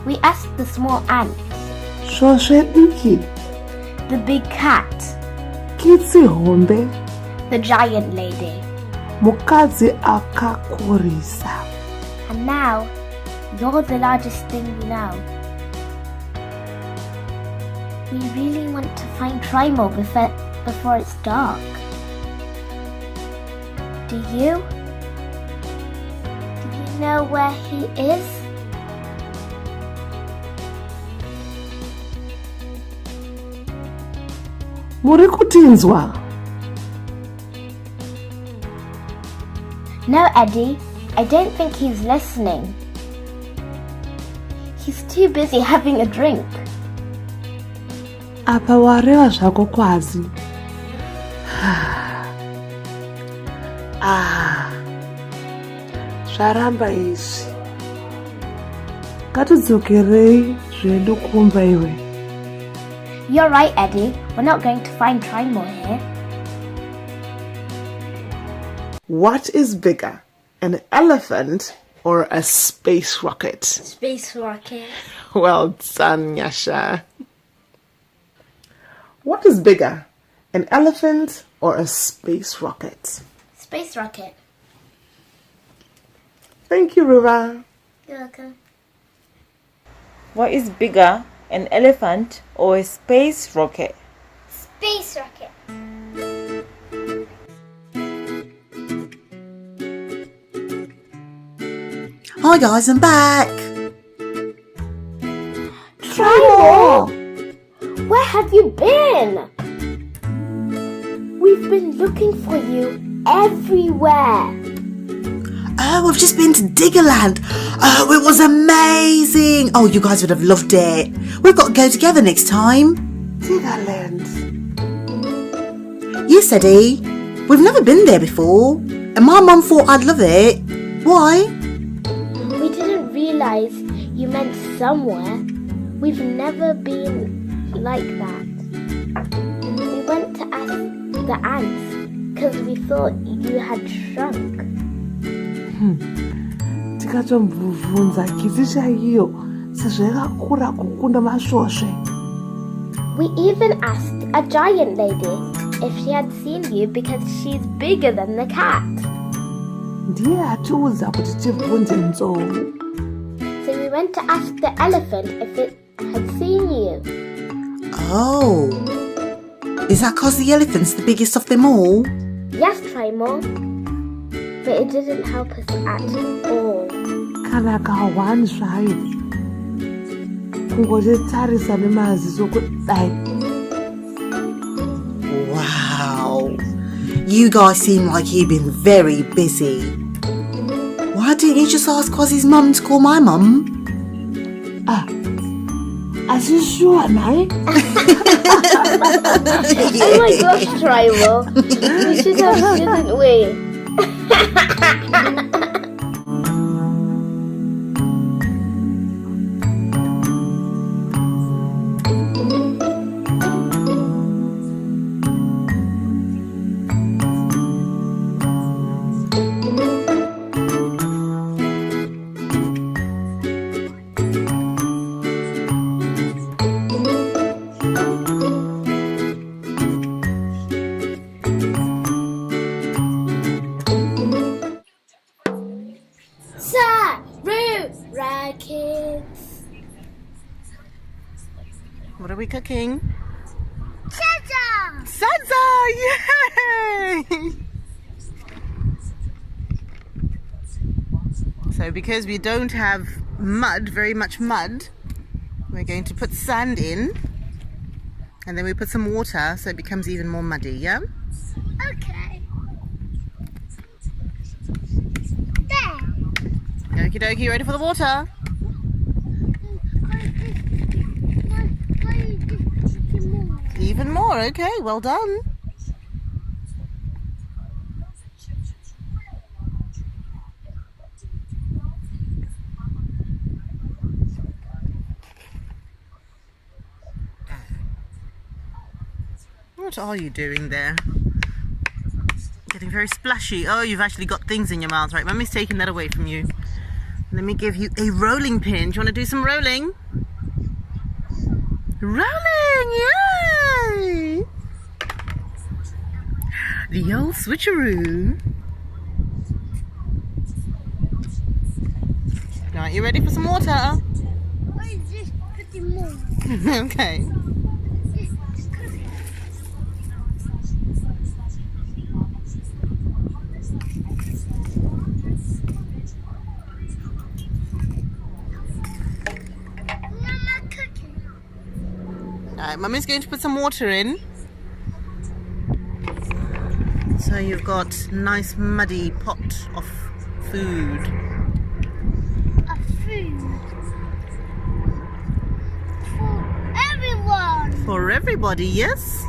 [SPEAKER 2] We asked the small ants,
[SPEAKER 12] Shoshediki.
[SPEAKER 2] the big cat,
[SPEAKER 12] Kitsi hombe.
[SPEAKER 2] the giant lady,
[SPEAKER 12] Mukadzi akakurisa.
[SPEAKER 2] and now you're the largest thing we know. We really want to find Trimo before it's dark. Do you? Do you know where he is?
[SPEAKER 12] Muri kutinzwa.
[SPEAKER 2] No, Eddie. I don't think he's listening. He's too busy having a drink.
[SPEAKER 12] Apa wareva zvako kwazi. Zvaramba izvi. Ngatidzokerei zvedu kumba iwe.
[SPEAKER 2] You're right, Eddie. We're not going to find Trimo here.
[SPEAKER 12] What is bigger, an elephant or a space rocket?
[SPEAKER 2] Space rocket.
[SPEAKER 12] Well done, Yasha. What is bigger, an elephant or a space rocket?
[SPEAKER 2] Space rocket.
[SPEAKER 12] Thank you, Ruva.
[SPEAKER 2] You're welcome.
[SPEAKER 13] What is bigger, an elephant or a space rocket?
[SPEAKER 2] Space rocket.
[SPEAKER 3] Hi guys, I'm back.
[SPEAKER 2] Trimo! Where have you been? We've been looking for you everywhere.
[SPEAKER 3] Oh, we've just been to Diggerland. Oh, it was amazing. Oh, you guys would have loved it. We've got to go together next time.
[SPEAKER 12] Diggerland.
[SPEAKER 3] Yes, Eddie. We've never been there before. And my mum thought I'd love it. Why?
[SPEAKER 2] We didn't realise you meant somewhere. We've never been like that. We went to ask the ants because we thought you had shrunk.
[SPEAKER 12] Tikatomubvunza kiti chaiyo sezvakakura kukunda masvosve.
[SPEAKER 2] We even asked a giant lady if she had seen you because she's bigger than the cat.
[SPEAKER 12] Ndiye atiudza kuti tibvunze nzou.
[SPEAKER 2] So we went to ask the elephant if it had seen you.
[SPEAKER 3] Oh. Is that because the elephant's the biggest of them all?
[SPEAKER 2] Yes, Trimo. But it didn't help us at all.
[SPEAKER 12] Kana kawan zvayo. Kungotarisa nemaziso kudai.
[SPEAKER 3] Wow. You guys seem like you've been very busy. Why didn't you just ask Quasi's mum to call my mum?
[SPEAKER 12] Are you sure, Nai?
[SPEAKER 2] Oh my gosh, Trimo. We should have, shouldn't we? Sarura Kids.
[SPEAKER 3] What are we cooking?
[SPEAKER 1] Chacha!
[SPEAKER 3] Salsa! Yay! So because we don't have mud, very much mud, we're going to put sand in, and then we put some water so it becomes even more muddy, yeah?
[SPEAKER 1] Okay. There.
[SPEAKER 3] Okie dokie, ready for the water? Even more, okay, well done. What are you doing there? Getting very splashy. Oh, you've actually got things in your mouth. Right, Mummy's taking that away from you. Let me give you a rolling pin. Do you want to do some rolling? Rolling! Yay! The old switcheroo. Right, you ready for some water?
[SPEAKER 1] Why is this putting more?
[SPEAKER 3] Okay. Alright, Mummy's going to put some water in. So you've got a nice muddy pot of food.
[SPEAKER 1] Of food. For everyone.
[SPEAKER 3] For everybody, yes?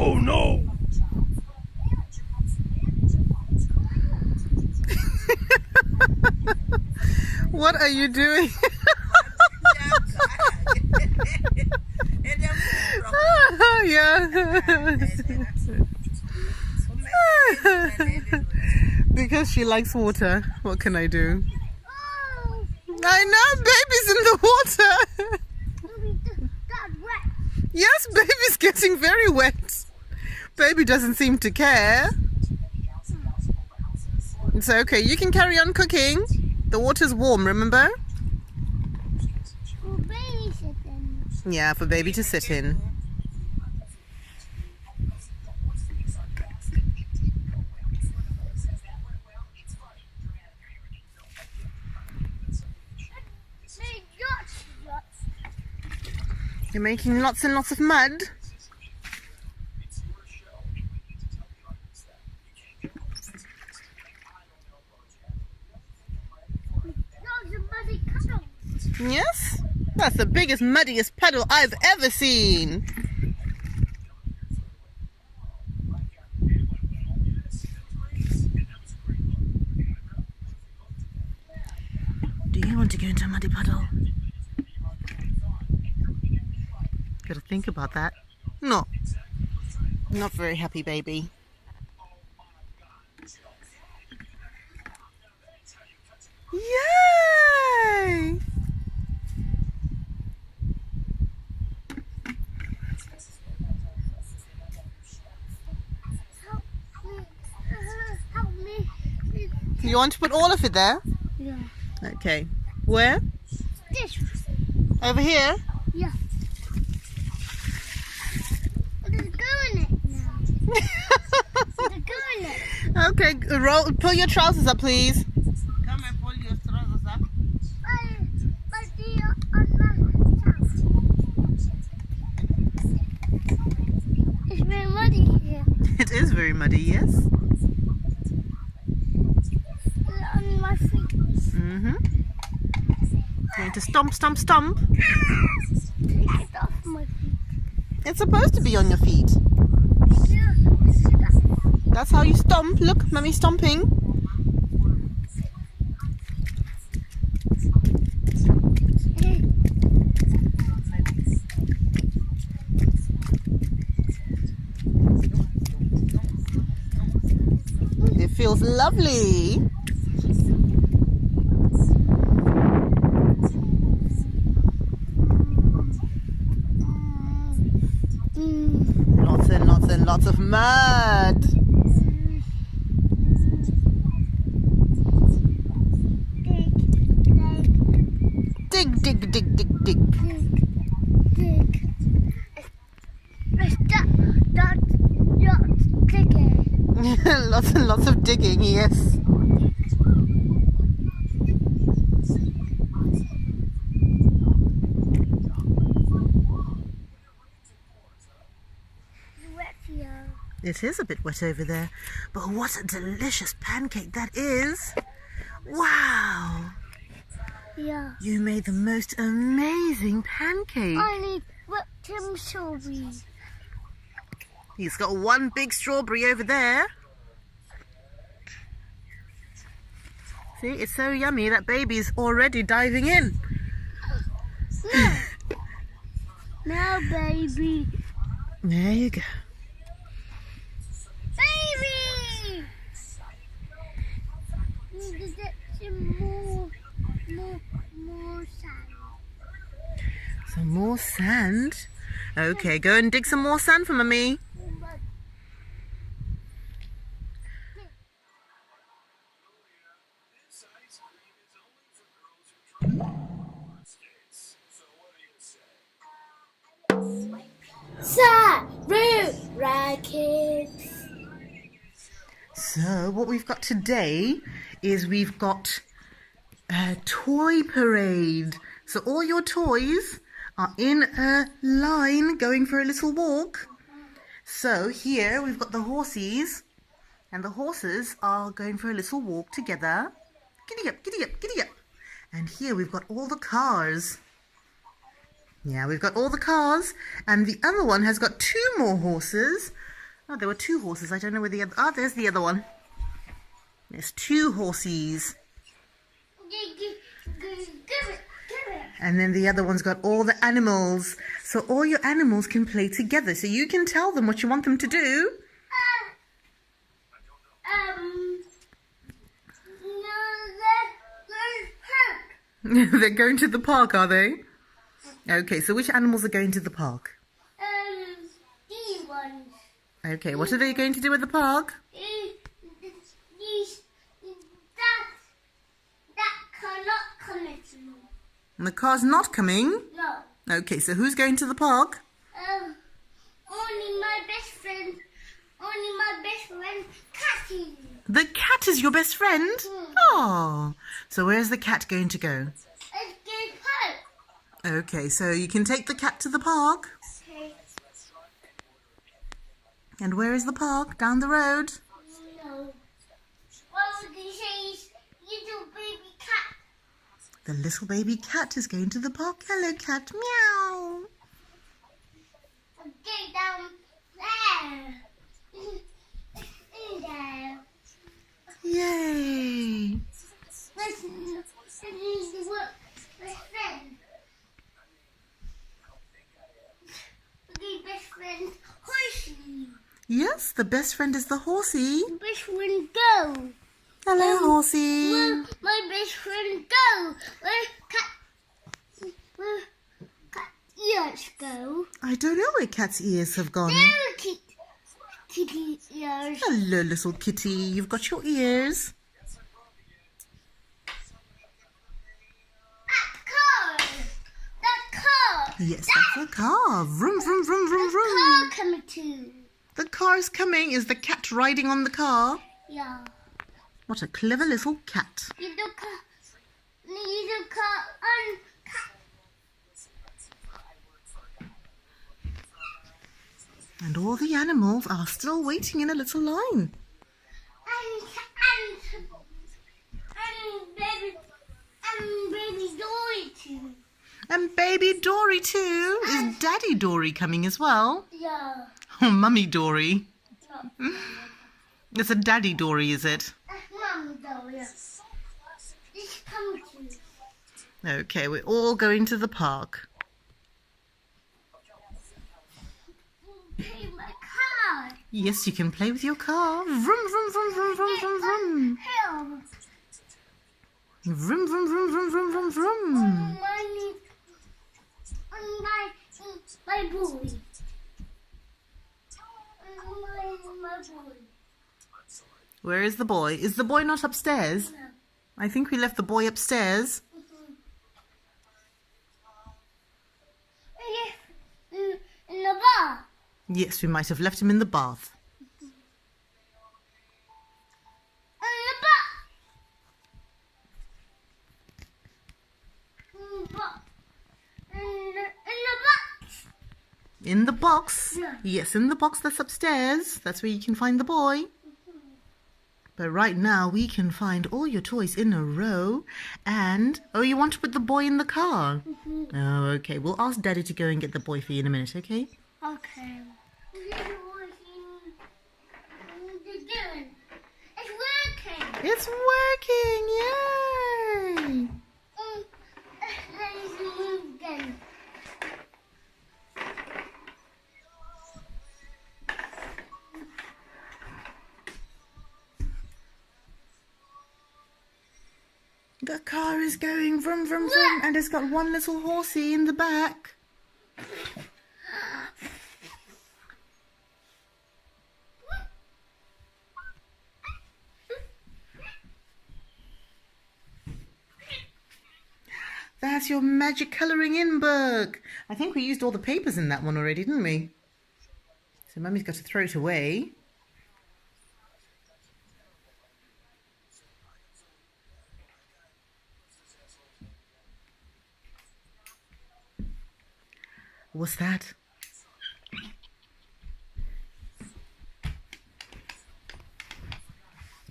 [SPEAKER 10] Oh no!
[SPEAKER 3] What are you doing? Yeah. Because she likes water. What can I do?
[SPEAKER 1] Oh,
[SPEAKER 3] I know, baby's in the water.
[SPEAKER 1] that's wet.
[SPEAKER 3] Yes, baby's getting very wet. Baby doesn't seem to care. It's okay, you can carry on cooking. The water's warm, remember?
[SPEAKER 1] For babysitting.
[SPEAKER 3] Yeah, for baby to sit in. You're making lots and lots of mud. Yes? That's the biggest, muddiest puddle I've ever seen. Do you want to go into a muddy puddle? Gotta think about that. No. Not very happy, baby. Yay!
[SPEAKER 1] Help me.
[SPEAKER 3] You want to put all of it there?
[SPEAKER 1] Yeah.
[SPEAKER 3] Okay. Where?
[SPEAKER 1] This.
[SPEAKER 3] Over here?
[SPEAKER 1] Yeah. Just go in it now. Just go in it.
[SPEAKER 3] Okay, pull your trousers up, please.
[SPEAKER 4] Come and pull your trousers up.
[SPEAKER 1] But you're on my house. It's very muddy here.
[SPEAKER 3] It is very muddy, yes?
[SPEAKER 1] It's on my feet.
[SPEAKER 3] Mm-hmm. Going to stomp, stomp, stomp.
[SPEAKER 1] Take it off my feet.
[SPEAKER 3] It's supposed to be on your feet.
[SPEAKER 1] Yeah,
[SPEAKER 3] That's how you stomp. Look, Mummy's stomping. It feels lovely. lots of mud. Dig, dig, dig, dig, dig. Lots and lots of digging, yes. It is a bit wet over there, but what a delicious pancake that is. Wow.
[SPEAKER 1] Yeah.
[SPEAKER 3] You made the most amazing pancake.
[SPEAKER 1] I need whipped strawberries.
[SPEAKER 3] He's got one big strawberry over there. See, it's so yummy that baby's already diving in.
[SPEAKER 1] Now, baby.
[SPEAKER 3] There you go.
[SPEAKER 1] Baby! Need to get some more sand.
[SPEAKER 3] Some more sand? Okay, go and dig some more sand for Mummy.
[SPEAKER 2] Sarura Kids.
[SPEAKER 3] So what we've got today is we've got a toy parade. So all your toys are in a line going for a little walk. So here we've got the horsies, and the horses are going for a little walk together. Giddy up, giddy up, giddy up. And here we've got all the cars. Yeah, we've got all the cars, and the other one has got 2 more horses. Oh, there were 2 horses. I don't know where the other... Ah, there's the other one. There's 2 horsies. And then the other one's got all the animals. So all your animals can play together. So you can tell them what you want them to do. They're going to the park, are they? Okay, so which animals are going to the park?
[SPEAKER 1] These ones.
[SPEAKER 3] Okay, what are they going to do at the park?
[SPEAKER 1] That car not coming through.
[SPEAKER 3] And the car's not coming?
[SPEAKER 1] No.
[SPEAKER 3] Okay, so who's going to the park?
[SPEAKER 1] Only my best friend. Cathy.
[SPEAKER 3] The cat is your best friend? Oh, so where's the cat going to go? Okay, so you can take the cat to the park.
[SPEAKER 1] Okay.
[SPEAKER 3] And where is the park? Down the road?
[SPEAKER 1] No. What would you say? Little baby cat.
[SPEAKER 3] The little baby cat is going to the park. Hello, cat. Meow.
[SPEAKER 1] Okay, down there. In there.
[SPEAKER 3] Yay.
[SPEAKER 1] Let's work. Best friend. Okay, best friend. Horsey.
[SPEAKER 3] Yes, the best friend is the horsey.
[SPEAKER 1] Best friend go.
[SPEAKER 3] Hello, horsey.
[SPEAKER 1] Where my best friend go? Where cat ears go?
[SPEAKER 3] I don't know where cat's ears have gone.
[SPEAKER 1] There, kitty ears.
[SPEAKER 3] Hello, little kitty. You've got your ears.
[SPEAKER 1] That car.
[SPEAKER 3] Yes, that's a car. Vroom, vroom, vroom, vroom, vroom.
[SPEAKER 1] Car coming too.
[SPEAKER 3] The car's coming. Is the cat riding on the car?
[SPEAKER 1] Yeah.
[SPEAKER 3] What a clever little cat.
[SPEAKER 1] Little car on cat.
[SPEAKER 3] And all the animals are still waiting in a little line.
[SPEAKER 1] And baby Dory too.
[SPEAKER 3] And baby Dory too. Is Daddy Dory coming as well?
[SPEAKER 1] Yeah.
[SPEAKER 3] Oh, Mummy Dory. It's a Daddy Dory, is it?
[SPEAKER 1] Mummy Dory. Yes. It's coming too.
[SPEAKER 3] Okay, we're all going to the park.
[SPEAKER 1] Play my car.
[SPEAKER 3] Yes, you can play with your car. Vroom, vroom, vroom, vroom, vroom, vroom, vroom.
[SPEAKER 1] Hill.
[SPEAKER 3] Vroom, vroom, vroom, vroom, vroom, vroom, vroom.
[SPEAKER 1] My boy.
[SPEAKER 3] Where is the boy? Is the boy not upstairs?
[SPEAKER 1] No.
[SPEAKER 3] I think we left the boy upstairs.
[SPEAKER 1] In the bar.
[SPEAKER 3] Yes, we might have left him in the bath. In the box?
[SPEAKER 1] Yeah.
[SPEAKER 3] Yes, in the box that's upstairs. That's where you can find the boy. But right now we can find all your toys in a row. And, oh, you want to put the boy in the car? Oh, okay. We'll ask Daddy to go and get the boy for you in a minute, okay?
[SPEAKER 1] Okay. It's working.
[SPEAKER 3] It's working! Yay!
[SPEAKER 1] Let's move again.
[SPEAKER 3] The car is going vroom, vroom, vroom, and it's got one little horsey in the back. That's your magic colouring in book. I think we used all the papers in that one already, didn't we? So Mummy's got to throw it away. What's that?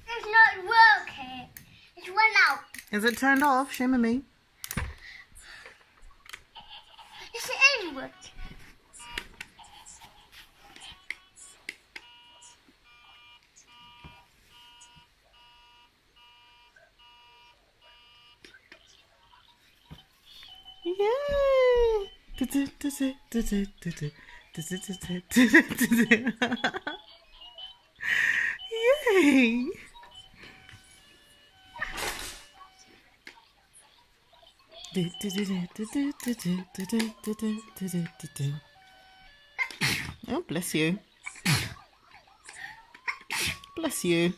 [SPEAKER 1] It's not working. It's went out.
[SPEAKER 3] Is it turned off? Shame on me.
[SPEAKER 1] It's in working.
[SPEAKER 3] Yay! Yay! Oh, bless you. Bless you.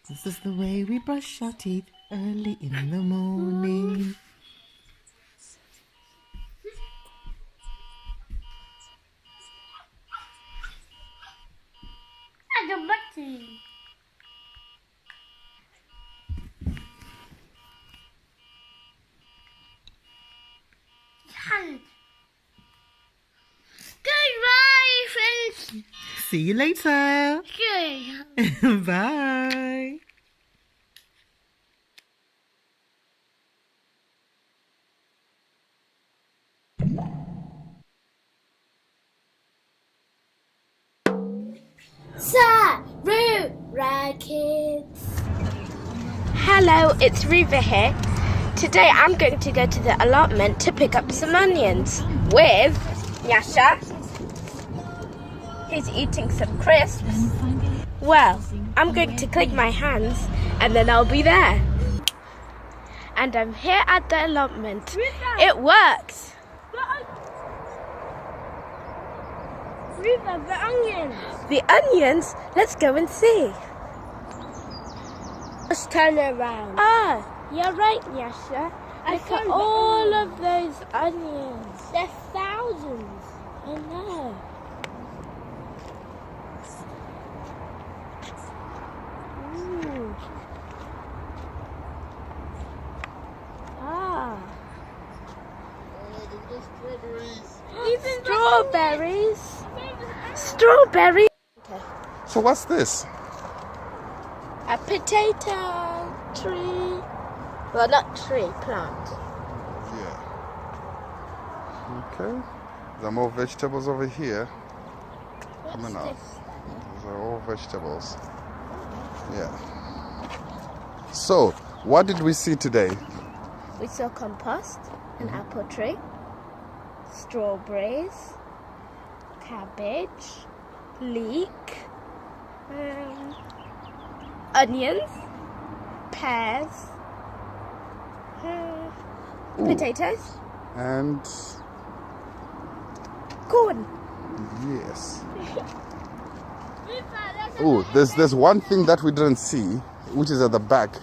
[SPEAKER 3] This is the way we brush our teeth early in the morning.
[SPEAKER 1] I got button. Hand. Goodbye, friends.
[SPEAKER 3] See you later.
[SPEAKER 1] Good.
[SPEAKER 3] Bye.
[SPEAKER 2] Sarura Kids. Hello, it's Riva here. Today I'm going to go to the allotment to pick up some onions with Nyasha. He's eating some crisps. Well, I'm going to click my hands and then I'll be there. And I'm here at the allotment. It works.
[SPEAKER 7] Riva, the onions.
[SPEAKER 2] The onions? Let's go and see.
[SPEAKER 7] Let's turn around.
[SPEAKER 2] Ah, you're right, Nyasha.
[SPEAKER 7] I
[SPEAKER 2] Look at
[SPEAKER 7] found the
[SPEAKER 2] all of those onions.
[SPEAKER 7] There's thousands.
[SPEAKER 2] I know. Ooh. Ah.
[SPEAKER 7] Even
[SPEAKER 2] Strawberries. Strawberries.
[SPEAKER 9] So what's this?
[SPEAKER 2] A potato tree. Well, not tree, plant.
[SPEAKER 9] Yeah. Okay.
[SPEAKER 14] There are more vegetables over here. Coming up. Those are all vegetables. Yeah. So, what did we see today?
[SPEAKER 2] We saw compost, an apple tree, strawberries, cabbage, leek, onions, pears, potatoes,
[SPEAKER 14] And
[SPEAKER 2] corn.
[SPEAKER 14] yes. Oh, there's one thing that we didn't see, which is at the back.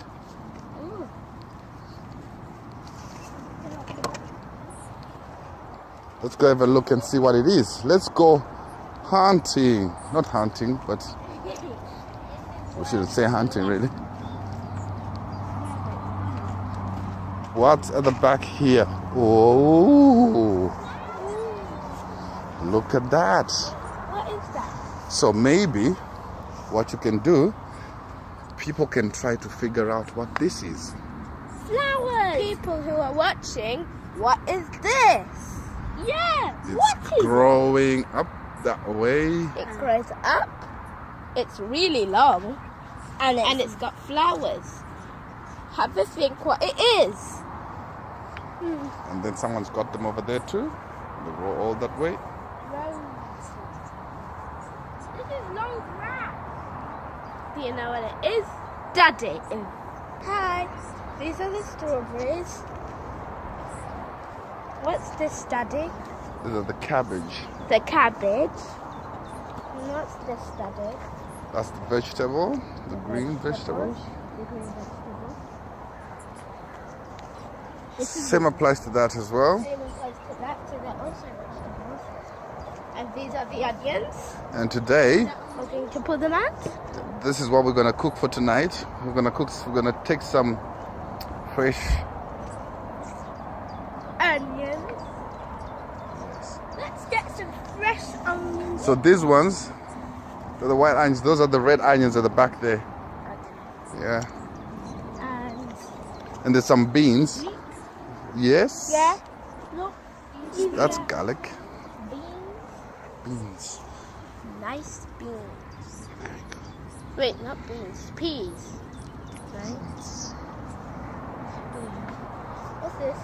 [SPEAKER 14] Let's go have a look and see what it is. Let's go hunting. Not hunting, but we shouldn't say hunting really. What's at the back here? Oh, look at that.
[SPEAKER 2] What is that?
[SPEAKER 14] So maybe what you can do, people can try to figure out what this is.
[SPEAKER 2] Flowers. People who are watching, what is this? Yeah.
[SPEAKER 14] It's growing up that way.
[SPEAKER 2] It grows up. It's really long, and it's got flowers. Have a think what it is.
[SPEAKER 14] And then someone's got them over there too. They grow all that way.
[SPEAKER 2] This is long grass. Do you know what it is? Daddy. Hi. These are the strawberries. What's this, Daddy?
[SPEAKER 14] These are the cabbage.
[SPEAKER 2] The cabbage. And what's this, Daddy?
[SPEAKER 14] That's the vegetable, the green vegetables.
[SPEAKER 2] The green vegetable.
[SPEAKER 14] Same applies to that as well.
[SPEAKER 2] Same applies to that, so they're also vegetables. And these are the onions.
[SPEAKER 14] And today,
[SPEAKER 2] We're going to pull them out.
[SPEAKER 14] this is what we're gonna cook for tonight. We're gonna take some fresh
[SPEAKER 2] Onions. Let's get some fresh onions.
[SPEAKER 14] So these ones, they're the white onions. Those are the red onions at the back there. Yeah. And there's some beans. Yes.
[SPEAKER 2] Yeah. Look.
[SPEAKER 14] That's garlic.
[SPEAKER 2] Beans.
[SPEAKER 14] Beans.
[SPEAKER 2] Nice beans. Wait, not beans. Peas. Right. What's this?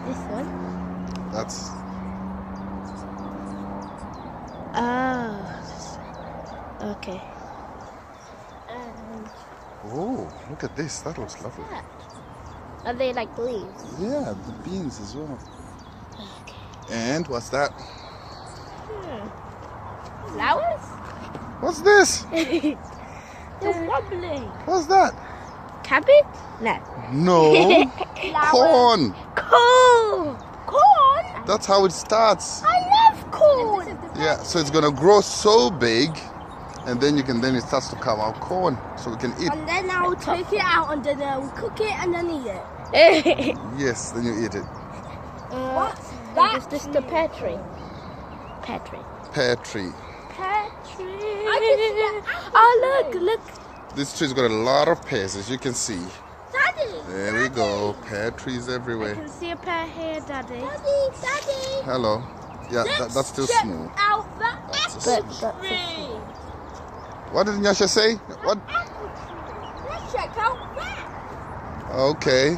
[SPEAKER 2] This one?
[SPEAKER 14] That's
[SPEAKER 2] okay. And
[SPEAKER 14] oh, look at this. That looks lovely.
[SPEAKER 2] that? Are they like leaves?
[SPEAKER 14] Yeah, the beans as well.
[SPEAKER 2] Okay.
[SPEAKER 14] And what's that?
[SPEAKER 2] Flowers?
[SPEAKER 14] What's this?
[SPEAKER 2] They're wobbly.
[SPEAKER 14] What's that?
[SPEAKER 2] Cabbage? No.
[SPEAKER 14] No. Corn.
[SPEAKER 2] Corn. Corn?
[SPEAKER 14] That's how it starts.
[SPEAKER 2] I love corn.
[SPEAKER 14] Yeah, so it's gonna grow so big, and then it starts to come out corn, so we can eat.
[SPEAKER 7] And then I'll take it out and then I'll cook it and then eat it.
[SPEAKER 14] Yes, then you eat it.
[SPEAKER 2] What's that? Is this the pear tree? Pear tree.
[SPEAKER 14] Pear tree.
[SPEAKER 2] Pear tree. Oh, look.
[SPEAKER 14] This tree's got a lot of pears, as you can see.
[SPEAKER 2] Daddy.
[SPEAKER 14] There we go. Pear trees
[SPEAKER 2] I
[SPEAKER 14] everywhere.
[SPEAKER 2] can see a pear here, Daddy.
[SPEAKER 7] Daddy.
[SPEAKER 14] Hello. Yeah, that's still small.
[SPEAKER 7] Out that apple tree.
[SPEAKER 14] What did Nyasha say? What?
[SPEAKER 7] Let's check out that.
[SPEAKER 14] Okay.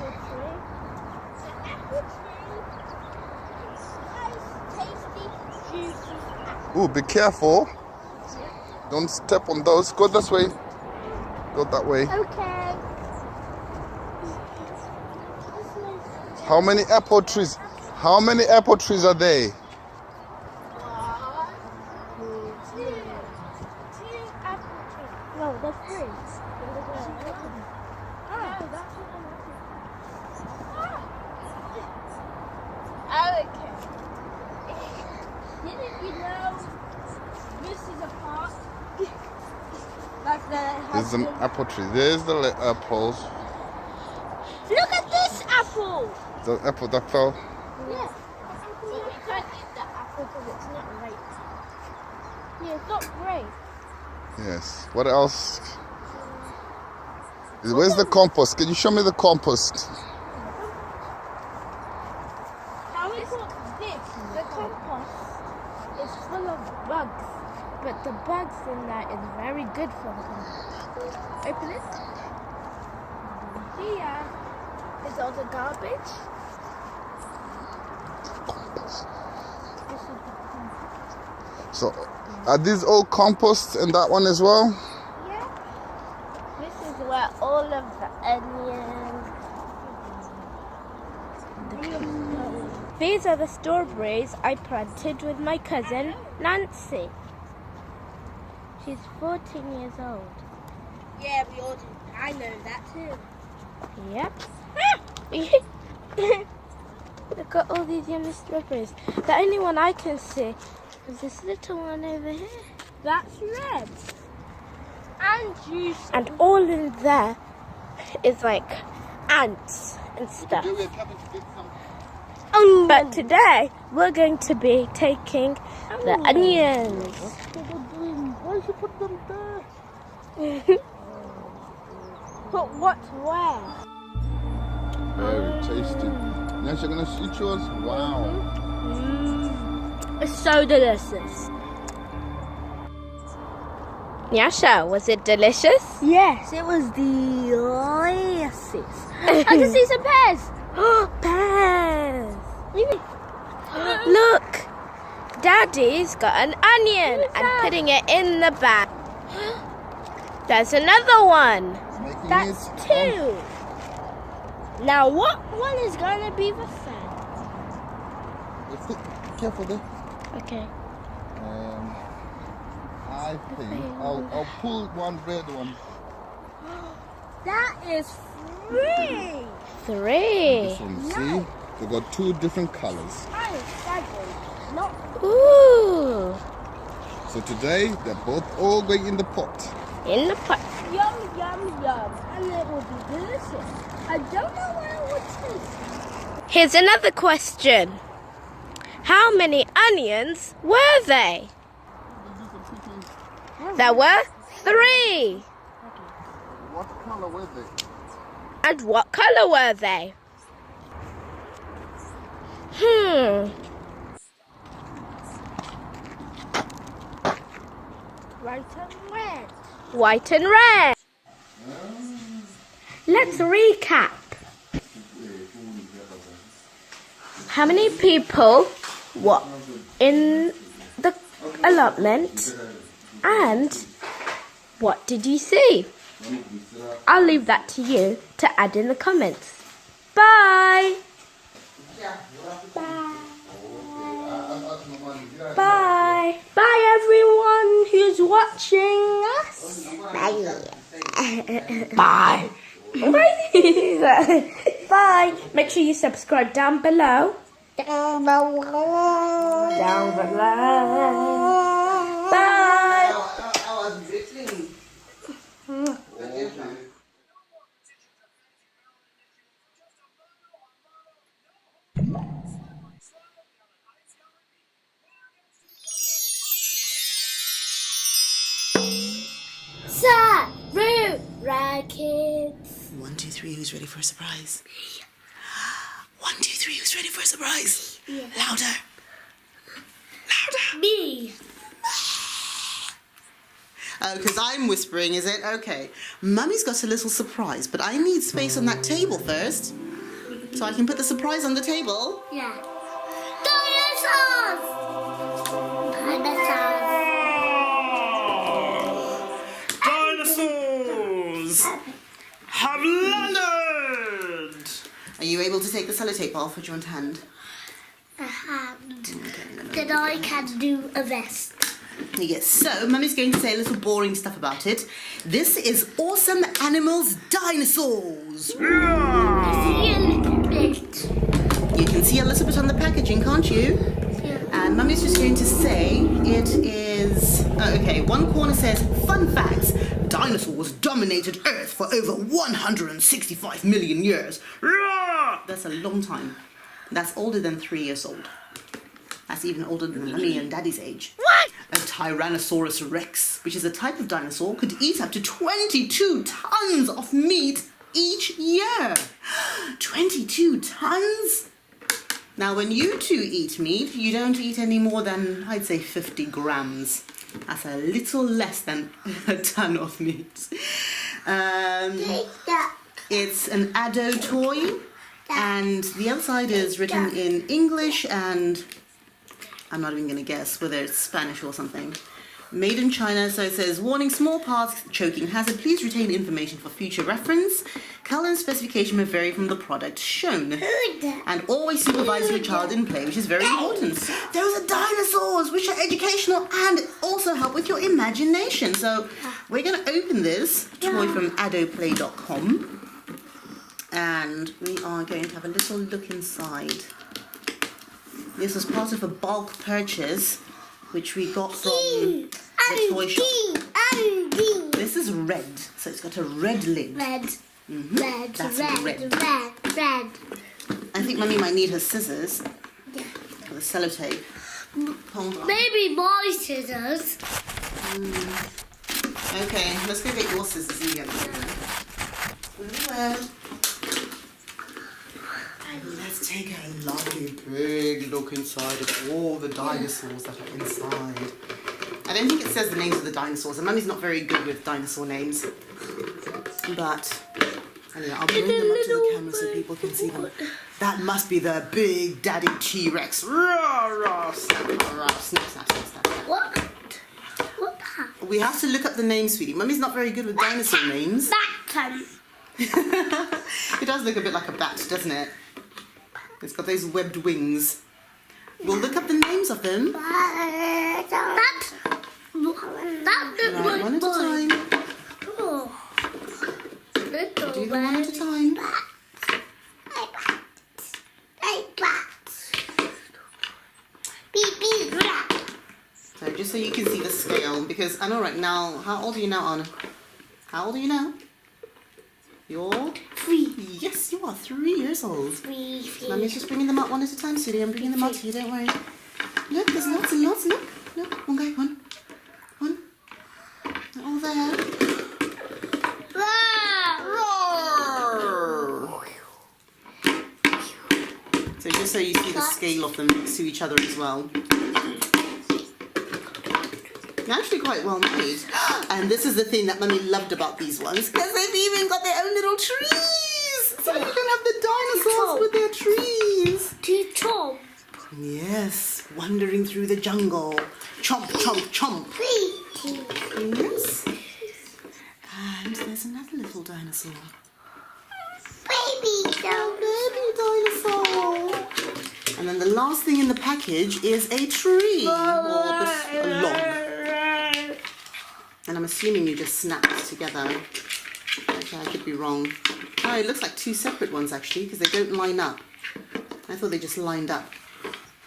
[SPEAKER 14] Ooh, be careful. Don't step on those. Go this way. Go that way.
[SPEAKER 7] Okay.
[SPEAKER 14] How many apple trees? How many apple trees are there?
[SPEAKER 2] No, that's three.
[SPEAKER 7] Okay. Didn't you know this is a park? Like
[SPEAKER 14] There's an apple tree. There's the apples.
[SPEAKER 7] Look at this apple.
[SPEAKER 14] The apple that fell.
[SPEAKER 7] Yeah. But we can't eat the apple because it's not ripe. Yeah, it's not ripe.
[SPEAKER 14] Yes. What else? Where's the compost? Can you show me the compost?
[SPEAKER 7] How is this? The
[SPEAKER 2] in there is very good for them. Open it. Here is all the garbage.
[SPEAKER 14] So, are these all compost and that one as well?
[SPEAKER 2] Yeah. This is where all of the onions. These are the strawberries I planted with my cousin Nancy. She's 14 years old.
[SPEAKER 7] Yeah, we all do. I know that too.
[SPEAKER 2] Yep. Look at all these yummy strawberries. The only one I can see is this little one over here.
[SPEAKER 7] That's red. And juice.
[SPEAKER 2] And all in there is like ants and stuff. But today we're going to be taking the onions.
[SPEAKER 12] Why should you put them there?
[SPEAKER 2] But what where?
[SPEAKER 14] Very tasty. Yes, you're gonna eat yours? Wow.
[SPEAKER 2] It's so delicious. Nyasha, was it delicious?
[SPEAKER 7] Yes, it was delicious. I can see some pears.
[SPEAKER 2] Pears! Look! Daddy's got an onion and putting it in the bag. There's another one. That's two. Now what one is going to be the third?
[SPEAKER 14] Careful there.
[SPEAKER 2] Okay.
[SPEAKER 14] I think I'll pull one red one.
[SPEAKER 7] That is 3.
[SPEAKER 2] 3.
[SPEAKER 14] This one, see? They got 2 different colors.
[SPEAKER 2] Ooh.
[SPEAKER 7] So
[SPEAKER 14] So today, they're both all going in the pot.
[SPEAKER 2] In the pot.
[SPEAKER 7] Yum, yum, yum. And it will be delicious. I don't know what it would taste.
[SPEAKER 2] Here's another question. How many onions were they? There were 3.
[SPEAKER 14] What color were they?
[SPEAKER 2] And what color were they?
[SPEAKER 7] White and red.
[SPEAKER 2] White and red. Let's recap. How many people were in the allotment and what did you see? I'll leave that to you to add in the comments. Bye! Bye! Bye! Bye everyone who's watching us! Bye! Bye! Make sure you subscribe down below. Down below. Bye! Sarura Kids.
[SPEAKER 3] 1, 2, 3, who's ready for a surprise? 1, 2, 3, who's ready for a surprise?
[SPEAKER 2] Yeah.
[SPEAKER 3] Louder. Louder.
[SPEAKER 2] Me.
[SPEAKER 3] Oh, because I'm whispering, is it? Okay. Mummy's got a little surprise, but I need space on that table first. So I can put the surprise on the table.
[SPEAKER 2] Yeah.
[SPEAKER 1] Dinosaurs!
[SPEAKER 10] Dinosaurs have landed!
[SPEAKER 3] Are you able to take the sellotape off with your hand?
[SPEAKER 1] A hand. Then I can do a vest.
[SPEAKER 3] Yes, so Mummy's going to say a little boring stuff about it. This is Awesome Animals Dinosaurs.
[SPEAKER 1] See a little bit.
[SPEAKER 3] You can see a little bit on the packaging, can't you?
[SPEAKER 1] Yeah.
[SPEAKER 3] And Mummy's just going to say it is... Oh, okay, one corner says, fun facts. Dinosaurs dominated Earth for over 165 million years. That's a long time. That's older than 3 years old. That's even older than Mummy and Daddy's age.
[SPEAKER 2] What?
[SPEAKER 3] A Tyrannosaurus rex, which is a type of dinosaur, could eat up to 22 tons of meat each year. 22 tons? Now, when you two eat meat, you don't eat any more than, I'd say, 50 grams. That's a little less than a ton of meat. It's an Addo toy, and the outside is written in English, and I'm not even going to guess whether it's Spanish or something. Made in China, so it says, warning, small parts, choking hazard. Please retain information for future reference. Color and specification may vary from the product shown. And always supervise your child in play, which is very important. Those are dinosaurs, which are educational and also help with your imagination. So we're going to open this toy from addoplay.com. And we are going to have a little look inside. This was part of a bulk purchase, which we got from the toy shop. This is red, so it's got a red lid.
[SPEAKER 1] Red.
[SPEAKER 3] That's red.
[SPEAKER 1] Red.
[SPEAKER 3] I think Mummy might need her scissors for the sellotape. Hold on.
[SPEAKER 1] Maybe my scissors.
[SPEAKER 3] Okay, let's go get your scissors and get them. Let's take a lovely big look inside at all the dinosaurs that are inside. I don't think it says the names of the dinosaurs, and Mummy's not very good with dinosaur names. But anyway, I'll bring them up to the camera so people can see them. That must be the big daddy T-Rex. Snap, snap, snap, snap.
[SPEAKER 1] What?
[SPEAKER 3] We have to look up the names, sweetie. Mummy's not very good with dinosaur names. It does look a bit like a bat, doesn't it? It's got those webbed wings. We'll look up the names of them. Right, one at a time. Do them one at a time. So just so you can see the scale, because I know right now, how old are you now, Anna? How old are you now? You're
[SPEAKER 1] 3.
[SPEAKER 3] Yes, you are 3 years old.
[SPEAKER 1] 3.
[SPEAKER 3] Mummy's just bringing them up one at a time, sweetie. I'm bringing them up to you, don't worry. Look, there's lots and lots. Look, look. One guy, one. They're all there. Roar! So just so you see the scale of them next to each other as well. They're actually quite well made. And this is the thing that Mummy loved about these ones, because they've even got their own little trees. So you can have the dinosaurs with their trees.
[SPEAKER 1] To chomp.
[SPEAKER 3] Yes, wandering through the jungle. Chomp, chomp, chomp. Yes. And there's another little dinosaur.
[SPEAKER 1] Baby
[SPEAKER 3] dinosaur. And then the last thing in the package is a tree, or a log. And I'm assuming you just snap it together. Okay, I could be wrong. Oh, it looks like 2 separate ones actually, because they don't line up. I thought they just lined up.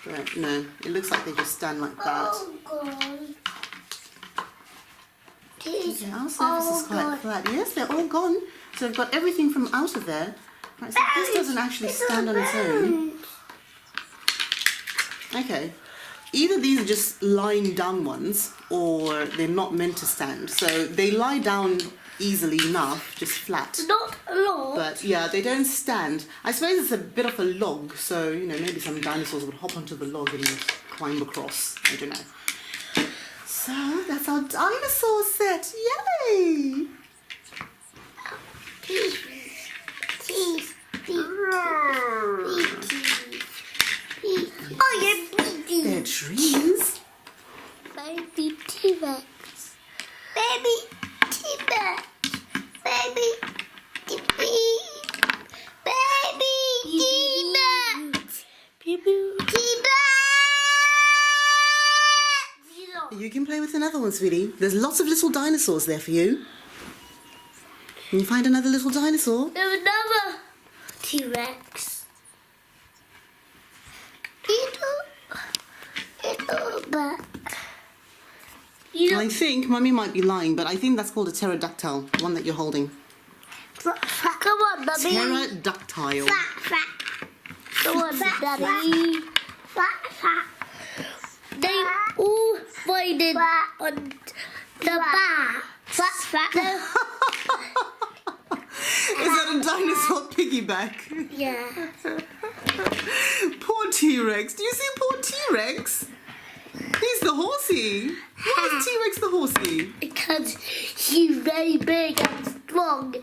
[SPEAKER 3] But no, it looks like they just stand like that.
[SPEAKER 1] Oh, God.
[SPEAKER 3] Okay, our surface is quite flat. Yes, they're all gone. So I've got everything from out of there. Right, so this doesn't actually stand on its own. Okay. Either these are just lying down ones, or they're not meant to stand. So they lie down easily enough, just flat.
[SPEAKER 1] Not a lot.
[SPEAKER 3] But yeah, they don't stand. I suppose it's a bit of a log, so you know, maybe some dinosaurs would hop onto the log and climb across. I don't know. So that's our dinosaur set. Yay!
[SPEAKER 1] Oh, yeah,
[SPEAKER 3] they're trees.
[SPEAKER 1] Baby T-Rex. Baby T-Rex. Baby T-Rex. Baby T-Rex. Baby T-Rex.
[SPEAKER 3] You can play with another one, sweetie. There's lots of little dinosaurs there for you. Can you find another little dinosaur?
[SPEAKER 1] There's another T-Rex.
[SPEAKER 3] I think Mummy might be lying, but I think that's called a pterodactyl, the one that you're holding.
[SPEAKER 1] Come on, Mummy.
[SPEAKER 3] Pterodactyl.
[SPEAKER 1] Come on, Daddy. They all fighted on the bar.
[SPEAKER 3] Is that a dinosaur piggyback?
[SPEAKER 1] Yeah.
[SPEAKER 3] Poor T-Rex. Do you see poor T-Rex? He's the horsey. Why is T-Rex the horsey?
[SPEAKER 1] Because he's very big and strong.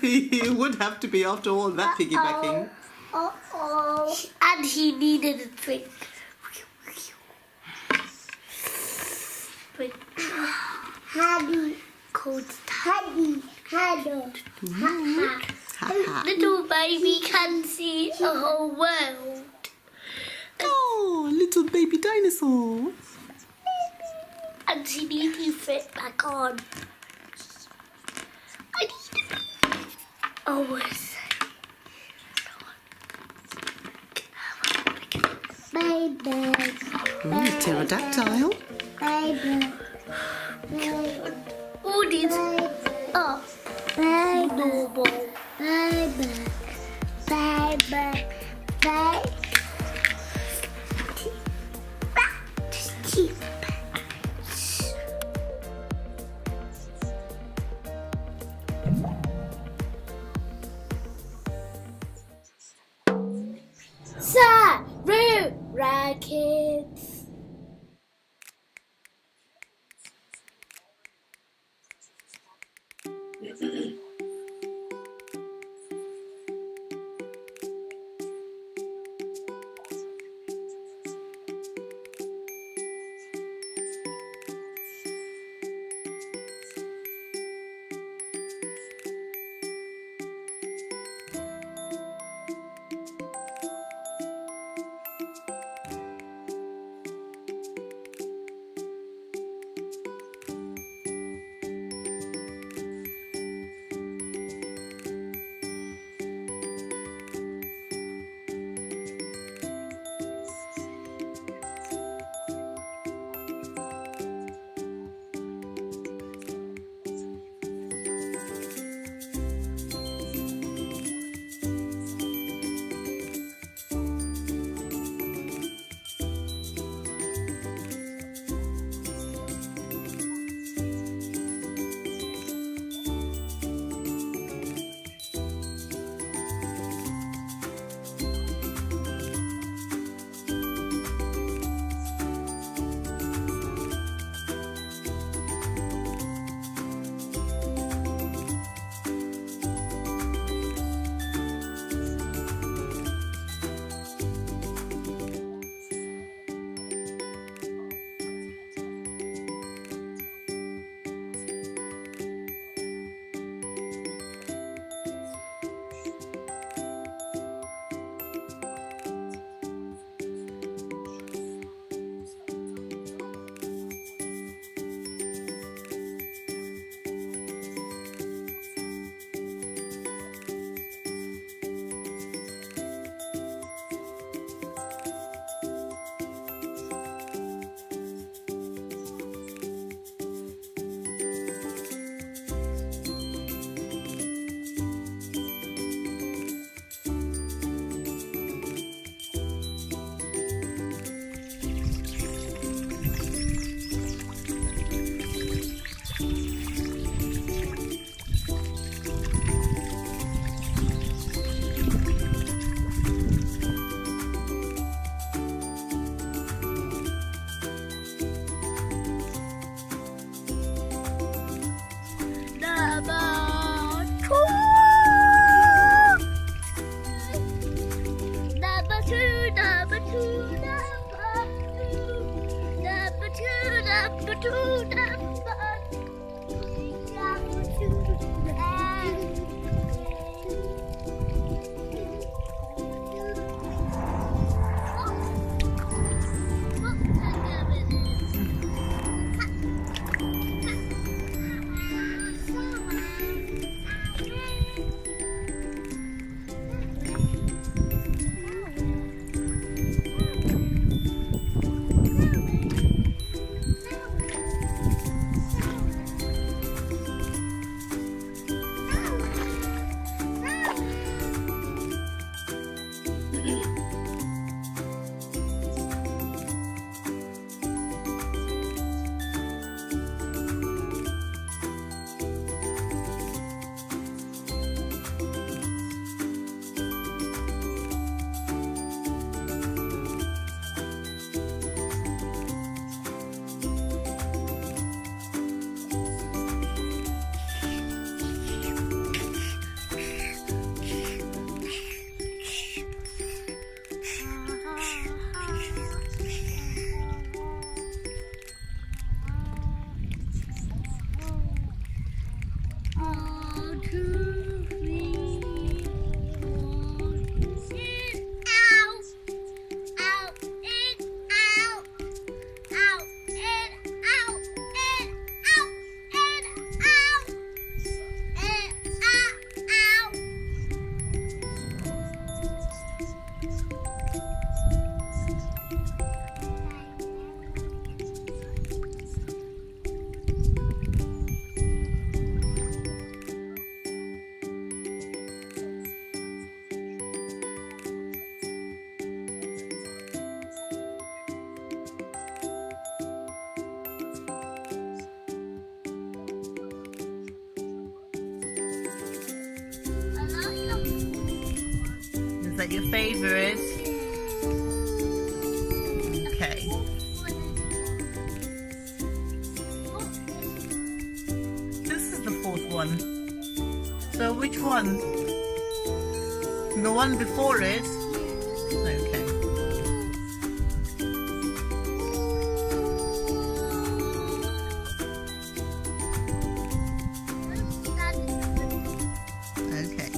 [SPEAKER 3] He would have to be after all that piggybacking.
[SPEAKER 1] Uh-oh. And he needed a drink. Honey. Called Honey. Little baby can see a whole world.
[SPEAKER 3] Oh, little baby dinosaur.
[SPEAKER 1] And she needs to fit back on. I need to... Oh, baby.
[SPEAKER 3] Ooh, pterodactyl.
[SPEAKER 1] Baby. All these are normal. Baby. Baby. Baby. Sarura Kids.
[SPEAKER 3] that your favorite? Okay. This is the fourth one. So which one? The one before it? Okay. Okay.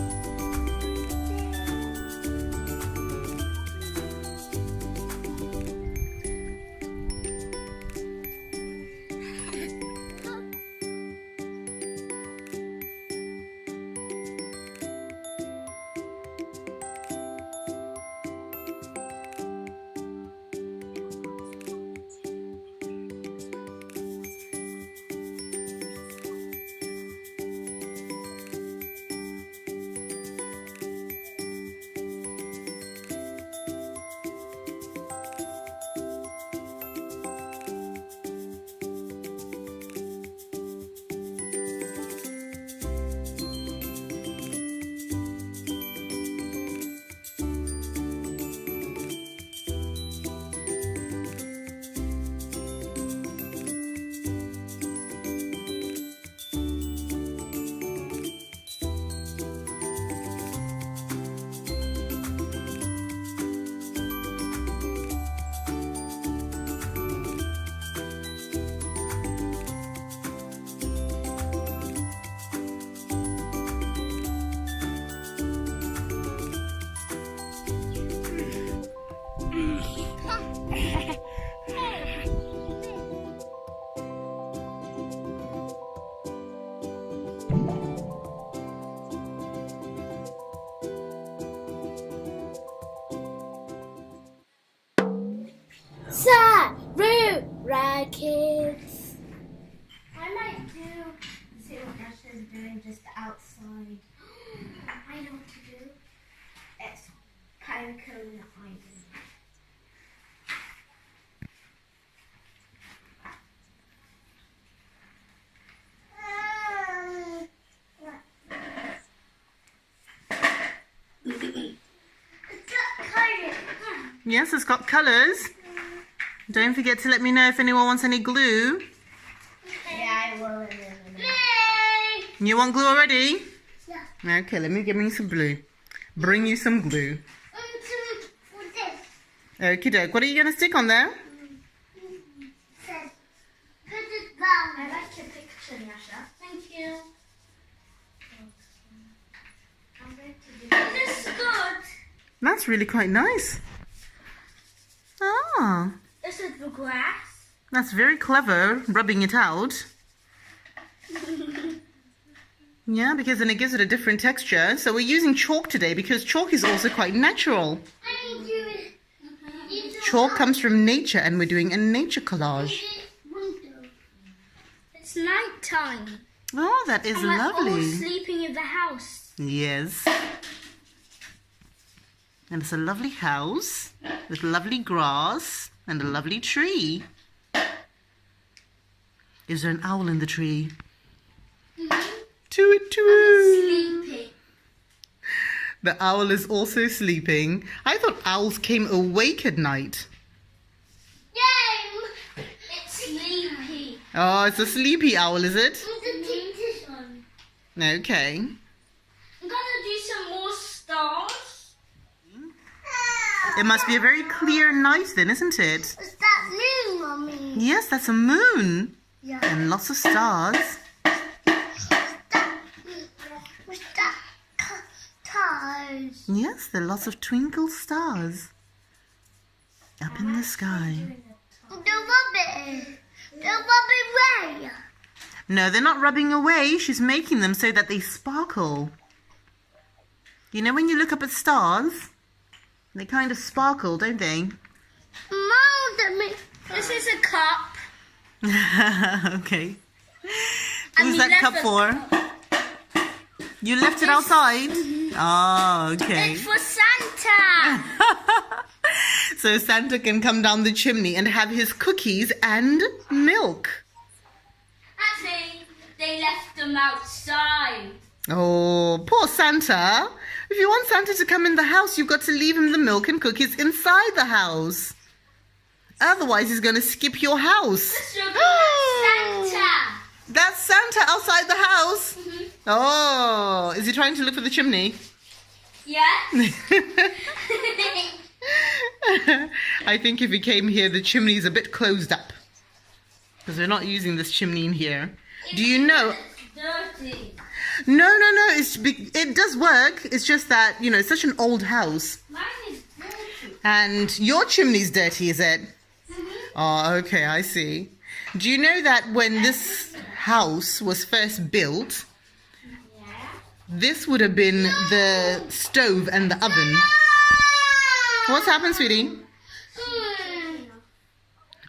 [SPEAKER 2] Sarura Kids. I might see what Ashley's doing just outside. I know what to do. It's Pirate Island.
[SPEAKER 3] Yes, it's got colours. Don't forget to let me know if anyone wants any glue.
[SPEAKER 2] Yeah, I will.
[SPEAKER 3] You want glue already? Yeah. Okay, let me give me some glue. Bring you some glue. Okie doke. What are you going to stick on there?
[SPEAKER 2] I like your picture, Yasha. Thank you. I'm going to do this. Is good?
[SPEAKER 3] That's really quite nice. Ah.
[SPEAKER 2] This is the grass.
[SPEAKER 3] That's very clever, rubbing it out. Yeah, because then it gives it a different texture. So we're using chalk today because chalk is also quite natural. Chalk comes from nature and we're doing a nature collage.
[SPEAKER 2] It's night time.
[SPEAKER 3] Oh, that is lovely.
[SPEAKER 2] We're all sleeping in the house.
[SPEAKER 3] Yes. And it's a lovely house with lovely grass and a lovely tree. Is there an owl in the tree? Toot toot.
[SPEAKER 2] Sleeping.
[SPEAKER 3] The owl is also sleeping. I thought owls came awake at night.
[SPEAKER 2] Yay! It's sleepy.
[SPEAKER 3] Oh, it's a sleepy owl, is it? Okay.
[SPEAKER 2] I'm gonna do some more stars.
[SPEAKER 3] It must be a very clear night then, isn't it?
[SPEAKER 1] Is that moon, Mommy?
[SPEAKER 3] Yes, that's a moon.
[SPEAKER 1] Yeah.
[SPEAKER 3] And lots of stars.
[SPEAKER 1] What's that? Stars.
[SPEAKER 3] Yes, there are lots of twinkle stars up in the sky.
[SPEAKER 1] The rabbit. The rabbit way.
[SPEAKER 3] No, they're not rubbing away. She's making them so that they sparkle. You know when you look up at stars, they kind of sparkle, don't they?
[SPEAKER 1] Mom,
[SPEAKER 2] this is a cup.
[SPEAKER 3] Okay.
[SPEAKER 2] And
[SPEAKER 3] Who's
[SPEAKER 2] we
[SPEAKER 3] that
[SPEAKER 2] left
[SPEAKER 3] cup
[SPEAKER 2] the
[SPEAKER 3] for? You left it outside? Oh, okay.
[SPEAKER 2] It's for Santa.
[SPEAKER 3] So Santa can come down the chimney and have his cookies and milk.
[SPEAKER 2] Actually, they left them outside.
[SPEAKER 3] Oh, poor Santa. If you want Santa to come in the house, you've got to leave him the milk and cookies inside the house. Otherwise, he's going to skip your house.
[SPEAKER 1] Santa.
[SPEAKER 3] That's Santa outside the house. Oh, is he trying to look for the chimney?
[SPEAKER 1] Yeah.
[SPEAKER 3] I think if he came here, the chimney's a bit closed up. Because we're not using this chimney in here. Do you know?
[SPEAKER 1] Dirty.
[SPEAKER 3] No. It does work. It's just that, you know, it's such an old house.
[SPEAKER 1] Mine is dirty.
[SPEAKER 3] And your chimney's dirty, is it? Oh, okay, I see. Do you know that when this house was first built, this would have been the stove and the oven? What's happened, sweetie?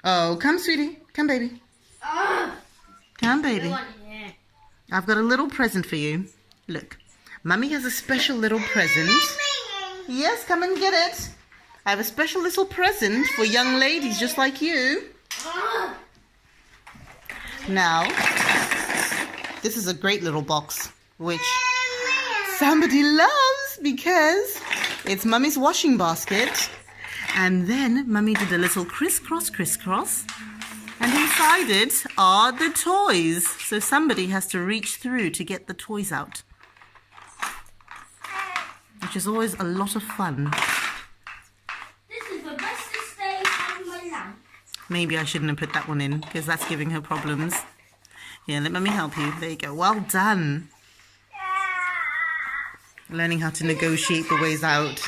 [SPEAKER 3] Oh, come, sweetie. Come, baby. Come, baby. I've got a little present for you. Look, Mummy has a special little present. Yes, come and get it. I have a special little present for young ladies just like you. Now, this is a great little box, which somebody loves because it's Mummy's washing basket. And then Mummy did a little crisscross. And inside it are the toys. So somebody has to reach through to get the toys out. Which is always a lot of fun.
[SPEAKER 1] This is the bestest day of my life.
[SPEAKER 3] Maybe I shouldn't have put that one in because that's giving her problems. Yeah, let Mummy help you. There you go. Well done. Learning how to negotiate the ways out.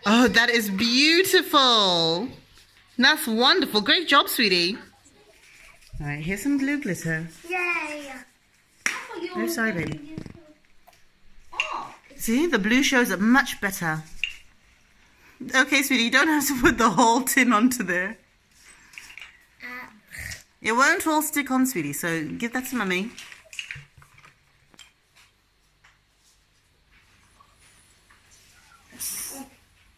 [SPEAKER 3] Oh, that is beautiful. That's wonderful. Great job, sweetie. All right, here's some blue glitter.
[SPEAKER 1] Yay.
[SPEAKER 3] Oh, sorry, baby. See, the blue shows up much better. Okay, sweetie, you don't have to put the whole tin onto there. It won't all stick on, sweetie, so give that to Mummy.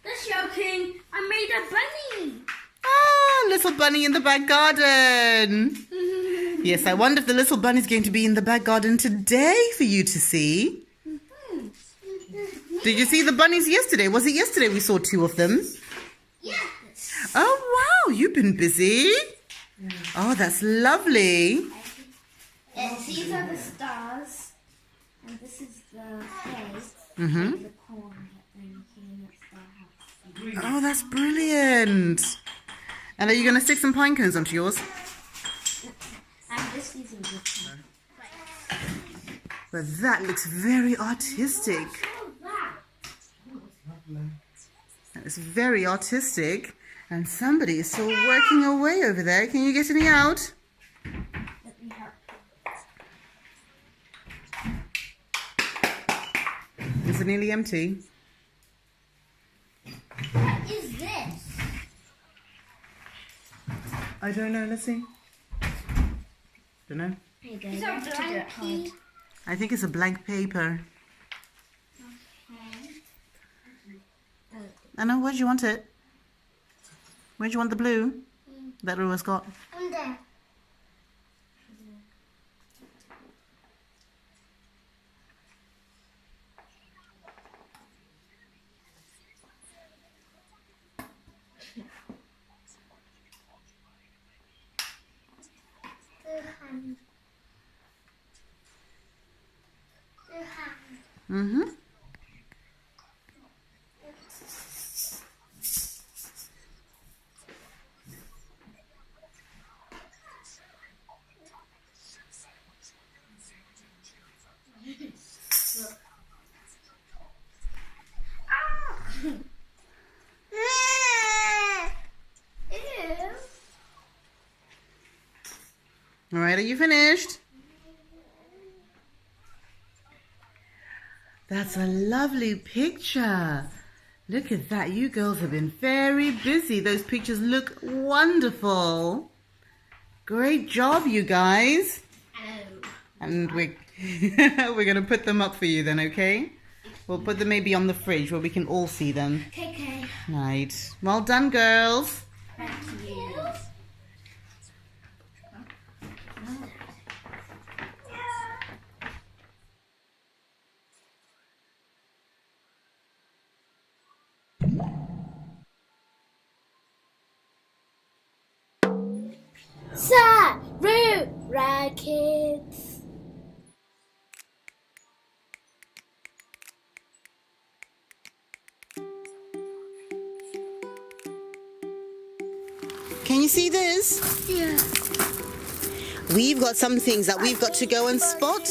[SPEAKER 1] That's joking. I made a bunny.
[SPEAKER 3] Ah, little bunny in the back garden. Yes, I wonder if the little bunny's going to be in the back garden today for you to see. Did you see the bunnies yesterday? Was it yesterday we saw 2 of them?
[SPEAKER 1] Yes.
[SPEAKER 3] Oh, wow, you've been busy. Oh, that's lovely.
[SPEAKER 1] These are the stars, and this is the face,
[SPEAKER 3] Mm-hmm.
[SPEAKER 1] and the corn that they're making at the house.
[SPEAKER 3] Oh, that's brilliant. And are you going to stick some pine cones onto yours?
[SPEAKER 1] I'm just using this one.
[SPEAKER 3] But that looks very artistic. That is very artistic. And somebody is still working away over there. Can you get any out?
[SPEAKER 1] Let me help.
[SPEAKER 3] Is it nearly empty?
[SPEAKER 1] What is this?
[SPEAKER 3] I don't know. Let's see. Don't know.
[SPEAKER 1] Here you go. You have to do it hard.
[SPEAKER 3] I think it's a blank paper. Anna, where do you want it? Where do you want the blue that Rua's got?
[SPEAKER 1] On there.
[SPEAKER 3] Mm-hmm. All right, are you finished? That's a lovely picture. Look at that. You girls have been very busy. Those pictures look wonderful. Great job, you guys. And we're going to put them up for you then, okay? We'll put them maybe on the fridge where we can all see them.
[SPEAKER 1] Okay.
[SPEAKER 3] Right. Well done, girls.
[SPEAKER 1] Thank you.
[SPEAKER 2] Sarura Kids.
[SPEAKER 3] Can you see this?
[SPEAKER 1] Yeah.
[SPEAKER 3] We've got some things that we've got to go and spot.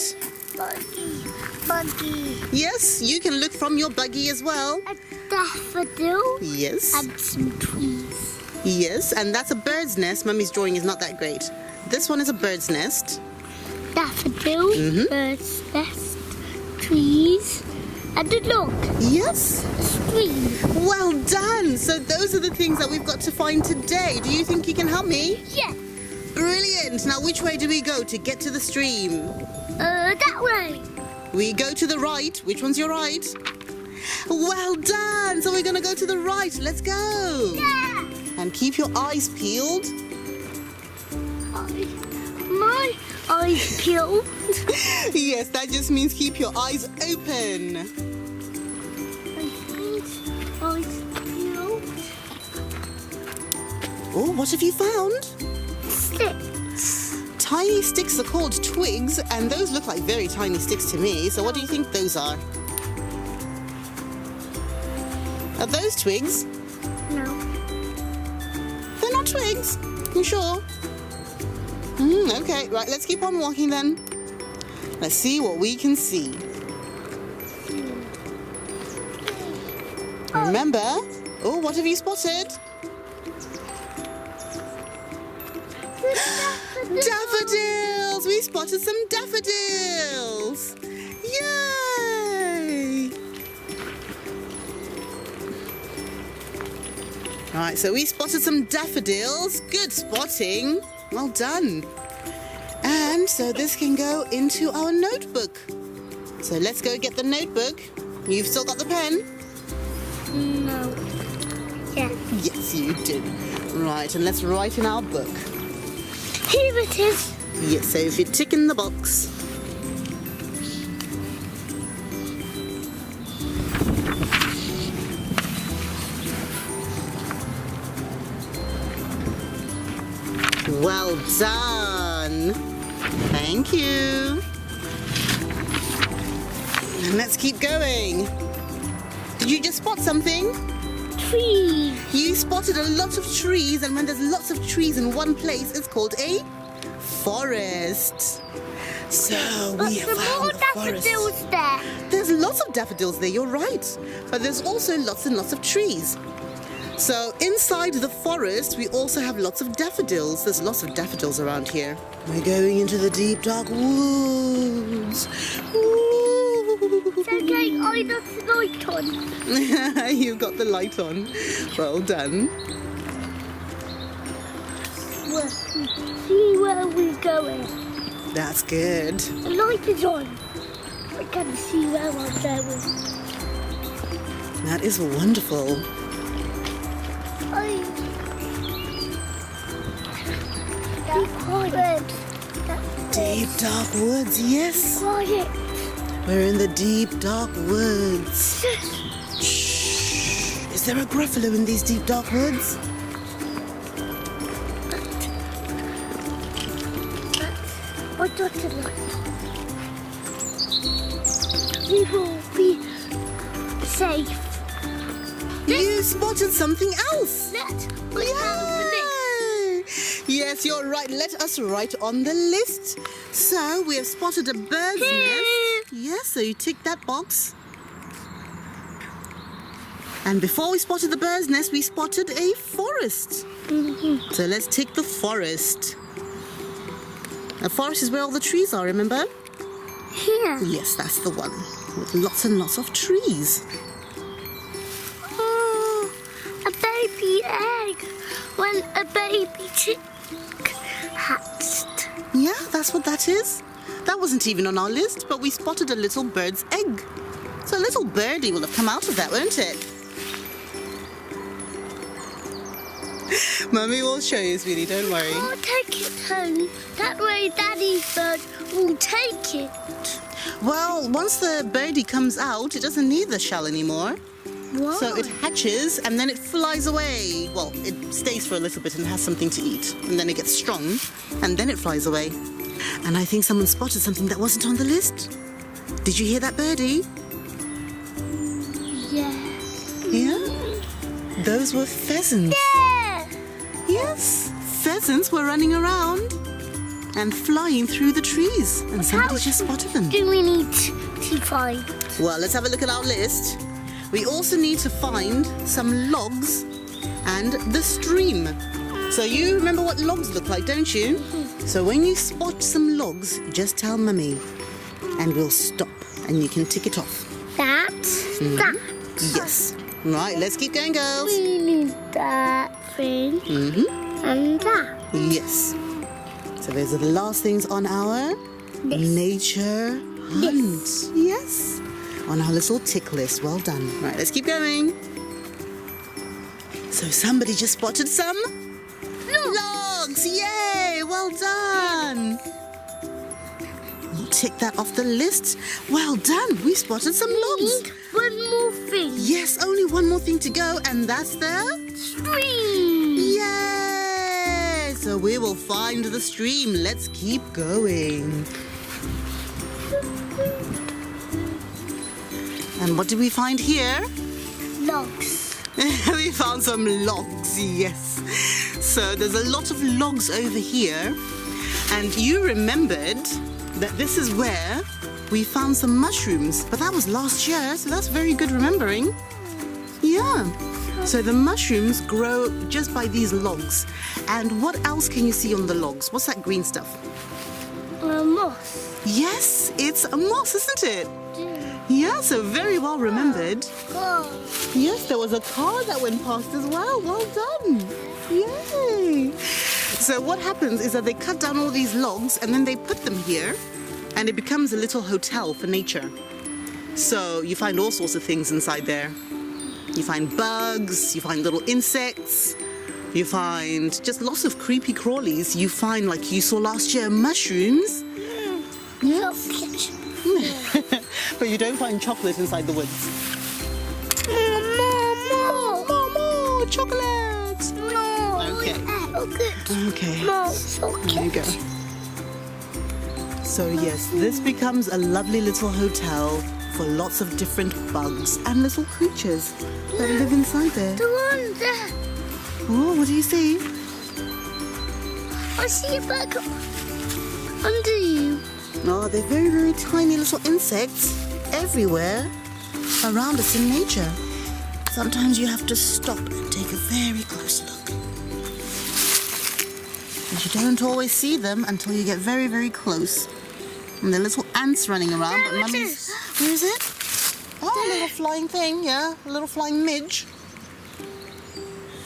[SPEAKER 1] Buggy.
[SPEAKER 3] Yes, you can look from your buggy as well.
[SPEAKER 1] A daffodil.
[SPEAKER 3] Yes.
[SPEAKER 1] And some trees.
[SPEAKER 3] Yes, and that's a bird's nest. Mummy's drawing is not that great. This one is a bird's nest.
[SPEAKER 1] Daffodil. Bird's nest. Trees. And a look.
[SPEAKER 3] Yes.
[SPEAKER 1] A stream.
[SPEAKER 3] Well done. So those are the things that we've got to find today. Do you think you can help me?
[SPEAKER 1] Yeah.
[SPEAKER 3] Brilliant. Now, which way do we go to get to the stream?
[SPEAKER 1] That way.
[SPEAKER 3] We go to the right. Which one's your right? Well done. So we're going to go to the right. Let's go.
[SPEAKER 1] Yeah.
[SPEAKER 3] And keep your eyes peeled.
[SPEAKER 1] My eyes peeled.
[SPEAKER 3] Yes, that just means keep your eyes open.
[SPEAKER 1] Eyes peeled.
[SPEAKER 3] Oh, what have you found?
[SPEAKER 1] Sticks.
[SPEAKER 3] Tiny sticks are called twigs, and those look like very tiny sticks to me. So what do you think those are? Are those twigs?
[SPEAKER 1] No.
[SPEAKER 3] They're not twigs. You sure? Okay, right, let's keep on walking then. Let's see what we can see. Remember? Oh, what have you spotted? Daffodils! We spotted some daffodils! Yay! Right, so we spotted some daffodils. Good spotting. Well done. And so this can go into our notebook. So let's go get the notebook. You've still got the pen?
[SPEAKER 1] No. Yeah.
[SPEAKER 3] Yes, you do. Right, and let's write in our book.
[SPEAKER 1] Here it is.
[SPEAKER 3] Yes, so if you tick in the box. Well done. Thank you. And let's keep going. Did you just spot something?
[SPEAKER 1] Trees.
[SPEAKER 3] You spotted a lot of trees, and when there's lots of trees in one place, it's called a forest. So we have found
[SPEAKER 1] more
[SPEAKER 3] the forest.
[SPEAKER 1] daffodils there.
[SPEAKER 3] There's lots of daffodils there, you're right. But there's also lots and lots of trees. So inside the forest, we also have lots of daffodils. There's lots of daffodils around here. We're going into the deep, dark woods.
[SPEAKER 1] It's okay, I got the light on.
[SPEAKER 3] You've got the light on. Well done.
[SPEAKER 1] Well, see where we're going.
[SPEAKER 3] That's good.
[SPEAKER 1] The light is on. I can see where I'm going.
[SPEAKER 3] That is wonderful. Deep dark woods, yes.
[SPEAKER 1] Quiet.
[SPEAKER 3] We're in the deep dark woods. Shh. Is there a gruffalo in these deep dark woods?
[SPEAKER 1] I got the light. We will be safe.
[SPEAKER 3] You spotted something else.
[SPEAKER 1] Yay!
[SPEAKER 3] Yes, you're right. Let us write on the list. So we have spotted a bird's nest. Yes, so you tick that box. And before we spotted the bird's nest, we spotted a forest. So let's tick the forest. A forest is where all the trees are, remember?
[SPEAKER 1] Here.
[SPEAKER 3] Yes, that's the one. With lots and lots of trees.
[SPEAKER 1] Oh, a baby egg. When a baby chick hatched.
[SPEAKER 3] Yeah, that's what that is. That wasn't even on our list, but we spotted a little bird's egg. So a little birdie will have come out of that, won't it? Mummy will show you, sweetie, don't worry.
[SPEAKER 1] I'll take it home. That way Daddy's bird will take it.
[SPEAKER 3] Well, once the birdie comes out, it doesn't need the shell anymore.
[SPEAKER 1] Why?
[SPEAKER 3] So it hatches and then it flies away. Well, it stays for a little bit and has something to eat. And then it gets strong and then it flies away. And I think someone spotted something that wasn't on the list. Did you hear that, birdie?
[SPEAKER 1] Yeah.
[SPEAKER 3] Yeah? Those were pheasants.
[SPEAKER 1] Yeah.
[SPEAKER 3] Yes, pheasants were running around and flying through the trees, and somebody just spotted them.
[SPEAKER 1] Do we need to find?
[SPEAKER 3] Well, let's have a look at our list. We also need to find some logs and the stream. So you remember what logs look like, don't you? So when you spot some logs, just tell Mummy and we'll stop and you can tick it off.
[SPEAKER 1] That.
[SPEAKER 3] Yes. Right, let's keep going, girls.
[SPEAKER 1] We need that thing and that.
[SPEAKER 3] Yes. So those are the last things on our nature hunt. Yes. On our little tick list. Well done. Right, let's keep going. So somebody just spotted some logs. Yay! Well done. We'll tick that off the list. Well done. We spotted some logs.
[SPEAKER 1] Need one more thing.
[SPEAKER 3] Yes, only one more thing to go, and that's the
[SPEAKER 1] Stream.
[SPEAKER 3] Yay! So we will find the stream. Let's keep going. And what did we find here?
[SPEAKER 1] Logs.
[SPEAKER 3] We found some logs, yes. So there's a lot of logs over here. And you remembered that this is where we found some mushrooms. But that was last year, so that's very good remembering. Yeah. So the mushrooms grow just by these logs. And what else can you see on the logs? What's that green stuff?
[SPEAKER 1] Moss.
[SPEAKER 3] Yes, it's a moss, isn't it? Yeah, so very well remembered. Yes, there was a car that went past as well. Well done. Yay. So what happens is that they cut down all these logs and then they put them here and it becomes a little hotel for nature. So you find all sorts of things inside there. You find bugs, you find little insects, you find just lots of creepy crawlies. You find, like you saw last year, mushrooms.
[SPEAKER 1] Yes.
[SPEAKER 3] But you don't find chocolate inside the woods.
[SPEAKER 1] More
[SPEAKER 3] chocolate.
[SPEAKER 1] No.
[SPEAKER 3] Okay. Okay.
[SPEAKER 1] More
[SPEAKER 3] There you go. So yes, this becomes a lovely little hotel for lots of different bugs and little creatures that live inside there.
[SPEAKER 1] The one there.
[SPEAKER 3] Oh, what do you see?
[SPEAKER 1] I see a bug under you.
[SPEAKER 3] Oh, they're very, very tiny little insects everywhere around us in nature. Sometimes you have to stop and take a very close look. And you don't always see them until you get very, very close. And the little ants running around.
[SPEAKER 1] There
[SPEAKER 3] But Mummy's... Where is it? Oh, a little flying thing, yeah. A little flying midge.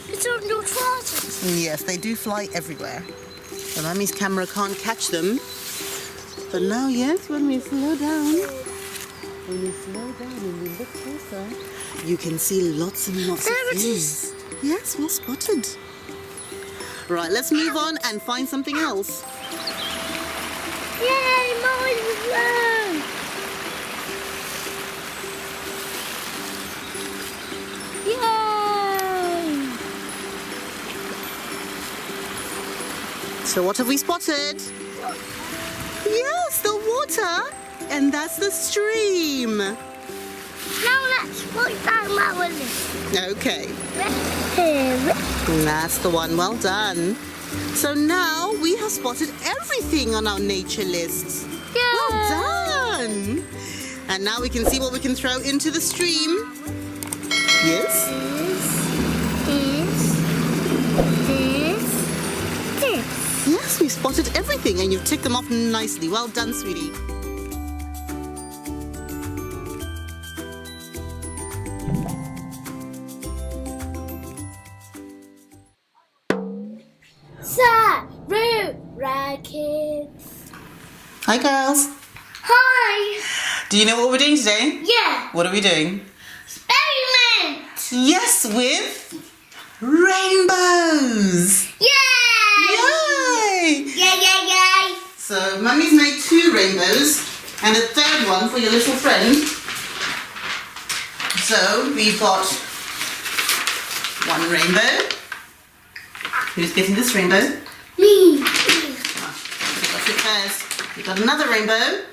[SPEAKER 1] It's on your trousers.
[SPEAKER 3] Yes, they do fly everywhere. So Mummy's camera can't catch them. But now, yes, when we slow down and we look closer, you can see lots and lots of things. Yes, well spotted. Right, let's move on and find something else.
[SPEAKER 1] Yay, Mommy's alone. Yay!
[SPEAKER 3] So what have we spotted? Yes, the water. And that's the stream.
[SPEAKER 1] Now let's put down our list.
[SPEAKER 3] Okay.
[SPEAKER 1] Here.
[SPEAKER 3] That's the one. Well done. So now we have spotted everything on our nature list. Well done. And now we can see what we can throw into the stream. Yes?
[SPEAKER 1] This.
[SPEAKER 3] Yes, we've spotted everything and you've ticked them off nicely. Well done, sweetie.
[SPEAKER 2] Sarura Kids.
[SPEAKER 3] Hi, girls.
[SPEAKER 1] Hi.
[SPEAKER 3] Do you know what we're doing today?
[SPEAKER 1] Yeah.
[SPEAKER 3] What are we doing?
[SPEAKER 1] Experiment.
[SPEAKER 3] Yes, with rainbows.
[SPEAKER 1] Yay!
[SPEAKER 3] Yay!
[SPEAKER 1] Yay!
[SPEAKER 3] So, Mummy's made 2 rainbows and a third one for your little friend. So, we've got 1 rainbow. Who's getting this rainbow?
[SPEAKER 1] Me.
[SPEAKER 3] What's it first? We've got another rainbow.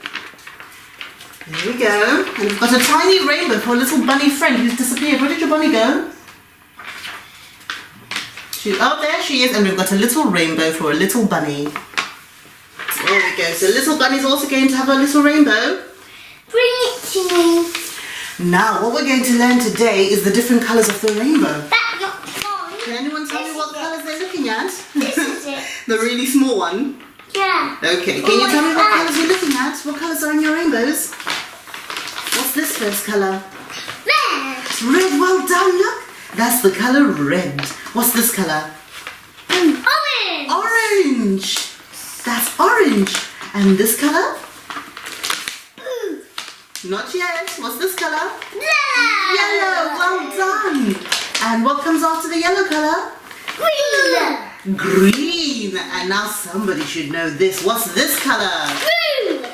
[SPEAKER 3] There we go. And we've got a tiny rainbow for a little bunny friend who's disappeared. Where did your bunny go? Oh, there she is. And we've got a little rainbow for a little bunny. There we go. So little bunny's also going to have a little rainbow.
[SPEAKER 1] Bring it to me.
[SPEAKER 3] Now, what we're going to learn today is the different colours of the rainbow.
[SPEAKER 1] That's not fun.
[SPEAKER 3] Can anyone tell me what colours they're looking at?
[SPEAKER 1] This is it.
[SPEAKER 3] The really small one?
[SPEAKER 1] Yeah.
[SPEAKER 3] Okay, can you tell me what colours you're looking at? What colours are in your rainbows? What's this first colour?
[SPEAKER 1] Red.
[SPEAKER 3] Red, well done, look. That's the colour red. What's this colour?
[SPEAKER 1] Orange.
[SPEAKER 3] Orange. That's orange. And this colour? Not yet. What's this colour?
[SPEAKER 1] Yellow.
[SPEAKER 3] Yellow, well done. And what comes after the yellow colour?
[SPEAKER 1] Green.
[SPEAKER 3] Green. And now somebody should know this. What's this colour?
[SPEAKER 1] Blue.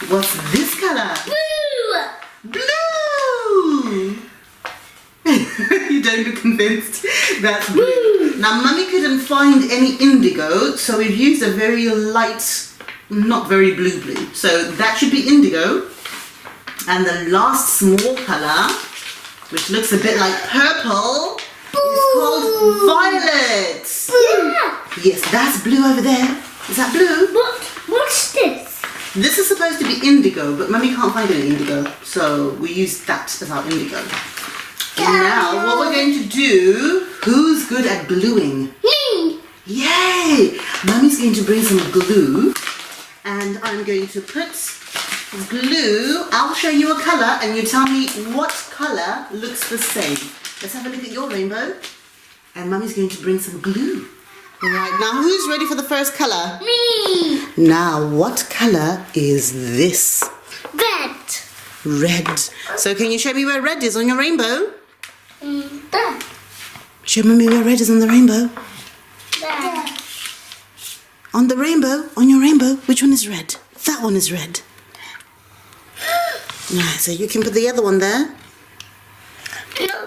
[SPEAKER 3] What's this colour?
[SPEAKER 1] Blue.
[SPEAKER 3] Blue. You don't look convinced. That's blue. Now, Mummy couldn't find any indigo, so we've used a very light, not very blue. So that should be indigo. And the last small colour, which looks a bit like purple, is called violet.
[SPEAKER 1] Yeah.
[SPEAKER 3] Yes, that's blue over there. Is that blue?
[SPEAKER 1] What's this?
[SPEAKER 3] This is supposed to be indigo, but Mummy can't find any indigo, so we use that as our indigo. And now, what we're going to do, who's good at gluing?
[SPEAKER 1] Me.
[SPEAKER 3] Yay! Mummy's going to bring some glue, and I'm going to put glue. I'll show you a colour, and you tell me what colour looks the same. Let's have a look at your rainbow. And Mummy's going to bring some glue. All right, now who's ready for the first colour?
[SPEAKER 1] Me.
[SPEAKER 3] Now, what colour is this?
[SPEAKER 1] Red.
[SPEAKER 3] Red. So can you show me where red is on your rainbow?
[SPEAKER 1] There.
[SPEAKER 3] Show Mummy where red is on the rainbow.
[SPEAKER 1] There.
[SPEAKER 3] On the rainbow, on your rainbow, which one is red? That one is red. Right, so you can put the other one there.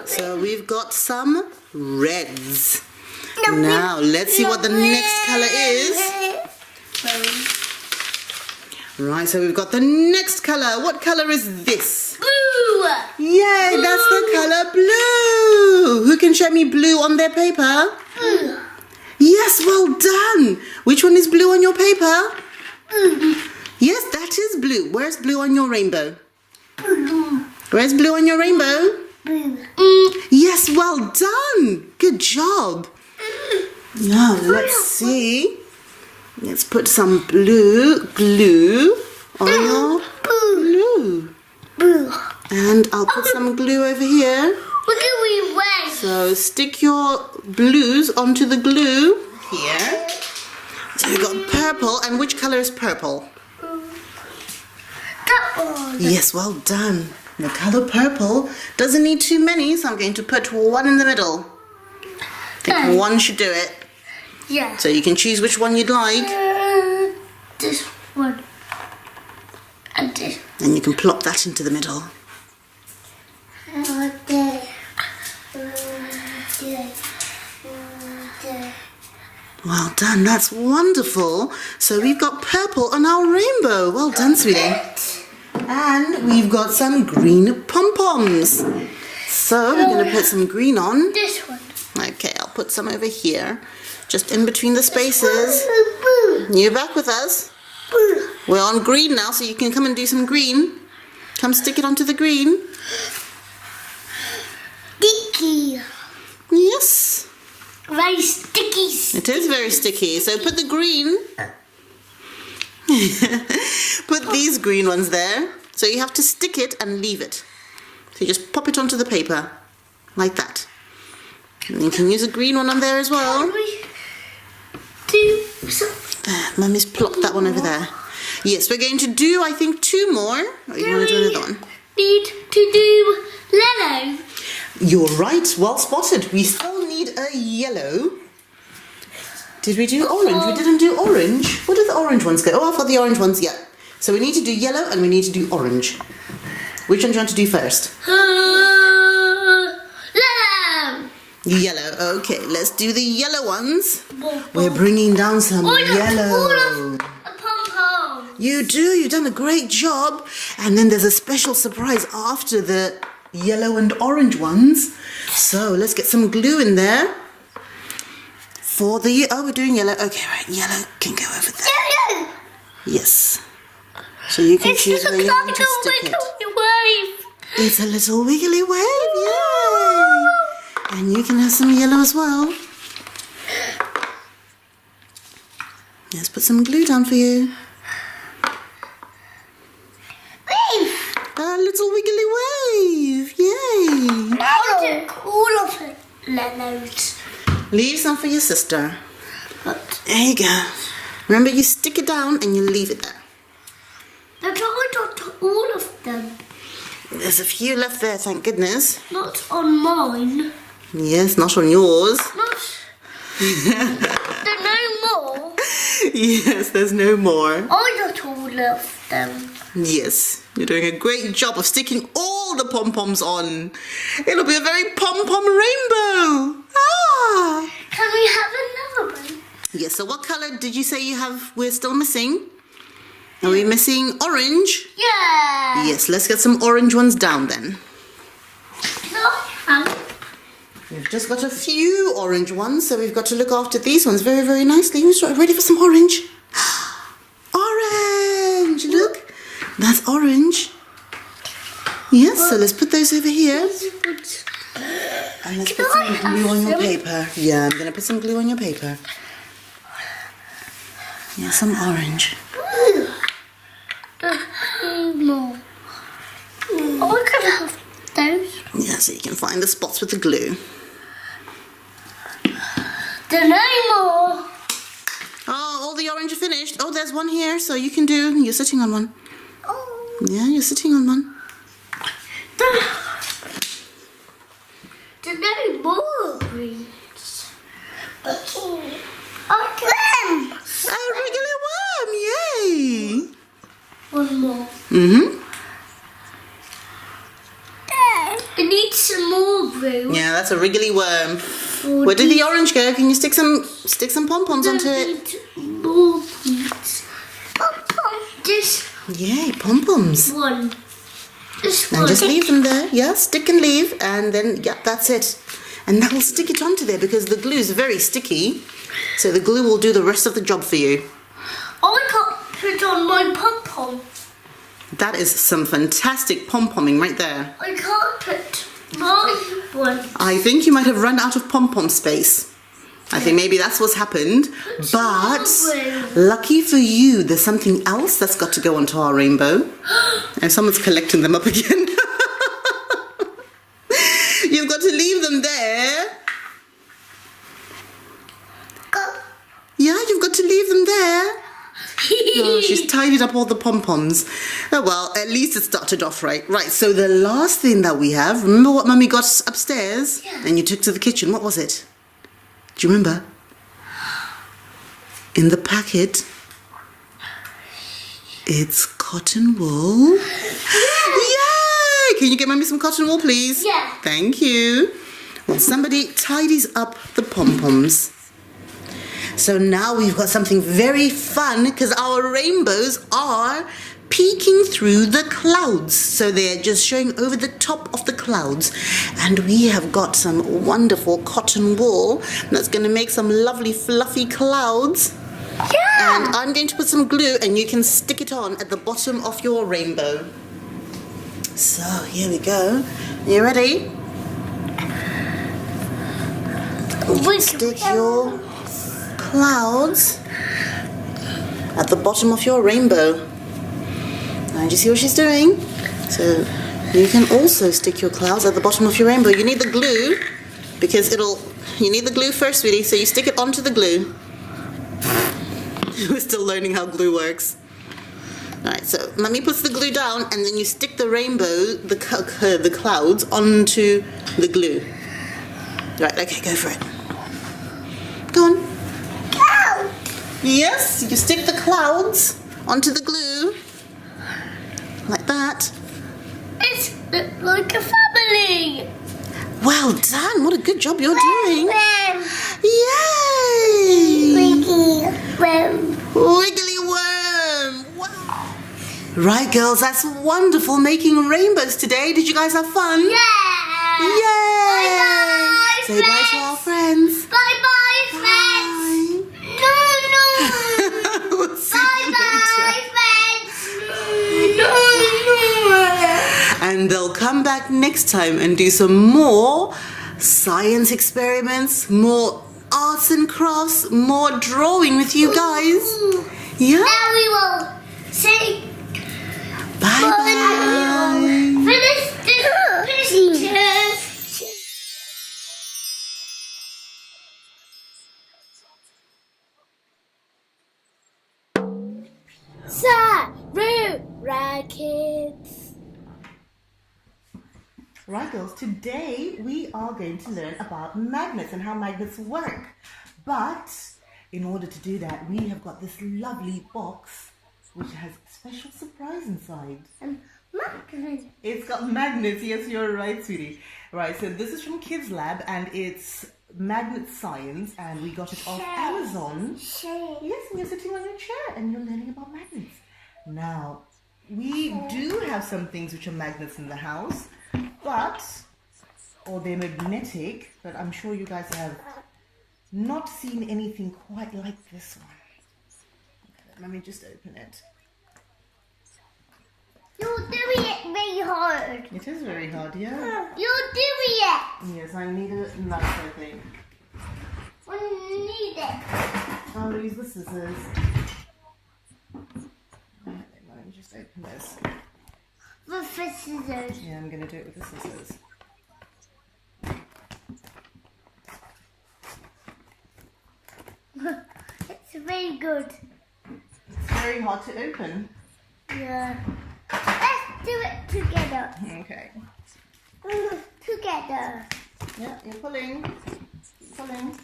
[SPEAKER 3] So we've got some reds. Now, let's see what the next colour is. Right, so we've got the next colour. What colour is this?
[SPEAKER 1] Blue.
[SPEAKER 3] Yay, that's the colour blue. Who can show me blue on their paper?
[SPEAKER 1] Blue.
[SPEAKER 3] Yes, well done. Which one is blue on your paper? Yes, that is blue. Where's blue on your rainbow?
[SPEAKER 1] Blue.
[SPEAKER 3] Where's blue on your rainbow?
[SPEAKER 1] Blue.
[SPEAKER 3] Yes, well done. Good job. Now, let's see. Let's put some blue glue on your blue.
[SPEAKER 1] Blue.
[SPEAKER 3] And I'll put some glue over here.
[SPEAKER 1] Look at we red.
[SPEAKER 3] So stick your blues onto the glue here. So we've got purple. And which colour is purple?
[SPEAKER 1] That one.
[SPEAKER 3] Yes, well done. The colour purple doesn't need too many, so I'm going to put one in the middle. I think one should do it.
[SPEAKER 1] Yeah.
[SPEAKER 3] So you can choose which one you'd like.
[SPEAKER 1] This one. And this.
[SPEAKER 3] And you can plop that into the middle. Well done, that's wonderful. So we've got purple on our rainbow. Well done, sweetie. And we've got some green pom-poms. So we're going to put some green on.
[SPEAKER 1] This one.
[SPEAKER 3] Okay, I'll put some over here, just in between the spaces. You're back with us? We're on green now, so you can come and do some green. Come stick it onto the green.
[SPEAKER 1] Sticky.
[SPEAKER 3] Yes.
[SPEAKER 1] Very sticky.
[SPEAKER 3] It is very sticky. So put the green. Put these green ones there. So you have to stick it and leave it. So you just pop it onto the paper, like that. And you can use a green one on there as well. There, Mummy's plopped that one over there. Yes, we're going to do, I think, 2 more. Or you want to do another one?
[SPEAKER 1] Need to do yellow.
[SPEAKER 3] You're right, well spotted. We still need a yellow. Did we do orange? We didn't do orange. Where did the orange ones go? Oh, I've got the orange ones, yeah. So we need to do yellow and we need to do orange. Which one do you want to do first?
[SPEAKER 1] Yellow.
[SPEAKER 3] Yellow, okay, let's do the yellow ones. We're bringing down some yellow.
[SPEAKER 1] A
[SPEAKER 3] You do. You've done a great job. And then there's a special surprise after the yellow and orange ones. So let's get some glue in there. For the... Oh, we're doing yellow. Okay, right. Yellow can go over there.
[SPEAKER 1] Yellow.
[SPEAKER 3] Yes. So you can choose where you want to stick it.
[SPEAKER 1] Wave.
[SPEAKER 3] It's a little wiggly wave. Yay! And you can have some yellow as well. Let's put some glue down for you.
[SPEAKER 1] Wave.
[SPEAKER 3] A little wiggly wave. Yay!
[SPEAKER 1] I'll do all of it. Lemons.
[SPEAKER 3] Leave some for your sister. There you go. Remember, you stick it down and you leave it there.
[SPEAKER 1] But I got all of them.
[SPEAKER 3] There's a few left there, thank goodness.
[SPEAKER 1] Not on mine.
[SPEAKER 3] Yes, not on yours.
[SPEAKER 1] There's no more.
[SPEAKER 3] Yes, there's no more.
[SPEAKER 1] I got all of them.
[SPEAKER 3] Yes, you're doing a great job of sticking all the pom-poms on. It'll be a very pom-pom rainbow. Ah!
[SPEAKER 1] Can we have another one?
[SPEAKER 3] Yes, so what colour did you say we're still missing? Are we missing orange?
[SPEAKER 1] Yeah.
[SPEAKER 3] Yes, let's get some orange ones down then.
[SPEAKER 1] No.
[SPEAKER 3] We've just got a few orange ones, so we've got to look after these ones very, very nicely. Who's ready for some orange? Orange! Look, that's orange. Yes, so let's put those over here. And let's put some glue on your paper. Yeah, I'm going to put some glue on your paper. Yeah, some orange.
[SPEAKER 1] More. I can have those.
[SPEAKER 3] Yeah, so you can find the spots with the glue.
[SPEAKER 1] There's no more.
[SPEAKER 3] Oh, all the orange are finished. Oh, there's one here, so you can do... You're sitting on one.
[SPEAKER 1] Oh.
[SPEAKER 3] Yeah, you're sitting on one.
[SPEAKER 1] There's no more greens. A clam.
[SPEAKER 3] A regular worm, yay!
[SPEAKER 1] One more.
[SPEAKER 3] Mm-hmm.
[SPEAKER 1] I need some more glue.
[SPEAKER 3] Yeah, that's a wriggly worm. Where did the orange go? Can you stick some pom-poms onto it?
[SPEAKER 1] More greens. Pom-pom. Just
[SPEAKER 3] Yay, pom-poms.
[SPEAKER 1] one. Just one.
[SPEAKER 3] And just leave them there. Yeah, stick and leave, and then, yeah, that's it. And that will stick it onto there because the glue is very sticky. So the glue will do the rest of the job for you.
[SPEAKER 1] I can't put on my pom-pom.
[SPEAKER 3] That is some fantastic pom-pomming right there.
[SPEAKER 1] I can't put my one.
[SPEAKER 3] I think you might have run out of pom-pom space. I think maybe that's what's happened. But lucky for you, there's something else that's got to go onto our rainbow. And someone's collecting them up again. You've got to leave them there. Yeah, you've got to leave them there. Oh, she's tidied up all the pom-poms. Oh, well, at least it started off right. Right, so the last thing that we have, remember what Mummy got upstairs? Yeah. And you took to the kitchen. What was it? Do you remember? In the packet, it's cotton wool. Yay! Can you get Mummy some cotton wool, please?
[SPEAKER 1] Yeah.
[SPEAKER 3] Thank you. Well, somebody tidies up the pom-poms. So now we've got something very fun because our rainbows are peeking through the clouds. So they're just showing over the top of the clouds. And we have got some wonderful cotton wool that's going to make some lovely fluffy clouds. Yeah! And I'm going to put some glue and you can stick it on at the bottom of your rainbow. So here we go. You ready? Stick your clouds at the bottom of your rainbow. Now, do you see what she's doing? So you can also stick your clouds at the bottom of your rainbow. You need the glue because you need the glue first, sweetie, so you stick it onto the glue. We're still learning how glue works. Alright, so Mummy puts the glue down and then you stick the rainbow, the clouds onto the glue. Right, okay, go for it. Go on. Yes, you stick the clouds onto the glue, like that.
[SPEAKER 1] It's like a family.
[SPEAKER 3] Well done, what a good job you're doing. Yay!
[SPEAKER 1] Wiggly worm.
[SPEAKER 3] Wiggly worm, wow. Right, girls, that's wonderful making rainbows today. Did you guys have fun?
[SPEAKER 1] Yeah!
[SPEAKER 3] Yay!
[SPEAKER 1] Bye-bye,
[SPEAKER 3] Say bye to our friends.
[SPEAKER 1] Bye-bye, friends! No!
[SPEAKER 3] We'll see you
[SPEAKER 1] Bye-bye,
[SPEAKER 3] later.
[SPEAKER 1] friends!
[SPEAKER 3] And they'll come back next time and do some more science experiments, more arts and crafts, more drawing with you guys. Yeah?
[SPEAKER 1] Now we will say
[SPEAKER 3] Bye-bye.
[SPEAKER 1] finish this.
[SPEAKER 2] Sarura Kids.
[SPEAKER 3] Right, girls, today we are going to learn about magnets and how magnets work. But in order to do that, we have got this lovely box which has a special surprise inside.
[SPEAKER 1] Magnets.
[SPEAKER 3] It's got magnets. Yes, you're right, sweetie. Right, so this is from Kids Lab and it's magnet science and we got it off Amazon. Yes, and you're sitting on your chair and you're learning about magnets. Now, we do have some things which are magnets in the house, or they're magnetic, but I'm sure you guys have not seen anything quite like this one. Okay, let me just open it.
[SPEAKER 1] You're doing it very hard.
[SPEAKER 3] It is very hard, yeah.
[SPEAKER 1] You're doing it.
[SPEAKER 3] Yes, I need a knife, I think.
[SPEAKER 1] We need it.
[SPEAKER 3] I'll use the scissors. Let me just open this.
[SPEAKER 1] With the scissors.
[SPEAKER 3] Yeah, I'm going to do it with the scissors.
[SPEAKER 1] It's very good.
[SPEAKER 3] It's very hard to open.
[SPEAKER 1] Yeah. Let's do it together.
[SPEAKER 3] Okay.
[SPEAKER 1] Together.
[SPEAKER 3] Yeah, you're pulling. Keep pulling.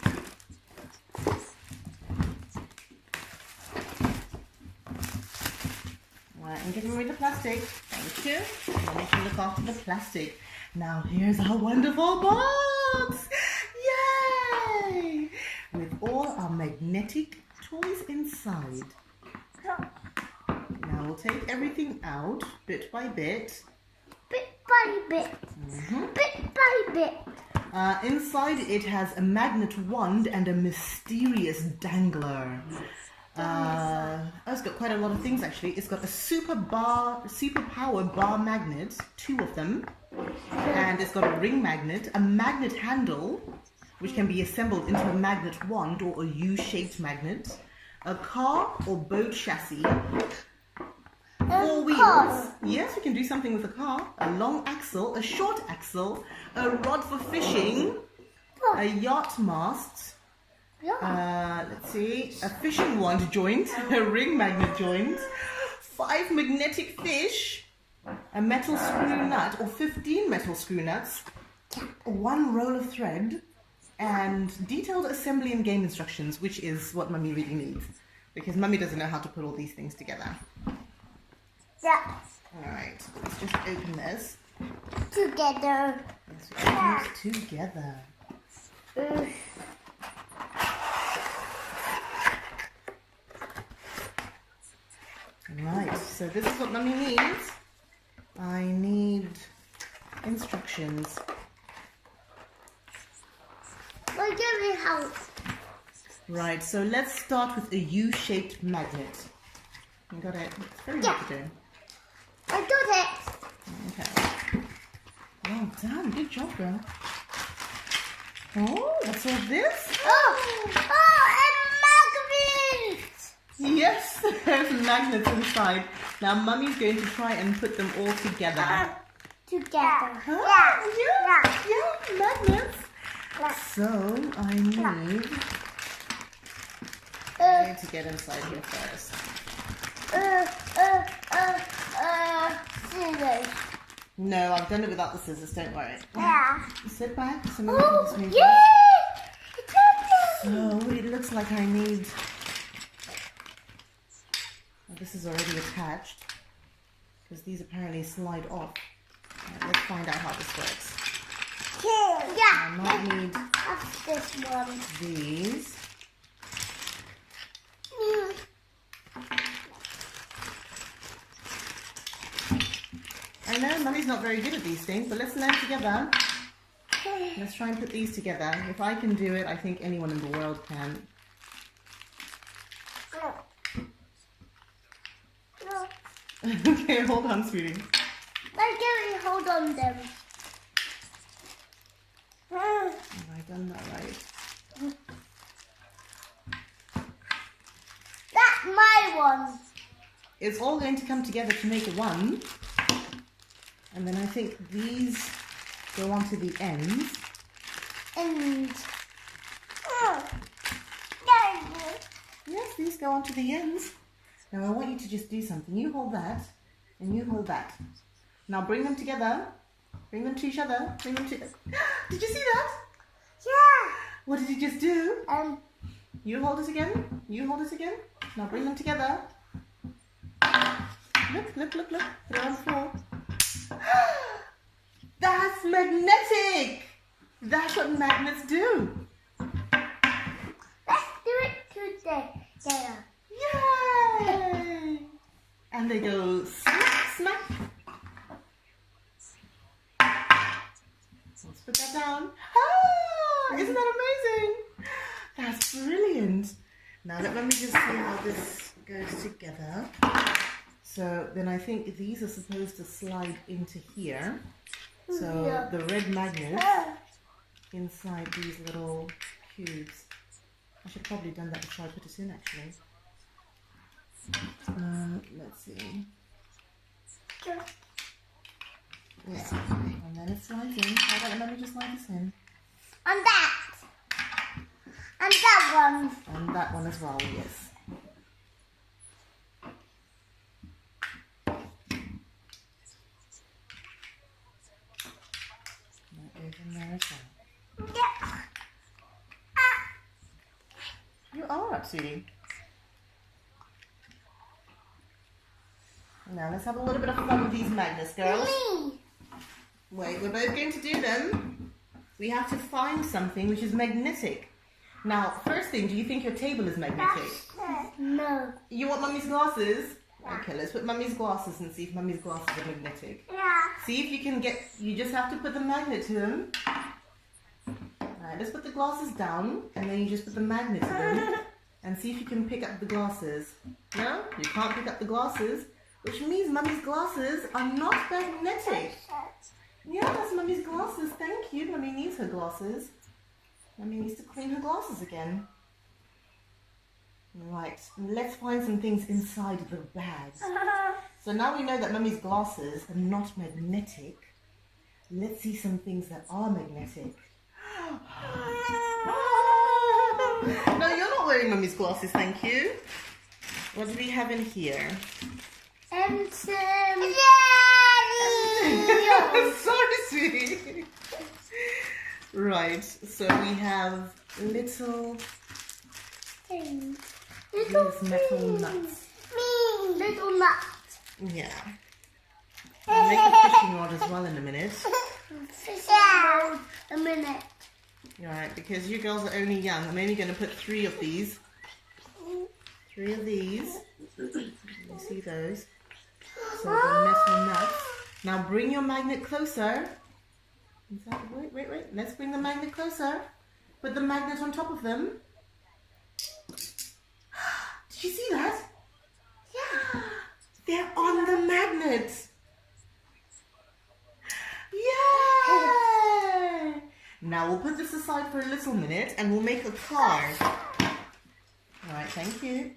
[SPEAKER 3] Right, I'm getting rid of the plastic. Thank you. I need to look after the plastic. Now here's our wonderful box! Yay! With all our magnetic toys inside. Now we'll take everything out bit by bit.
[SPEAKER 1] Bit by bit. Bit by bit.
[SPEAKER 3] Inside it has a magnet wand and a mysterious dangler. It's got quite a lot of things actually. It's got a super power bar magnet, 2 of them, and it's got a ring magnet, a magnet handle, which can be assembled into a magnet wand or a U-shaped magnet, a car or boat chassis, 4 wheels. Yes, we can do something with a car. A long axle, a short axle, a rod for fishing, a yacht mast. Let's see, a fishing wand joint, a ring magnet joint, 5 magnetic fish, a metal screw nut or 15 metal screw nuts, 1 roll of thread, and detailed assembly and game instructions, which is what Mummy really needs, because Mummy doesn't know how to put all these things together.
[SPEAKER 1] Yeah.
[SPEAKER 3] Alright, let's just open this.
[SPEAKER 1] Together.
[SPEAKER 3] Let's open this together. Right, so this is what Mummy needs. I need instructions.
[SPEAKER 1] We're giving house.
[SPEAKER 3] Right, so let's start with a U-shaped magnet. You got it? It's very hard to do.
[SPEAKER 1] I got it.
[SPEAKER 3] Okay. Well done, good job, girl. Oh, what's all this?
[SPEAKER 1] Oh, a magnet.
[SPEAKER 3] Yes, there's magnets inside. Now Mummy's going to try and put them all together.
[SPEAKER 1] Together.
[SPEAKER 3] Huh? Yeah, magnets. So I need to get inside here first.
[SPEAKER 1] Scissors.
[SPEAKER 3] No, I've done it without the scissors, don't worry.
[SPEAKER 1] Yeah.
[SPEAKER 3] Sit back so
[SPEAKER 1] Oh,
[SPEAKER 3] Mummy can just move
[SPEAKER 1] yeah.
[SPEAKER 3] it. So it looks like I need... Well, this is already attached because these apparently slide off. Right, let's find out how this works.
[SPEAKER 1] Yeah.
[SPEAKER 3] I might need
[SPEAKER 1] That's this one.
[SPEAKER 3] these. Mummy's not very good at these things, but let's learn together. Let's try and put these together. If I can do it, I think anyone in the world can. Okay, hold on, sweetie.
[SPEAKER 1] Let's get hold on them.
[SPEAKER 3] Have I done that right?
[SPEAKER 1] That's my one.
[SPEAKER 3] It's all going to come together to make a one. And then I think these go onto the ends.
[SPEAKER 1] And
[SPEAKER 3] Yes, these go onto the ends. Now I want you to just do something. You hold that, and you hold that. Now bring them together. Bring them to each other. Bring them to... Did you see that?
[SPEAKER 1] Yeah.
[SPEAKER 3] What did you just do? You hold it again. You hold it again. Now bring them together. Look, look, look, look. Put it on the floor. That's magnetic! That's what magnets do.
[SPEAKER 1] Let's do it together.
[SPEAKER 3] Yay! And they go smack, smack. Let's put that down. Ah, isn't that amazing? That's brilliant. Now let me just see how this goes together. So then I think these are supposed to slide into here. So the red magnet inside these little cubes. I should have probably done that before I put it in actually. Let's see. Yeah, and then it slides in. Hold on, let me just slide this in.
[SPEAKER 1] And that. And that one.
[SPEAKER 3] And that one as well, yes. That goes in there as well.
[SPEAKER 1] Yeah.
[SPEAKER 3] You are up, sweetie. Now let's have a little bit of fun with these magnets, girls. Wait, we're both going to do them. We have to find something which is magnetic. Now, first thing, do you think your table is magnetic?
[SPEAKER 1] No.
[SPEAKER 3] You want Mummy's glasses? Okay, let's put Mummy's glasses and see if Mummy's glasses are magnetic.
[SPEAKER 1] Yeah.
[SPEAKER 3] See if you can get, you just have to put the magnet to them. Alright, let's put the glasses down and then you just put the magnet to them and see if you can pick up the glasses. No? You can't pick up the glasses, which means Mummy's glasses are not magnetic. Yeah, that's Mummy's glasses. Thank you. Mummy needs her glasses. Mummy needs to clean her glasses again. Right, let's find some things inside the bag. So now we know that Mummy's glasses are not magnetic. Let's see some things that are magnetic. No, you're not wearing Mummy's glasses, thank you. What do we have in here?
[SPEAKER 1] And some...
[SPEAKER 3] Sorry, sweetie. Right, so we have little
[SPEAKER 1] things.
[SPEAKER 3] these metal nuts.
[SPEAKER 1] Little nuts.
[SPEAKER 3] Yeah. We'll make a fishing rod as well in a minute.
[SPEAKER 1] Fishing rod a minute.
[SPEAKER 3] Alright, because you girls are only young, I'm only going to put 3 of these. 3 of these. You see those? So the metal nuts. Now bring your magnet closer. Wait. Let's bring the magnet closer. Put the magnet on top of them. Did you see that? Yeah. They're on the magnet. Yay! Now we'll put this aside for a little minute and we'll make a card. Alright, thank you.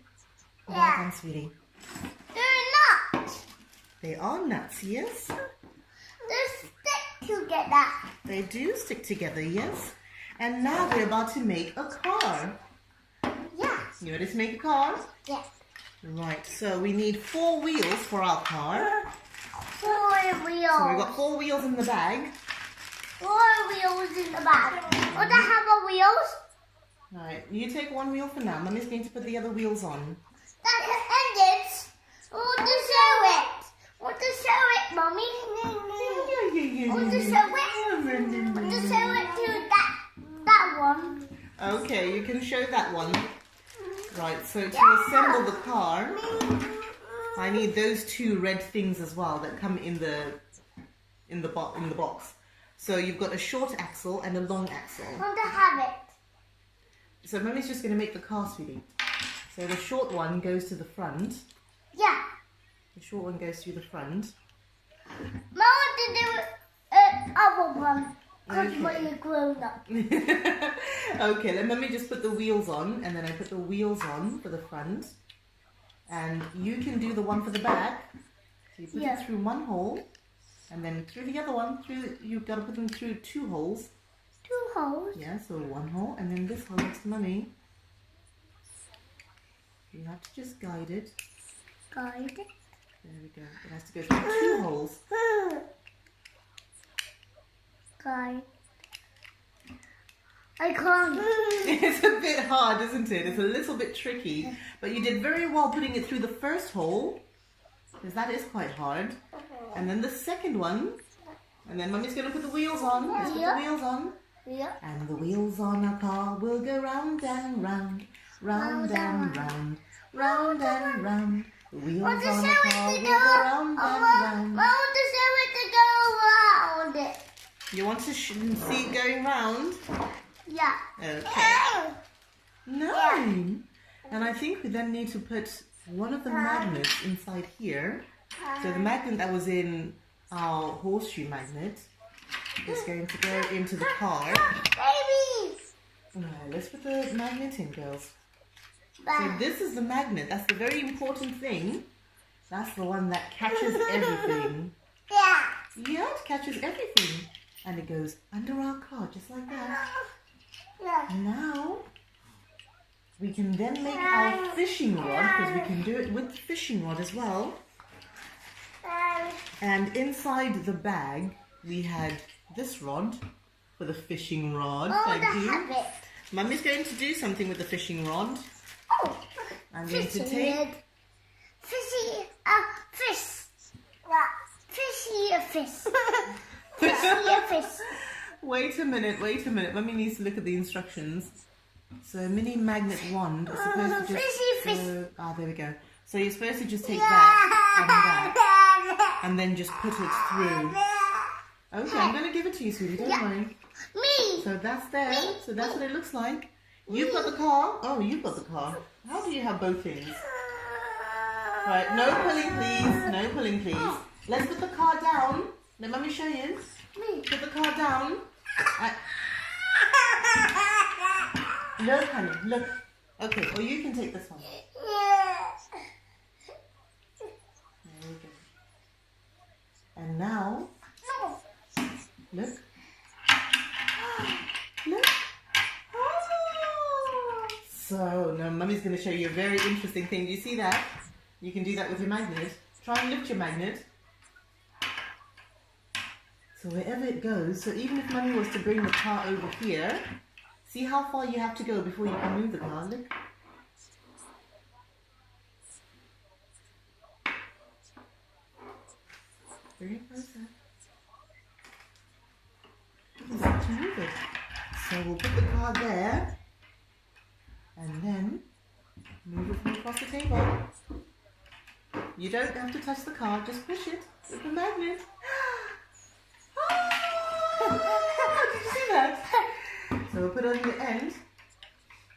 [SPEAKER 3] Well done, sweetie.
[SPEAKER 1] They're nuts.
[SPEAKER 3] They are nuts, yes?
[SPEAKER 1] They stick together.
[SPEAKER 3] They do stick together, yes? And now we're about to make a car.
[SPEAKER 1] Yeah.
[SPEAKER 3] You ready to make a car?
[SPEAKER 1] Yes.
[SPEAKER 3] Right, so we need 4 wheels for our car.
[SPEAKER 1] 4 wheels.
[SPEAKER 3] So we've got 4 wheels in the bag.
[SPEAKER 1] 4 wheels in the bag. Would I have a wheels?
[SPEAKER 3] Right, you take 1 wheel for now. Mummy's going to put the other wheels on.
[SPEAKER 1] That's the engines. I want to show it. I want to show it, Mommy. I want to show it. I want to show it to that one.
[SPEAKER 3] Okay, you can show that one. Right, so to assemble the car, I need those 2 red things as well that come in the in the box. So you've got a short axle and a long axle.
[SPEAKER 1] I want to have it.
[SPEAKER 3] So Mummy's just going to make the car, sweetie. So the short one goes to the front.
[SPEAKER 1] Yeah.
[SPEAKER 3] The short one goes through the front.
[SPEAKER 1] Mom want to do other one. Because we're grown up.
[SPEAKER 3] Okay, let Mummy just put the wheels on, and then I put the wheels on for the front. And you can do the one for the back. So you put it through one hole, and then through the other one. You've got to put them through 2 holes.
[SPEAKER 1] 2 holes?
[SPEAKER 3] Yeah, so 1 hole, and then this hole next to Mummy. You have to just guide it.
[SPEAKER 1] Guide it?
[SPEAKER 3] There we go. It has to go through 2 holes.
[SPEAKER 1] Guide. I can't.
[SPEAKER 3] It's a bit hard, isn't it? It's a little bit tricky. But you did very well putting it through the first hole, because that is quite hard. And then the second one. And then Mummy's going to put the wheels on. Let's put the wheels on.
[SPEAKER 1] Yeah.
[SPEAKER 3] And the wheels on our car will go round and round. Round and round. Round and round. The wheels on our car will go round and round.
[SPEAKER 1] I want to show it to go around it.
[SPEAKER 3] You want to see it going round?
[SPEAKER 1] Yeah.
[SPEAKER 3] Okay. 9. And I think we then need to put one of the magnets inside here. So the magnet that was in our horseshoe magnet is going to go into the car.
[SPEAKER 1] Babies!
[SPEAKER 3] Alright, let's put the magnet in, girls. So this is the magnet. That's the very important thing. That's the one that catches everything.
[SPEAKER 1] Yeah.
[SPEAKER 3] Yeah, it catches everything. And it goes under our car, just like that.
[SPEAKER 1] Yeah.
[SPEAKER 3] Now, we can then make our fishing rod, because we can do it with the fishing rod as well. And inside the bag, we had this rod for the fishing rod. Thank you. Mummy's going to do something with the fishing rod.
[SPEAKER 1] Oh,
[SPEAKER 3] I'm going to take...
[SPEAKER 1] Fishy, fish. Fishy, a fish. Fishy, a fish.
[SPEAKER 3] Wait a minute. Mummy needs to look at the instructions. So a mini magnet wand is supposed to just go... Ah, there we go. So you're supposed to just take that and that, and then just put it through. Okay, I'm going to give it to you, sweetie, don't worry.
[SPEAKER 1] Me.
[SPEAKER 3] So that's there. So that's what it looks like. You've got the car. Oh, you've got the car. How do you have both things? Right, no pulling, please. No pulling, please. Let's put the car down. Let Mummy show you. Put the car down. Look, honey, look. Okay, or you can take this one. There we go. And now, look. Look. So, now Mummy's going to show you a very interesting thing. Do you see that? You can do that with your magnet. Try and lift your magnet. So wherever it goes, so even if Mummy was to bring the car over here, see how far you have to go before you can move the car. Look. Bring it closer. You have to move it. So we'll put the car there, and then move it from across the table. You don't have to touch the car, just push it with the magnet. Did you see that? So we'll put it on the end.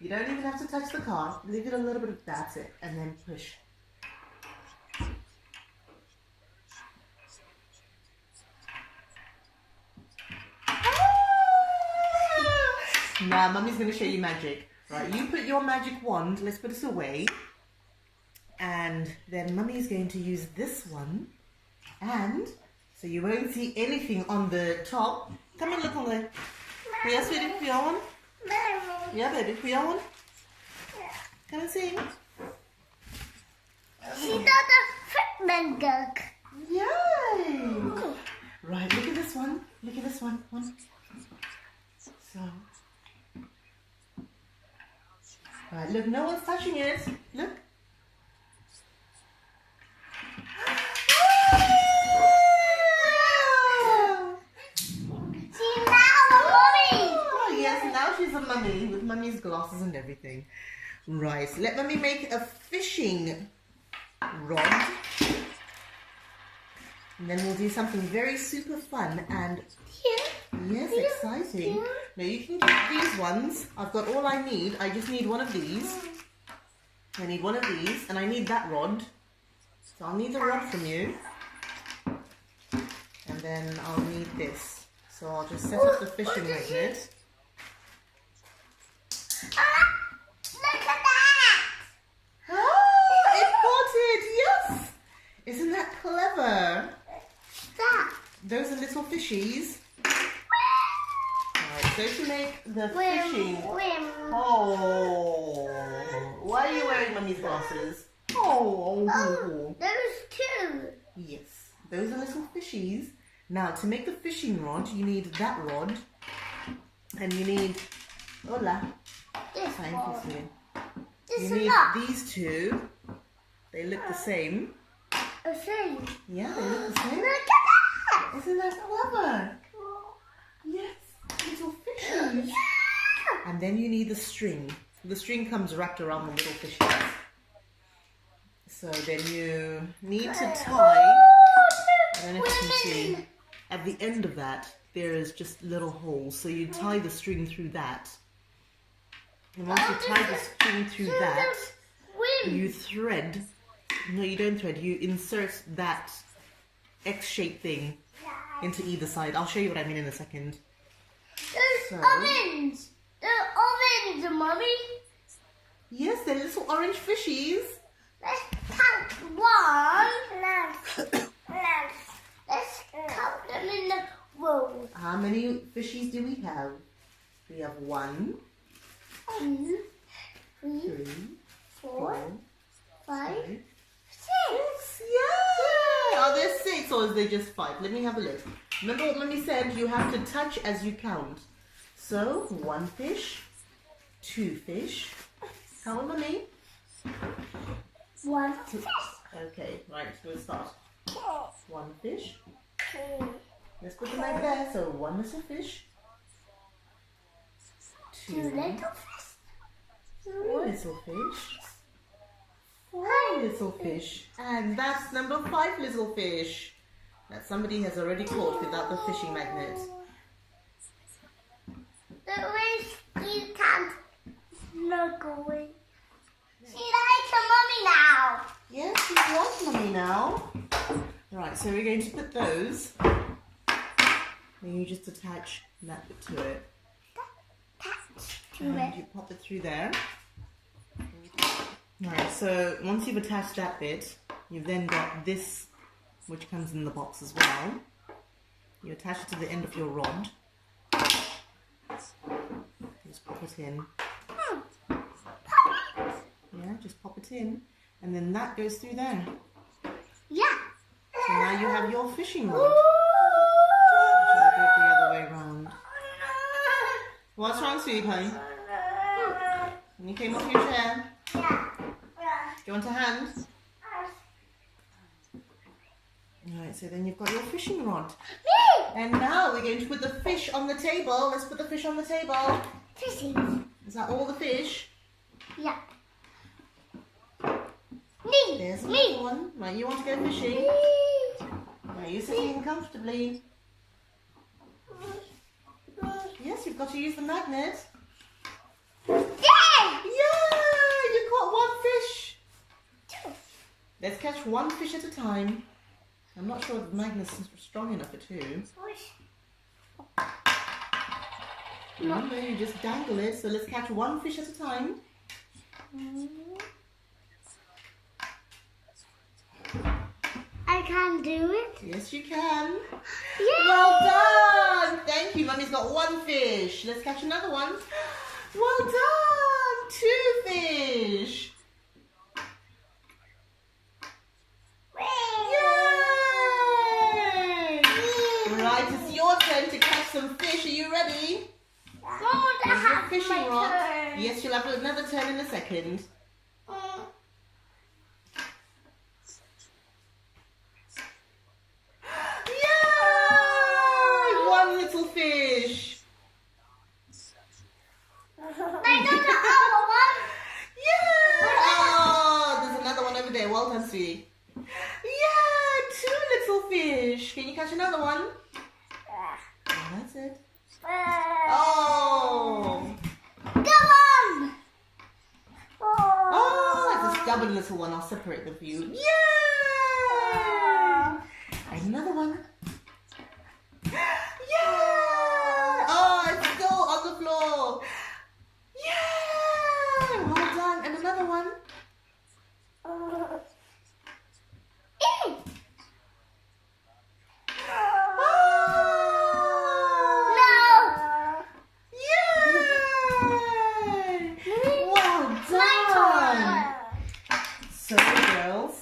[SPEAKER 3] You don't even have to touch the car. Leave it a little bit of, that's it, and then push. Now, Mummy's going to show you magic. Right, you put your magic wand, let's put this away. And then Mummy's going to use this one. And, so you won't see anything on the top. Come and look on there. Yeah, sweetie, for your one? Yeah, baby, for your one? Come and see.
[SPEAKER 1] She's not a fitment duck.
[SPEAKER 3] Yay! Right, look at this one. Look at this one. So. Right, look, no one's touching it. Look.
[SPEAKER 1] She's now a mummy.
[SPEAKER 3] Oh, yes, now she's a mummy with Mummy's glasses and everything. Right, so let Mummy make a fishing rod. And then we'll do something very super fun and yes, exciting. Now you can get these ones. I've got all I need. I just need one of these. I need one of these and I need that rod. So I'll need the rod from you. And then I'll need this. So I'll just set up the fishing magnet.
[SPEAKER 1] Look at that!
[SPEAKER 3] Oh, it caught it! Yes! Isn't that clever?
[SPEAKER 1] That.
[SPEAKER 3] Those are little fishies. Alright, so to make the fishing... Oh! Why are you wearing Mummy's glasses? Oh!
[SPEAKER 1] Those two.
[SPEAKER 3] Yes, those are little fishies. Now, to make the fishing rod, you need that rod. And you need... Hola.
[SPEAKER 1] This
[SPEAKER 3] Thank
[SPEAKER 1] one.
[SPEAKER 3] you.
[SPEAKER 1] This
[SPEAKER 3] You
[SPEAKER 1] is
[SPEAKER 3] need
[SPEAKER 1] not.
[SPEAKER 3] these two. They look the same.
[SPEAKER 1] The same.
[SPEAKER 3] Yeah, they look the same.
[SPEAKER 1] Look at that!
[SPEAKER 3] Isn't that clever? Yes, little fishies. And then you need the string. The string comes wrapped around the little fishies. So then you need to tie, I don't know if you can see, at the end of that there is just little holes. So you tie the string through that. And once you tie the string through that, you thread. No, you don't thread. You insert that X-shaped thing into either side. I'll show you what I mean in a second.
[SPEAKER 1] Those ovens! They're ovens, Mommy!
[SPEAKER 3] Yes, they're little orange fishies.
[SPEAKER 1] Let's count one. Let's count them in the row.
[SPEAKER 3] How many fishies do we have? We have 1,
[SPEAKER 1] 2, 3,
[SPEAKER 3] 3,
[SPEAKER 1] 4, 5, 6.
[SPEAKER 3] 6. Yeah! Are there 6 or is there just 5? Let me have a look. Remember what Mummy said? You have to touch as you count. So, 1 fish, 2 fish. Count, Mummy.
[SPEAKER 1] 1 fish.
[SPEAKER 3] Okay, right, we'll start. 1 fish. Let's put them like there. So 1 little fish. 2
[SPEAKER 1] little fish.
[SPEAKER 3] 3 little fish. 4 little fish. And that's number 5 little fish that somebody has already caught without the fishing magnet.
[SPEAKER 1] The way you can't look away. She likes her Mommy now.
[SPEAKER 3] Yes, she loves Mummy now. Right, so we're going to put those. Then you just attach that bit to it. And you pop it through there. Alright, so once you've attached that bit, you've then got this, which comes in the box as well. You attach it to the end of your rod. Just pop it in. Yeah, just pop it in. And then that goes through there.
[SPEAKER 1] Yeah.
[SPEAKER 3] So now you have your fishing rod. Should I do it the other way around? What's wrong, sweetie pie? When you came off your chair?
[SPEAKER 1] Yeah.
[SPEAKER 3] Do you want a hand? Alright, so then you've got your fishing rod.
[SPEAKER 1] Me!
[SPEAKER 3] And now we're going to put the fish on the table. Let's put the fish on the table.
[SPEAKER 1] Fishing.
[SPEAKER 3] Is that all the fish?
[SPEAKER 1] Yeah. Me.
[SPEAKER 3] There's
[SPEAKER 1] Me.
[SPEAKER 3] another one. Right, you want to go fishing? Right, you're sitting comfortably. Yes, you've got to use the magnet.
[SPEAKER 1] Yeah!
[SPEAKER 3] Yeah! You caught 1 fish. Let's catch 1 fish at a time. I'm not sure if the magnet's strong enough for 2. Remember, you just dangle it. So let's catch 1 fish at a time.
[SPEAKER 1] I can do it.
[SPEAKER 3] Yes, you can.
[SPEAKER 1] Yay!
[SPEAKER 3] Well done. Thank you. Mummy's got 1 fish. Let's catch another one. Well done. 2 fish. Yay! Right, it's your turn to catch some fish. Are you ready? Here's your fishing rod. Yes, you'll have another turn in a second. Yay! 1 little fish.
[SPEAKER 1] I got the other one.
[SPEAKER 3] Yeah! Oh, there's another one over there. Well done, sweetie. Yeah, 2 little fish. Can you catch another one? Oh, that's it. Oh.
[SPEAKER 1] Come on.
[SPEAKER 3] Oh, it's a stubborn little one. I'll separate them for you. Yay! And another one. Yeah! Oh, it's still on the floor. Yeah! Well done. And another one. So girls,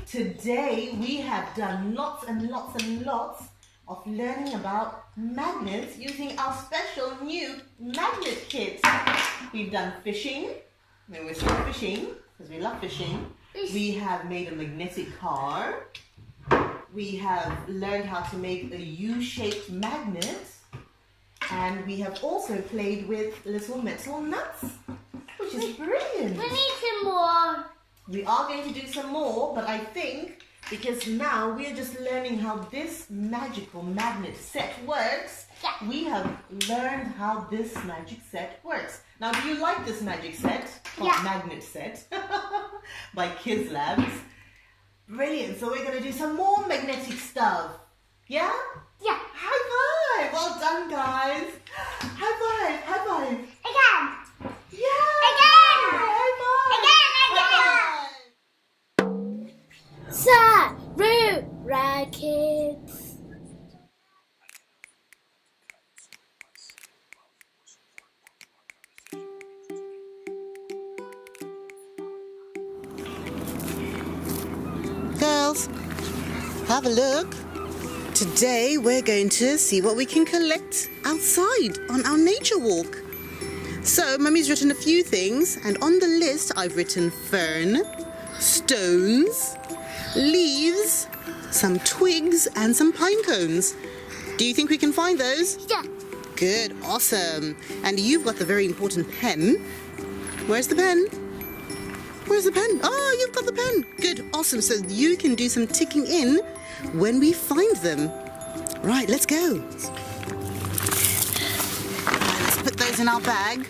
[SPEAKER 3] today we have done lots and lots and lots of learning about magnets using our special new magnet kit. We've done fishing, and we're still fishing because we love fishing. We have made a magnetic car. We have learned how to make a U-shaped magnet. And we have also played with little metal nuts, which is brilliant.
[SPEAKER 1] We need some more.
[SPEAKER 3] We are going to do some more, but I think because now we're just learning how this magical magnet set works, we have learned how this magic set works. Now, do you like this magic set?
[SPEAKER 1] Yeah.
[SPEAKER 3] Magnet set by Kids Labs. Brilliant. So we're going to do some more magnetic stuff. Yeah?
[SPEAKER 1] Yeah.
[SPEAKER 3] High five. Well done, guys. High five. High five.
[SPEAKER 1] Again.
[SPEAKER 3] Yeah.
[SPEAKER 1] Again.
[SPEAKER 3] High five.
[SPEAKER 2] Sarura Kids.
[SPEAKER 3] Girls, have a look. Today we're going to see what we can collect outside on our nature walk. So Mummy's written a few things, and on the list I've written fern, stones, leaves, some twigs and some pine cones. Do you think we can find those?
[SPEAKER 1] Yeah.
[SPEAKER 3] Good, awesome. And you've got the very important pen. Where's the pen? Where's the pen? Oh, you've got the pen. Good, awesome. So you can do some ticking in when we find them. Right, let's go. Let's put those in our bag.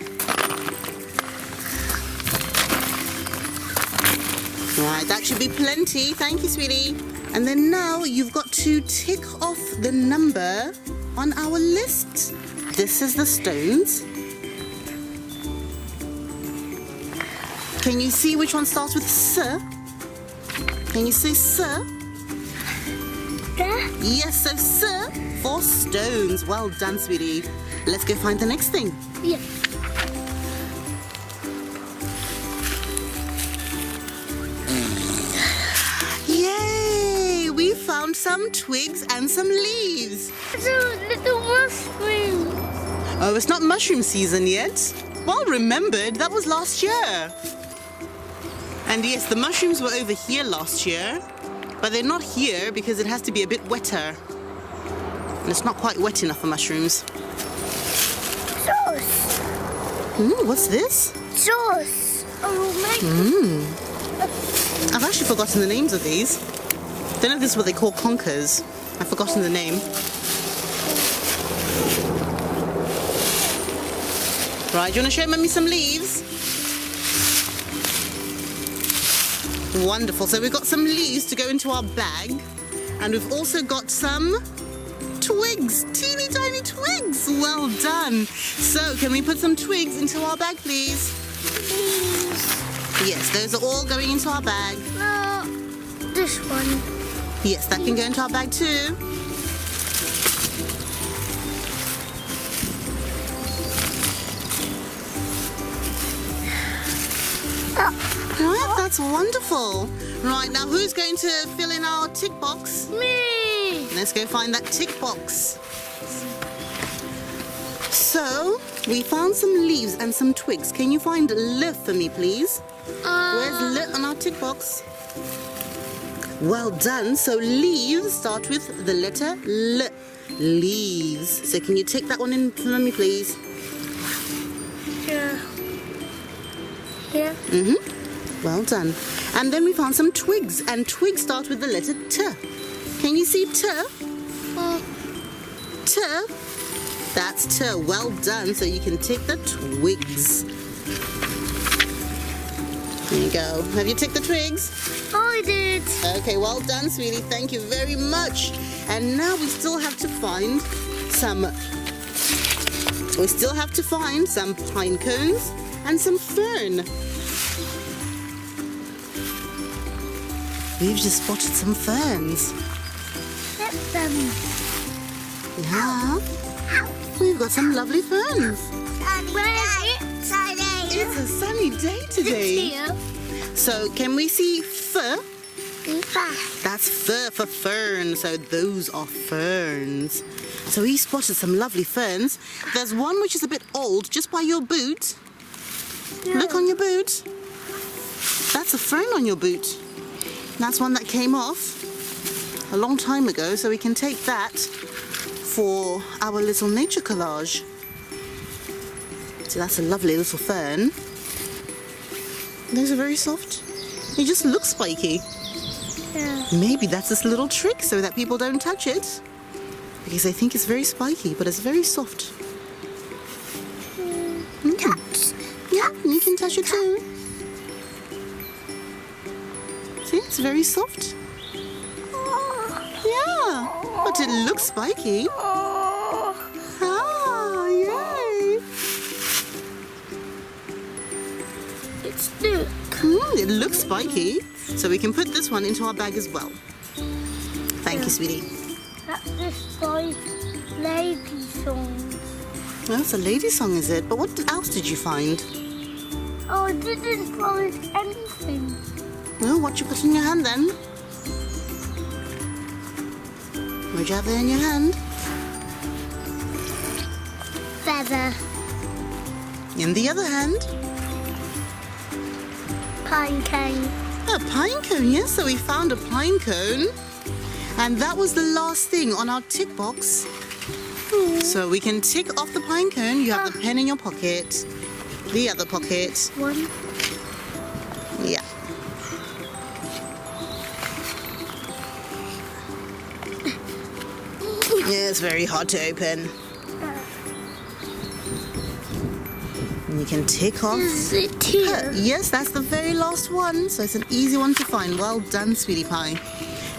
[SPEAKER 3] Right, that should be plenty. Thank you, sweetie. And then now you've got to tick off the number on our list. This is the stones. Can you see which one starts with S? Can you say S? Yes, so S for stones. Well done, sweetie. Let's go find the next thing.
[SPEAKER 1] Yeah.
[SPEAKER 3] Yay! We found some twigs and some leaves.
[SPEAKER 1] It's a little mushroom.
[SPEAKER 3] Oh, it's not mushroom season yet. Well remembered, that was last year. And yes, the mushrooms were over here last year, but they're not here because it has to be a bit wetter. And it's not quite wet enough for mushrooms.
[SPEAKER 1] Sauce.
[SPEAKER 3] What's this?
[SPEAKER 1] Sauce. Oh my.
[SPEAKER 3] I've actually forgotten the names of these. Don't know if this is what they call conkers. I've forgotten the name. Right, do you want to show Mummy some leaves? Wonderful. So we've got some leaves to go into our bag, and we've also got some twigs, teeny tiny twigs. Well done. So can we put some twigs into our bag, please? Yes, those are all going into our bag.
[SPEAKER 1] No, this one.
[SPEAKER 3] Yes, that can go into our bag too. Right, that's wonderful. Right, now who's going to fill in our tick box?
[SPEAKER 1] Me.
[SPEAKER 3] Let's go find that tick box. So, we found some leaves and some twigs. Can you find L for me, please? Where's L on our tick box? Well done. So, leaves start with the letter L. Leaves. So, can you take that one in for me, please?
[SPEAKER 1] Yeah. Here.
[SPEAKER 3] Well done. And then we found some twigs, and twigs start with the letter T. Can you see T? T? That's T. Well done. So you can take the twigs. There you go. Have you ticked the twigs?
[SPEAKER 1] I did.
[SPEAKER 3] Okay, well done, sweetie. Thank you very much. And now we still have to find some pine cones and some fern. We've just spotted some ferns.
[SPEAKER 1] Get them.
[SPEAKER 3] Yeah. We've got some lovely ferns.
[SPEAKER 1] And where is it? Sunny.
[SPEAKER 3] It's a sunny day today.
[SPEAKER 1] Here.
[SPEAKER 3] So can we see fur? That's fur for fern. So those are ferns. So we spotted some lovely ferns. There's one which is a bit old, just by your boot. Look on your boot. That's a fern on your boot. That's one that came off a long time ago, so we can take that for our little nature collage. So that's a lovely little fern. Those are very soft. They just look spiky.
[SPEAKER 1] Yeah.
[SPEAKER 3] Maybe that's this little trick so that people don't touch it. Because they think it's very spiky, but it's very soft.
[SPEAKER 1] Touch.
[SPEAKER 3] Yeah, you can touch it too. See, it's very soft. Yeah, but it looks spiky. Ah, yay.
[SPEAKER 1] It's thick.
[SPEAKER 3] It looks spiky. So we can put this one into our bag as well. Thank you, sweetie.
[SPEAKER 1] That's this guy's lady song.
[SPEAKER 3] Well, it's a lady song, is it? But what else did you find?
[SPEAKER 1] Oh, I didn't find anything.
[SPEAKER 3] Well, what you put in your hand then? What'd you have there in your hand?
[SPEAKER 1] Feather.
[SPEAKER 3] In the other hand?
[SPEAKER 1] Pine cone.
[SPEAKER 3] A pine cone, yes. So we found a pine cone. And that was the last thing on our tick box. So we can tick off the pine cone. You have the pen in your pocket. The other pocket.
[SPEAKER 1] One.
[SPEAKER 3] Yeah. Yeah, it's very hard to open. And you can tick off.
[SPEAKER 1] Is it here?
[SPEAKER 3] Yes, that's the very last one. So it's an easy one to find. Well done, sweetie pie.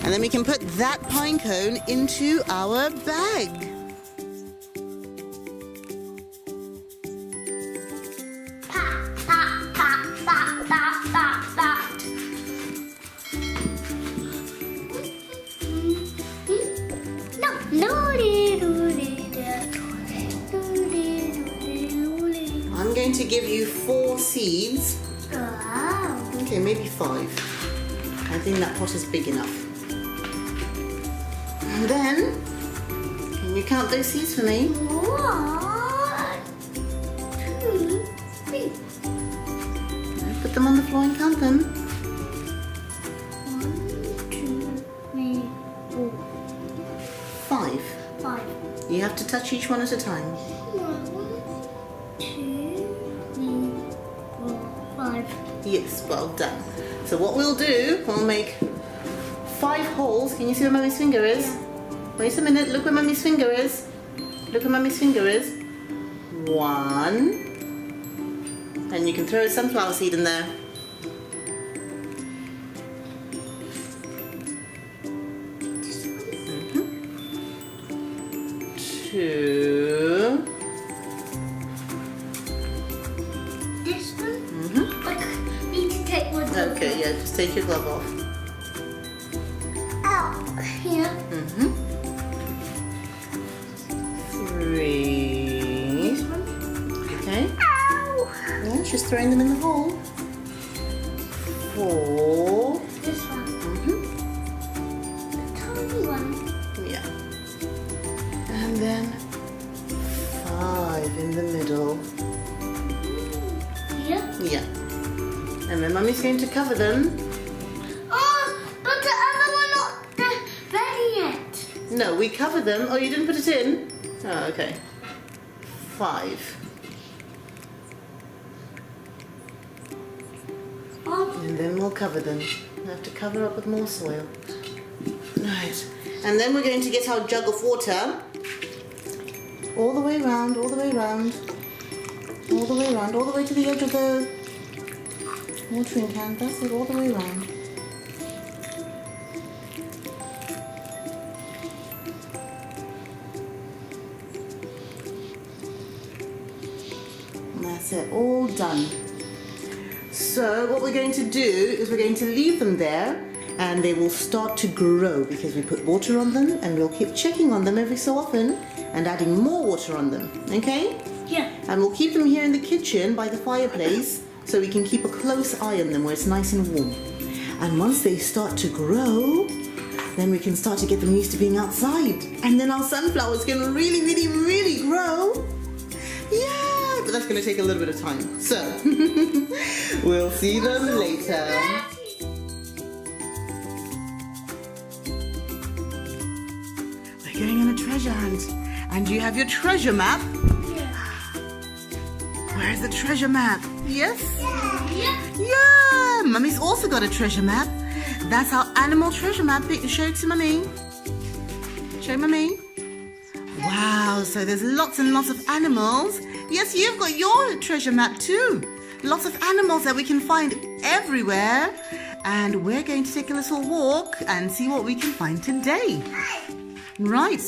[SPEAKER 3] And then we can put that pine cone into our bag.
[SPEAKER 1] Pat, pat, pat, pat, pat, pat, pat. No, no,
[SPEAKER 3] I'm going to give you 4 seeds.
[SPEAKER 1] Wow.
[SPEAKER 3] Okay, maybe 5. I think that pot is big enough. And then, can you count those seeds for me?
[SPEAKER 1] 1, 2, 3.
[SPEAKER 3] Put them on the floor and count them.
[SPEAKER 1] 1, 2, 3, 4,
[SPEAKER 3] 5.
[SPEAKER 1] 5.
[SPEAKER 3] You have to touch each one at a time.
[SPEAKER 1] 1, 2, 3, 4, 5.
[SPEAKER 3] Yes, well done. So what we'll do, we'll make 5 holes. Can you see where Mummy's finger is?
[SPEAKER 1] Yeah.
[SPEAKER 3] Wait a minute, look where Mummy's finger is. Look where Mummy's finger is. 1. And you can throw a sunflower seed in there. 2.
[SPEAKER 1] This one? I need to take one.
[SPEAKER 3] Okay, yeah, just take your glove off.
[SPEAKER 1] Out here.
[SPEAKER 3] 3.
[SPEAKER 1] This one.
[SPEAKER 3] Okay.
[SPEAKER 1] Ow!
[SPEAKER 3] Yeah, she's throwing them in the hole. 4.
[SPEAKER 1] This one. The tiny one.
[SPEAKER 3] Yeah. And then 5 in the middle.
[SPEAKER 1] Here.
[SPEAKER 3] Yeah. And then Mummy's going to cover them.
[SPEAKER 1] Oh, but the other one not ready yet.
[SPEAKER 3] No, we cover them. Oh, you didn't put it in? Oh, okay. 5. And then we'll cover them. We have to cover up with more soil. Right. And then we're going to get our jug of water. All the way around, all the way around. All the way around, all the way to the edge of the watering can. That's it, all the way around. And that's it, all done. So what we're going to do is we're going to leave them there and they will start to grow because we put water on them and we'll keep checking on them every so often and adding more water on them, okay?
[SPEAKER 7] Yeah.
[SPEAKER 3] And we'll keep them here in the kitchen by the fireplace so we can keep a close eye on them where it's nice and warm. And once they start to grow, then we can start to get them used to being outside. And then our sunflowers can really, really, really grow. Yeah, but that's going to take a little bit of time. So, we'll see them later. We're going on a treasure hunt. And you have your treasure map? Where's the treasure map? Yes? Yeah! Mummy's also got a treasure map. That's our animal treasure map. Show it to Mummy. Show Mummy. Wow, so there's lots and lots of animals. Yes, you've got your treasure map too. Lots of animals that we can find everywhere. And we're going to take a little walk and see what we can find today. Right.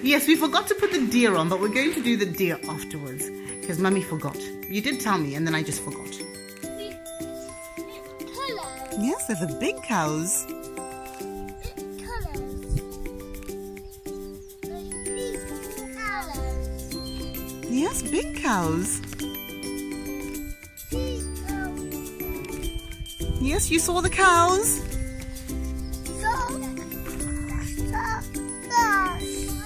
[SPEAKER 3] Yes, we forgot to put the deer on, but we're going to do the deer afterwards because Mummy forgot. You did tell me and then I just forgot. Yes, they're the big cows. Yes, big cows. Yes, you saw the cows.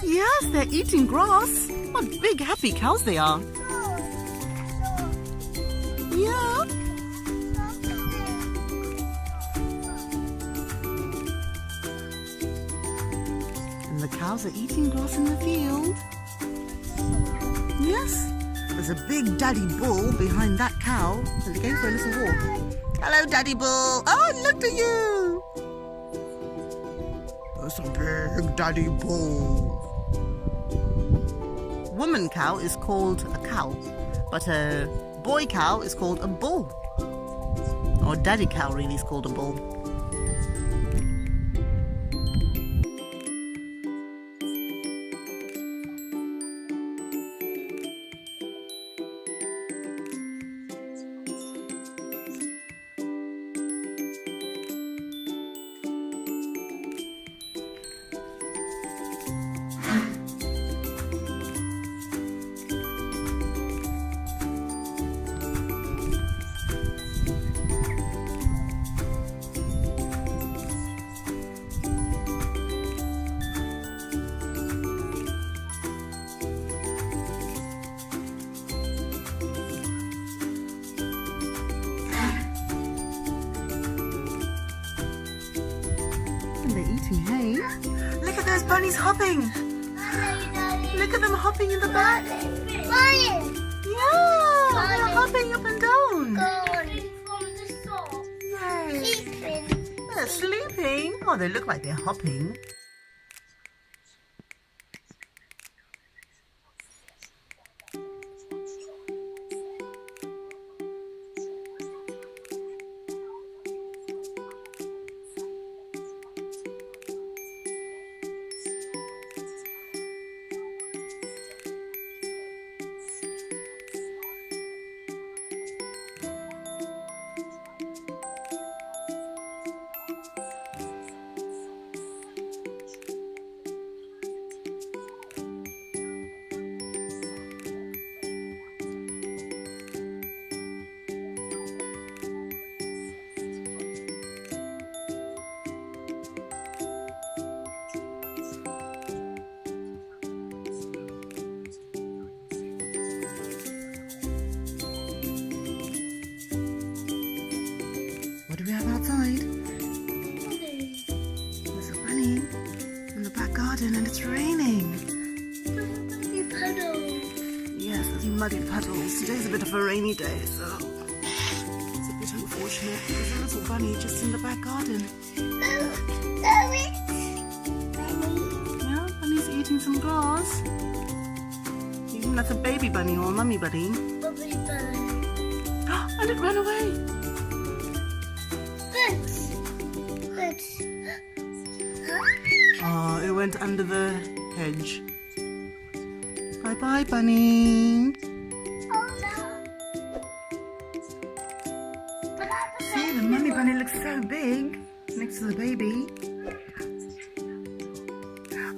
[SPEAKER 3] Yes, they're eating grass. What big happy cows they are. Yeah. And the cows are eating grass in the field. Yes, there's a big daddy bull behind that cow. And they're going for a little walk. Hello, daddy bull. Oh, look at you. That's a big daddy bull. Woman cow is called a cow, but a boy cow is called a bull. Or daddy cow really is called a bull. Hey, look at those bunnies hopping. Look at them hopping in the back. Yeah, they're hopping up and down. Yay. They're sleeping. Oh, they look like they're hopping. What do we have outside? There's a bunny in the back garden and it's raining. Yes, there's muddy puddles. Today's a bit of a rainy day, so it's a bit of unfortunate. There's a little bunny just in the back garden. Yeah, bunny's eating some grass. You think that's a baby bunny or a mummy bunny? And it ran away. Oh, it went under the hedge. Bye-bye, bunny. See, the mummy bunny looks so big next to the baby.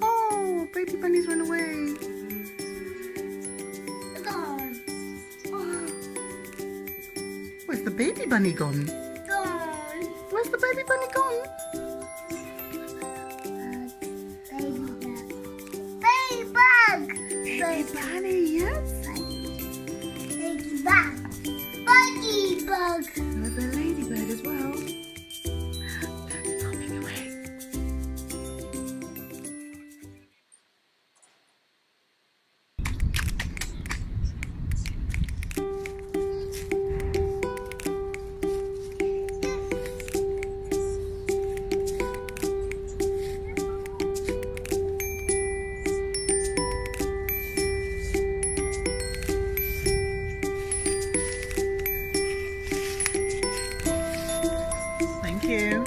[SPEAKER 3] Oh, baby bunny's run away. Where's the baby bunny gone? Where's the baby bunny gone? Baby bunny, yes.
[SPEAKER 1] Ladybug. Buggy bug.
[SPEAKER 3] There's a ladybird as well. It's hopping away. Thank you.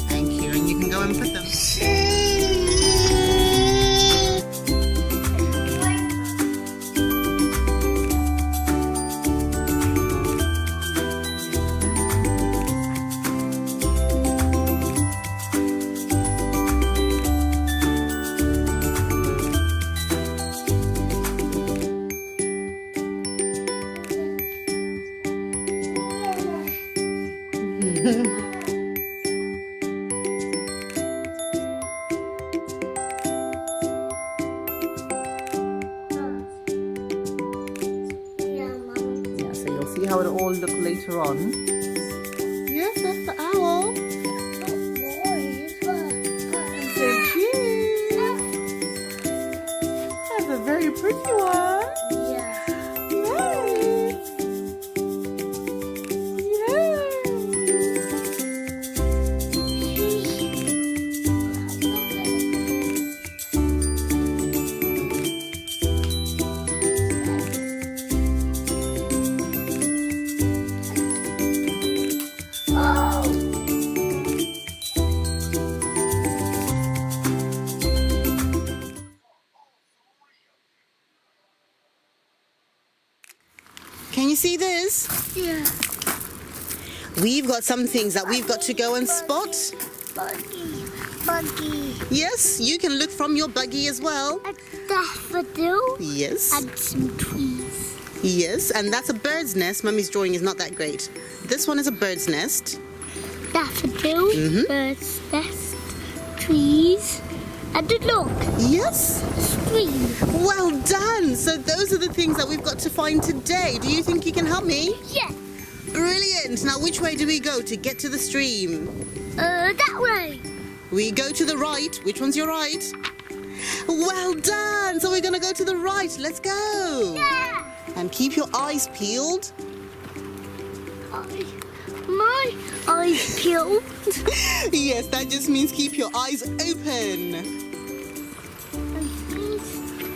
[SPEAKER 3] Thank you, and you can go and put them. Yeah, so you'll see how it'll all look later on. Yes, that's the owl. So cute. That's a very pretty one. Yes. Can you see this?
[SPEAKER 1] Yeah.
[SPEAKER 3] We've got some things that we've got to go and spot.
[SPEAKER 1] Buggy.
[SPEAKER 3] Yes, you can look from your buggy as well.
[SPEAKER 1] A daffodil.
[SPEAKER 3] Yes.
[SPEAKER 1] And some trees.
[SPEAKER 3] Yes, and that's a bird's nest. Mummy's drawing is not that great. This one is a bird's nest.
[SPEAKER 1] Daffodil. Bird's nest. Trees. And look.
[SPEAKER 3] Yes.
[SPEAKER 1] Stream.
[SPEAKER 3] Well done. So those are the things that we've got to find today. Do you think you can help me?
[SPEAKER 1] Yeah.
[SPEAKER 3] Brilliant. Now, which way do we go to get to the stream?
[SPEAKER 1] That way.
[SPEAKER 3] We go to the right. Which one's your right? Well done. So we're going to go to the right. Let's go.
[SPEAKER 1] Yeah.
[SPEAKER 3] And keep your eyes peeled.
[SPEAKER 1] My eyes peeled.
[SPEAKER 3] Yes, that just means keep your eyes open.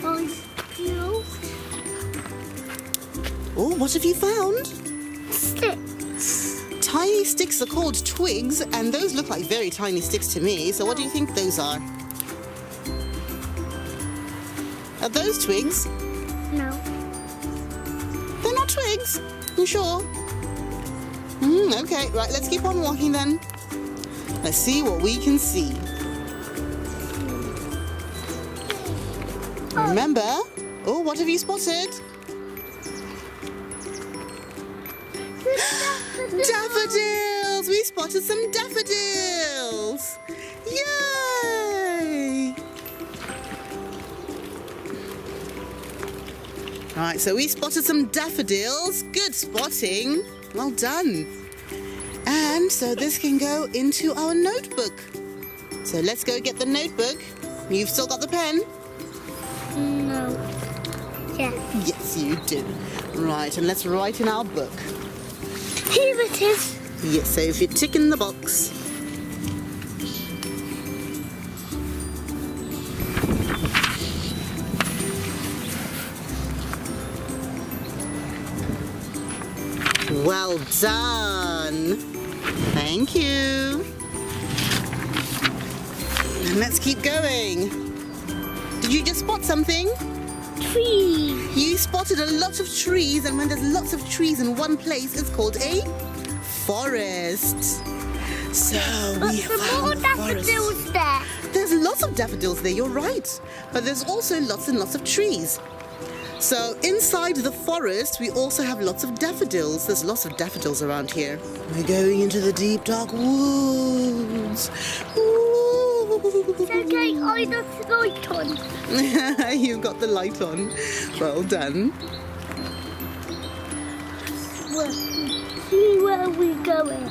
[SPEAKER 1] Eyes peeled.
[SPEAKER 3] Oh, what have you found?
[SPEAKER 1] Sticks.
[SPEAKER 3] Tiny sticks are called twigs, and those look like very tiny sticks to me. So what do you think those are? Are those twigs?
[SPEAKER 1] No.
[SPEAKER 3] They're not twigs. You sure? Okay, right, let's keep on walking then. Let's see what we can see. Remember? Oh, what have you spotted? Daffodils! We spotted some daffodils! Yay! Alright, so we spotted some daffodils. Good spotting. Well done. And so this can go into our notebook. So let's go get the notebook. You've still got the pen?
[SPEAKER 1] No. Yeah.
[SPEAKER 3] Yes, you do. Right, and let's write in our book.
[SPEAKER 1] Here it is.
[SPEAKER 3] Yes, so if you tick in the box. Well done. Thank you. And let's keep going. Did you just spot something?
[SPEAKER 1] Trees.
[SPEAKER 3] You spotted a lot of trees, and when there's lots of trees in one place, it's called a forest. So we have
[SPEAKER 1] Some more
[SPEAKER 3] found
[SPEAKER 1] daffodils
[SPEAKER 3] forest.
[SPEAKER 1] there.
[SPEAKER 3] There's lots of daffodils there, you're right. But there's also lots and lots of trees. So inside the forest, we also have lots of daffodils. There's lots of daffodils around here. We're going into the deep, dark woods. Ooh.
[SPEAKER 1] It's okay, I got the light on.
[SPEAKER 3] You've got the light on. Well done.
[SPEAKER 1] Well, see where we're going.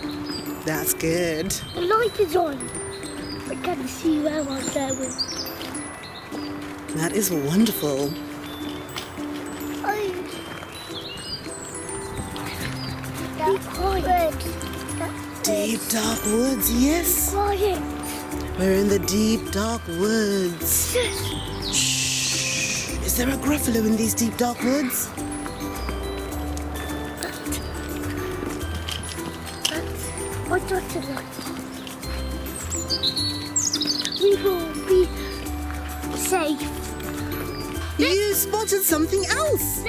[SPEAKER 3] That's good.
[SPEAKER 1] The light is on. I can see where I'm going.
[SPEAKER 3] That is wonderful.
[SPEAKER 1] Be quiet.
[SPEAKER 3] Deep, dark woods, yes.
[SPEAKER 1] Quiet.
[SPEAKER 3] We're in the deep, dark woods. Shh. Is there a gruffalo in these deep, dark woods?
[SPEAKER 1] I got the light. We will be safe.
[SPEAKER 3] You spotted something else.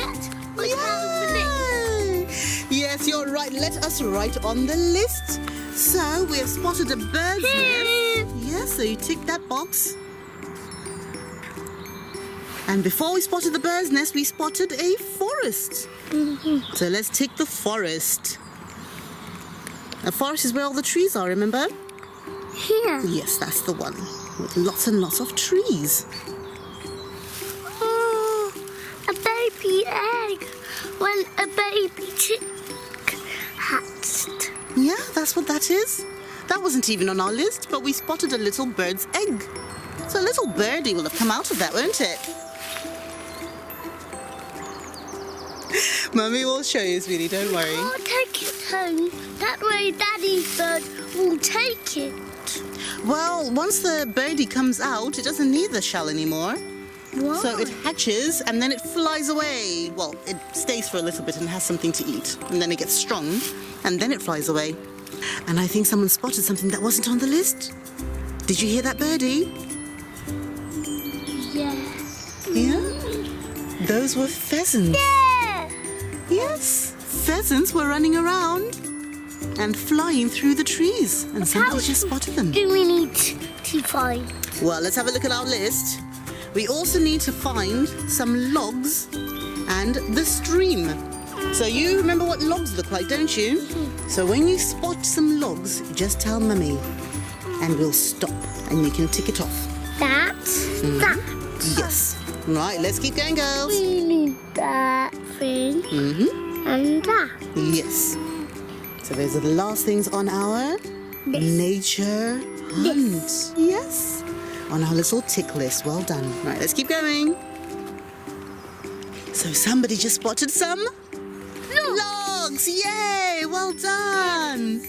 [SPEAKER 1] Yay!
[SPEAKER 3] Yes, you're right. Let us write on the list. So we have spotted a bird's nest. Yes, so you tick that box. And before we spotted the bird's nest, we spotted a forest. So let's tick the forest. A forest is where all the trees are, remember?
[SPEAKER 1] Here.
[SPEAKER 3] Yes, that's the one. With lots and lots of trees.
[SPEAKER 1] Oh, a baby egg. When a baby chick hatched.
[SPEAKER 3] Yeah, that's what that is. That wasn't even on our list, but we spotted a little bird's egg. So a little birdie will have come out of that, won't it? Mummy will show you, sweetie, don't worry.
[SPEAKER 1] I'll take it home. That way Daddy's bird will take it.
[SPEAKER 3] Well, once the birdie comes out, it doesn't need the shell anymore.
[SPEAKER 1] Why?
[SPEAKER 3] So it hatches and then it flies away. Well, it stays for a little bit and has something to eat. And then it gets strong and then it flies away. And I think someone spotted something that wasn't on the list. Did you hear that birdie?
[SPEAKER 1] Yes.
[SPEAKER 3] Yeah? Those were pheasants.
[SPEAKER 1] Yeah.
[SPEAKER 3] Yes, pheasants were running around and flying through the trees. And somebody just spotted them.
[SPEAKER 1] Do we need to find?
[SPEAKER 3] Well, let's have a look at our list. We also need to find some logs and the stream. So you remember what logs look like, don't you? So when you spot some logs, just tell Mummy and we'll stop and you can tick it off.
[SPEAKER 1] That.
[SPEAKER 3] Yes. Right, let's keep going, girls.
[SPEAKER 1] We need that thing and that.
[SPEAKER 3] Yes. So those are the last things on our nature hunt. Yes. On our little tick list. Well done. Right, let's keep going. So somebody just spotted some logs. Yay! Well done.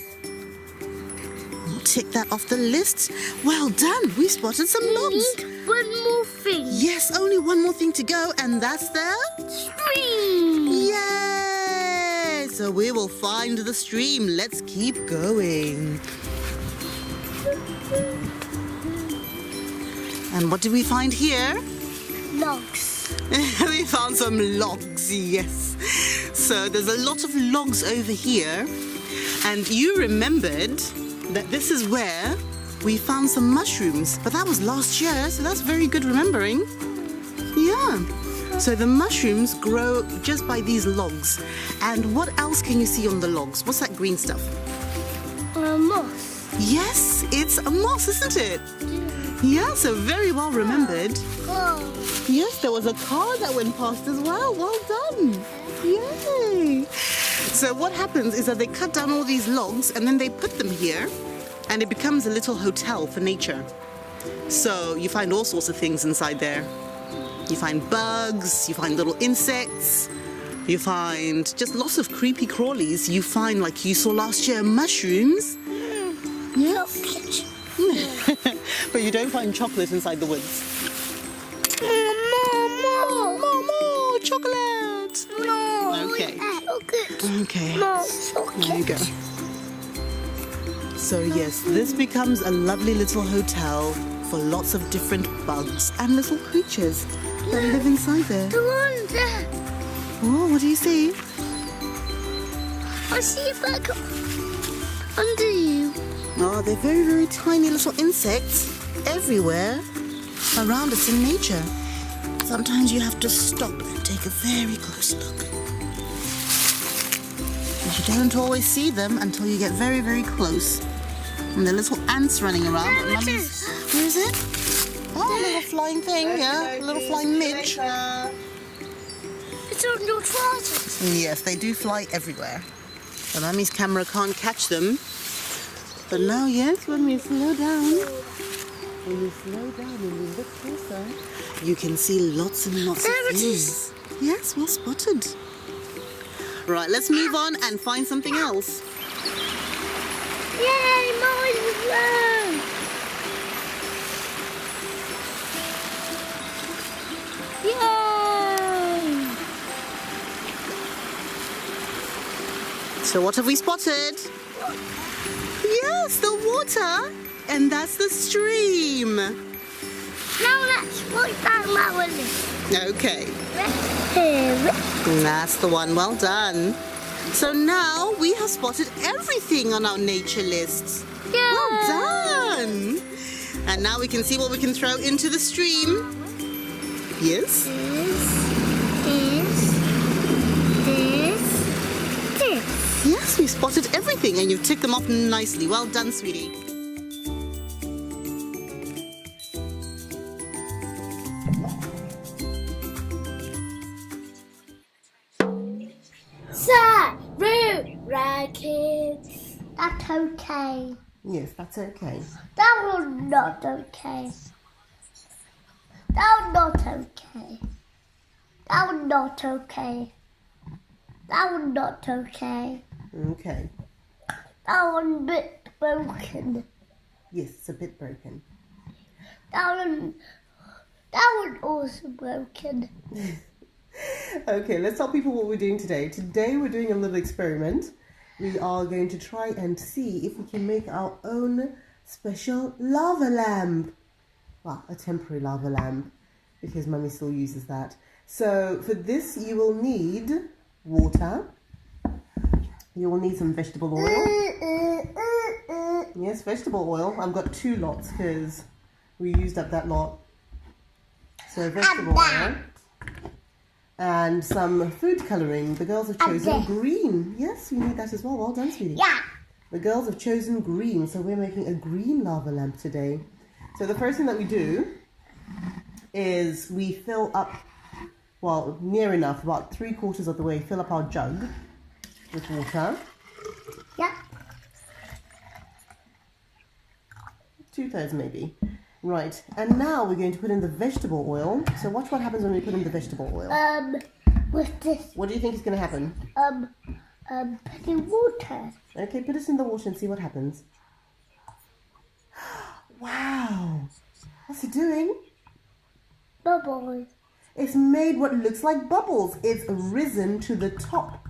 [SPEAKER 3] Tick that off the list. Well done. We spotted some logs.
[SPEAKER 1] Need one more thing.
[SPEAKER 3] Yes, only one more thing to go, and that's the
[SPEAKER 1] stream.
[SPEAKER 3] Yay! So we will find the stream. Let's keep going. And what did we find here?
[SPEAKER 1] Logs.
[SPEAKER 3] We found some logs, yes. So there's a lot of logs over here. And you remembered that this is where we found some mushrooms. But that was last year, so that's very good remembering. Yeah. So the mushrooms grow just by these logs. And what else can you see on the logs? What's that green stuff?
[SPEAKER 1] Moss.
[SPEAKER 3] Yes, it's a moss, isn't it? Yeah, so very well remembered.
[SPEAKER 1] Oh.
[SPEAKER 3] Yes, there was a car that went past as well. Well done. Yay. So what happens is that they cut down all these logs and then they put them here and it becomes a little hotel for nature. So you find all sorts of things inside there. You find bugs, you find little insects, you find just lots of creepy crawlies. You find, like you saw last year, mushrooms. Yes. But you don't find chocolate inside the woods. More chocolate.
[SPEAKER 1] No.
[SPEAKER 3] Okay.
[SPEAKER 1] Chocolate.
[SPEAKER 3] Okay.
[SPEAKER 1] No, chocolate.
[SPEAKER 3] There you go. So yes, this becomes a lovely little hotel for lots of different bugs and little creatures that live inside there.
[SPEAKER 1] The one there.
[SPEAKER 3] Oh, what do you see?
[SPEAKER 1] I see a bug under you.
[SPEAKER 3] Oh, they're very, very tiny little insects everywhere around us in nature. Sometimes you have to stop and take a very close look. But you don't always see them until you get very, very close. And the little ants running around.
[SPEAKER 1] There it
[SPEAKER 3] is. Where is it? Oh, a little flying thing, yeah. A little flying midge.
[SPEAKER 1] It's on your trousers.
[SPEAKER 3] Yes, they do fly everywhere. So Mummy's camera can't catch them. But now, yes, when we slow down, and we look closer, you can see lots and lots of things. Yes, well spotted. Right, let's move on and find something else.
[SPEAKER 1] Yay, Mommy's alone. Yay!
[SPEAKER 3] So what have we spotted? Yes, the water. And that's the stream.
[SPEAKER 1] Now let's put that one.
[SPEAKER 3] Okay.
[SPEAKER 1] Here.
[SPEAKER 3] That's the one. Well done. So now we have spotted everything on our nature list.
[SPEAKER 1] Yeah.
[SPEAKER 3] Well done. And now we can see what we can throw into the stream. Yes?
[SPEAKER 1] This.
[SPEAKER 3] Yes, we spotted everything and you've ticked them off nicely. Well done, sweetie.
[SPEAKER 1] Sarura Kids. That's okay.
[SPEAKER 12] Yes, that's okay.
[SPEAKER 1] That was not okay. That was not okay. That was not okay. That was not okay.
[SPEAKER 12] Okay.
[SPEAKER 1] That one's a bit broken.
[SPEAKER 12] Yes, it's a bit broken.
[SPEAKER 1] That was also broken.
[SPEAKER 12] Okay, let's tell people what we're doing today. Today we're doing a little experiment. We are going to try and see if we can make our own special lava lamp. Well, a temporary lava lamp, because Mummy still uses that. So for this you will need water. You will need some vegetable oil. Yes, vegetable oil. I've got 2 lots because we used up that lot. So vegetable oil. And some food colouring. The girls have chosen green. Yes, we need that as well. Well done, sweetie.
[SPEAKER 1] Yeah.
[SPEAKER 12] The girls have chosen green, so we're making a green lava lamp today. So the first thing that we do is we fill up, well, near enough, about 3/4 of the way, fill up our jug with water.
[SPEAKER 1] Yeah.
[SPEAKER 12] 2/3 maybe. Right, and now we're going to put in the vegetable oil. So watch what happens when we put in the vegetable oil.
[SPEAKER 1] With this.
[SPEAKER 12] What do you think is going to happen?
[SPEAKER 1] Put in water.
[SPEAKER 12] Okay, put this in the water and see what happens. Wow! What's it doing?
[SPEAKER 1] Bubbles.
[SPEAKER 12] It's made what looks like bubbles. It's risen to the top.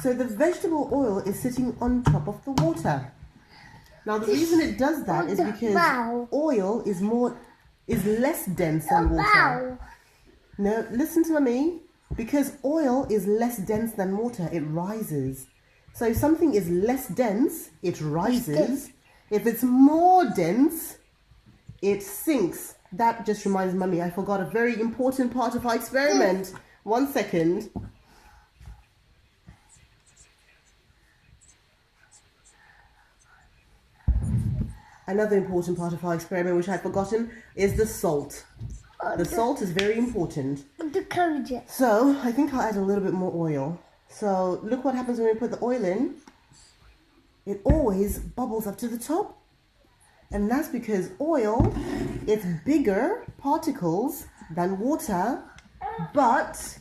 [SPEAKER 12] So the vegetable oil is sitting on top of the water. Now the reason it does that is because oil is less dense than water. No, listen to me. Because oil is less dense than water, it rises. So if something is less dense, it rises. If it's more dense, it sinks that just reminds Mummy, I forgot a very important part of our experiment. 1 second. Another important part of our experiment, which I'd forgotten, is the salt. The salt is very important. So I think I'll add a little bit more oil. So look what happens when we put the oil in. It always bubbles up to the top. And that's because oil is bigger particles than water, but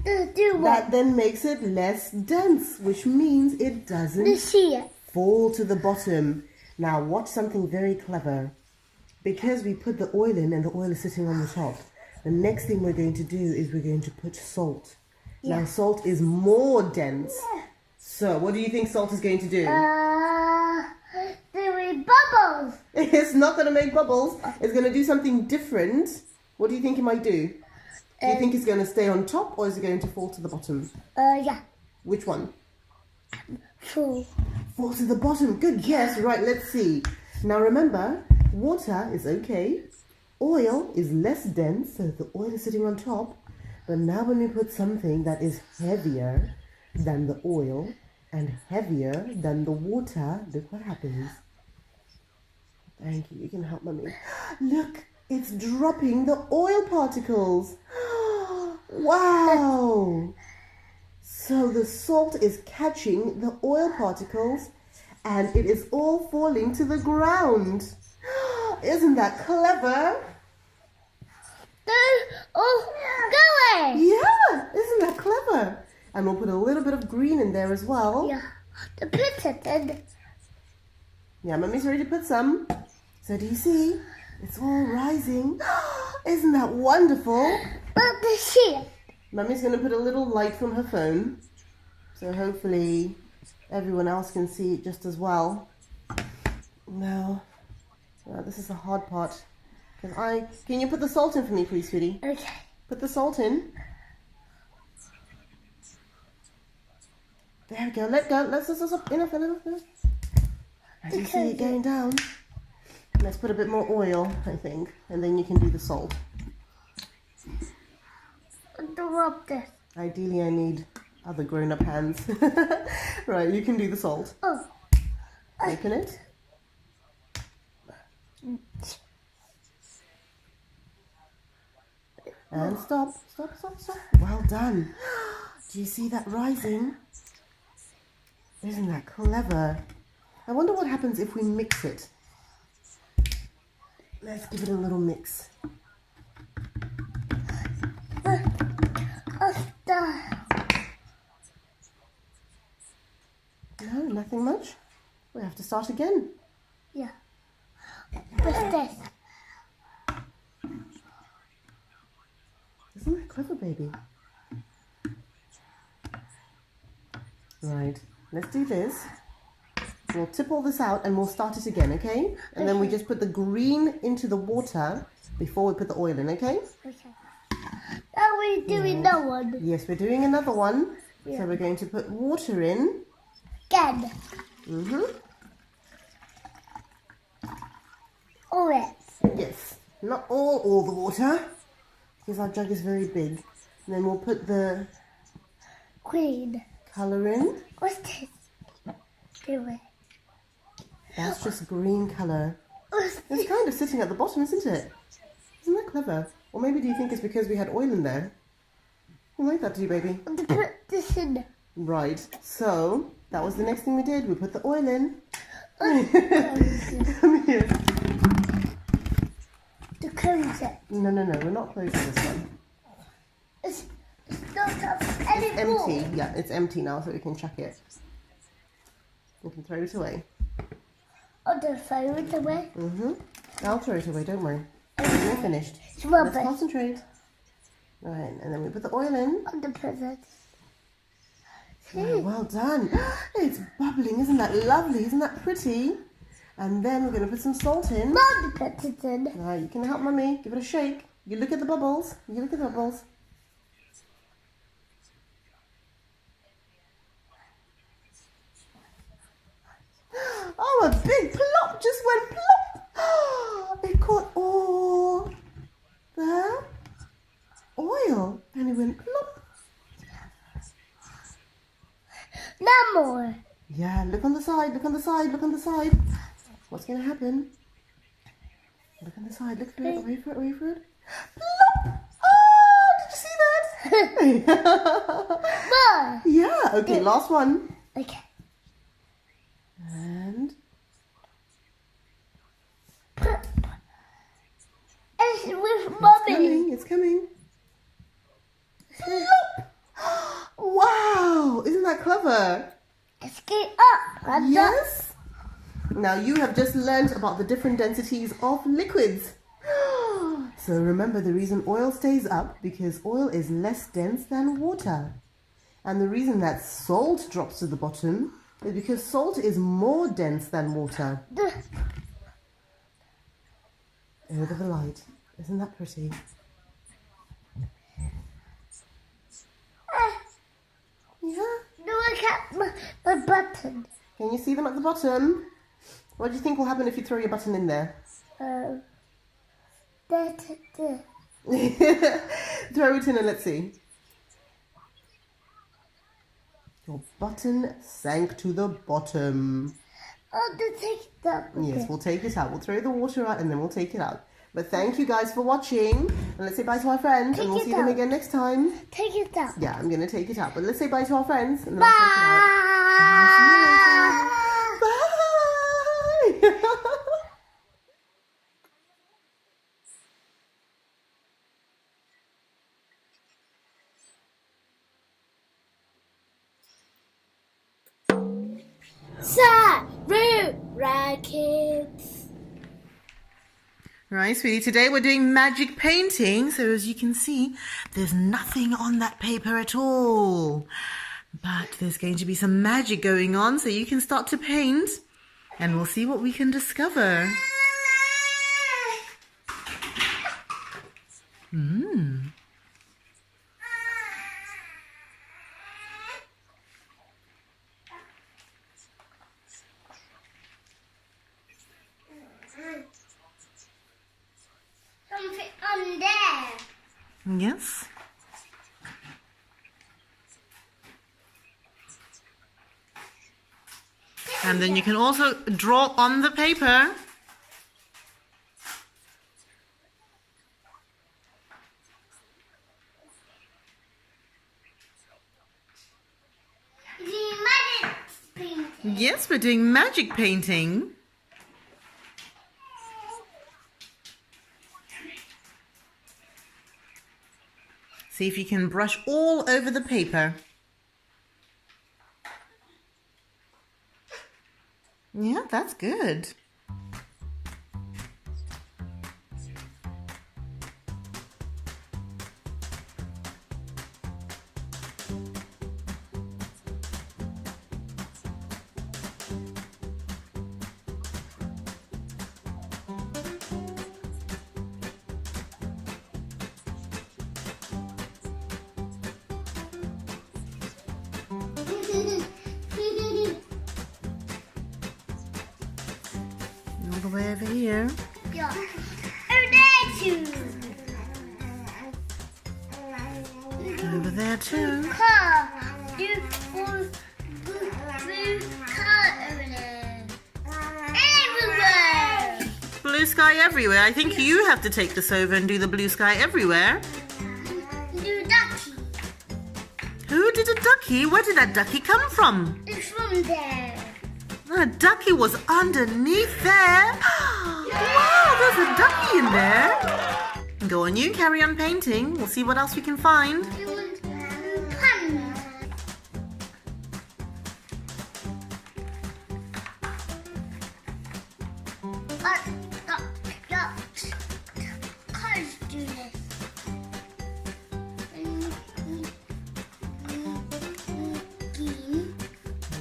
[SPEAKER 12] that then makes it less dense, which means it doesn't fall to the bottom. Now watch something very clever. Because we put the oil in and the oil is sitting on the top, the next thing we're going to do is we're going to put salt. Now salt is more dense. So what do you think salt is going to do?
[SPEAKER 1] Doing bubbles.
[SPEAKER 12] It's not going to make bubbles. It's going to do something different. What do you think it might do? Do you think it's going to stay on top or is it going to fall to the bottom?
[SPEAKER 1] Yeah.
[SPEAKER 12] Which one?
[SPEAKER 1] Fall.
[SPEAKER 12] Fall to the bottom. Good guess. Right, let's see. Now remember, water is okay. Oil is less dense, so the oil is sitting on top. But now when we put something that is heavier than the oil and heavier than the water, look what happens. Thank you. You can help Mummy. Look, it's dropping the oil particles. Wow. So the salt is catching the oil particles and it is all falling to the ground. Isn't that clever?
[SPEAKER 1] Go away.
[SPEAKER 12] Yeah, isn't that clever? And we'll put a little bit of green in there as well.
[SPEAKER 1] Yeah. The pizza.
[SPEAKER 12] Yeah, Mummy's ready to put some. So do you see? It's all rising. Isn't that wonderful?
[SPEAKER 1] But the sheep.
[SPEAKER 12] Mummy's going to put a little light from her phone. So hopefully everyone else can see it just as well. Now, this is the hard part. Can you put the salt in for me, please, sweetie?
[SPEAKER 1] Okay.
[SPEAKER 12] Put the salt in. There we go. Let go. Let's enough. I do see it going down. Let's put a bit more oil, I think, and then you can do the salt.
[SPEAKER 1] Rub this.
[SPEAKER 12] Ideally, I need other grown-up hands. Right, you can do the salt. Open it. And stop. Well done. Do you see that rising? Isn't that clever? I wonder what happens if we mix it. Let's give it a little mix. No, nothing much. We have to start again.
[SPEAKER 1] Yeah. What's this?
[SPEAKER 12] Isn't that clever, baby? Right, let's do this. We'll tip all this out and we'll start it again, okay? And then we just put the green into the water before we put the oil in, okay?
[SPEAKER 1] Okay. Now we're doing another one.
[SPEAKER 12] Yes, we're doing another one. Yeah. So we're going to put water in.
[SPEAKER 1] Again. Oil.
[SPEAKER 12] Yes, not all the water, because our jug is very big. And then we'll put the
[SPEAKER 1] green
[SPEAKER 12] colour in.
[SPEAKER 1] What's this? Do it.
[SPEAKER 12] That's just green colour. It's kind of sitting at the bottom, isn't it? Isn't that clever? Or maybe do you think it's because we had oil in there? You like that, do you, baby?
[SPEAKER 1] I'm going to put this in.
[SPEAKER 12] Right, so that was the next thing we did. We put the oil in. Come here.
[SPEAKER 1] To close it.
[SPEAKER 12] No, we're not closing this one.
[SPEAKER 1] It's not anymore.
[SPEAKER 12] Empty. Yeah, it's empty now, so we can chuck it. We can throw it away.
[SPEAKER 1] I'll just throw it away.
[SPEAKER 12] I'll throw it away, don't worry. We're finished.
[SPEAKER 1] Let's
[SPEAKER 12] concentrate. Right, and then we put the oil in.
[SPEAKER 1] On the present.
[SPEAKER 12] Oh, well done. It's bubbling, isn't that lovely? Isn't that pretty? And then we're going to put some salt in.
[SPEAKER 1] Mom put it in.
[SPEAKER 12] Right, you can help Mummy. Give it a shake. You look at the bubbles. Oh, a big plop just went plop. It caught all
[SPEAKER 1] No more.
[SPEAKER 12] Yeah, look on the side, look on the side, look on the side. What's going to happen? Look on the side, look for it, wait for it, wait for it. Look! Oh, did you see that?
[SPEAKER 1] More.
[SPEAKER 12] Yeah, okay, last one.
[SPEAKER 1] Okay.
[SPEAKER 12] And
[SPEAKER 1] It's with
[SPEAKER 12] it's
[SPEAKER 1] mommy.
[SPEAKER 12] coming, it's coming. Look! Wow, isn't that clever?
[SPEAKER 1] Let's get up.
[SPEAKER 12] Yes. Now you have just learnt about the different densities of liquids. So remember, the reason oil stays up because oil is less dense than water. And the reason that salt drops to the bottom is because salt is more dense than water. Over the light. Isn't that pretty? Yeah.
[SPEAKER 1] Look at my button.
[SPEAKER 12] Can you see them at the bottom? What do you think will happen if you throw your button in there?
[SPEAKER 1] There.
[SPEAKER 12] Throw it in and let's see. Your button sank to the bottom.
[SPEAKER 1] Oh, to take it up.
[SPEAKER 12] Yes, we'll take it out. We'll throw the water out and then we'll take it out. But thank you guys for watching. And let's say bye to our friends. And we'll see them again next time.
[SPEAKER 1] Take it out.
[SPEAKER 12] Yeah, I'm going to take it out. But let's say bye to our friends. And then
[SPEAKER 1] Bye.
[SPEAKER 12] I'll take it out. Bye.
[SPEAKER 2] Sarura Kids.
[SPEAKER 3] Right, sweetie, today we're doing magic painting. So as you can see, there's nothing on that paper at all. But there's going to be some magic going on, so you can start to paint. And we'll see what we can discover.
[SPEAKER 1] Something on there.
[SPEAKER 3] Yes. And then you can also draw on the paper.
[SPEAKER 1] The magic painting.
[SPEAKER 3] Yes, we're doing magic painting. See if you can brush all over the paper. Yeah, that's good. All the way over here.
[SPEAKER 1] Yeah. Oh, there too.
[SPEAKER 3] Over there too.
[SPEAKER 1] Car. Blue car over there. Everywhere.
[SPEAKER 3] Blue sky everywhere. I think you have to take this over and do the blue sky everywhere.
[SPEAKER 1] Blue ducky.
[SPEAKER 3] Who did a ducky? Where did that ducky come from?
[SPEAKER 1] It's from there.
[SPEAKER 3] The ducky was underneath there. Wow, there's a ducky in there. Go on, you carry on painting. We'll see what else we can find.
[SPEAKER 1] You want pun. Cars do this. Green.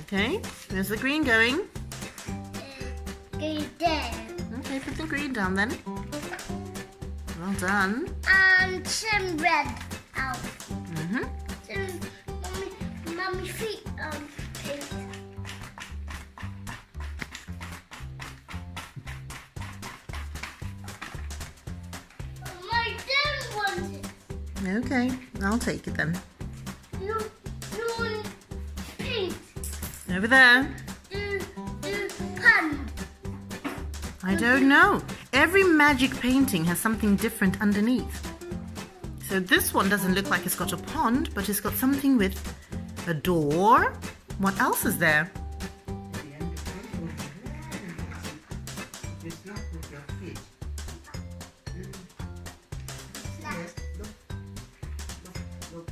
[SPEAKER 3] Okay, where's the green going?
[SPEAKER 1] Go there.
[SPEAKER 3] Okay, put the green down then. Well done.
[SPEAKER 1] And some red out.
[SPEAKER 3] Mm-hmm.
[SPEAKER 1] Some mommy feet paint. My dad wants it.
[SPEAKER 3] Okay, I'll take it then.
[SPEAKER 1] You want pink.
[SPEAKER 3] Over there.
[SPEAKER 1] Pond.
[SPEAKER 3] I don't know. Every magic painting has something different underneath. So this one doesn't look like it's got a pond, but it's got something with a door. What else is there?
[SPEAKER 4] It's not with your feet. Yes, look. Look.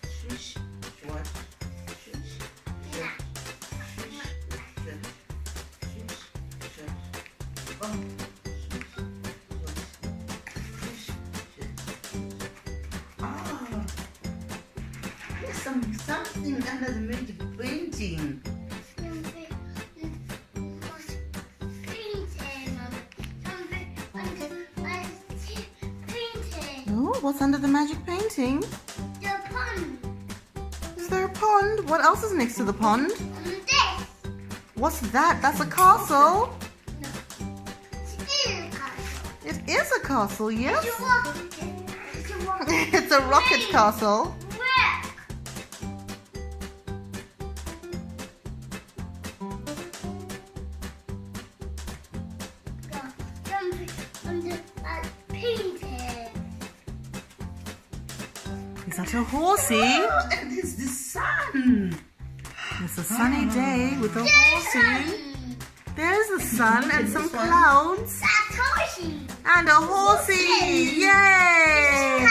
[SPEAKER 4] Shush. What? Shush. Shut. Shush. Shut. Shush. Shut. Oh. There's something under the magic painting.
[SPEAKER 3] Oh, what's under the magic painting?
[SPEAKER 1] The pond.
[SPEAKER 3] Is there a pond? What else is next to the pond?
[SPEAKER 1] This.
[SPEAKER 3] What's that? That's a castle.
[SPEAKER 1] Still castle.
[SPEAKER 3] It is a castle, yes.
[SPEAKER 1] It's a rocket. It's a rocket.
[SPEAKER 3] It's a rocket castle.
[SPEAKER 1] Where? Something under that painting.
[SPEAKER 3] Is that a horsey?
[SPEAKER 4] And it's the sun.
[SPEAKER 3] It's a sunny day with a horsey. There's the sun and some clouds.
[SPEAKER 1] That's horsey.
[SPEAKER 3] And a horsey. Yay!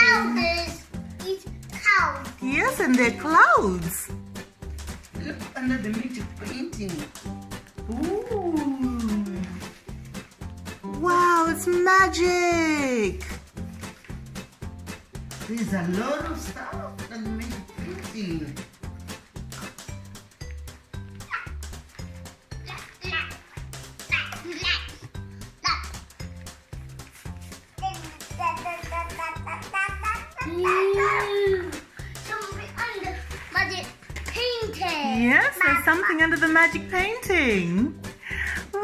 [SPEAKER 1] It's clouds.
[SPEAKER 3] Yes, and they're clouds.
[SPEAKER 4] Look under the magic painting. Ooh.
[SPEAKER 3] Wow, it's magic.
[SPEAKER 4] There's a lot of stuff under the magic painting.
[SPEAKER 1] Something under magic painting.
[SPEAKER 3] Yes, there's something under the magic painting. Woo!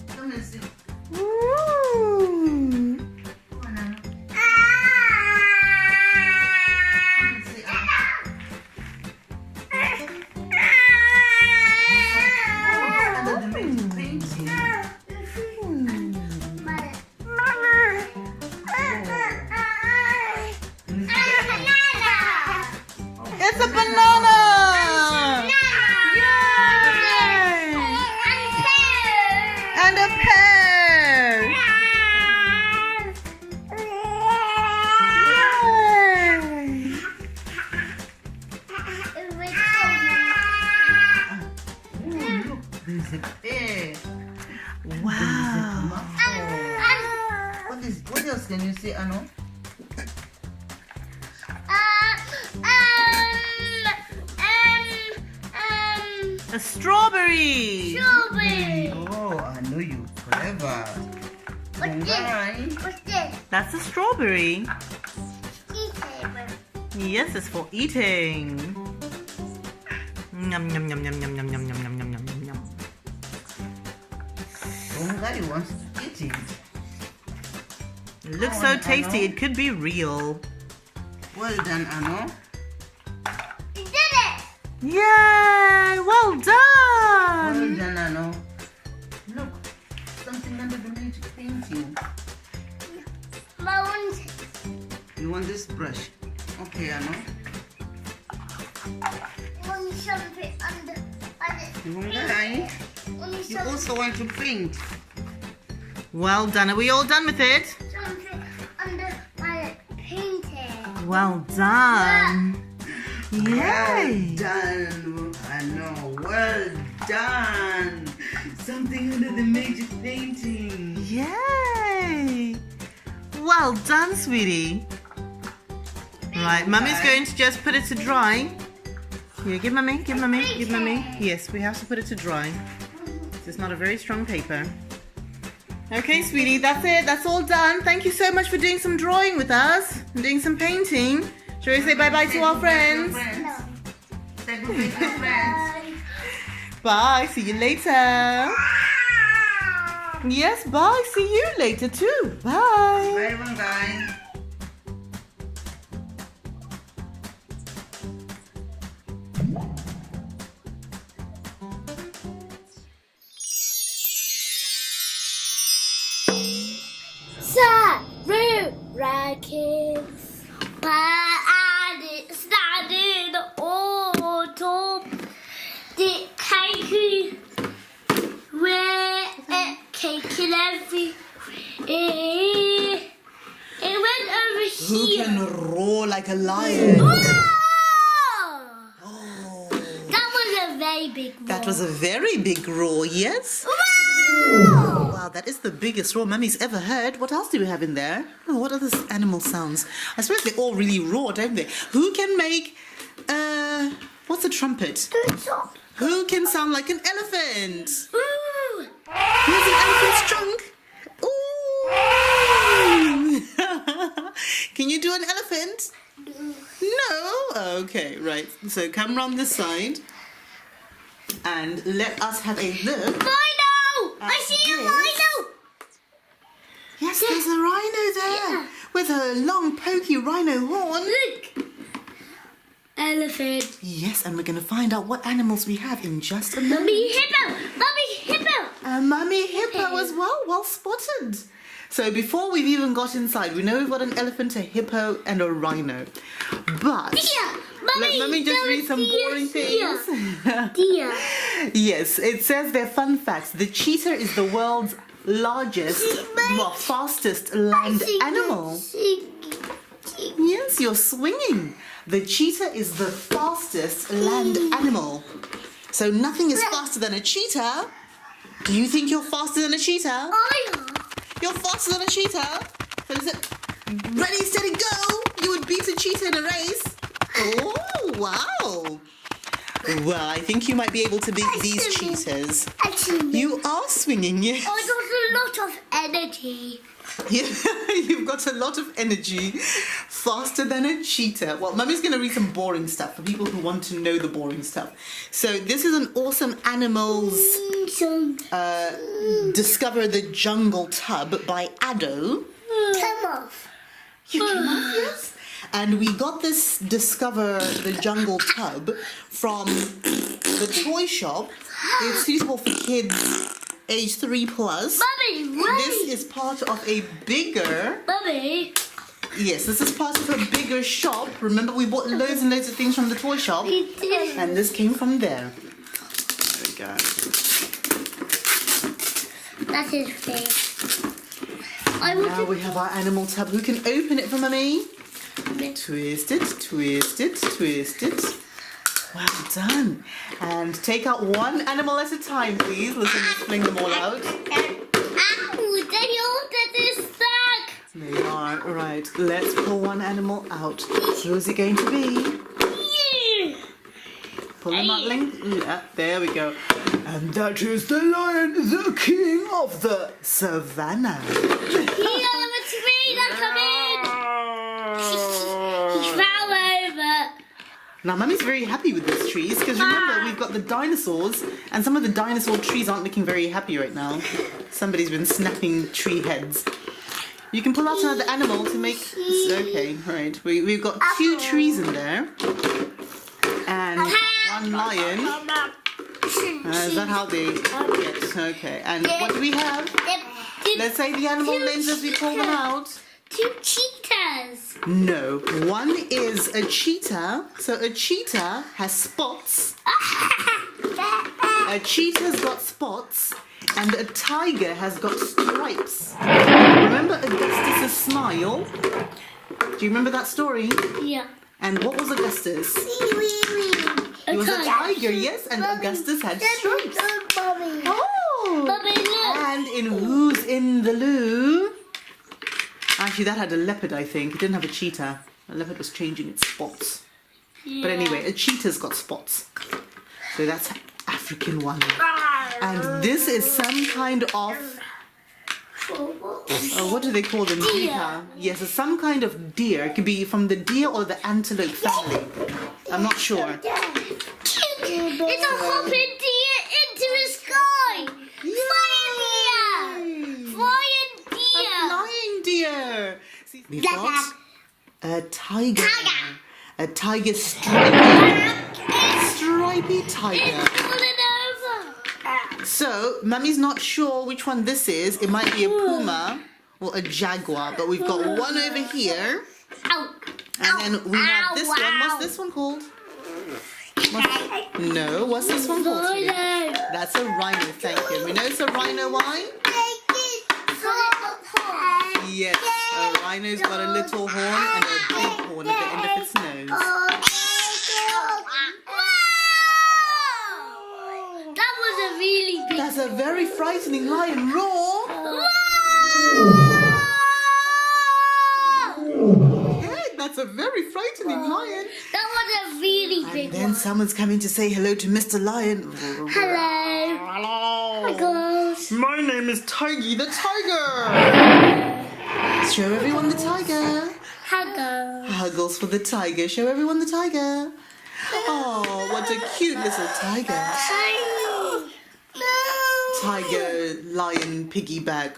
[SPEAKER 4] Come and see.
[SPEAKER 3] Woo!
[SPEAKER 4] Come on, Anna. Come and see. Under the magic painting.
[SPEAKER 3] It's a banana! Yay! And a pear! Yay!
[SPEAKER 4] Look, there's a pear.
[SPEAKER 3] Wow!
[SPEAKER 4] What else can you see, Anno?
[SPEAKER 3] A strawberry!
[SPEAKER 1] Strawberry.
[SPEAKER 4] Oh, I know you. Clever.
[SPEAKER 1] What's this? What's this?
[SPEAKER 3] That's a strawberry.
[SPEAKER 1] Eating.
[SPEAKER 3] Yes, it's for eating. Yum yum yum yum yum yum yum yum yum yum yum yum.
[SPEAKER 4] Somebody wants to eat it.
[SPEAKER 3] It looks
[SPEAKER 4] Oh,
[SPEAKER 3] so
[SPEAKER 4] and
[SPEAKER 3] tasty,
[SPEAKER 4] Anno?
[SPEAKER 3] it could be real.
[SPEAKER 4] Well done, Anno.
[SPEAKER 1] You did it.
[SPEAKER 3] Yay! Well
[SPEAKER 4] Well
[SPEAKER 3] done!
[SPEAKER 4] done, Anno. Look, something under the magic painting.
[SPEAKER 1] Mountain.
[SPEAKER 4] You want this brush? Okay, Anno.
[SPEAKER 1] Want something under
[SPEAKER 4] You want that?
[SPEAKER 1] Want
[SPEAKER 4] You
[SPEAKER 1] something
[SPEAKER 4] also want to paint.
[SPEAKER 3] Well done. Are we all done with it?
[SPEAKER 1] under my painting.
[SPEAKER 3] Well done. Yay!
[SPEAKER 4] Well done, Anno. Well done. Something under the magic painting.
[SPEAKER 3] Yay! Well done, sweetie. Right, Mummy's going to just put it to dry. Here, give Mummy, give Mummy, give Mummy. Yes, we have to put it to dry. It's not a very strong paper. Okay, sweetie, that's it. That's all done. Thank you so much for doing some drawing with us and doing some painting. Shall we say bye-bye to our friends?
[SPEAKER 4] Say goodbye to your friends.
[SPEAKER 3] Bye. See you later. Yes, bye. See you later too. Bye.
[SPEAKER 4] Bye, bye.
[SPEAKER 1] and it's standing on top. The cake where it cake and everything. It went over
[SPEAKER 3] Who
[SPEAKER 1] here.
[SPEAKER 3] can roar like a lion?
[SPEAKER 1] That was a very big roar.
[SPEAKER 3] That was a very big roar, yes? Wow, that is the biggest roar Mummy's ever heard. What else do we have in there? Oh, what other animal sounds? I suppose they all really roar, don't they? Who can make, what's a trumpet? Who can sound like an elephant?
[SPEAKER 1] Ooh.
[SPEAKER 3] Here's an elephant's trunk. Ooh. Can you do an elephant? No? Okay, right. So come round this side and let us have a look.
[SPEAKER 1] Rhino! I see a rhino!
[SPEAKER 3] Yes, there's a rhino there with a long pokey rhino horn.
[SPEAKER 1] Look! Elephant.
[SPEAKER 3] Yes, and we're going to find out what animals we have in just a moment.
[SPEAKER 1] Mummy hippo! Mummy hippo!
[SPEAKER 3] A mummy hippo as well. Well spotted. So before we've even got inside, we know we've got an elephant, a hippo, and a rhino. But let Mummy just read some boring things.
[SPEAKER 1] Deer.
[SPEAKER 3] Yes, it says their fun facts. The cheetah is the world's largest, fastest land animal. Yes, you're swinging. The cheetah is the fastest land animal. So nothing is faster than a cheetah. Do you think you're faster than a cheetah? You're faster than a cheetah? So is it ready, steady, go? You would beat a cheetah in a race? Oh, wow. Well, I think you might be able to beat these cheetahs. You are swinging, yes.
[SPEAKER 1] I got a lot of energy.
[SPEAKER 3] You've got a lot of energy. Faster than a cheetah. Well, Mummy's going to read some boring stuff for people who want to know the boring stuff. So this is an awesome animals Discover the Jungle Tub by Addo.
[SPEAKER 1] Come off.
[SPEAKER 3] You came off, yes? And we got this Discover the Jungle Tub from the toy shop. It's suitable for kids age 3+.
[SPEAKER 1] Mummy,
[SPEAKER 3] This is part of a bigger...
[SPEAKER 1] Mummy.
[SPEAKER 3] Yes, this is part of a bigger shop. Remember, we bought loads and loads of things from the toy shop.
[SPEAKER 1] We did.
[SPEAKER 3] And this came from there. There we go.
[SPEAKER 1] That's his face.
[SPEAKER 3] Now we have our animal tub. Who can open it for Mummy? Twist it, twist it, twist it. Well done. And take out one animal at a time, please. Listen, let's fling them all out.
[SPEAKER 1] Ow, they all did this back.
[SPEAKER 3] They are. Right, let's pull one animal out. Who's it going to be? Pull them out, Ling. Yeah, there we go. And that is the lion, the king of the savannah.
[SPEAKER 1] It's me that come in. He fell over.
[SPEAKER 3] Now, Mummy's very happy with these trees because remember, we've got the dinosaurs and some of the dinosaur trees aren't looking very happy right now. Somebody's been snapping tree heads. You can pull out another animal to make... Okay, right. We've got 2 trees in there. And 1 lion. Is that how they get? Okay. And what do we have? Let's say the animal names as we pull them out.
[SPEAKER 1] 2 cheetahs.
[SPEAKER 3] No. One is a cheetah. So a cheetah has spots. A cheetah's got spots. And a tiger has got stripes. Remember Augustus's smile? Do you remember that story?
[SPEAKER 1] Yeah.
[SPEAKER 3] And what was Augustus? He was a tiger, yes, and Augustus had stripes. Oh! And in Who's in the Loo? Actually, that had a leopard, I think. It didn't have a cheetah. A leopard was changing its spots.
[SPEAKER 1] Yeah.
[SPEAKER 3] But anyway, a cheetah's got spots. So that's African one. And this is some kind of... what do they call them?
[SPEAKER 1] Deer.
[SPEAKER 3] Yes, it's some kind of deer. It could be from the deer or the antelope family. I'm not sure.
[SPEAKER 1] It's a hopping deer into the sky. Flying deer.
[SPEAKER 3] Flying deer. We've got a tiger. A tiger stripy tiger. So, Mummy's not sure which one this is. It might be a puma or a jaguar, but we've got one over here. And then we have this one. What's this one called? No, what's this one called?
[SPEAKER 1] Rhino.
[SPEAKER 3] That's a rhino, thank you. We know it's a rhino, why? Yes, a rhino's got a little horn and a big horn at the end of its nose.
[SPEAKER 1] That was a really big.
[SPEAKER 3] That's a very frightening lion roar. Hey, that's a very frightening lion.
[SPEAKER 1] That was a really big
[SPEAKER 3] And then someone's coming to say hello to Mr. Lion.
[SPEAKER 1] Hello.
[SPEAKER 3] Hello.
[SPEAKER 1] Huggles.
[SPEAKER 3] My name is Tiggy the Tiger. Show everyone the tiger.
[SPEAKER 1] Huggles.
[SPEAKER 3] Huggles for the tiger. Show everyone the tiger. Oh, what a cute little tiger. Tiger, lion, piggyback.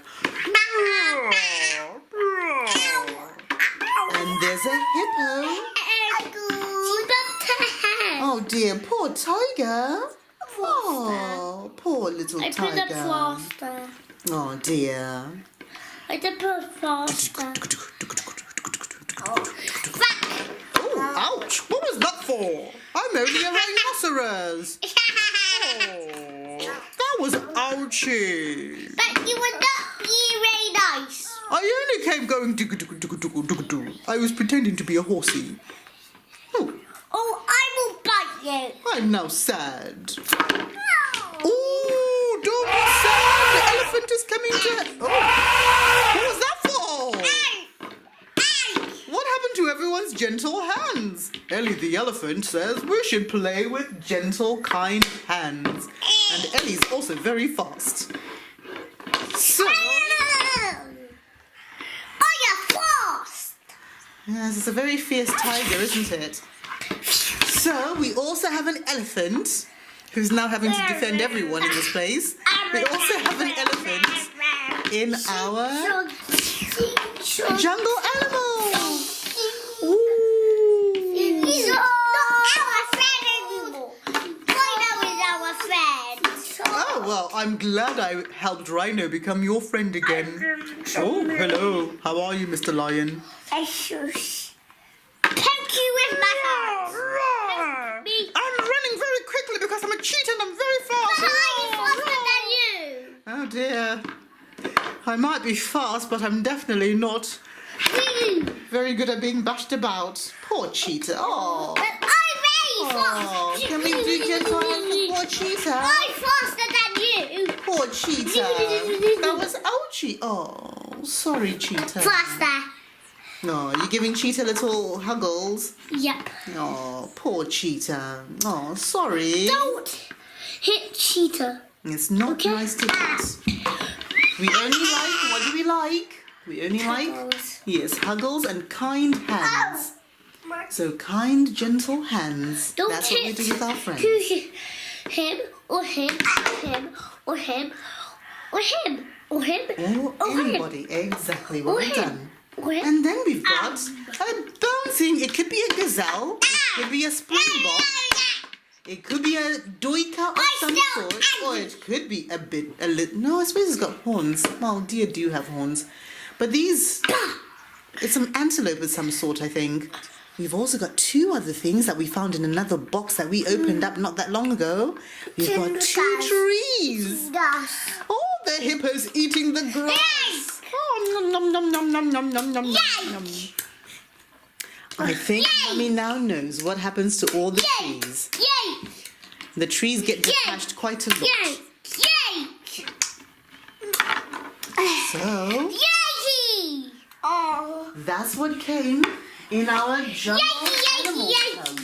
[SPEAKER 3] And there's a hippo. Oh dear, poor tiger. Oh, poor little
[SPEAKER 1] I put a
[SPEAKER 3] tiger.
[SPEAKER 1] plaster.
[SPEAKER 3] Oh dear.
[SPEAKER 1] I did put a plaster.
[SPEAKER 3] Oh, ouch! What was that for? I'm only a rhinoceros. Oh, that was ouchy.
[SPEAKER 1] But you were not being very nice.
[SPEAKER 3] I only came going. I was pretending to be a horsey. Oh,
[SPEAKER 1] Oh, I will bite you.
[SPEAKER 3] I'm now sad. Oh, don't be sad. The elephant is coming to. Oh, what was that for? What happened to everyone's gentle hands? Ellie the elephant says we should play with gentle, kind hands. And Ellie's also very fast. So,
[SPEAKER 1] Oh, you're fast.
[SPEAKER 3] yes, it's a very fierce tiger, isn't it? So, we also have an elephant who's now having to defend everyone in this place. We also have an elephant in our jungle animal.
[SPEAKER 1] He's not our friend anymore. Rhino is our friend.
[SPEAKER 3] Oh, well, I'm glad I helped Rhino become your friend again. Oh, hello. How are you, Mr. Lion?
[SPEAKER 1] I shush. Thank you with my hands.
[SPEAKER 3] I'm running very quickly because I'm a cheetah and I'm very fast.
[SPEAKER 1] But I'm faster than you.
[SPEAKER 3] Oh, dear. I might be fast, but I'm definitely not very good at being bashed about. Poor cheetah. Oh.
[SPEAKER 1] But I'm very fast.
[SPEAKER 3] Oh, can we do gentle hands for poor cheetah?
[SPEAKER 1] I'm faster than you.
[SPEAKER 3] Poor cheetah. That was ouchie. Oh, sorry, cheetah.
[SPEAKER 1] Faster.
[SPEAKER 3] No, you're giving cheetah little huggles.
[SPEAKER 1] Yep.
[SPEAKER 3] Oh, poor cheetah. Oh, sorry.
[SPEAKER 1] Don't hit cheetah.
[SPEAKER 3] It's not nice to hit. We only like, what do we like? We only like, yes, huggles and kind hands. So kind, gentle hands.
[SPEAKER 1] Don't
[SPEAKER 3] That's what we
[SPEAKER 1] hit
[SPEAKER 3] do with our friends.
[SPEAKER 1] him or him or him or him or him
[SPEAKER 3] Or anybody, exactly what we've done.
[SPEAKER 1] or him.
[SPEAKER 3] And then we've got a bouncing, it could be a gazelle, it could be a springbok, it could be a doika of some sort, or it could be a little, no, I suppose it's got horns. Well, deer do have horns. But these, it's some antelope of some sort, I think. We've also got two other things that we found in another box that we opened up not that long ago. We've got two trees. Oh, the hippo's eating the grass. Oh, nom nom nom nom nom nom nom nom nom. I think Mummy now knows what happens to all the trees.
[SPEAKER 1] Yay!
[SPEAKER 3] The trees get detached quite a lot.
[SPEAKER 1] Yay! Yay!
[SPEAKER 3] So,
[SPEAKER 1] Yay! Oh.
[SPEAKER 3] that's what came in our jungle animal club.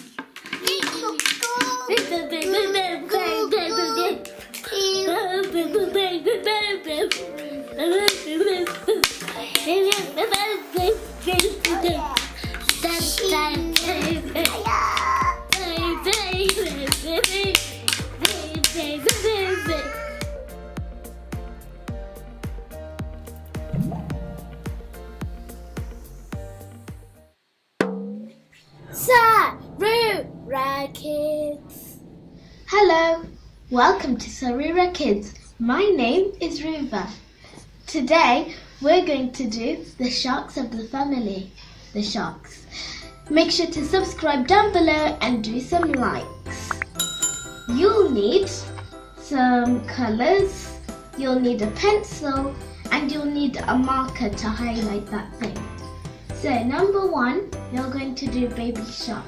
[SPEAKER 2] Sarura Kids. Hello, welcome to Sarura Kids. My name is Ruva. Today we're going to do the sharks of the family. The sharks. Make sure to subscribe down below and do some likes. You'll need some colours, you'll need a pencil, and you'll need a marker to highlight that thing. So number 1, you're going to do baby shark.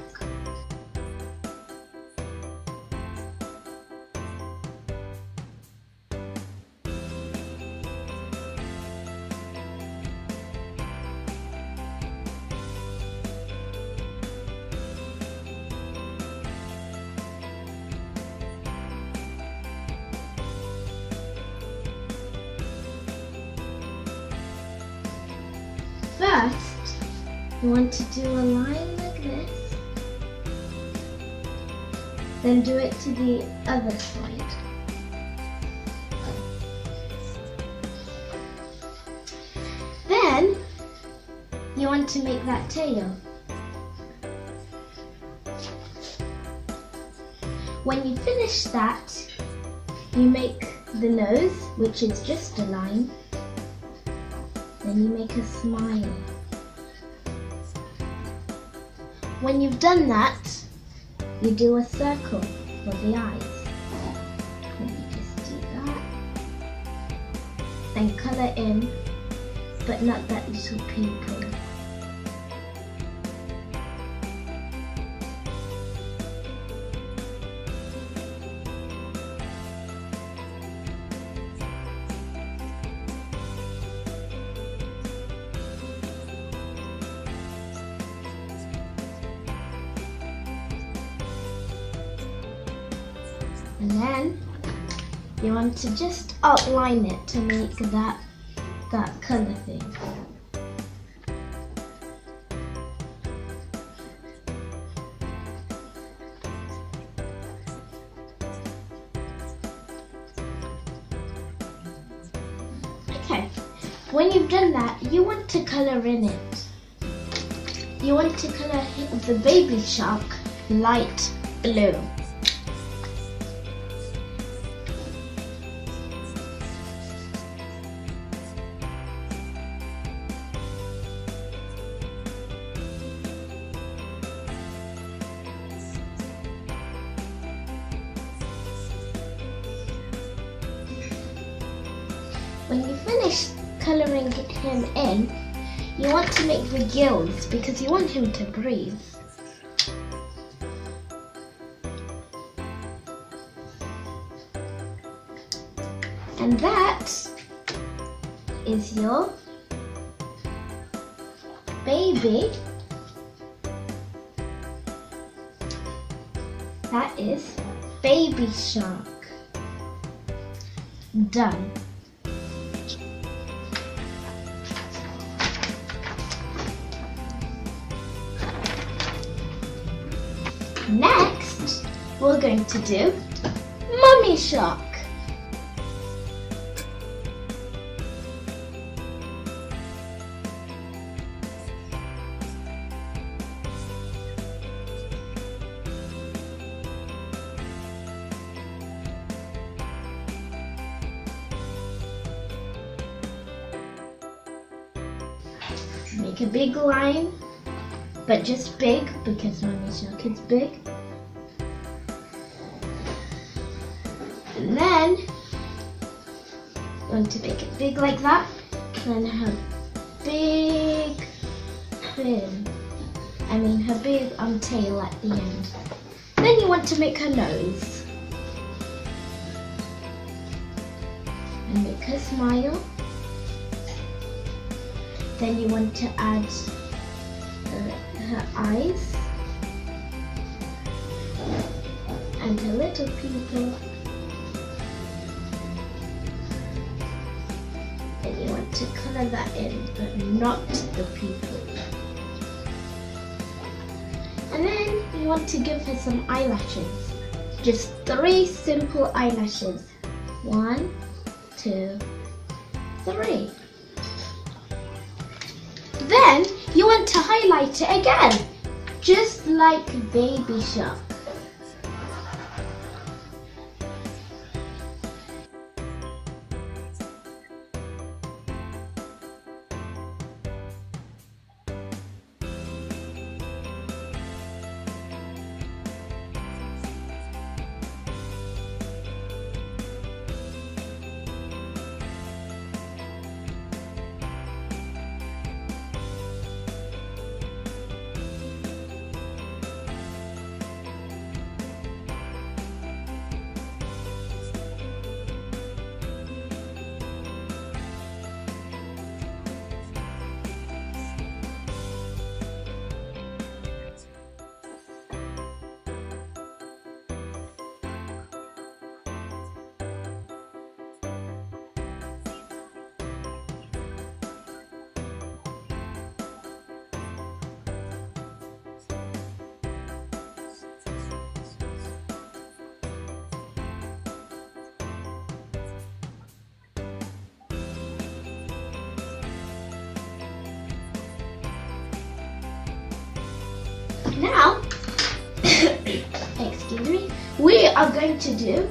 [SPEAKER 2] First, you want to do a line like this, then do it to the other side. Then, you want to make that tail. When you finish that, you make the nose, which is just a line. Then you make a smile. When you've done that, you do a circle for the eyes. Then you just do that. Then colour in, but not that little pupil. And then you want to just outline it to make that colour thing. Okay, when you've done that, you want to colour in it. You want to colour the baby shark light blue. When you finish colouring him in, you want to make the gills because you want him to breathe. And that is your baby. That is baby shark. Done. Next, we're going to do Mummy Shark. Make a big line, but just big because Mummy Shark is big. And then I'm going to make it big like that. Then her big fin. I mean her big tail at the end. Then you want to make her nose. And make her smile. Then you want to add her eyes and her little pupil. Then you want to colour that in, but not the pupil. And then you want to give her some eyelashes. Just 3 simple eyelashes. 1, 2, 3. Then you want to highlight it again, just like Baby Shark. are going to do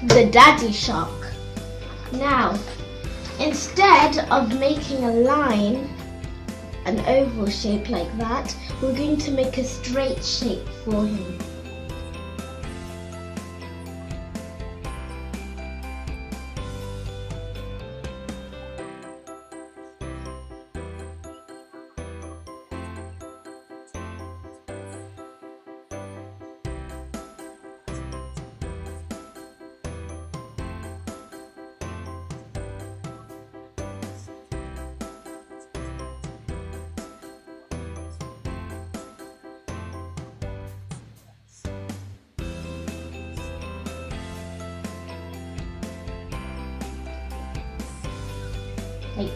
[SPEAKER 2] the daddy shark. Now, instead of making a line, an oval shape like that, we're going to make a straight shape for him.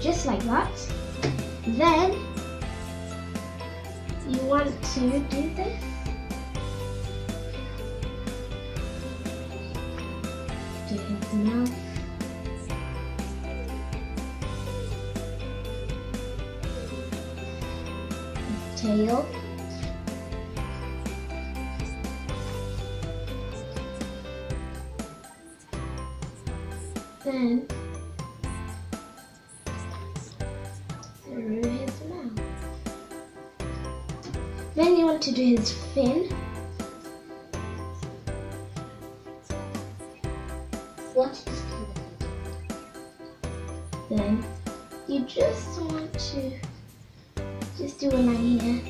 [SPEAKER 2] Just like that. Then you want to do this. Do his mouth. His tail. Then through his mouth. Then you want to do his fin. What is Then you just want to just do a line here.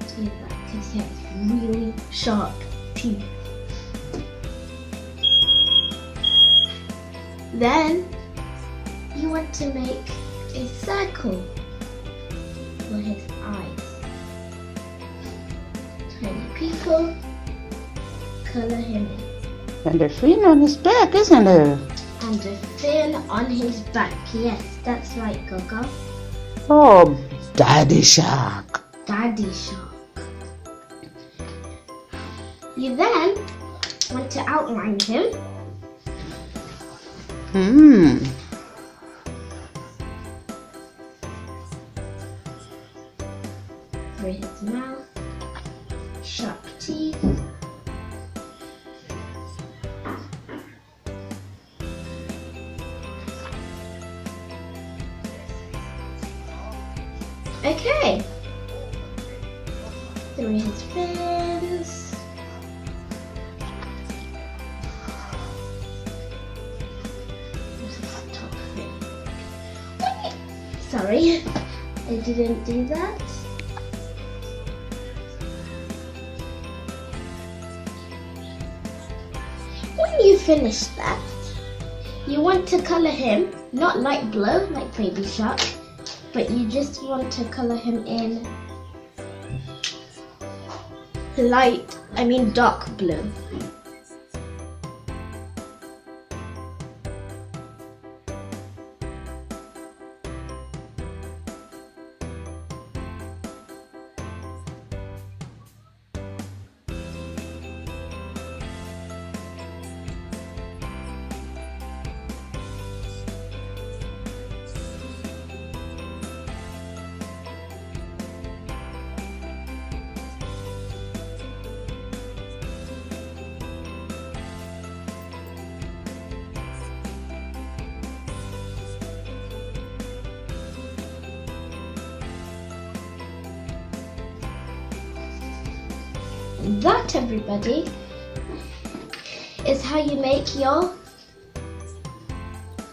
[SPEAKER 2] Do that because he has really sharp teeth. Then you want to make a circle for his eyes. Tiny people, color him in.
[SPEAKER 5] And a fin on his back, isn't there?
[SPEAKER 2] And a fin on his back. Yes, that's right, Gaga.
[SPEAKER 5] Oh, Daddy Shark.
[SPEAKER 2] Daddy Shark. You then want to outline him. Through his mouth, sharp teeth. Okay. Through his fins. Top fin. Sorry, I didn't do that. When you finish that, you want to color him, not light blue like Baby Shark, but you just want to color him in dark blue. That, everybody, is how you make your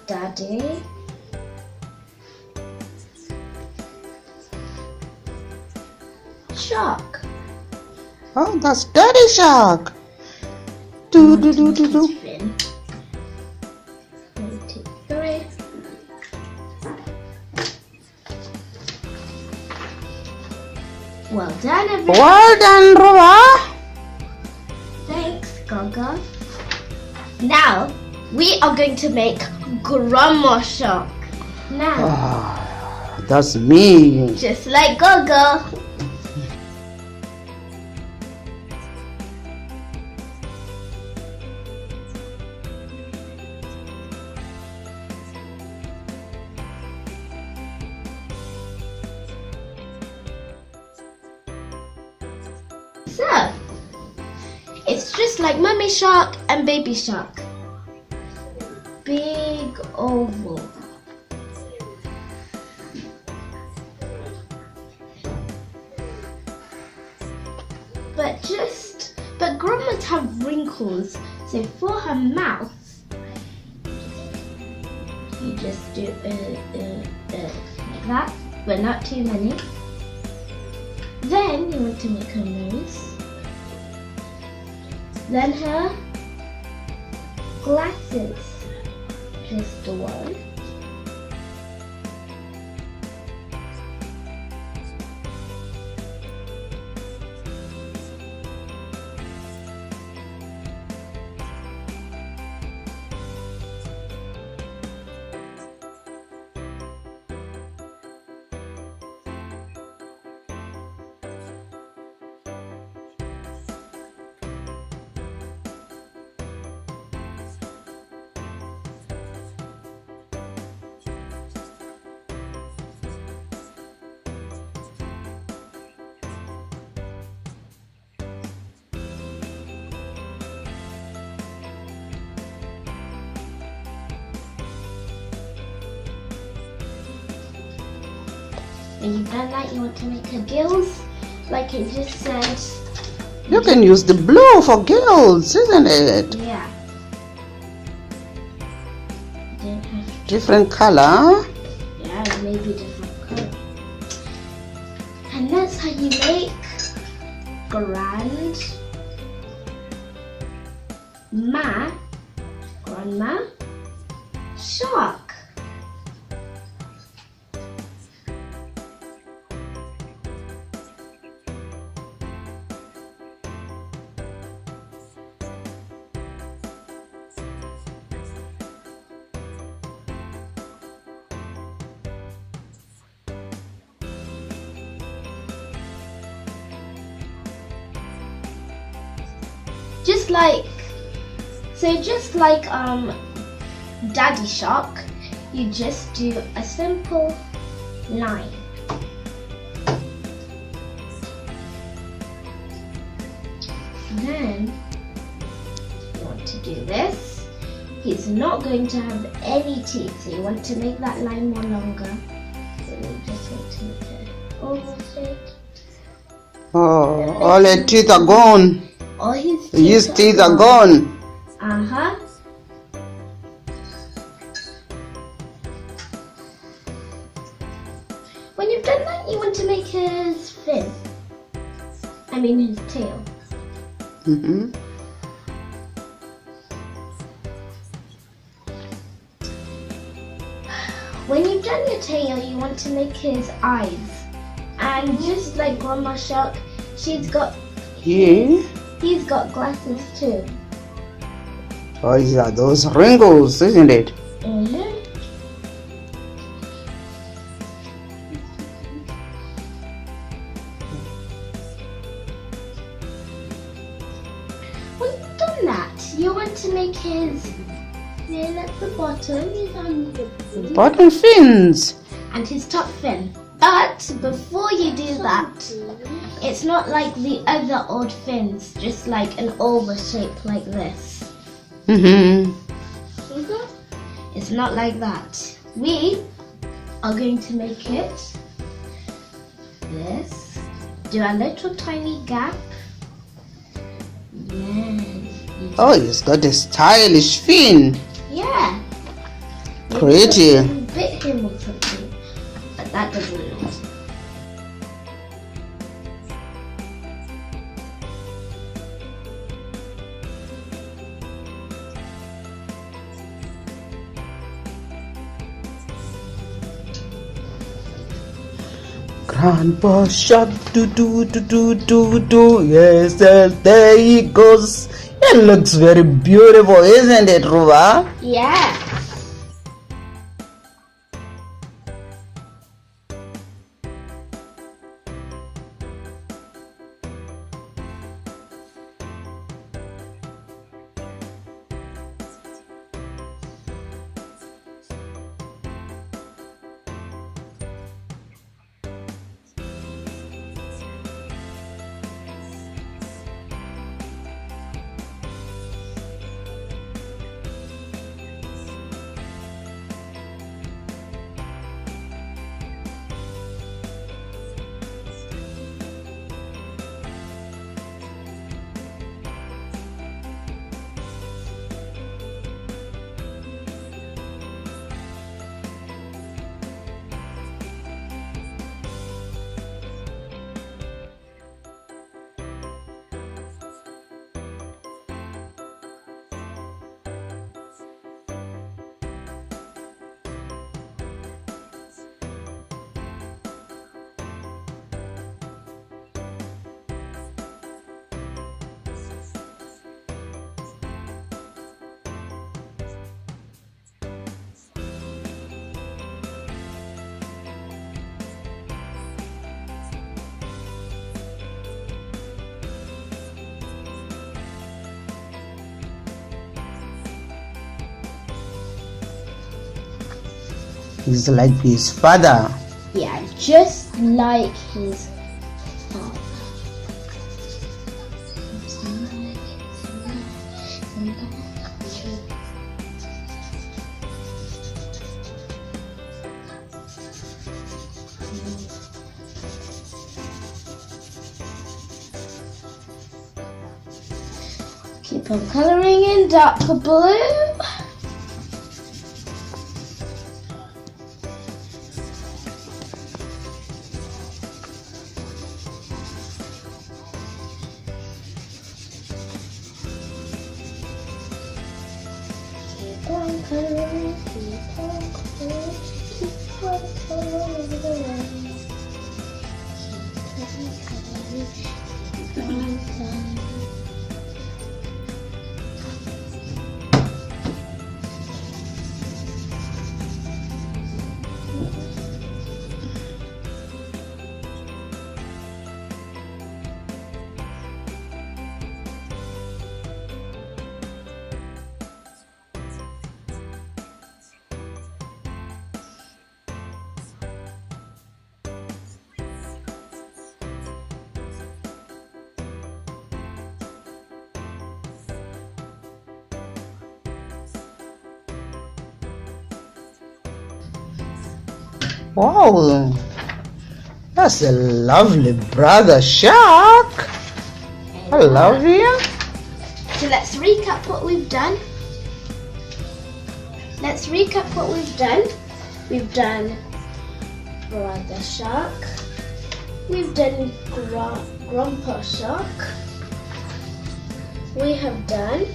[SPEAKER 2] Daddy Shark.
[SPEAKER 5] Oh, that's Daddy Shark. Do do do do do.
[SPEAKER 2] Fin. 1, 2, 3. Well done, everybody.
[SPEAKER 5] Well done, Ruba.
[SPEAKER 2] Thanks, Gaga. Now, we are going to make Grandma Shark. Now,
[SPEAKER 5] That's me.
[SPEAKER 2] just like Gaga. So, It's just like Mummy Shark and Baby Shark. Big oval. But grandmas have wrinkles, so for her mouth, you just do like that, but not too many. Then you want to make her nose. Then her glasses, just one. When you've done that, you want to make her gills, like it just says.
[SPEAKER 3] You can use the blue for gills, isn't it?
[SPEAKER 2] Yeah.
[SPEAKER 3] Different color.
[SPEAKER 2] Yeah, maybe different color. And that's how you make grandma shark. Just like Daddy Shark, you just do a simple line. Then you want to do this. He's not going to have any teeth, so you want to make that line more longer. So you just want to make it oval shape.
[SPEAKER 3] Oh, all his teeth are gone.
[SPEAKER 2] All
[SPEAKER 3] his teeth are gone.
[SPEAKER 2] Uh-huh. When you've done that, you want to make his fin. I mean his tail.
[SPEAKER 3] Mm-hmm.
[SPEAKER 2] When you've done your tail, you want to make his eyes. And just like Grandma Shark, he's got glasses too.
[SPEAKER 3] Oh yeah, those wrinkles, isn't it?
[SPEAKER 2] Mm-hmm. When you've done that, you want to make his fin at the bottom.
[SPEAKER 3] Bottom fins.
[SPEAKER 2] And his top fin. But before you do that, it's not like the other old fins, just like an oval shape like this.
[SPEAKER 3] Mm-hmm.
[SPEAKER 2] It's not like that. We are going to make it this. Do a little tiny gap. Yes.
[SPEAKER 3] Oh, he's got a stylish fin.
[SPEAKER 2] Yeah.
[SPEAKER 3] Pretty.
[SPEAKER 2] Bit him or something, but that doesn't matter.
[SPEAKER 3] Grandpa Shark, do. Yes, there he goes. It looks very beautiful, isn't it, Ruba?
[SPEAKER 2] Yeah.
[SPEAKER 3] He's like his father.
[SPEAKER 2] Yeah, just like his father. Keep on colouring in darker blue. Keep on colouring, keep on colouring, keep on colouring. Keep on colouring.
[SPEAKER 3] Wow, that's a lovely brother shark. I love you.
[SPEAKER 2] So let's recap what we've done. We've done brother shark. We've done grandpa shark. We have done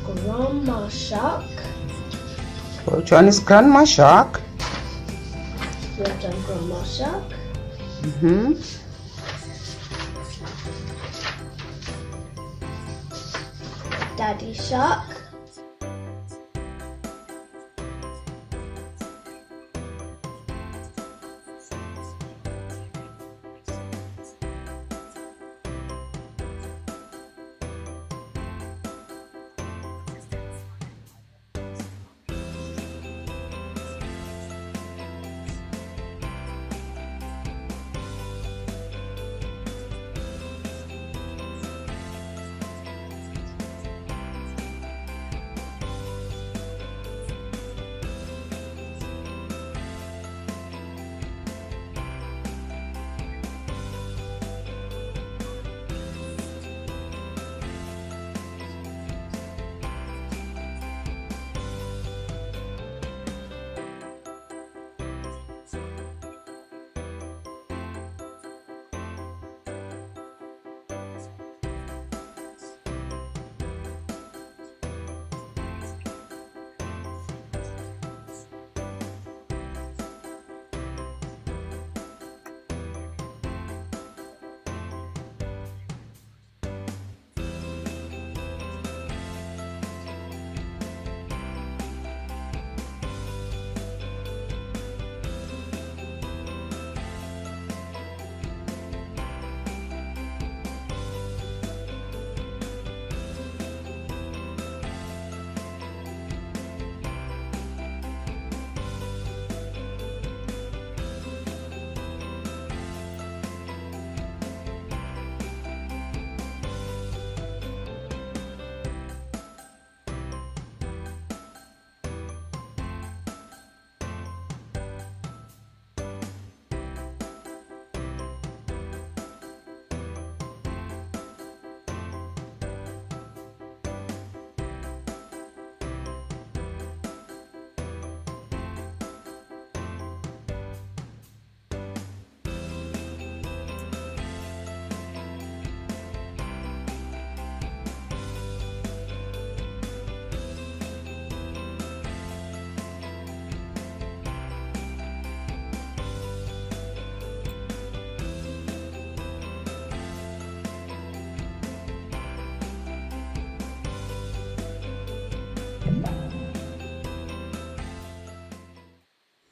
[SPEAKER 2] grandma shark.
[SPEAKER 3] Which one is Grandma Shark?
[SPEAKER 2] We have done grandma shark. Daddy shark.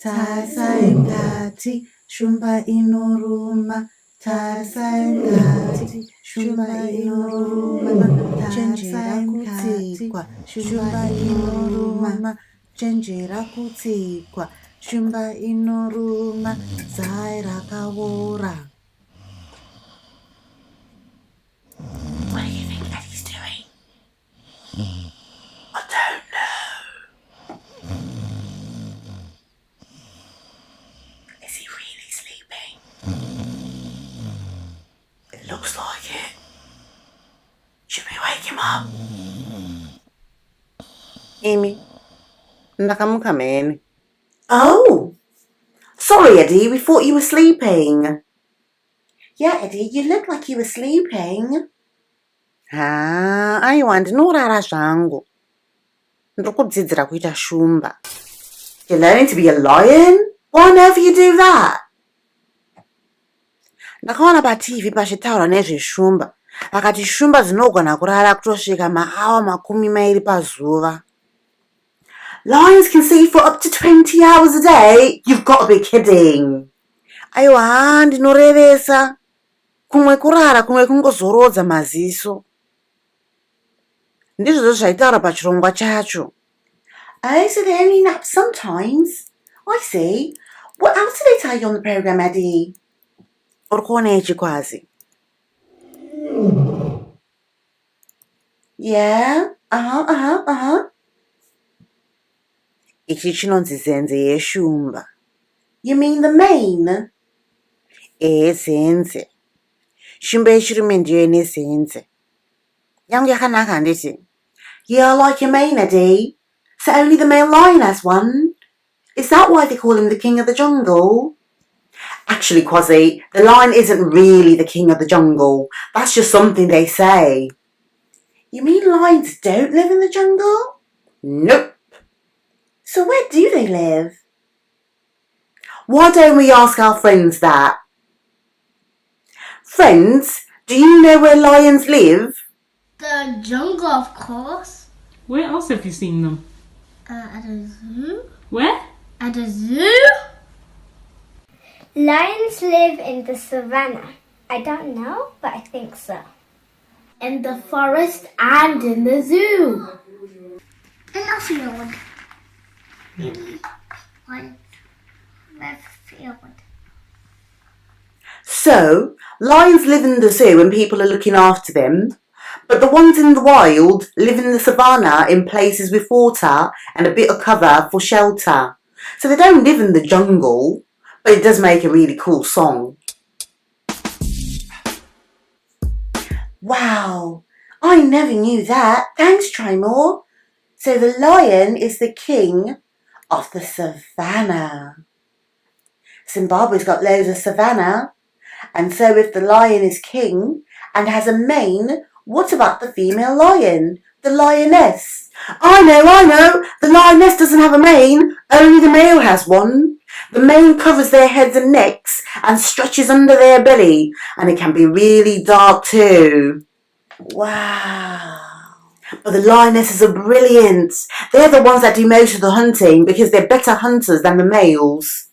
[SPEAKER 5] Tasa ingati, shumba inoruma. Tasa ingati, shumba inoruma. Tasa ingati, shumba inoruma. chenjera kutsikwa, shumba inoruma, zai rakaora. What do you think Eddie's doing? I don't know. Is he really sleeping? It looks like it. Should we wake him up? Amy, ndakamuka man. Oh! Sorry, Eddie, we thought you were sleeping. Yeah, Eddie, you look like you were sleeping. Aiwa, ndinorara zvangu. Ndokudzidzira kuita shumba. You're learning to be a lion? Why on earth do you do that? Ndakaona paTV pachitaura nezveshumba. Vakati shumba dzinogona kurara kutosvika maawa 20 pazuva. Lions can see for up to 20 hours a day? You've got to be kidding. Aiwa, ndinorevesa. Kumwe kurara, kumwe kungozorodza maziso. Ndizvo zvaitaura pachirongwa chacho. Oh, so they only nap sometimes. I see. What else do they tell you on the program, Eddie? Uri kuona ichi kwazi? Yeah, Ichi chinonzi zenze yeshumba. You mean the mane? Zenze. Shumba yechirume ndiyo ine zenze. Yangu yakanaka handiti? Yeah, like your mane, Eddie. So only the male lion has one? Is that why they call him the king of the jungle? Actually, Quasi, the lion isn't really the king of the jungle. That's just something they say. You mean lions don't live in the jungle? Nope. So where do they live? Why don't we ask our friends that? Friends, do you know where lions live?
[SPEAKER 2] The jungle, of course.
[SPEAKER 15] Where else have you seen them?
[SPEAKER 2] At a zoo.
[SPEAKER 15] Where?
[SPEAKER 2] At a zoo?
[SPEAKER 1] Lions live in the savannah. I don't know, but I think so.
[SPEAKER 2] In the forest and in the zoo.
[SPEAKER 1] In the field. Left field.
[SPEAKER 5] So, lions live in the zoo and people are looking after them, but the ones in the wild live in the savannah in places with water and a bit of cover for shelter. So they don't live in the jungle, but it does make a really cool song. Wow, I never knew that. Thanks, Trimore. So the lion is the king of the savannah. Zimbabwe's got loads of savannah. And so if the lion is king and has a mane, what about the female lion? The lioness? I know. The lioness doesn't have a mane. Only the male has one. The mane covers their heads and necks and stretches under their belly. And it can be really dark too. Wow. But the lionesses are brilliant. They're the ones that do most of the hunting because they're better hunters than the males.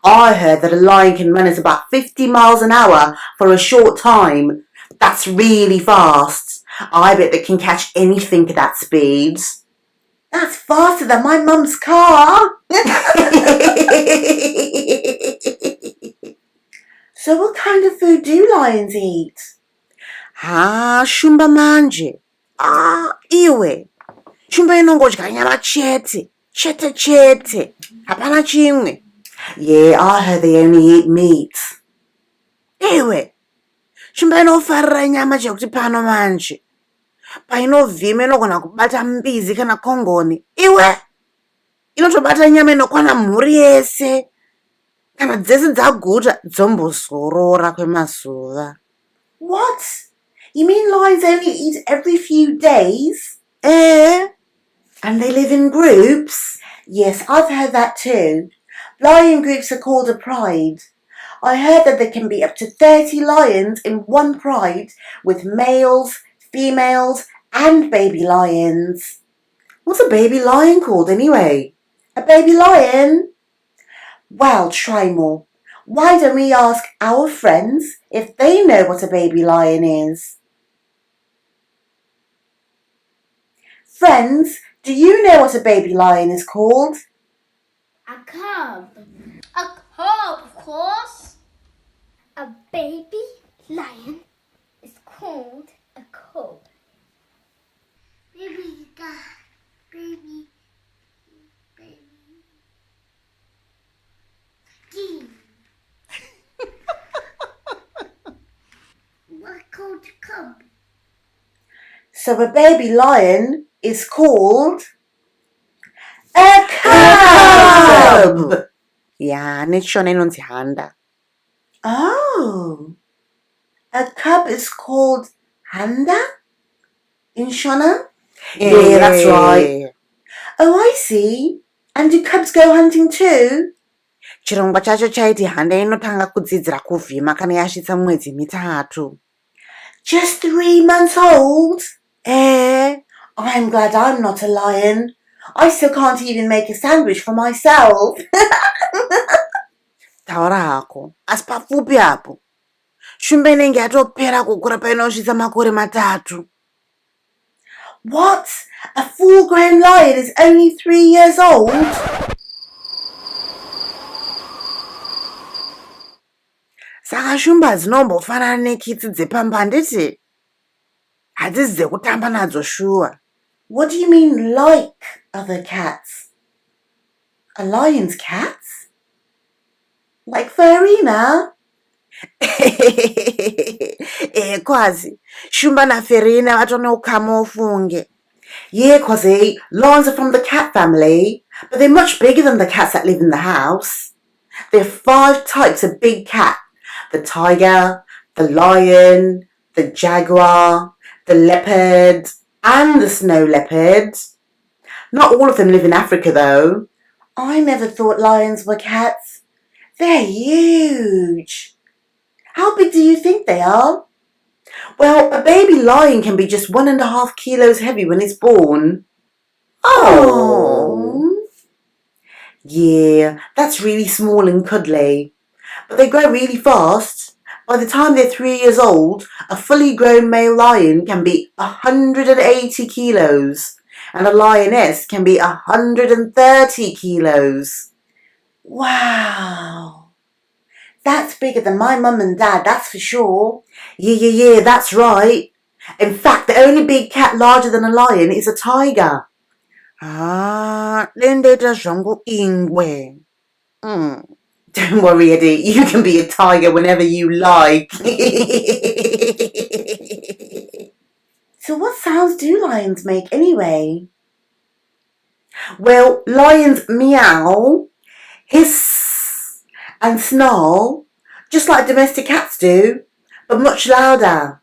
[SPEAKER 5] I heard that a lion can run at about 50 miles an hour for a short time. That's really fast. I bet they can catch anything at that speed. That's faster than my mum's car. So what kind of food do lions eat? Shumba manje. Iwe. Shumba inongodya nyama chete. Chete. Hapana chimwe. Yeah, I heard they only eat meat. Iwe. Shumba inofarira nyama chekuti pano manje. Painovhima inogona kubata mbizi kana kongoni. Iwe. Inotobata nyama inokwana mhuri yese. Kana dzese dzaguta dzombozorora kwemazuva. What? You mean lions only eat every few days? And they live in groups? Yes, I've heard that too. Lion groups are called a pride. I heard that there can be up to 30 lions in one pride with males, females and baby lions. What's a baby lion called anyway? A baby lion? Well, try more. Why don't we ask our friends if they know what a baby lion is? Friends, Do you know what a baby lion is called?
[SPEAKER 2] A cub.
[SPEAKER 1] A cub, of course. A baby lion is called a cub. Baby. What's called a cub?
[SPEAKER 5] So a baby lion is called a cub. Yeah, nishona inonzi handa. Oh, a cub is called handa in Shona? Yeah, that's right. Oh, I see. And do cubs go hunting too? Chirongwa chacho chaiti handa inotanga kudzidzira kuvhima kana yasvitsa mwedzi mitatu. Just 3 months old? I'm glad I'm not a lion. I still can't even make a sandwich for myself. Taura hako, asi pafupi apo. Shumba inenge yatopera kukura painosvitsa makore matatu. What? A full-grown lion is only 3 years old? Saka shumba dzinombofanana nekitsi dzepamba handiti? Hadzisi dzekutamba nadzo shuwa. What do you mean like other cats? A lion's cats? Like Farina? Kwazi, Shumba na Farina vatonokama ufunge. Yeah, Kwazi, lions are from the cat family, but they're much bigger than the cats that live in the house. There are 5 types of big cat. The tiger, the lion, the jaguar, the leopard, and the snow leopard. Not all of them live in Africa though. I never thought lions were cats. They're huge. How big do you think they are? Well, a baby lion can be just 1.5 kilos heavy when it's born. Oh. Yeah, that's really small and cuddly. But they grow really fast. By the time they're 3 years old, a fully grown male lion can be 180 kilos. And a lioness can be 130 kilos. Wow. That's bigger than my mum and dad, that's for sure. Yeah, that's right. In fact, the only big cat larger than a lion is a tiger. Lendeta zvangu ingwe. Don't worry, Eddie. You can be a tiger whenever you like. So what sounds do lions make anyway? Well, lions meow, hiss, and snarl, just like domestic cats do, but much louder.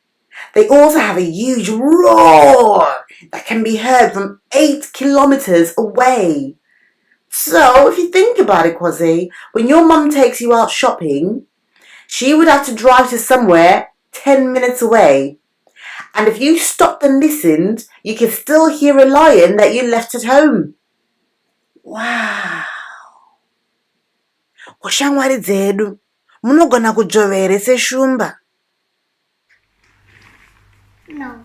[SPEAKER 5] They also have a huge roar that can be heard from 8 kilometers away. So, if you think about it, Kwazi, when your mum takes you out shopping, she would have to drive to somewhere 10 minutes away. And if you stopped and listened, you can still hear a lion that you left at home. Wow. Kushamwari dzedu, munogona kujovere seshumba.
[SPEAKER 1] No.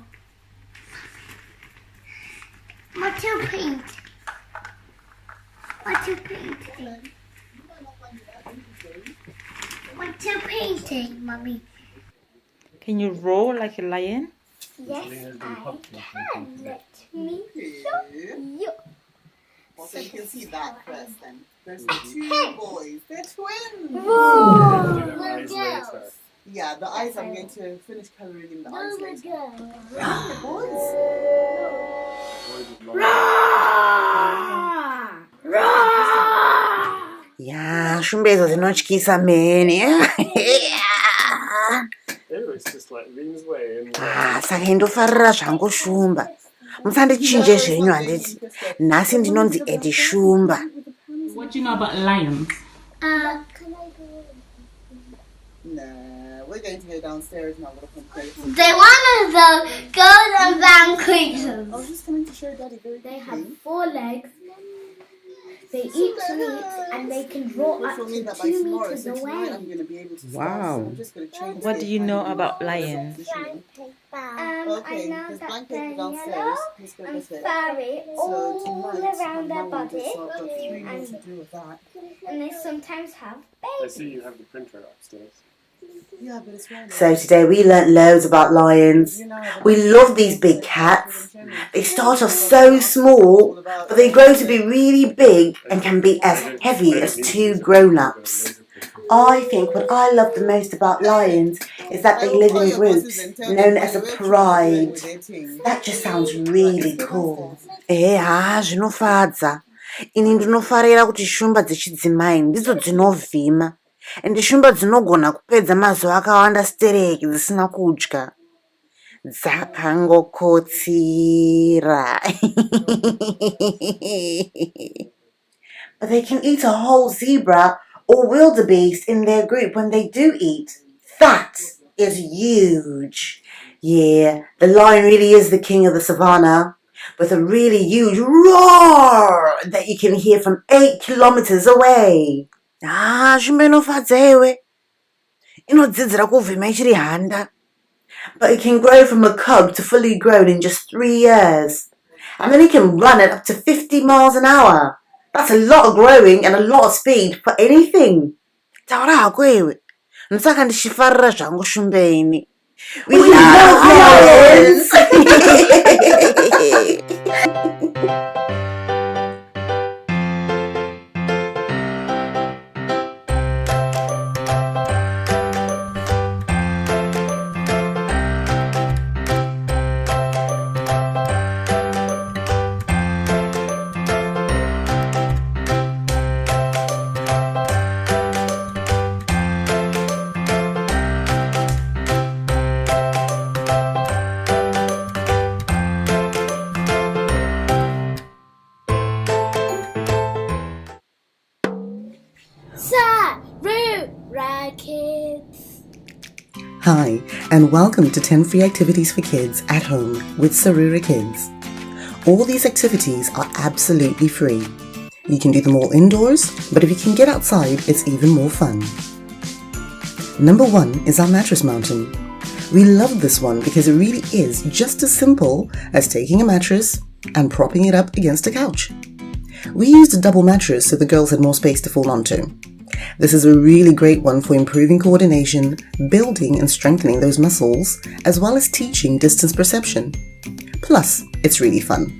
[SPEAKER 1] What you paint? What you painting? What you painting, Mommy?
[SPEAKER 13] Can you roar like a lion?
[SPEAKER 1] Yes, I can. Let me show you.
[SPEAKER 4] So you can see that first then. There's 2 boys. They're twins.
[SPEAKER 1] Whoa. The girls.
[SPEAKER 4] Yeah, the eyes, I'm going to finish colouring in the eyes
[SPEAKER 1] The
[SPEAKER 4] later.
[SPEAKER 1] girls.
[SPEAKER 4] The boys.
[SPEAKER 5] Yeah, shumbezo zinotyisa mene. Saka indofarira zvangu shumba. Musandichinje zvenyu handiti. Nhasi ndinonzi Eddie Shumba.
[SPEAKER 15] What do you know about lions?
[SPEAKER 4] Nah, we're going to go downstairs now.
[SPEAKER 1] They're one of the golden brown creatures.
[SPEAKER 4] I was just coming to show Daddy very
[SPEAKER 2] They have 4 legs. They eat sweets and they can draw up to 2 meters away.
[SPEAKER 8] I'm going to be able to start.
[SPEAKER 3] Wow.
[SPEAKER 8] So I'm just going to change
[SPEAKER 13] What do you know about lions?
[SPEAKER 1] I
[SPEAKER 8] Okay,
[SPEAKER 1] know
[SPEAKER 8] there's
[SPEAKER 1] that
[SPEAKER 8] blanket
[SPEAKER 1] they're
[SPEAKER 8] downstairs.
[SPEAKER 1] yellow
[SPEAKER 8] Let's go
[SPEAKER 1] and
[SPEAKER 8] with it.
[SPEAKER 1] furry
[SPEAKER 8] So
[SPEAKER 1] all
[SPEAKER 8] tonight,
[SPEAKER 1] around
[SPEAKER 8] my
[SPEAKER 1] their
[SPEAKER 8] mum will
[SPEAKER 1] body,
[SPEAKER 8] do, so I've got 3 more to do with that.
[SPEAKER 1] and they sometimes have
[SPEAKER 10] I
[SPEAKER 1] babies.
[SPEAKER 10] see you have the printer upstairs.
[SPEAKER 8] Yeah, but it's right.
[SPEAKER 5] So today we learnt loads about lions. We love these big cats. They start off so small, but they grow to be really big and can be as heavy as 2 grown-ups. I think what I love the most about lions is that they live in groups, known as a pride. That just sounds really cool. Zvinofadza. Ini ndinofarira kuti shumba dzechidzimai ndidzo dzinovhima. Ende shumba dzinogona kupedza mazuva akawanda stereki dzisina kudya. Dzakangokotsira. But they can eat a whole zebra or wildebeest in their group when they do eat. That is huge. Yeah, the lion really is the king of the savannah, with a really huge roar that you can hear from 8 kilometers away. Shumba inofadza iwe. Inodzidzira kuvhima ichiri handa. But it can grow from a cub to fully grown in just 3 years. And then it can run at up to 50 miles an hour. That's a lot of growing and a lot of speed for anything. Taura hako iwe. Ndisaka ndichifarira zvangu shumba ini. We love lions!
[SPEAKER 2] Sarura Kids.
[SPEAKER 3] Hi, and welcome to 10 free activities for kids at home with Sarura Kids. All these activities are absolutely free. You can do them all indoors, but if you can get outside, it's even more fun. Number 1 is our mattress mountain. We love this one because it really is just as simple as taking a mattress and propping it up against a couch. We used a double mattress so the girls had more space to fall onto. This is a really great one for improving coordination, building and strengthening those muscles, as well as teaching distance perception. Plus, it's really fun.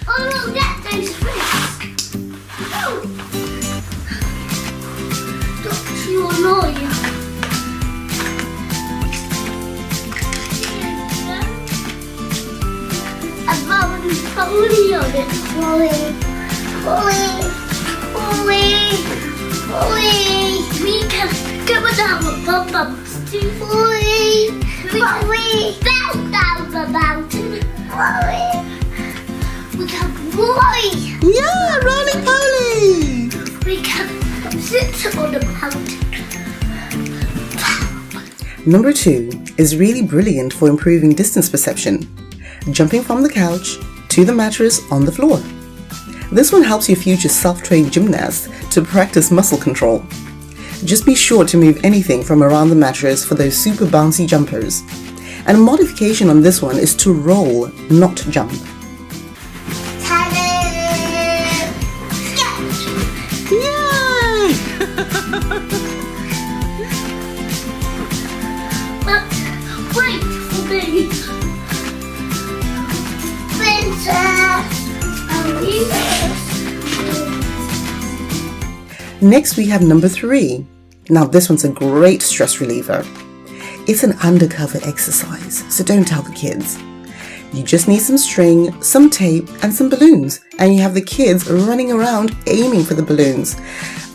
[SPEAKER 1] Oh, look, get those fish. Oh. Don't you annoy you? I found a pony on it. Pony. We can go down the bumps too. We bow down the mountain. We can boy.
[SPEAKER 3] Yeah, roly-poly.
[SPEAKER 1] We can sit on the mountain.
[SPEAKER 3] Number 2 is really brilliant for improving distance perception. Jumping from the couch to the mattress on the floor. This one helps your future self-trained gymnast to practice muscle control. Just be sure to move anything from around the mattress for those super bouncy jumpers. And a modification on this one is to roll, not jump. Yay!
[SPEAKER 1] But wait for me. Princess.
[SPEAKER 3] Next we have number 3. Now this one's a great stress reliever. It's an undercover exercise, so don't tell the kids. You just need some string, some tape and some balloons, and you have the kids running around aiming for the balloons,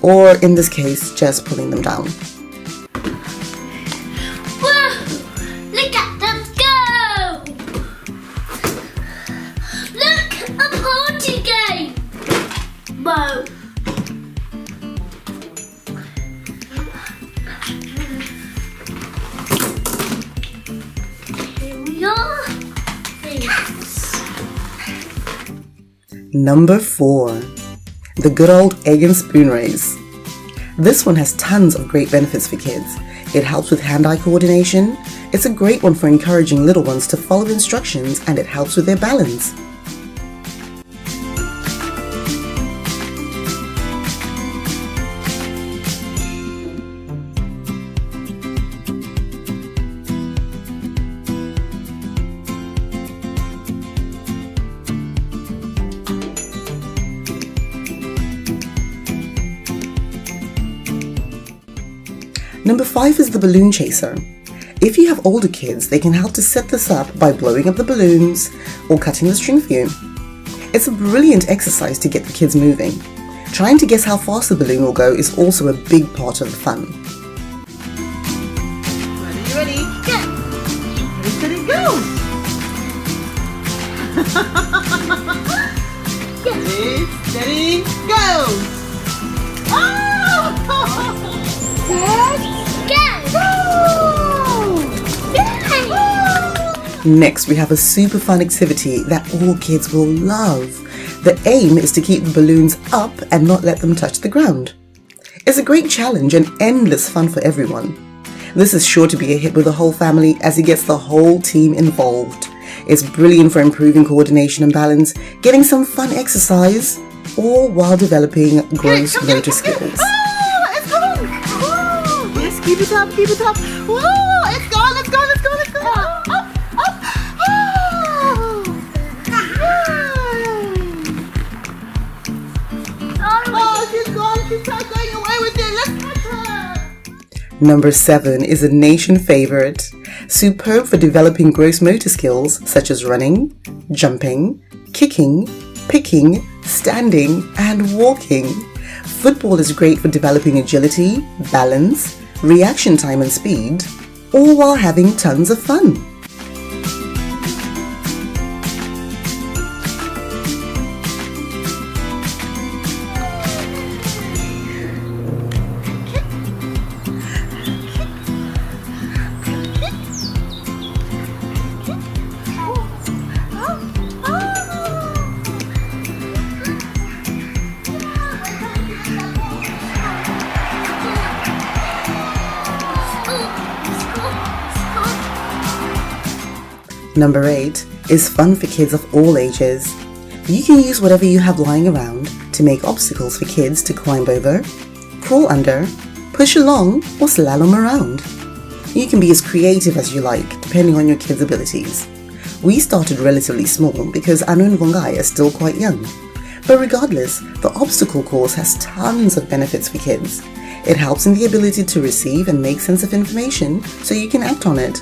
[SPEAKER 3] or in this case, just pulling them down.
[SPEAKER 1] Whoa! Look at them go! Look, a party game! Whoa! Here we are.
[SPEAKER 3] Number 4. the good old egg and spoon race. This one has tons of great benefits for kids. It helps with hand-eye coordination. It's a great one for encouraging little ones to follow instructions, and it helps with their balance. Number 5 is the balloon chaser. If you have older kids, they can help to set this up by blowing up the balloons or cutting the string for you. It's a brilliant exercise to get the kids moving. Trying to guess how fast the balloon will go is also a big part of the fun.
[SPEAKER 4] Ready? Go! Ready, steady, go! Ready, steady, go! Oh!
[SPEAKER 3] Next, we have a super fun activity that all kids will love. The aim is to keep the balloons up and not let them touch the ground. It's a great challenge and endless fun for everyone. This is sure to be a hit with the whole family as it gets the whole team involved. It's brilliant for improving coordination and balance, getting some fun exercise, all while developing gross motor skills.
[SPEAKER 4] Yes, keep it up, keep it up. Whoa, it's gone, let's go, let's go, let's go. Up, up. Oh, she's gone, she's not going away with it. Let's catch her.
[SPEAKER 3] Number 7 is a nation favorite. Superb for developing gross motor skills such as running, jumping, kicking, picking, standing, and walking. Football is great for developing agility, balance, reaction time and speed, all while having tons of fun. Number 8 is fun for kids of all ages. You can use whatever you have lying around to make obstacles for kids to climb over, crawl under, push along, or slalom around. You can be as creative as you like, depending on your kids' abilities. We started relatively small because Anu and Vongai are still quite young. But regardless, the obstacle course has tons of benefits for kids. It helps in the ability to receive and make sense of information so you can act on it.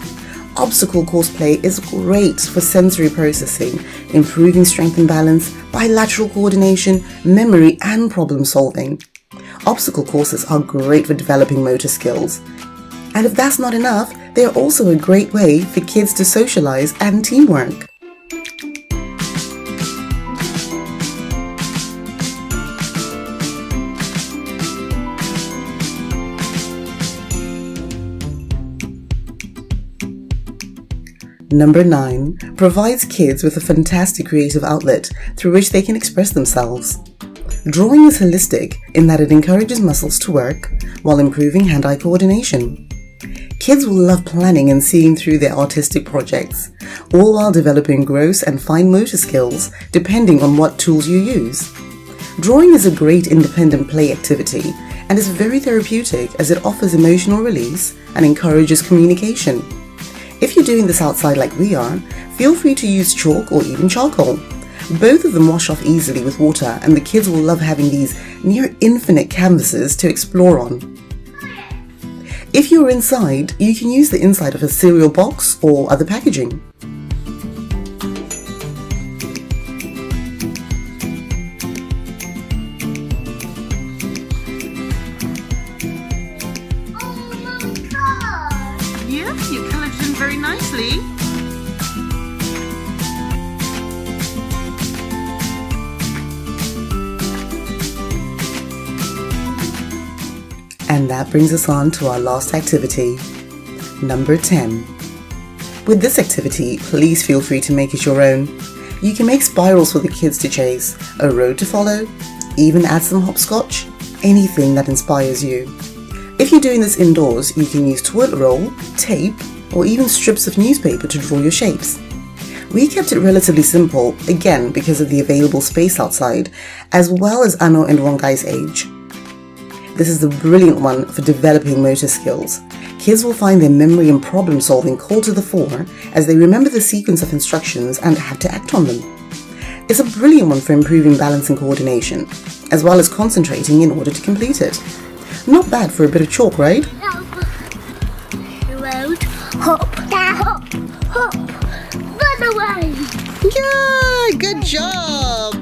[SPEAKER 3] Obstacle course play is great for sensory processing, improving strength and balance, bilateral coordination, memory, and problem solving. Obstacle courses are great for developing motor skills. And if that's not enough, they are also a great way for kids to socialize and teamwork. Number 9 provides kids with a fantastic creative outlet through which they can express themselves. Drawing is holistic in that it encourages muscles to work while improving hand-eye coordination. Kids will love planning and seeing through their artistic projects, all while developing gross and fine motor skills depending on what tools you use. Drawing is a great independent play activity and is very therapeutic as it offers emotional release and encourages communication. If you're doing this outside like we are, feel free to use chalk or even charcoal. Both of them wash off easily with water, and the kids will love having these near infinite canvases to explore on. If you're inside, you can use the inside of a cereal box or other packaging.
[SPEAKER 4] Yeah, you colored it in very nicely.
[SPEAKER 3] And that brings us on to our last activity, number 10. With this activity, please feel free to make it your own. You can make spirals for the kids to chase, a road to follow,
[SPEAKER 5] even add some hopscotch, anything that inspires you. If you're doing this indoors, you can use toilet roll, tape, or even strips of newspaper to draw your shapes. We kept it relatively simple, again because of the available space outside, as well as Ano and Wongai's age. This is a brilliant one for developing motor skills. Kids will find their memory and problem solving call to the fore as they remember the sequence of instructions and have to act on them. It's a brilliant one for improving balance and coordination, as well as concentrating in order to complete it. Not bad for a bit of chalk, right?
[SPEAKER 1] Road, hop, hop, hop, run away.
[SPEAKER 3] Yeah, good job.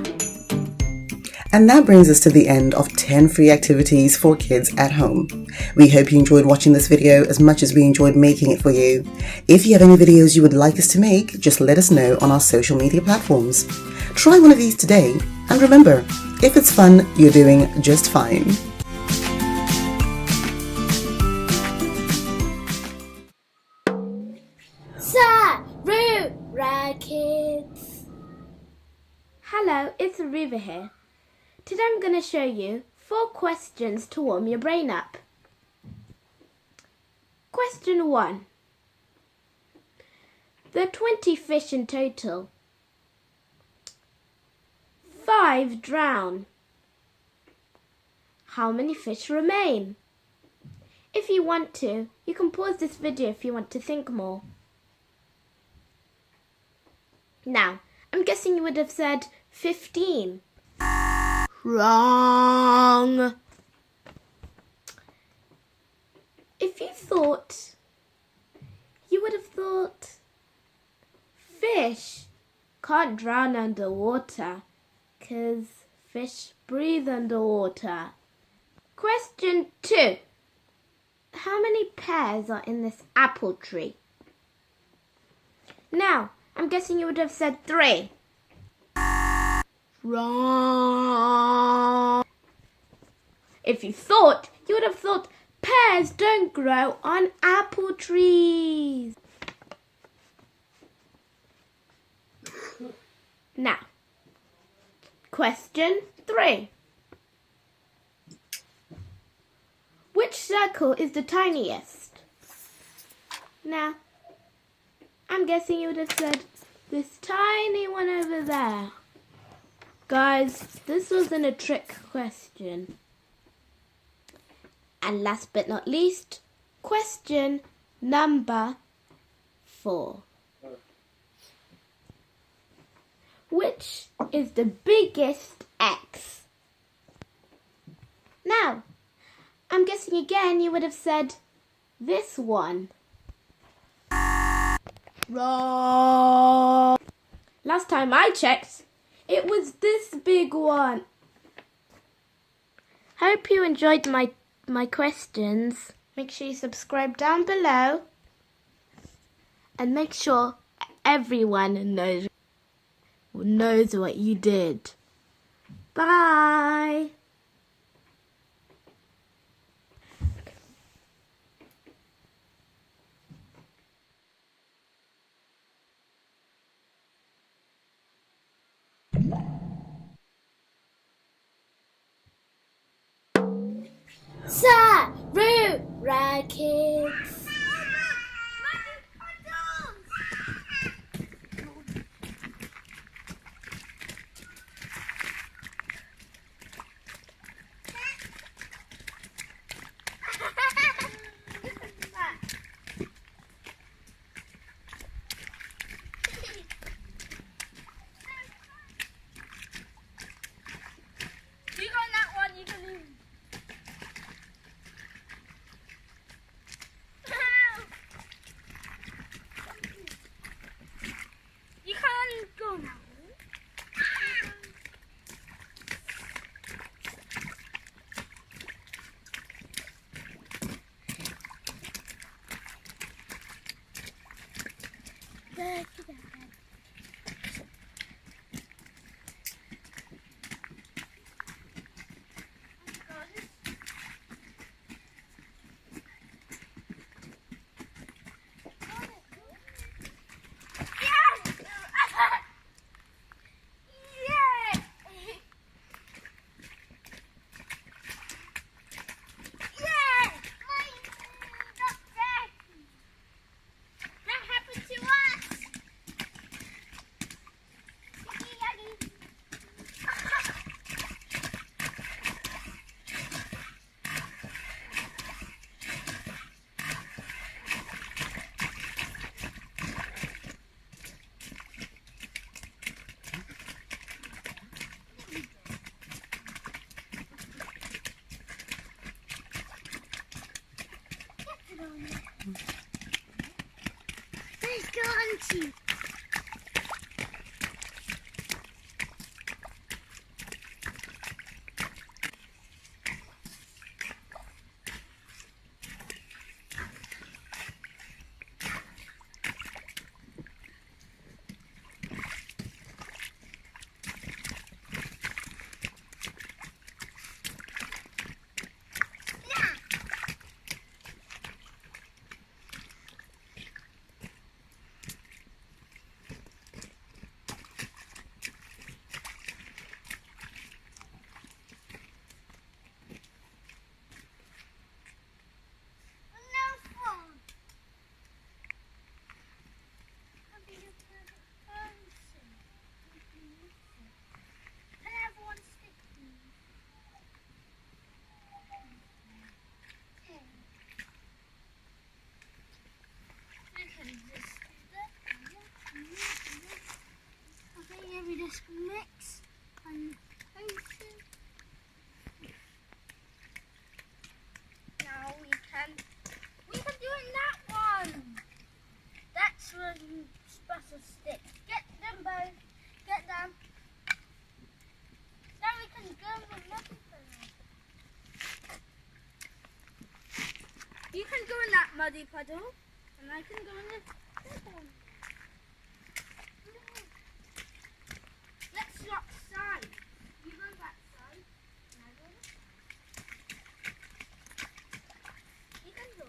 [SPEAKER 5] And that brings us to the end of 10 free activities for kids at home. We hope you enjoyed watching this video as much as we enjoyed making it for you. If you have any videos you would like us to make, just let us know on our social media platforms. Try one of these today, and remember, if it's fun, you're doing just fine.
[SPEAKER 2] Sarura Kids. Hello, it's Aruba here. Today I'm going to show you 4 questions to warm your brain up. Question 1. There are 20 fish in total. 5 drown. How many fish remain? If you want to, you can pause this video if you want to think more. Now, I'm guessing you would have said 15. Wrong. If you thought, you would have thought fish can't drown underwater because fish breathe underwater. Question 2. How many pears are in this apple tree? Now, I'm guessing you would have said 3. Wrong. If you thought, you would have thought pears don't grow on apple trees. Now, question 3. Which circle is the tiniest? Now, I'm guessing you would have said this tiny one over there. Guys, this wasn't a trick question. And last but not least, question number 4. Which is the biggest X? Now, I'm guessing again you would have said this one. Wrong. Last time I checked, it was this big one. Hope you enjoyed my questions. Make sure you subscribe down below. And make sure everyone knows what you did. Bye. Sarura Kids.
[SPEAKER 1] You got that one, you can leave. You can't go now. messy. Just mix and open. Now we can do it that one. That's a special stick. Get them both. Get them. Now we can go in the muddy puddle. You can go in that muddy puddle, and I can go in the big one. Let's swap sides. You go that side, and I go this side. You can go.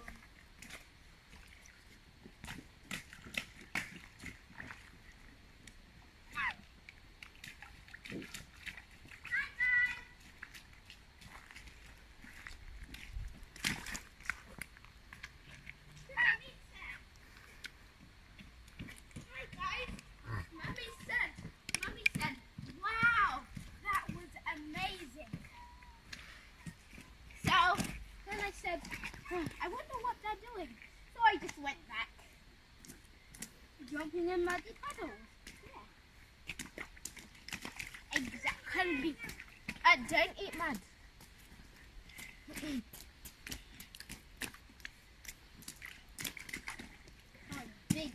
[SPEAKER 1] I wonder what they're doing. So I just went back. Jumping in muddy puddles. Yeah. Exactly. Don't eat mud. Oh, big.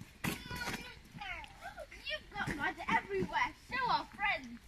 [SPEAKER 1] You've got mud everywhere. Show our friends.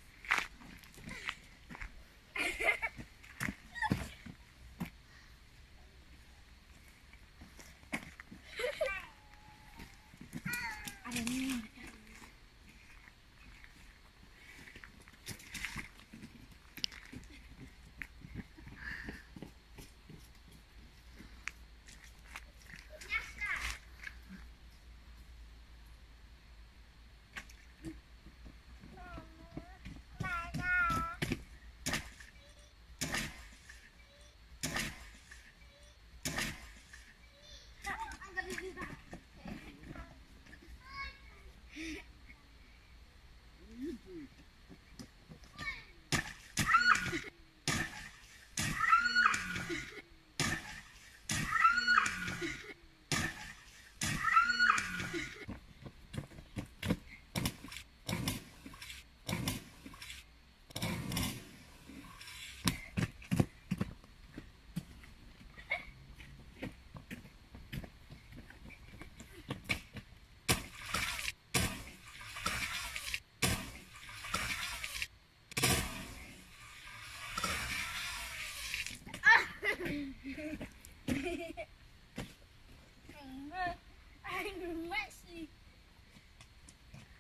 [SPEAKER 1] I'm messy.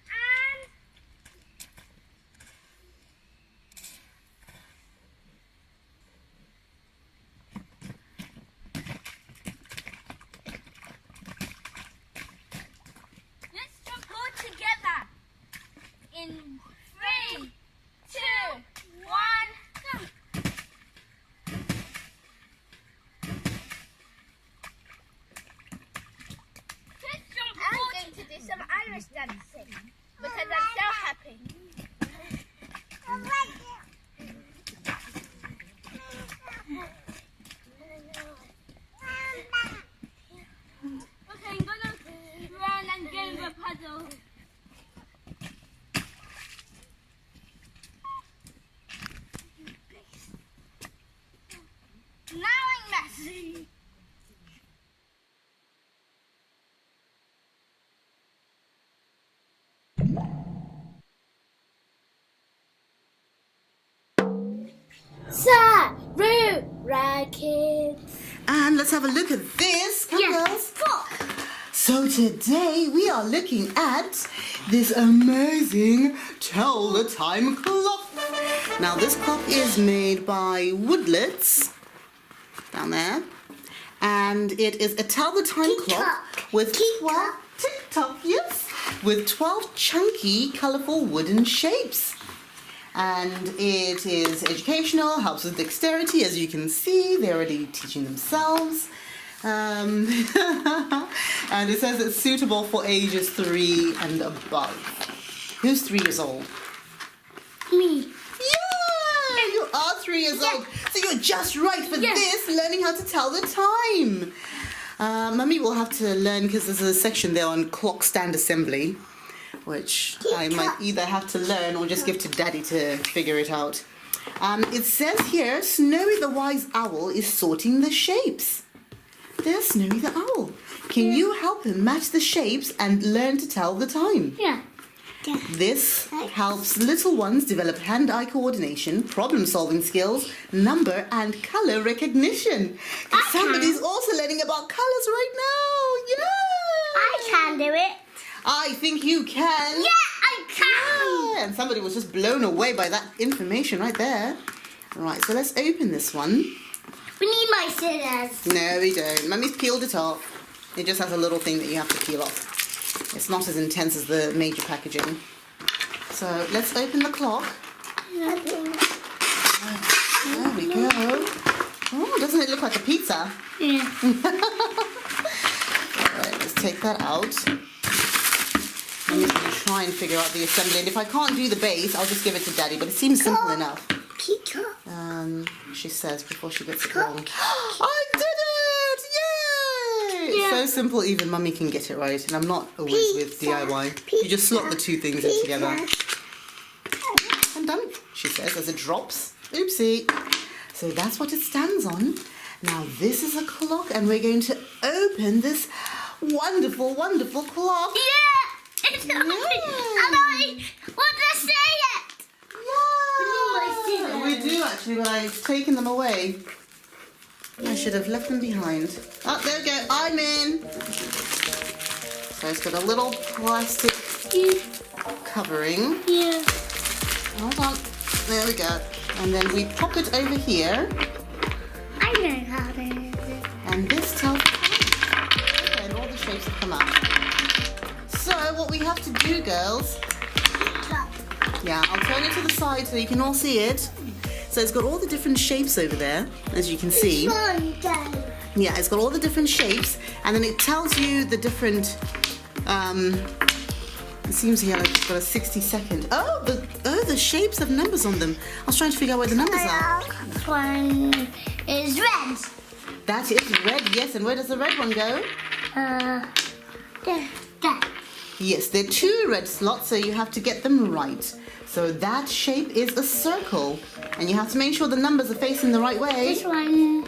[SPEAKER 1] And let's jump all together in 3, 2, 1, go. I'm going to do some Irish dancing because I'm so happy. Okay, I'm gonna run and go in the puddle. Now I'm messy.
[SPEAKER 2] Sarura Kids.
[SPEAKER 3] And let's have a look at this. Come on, girls. So today we are looking at this amazing Tell the Time clock. Now this clock is made by Woodlets down there, and it is a Tell the Time clock with 12 tick-tock, yes, with 12 chunky, colourful wooden shapes. And it is educational, helps with dexterity, as you can see. They're already teaching themselves. And it says it's suitable for ages 3 and above. Who's 3 years old?
[SPEAKER 2] Me.
[SPEAKER 3] Yeah, you are 3 years old. So you're just right for this, learning how to tell the time. Mummy will have to learn, because there's a section there on clock stand assembly, which I might either have to learn or just give to Daddy to figure it out. It says here, Snowy the Wise Owl is sorting the shapes. There's Snowy the Owl. Can you help him match the shapes and learn to tell the time?
[SPEAKER 2] Yeah.
[SPEAKER 3] This helps little ones develop hand-eye coordination, problem-solving skills, number and colour recognition. Somebody's also learning about colours right now. Yay!
[SPEAKER 1] I can do it.
[SPEAKER 3] I think you can.
[SPEAKER 1] Yeah, I can.
[SPEAKER 3] Yeah, and somebody was just blown away by that information right there. Right, so let's open this one.
[SPEAKER 1] We need my scissors.
[SPEAKER 3] No, we don't. Mummy's peeled it off. It just has a little thing that you have to peel off. It's not as intense as the major packaging. So let's open the clock. There we go. Oh, doesn't it look like a pizza?
[SPEAKER 2] Yeah.
[SPEAKER 3] Alright, let's take that out. I'm just going to try and figure out the assembly. And if I can't do the base, I'll just give it to Daddy. But it seems simple enough. She says before she gets it wrong. I did it! Yay! It's so simple, even Mummy can get it right. And I'm not always with DIY. You just slot the two things in together. And done, she says, as it drops. Oopsie. So that's what it stands on. Now this is a clock, and we're going to open this wonderful, wonderful clock.
[SPEAKER 1] Yeah! It's and I want to say it!
[SPEAKER 3] Yeah! We do actually, but I've taken them away. I should have left them behind. Oh, there we go. I'm in. So it's got a little plastic covering.
[SPEAKER 2] Yeah.
[SPEAKER 3] Hold on. There we go. And then we pop it over here.
[SPEAKER 1] I know how to do it.
[SPEAKER 3] And this tells okay, and all the shapes have come out. So what we have to do, girls. Yeah, I'll turn it to the side so you can all see it. So it's got all the different shapes over there, as you can see. Yeah, it's got all the different shapes, and then it tells you the different. It seems here like it's got a 60-second. Oh, the shapes have numbers on them. I was trying to figure out where the numbers are.
[SPEAKER 1] This one is red.
[SPEAKER 3] That is red, yes. And where does the red one go?
[SPEAKER 1] There.
[SPEAKER 3] Yes, there are 2 red slots, so you have to get them right. So that shape is a circle, and you have to make sure the numbers are facing the right way.
[SPEAKER 1] This one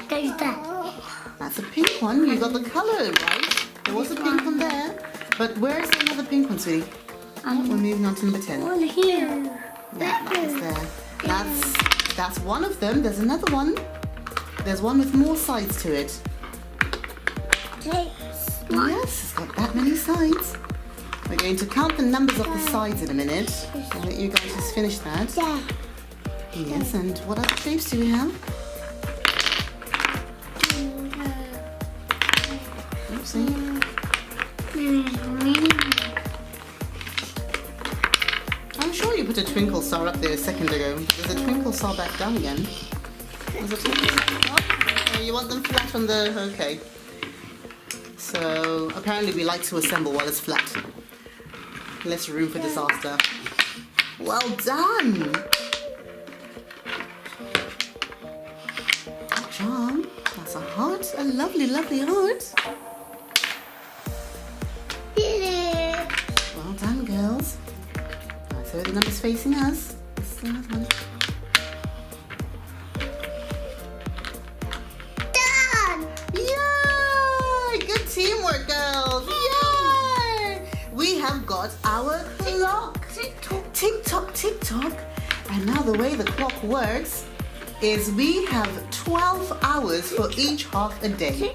[SPEAKER 1] goes there.
[SPEAKER 3] That's a pink one. You got the colour right. There was a pink one there. But where's another pink one, sweetie? We're moving on to number 10.
[SPEAKER 1] One here.
[SPEAKER 3] Yeah, that is there. That's one of them. There's another one. There's one with more sides to it. Yes, it's got that many sides. We're going to count the numbers of the sides in a minute. I'll let you guys just finish that. Yes, and what other shapes do we have? Oopsie. I'm sure you put a twinkle star up there a second ago. There's a twinkle star back down again. There's a twinkle star. Oh, you want them flat on the... Okay. So, apparently we like to assemble while it's flat. Less room for disaster. Well done! Good job. That's a heart. A lovely, lovely heart. Well done, girls. Right, so the numbers facing us. This is another one.
[SPEAKER 1] Done!
[SPEAKER 3] Yay! Good teamwork, girls. Yay! We have got our clock. Tick tock, tick tock, tick tock. And now the way the clock works is we have 12 hours for each half a day.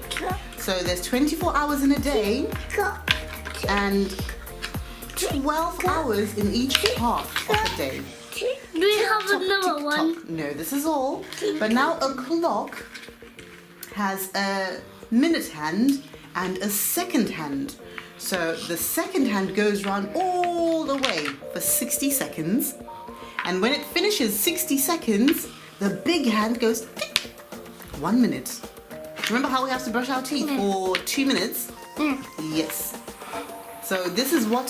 [SPEAKER 3] So there's 24 hours in a day and 12 hours in each half of a day.
[SPEAKER 1] Do we have another one?
[SPEAKER 3] No, this is all. But now a clock has a minute hand and a second hand. So the second hand goes round all the way for 60 seconds. And when it finishes 60 seconds, the big hand goes tick, 1 minute. Remember how we have to brush our teeth for 2 minutes? Yes. So this is what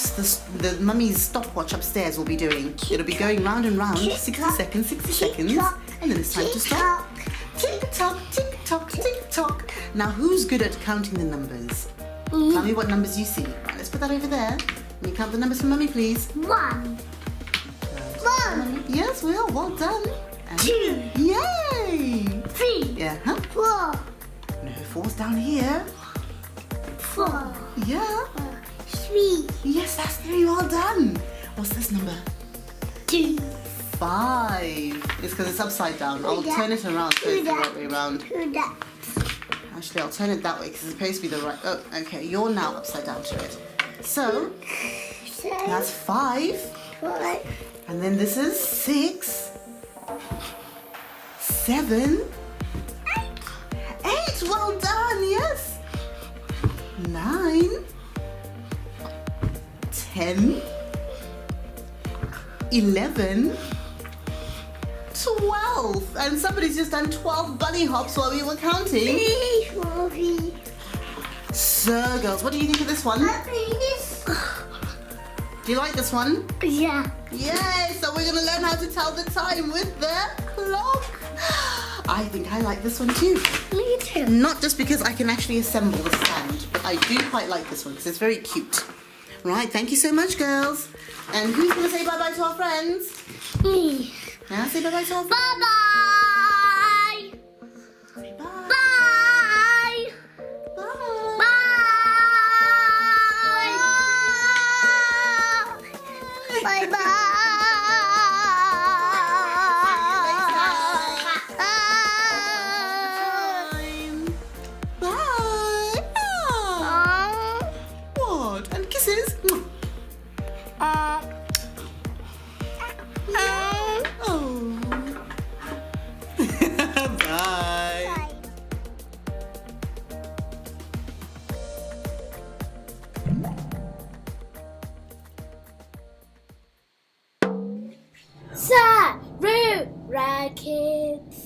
[SPEAKER 3] the mummy's stopwatch upstairs will be doing. It'll be going round and round, 60 seconds, 60 seconds, and then it's time to stop. Tick tock, tick tock, tick tock. Now who's good at counting the numbers? Tell me what numbers you see. Right, let's put that over there. Can you count the numbers for mummy, please?
[SPEAKER 1] 1.
[SPEAKER 3] Yes, we are. Well done. And
[SPEAKER 1] 2.
[SPEAKER 3] Yay!
[SPEAKER 1] 3.
[SPEAKER 3] Yeah, huh?
[SPEAKER 1] 4.
[SPEAKER 3] No, 4's down here.
[SPEAKER 1] 4.
[SPEAKER 3] Yeah.
[SPEAKER 1] 3.
[SPEAKER 3] Yes, that's 3. Well done. What's this number?
[SPEAKER 1] 2.
[SPEAKER 3] 5. It's because it's upside down. I'll turn it around so it's the right way around. Actually, I'll turn it that way because it's supposed to be the right. Oh, okay. You're now upside down to it. So that's 5. And then this is 6. 7. 8. Well done. Yes. 9. 10. 11. 12. And somebody's just done 12 bunny hops while we were counting. So, girls, what do you think of this one? Do you like this one?
[SPEAKER 1] Yeah.
[SPEAKER 3] Yay! So we're going to learn how to tell the time with the clock. I think I like this one too.
[SPEAKER 1] Me too.
[SPEAKER 3] Not just because I can actually assemble the stand, but I do quite like this one because it's very cute. Right, thank you so much, girls. And who's going to say bye-bye to our friends?
[SPEAKER 1] Me.
[SPEAKER 3] Now say bye-bye to our friends.
[SPEAKER 1] Bye-bye.
[SPEAKER 3] Say bye.
[SPEAKER 1] Bye.
[SPEAKER 3] Bye.
[SPEAKER 1] Bye. Bye-bye.
[SPEAKER 3] Bye. What? And kisses. Bye.
[SPEAKER 2] Sarura Kids.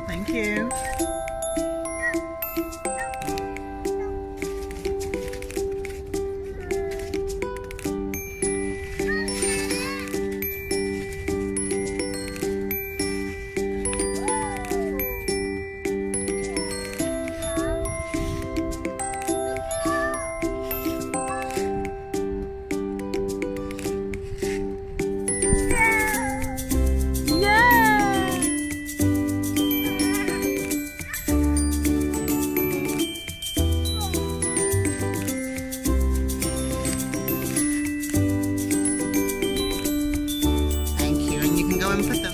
[SPEAKER 3] Thank you. Thank you, and you can go and put them.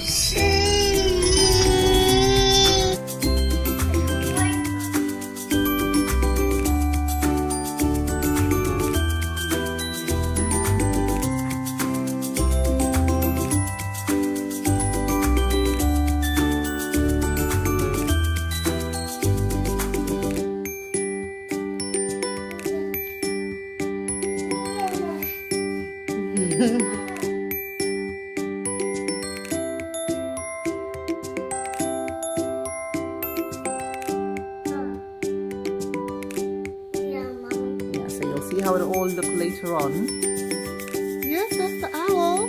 [SPEAKER 3] Yeah, so you'll see how it'll all look later on. Yes, that's the owl.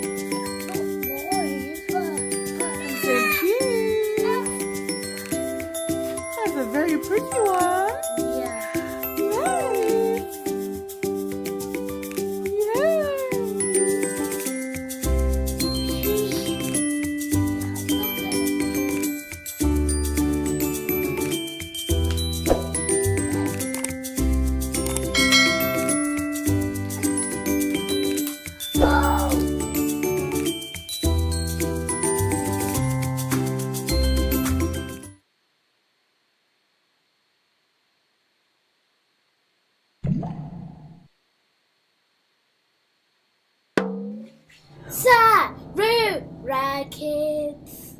[SPEAKER 11] pretty one.
[SPEAKER 1] Yeah.
[SPEAKER 11] Yay!
[SPEAKER 2] Sarura Kids.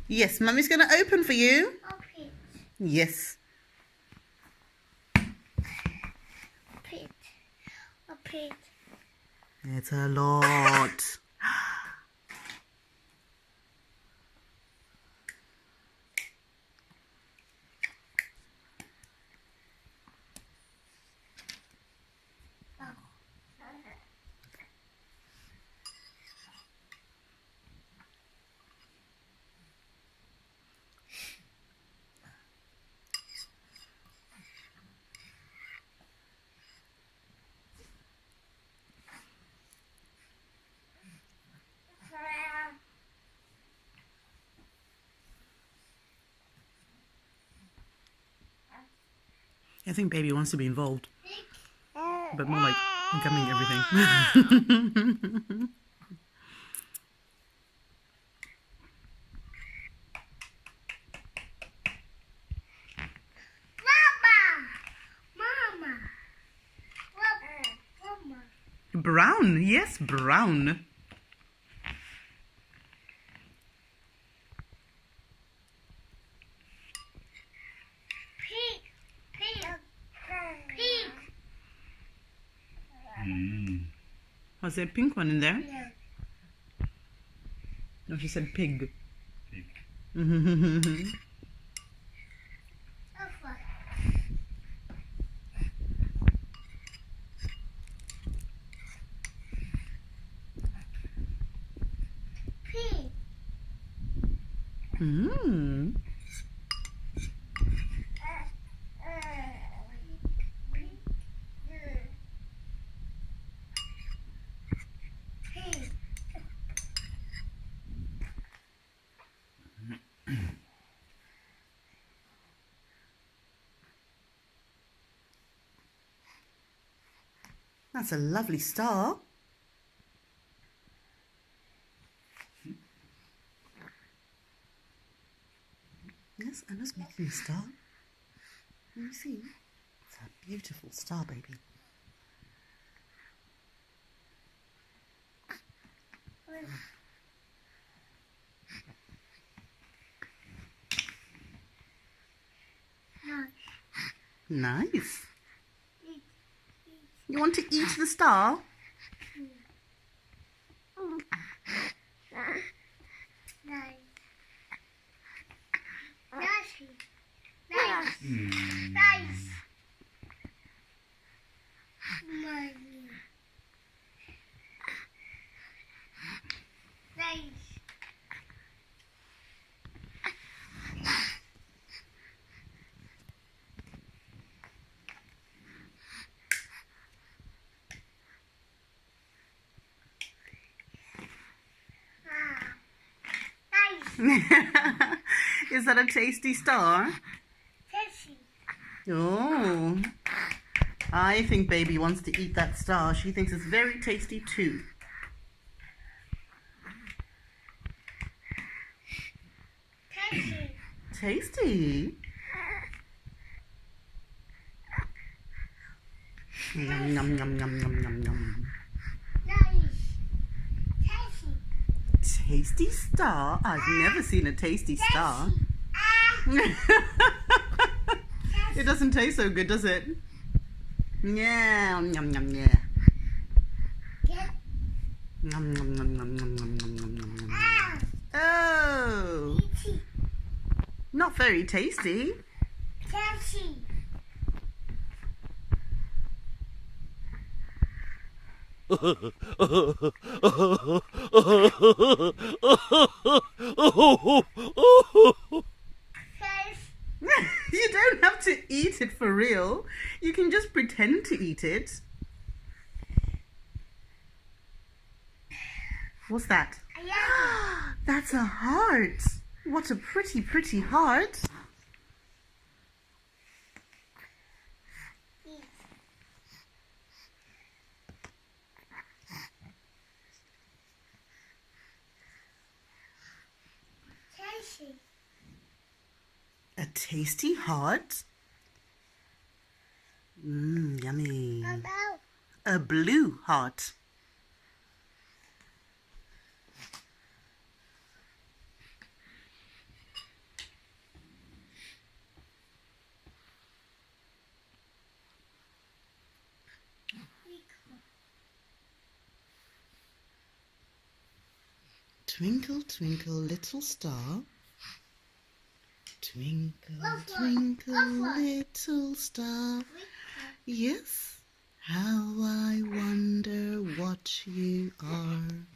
[SPEAKER 3] Yes, Mummy's going to open for you.
[SPEAKER 1] Okay.
[SPEAKER 3] Yes.
[SPEAKER 1] Okay.
[SPEAKER 3] It's a lot. I think baby wants to be involved, but more like gumming everything.
[SPEAKER 1] Mama.
[SPEAKER 3] Brown, yes, brown. Was there a pink one in there?
[SPEAKER 1] Yeah.
[SPEAKER 3] No, she said pig. Mm. That's a lovely star. Yes, Anna's making a star. Let me see. It's a beautiful star, baby. Nice. You want to eat the star?
[SPEAKER 1] Nice. Nice. Nice. Money. Nice.
[SPEAKER 3] Is that a tasty star?
[SPEAKER 1] Tasty.
[SPEAKER 3] Oh, I think baby wants to eat that star. She thinks it's very tasty too.
[SPEAKER 1] Tasty.
[SPEAKER 3] Tasty? Yum, yum, yum, yum, yum, yum, yum.
[SPEAKER 1] Nice. Tasty.
[SPEAKER 3] Tasty star? I've never seen a tasty star. It doesn't taste so good, does it? Yeah, yum, yum, yeah. Yum, yum, yum, yum, yum, yum, yum, yum, yum. Oh, not very tasty.
[SPEAKER 1] Tasty.
[SPEAKER 3] You don't have to eat it for real. You can just pretend to eat it. What's that? That's a heart. What a pretty, pretty heart. A tasty heart? Yummy. A blue heart. Twinkle, twinkle, little star. Twinkle, twinkle, little star. Yes, how I wonder what you are.